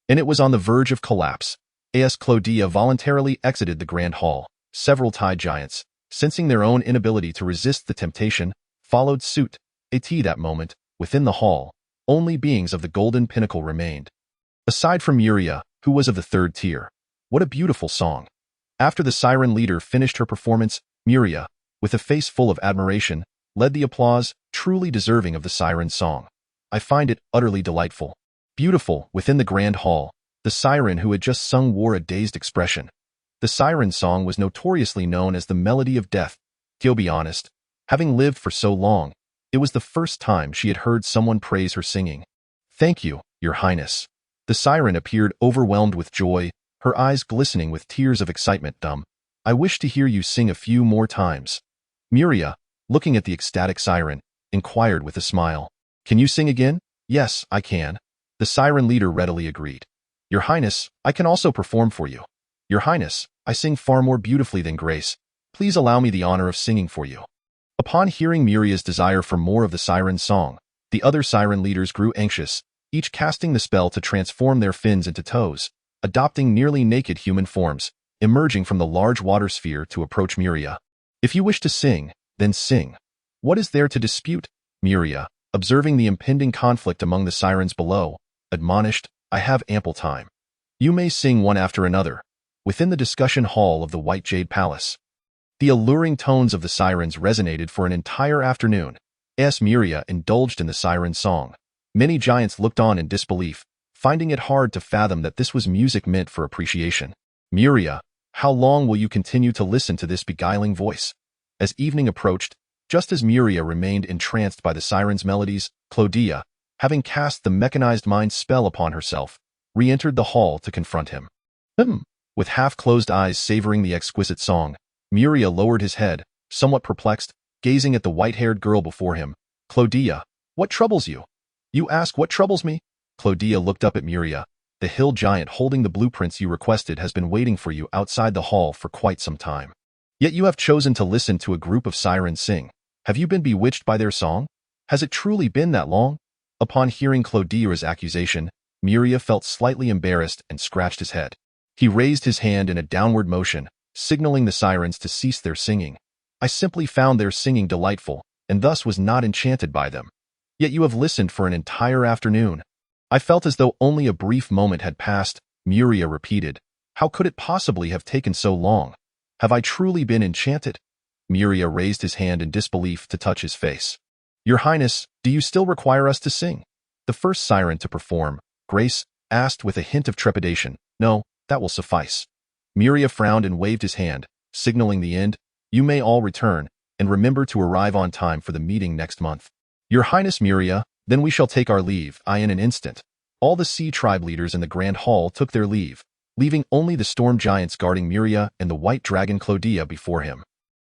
Speaker 1: and it was on the verge of collapse. As Clodia voluntarily exited the grand hall, several tide giants, sensing their own inability to resist the temptation, followed suit. At that moment, within the hall, only beings of the golden pinnacle remained. Aside from Muria, who was of the third tier. What a beautiful song. After the siren leader finished her performance, Muria, with a face full of admiration, led the applause, truly deserving of the siren's song. I find it utterly delightful. Beautiful. Within the grand hall, the siren who had just sung wore a dazed expression. The siren's song was notoriously known as the melody of death. To be honest, having lived for so long, it was the first time she had heard someone praise her singing. "Thank you, Your Highness." The siren appeared overwhelmed with joy, her eyes glistening with tears of excitement. "I wish to hear you sing a few more times." Muria, looking at the ecstatic siren, inquired with a smile. "Can you sing again?" "Yes, I can." The siren leader readily agreed. "Your Highness, I can also perform for you." "Your Highness, I sing far more beautifully than Grace. Please allow me the honor of singing for you." Upon hearing Muria's desire for more of the siren's song, the other siren leaders grew anxious, each casting the spell to transform their fins into toes, adopting nearly naked human forms, emerging from the large water sphere to approach Muria. "If you wish to sing, then sing. What is there to dispute?" Muria, observing the impending conflict among the sirens below, admonished, "I have ample time. You may sing one after another." Within the discussion hall of the White Jade Palace, the alluring tones of the sirens resonated for an entire afternoon. As Muria indulged in the siren's song, many giants looked on in disbelief, finding it hard to fathom that this was music meant for appreciation. "Muria, how long will you continue to listen to this beguiling voice?" As evening approached, just as Muria remained entranced by the siren's melodies, Clodia, having cast the mechanized mind spell upon herself, re-entered the hall to confront him. With half-closed eyes savoring the exquisite song, Muria lowered his head, somewhat perplexed, gazing at the white-haired girl before him. "Clodia, what troubles you?" "You ask what troubles me?" Clodia looked up at Muria. "The hill giant holding the blueprints you requested has been waiting for you outside the hall for quite some time. Yet you have chosen to listen to a group of sirens sing. Have you been bewitched by their song? Has it truly been that long?" Upon hearing Clodia's accusation, Muria felt slightly embarrassed and scratched his head. He raised his hand in a downward motion, signaling the sirens to cease their singing. "I simply found their singing delightful, and thus was not enchanted by them. Yet you have listened for an entire afternoon." "I felt as though only a brief moment had passed," Muria repeated. "How could it possibly have taken so long? Have I truly been enchanted?" Muria raised his hand in disbelief to touch his face. "Your Highness, do you still require us to sing?" The first siren to perform, Grace, asked with a hint of trepidation. "No, that will suffice." Muria frowned and waved his hand, signaling the end. "You may all return, and remember to arrive on time for the meeting next month." "Your Highness Muria, then we shall take our leave." In an instant, all the sea tribe leaders in the grand hall took their leave, leaving only the storm giants guarding Muria and the white dragon Clodia before him.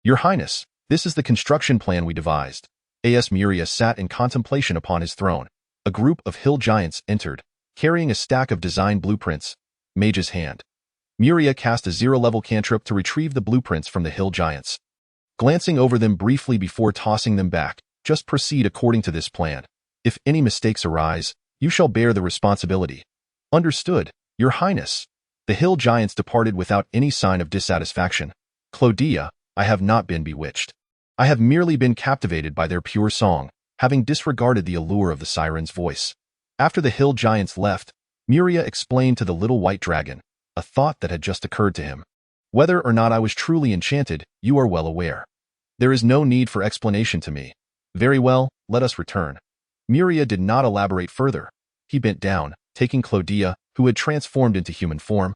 Speaker 1: "Your Highness, this is the construction plan we devised." As Muria sat in contemplation upon his throne, a group of hill giants entered, carrying a stack of design blueprints. Mage's hand. Muria cast a zero-level cantrip to retrieve the blueprints from the hill giants. Glancing over them briefly before tossing them back, "Just proceed according to this plan. If any mistakes arise, you shall bear the responsibility." "Understood, Your Highness, the hill giants departed without any sign of dissatisfaction. Clodia, I have not been bewitched. I have merely been captivated by their pure song, having disregarded the allure of the siren's voice. After the hill giants left, Muria explained to the little white dragon, a thought that had just occurred to him. Whether or not I was truly enchanted, you are well aware. There is no need for explanation to me. Very well, let us return. Muria did not elaborate further. He bent down, taking Clodia, who had transformed into human form,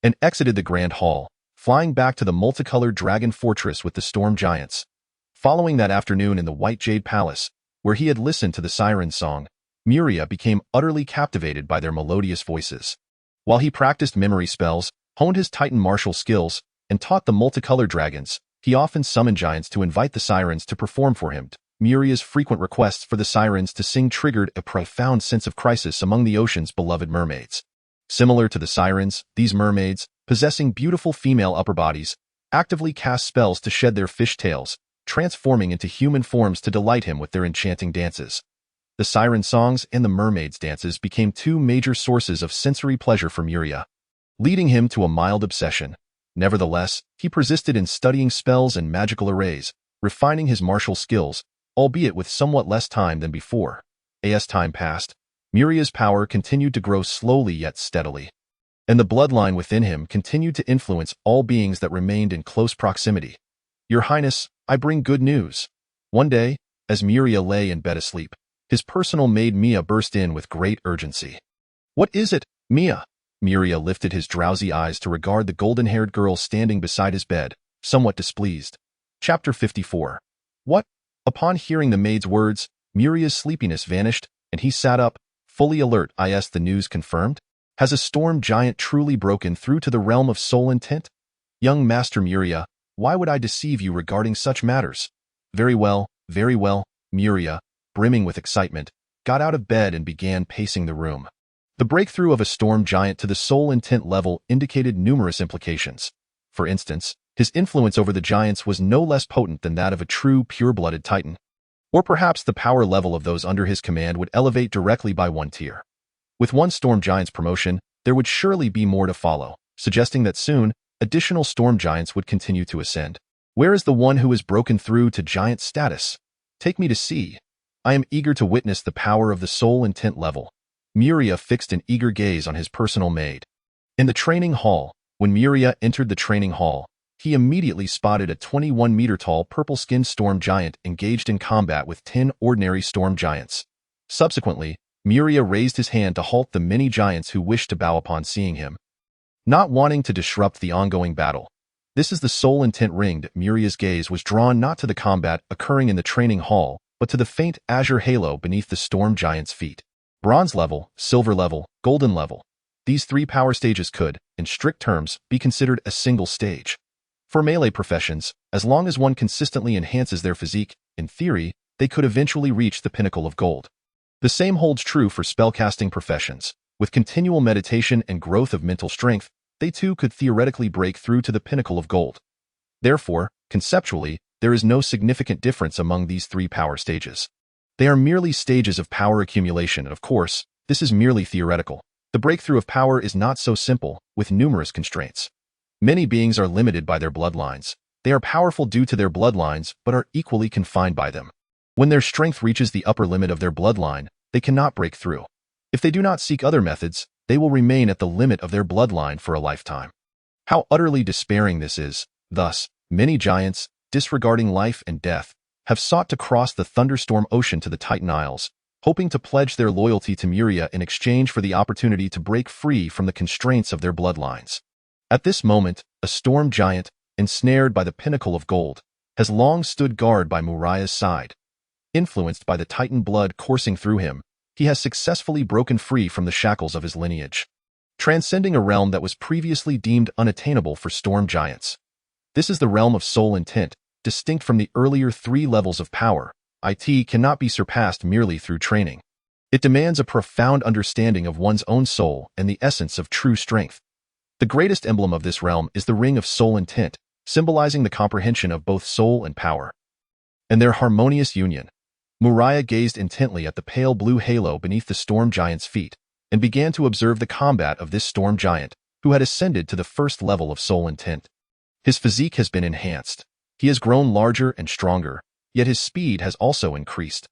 Speaker 1: and exited the grand hall, flying back to the multicolored dragon fortress with the storm giants. Following that afternoon in the White Jade Palace, where he had listened to the siren's song, Muria became utterly captivated by their melodious voices. While he practiced memory spells, honed his Titan martial skills, and taught the multicolored dragons, he often summoned giants to invite the sirens to perform for him. Muria's frequent requests for the sirens to sing triggered a profound sense of crisis among the ocean's beloved mermaids. Similar to the sirens, these mermaids, possessing beautiful female upper bodies, actively cast spells to shed their fish tails, transforming into human forms to delight him with their enchanting dances. The siren songs and the mermaids' dances became two major sources of sensory pleasure for Muria, leading him to a mild obsession. Nevertheless, he persisted in studying spells and magical arrays, refining his martial skills, albeit with somewhat less time than before. As time passed, Muria's power continued to grow slowly yet steadily, and the bloodline within him continued to influence all beings that remained in close proximity. Your Highness, I bring good news. One day, as Muria lay in bed asleep, his personal maid Mia burst in with great urgency. What is it, Mia? Muria lifted his drowsy eyes to regard the golden-haired girl standing beside his bed, somewhat displeased. Chapter 54. What? Upon hearing the maid's words, Muria's sleepiness vanished, and he sat up, fully alert. Is the news confirmed? Has a storm giant truly broken through to the realm of soul intent? Young Master Muria, why would I deceive you regarding such matters? Very well, Muria, brimming with excitement, got out of bed and began pacing the room. The breakthrough of a storm giant to the soul intent level indicated numerous implications. For instance, his influence over the giants was no less potent than that of a true pure-blooded titan. Or perhaps the power level of those under his command would elevate directly by one tier. With one storm giant's promotion, there would surely be more to follow, suggesting that soon, additional storm giants would continue to ascend. Where is the one who has broken through to giant status? Take me to see. I am eager to witness the power of the soul intent level. Muria fixed an eager gaze on his personal maid. In the training hall, when Muria entered the training hall, he immediately spotted a 21-meter-tall purple-skinned storm giant engaged in combat with 10 ordinary storm giants. Subsequently, Muria raised his hand to halt the many giants who wished to bow upon seeing him, not wanting to disrupt the ongoing battle. This is the soul intent ring. Muria's gaze was drawn not to the combat occurring in the training hall, but to the faint azure halo beneath the storm giant's feet. Bronze level, silver level, golden level. These three power stages could, in strict terms, be considered a single stage. For melee professions, as long as one consistently enhances their physique, in theory, they could eventually reach the pinnacle of gold. The same holds true for spellcasting professions. With continual meditation and growth of mental strength, they too could theoretically break through to the pinnacle of gold. Therefore, conceptually, there is no significant difference among these three power stages. They are merely stages of power accumulation, and of course, this is merely theoretical. The breakthrough of power is not so simple, with numerous constraints. Many beings are limited by their bloodlines. They are powerful due to their bloodlines, but are equally confined by them. When their strength reaches the upper limit of their bloodline, they cannot break through. If they do not seek other methods, they will remain at the limit of their bloodline for a lifetime. How utterly despairing this is. Thus, many giants, disregarding life and death, have sought to cross the thunderstorm ocean to the Titan Isles, hoping to pledge their loyalty to Muria in exchange for the opportunity to break free from the constraints of their bloodlines. At this moment, a storm giant, ensnared by the pinnacle of gold, has long stood guard by Muria's side. Influenced by the Titan blood coursing through him, he has successfully broken free from the shackles of his lineage, transcending a realm that was previously deemed unattainable for storm giants. This is the realm of soul intent, distinct from the earlier three levels of power. It cannot be surpassed merely through training. It demands a profound understanding of one's own soul and the essence of true strength. The greatest emblem of this realm is the ring of soul intent, symbolizing the comprehension of both soul and power, and their harmonious union. Muria gazed intently at the pale blue halo beneath the storm giant's feet, and began to observe the combat of this storm giant, who had ascended to the first level of soul intent. His physique has been enhanced. He has grown larger and stronger, yet his speed has also increased.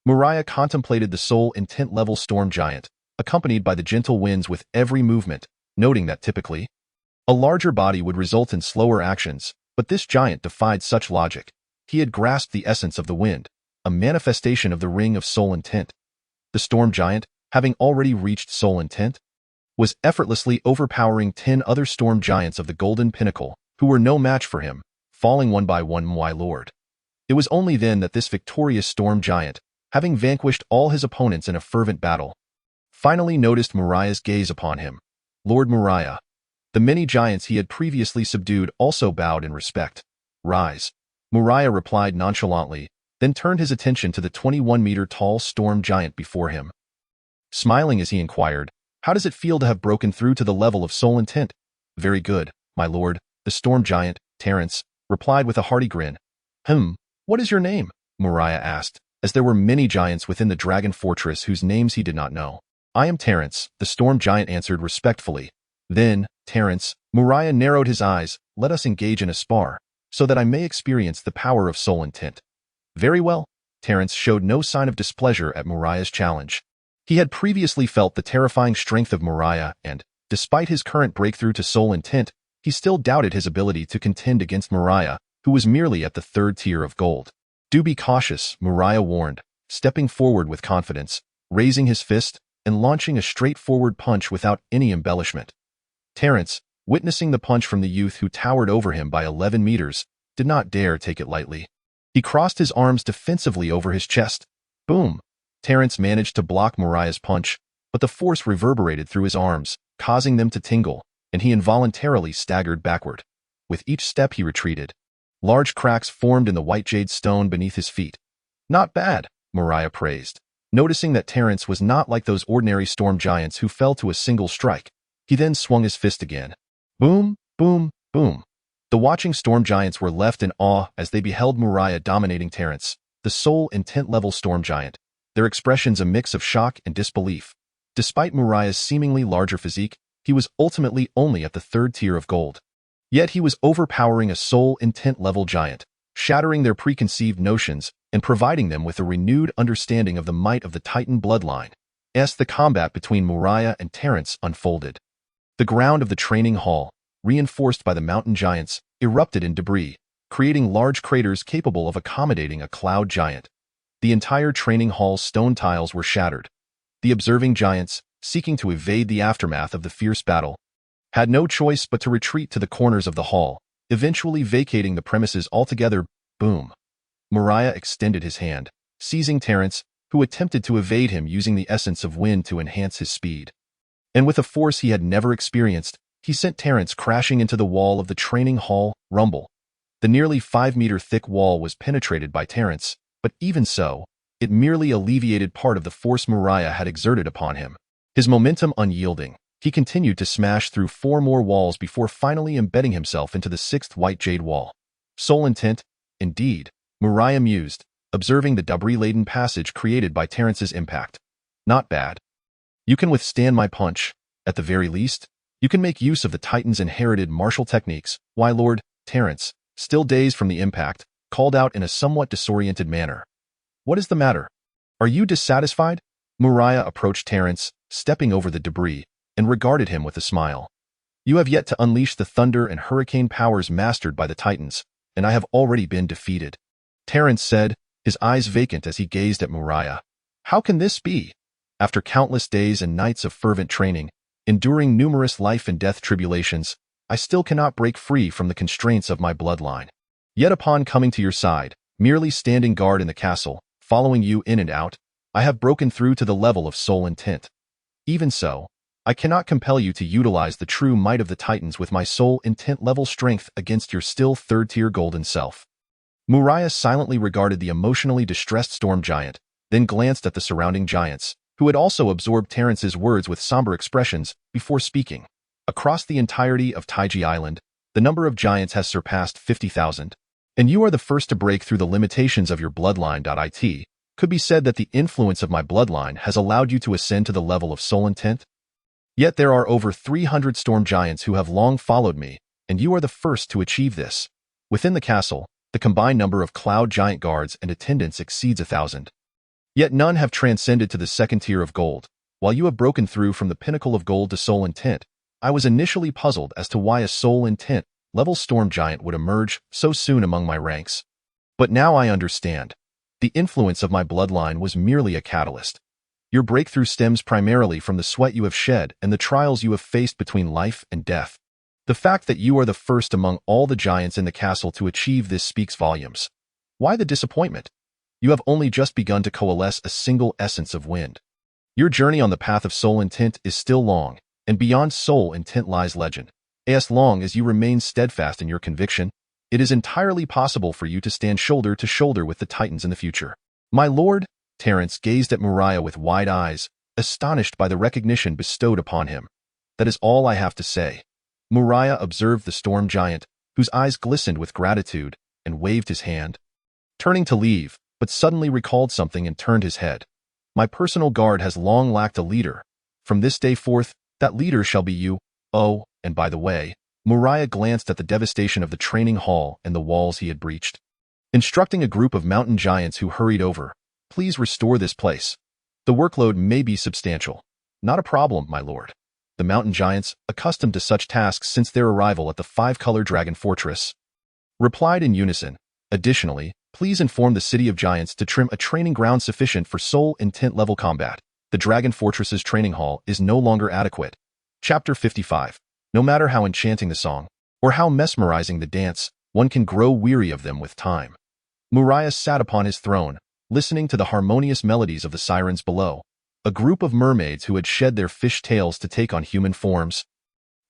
Speaker 1: Muria contemplated the soul intent level storm giant, accompanied by the gentle winds with every movement, noting that typically, a larger body would result in slower actions, but this giant defied such logic. He had grasped the essence of the wind, a manifestation of the ring of soul intent. The storm giant, having already reached soul intent, was effortlessly overpowering 10 other storm giants of the golden pinnacle, who were no match for him, falling one by one. My lord. It was only then that this victorious storm giant, having vanquished all his opponents in a fervent battle, finally noticed Muria's gaze upon him. Lord Muria. The many giants he had previously subdued also bowed in respect. Rise. Muria replied nonchalantly, then turned his attention to the 21-meter-tall storm giant before him. Smiling as he inquired, "How does it feel to have broken through to the level of soul intent?" "Very good, my lord," the storm giant, Terence, replied with a hearty grin. What is your name?" Muria asked, as there were many giants within the dragon fortress whose names he did not know. "I am Terence," the storm giant answered respectfully. "Then, Terence," Muria narrowed his eyes, "let us engage in a spar, so that I may experience the power of soul intent." "Very well." Terence showed no sign of displeasure at Muria's challenge. He had previously felt the terrifying strength of Muria and, despite his current breakthrough to soul intent, he still doubted his ability to contend against Muria, who was merely at the third tier of gold. "Do be cautious," Muria warned, stepping forward with confidence, raising his fist, and launching a straightforward punch without any embellishment. Terence, witnessing the punch from the youth who towered over him by 11 meters, did not dare take it lightly. He crossed his arms defensively over his chest. Boom! Terence managed to block Muria's punch, but the force reverberated through his arms, causing them to tingle, and he involuntarily staggered backward. With each step he retreated. Large cracks formed in the white jade stone beneath his feet. "Not bad," Muria praised. Noticing that Terence was not like those ordinary storm giants who fell to a single strike, he then swung his fist again. Boom, boom, boom. The watching storm giants were left in awe as they beheld Muria dominating Terence, the soul intent level storm giant, their expressions a mix of shock and disbelief. Despite Muria's seemingly larger physique, he was ultimately only at the third tier of gold. Yet he was overpowering a soul intent level giant, shattering their preconceived notions and providing them with a renewed understanding of the might of the Titan bloodline. As the combat between Muria and Terence unfolded, the ground of the training hall, reinforced by the mountain giants, erupted in debris, creating large craters capable of accommodating a cloud giant. The entire training hall's stone tiles were shattered. The observing giants, seeking to evade the aftermath of the fierce battle, had no choice but to retreat to the corners of the hall, eventually vacating the premises altogether. Boom! Muria extended his hand, seizing Terence, who attempted to evade him using the essence of wind to enhance his speed. And with a force he had never experienced, he sent Terence crashing into the wall of the training hall. Rumble. The nearly 5-meter thick wall was penetrated by Terence, but even so, it merely alleviated part of the force Muria had exerted upon him. His momentum unyielding, he continued to smash through 4 more walls before finally embedding himself into the 6th white jade wall. Soul intent, indeed, Muria mused, observing the debris-laden passage created by Terence's impact. Not bad. You can withstand my punch. At the very least, you can make use of the Titan's inherited martial techniques. Why, Lord, Terence, still dazed from the impact, called out in a somewhat disoriented manner. What is the matter? Are you dissatisfied? Muria approached Terence, stepping over the debris, and regarded him with a smile. You have yet to unleash the thunder and hurricane powers mastered by the Titans, and I have already been defeated. Terence said, his eyes vacant as he gazed at Muria. How can this be? After countless days and nights of fervent training, enduring numerous life and death tribulations, I still cannot break free from the constraints of my bloodline. Yet upon coming to your side, merely standing guard in the castle, following you in and out, I have broken through to the level of soul intent. Even so, I cannot compel you to utilize the true might of the Titans with my soul intent level strength against your still third-tier golden self. Muria silently regarded the emotionally distressed storm giant, then glanced at the surrounding giants, who had also absorbed Terence's words with somber expressions, before speaking. Across the entirety of Taiji Island, the number of giants has surpassed 50,000, and you are the first to break through the limitations of your bloodline. It could be said that the influence of my bloodline has allowed you to ascend to the level of soul intent. Yet there are over 300 storm giants who have long followed me, and you are the first to achieve this. Within the castle, the combined number of cloud giant guards and attendants exceeds 1,000. Yet none have transcended to the second tier of gold. While you have broken through from the pinnacle of gold to soul intent, I was initially puzzled as to why a soul intent level storm giant would emerge so soon among my ranks. But now I understand. The influence of my bloodline was merely a catalyst. Your breakthrough stems primarily from the sweat you have shed and the trials you have faced between life and death. The fact that you are the first among all the giants in the castle to achieve this speaks volumes. Why the disappointment? You have only just begun to coalesce a single essence of wind. Your journey on the path of soul intent is still long, and beyond soul intent lies legend. As long as you remain steadfast in your conviction, it is entirely possible for you to stand shoulder to shoulder with the titans in the future. My lord, Terence gazed at Muria with wide eyes, astonished by the recognition bestowed upon him. That is all I have to say. Muria observed the storm giant, whose eyes glistened with gratitude, and waved his hand, turning to leave, but suddenly recalled something and turned his head. My personal guard has long lacked a leader. From this day forth, that leader shall be you. Oh, and by the way, Muria glanced at the devastation of the training hall and the walls he had breached, instructing a group of mountain giants who hurried over. Please restore this place. The workload may be substantial. Not a problem, my lord. The mountain giants, accustomed to such tasks since their arrival at the five-color dragon fortress, replied in unison. Additionally, please inform the city of giants to trim a training ground sufficient for soul intent level combat. The dragon fortress's training hall is no longer adequate. Chapter 55. No matter how enchanting the song, or how mesmerizing the dance, one can grow weary of them with time. Muria sat upon his throne, listening to the harmonious melodies of the sirens below, a group of mermaids who had shed their fish tails to take on human forms,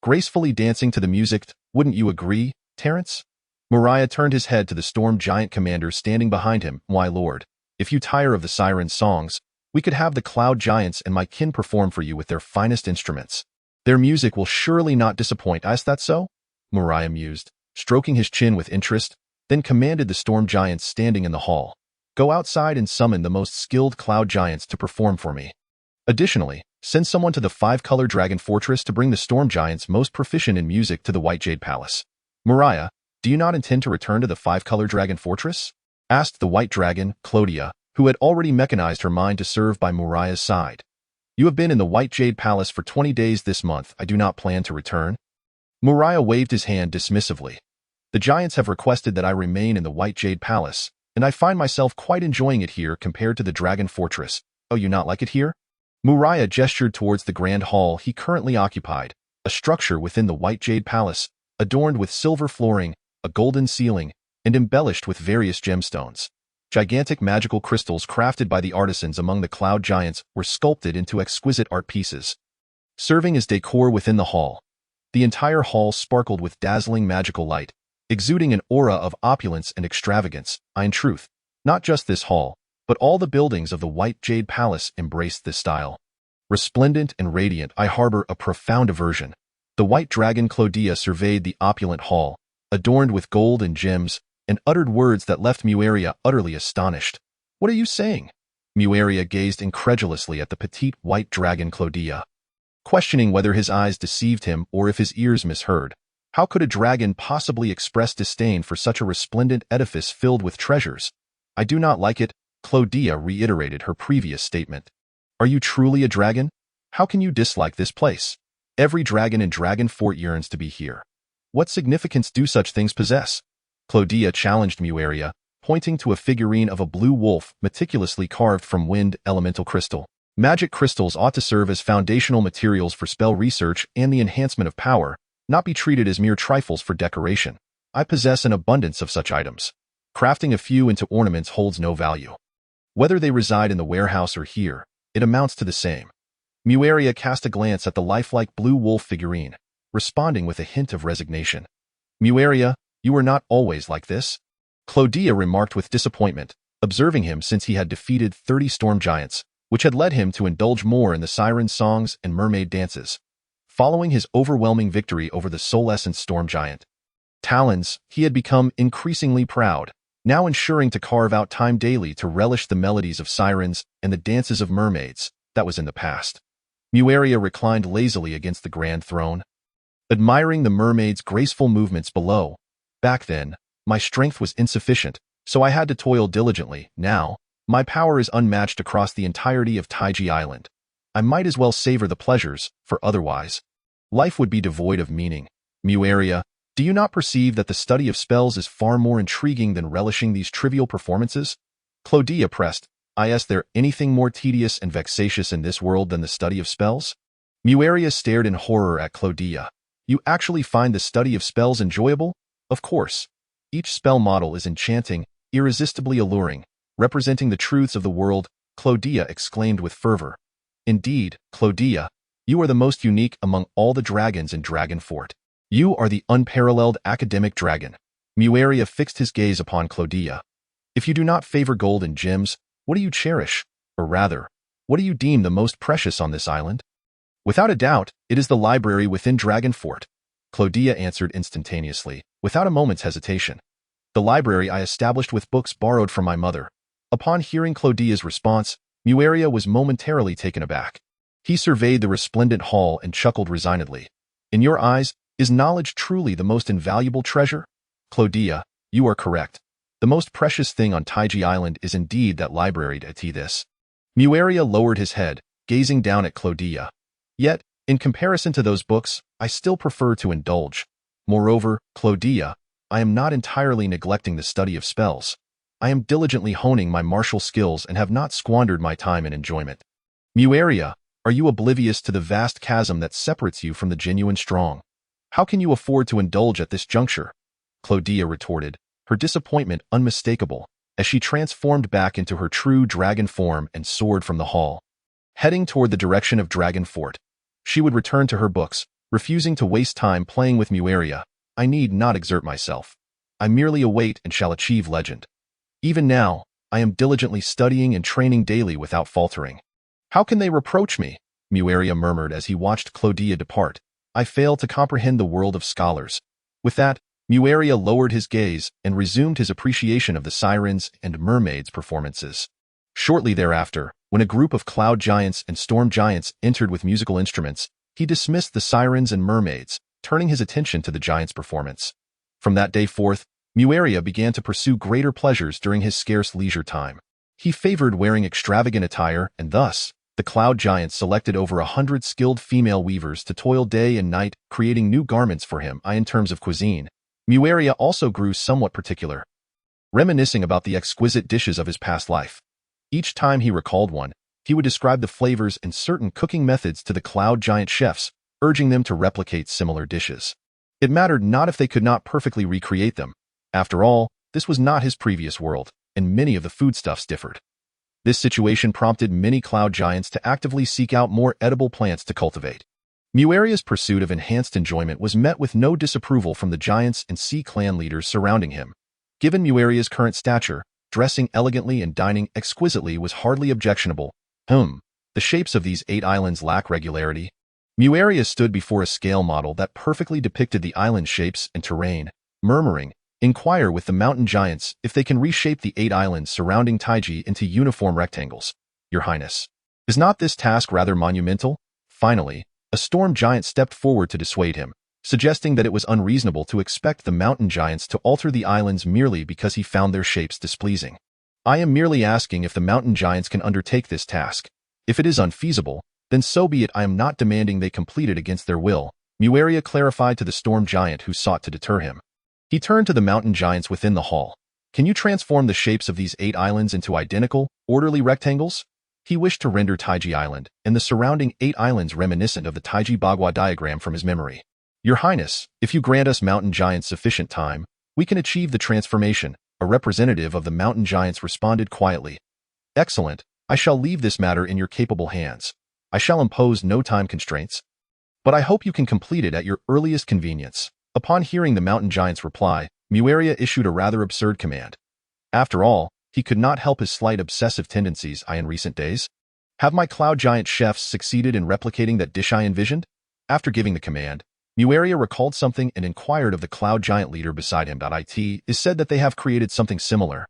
Speaker 1: gracefully dancing to the music. Wouldn't you agree, Terence? Muria turned his head to the storm giant commander standing behind him. My lord, if you tire of the sirens' songs, we could have the cloud giants and my kin perform for you with their finest instruments. Their music will surely not disappoint. Is that so? Muria mused, stroking his chin with interest, then commanded the storm giants standing in the hall. Go outside and summon the most skilled cloud giants to perform for me. Additionally, send someone to the five-color dragon fortress to bring the storm giants most proficient in music to the White Jade Palace. Muria, do you not intend to return to the five-color dragon fortress? Asked the white dragon, Clodia, who had already mechanized her mind to serve by Muria's side. You have been in the White Jade Palace for 20 days this month. I do not plan to return. Muria waved his hand dismissively. The giants have requested that I remain in the White Jade Palace, and I find myself quite enjoying it here compared to the Dragon Fortress. Oh, you not like it here? Muria gestured towards the grand hall he currently occupied, a structure within the White Jade Palace, adorned with silver flooring, a golden ceiling, and embellished with various gemstones. Gigantic magical crystals crafted by the artisans among the cloud giants were sculpted into exquisite art pieces, serving as decor within the hall. The entire hall sparkled with dazzling magical light, exuding an aura of opulence and extravagance. In truth, not just this hall, but all the buildings of the White Jade Palace embraced this style. Resplendent and radiant, I harbor a profound aversion. The white dragon Clodia surveyed the opulent hall, adorned with gold and gems, and uttered words that left Muria utterly astonished. What are you saying? Muria gazed incredulously at the petite white dragon Clodia, questioning whether his eyes deceived him or if his ears misheard. How could a dragon possibly express disdain for such a resplendent edifice filled with treasures? I do not like it, Clodia reiterated her previous statement. Are you truly a dragon? How can you dislike this place? Every dragon in Dragon Fort yearns to be here. What significance do such things possess? Clodia challenged Muria, pointing to a figurine of a blue wolf meticulously carved from wind elemental crystal. Magic crystals ought to serve as foundational materials for spell research and the enhancement of power, not be treated as mere trifles for decoration. I possess an abundance of such items. Crafting a few into ornaments holds no value. Whether they reside in the warehouse or here, it amounts to the same. Muria cast a glance at the lifelike blue wolf figurine, responding with a hint of resignation. Muria, you were not always like this? Clodia remarked with disappointment, observing him since he had defeated 30 storm giants, which had led him to indulge more in the siren songs and mermaid dances. Following his overwhelming victory over the soul-essence storm giant Talons, he had become increasingly proud, now ensuring to carve out time daily to relish the melodies of sirens and the dances of mermaids. That was in the past. Muria reclined lazily against the grand throne, admiring the mermaid's graceful movements below. Back then, my strength was insufficient, so I had to toil diligently. Now, my power is unmatched across the entirety of Taiji Island. I might as well savor the pleasures, for otherwise, life would be devoid of meaning. Muria, do you not perceive that the study of spells is far more intriguing than relishing these trivial performances? Clodia pressed. Is there anything more tedious and vexatious in this world than the study of spells? Muria stared in horror at Clodia. You actually find the study of spells enjoyable? Of course. Each spell model is enchanting, irresistibly alluring, representing the truths of the world, Clodia exclaimed with fervor. Indeed, Clodia, you are the most unique among all the dragons in Dragon Fort. You are the unparalleled academic dragon. Muria fixed his gaze upon Clodia. If you do not favor gold and gems, what do you cherish? Or rather, what do you deem the most precious on this island? Without a doubt, it is the library within Dragon Fort. Clodia answered instantaneously, without a moment's hesitation. The library I established with books borrowed from my mother. Upon hearing Clodia's response, Muria was momentarily taken aback. He surveyed the resplendent hall and chuckled resignedly. In your eyes, is knowledge truly the most invaluable treasure? Clodia, you are correct. The most precious thing on Taiji Island is indeed that library this. Muria lowered his head, gazing down at Clodia. Yet, in comparison to those books, I still prefer to indulge. Moreover, Clodia, I am not entirely neglecting the study of spells. I am diligently honing my martial skills and have not squandered my time in enjoyment. Muria, are you oblivious to the vast chasm that separates you from the genuine strong? How can you afford to indulge at this juncture? Clodia retorted, her disappointment unmistakable, as she transformed back into her true dragon form and soared from the hall. Heading toward the direction of Dragon Fort, she would return to her books, refusing to waste time playing with Muria. I need not exert myself. I merely await and shall achieve legend. Even now, I am diligently studying and training daily without faltering. How can they reproach me? Muria murmured as he watched Clodia depart. I fail to comprehend the world of scholars. With that, Muria lowered his gaze and resumed his appreciation of the sirens and mermaids' performances. Shortly thereafter, when a group of cloud giants and storm giants entered with musical instruments, he dismissed the sirens and mermaids, turning his attention to the giants' performance. From that day forth, Muria began to pursue greater pleasures during his scarce leisure time. He favored wearing extravagant attire, and thus, the cloud giants selected over 100 skilled female weavers to toil day and night, creating new garments for him. In terms of cuisine, Muria also grew somewhat particular, reminiscing about the exquisite dishes of his past life. Each time he recalled one, he would describe the flavors and certain cooking methods to the cloud giant chefs, urging them to replicate similar dishes. It mattered not if they could not perfectly recreate them. After all, this was not his previous world, and many of the foodstuffs differed. This situation prompted many cloud giants to actively seek out more edible plants to cultivate. Mueria's pursuit of enhanced enjoyment was met with no disapproval from the giants and sea clan leaders surrounding him. Given Mueria's current stature, dressing elegantly and dining exquisitely was hardly objectionable. The shapes of these 8 islands lack regularity. Muria stood before a scale model that perfectly depicted the island shapes and terrain, murmuring, "Inquire with the mountain giants if they can reshape the 8 islands surrounding Taiji into uniform rectangles. Your Highness, is not this task rather monumental?" Finally, a storm giant stepped forward to dissuade him, suggesting that it was unreasonable to expect the mountain giants to alter the islands merely because he found their shapes displeasing. I am merely asking if the mountain giants can undertake this task. If it is unfeasible, then so be it. I am not demanding they complete it against their will, Muria clarified to the storm giant who sought to deter him. He turned to the mountain giants within the hall. Can you transform the shapes of these 8 islands into identical, orderly rectangles? He wished to render Taiji Island and the surrounding 8 islands reminiscent of the Taiji Bagua diagram from his memory. Your Highness, if you grant us mountain giants sufficient time, we can achieve the transformation, a representative of the mountain giants responded quietly. Excellent, I shall leave this matter in your capable hands. I shall impose no time constraints. But I hope you can complete it at your earliest convenience. Upon hearing the mountain giant's reply, Muria issued a rather absurd command. After all, he could not help his slight obsessive tendencies in recent days. Have my cloud giant chefs succeeded in replicating that dish I envisioned? After giving the command, Muria recalled something and inquired of the cloud giant leader beside him. It is said that they have created something similar.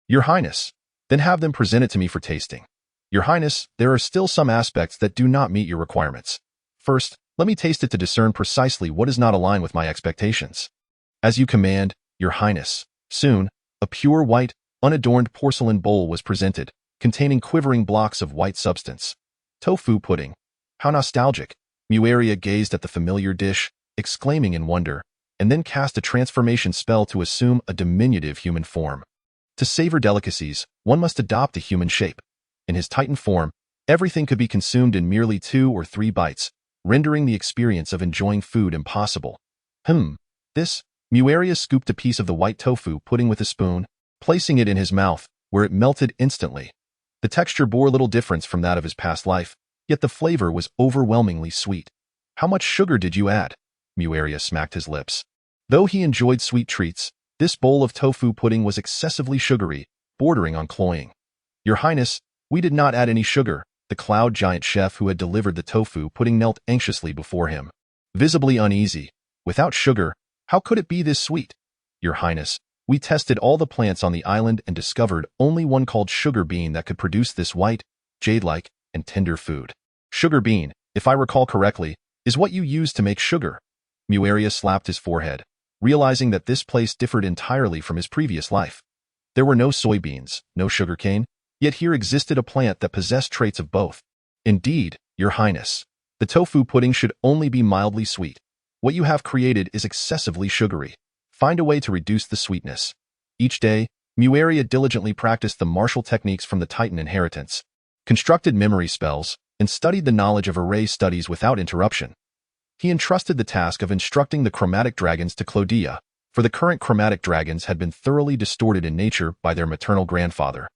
Speaker 1: Your Highness, then have them present it to me for tasting. Your Highness, there are still some aspects that do not meet your requirements. First, let me taste it to discern precisely what does not align with my expectations. As you command, Your Highness. Soon, a pure white, unadorned porcelain bowl was presented, containing quivering blocks of white substance. Tofu pudding. How nostalgic. Muria gazed at the familiar dish, exclaiming in wonder, and then cast a transformation spell to assume a diminutive human form. To savor delicacies, one must adopt a human shape. In his Titan form, everything could be consumed in merely 2 or 3 bites, rendering the experience of enjoying food impossible. This, Muria scooped a piece of the white tofu pudding with a spoon, placing it in his mouth, where it melted instantly. The texture bore little difference from that of his past life, yet the flavor was overwhelmingly sweet. How much sugar did you add? Muria smacked his lips. Though he enjoyed sweet treats, this bowl of tofu pudding was excessively sugary, bordering on cloying. Your Highness, we did not add any sugar. The cloud giant chef who had delivered the tofu pudding knelt anxiously before him, visibly uneasy. Without sugar, how could it be this sweet? Your Highness, we tested all the plants on the island and discovered only one called sugar bean that could produce this white, jade-like, and tender food. Sugar bean, if I recall correctly, is what you use to make sugar. Muria slapped his forehead, realizing that this place differed entirely from his previous life. There were no soybeans, no sugarcane, yet here existed a plant that possessed traits of both. Indeed, Your Highness, the tofu pudding should only be mildly sweet. What you have created is excessively sugary. Find a way to reduce the sweetness. Each day, Muria diligently practiced the martial techniques from the Titan inheritance, constructed memory spells, and studied the knowledge of array studies without interruption. He entrusted the task of instructing the chromatic dragons to Clodia, for the current chromatic dragons had been thoroughly distorted in nature by their maternal grandfather,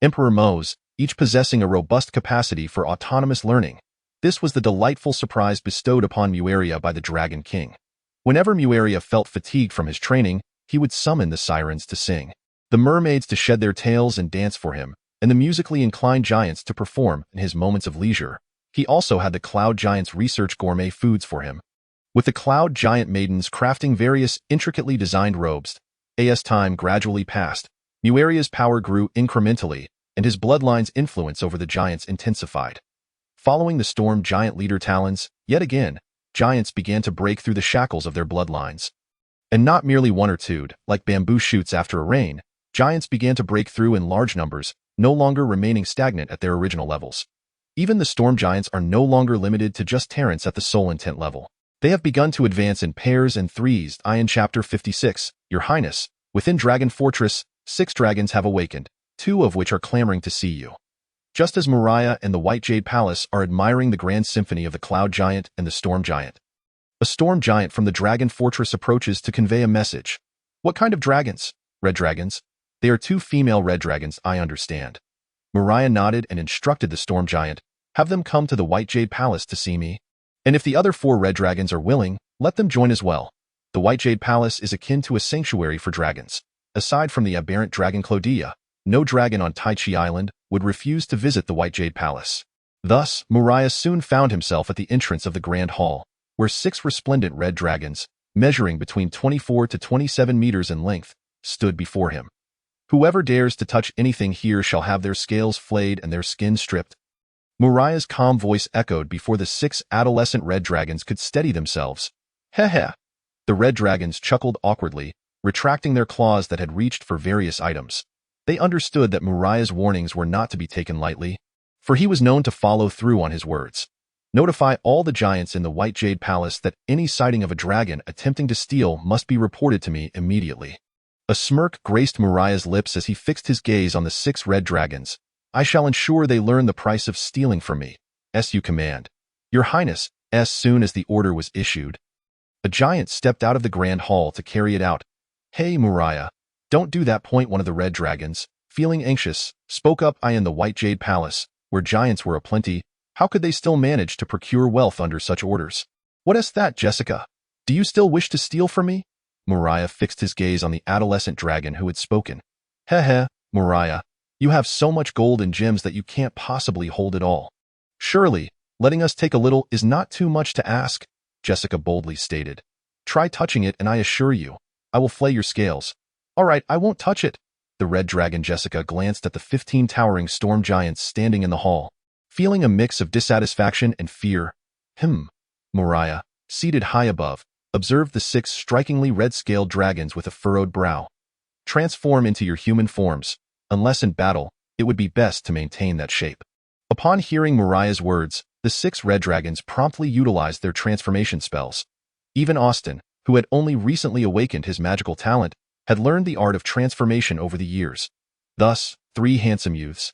Speaker 1: Emperor Mose, each possessing a robust capacity for autonomous learning. This was the delightful surprise bestowed upon Muria by the Dragon King. Whenever Muria felt fatigued from his training, he would summon the sirens to sing, the mermaids to shed their tails and dance for him, and the musically inclined giants to perform in his moments of leisure. He also had the cloud giants research gourmet foods for him, with the cloud giant maidens crafting various intricately designed robes. As time gradually passed, Mueria's power grew incrementally, and his bloodline's influence over the giants intensified. Following the storm giant leader talons, yet again, giants began to break through the shackles of their bloodlines. And not merely 1 or 2, like bamboo shoots after a rain, giants began to break through in large numbers, no longer remaining stagnant at their original levels. Even the storm giants are no longer limited to just Terrans at the soul intent level. They have begun to advance in pairs and threes. In Chapter 56, Your Highness, within Dragon Fortress, 6 dragons have awakened, 2 of which are clamoring to see you. Just as Muria and the White Jade Palace are admiring the grand symphony of the Cloud Giant and the Storm Giant. A Storm Giant from the Dragon Fortress approaches to convey a message. What kind of dragons? Red dragons? They are 2 female red dragons, I understand. Muria nodded and instructed the Storm Giant, have them come to the White Jade Palace to see me. And if the other 4 red dragons are willing, let them join as well. The White Jade Palace is akin to a sanctuary for dragons. Aside from the aberrant dragon Clodia, no dragon on Taichi Island would refuse to visit the White Jade Palace. Thus, Muria soon found himself at the entrance of the Grand Hall, where 6 resplendent red dragons, measuring between 24 to 27 meters in length, stood before him. Whoever dares to touch anything here shall have their scales flayed and their skin stripped. Muria's calm voice echoed before the 6 adolescent red dragons could steady themselves. Heh. The red dragons chuckled awkwardly, retracting their claws that had reached for various items. They understood that Muria's warnings were not to be taken lightly, for he was known to follow through on his words. Notify all the giants in the White Jade Palace that any sighting of a dragon attempting to steal must be reported to me immediately. A smirk graced Muria's lips as he fixed his gaze on the 6 red dragons. I shall ensure they learn the price of stealing from me. As you command. Your Highness, as soon as the order was issued. A giant stepped out of the Grand Hall to carry it out. Hey, Muria. Don't do that. One of the red dragons, feeling anxious, spoke up. I in the White Jade Palace, where giants were aplenty, how could they still manage to procure wealth under such orders? What is that, Jessica? Do you still wish to steal from me? Muria fixed his gaze on the adolescent dragon who had spoken. Heh, Muria. You have so much gold and gems that you can't possibly hold it all. Surely, letting us take a little is not too much to ask, Jessica boldly stated. Try touching it and I assure you, I will flay your scales. All right, I won't touch it. The red dragon Jessica glanced at the 15 towering storm giants standing in the hall, feeling a mix of dissatisfaction and fear. Muria, seated high above, observed the 6 strikingly red-scaled dragons with a furrowed brow. Transform into your human forms. Unless in battle, it would be best to maintain that shape. Upon hearing Muria's words, the 6 red dragons promptly utilized their transformation spells. Even Austin, who had only recently awakened his magical talent, had learned the art of transformation over the years. Thus, 3 handsome youths,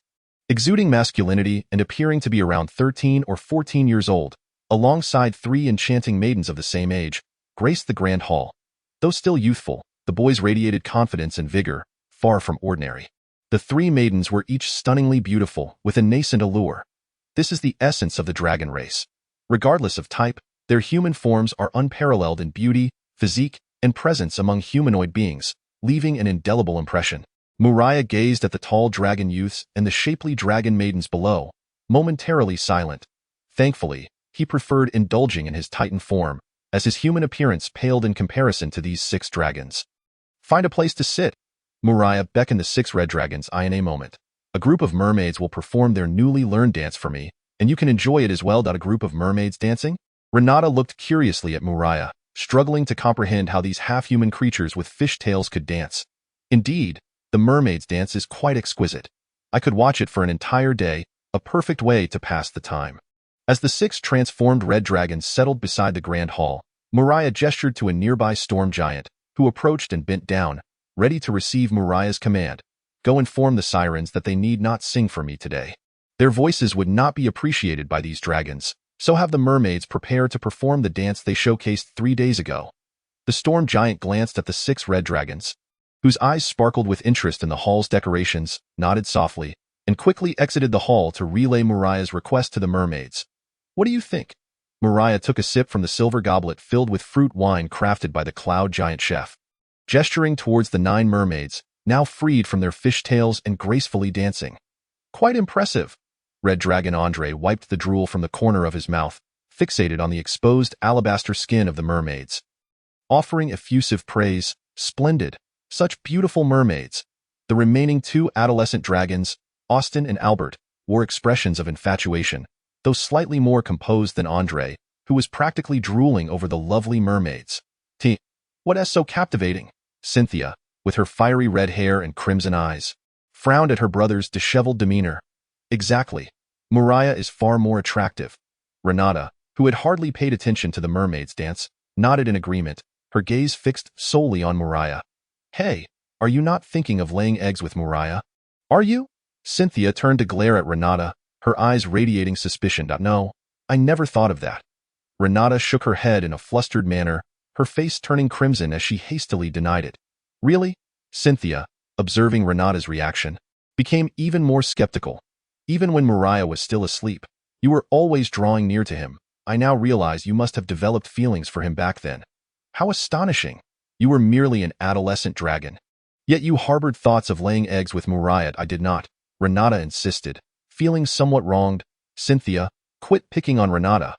Speaker 1: exuding masculinity and appearing to be around 13 or 14 years old, alongside 3 enchanting maidens of the same age, graced the grand hall. Though still youthful, the boys radiated confidence and vigor, far from ordinary. The 3 maidens were each stunningly beautiful, with a nascent allure. This is the essence of the dragon race. Regardless of type, their human forms are unparalleled in beauty, physique, and presence among humanoid beings, leaving an indelible impression. Muria gazed at the tall dragon youths and the shapely dragon maidens below, momentarily silent. Thankfully, he preferred indulging in his titan form, as his human appearance paled in comparison to these 6 dragons. Find a place to sit. Muria beckoned the 6 red dragons. In a moment. A group of mermaids will perform their newly learned dance for me, and you can enjoy it as well. A group of mermaids dancing? Renata looked curiously at Muria, struggling to comprehend how these half-human creatures with fish tails could dance. Indeed, the mermaid's dance is quite exquisite. I could watch it for an entire day, a perfect way to pass the time. As the 6 transformed red dragons settled beside the grand hall, Muria gestured to a nearby storm giant, who approached and bent down, ready to receive Muria's command. Go inform the sirens that they need not sing for me today. Their voices would not be appreciated by these dragons, so have the mermaids prepare to perform the dance they showcased 3 days ago. The storm giant glanced at the 6 red dragons, whose eyes sparkled with interest in the hall's decorations, nodded softly, and quickly exited the hall to relay Muria's request to the mermaids. What do you think? Muria took a sip from the silver goblet filled with fruit wine crafted by the cloud giant chef. Gesturing towards the 9 mermaids, now freed from their fish tails and gracefully dancing. Quite impressive. Red Dragon Andre wiped the drool from the corner of his mouth, fixated on the exposed alabaster skin of the mermaids. Offering effusive praise, splendid. Such beautiful mermaids. The remaining 2 adolescent dragons, Austin and Albert, wore expressions of infatuation, though slightly more composed than Andre, who was practically drooling over the lovely mermaids. What is so captivating? Cynthia, with her fiery red hair and crimson eyes, frowned at her brother's disheveled demeanor. Exactly. Muria is far more attractive. Renata, who had hardly paid attention to the mermaids' dance, nodded in agreement, her gaze fixed solely on Muria. Hey, are you not thinking of laying eggs with Muria? Are you? Cynthia turned to glare at Renata, her eyes radiating suspicion. No, I never thought of that. Renata shook her head in a flustered manner, her face turning crimson as she hastily denied it. Really? Cynthia, observing Renata's reaction, became even more skeptical. Even when Muria was still asleep, you were always drawing near to him. I now realize you must have developed feelings for him back then. How astonishing. You were merely an adolescent dragon. Yet you harbored thoughts of laying eggs with Muria. I did not, Renata insisted, feeling somewhat wronged. Cynthia, quit picking on Renata.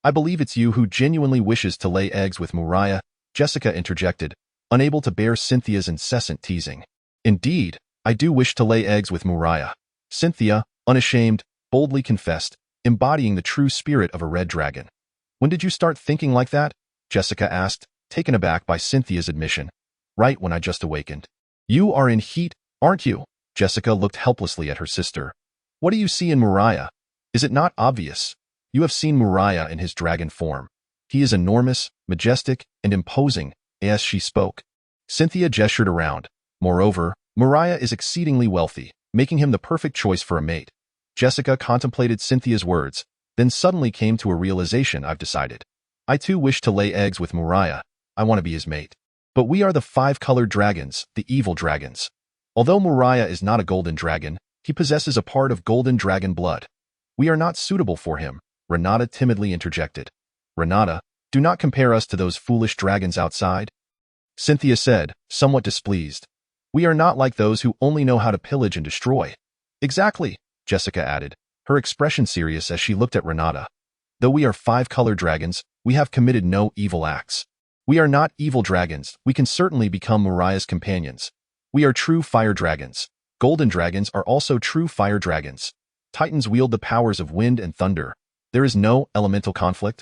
Speaker 1: I believe it's you who genuinely wishes to lay eggs with Muria, Jessica interjected, unable to bear Cynthia's incessant teasing. Indeed, I do wish to lay eggs with Muria. Cynthia, unashamed, boldly confessed, embodying the true spirit of a red dragon. When did you start thinking like that? Jessica asked, taken aback by Cynthia's admission. Right when I just awakened. You are in heat, aren't you? Jessica looked helplessly at her sister. What do you see in Muria? Is it not obvious? You have seen Muria in his dragon form. He is enormous, majestic, and imposing, as she spoke. Cynthia gestured around. Moreover, Muria is exceedingly wealthy, making him the perfect choice for a mate. Jessica contemplated Cynthia's words, then suddenly came to a realization. I've decided. I too wish to lay eggs with Muria. I want to be his mate. But we are the 5-colored dragons, the evil dragons. Although Muria is not a golden dragon, he possesses a part of golden dragon blood. We are not suitable for him, Renata timidly interjected. Renata, do not compare us to those foolish dragons outside. Cynthia said, somewhat displeased. We are not like those who only know how to pillage and destroy. Exactly, Jessica added, her expression serious as she looked at Renata. Though we are 5-colored dragons, we have committed no evil acts. We are not evil dragons. We can certainly become Muria's companions. We are true fire dragons. Golden dragons are also true fire dragons. Titans wield the powers of wind and thunder. There is no elemental conflict.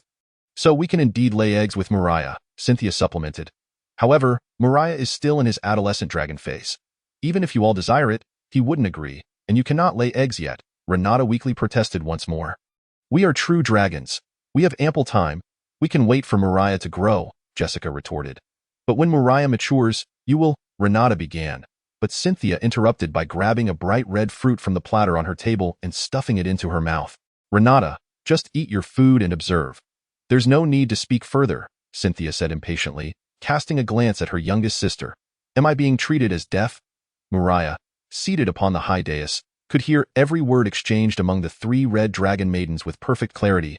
Speaker 1: So we can indeed lay eggs with Muria, Cynthia supplemented. However, Muria is still in his adolescent dragon phase. Even if you all desire it, he wouldn't agree, and you cannot lay eggs yet, Renata weakly protested once more. We are true dragons. We have ample time. We can wait for Muria to grow, Jessica retorted. But when Muria matures, you will, Renata began. But Cynthia interrupted by grabbing a bright red fruit from the platter on her table and stuffing it into her mouth. Renata, just eat your food and observe. There's no need to speak further, Cynthia said impatiently, casting a glance at her youngest sister. Am I being treated as deaf? Muria, seated upon the high dais, could hear every word exchanged among the three red dragon maidens with perfect clarity.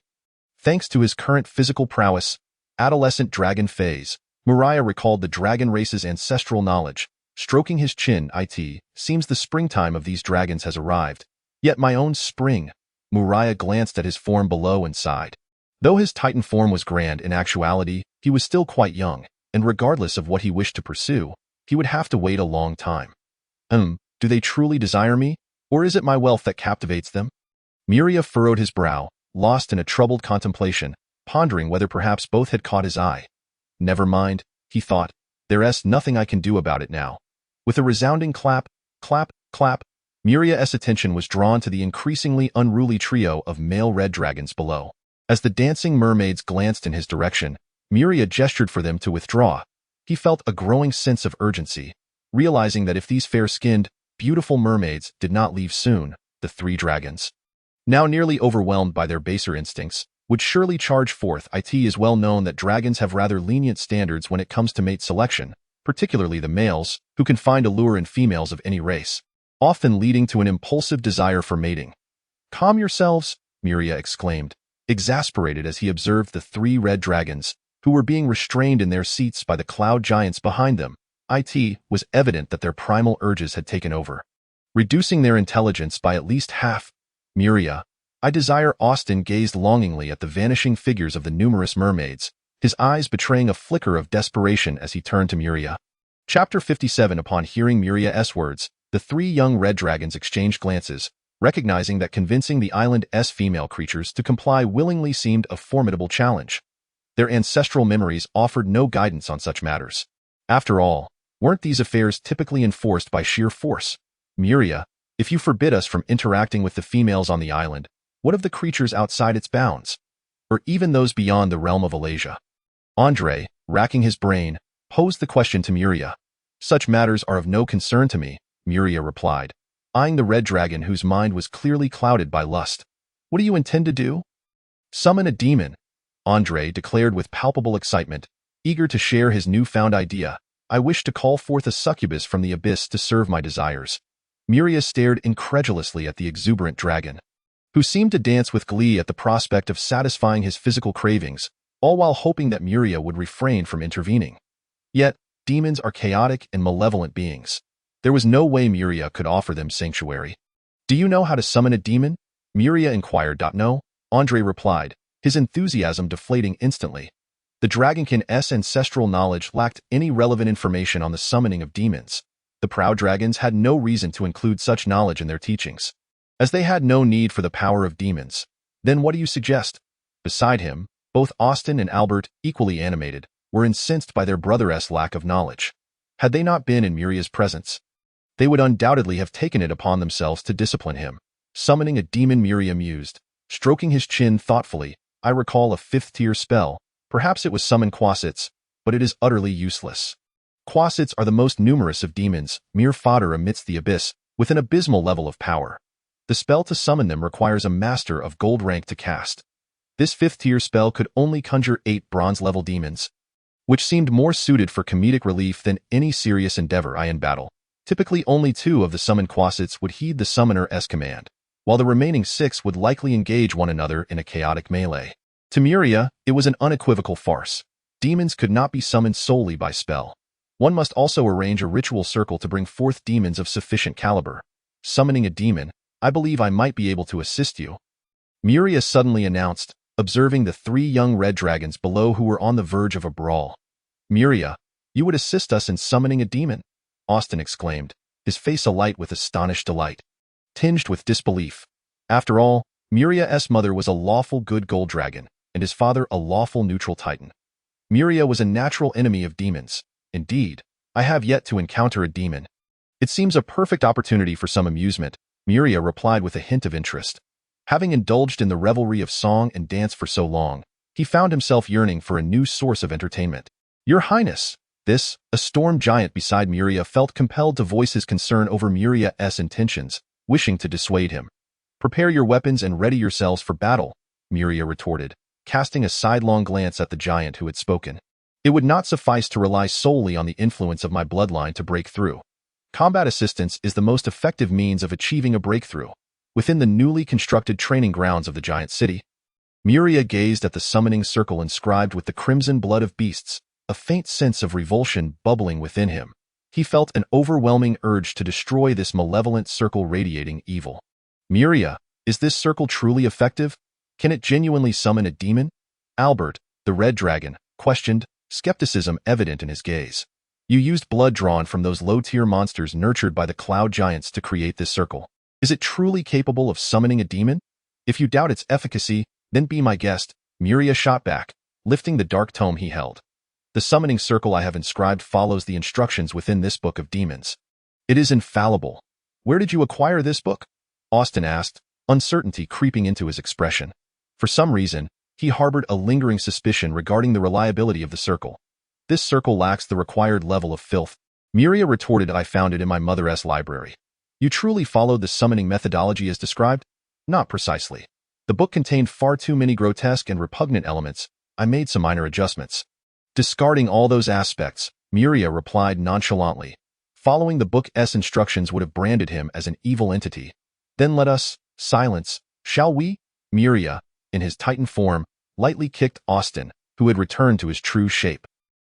Speaker 1: Thanks to his current physical prowess, adolescent dragon phase, Muria recalled the dragon race's ancestral knowledge. Stroking his chin, it seems the springtime of these dragons has arrived. Yet my own spring. Muria glanced at his form below and sighed. Though his Titan form was grand in actuality, he was still quite young, and regardless of what he wished to pursue, he would have to wait a long time. Do they truly desire me, or is it my wealth that captivates them? Muria furrowed his brow, lost in a troubled contemplation, pondering whether perhaps both had caught his eye. Never mind, he thought, there's nothing I can do about it now. With a resounding clap, clap, clap, Muria's attention was drawn to the increasingly unruly trio of male red dragons below. As the dancing mermaids glanced in his direction, Muria gestured for them to withdraw. He felt a growing sense of urgency, realizing that if these fair-skinned, beautiful mermaids did not leave soon, the three dragons, now nearly overwhelmed by their baser instincts, would surely charge forth. It is well known that dragons have rather lenient standards when it comes to mate selection, particularly the males, who can find allure in females of any race, often leading to an impulsive desire for mating. Calm yourselves, Muria exclaimed, exasperated as he observed the three red dragons, who were being restrained in their seats by the cloud giants behind them. It was evident that their primal urges had taken over, reducing their intelligence by at least half. Muria, I desire. Austin gazed longingly at the vanishing figures of the numerous mermaids, his eyes betraying a flicker of desperation as he turned to Muria. Chapter 57. Upon hearing Muria's words, the three young red dragons exchanged glances, recognizing that convincing the island's female creatures to comply willingly seemed a formidable challenge. Their ancestral memories offered no guidance on such matters. After all, weren't these affairs typically enforced by sheer force? Muria, if you forbid us from interacting with the females on the island, what of the creatures outside its bounds? Or even those beyond the realm of Alasia? Andre, racking his brain, posed the question to Muria. Such matters are of no concern to me, Muria replied, eyeing the red dragon whose mind was clearly clouded by lust. What do you intend to do? Summon a demon, Andre declared with palpable excitement, eager to share his newfound idea. I wish to call forth a succubus from the abyss to serve my desires. Muria stared incredulously at the exuberant dragon, who seemed to dance with glee at the prospect of satisfying his physical cravings, all while hoping that Muria would refrain from intervening. Yet, demons are chaotic and malevolent beings. There was no way Muria could offer them sanctuary. Do you know how to summon a demon? Muria inquired. No, Andre replied, his enthusiasm deflating instantly. The dragonkin's ancestral knowledge lacked any relevant information on the summoning of demons. The proud dragons had no reason to include such knowledge in their teachings, as they had no need for the power of demons. Then what do you suggest? Beside him, both Austin and Albert, equally animated, were incensed by their brother's lack of knowledge. Had they not been in Muria's presence, they would undoubtedly have taken it upon themselves to discipline him. Summoning a demon, Muria mused, stroking his chin thoughtfully. I recall a fifth-tier spell. Perhaps it was summon quasits, but it is utterly useless. Quasits are the most numerous of demons, mere fodder amidst the abyss, with an abysmal level of power. The spell to summon them requires a master of gold rank to cast. This fifth-tier spell could only conjure 8 bronze-level demons, which seemed more suited for comedic relief than any serious endeavor in battle. Typically only 2 of the summoned quasits would heed the summoner's command, while the remaining 6 would likely engage one another in a chaotic melee. To Muria, it was an unequivocal farce. Demons could not be summoned solely by spell. One must also arrange a ritual circle to bring forth demons of sufficient caliber. Summoning a demon, I believe I might be able to assist you, Muria suddenly announced, observing the 3 young red dragons below who were on the verge of a brawl. Muria, you would assist us in summoning a demon? Austin exclaimed, his face alight with astonished delight, tinged with disbelief. After all, Muria's mother was a lawful good gold dragon, and his father a lawful neutral titan. Muria was a natural enemy of demons. Indeed, I have yet to encounter a demon. It seems a perfect opportunity for some amusement, Muria replied with a hint of interest. Having indulged in the revelry of song and dance for so long, he found himself yearning for a new source of entertainment. Your Highness, a storm giant beside Muria felt compelled to voice his concern over Muria's intentions, wishing to dissuade him. Prepare your weapons and ready yourselves for battle, Muria retorted, casting a sidelong glance at the giant who had spoken. It would not suffice to rely solely on the influence of my bloodline to break through. Combat assistance is the most effective means of achieving a breakthrough. Within the newly constructed training grounds of the giant city, Muria gazed at the summoning circle inscribed with the crimson blood of beasts, a faint sense of revulsion bubbling within him. He felt an overwhelming urge to destroy this malevolent circle radiating evil. Muria, is this circle truly effective? Can it genuinely summon a demon? Albert, the red dragon, questioned, skepticism evident in his gaze. You used blood drawn from those low-tier monsters nurtured by the cloud giants to create this circle. Is it truly capable of summoning a demon? If you doubt its efficacy, then be my guest, Muria shot back, lifting the dark tome he held. The summoning circle I have inscribed follows the instructions within this book of demons. It is infallible. Where did you acquire this book? Austin asked, uncertainty creeping into his expression. For some reason, he harbored a lingering suspicion regarding the reliability of the circle. This circle lacks the required level of filth. Muria retorted, I found it in my mother's library. You truly followed the summoning methodology as described? Not precisely. The book contained far too many grotesque and repugnant elements. I made some minor adjustments. Discarding all those aspects, Muria replied nonchalantly. Following the book's instructions would have branded him as an evil entity. Then let us, silence, shall we? Muria, in his titan form, lightly kicked Austin, who had returned to his true shape.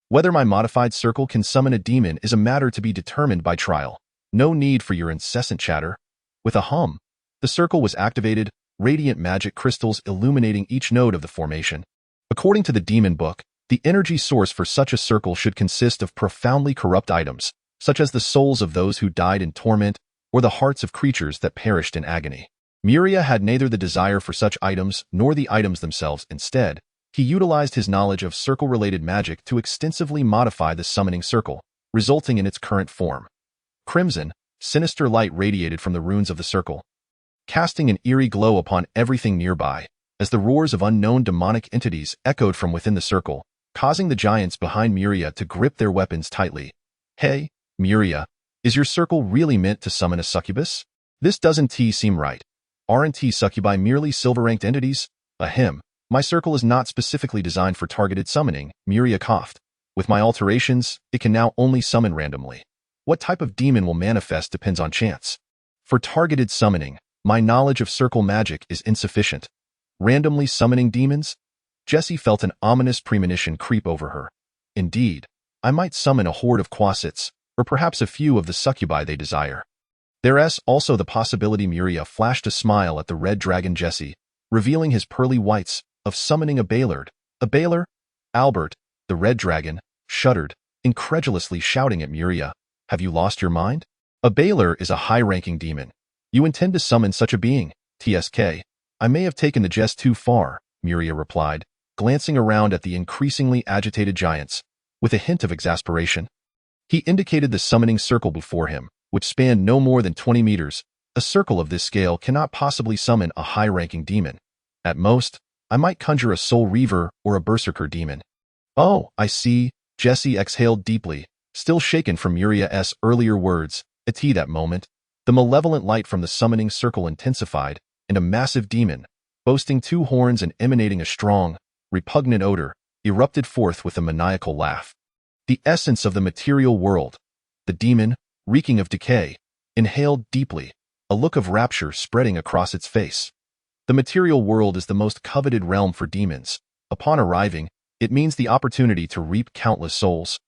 Speaker 1: Whether my modified circle can summon a demon is a matter to be determined by trial. No need for your incessant chatter. With a hum, the circle was activated, radiant magic crystals illuminating each node of the formation. According to the demon book, the energy source for such a circle should consist of profoundly corrupt items, such as the souls of those who died in torment or the hearts of creatures that perished in agony. Muria had neither the desire for such items nor the items themselves. Instead, he utilized his knowledge of circle-related magic to extensively modify the summoning circle, resulting in its current form. Crimson, sinister light radiated from the runes of the circle, casting an eerie glow upon everything nearby, as the roars of unknown demonic entities echoed from within the circle, causing the giants behind Muria to grip their weapons tightly. Hey, Muria, is your circle really meant to summon a succubus? This doesn't seem right. Aren't succubi merely silver-ranked entities? Ahem. My circle is not specifically designed for targeted summoning, Muria coughed. With my alterations, it can now only summon randomly. What type of demon will manifest depends on chance. For targeted summoning, my knowledge of circle magic is insufficient. Randomly summoning demons? Jessie felt an ominous premonition creep over her. Indeed, I might summon a horde of quasits, or perhaps a few of the succubi they desire. There's also the possibility. Muria flashed a smile at the red dragon Jessie, revealing his pearly whites, of summoning a Baylord. A Baylor? Albert, the red dragon, shuddered, incredulously shouting at Muria, have you lost your mind? A Baylor is a high-ranking demon. You intend to summon such a being, TSK. I may have taken the jest too far, Muria replied, glancing around at the increasingly agitated giants, with a hint of exasperation. He indicated the summoning circle before him, which spanned no more than 20 meters. A circle of this scale cannot possibly summon a high-ranking demon. At most, I might conjure a soul reaver or a berserker demon. Oh, I see, Jessie exhaled deeply, still shaken from Muria's earlier words. At that moment, the malevolent light from the summoning circle intensified, and a massive demon, boasting 2 horns and emanating a strong, repugnant odor, erupted forth with a maniacal laugh. The essence of the material world, the demon, reeking of decay, inhaled deeply, a look of rapture spreading across its face. The material world is the most coveted realm for demons. Upon arriving, it means the opportunity to reap countless souls.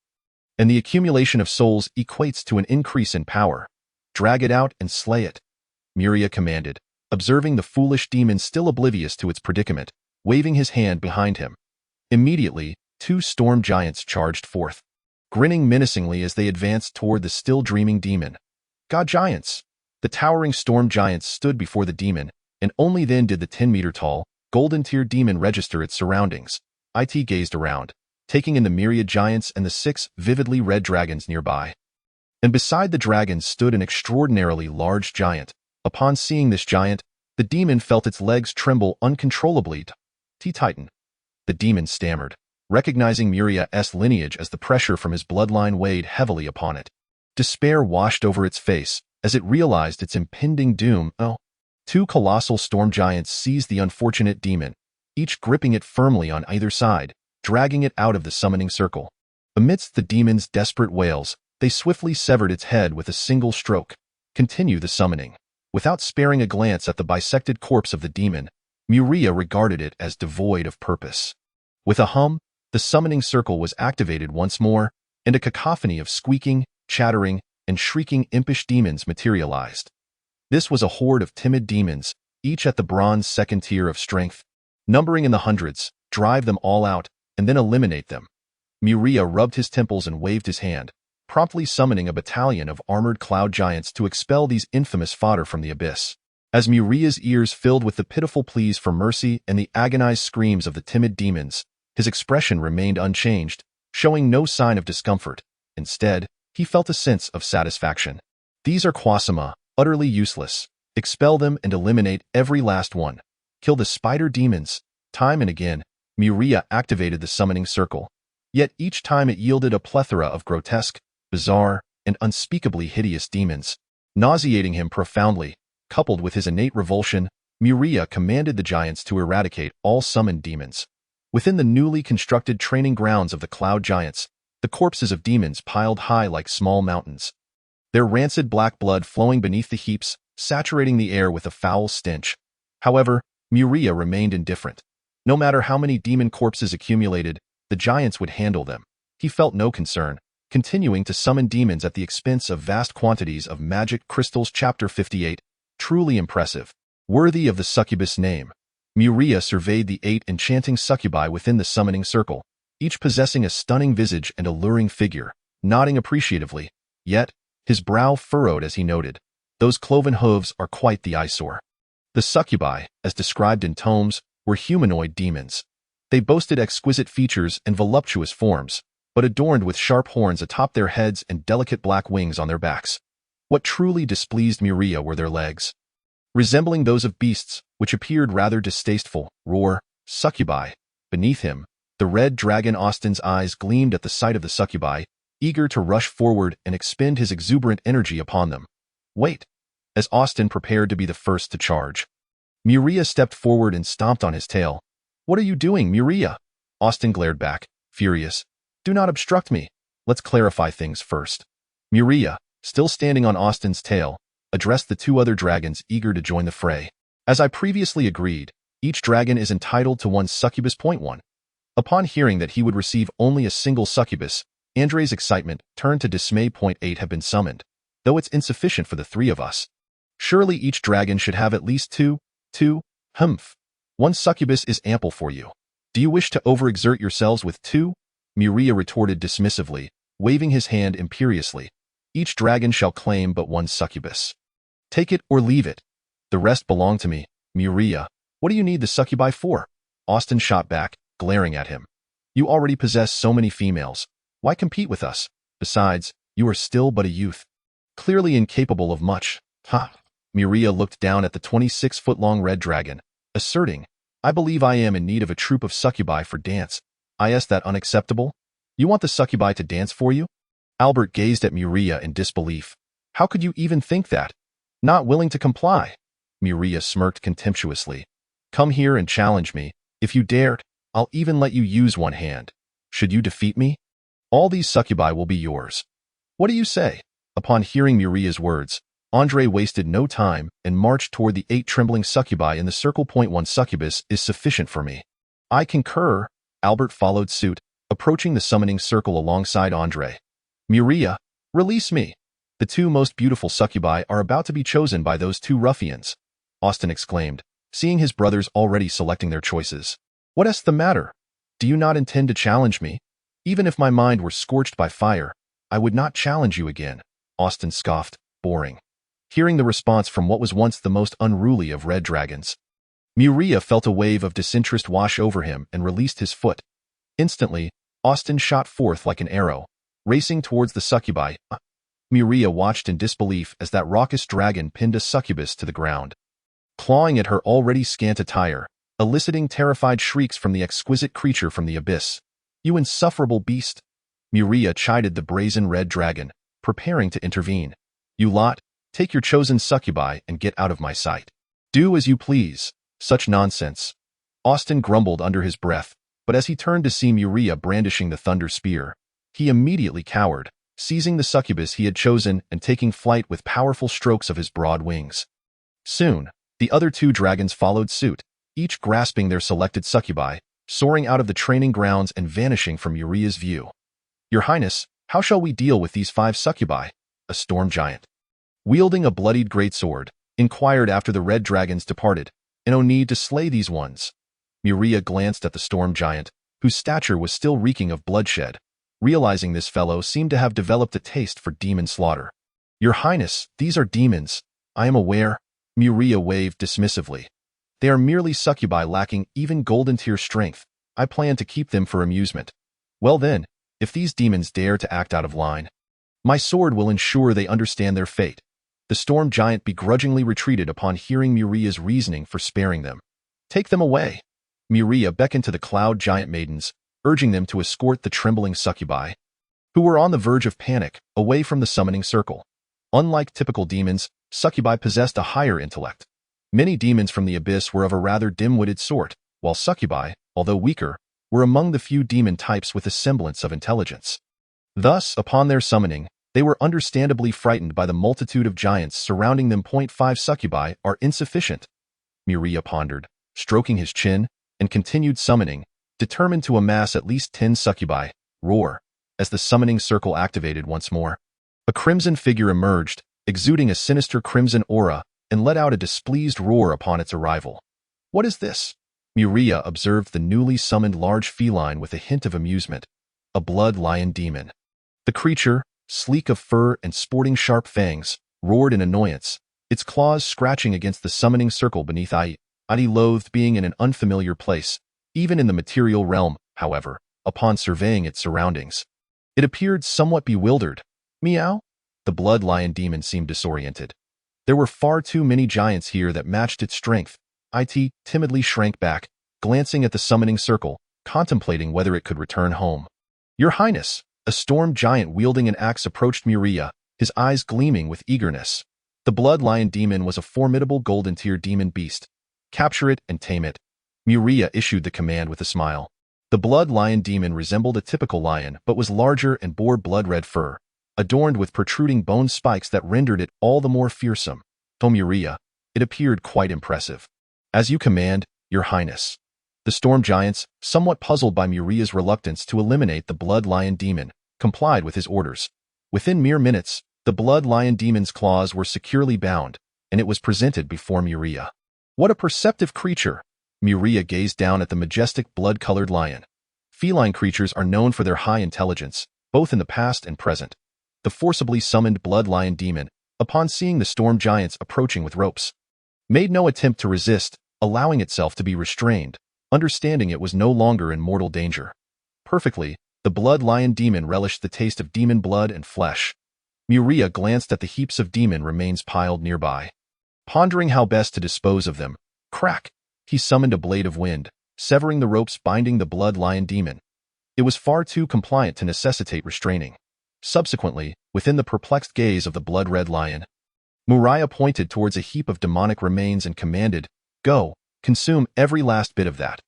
Speaker 1: And the accumulation of souls equates to an increase in power. Drag it out and slay it, Muria commanded, observing the foolish demon still oblivious to its predicament, waving his hand behind him. Immediately, 2 storm giants charged forth. grinning menacingly as they advanced toward the still dreaming demon. God giants! The towering storm giants stood before the demon, and only then did the 10-meter-tall, golden-tiered demon register its surroundings. It gazed around, taking in the myriad giants and the 6 vividly red dragons nearby. And beside the dragons stood an extraordinarily large giant. Upon seeing this giant, the demon felt its legs tremble uncontrollably. Titan. The demon stammered, recognizing Muria's lineage as the pressure from his bloodline weighed heavily upon it. Despair washed over its face as it realized its impending doom. 2 colossal storm giants seized the unfortunate demon, each gripping it firmly on either side, dragging it out of the summoning circle. Amidst the demon's desperate wails, they swiftly severed its head with a single stroke. Continue the summoning. Without sparing a glance at the bisected corpse of the demon, Muria regarded it as devoid of purpose. With a hum, the summoning circle was activated once more, and a cacophony of squeaking, chattering, and shrieking impish demons materialized. This was a horde of timid demons, each at the bronze 2nd tier of strength. Numbering in the hundreds, drive them all out, and then eliminate them. Muria rubbed his temples and waved his hand, promptly summoning a battalion of armored cloud giants to expel these infamous fodder from the abyss. As Muria's ears filled with the pitiful pleas for mercy and the agonized screams of the timid demons, his expression remained unchanged, showing no sign of discomfort. Instead, he felt a sense of satisfaction. These are Quasima, utterly useless. Expel them and eliminate every last one. Kill the spider demons. Time and again, Muria activated the summoning circle. Yet each time it yielded a plethora of grotesque, bizarre, and unspeakably hideous demons. Nauseating him profoundly, coupled with his innate revulsion, Muria commanded the giants to eradicate all summoned demons. Within the newly constructed training grounds of the cloud giants, the corpses of demons piled high like small mountains. Their rancid black blood flowing beneath the heaps, saturating the air with a foul stench. However, Muria remained indifferent. No matter how many demon corpses accumulated, the giants would handle them. He felt no concern, continuing to summon demons at the expense of vast quantities of magic crystals. Chapter 58. Truly impressive. Worthy of the succubus name. Muria surveyed the 8 enchanting succubi within the summoning circle, each possessing a stunning visage and alluring figure, nodding appreciatively. Yet, his brow furrowed as he noted, those cloven hooves are quite the eyesore. The succubi, as described in tomes, were humanoid demons. They boasted exquisite features and voluptuous forms, but adorned with sharp horns atop their heads and delicate black wings on their backs. What truly displeased Muria were their legs. Resembling those of beasts, which appeared rather distasteful, succubi. Beneath him, the red dragon Austin's eyes gleamed at the sight of the succubi, eager to rush forward and expend his exuberant energy upon them. Wait! As Austin prepared to be the first to charge. Muria stepped forward and stomped on his tail. What are you doing, Muria? Austin glared back, furious. Do not obstruct me. Let's clarify things first. Muria, still standing on Austin's tail, addressed the 2 other dragons eager to join the fray. As I previously agreed, each dragon is entitled to 1 succubus. 1. Upon hearing that he would receive only a single succubus, Andre's excitement turned to dismay. 8 have been summoned, though it's insufficient for the 3 of us. Surely each dragon should have at least 2. 1 succubus is ample for you. Do you wish to overexert yourselves with 2? Muria retorted dismissively, waving his hand imperiously. Each dragon shall claim but 1 succubus. Take it or leave it. The rest belong to me. Muria, what do you need the succubi for? Austin shot back, glaring at him. You already possess so many females. Why compete with us? Besides, you are still but a youth. Clearly incapable of much. Muria looked down at the 26-foot-long red dragon, asserting, I believe I am in need of a troop of succubi for dance. Is that unacceptable? You want the succubi to dance for you? Albert gazed at Muria in disbelief. How could you even think that? Not willing to comply. Muria smirked contemptuously. Come here and challenge me. If you dare, I'll even let you use 1 hand. Should you defeat me, all these succubi will be yours. What do you say? Upon hearing Muria's words, Andre wasted no time and marched toward the 8 trembling succubi in the circle. 1 succubus is sufficient for me. I concur. Albert followed suit, approaching the summoning circle alongside Andre. Muria, release me. The 2 most beautiful succubi are about to be chosen by those 2 ruffians. Austin exclaimed, seeing his brothers already selecting their choices. What's the matter? Do you not intend to challenge me? Even if my mind were scorched by fire, I would not challenge you again, Austin scoffed, boring. Hearing the response from what was once the most unruly of red dragons, Muria felt a wave of disinterest wash over him and released his foot. Instantly, Austin shot forth like an arrow, racing towards the succubi. Muria watched in disbelief as that raucous dragon pinned a succubus to the ground, clawing at her already scant attire, eliciting terrified shrieks from the exquisite creature from the abyss. "You insufferable beast!" Muria chided the brazen red dragon, preparing to intervene. "You lot, take your chosen succubi and get out of my sight." "Do as you please. Such nonsense," Austin grumbled under his breath, but as he turned to see Muria brandishing the thunder spear, he immediately cowered, seizing the succubus he had chosen and taking flight with powerful strokes of his broad wings. Soon, the other two dragons followed suit, each grasping their selected succubi, soaring out of the training grounds and vanishing from Muria's view. "Your Highness, how shall we deal with these 5 succubi?" a storm giant, wielding a bloodied greatsword, inquired after the red dragons departed. "No need to slay these ones." Muria glanced at the storm giant, whose stature was still reeking of bloodshed, realizing this fellow seemed to have developed a taste for demon slaughter. "Your Highness, these are demons. I am aware," Muria waved dismissively. "They are merely succubi lacking even golden tier strength. I plan to keep them for amusement. Well then, if these demons dare to act out of line, my sword will ensure they understand their fate." The storm giant begrudgingly retreated upon hearing Muria's reasoning for sparing them. "Take them away." Muria beckoned to the cloud giant maidens, urging them to escort the trembling succubi, who were on the verge of panic, away from the summoning circle. Unlike typical demons, succubi possessed a higher intellect. Many demons from the abyss were of a rather dim-witted sort, while succubi, although weaker, were among the few demon types with a semblance of intelligence. Thus, upon their summoning, they were understandably frightened by the multitude of giants surrounding them. 5 succubi are insufficient, Muria pondered, stroking his chin, and continued summoning, determined to amass at least 10 succubi. Roar! As the summoning circle activated once more, a crimson figure emerged, exuding a sinister crimson aura, and let out a displeased roar upon its arrival. "What is this?" Muria observed the newly summoned large feline with a hint of amusement. A blood lion demon. The creature, sleek of fur and sporting sharp fangs, roared in annoyance, its claws scratching against the summoning circle beneath. Adi loathed being in an unfamiliar place, even in the material realm. However, upon surveying its surroundings, it appeared somewhat bewildered. "Meow?" The blood lion demon seemed disoriented. There were far too many giants here that matched its strength. It timidly shrank back, glancing at the summoning circle, contemplating whether it could return home. "Your Highness!" A storm giant wielding an axe approached Muria, his eyes gleaming with eagerness. The blood lion demon was a formidable golden tier demon beast. "Capture it and tame it." Muria issued the command with a smile. The blood lion demon resembled a typical lion but was larger and bore blood-red fur, adorned with protruding bone spikes that rendered it all the more fearsome. To Muria, it appeared quite impressive. "As you command, Your Highness." The storm giants, somewhat puzzled by Muria's reluctance to eliminate the blood lion demon, complied with his orders. Within mere minutes, the blood lion demon's claws were securely bound, and it was presented before Muria. What a perceptive creature! Muria gazed down at the majestic blood-colored lion. Feline creatures are known for their high intelligence, both in the past and present. The forcibly summoned blood lion demon, upon seeing the storm giants approaching with ropes, made no attempt to resist, allowing itself to be restrained, understanding it was no longer in mortal danger. Perfectly, the blood lion demon relished the taste of demon blood and flesh. Muria glanced at the heaps of demon remains piled nearby. Pondering how best to dispose of them, crack! He summoned a blade of wind, severing the ropes binding the blood lion demon. It was far too compliant to necessitate restraining. Subsequently, within the perplexed gaze of the blood-red lion, Muria pointed towards a heap of demonic remains and commanded, "Go, consume every last bit of that."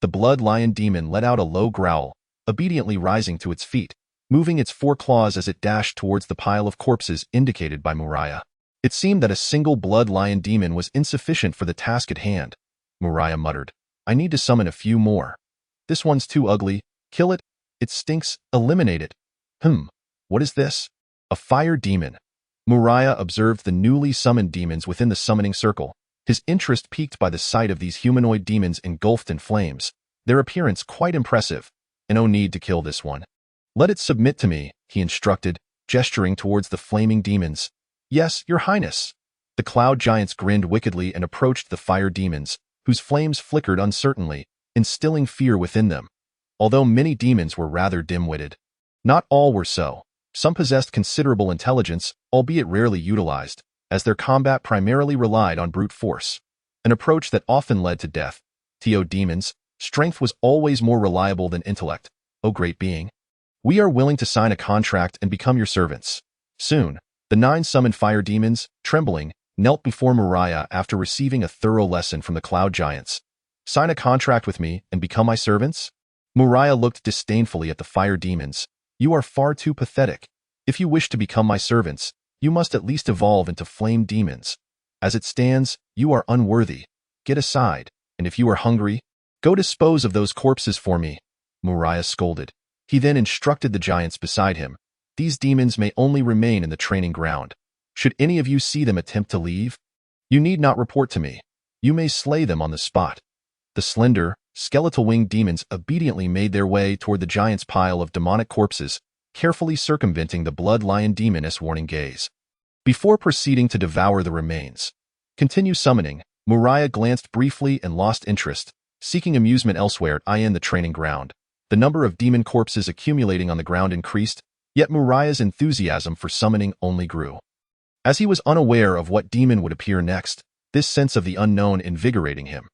Speaker 1: The blood lion demon let out a low growl, obediently rising to its feet, moving its 4 claws as it dashed towards the pile of corpses indicated by Muria. It seemed that a single blood lion demon was insufficient for the task at hand. Muria muttered, "I need to summon a few more. This one's too ugly. Kill it. It stinks. Eliminate it." What is this? A fire demon. Muria observed the newly summoned demons within the summoning circle, his interest piqued by the sight of these humanoid demons engulfed in flames, their appearance quite impressive. No need to kill this one. Let it submit to me, he instructed, gesturing towards the flaming demons. Yes, your highness. The cloud giants grinned wickedly and approached the fire demons, whose flames flickered uncertainly, instilling fear within them. Although many demons were rather dim-witted, not all were so. Some possessed considerable intelligence, albeit rarely utilized, as their combat primarily relied on brute force, an approach that often led to death. To demons, strength was always more reliable than intellect. O great being, we are willing to sign a contract and become your servants. Soon, the 9 summoned fire demons, trembling, knelt before Muria after receiving a thorough lesson from the cloud giants. Sign a contract with me and become my servants? Muria looked disdainfully at the fire demons. You are far too pathetic. If you wish to become my servants, you must at least evolve into flame demons. As it stands, you are unworthy. Get aside, and if you are hungry, go dispose of those corpses for me. Muria scolded. He then instructed the giants beside him. These demons may only remain in the training ground. Should any of you see them attempt to leave, you need not report to me. You may slay them on the spot. The slender, skeletal-winged demons obediently made their way toward the giant's pile of demonic corpses, carefully circumventing the blood lion demoness' warning gaze. Before proceeding to devour the remains, continue summoning. Muria glanced briefly and lost interest, seeking amusement elsewhere in the training ground. The number of demon corpses accumulating on the ground increased, yet Muria's enthusiasm for summoning only grew. As he was unaware of what demon would appear next, this sense of the unknown invigorating him,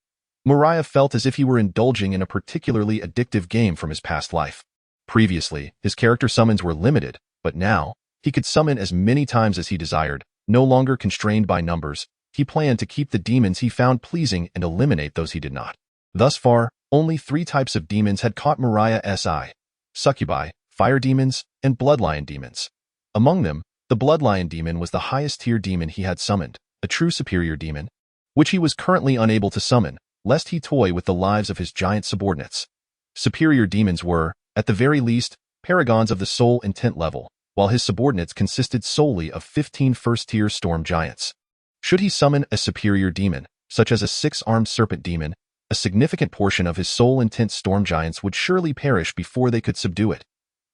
Speaker 1: Muria felt as if he were indulging in a particularly addictive game from his past life. Previously, his character summons were limited, but now, he could summon as many times as he desired, no longer constrained by numbers. He planned to keep the demons he found pleasing and eliminate those he did not. Thus far, only 3 types of demons had caught Muria's eye: succubi, fire demons, and bloodline demons. Among them, the bloodline demon was the highest tier demon he had summoned, a true superior demon, which he was currently unable to summon, lest he toy with the lives of his giant subordinates. Superior demons were, at the very least, paragons of the soul intent level, while his subordinates consisted solely of 15 first-tier storm giants. Should he summon a superior demon, such as a 6-armed serpent demon, a significant portion of his soul intent storm giants would surely perish before they could subdue it.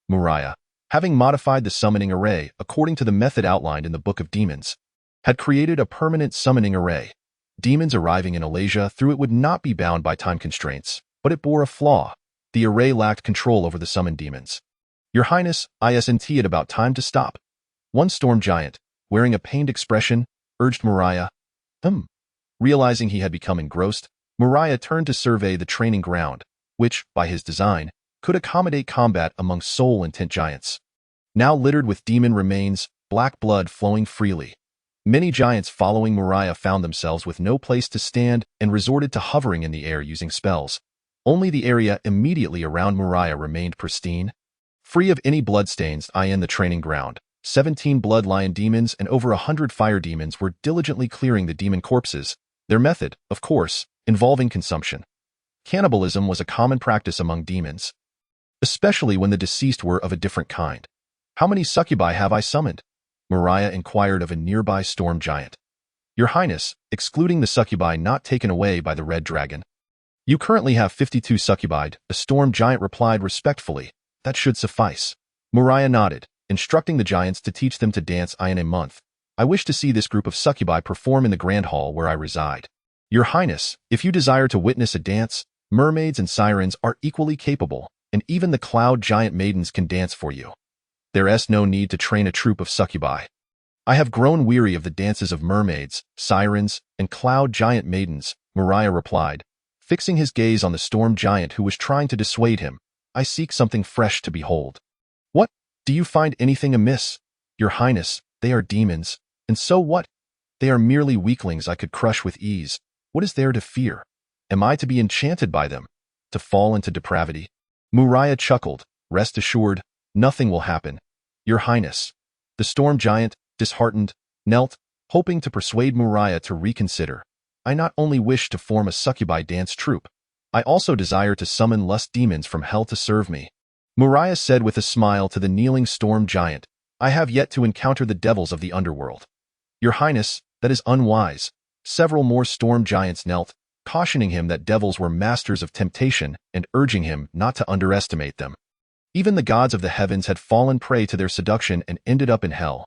Speaker 1: Muria, having modified the summoning array according to the method outlined in the Book of Demons, had created a permanent summoning array. Demons arriving in Alasia through it would not be bound by time constraints, but it bore a flaw. The array lacked control over the summoned demons. Your Highness, isn't it about time to stop? One storm giant, wearing a pained expression, urged Muria. Realizing he had become engrossed, Muria turned to survey the training ground, which, by his design, could accommodate combat among soul intent giants. Now littered with demon remains, black blood flowing freely. Many giants following Muria found themselves with no place to stand and resorted to hovering in the air using spells. Only the area immediately around Muria remained pristine, free of any bloodstains. In the training ground, 17 blood lion demons and over 100 fire demons were diligently clearing the demon corpses, their method, of course, involving consumption. Cannibalism was a common practice among demons, especially when the deceased were of a different kind. How many succubi have I summoned? Muria inquired of a nearby storm giant. Your Highness, excluding the succubi not taken away by the red dragon. You currently have 52 succubi, a storm giant replied respectfully. That should suffice. Muria nodded, instructing the giants to teach them to dance in a month. I wish to see this group of succubi perform in the grand hall where I reside. Your Highness, if you desire to witness a dance, mermaids and sirens are equally capable, and even the cloud giant maidens can dance for you. There's no need to train a troop of succubi. I have grown weary of the dances of mermaids, sirens, and cloud giant maidens, Muria replied, fixing his gaze on the storm giant who was trying to dissuade him. I seek something fresh to behold. What? Do you find anything amiss? Your Highness, they are demons, and so what? They are merely weaklings I could crush with ease. What is there to fear? Am I to be enchanted by them? To fall into depravity? Muria chuckled. Rest assured, nothing will happen. Your Highness. The storm giant, disheartened, knelt, hoping to persuade Muria to reconsider. I not only wish to form a succubi dance troupe, I also desire to summon lust demons from hell to serve me. Muria said with a smile to the kneeling storm giant, I have yet to encounter the devils of the underworld. Your Highness, that is unwise. Several more storm giants knelt, cautioning him that devils were masters of temptation and urging him not to underestimate them. Even the gods of the heavens had fallen prey to their seduction and ended up in hell.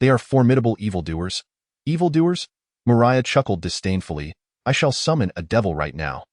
Speaker 1: They are formidable evildoers. Evildoers? Muria chuckled disdainfully. I shall summon a devil right now.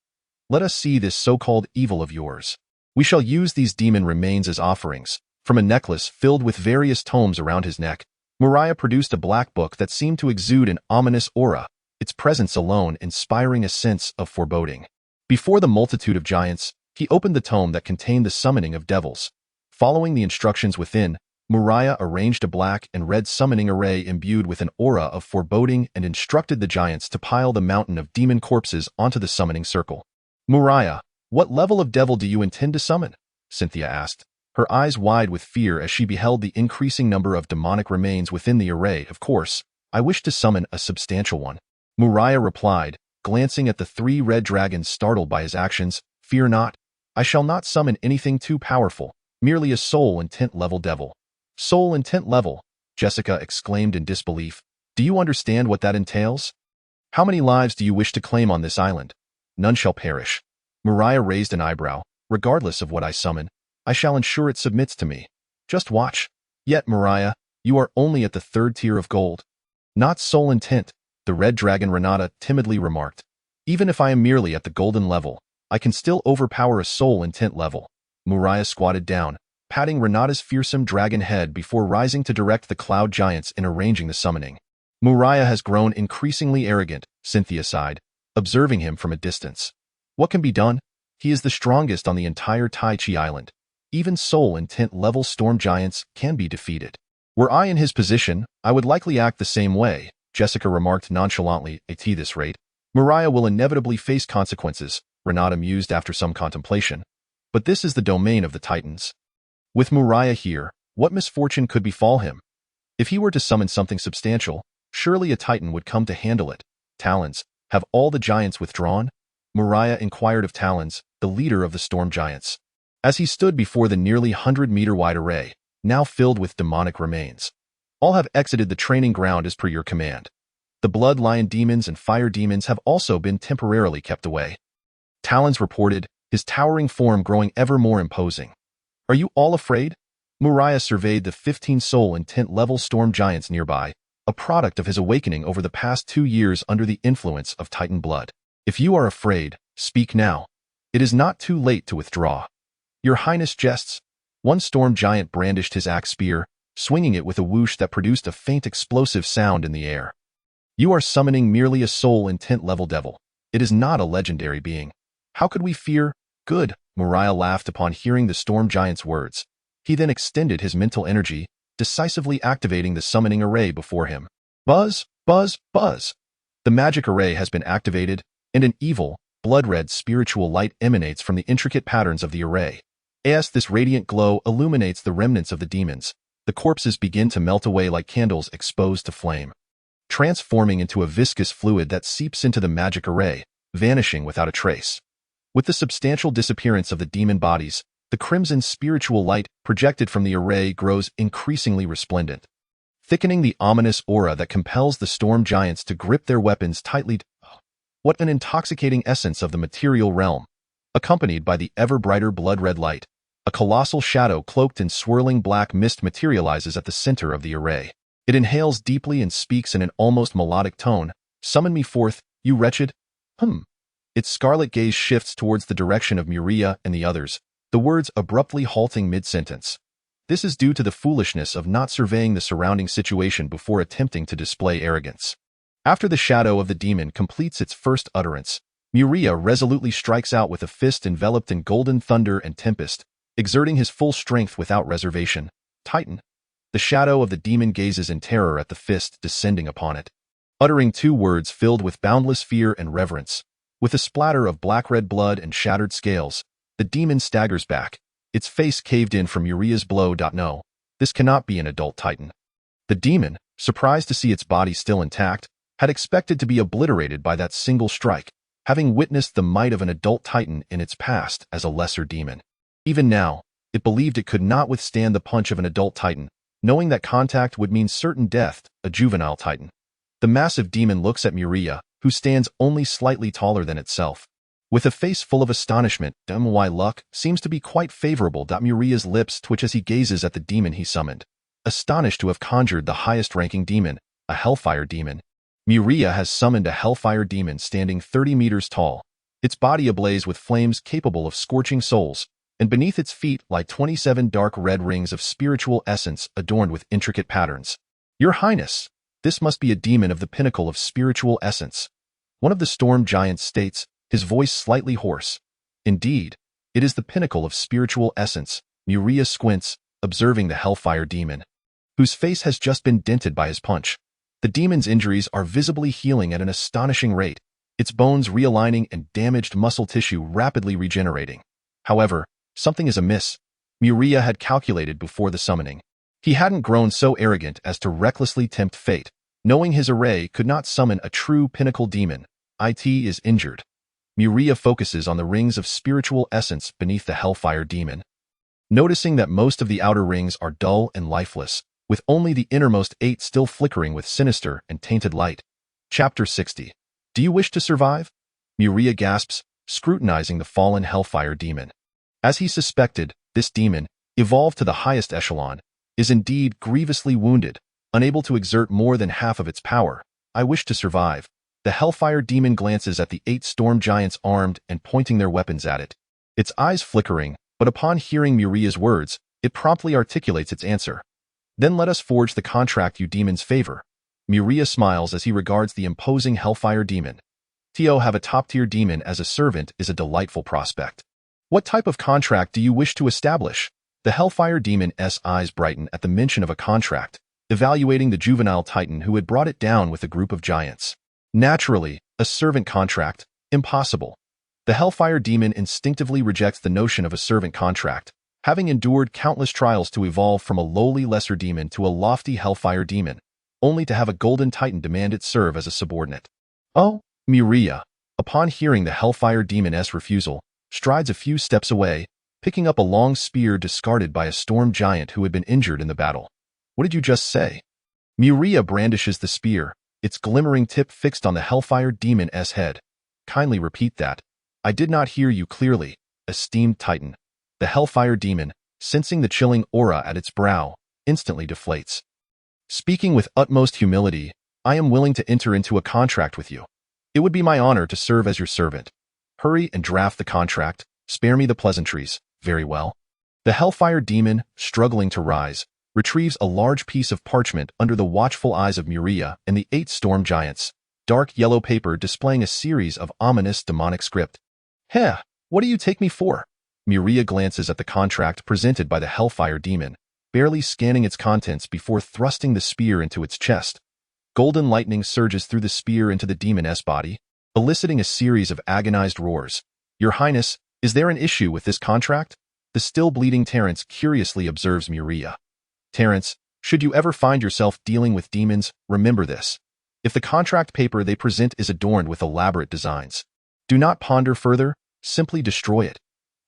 Speaker 1: Let us see this so-called evil of yours. We shall use these demon remains as offerings. From a necklace filled with various tomes around his neck, Muria produced a black book that seemed to exude an ominous aura, its presence alone inspiring a sense of foreboding. Before the multitude of giants, he opened the tome that contained the summoning of devils. Following the instructions within, Muria arranged a black and red summoning array imbued with an aura of foreboding and instructed the giants to pile the mountain of demon corpses onto the summoning circle. Muria, what level of devil do you intend to summon? Cynthia asked, her eyes wide with fear as she beheld the increasing number of demonic remains within the array. Of course, I wish to summon a substantial one. Muria replied, glancing at the 3 red dragons startled by his actions. Fear not. I shall not summon anything too powerful, merely a soul intent level devil. Soul intent level, Jessica exclaimed in disbelief. Do you understand what that entails? How many lives do you wish to claim on this island? None shall perish. Muria raised an eyebrow. Regardless of what I summon, I shall ensure it submits to me. Just watch. Yet, Muria, you are only at the 3rd tier of gold. Not soul intent, the red dragon Renata timidly remarked. Even if I am merely at the golden level, I can still overpower a soul intent level. Muria squatted down, patting Renata's fearsome dragon head before rising to direct the cloud giants in arranging the summoning. Muria has grown increasingly arrogant, Cynthia sighed, observing him from a distance. What can be done? He is the strongest on the entire Tai Chi Island. Even soul intent level storm giants can be defeated. Were I in his position, I would likely act the same way, Jessica remarked nonchalantly. At this rate, Muria will inevitably face consequences, Renata mused after some contemplation. But this is the domain of the Titans. With Muria here, what misfortune could befall him? If he were to summon something substantial, surely a Titan would come to handle it. Talons, have all the giants withdrawn? Muria inquired of Talons, the leader of the storm giants, as he stood before the nearly 100-meter-wide array, now filled with demonic remains. All have exited the training ground as per your command. The bloodline demons and fire demons have also been temporarily kept away. Talons reported, his towering form growing ever more imposing. Are you all afraid? Muria surveyed the 15 soul intent level storm giants nearby, a product of his awakening over the past 2 years under the influence of Titan blood. If you are afraid, speak now. It is not too late to withdraw. Your Highness jests. One storm giant brandished his axe spear, swinging it with a whoosh that produced a faint explosive sound in the air. You are summoning merely a soul intent level devil. It is not a legendary being. How could we fear? Good, Muria laughed upon hearing the storm giant's words. He then extended his mental energy, decisively activating the summoning array before him. Buzz, buzz, buzz. The magic array has been activated, and an evil, blood-red spiritual light emanates from the intricate patterns of the array. As this radiant glow illuminates the remnants of the demons, the corpses begin to melt away like candles exposed to flame, transforming into a viscous fluid that seeps into the magic array, vanishing without a trace. With the substantial disappearance of the demon bodies, the crimson spiritual light projected from the array grows increasingly resplendent, thickening the ominous aura that compels the storm giants to grip their weapons tightly. What an intoxicating essence of the material realm! Accompanied by the ever-brighter blood-red light, a colossal shadow cloaked in swirling black mist materializes at the center of the array. It inhales deeply and speaks in an almost melodic tone. Summon me forth, you wretched. Its scarlet gaze shifts towards the direction of Muria and the others, the words abruptly halting mid-sentence. This is due to the foolishness of not surveying the surrounding situation before attempting to display arrogance. After the shadow of the demon completes its first utterance, Muria resolutely strikes out with a fist enveloped in golden thunder and tempest, exerting his full strength without reservation. Titan. The shadow of the demon gazes in terror at the fist descending upon it, uttering 2 words filled with boundless fear and reverence. With a splatter of black-red blood and shattered scales, the demon staggers back, its face caved in from Muria's blow. No, this cannot be an adult Titan. The demon, surprised to see its body still intact, had expected to be obliterated by that single strike, having witnessed the might of an adult Titan in its past as a lesser demon. Even now, it believed it could not withstand the punch of an adult Titan, knowing that contact would mean certain death. A juvenile Titan. The massive demon looks at Muria, who stands only slightly taller than itself. With a face full of astonishment, my luck seems to be quite favorable. Muria's lips twitch as he gazes at the demon he summoned. Astonished to have conjured the highest-ranking demon, a hellfire demon, Muria has summoned a hellfire demon standing 30 meters tall, its body ablaze with flames capable of scorching souls, and beneath its feet lie 27 dark red rings of spiritual essence adorned with intricate patterns. Your Highness, this must be a demon of the pinnacle of spiritual essence. One of the storm giants states, his voice slightly hoarse. Indeed, it is the pinnacle of spiritual essence. Muria squints, observing the hellfire demon, whose face has just been dented by his punch. The demon's injuries are visibly healing at an astonishing rate, its bones realigning and damaged muscle tissue rapidly regenerating. However, something is amiss. Muria had calculated before the summoning. He hadn't grown so arrogant as to recklessly tempt fate, knowing his array could not summon a true pinnacle demon. It is injured. Muria focuses on the rings of spiritual essence beneath the hellfire demon, noticing that most of the outer rings are dull and lifeless, with only the innermost 8 still flickering with sinister and tainted light. Chapter 60. Do you wish to survive? Muria gasps, scrutinizing the fallen hellfire demon. As he suspected, this demon, evolved to the highest echelon, is indeed grievously wounded, unable to exert more than half of its power. I wish to survive. The hellfire demon glances at the 8 storm giants armed and pointing their weapons at it. Its eyes flickering, but upon hearing Muria's words, it promptly articulates its answer. Then let us forge the contract you demons favor. Muria smiles as he regards the imposing hellfire demon. To have a top-tier demon as a servant is a delightful prospect. What type of contract do you wish to establish? The hellfire demon's eyes brighten at the mention of a contract, evaluating the juvenile titan who had brought it down with a group of giants. Naturally, a servant contract, impossible. The hellfire demon instinctively rejects the notion of a servant contract, having endured countless trials to evolve from a lowly lesser demon to a lofty hellfire demon, only to have a golden titan demand it serve as a subordinate. Oh, Muria, upon hearing the hellfire demon's refusal, strides a few steps away, picking up a long spear discarded by a storm giant who had been injured in the battle. What did you just say? Muria brandishes the spear, its glimmering tip fixed on the hellfire demon's head. Kindly repeat that. I did not hear you clearly, esteemed titan. The hellfire demon, sensing the chilling aura at its brow, instantly deflates. Speaking with utmost humility, I am willing to enter into a contract with you. It would be my honor to serve as your servant. Hurry and draft the contract, spare me the pleasantries. Very well. The hellfire demon, struggling to rise, retrieves a large piece of parchment under the watchful eyes of Muria and the 8 storm giants, dark yellow paper displaying a series of ominous demonic script. Heh, what do you take me for? Muria glances at the contract presented by the hellfire demon, barely scanning its contents before thrusting the spear into its chest. Golden lightning surges through the spear into the demon's body, eliciting a series of agonized roars. Your Highness, is there an issue with this contract? The still bleeding Terence curiously observes Muria. Terence, should you ever find yourself dealing with demons, remember this. If the contract paper they present is adorned with elaborate designs, do not ponder further, simply destroy it.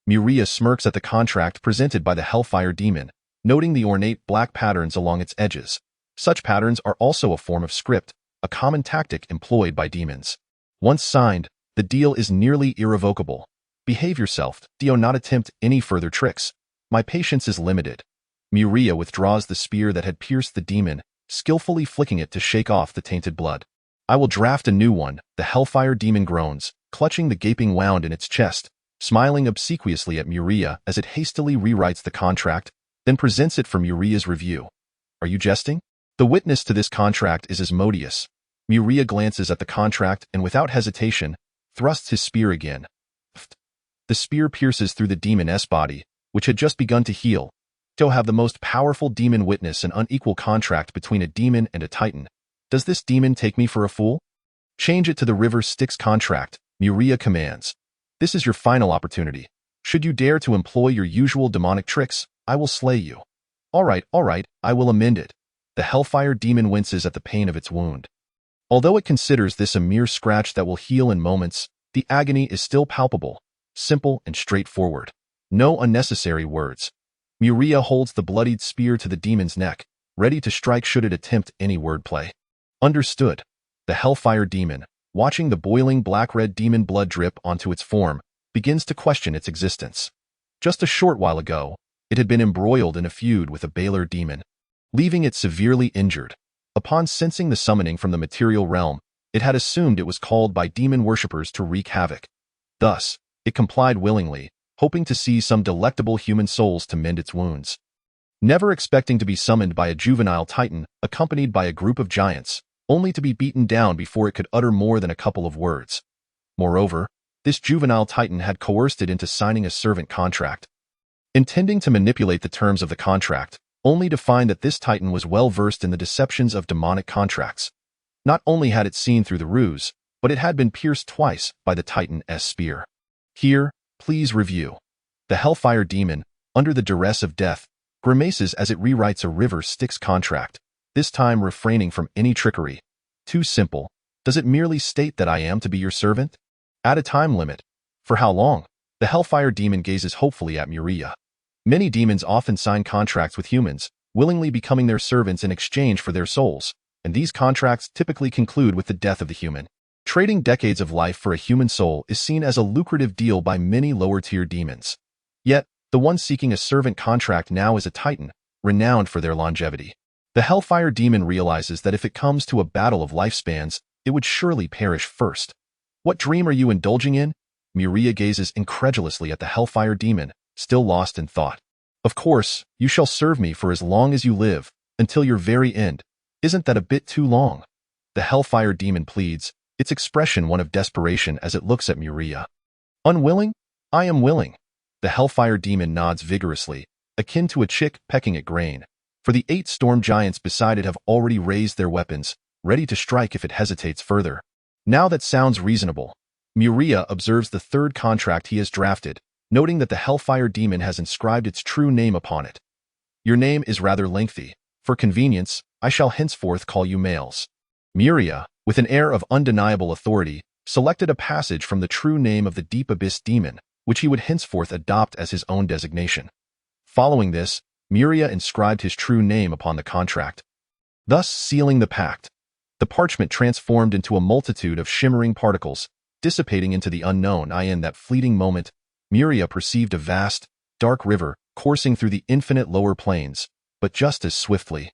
Speaker 1: Muria smirks at the contract presented by the hellfire demon, noting the ornate black patterns along its edges. Such patterns are also a form of script, a common tactic employed by demons. Once signed, the deal is nearly irrevocable. Behave yourself, do not attempt any further tricks. My patience is limited. Muria withdraws the spear that had pierced the demon, skillfully flicking it to shake off the tainted blood. I will draft a new one, the hellfire demon groans, clutching the gaping wound in its chest, smiling obsequiously at Muria as it hastily rewrites the contract, then presents it for Muria's review. Are you jesting? The witness to this contract is Asmodeus. Muria glances at the contract and without hesitation, thrusts his spear again. The spear pierces through the demon's body, which had just begun to heal. To have the most powerful demon witness an unequal contract between a demon and a titan. Does this demon take me for a fool? Change it to the river Styx contract, Muria commands. This is your final opportunity. Should you dare to employ your usual demonic tricks, I will slay you. All right, I will amend it. The hellfire demon winces at the pain of its wound. Although it considers this a mere scratch that will heal in moments, the agony is still palpable, simple and straightforward. No unnecessary words. Muria holds the bloodied spear to the demon's neck, ready to strike should it attempt any wordplay. Understood. The hellfire demon, watching the boiling black-red demon blood drip onto its form, begins to question its existence. Just a short while ago, it had been embroiled in a feud with a Baylor demon, leaving it severely injured. Upon sensing the summoning from the material realm, it had assumed it was called by demon worshippers to wreak havoc. Thus, it complied willingly, hoping to see some delectable human souls to mend its wounds. Never expecting to be summoned by a juvenile titan accompanied by a group of giants, only to be beaten down before it could utter more than a couple of words. Moreover, this juvenile titan had coerced it into signing a servant contract. Intending to manipulate the terms of the contract, only to find that this titan was well versed in the deceptions of demonic contracts. Not only had it seen through the ruse, but it had been pierced twice by the titan's spear. Here, please review. The Hellfire Demon, under the duress of death, grimaces as it rewrites a river Styx contract, this time refraining from any trickery. Too simple. Does it merely state that I am to be your servant? Add a time limit. For how long? The Hellfire Demon gazes hopefully at Muria. Many demons often sign contracts with humans, willingly becoming their servants in exchange for their souls, and these contracts typically conclude with the death of the human. Trading decades of life for a human soul is seen as a lucrative deal by many lower-tier demons. Yet, the one seeking a servant contract now is a titan, renowned for their longevity. The Hellfire Demon realizes that if it comes to a battle of lifespans, it would surely perish first. What dream are you indulging in? Muria gazes incredulously at the Hellfire Demon, still lost in thought. Of course, you shall serve me for as long as you live, until your very end. Isn't that a bit too long? The Hellfire Demon pleads, its expression one of desperation as it looks at Muria. Unwilling? I am willing. The Hellfire Demon nods vigorously, akin to a chick pecking at grain, for the 8 storm giants beside it have already raised their weapons, ready to strike if it hesitates further. Now that sounds reasonable. Muria observes the third contract he has drafted, noting that the Hellfire Demon has inscribed its true name upon it. Your name is rather lengthy. For convenience, I shall henceforth call you Males. Muria, with an air of undeniable authority, selected a passage from the true name of the Deep Abyss Demon, which he would henceforth adopt as his own designation. Following this, Muria inscribed his true name upon the contract, thus sealing the pact. The parchment transformed into a multitude of shimmering particles, dissipating into the unknown. In that fleeting moment, Muria perceived a vast, dark river coursing through the infinite lower planes, but just as swiftly,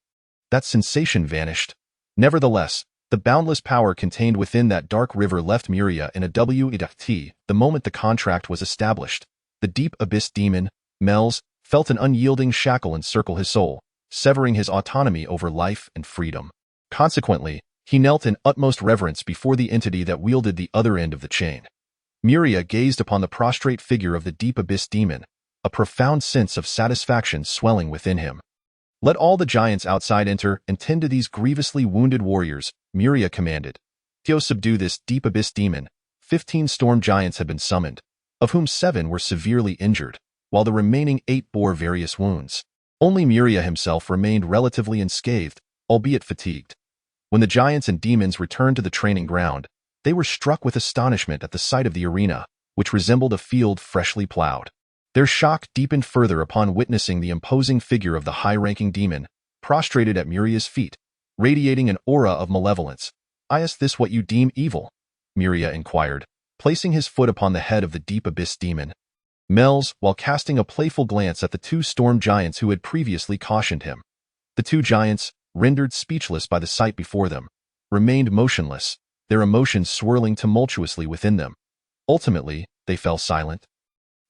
Speaker 1: that sensation vanished. Nevertheless, the boundless power contained within that dark river left Muria in a WET the moment the contract was established. The Deep Abyss Demon, Mels, felt an unyielding shackle encircle his soul, severing his autonomy over life and freedom. Consequently, he knelt in utmost reverence before the entity that wielded the other end of the chain. Muria gazed upon the prostrate figure of the Deep Abyss Demon, a profound sense of satisfaction swelling within him. Let all the giants outside enter and tend to these grievously wounded warriors, Muria commanded. To subdue this Deep Abyss Demon, 15 storm giants had been summoned, of whom 7 were severely injured, while the remaining 8 bore various wounds. Only Muria himself remained relatively unscathed, albeit fatigued. When the giants and demons returned to the training ground, they were struck with astonishment at the sight of the arena, which resembled a field freshly plowed. Their shock deepened further upon witnessing the imposing figure of the high-ranking demon, prostrated at Muria's feet, radiating an aura of malevolence. Is this what you deem evil? Muria inquired, placing his foot upon the head of the Deep Abyss Demon. Mels, while casting a playful glance at the 2 storm giants who had previously cautioned him. The 2 giants, rendered speechless by the sight before them, remained motionless, their emotions swirling tumultuously within them. Ultimately, they fell silent.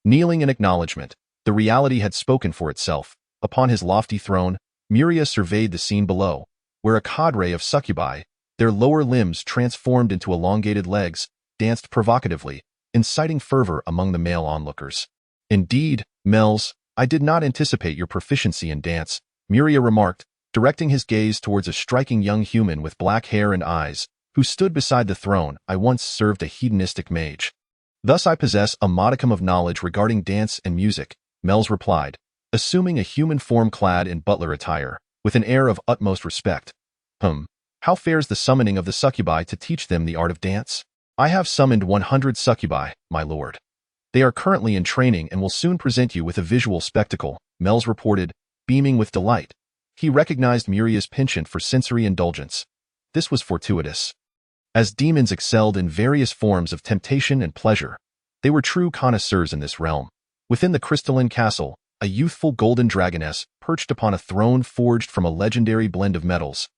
Speaker 1: Kneeling in acknowledgement, the reality had spoken for itself. Upon his lofty throne, Muria surveyed the scene below, where a cadre of succubi, their lower limbs transformed into elongated legs, danced provocatively, inciting fervor among the male onlookers. Indeed, Mels, I did not anticipate your proficiency in dance, Muria remarked, directing his gaze towards a striking young human with black hair and eyes, who stood beside the throne. I once served a hedonistic mage. Thus I possess a modicum of knowledge regarding dance and music, Mels replied, assuming a human form clad in butler attire, with an air of utmost respect. How fares the summoning of the succubi to teach them the art of dance? I have summoned 100 succubi, my lord. They are currently in training and will soon present you with a visual spectacle, Mels reported, beaming with delight. He recognized Muria's penchant for sensory indulgence. This was fortuitous. As demons excelled in various forms of temptation and pleasure, they were true connoisseurs in this realm. Within the crystalline castle, a youthful golden dragoness perched upon a throne forged from a legendary blend of metals.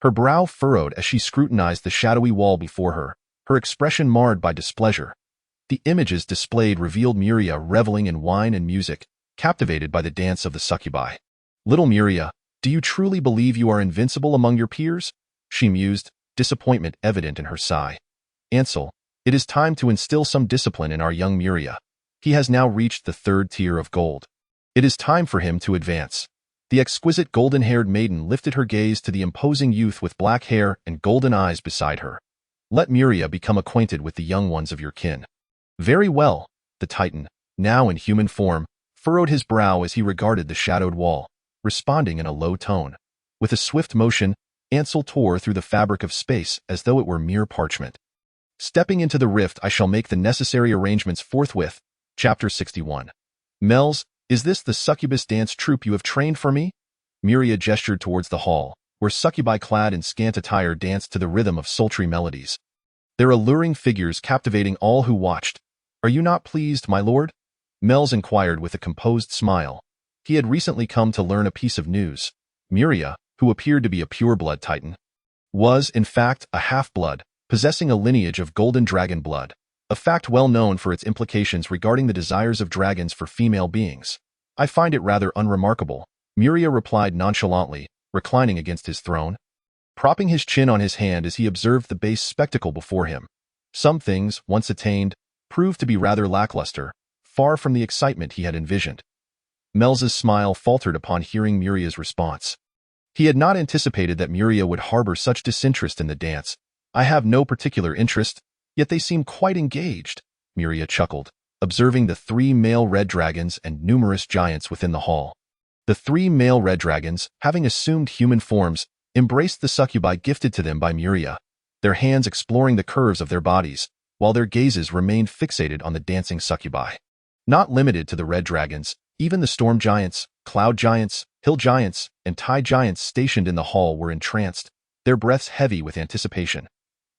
Speaker 1: Her brow furrowed as she scrutinized the shadowy wall before her, her expression marred by displeasure. The images displayed revealed Muria reveling in wine and music, captivated by the dance of the succubi. "Little Muria, do you truly believe you are invincible among your peers?" she mused, disappointment evident in her sigh. "Ansel, it is time to instill some discipline in our young Muria. He has now reached the 3rd tier of gold. It is time for him to advance." The exquisite golden-haired maiden lifted her gaze to the imposing youth with black hair and golden eyes beside her. "Let Muria become acquainted with the young ones of your kin." "Very well." The Titan, now in human form, furrowed his brow as he regarded the shadowed wall, responding in a low tone. With a swift motion, Ansel tore through the fabric of space as though it were mere parchment. "Stepping into the rift, I shall make the necessary arrangements forthwith." Chapter 61. "Mels, is this the succubus dance troupe you have trained for me?" Muria gestured towards the hall, where succubi clad in scant attire danced to the rhythm of sultry melodies, their alluring figures captivating all who watched. "Are you not pleased, my lord?" Mels inquired with a composed smile. He had recently come to learn a piece of news. Muria, who appeared to be a pure-blood Titan, was, in fact, a half-blood, possessing a lineage of golden dragon blood, a fact well known for its implications regarding the desires of dragons for female beings. "I find it rather unremarkable," Muria replied nonchalantly, reclining against his throne, propping his chin on his hand as he observed the base spectacle before him. Some things, once attained, proved to be rather lackluster, far from the excitement he had envisioned. Mels's smile faltered upon hearing Muria's response. He had not anticipated that Muria would harbor such disinterest in the dance. "I have no particular interest, yet they seem quite engaged," Muria chuckled, observing the 3 male red dragons and numerous giants within the hall. The 3 male red dragons, having assumed human forms, embraced the succubi gifted to them by Muria, their hands exploring the curves of their bodies, while their gazes remained fixated on the dancing succubi. Not limited to the red dragons, even the storm giants, cloud giants, hill giants, and tide giants stationed in the hall were entranced, their breaths heavy with anticipation.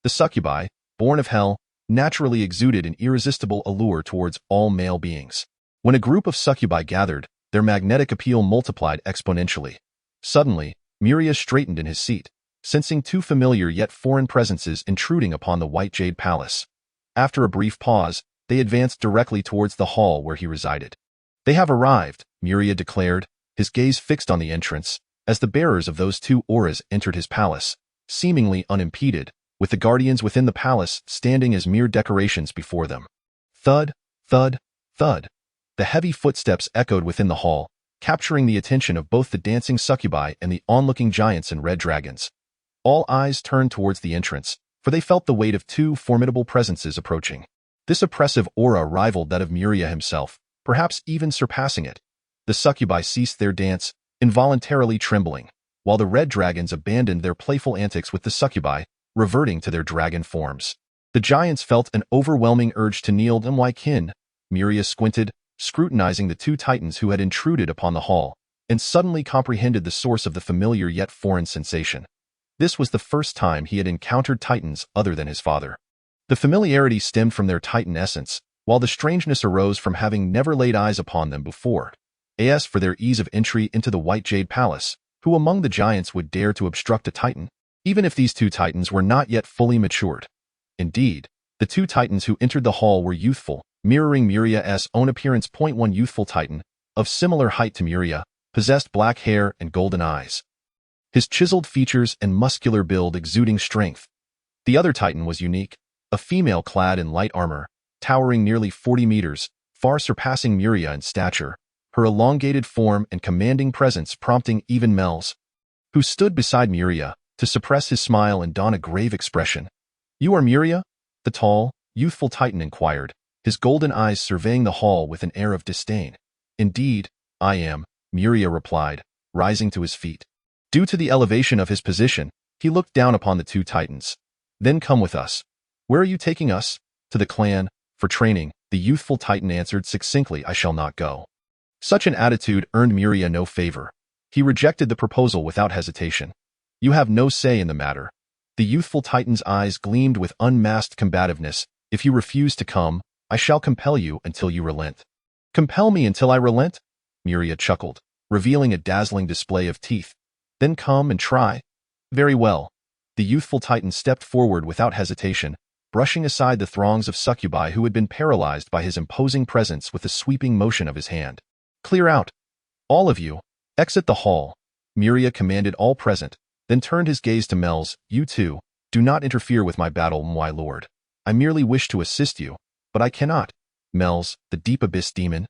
Speaker 1: The succubi, born of hell, naturally exuded an irresistible allure towards all male beings. When a group of succubi gathered, their magnetic appeal multiplied exponentially. Suddenly, Muria straightened in his seat, sensing 2 familiar yet foreign presences intruding upon the White Jade Palace. After a brief pause, they advanced directly towards the hall where he resided. "They have arrived," Muria declared, his gaze fixed on the entrance, as the bearers of those 2 auras entered his palace, seemingly unimpeded, with the guardians within the palace standing as mere decorations before them. Thud, thud, thud. The heavy footsteps echoed within the hall, capturing the attention of both the dancing succubi and the onlooking giants and red dragons. All eyes turned towards the entrance, for they felt the weight of 2 formidable presences approaching. This oppressive aura rivaled that of Muria himself, perhaps even surpassing it. The succubi ceased their dance, involuntarily trembling, while the red dragons abandoned their playful antics with the succubi, reverting to their dragon forms. The giants felt an overwhelming urge to kneel and like kin. Muria squinted, scrutinizing the 2 titans who had intruded upon the hall, and suddenly comprehended the source of the familiar yet foreign sensation. This was the first time he had encountered titans other than his father. The familiarity stemmed from their titan essence, while the strangeness arose from having never laid eyes upon them before. As for their ease of entry into the White Jade Palace, who among the giants would dare to obstruct a titan, even if these 2 titans were not yet fully matured? Indeed, the 2 titans who entered the hall were youthful, mirroring Muria's own appearance. One youthful titan, of similar height to Muria, possessed black hair and golden eyes, his chiseled features and muscular build exuding strength. The other titan was unique, a female clad in light armor, towering nearly 40 meters, far surpassing Muria in stature, her elongated form and commanding presence prompting even Mels, who stood beside Muria, to suppress his smile and don a grave expression. "You are Muria?" the tall, youthful titan inquired, his golden eyes surveying the hall with an air of disdain. "Indeed, I am," Muria replied, rising to his feet. Due to the elevation of his position, he looked down upon the 2 titans. "Then come with us." "Where are you taking us?" "To the clan, for training," the youthful titan answered succinctly. "I shall not go." Such an attitude earned Muria no favor. He rejected the proposal without hesitation. "You have no say in the matter." The youthful titan's eyes gleamed with unmasked combativeness. "If you refuse to come, I shall compel you until you relent." "Compel me until I relent?" Muria chuckled, revealing a dazzling display of teeth. "Then come and try." "Very well." The youthful titan stepped forward without hesitation, brushing aside the throngs of succubi who had been paralyzed by his imposing presence with a sweeping motion of his hand. "Clear out. All of you. Exit the hall." Muria commanded all present, then turned his gaze to Mels. "You too. Do not interfere with my battle, my lord. I merely wish to assist you, but I cannot." Mels, the deep abyss demon,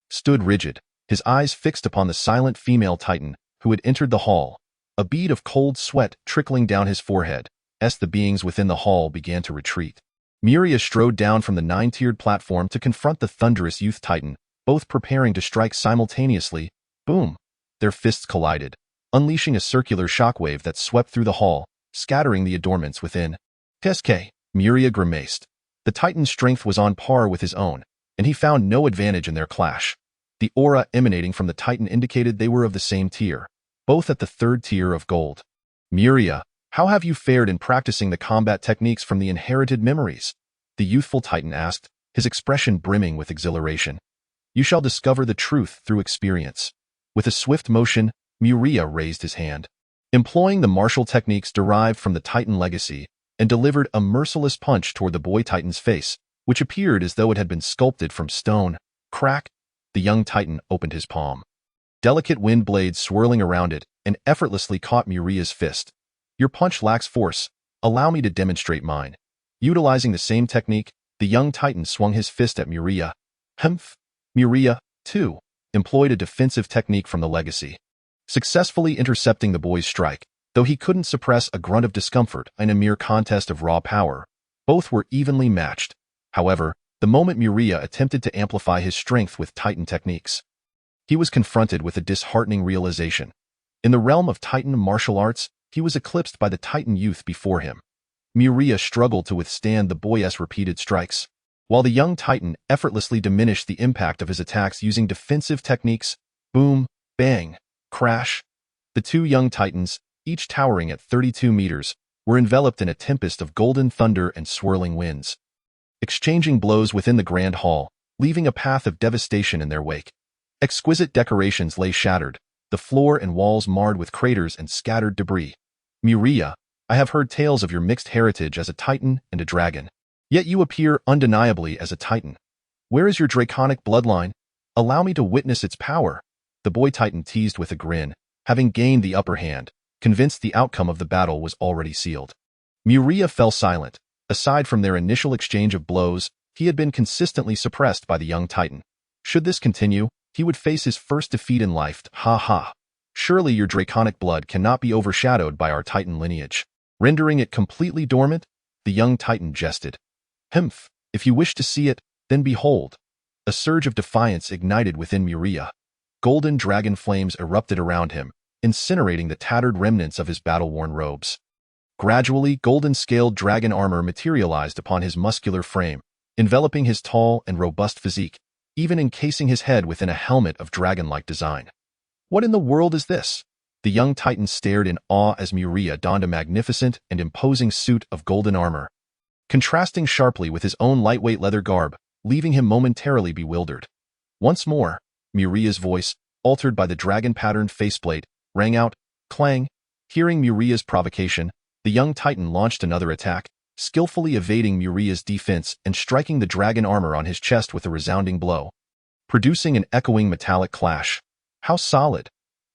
Speaker 1: stood rigid, his eyes fixed upon the silent female titan who had entered the hall, a bead of cold sweat trickling down his forehead as the beings within the hall began to retreat. Muria strode down from the nine-tiered platform to confront the thunderous youth titan, both preparing to strike simultaneously. Boom! Their fists collided, unleashing a circular shockwave that swept through the hall, scattering the adornments within. "Teske," Muria grimaced. The titan's strength was on par with his own, and he found no advantage in their clash. The aura emanating from the titan indicated they were of the same tier, both at the third tier of gold. "Muria, how have you fared in practicing the combat techniques from the inherited memories?" the youthful titan asked, his expression brimming with exhilaration. "You shall discover the truth through experience." With a swift motion, Muria raised his hand, employing the martial techniques derived from the titan legacy, and delivered a merciless punch toward the boy titan's face, which appeared as though it had been sculpted from stone. Crack! The young titan opened his palm. Delicate wind blades swirling around it and effortlessly caught Muria's fist. "Your punch lacks force. Allow me to demonstrate mine." Utilizing the same technique, the young titan swung his fist at Muria. Humph! Muria, too, employed a defensive technique from the legacy, successfully intercepting the boy's strike, though he couldn't suppress a grunt of discomfort in a mere contest of raw power. Both were evenly matched. However, the moment Muria attempted to amplify his strength with titan techniques, he was confronted with a disheartening realization. In the realm of titan martial arts, he was eclipsed by the titan youth before him. Muria struggled to withstand the boy's repeated strikes, while the young titan effortlessly diminished the impact of his attacks using defensive techniques. Boom, bang, crash. The two young titans, each towering at 32 meters, were enveloped in a tempest of golden thunder and swirling winds, exchanging blows within the grand hall, leaving a path of devastation in their wake. Exquisite decorations lay shattered, the floor and walls marred with craters and scattered debris. "Muria, I have heard tales of your mixed heritage as a titan and a dragon. Yet you appear undeniably as a titan. Where is your draconic bloodline? Allow me to witness its power." The boy titan teased with a grin, having gained the upper hand, convinced the outcome of the battle was already sealed. Muria fell silent. Aside from their initial exchange of blows, he had been consistently suppressed by the young titan. Should this continue, he would face his first defeat in life. Ha ha. Surely your draconic blood cannot be overshadowed by our titan lineage, rendering it completely dormant? The young titan jested. Humph, if you wish to see it, then behold. A surge of defiance ignited within Muria. Golden dragon flames erupted around him, incinerating the tattered remnants of his battle-worn robes. Gradually, golden-scaled dragon armor materialized upon his muscular frame, enveloping his tall and robust physique, even encasing his head within a helmet of dragon-like design. What in the world is this? The young titan stared in awe as Muria donned a magnificent and imposing suit of golden armor, contrasting sharply with his own lightweight leather garb, leaving him momentarily bewildered. Once more, Muria's voice, altered by the dragon-patterned faceplate, rang out. Clang! Hearing Muria's provocation, the young titan launched another attack, skillfully evading Muria's defense and striking the dragon armor on his chest with a resounding blow, producing an echoing metallic clash. How solid!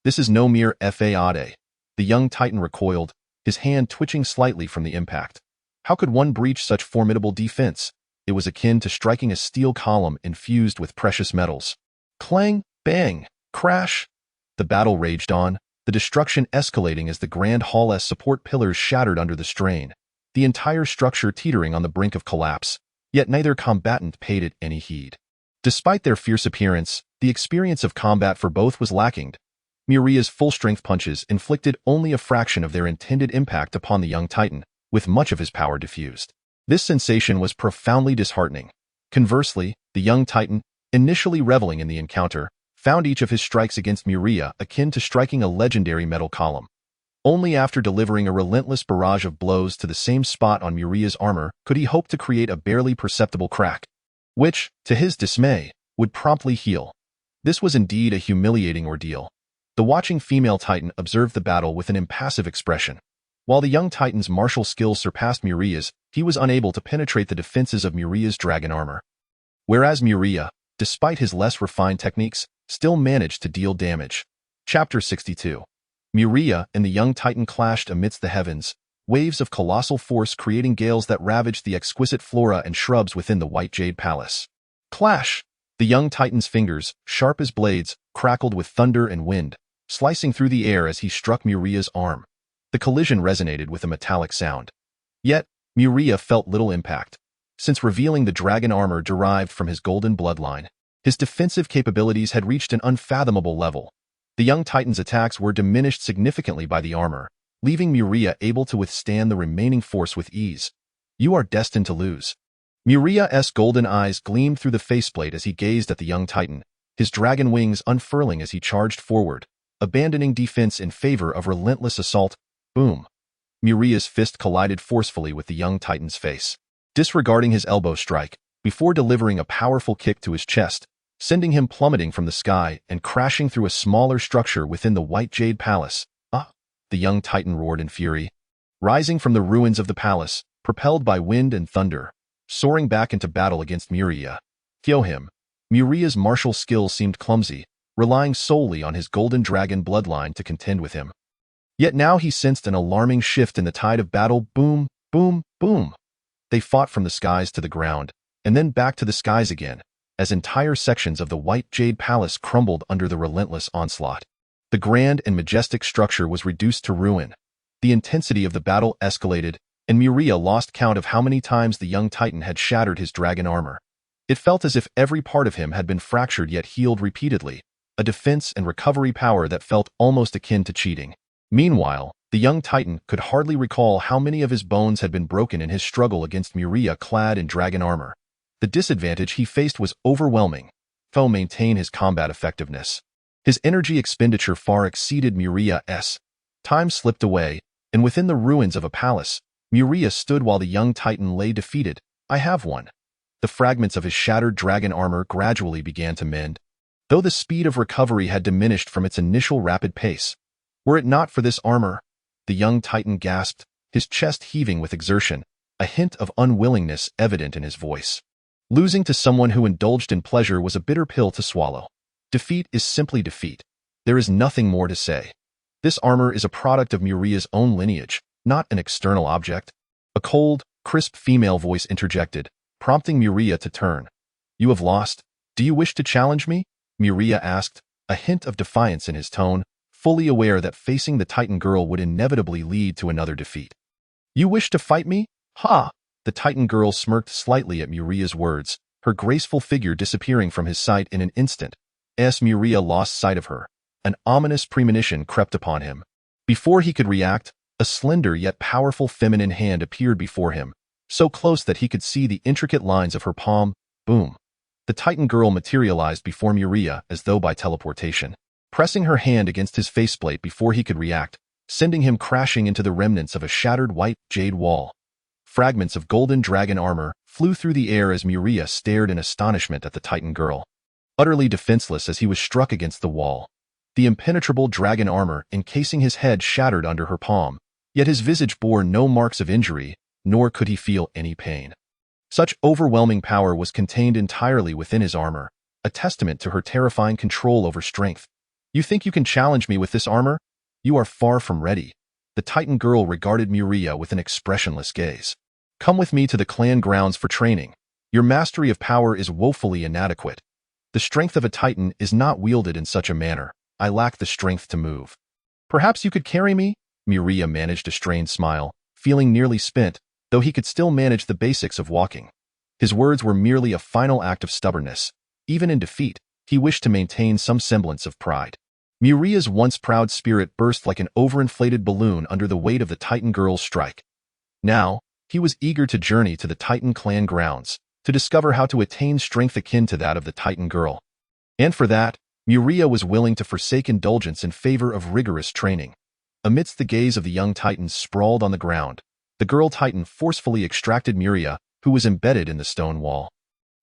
Speaker 1: This is no mere fade. The young titan recoiled, his hand twitching slightly from the impact. How could one breach such formidable defense? It was akin to striking a steel column infused with precious metals. Clang, bang, crash! The battle raged on, the destruction escalating as the Grand Hall's support pillars shattered under the strain, the entire structure teetering on the brink of collapse, yet neither combatant paid it any heed. Despite their fierce appearance, the experience of combat for both was lacking. Muria's full-strength punches inflicted only a fraction of their intended impact upon the young titan, with much of his power diffused. This sensation was profoundly disheartening. Conversely, the young titan, initially reveling in the encounter, found each of his strikes against Muria akin to striking a legendary metal column. Only after delivering a relentless barrage of blows to the same spot on Muria's armor could he hope to create a barely perceptible crack, which, to his dismay, would promptly heal. This was indeed a humiliating ordeal. The watching female Titan observed the battle with an impassive expression. While the young Titan's martial skills surpassed Muria's, he was unable to penetrate the defenses of Muria's dragon armor. Whereas Muria, despite his less refined techniques, still managed to deal damage. Chapter 62. Muria and the young Titan clashed amidst the heavens, waves of colossal force creating gales that ravaged the exquisite flora and shrubs within the White Jade Palace. Clash! The young Titan's fingers, sharp as blades, crackled with thunder and wind, slicing through the air as he struck Muria's arm. The collision resonated with a metallic sound. Yet, Muria felt little impact. Since revealing the dragon armor derived from his golden bloodline, his defensive capabilities had reached an unfathomable level. The young Titan's attacks were diminished significantly by the armor, leaving Muria able to withstand the remaining force with ease. You are destined to lose. Muria's golden eyes gleamed through the faceplate as he gazed at the young Titan, his dragon wings unfurling as he charged forward, abandoning defense in favor of relentless assault. Boom! Muria's fist collided forcefully with the young Titan's face, disregarding his elbow strike, before delivering a powerful kick to his chest, sending him plummeting from the sky and crashing through a smaller structure within the White Jade Palace. Ah! The young Titan roared in fury. Rising from the ruins of the palace, propelled by wind and thunder, soaring back into battle against Muria. Kill him. Muria's martial skills seemed clumsy, relying solely on his golden dragon bloodline to contend with him. Yet now he sensed an alarming shift in the tide of battle. Boom, boom, boom. They fought from the skies to the ground, and then back to the skies again, as entire sections of the White Jade Palace crumbled under the relentless onslaught. The grand and majestic structure was reduced to ruin. The intensity of the battle escalated, and Muria lost count of how many times the young Titan had shattered his dragon armor. It felt as if every part of him had been fractured yet healed repeatedly, a defense and recovery power that felt almost akin to cheating. Meanwhile, the young Titan could hardly recall how many of his bones had been broken in his struggle against Muria clad in dragon armor. The disadvantage he faced was overwhelming. Foe maintain his combat effectiveness. His energy expenditure far exceeded Muria's. Time slipped away, and within the ruins of a palace, Muria stood while the young Titan lay defeated. I have won. The fragments of his shattered dragon armor gradually began to mend, though the speed of recovery had diminished from its initial rapid pace. Were it not for this armor, the young Titan gasped, his chest heaving with exertion, a hint of unwillingness evident in his voice. Losing to someone who indulged in pleasure was a bitter pill to swallow. Defeat is simply defeat. There is nothing more to say. This armor is a product of Muria's own lineage, not an external object. A cold, crisp female voice interjected, prompting Muria to turn. You have lost. Do you wish to challenge me? Muria asked, a hint of defiance in his tone, fully aware that facing the Titan girl would inevitably lead to another defeat. You wish to fight me? Ha! The Titan girl smirked slightly at Muria's words, her graceful figure disappearing from his sight in an instant. As Muria lost sight of her, an ominous premonition crept upon him. Before he could react, a slender yet powerful feminine hand appeared before him, so close that he could see the intricate lines of her palm. Boom! The Titan girl materialized before Muria as though by teleportation, pressing her hand against his faceplate before he could react, sending him crashing into the remnants of a shattered white jade wall. Fragments of golden dragon armor flew through the air as Muria stared in astonishment at the Titan girl. Utterly defenseless as he was struck against the wall, the impenetrable dragon armor encasing his head shattered under her palm, yet his visage bore no marks of injury, nor could he feel any pain. Such overwhelming power was contained entirely within his armor, a testament to her terrifying control over strength. You think you can challenge me with this armor? You are far from ready. The Titan girl regarded Muria with an expressionless gaze. Come with me to the clan grounds for training. Your mastery of power is woefully inadequate. The strength of a Titan is not wielded in such a manner. I lack the strength to move. Perhaps you could carry me? Muria managed a strained smile, feeling nearly spent, though he could still manage the basics of walking. His words were merely a final act of stubbornness. Even in defeat, he wished to maintain some semblance of pride. Muria's once proud spirit burst like an overinflated balloon under the weight of the Titan girl's strike. Now, he was eager to journey to the Titan clan grounds, to discover how to attain strength akin to that of the Titan girl. And for that, Muria was willing to forsake indulgence in favor of rigorous training. Amidst the gaze of the young Titan sprawled on the ground, the girl Titan forcefully extracted Muria, who was embedded in the stone wall,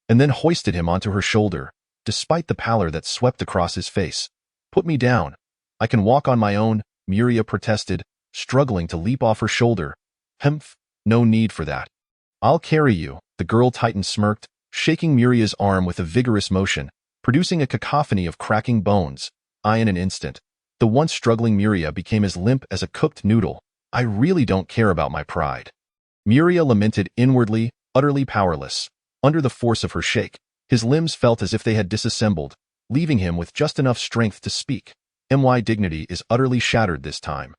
Speaker 1: and then hoisted him onto her shoulder, despite the pallor that swept across his face. "Put me down. I can walk on my own," Muria protested, struggling to leap off her shoulder. "Humph, no need for that. I'll carry you," the girl Titan smirked, shaking Muria's arm with a vigorous motion, producing a cacophony of cracking bones. In an instant, the once struggling Muria became as limp as a cooked noodle. "I really don't care about my pride," Muria lamented inwardly, utterly powerless. Under the force of her shake, his limbs felt as if they had disassembled, leaving him with just enough strength to speak. My dignity is utterly shattered this time."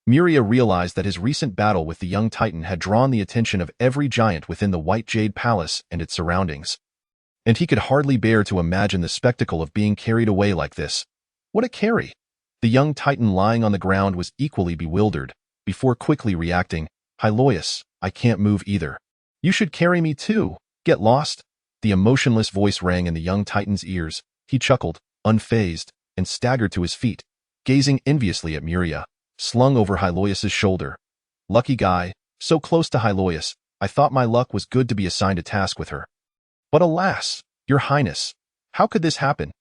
Speaker 1: Muria realized that his recent battle with the young Titan had drawn the attention of every giant within the White Jade Palace and its surroundings, and he could hardly bear to imagine the spectacle of being carried away like this. What a carry! The young Titan lying on the ground was equally bewildered, before quickly reacting. "Hyloius, I can't move either. You should carry me too. Get lost." The emotionless voice rang in the young Titan's ears. He chuckled, unfazed, and staggered to his feet, gazing enviously at Muria, slung over Hyloius's shoulder. "Lucky guy, so close to Hyloius. I thought my luck was good to be assigned a task with her. But alas, your highness, how could this happen?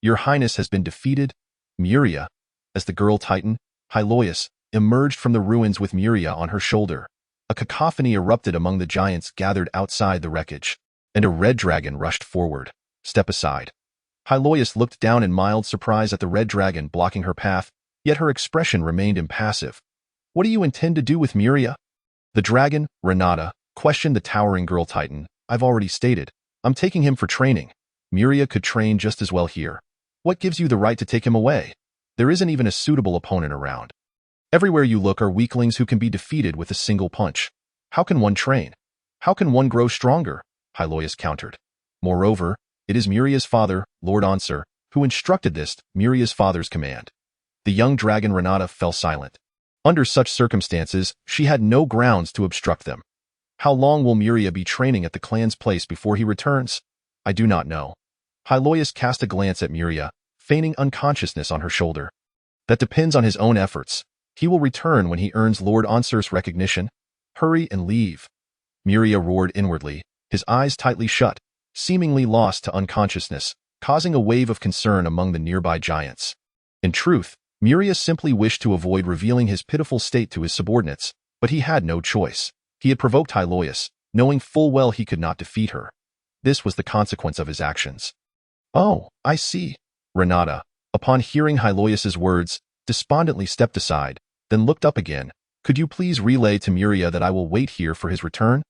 Speaker 1: Your highness has been defeated." Muria, as the girl Titan, Hyloius, emerged from the ruins with Muria on her shoulder. A cacophony erupted among the giants gathered outside the wreckage, and a red dragon rushed forward. "Step aside." Hyloius looked down in mild surprise at the red dragon blocking her path, yet her expression remained impassive. "What do you intend to do with Muria?" The dragon, Renata, questioned the towering girl Titan. "I've already stated. I'm taking him for training. Muria could train just as well here. What gives you the right to take him away? There isn't even a suitable opponent around. Everywhere you look are weaklings who can be defeated with a single punch. How can one train? How can one grow stronger?" Hyloius countered. "Moreover, it is Muria's father, Lord Ansar, who instructed this, Muria's father's command." The young dragon Renata fell silent. Under such circumstances, she had no grounds to obstruct them. "How long will Muria be training at the clan's place before he returns?" "I do not know." Hyloius cast a glance at Muria, feigning unconsciousness on her shoulder. "That depends on his own efforts. He will return when he earns Lord Ansar's recognition. Hurry and leave." Muria roared inwardly, his eyes tightly shut, seemingly lost to unconsciousness, causing a wave of concern among the nearby giants. In truth, Muria simply wished to avoid revealing his pitiful state to his subordinates, but he had no choice. He had provoked Hyloius, knowing full well he could not defeat her. This was the consequence of his actions. "Oh, I see." Renata, upon hearing Hyloius's words, despondently stepped aside, then looked up again. "Could you please relay to Muria that I will wait here for his return?"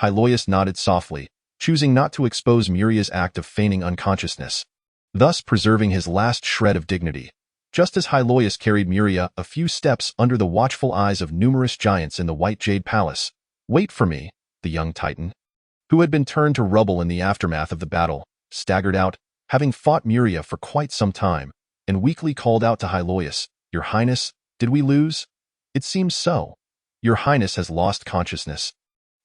Speaker 1: Hyloius nodded softly, choosing not to expose Muria's act of feigning unconsciousness, thus preserving his last shred of dignity. Just as Hyloius carried Muria a few steps under the watchful eyes of numerous giants in the White Jade Palace, "Wait for me," the young Titan, who had been turned to rubble in the aftermath of the battle, staggered out, having fought Muria for quite some time, and weakly called out to Hyloius, "Your Highness, did we lose?" "It seems so. Your Highness has lost consciousness.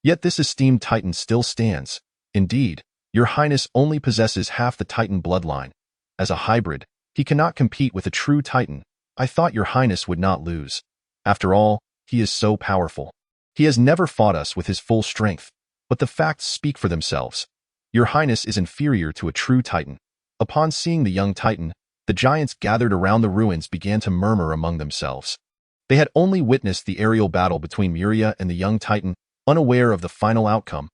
Speaker 1: Yet this esteemed Titan still stands. Indeed, your Highness only possesses half the Titan bloodline. As a hybrid, he cannot compete with a true Titan. I thought your Highness would not lose. After all, he is so powerful. He has never fought us with his full strength, but the facts speak for themselves. Your Highness is inferior to a true Titan." Upon seeing the young Titan, the giants gathered around the ruins began to murmur among themselves. They had only witnessed the aerial battle between Muria and the young Titan, unaware of the final outcome.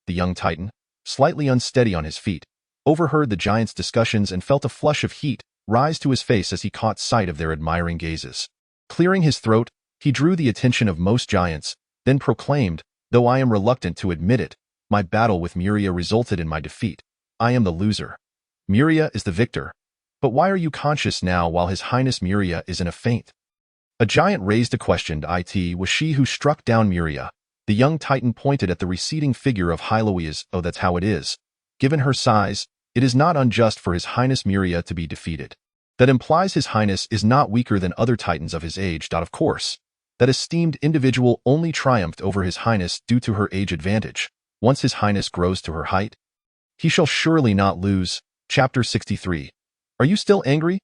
Speaker 1: The young Titan, slightly unsteady on his feet, overheard the giants' discussions and felt a flush of heat rise to his face as he caught sight of their admiring gazes. Clearing his throat, he drew the attention of most giants, then proclaimed, "Though I am reluctant to admit it, my battle with Muria resulted in my defeat. I am the loser. Muria is the victor. But why are you conscious now while His Highness Muria is in a faint?" A giant raised a question. It was she who struck down Muria. The young Titan pointed at the receding figure of Hyloius. "Oh, that's how it is. Given her size, it is not unjust for His Highness Muria to be defeated. That implies His Highness is not weaker than other Titans of his age. Of course, that esteemed individual only triumphed over His Highness due to her age advantage. Once His Highness grows to her height, he shall surely not lose." Chapter 63. Are you still angry?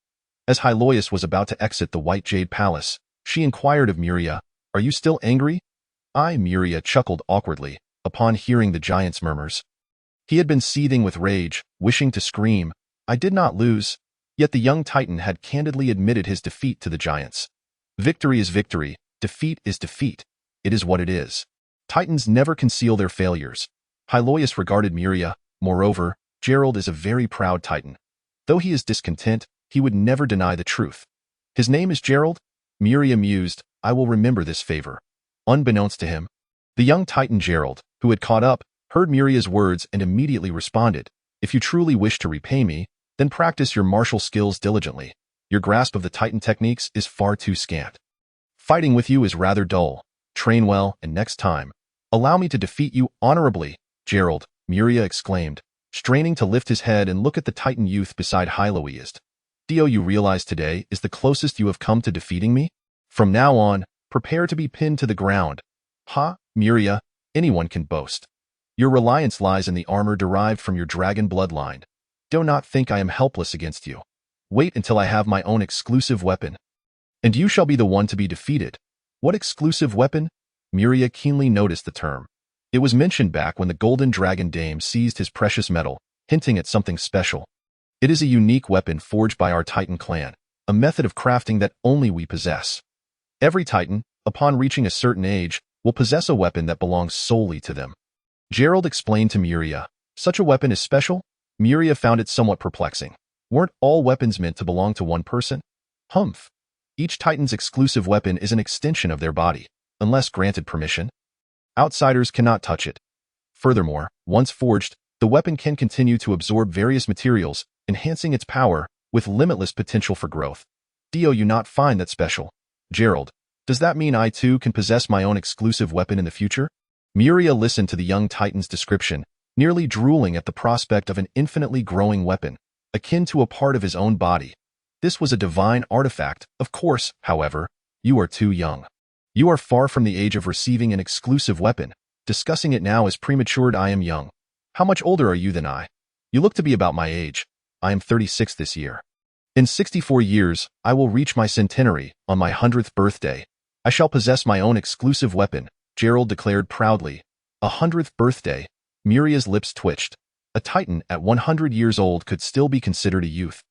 Speaker 1: As Hylois was about to exit the White Jade Palace, she inquired of Muria, "Are you still angry?" Muria chuckled awkwardly upon hearing the giant's murmurs. He had been seething with rage, wishing to scream, "I did not lose." Yet the young titan had candidly admitted his defeat to the giants. Victory is victory, defeat is defeat. It is what it is. Titans never conceal their failures. Hylois regarded Muria. Moreover, Gerald is a very proud titan. Though he is discontent, he would never deny the truth. "His name is Gerald?" Muria mused, "I will remember this favor." Unbeknownst to him, the young titan Gerald, who had caught up, heard Muria's words and immediately responded, "If you truly wish to repay me, then practice your martial skills diligently. Your grasp of the titan techniques is far too scant. Fighting with you is rather dull. Train well, and next time, allow me to defeat you honorably." "Gerald," Muria exclaimed, straining to lift his head and look at the titan youth beside Hylois. "Do you realize today is the closest you have come to defeating me? From now on, prepare to be pinned to the ground." Muria, anyone can boast. Your reliance lies in the armor derived from your dragon bloodline. Do not think I am helpless against you. Wait until I have my own exclusive weapon. And you shall be the one to be defeated. What exclusive weapon? Muria keenly noticed the term. It was mentioned back when the golden dragon dame seized his precious metal, hinting at something special. It is a unique weapon forged by our Titan clan, a method of crafting that only we possess. Every Titan, upon reaching a certain age, will possess a weapon that belongs solely to them. Gerald explained to Muria, "Such a weapon is special?" Muria found it somewhat perplexing. Weren't all weapons meant to belong to one person? Humph. Each Titan's exclusive weapon is an extension of their body, unless granted permission. Outsiders cannot touch it. Furthermore, once forged, the weapon can continue to absorb various materials, enhancing its power, with limitless potential for growth. Do you not find that special? Gerald, does that mean I too can possess my own exclusive weapon in the future? Muria listened to the young Titan's description, nearly drooling at the prospect of an infinitely growing weapon, akin to a part of his own body. This was a divine artifact, of course, however. You are too young. You are far from the age of receiving an exclusive weapon. Discussing it now is premature. I am young. How much older are you than I? You look to be about my age. I am 36 this year. In 64 years, I will reach my centenary. On my 100th birthday, I shall possess my own exclusive weapon, Gerald declared proudly. 100th birthday. Muria's lips twitched. A Titan at 100 years old could still be considered a youth.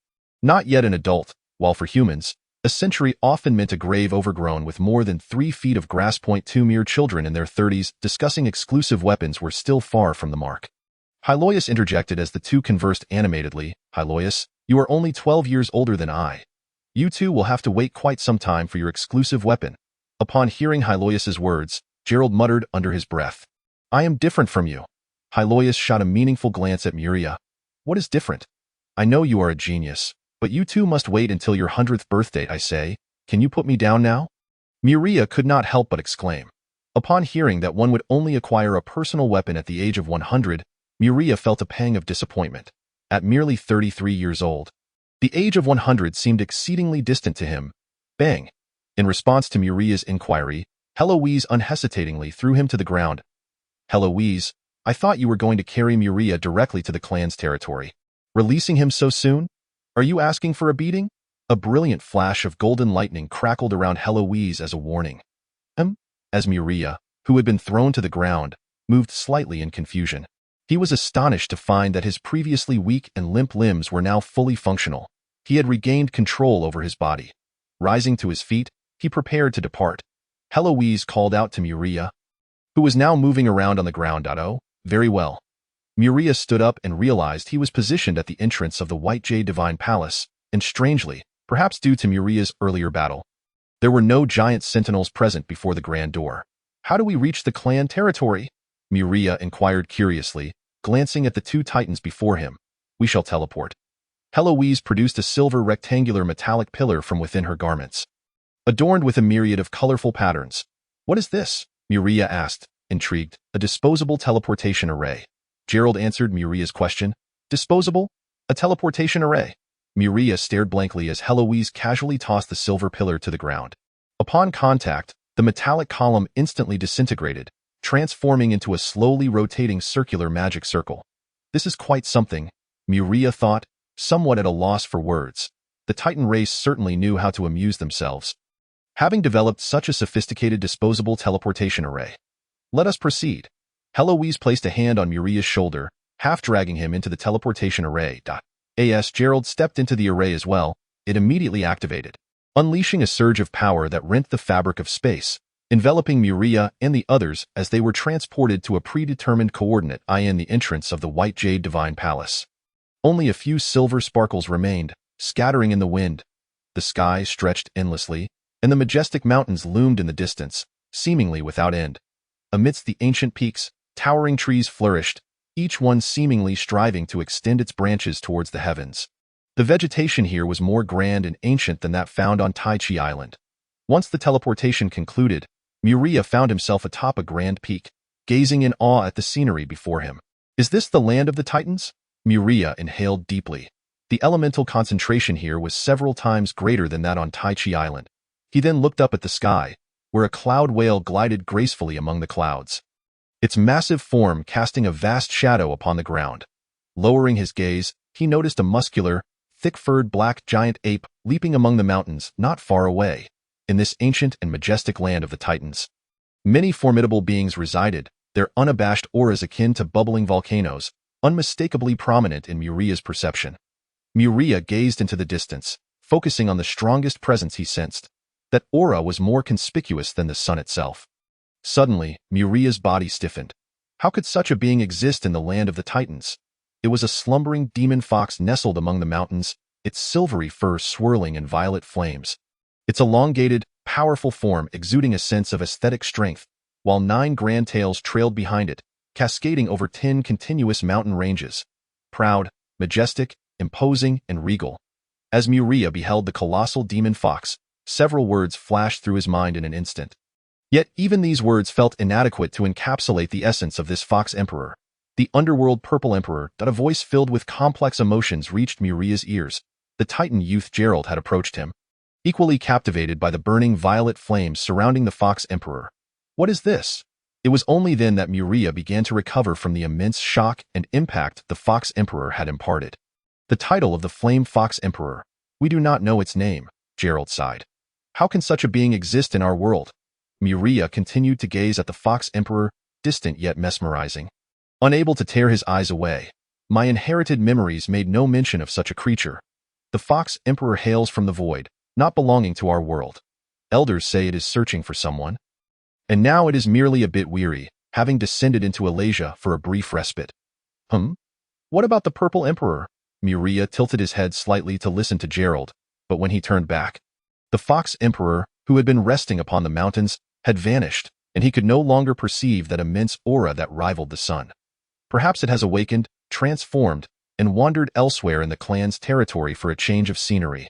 Speaker 1: Not yet an adult, while for humans, a century often meant a grave overgrown with more than 3 feet of grass. Two mere children in their 30s discussing exclusive weapons were still far from the mark. Hylois interjected as the two conversed animatedly. Hylois, you are only 12 years older than I. You two will have to wait quite some time for your exclusive weapon. Upon hearing Hylois's words, Gerald muttered under his breath, I am different from you. Hylois shot a meaningful glance at Muria. What is different? I know you are a genius, but you two must wait until your 100th birthday, I say. Can you put me down now? Muria could not help but exclaim. Upon hearing that one would only acquire a personal weapon at the age of 100, Muria felt a pang of disappointment. At merely 33 years old, the age of 100 seemed exceedingly distant to him. Bang! In response to Muria's inquiry, Heloise unhesitatingly threw him to the ground. Heloise, I thought you were going to carry Muria directly to the clan's territory. Releasing him so soon? Are you asking for a beating? A brilliant flash of golden lightning crackled around Heloise as a warning. As Muria, who had been thrown to the ground, moved slightly in confusion. He was astonished to find that his previously weak and limp limbs were now fully functional. He had regained control over his body. Rising to his feet, he prepared to depart. Heloise called out to Muria, who was now moving around on the ground. Oh, very well. Muria stood up and realized he was positioned at the entrance of the White Jade Divine Palace, and strangely, perhaps due to Muria's earlier battle, there were no giant sentinels present before the grand door. How do we reach the clan territory? Muria inquired curiously, glancing at the two titans before him. We shall teleport. Heloise produced a silver rectangular metallic pillar from within her garments, adorned with a myriad of colorful patterns. What is this? Muria asked, intrigued. A disposable teleportation array. Gerald answered Muria's question. Disposable? A teleportation array? Muria stared blankly as Heloise casually tossed the silver pillar to the ground. Upon contact, the metallic column instantly disintegrated, transforming into a slowly rotating circular magic circle. This is quite something, Muria thought, somewhat at a loss for words. the Titan race certainly knew how to amuse themselves, having developed such a sophisticated disposable teleportation array. Let us proceed. Heloise placed a hand on Muria's shoulder, half dragging him into the teleportation array. As Gerald stepped into the array as well, it immediately activated, unleashing a surge of power that rent the fabric of space, enveloping Muria and the others as they were transported to a predetermined coordinate in the entrance of the White Jade Divine Palace. Only a few silver sparkles remained, scattering in the wind. The sky stretched endlessly, and the majestic mountains loomed in the distance, seemingly without end. Amidst the ancient peaks, towering trees flourished, each one seemingly striving to extend its branches towards the heavens. The vegetation here was more grand and ancient than that found on Tai Chi Island. Once the teleportation concluded, Muria found himself atop a grand peak, gazing in awe at the scenery before him. Is this the land of the Titans? Muria inhaled deeply. The elemental concentration here was several times greater than that on Tai Chi Island. He then looked up at the sky, where a cloud whale glided gracefully among the clouds, its massive form casting a vast shadow upon the ground. Lowering his gaze, he noticed a muscular, thick-furred black giant ape leaping among the mountains not far away. In this ancient and majestic land of the Titans, many formidable beings resided, their unabashed auras akin to bubbling volcanoes, unmistakably prominent in Muria's perception. Muria gazed into the distance, focusing on the strongest presence he sensed. That aura was more conspicuous than the sun itself. Suddenly, Muria's body stiffened. How could such a being exist in the land of the Titans? It was a slumbering demon fox nestled among the mountains, its silvery fur swirling in violet flames. Its elongated, powerful form exuding a sense of aesthetic strength, while 9 grand tails trailed behind it, cascading over 10 continuous mountain ranges. Proud, majestic, imposing, and regal. As Muria beheld the colossal demon fox, several words flashed through his mind in an instant. Yet even these words felt inadequate to encapsulate the essence of this fox emperor. The underworld purple emperor. A voice filled with complex emotions reached Muria's ears. The Titan youth Gerald had approached him, equally captivated by the burning violet flames surrounding the fox emperor. What is this? It was only then that Muria began to recover from the immense shock and impact the fox emperor had imparted. The title of the flame fox emperor. We do not know its name, Gerald sighed. How can such a being exist in our world? Muria continued to gaze at the fox emperor, distant yet mesmerizing. Unable to tear his eyes away, my inherited memories made no mention of such a creature. The fox emperor hails from the void, not belonging to our world. Elders say it is searching for someone. And now it is merely a bit weary, having descended into Alasia for a brief respite. What about the purple emperor? Muria tilted his head slightly to listen to Gerald, but when he turned back, the fox emperor, who had been resting upon the mountains, had vanished, and he could no longer perceive that immense aura that rivaled the sun. Perhaps it has awakened, transformed, and wandered elsewhere in the clan's territory for a change of scenery.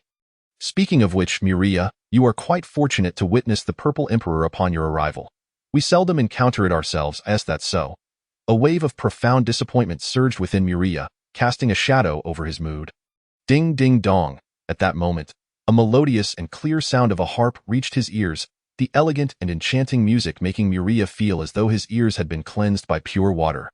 Speaker 1: Speaking of which, Muria, you are quite fortunate to witness the purple emperor upon your arrival. We seldom encounter it ourselves, as that's so. A wave of profound disappointment surged within Muria, casting a shadow over his mood. Ding ding dong. At that moment, a melodious and clear sound of a harp reached his ears, the elegant and enchanting music making Muria feel as though his ears had been cleansed by pure water.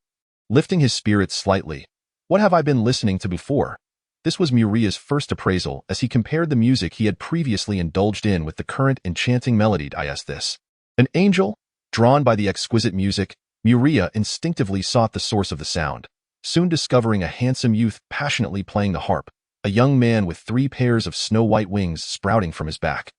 Speaker 1: Lifting his spirits slightly, what have I been listening to before? This was Muria's first appraisal as he compared the music he had previously indulged in with the current enchanting melody. Is this an angel? Drawn by the exquisite music, Muria instinctively sought the source of the sound, soon discovering a handsome youth passionately playing the harp, a young man with 3 pairs of snow-white wings sprouting from his back.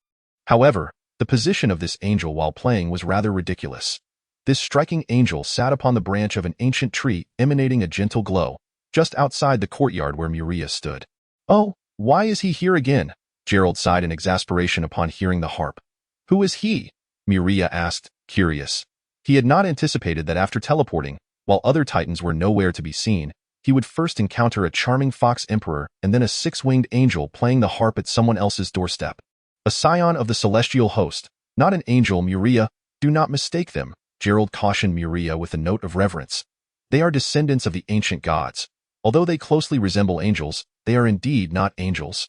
Speaker 1: However, the position of this angel while playing was rather ridiculous. This striking angel sat upon the branch of an ancient tree emanating a gentle glow, just outside the courtyard where Muria stood. Oh, why is he here again? Gerald sighed in exasperation upon hearing the harp. Who is he? Muria asked, curious. He had not anticipated that after teleporting, while other titans were nowhere to be seen, he would first encounter a charming fox emperor and then a 6-winged angel playing the harp at someone else's doorstep. A scion of the celestial host, not an angel. Muria, do not mistake them, Gerald cautioned Muria with a note of reverence. They are descendants of the ancient gods. Although they closely resemble angels, they are indeed not angels.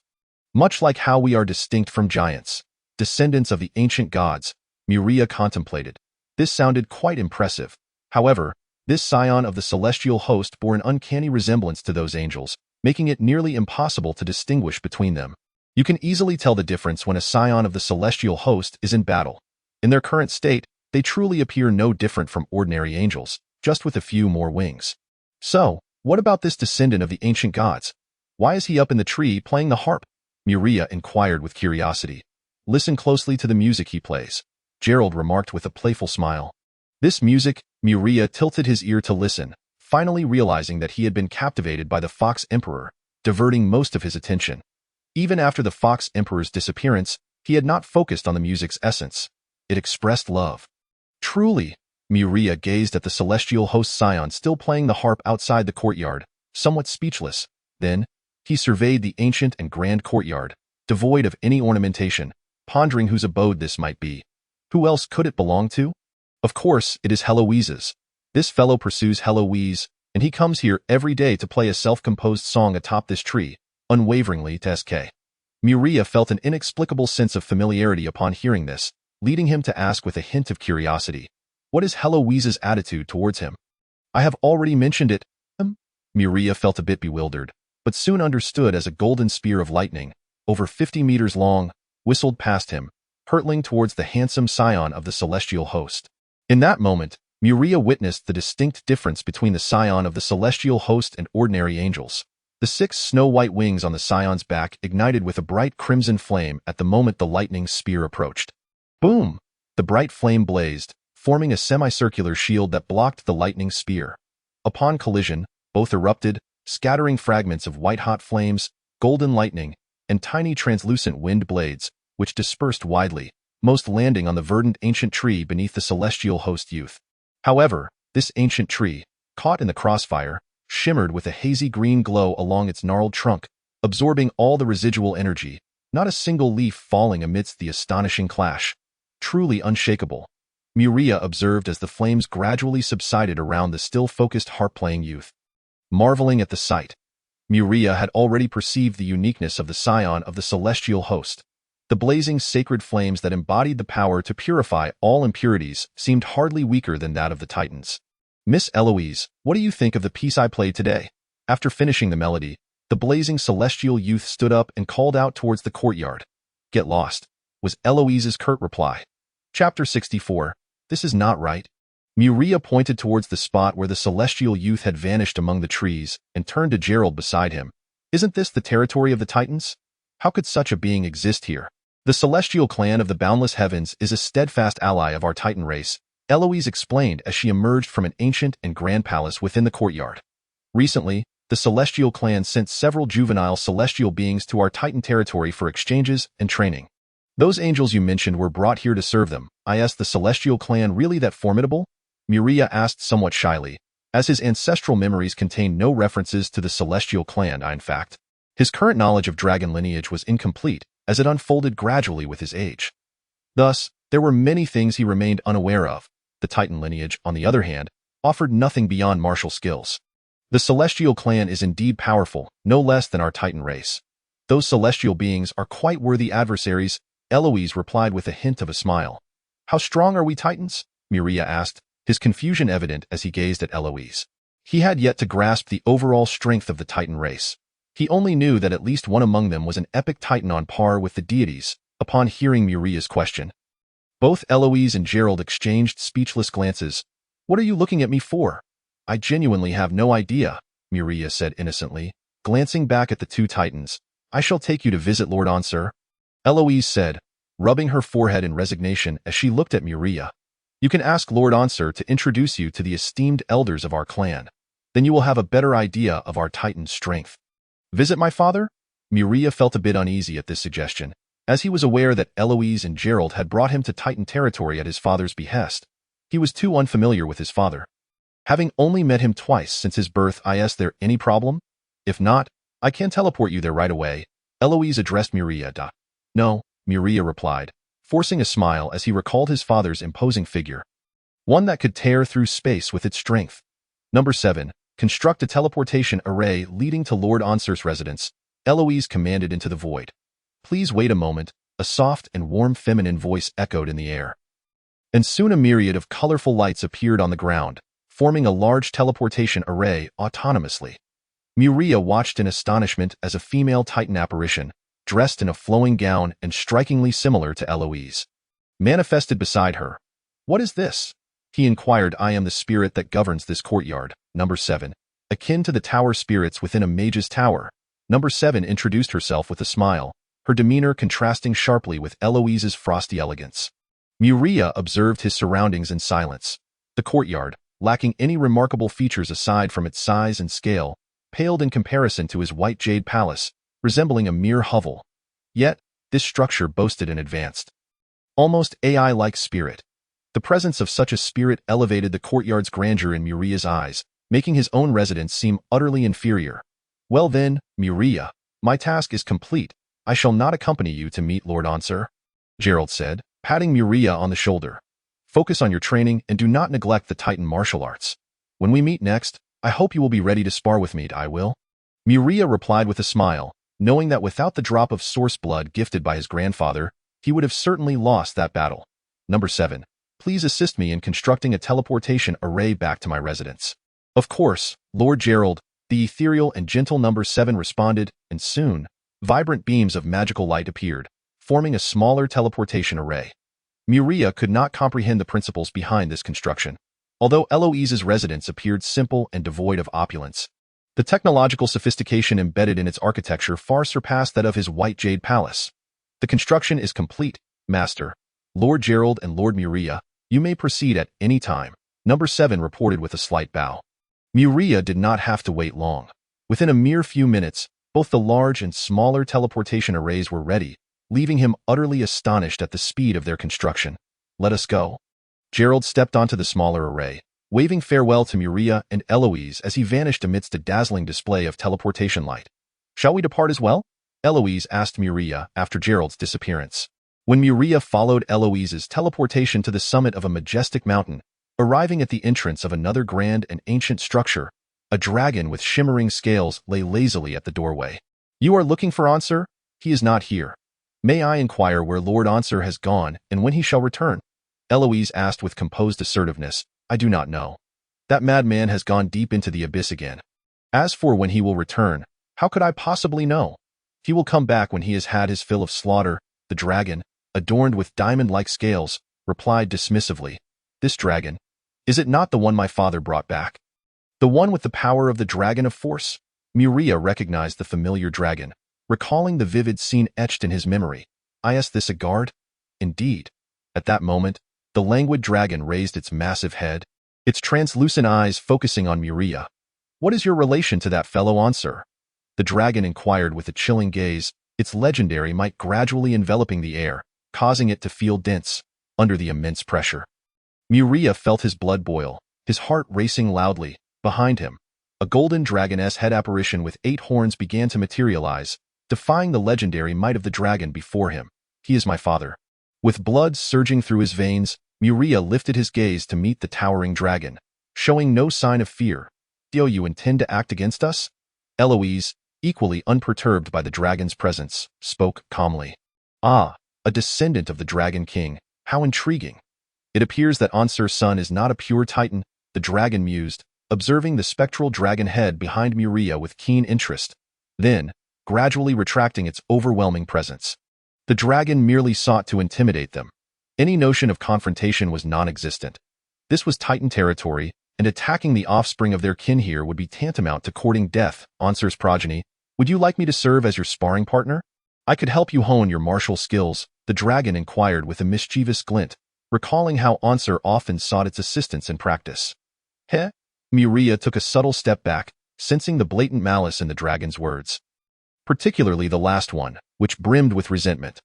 Speaker 1: Much like how we are distinct from giants, descendants of the ancient gods, Muria contemplated. This sounded quite impressive. However, this scion of the celestial host bore an uncanny resemblance to those angels, making it nearly impossible to distinguish between them. You can easily tell the difference when a scion of the celestial host is in battle. In their current state, they truly appear no different from ordinary angels, just with a few more wings. So, what about this descendant of the ancient gods? Why is he up in the tree playing the harp? Muria inquired with curiosity. Listen closely to the music he plays, Gerald remarked with a playful smile. This music, Muria tilted his ear to listen, finally realizing that he had been captivated by the Fox Emperor, diverting most of his attention. Even after the Fox Emperor's disappearance, he had not focused on the music's essence. It expressed love. Truly, Muria gazed at the celestial host scion still playing the harp outside the courtyard, somewhat speechless. Then, he surveyed the ancient and grand courtyard, devoid of any ornamentation, pondering whose abode this might be. Who else could it belong to? Of course, it is Heloise's. This fellow pursues Heloise, and he comes here every day to play a self-composed song atop this tree, unwaveringly to SK. Muria felt an inexplicable sense of familiarity upon hearing this, leading him to ask with a hint of curiosity, what is Heloise's attitude towards him? I have already mentioned it. Muria felt a bit bewildered, but soon understood as a golden spear of lightning, over 50 meters long, whistled past him, hurtling towards the handsome scion of the celestial host. In that moment, Muria witnessed the distinct difference between the scion of the celestial host and ordinary angels. The 6 snow-white wings on the scion's back ignited with a bright crimson flame at the moment the lightning spear approached. Boom! The bright flame blazed, forming a semicircular shield that blocked the lightning spear. Upon collision, both erupted, scattering fragments of white-hot flames, golden lightning, and tiny translucent wind blades, which dispersed widely, most landing on the verdant ancient tree beneath the celestial host youth. However, this ancient tree, caught in the crossfire, shimmered with a hazy green glow along its gnarled trunk, absorbing all the residual energy, not a single leaf falling amidst the astonishing clash. Truly unshakable, Muria observed as the flames gradually subsided around the still-focused harp-playing youth. Marveling at the sight, Muria had already perceived the uniqueness of the scion of the celestial host. The blazing sacred flames that embodied the power to purify all impurities seemed hardly weaker than that of the Titans. Miss Eloise, what do you think of the piece I played today? After finishing the melody, the blazing celestial youth stood up and called out towards the courtyard. Get lost, was Eloise's curt reply. Chapter 64. This is not right. Muria pointed towards the spot where the celestial youth had vanished among the trees and turned to Gerald beside him. Isn't this the territory of the Titans? How could such a being exist here? The celestial clan of the boundless heavens is a steadfast ally of our Titan race, Eloise explained as she emerged from an ancient and grand palace within the courtyard. Recently, the celestial clan sent several juvenile celestial beings to our Titan territory for exchanges and training. Those angels you mentioned were brought here to serve them. Is the celestial clan really that formidable? Muria asked somewhat shyly, as his ancestral memories contained no references to the celestial clan. In fact, his current knowledge of dragon lineage was incomplete, as it unfolded gradually with his age. Thus, there were many things he remained unaware of. The Titan lineage, on the other hand, offered nothing beyond martial skills. The celestial clan is indeed powerful, no less than our Titan race. Those celestial beings are quite worthy adversaries, Eloise replied with a hint of a smile. How strong are we Titans? Muria asked, his confusion evident as he gazed at Eloise. He had yet to grasp the overall strength of the Titan race. He only knew that at least one among them was an epic Titan on par with the deities, upon hearing Muria's question. Both Eloise and Gerald exchanged speechless glances. What are you looking at me for? I genuinely have no idea, Muria said innocently, glancing back at the two Titans. I shall take you to visit Lord Ansur, Eloise said, rubbing her forehead in resignation as she looked at Muria. You can ask Lord Ansur to introduce you to the esteemed elders of our clan. Then you will have a better idea of our Titan strength. Visit my father? Muria felt a bit uneasy at this suggestion, as he was aware that Eloise and Gerald had brought him to Titan territory at his father's behest. He was too unfamiliar with his father. Having only met him twice since his birth, is there any problem? If not, I can teleport you there right away, Eloise addressed Muria. No, Muria replied, forcing a smile as he recalled his father's imposing figure. One that could tear through space with its strength. Number 7. Construct a teleportation array leading to Lord Ansur's residence, Eloise commanded into the void. Please wait a moment, a soft and warm feminine voice echoed in the air. And soon a myriad of colorful lights appeared on the ground, forming a large teleportation array autonomously. Muria watched in astonishment as a female Titan apparition, dressed in a flowing gown and strikingly similar to Eloise, manifested beside her. "What is this?" he inquired. "I am the spirit that governs this courtyard." Number 7. Akin to the tower spirits within a mage's tower, Number 7 introduced herself with a smile, her demeanor contrasting sharply with Eloise's frosty elegance. Muria observed his surroundings in silence. The courtyard, lacking any remarkable features aside from its size and scale, paled in comparison to his white jade palace, resembling a mere hovel. Yet, this structure boasted an advanced, almost AI-like spirit. The presence of such a spirit elevated the courtyard's grandeur in Muria's eyes, making his own residence seem utterly inferior. "Well then, Muria, my task is complete. I shall not accompany you to meet Lord Ansur," Gerald said, patting Muria on the shoulder. "Focus on your training and do not neglect the Titan martial arts. When we meet next, I hope you will be ready to spar with me." "I will," Muria replied with a smile, knowing that without the drop of source blood gifted by his grandfather, he would have certainly lost that battle. Number 7. Please assist me in constructing a teleportation array back to my residence. "Of course, Lord Gerald," the ethereal and gentle Number 7 responded, and soon, vibrant beams of magical light appeared, forming a smaller teleportation array. Muria could not comprehend the principles behind this construction. Although Eloise's residence appeared simple and devoid of opulence, the technological sophistication embedded in its architecture far surpassed that of his white jade palace. "The construction is complete, Master. Lord Gerald and Lord Muria, you may proceed at any time," Number 7 reported with a slight bow. Muria did not have to wait long. Within a mere few minutes, both the large and smaller teleportation arrays were ready, leaving him utterly astonished at the speed of their construction. "Let us go." Gerald stepped onto the smaller array, waving farewell to Muria and Eloise as he vanished amidst a dazzling display of teleportation light. "Shall we depart as well?" Eloise asked Muria after Gerald's disappearance. When Muria followed Eloise's teleportation to the summit of a majestic mountain, arriving at the entrance of another grand and ancient structure, a dragon with shimmering scales lay lazily at the doorway. "You are looking for Ansur? He is not here. May I inquire where Lord Ansur has gone and when he shall return?" Eloise asked with composed assertiveness. "I do not know. That madman has gone deep into the abyss again. As for when he will return, how could I possibly know? He will come back when he has had his fill of slaughter." The dragon, adorned with diamond-like scales, replied dismissively. "This dragon, is it not the one my father brought back? The one with the power of the dragon of force?" Muria recognized the familiar dragon, recalling the vivid scene etched in his memory. "Is this a guard?" Indeed. At that moment, the languid dragon raised its massive head, its translucent eyes focusing on Muria. "What is your relation to that fellow Ansur?" The dragon inquired with a chilling gaze, its legendary might gradually enveloping the air, causing it to feel dense under the immense pressure. Muria felt his blood boil, his heart racing loudly. Behind him, a golden dragoness head apparition with 8 horns began to materialize, defying the legendary might of the dragon before him. "He is my father." With blood surging through his veins, Muria lifted his gaze to meet the towering dragon, showing no sign of fear. "Do you intend to act against us?" Eloise, equally unperturbed by the dragon's presence, spoke calmly. "Ah, a descendant of the Dragon King. How intriguing. It appears that Ansur's son is not a pure titan," the dragon mused, observing the spectral dragon head behind Muria with keen interest, then, gradually retracting its overwhelming presence. The dragon merely sought to intimidate them. Any notion of confrontation was non-existent. This was Titan territory, and attacking the offspring of their kin here would be tantamount to courting death. "Ansur's progeny, would you like me to serve as your sparring partner? I could help you hone your martial skills," the dragon inquired with a mischievous glint, recalling how Ansur often sought its assistance in practice. "Heh?" Muria took a subtle step back, sensing the blatant malice in the dragon's words, particularly the last one, which brimmed with resentment.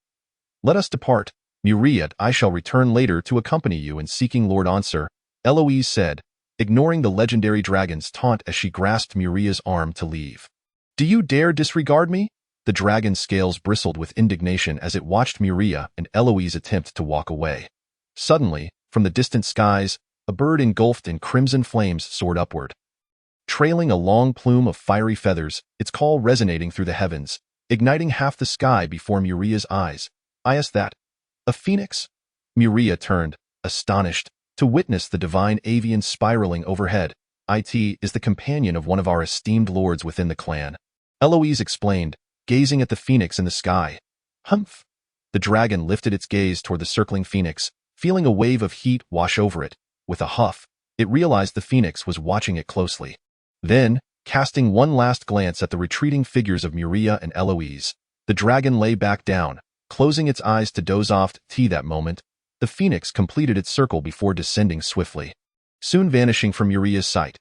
Speaker 1: "Let us depart, Muria. I shall return later to accompany you in seeking Lord Ansur," Eloise said, ignoring the legendary dragon's taunt as she grasped Muria's arm to leave. "Do you dare disregard me?" The dragon's scales bristled with indignation as it watched Muria and Eloise attempt to walk away. Suddenly, from the distant skies, a bird engulfed in crimson flames soared upward. Trailing a long plume of fiery feathers, its call resonating through the heavens, igniting half the sky before Muria's eyes. "Is that a phoenix?" Muria turned, astonished, to witness the divine avian spiraling overhead. "It is the companion of one of our esteemed lords within the clan," Eloise explained, gazing at the phoenix in the sky. Humph! The dragon lifted its gaze toward the circling phoenix, feeling a wave of heat wash over it. With a huff, it realized the phoenix was watching it closely. Then, casting one last glance at the retreating figures of Muria and Eloise, the dragon lay back down, closing its eyes to doze off. That moment, the phoenix completed its circle before descending swiftly, soon vanishing from Muria's sight.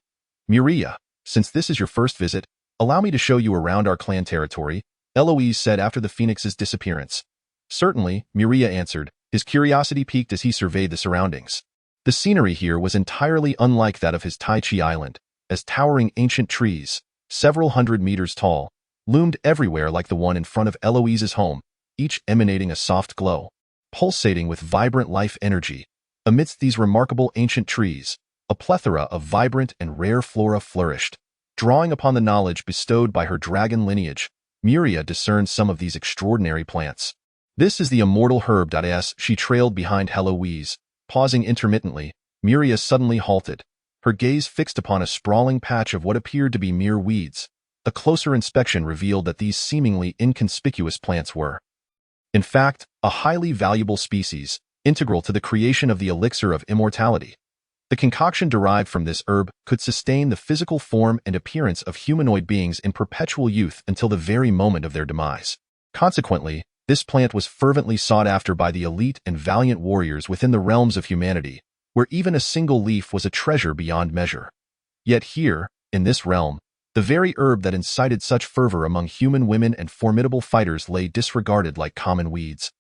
Speaker 1: Muria, since this is your first visit, allow me to show you around our clan territory, Eloise said after the phoenix's disappearance. Certainly, Muria answered, his curiosity piqued as he surveyed the surroundings. The scenery here was entirely unlike that of his Tai Chi island, as towering ancient trees, several hundred meters tall, loomed everywhere like the one in front of Eloise's home, each emanating a soft glow, pulsating with vibrant life energy. Amidst these remarkable ancient trees, a plethora of vibrant and rare flora flourished. Drawing upon the knowledge bestowed by her dragon lineage, Muria discerned some of these extraordinary plants. This is the immortal herb. As she trailed behind Eloise, pausing intermittently, Muria suddenly halted, her gaze fixed upon a sprawling patch of what appeared to be mere weeds. A closer inspection revealed that these seemingly inconspicuous plants were, in fact, a highly valuable species, integral to the creation of the elixir of immortality. The concoction derived from this herb could sustain the physical form and appearance of humanoid beings in perpetual youth until the very moment of their demise. Consequently, this plant was fervently sought after by the elite and valiant warriors within the realms of humanity, where even a single leaf was a treasure beyond measure. Yet here, in this realm, the very herb that incited such fervor among human women and formidable fighters lay disregarded like common weeds,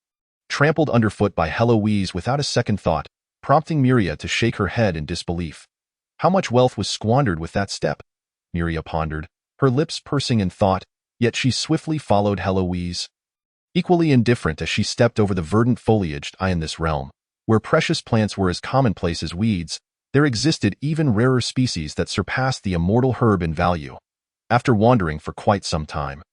Speaker 1: trampled underfoot by Eloise without a second thought, prompting Muria to shake her head in disbelief. How much wealth was squandered with that step? Muria pondered, her lips pursing in thought, yet she swiftly followed Eloise. Equally indifferent as she stepped over the verdant foliage in this realm, where precious plants were as commonplace as weeds, there existed even rarer species that surpassed the immortal herb in value. After wandering for quite some time,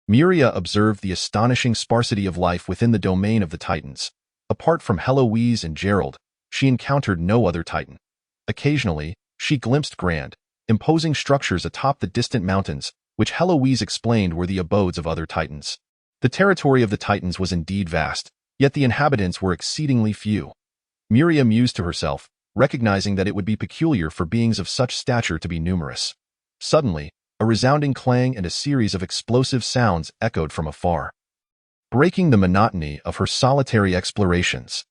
Speaker 1: Muria observed the astonishing sparsity of life within the domain of the Titans. Apart from Eloise and Gerald, she encountered no other Titan. Occasionally, she glimpsed grand, imposing structures atop the distant mountains, which Eloise explained were the abodes of other Titans. The territory of the Titans was indeed vast, yet the inhabitants were exceedingly few. Muria mused to herself, recognizing that it would be peculiar for beings of such stature to be numerous. Suddenly, a resounding clang and a series of explosive sounds echoed from afar. Breaking the monotony of her solitary explorations,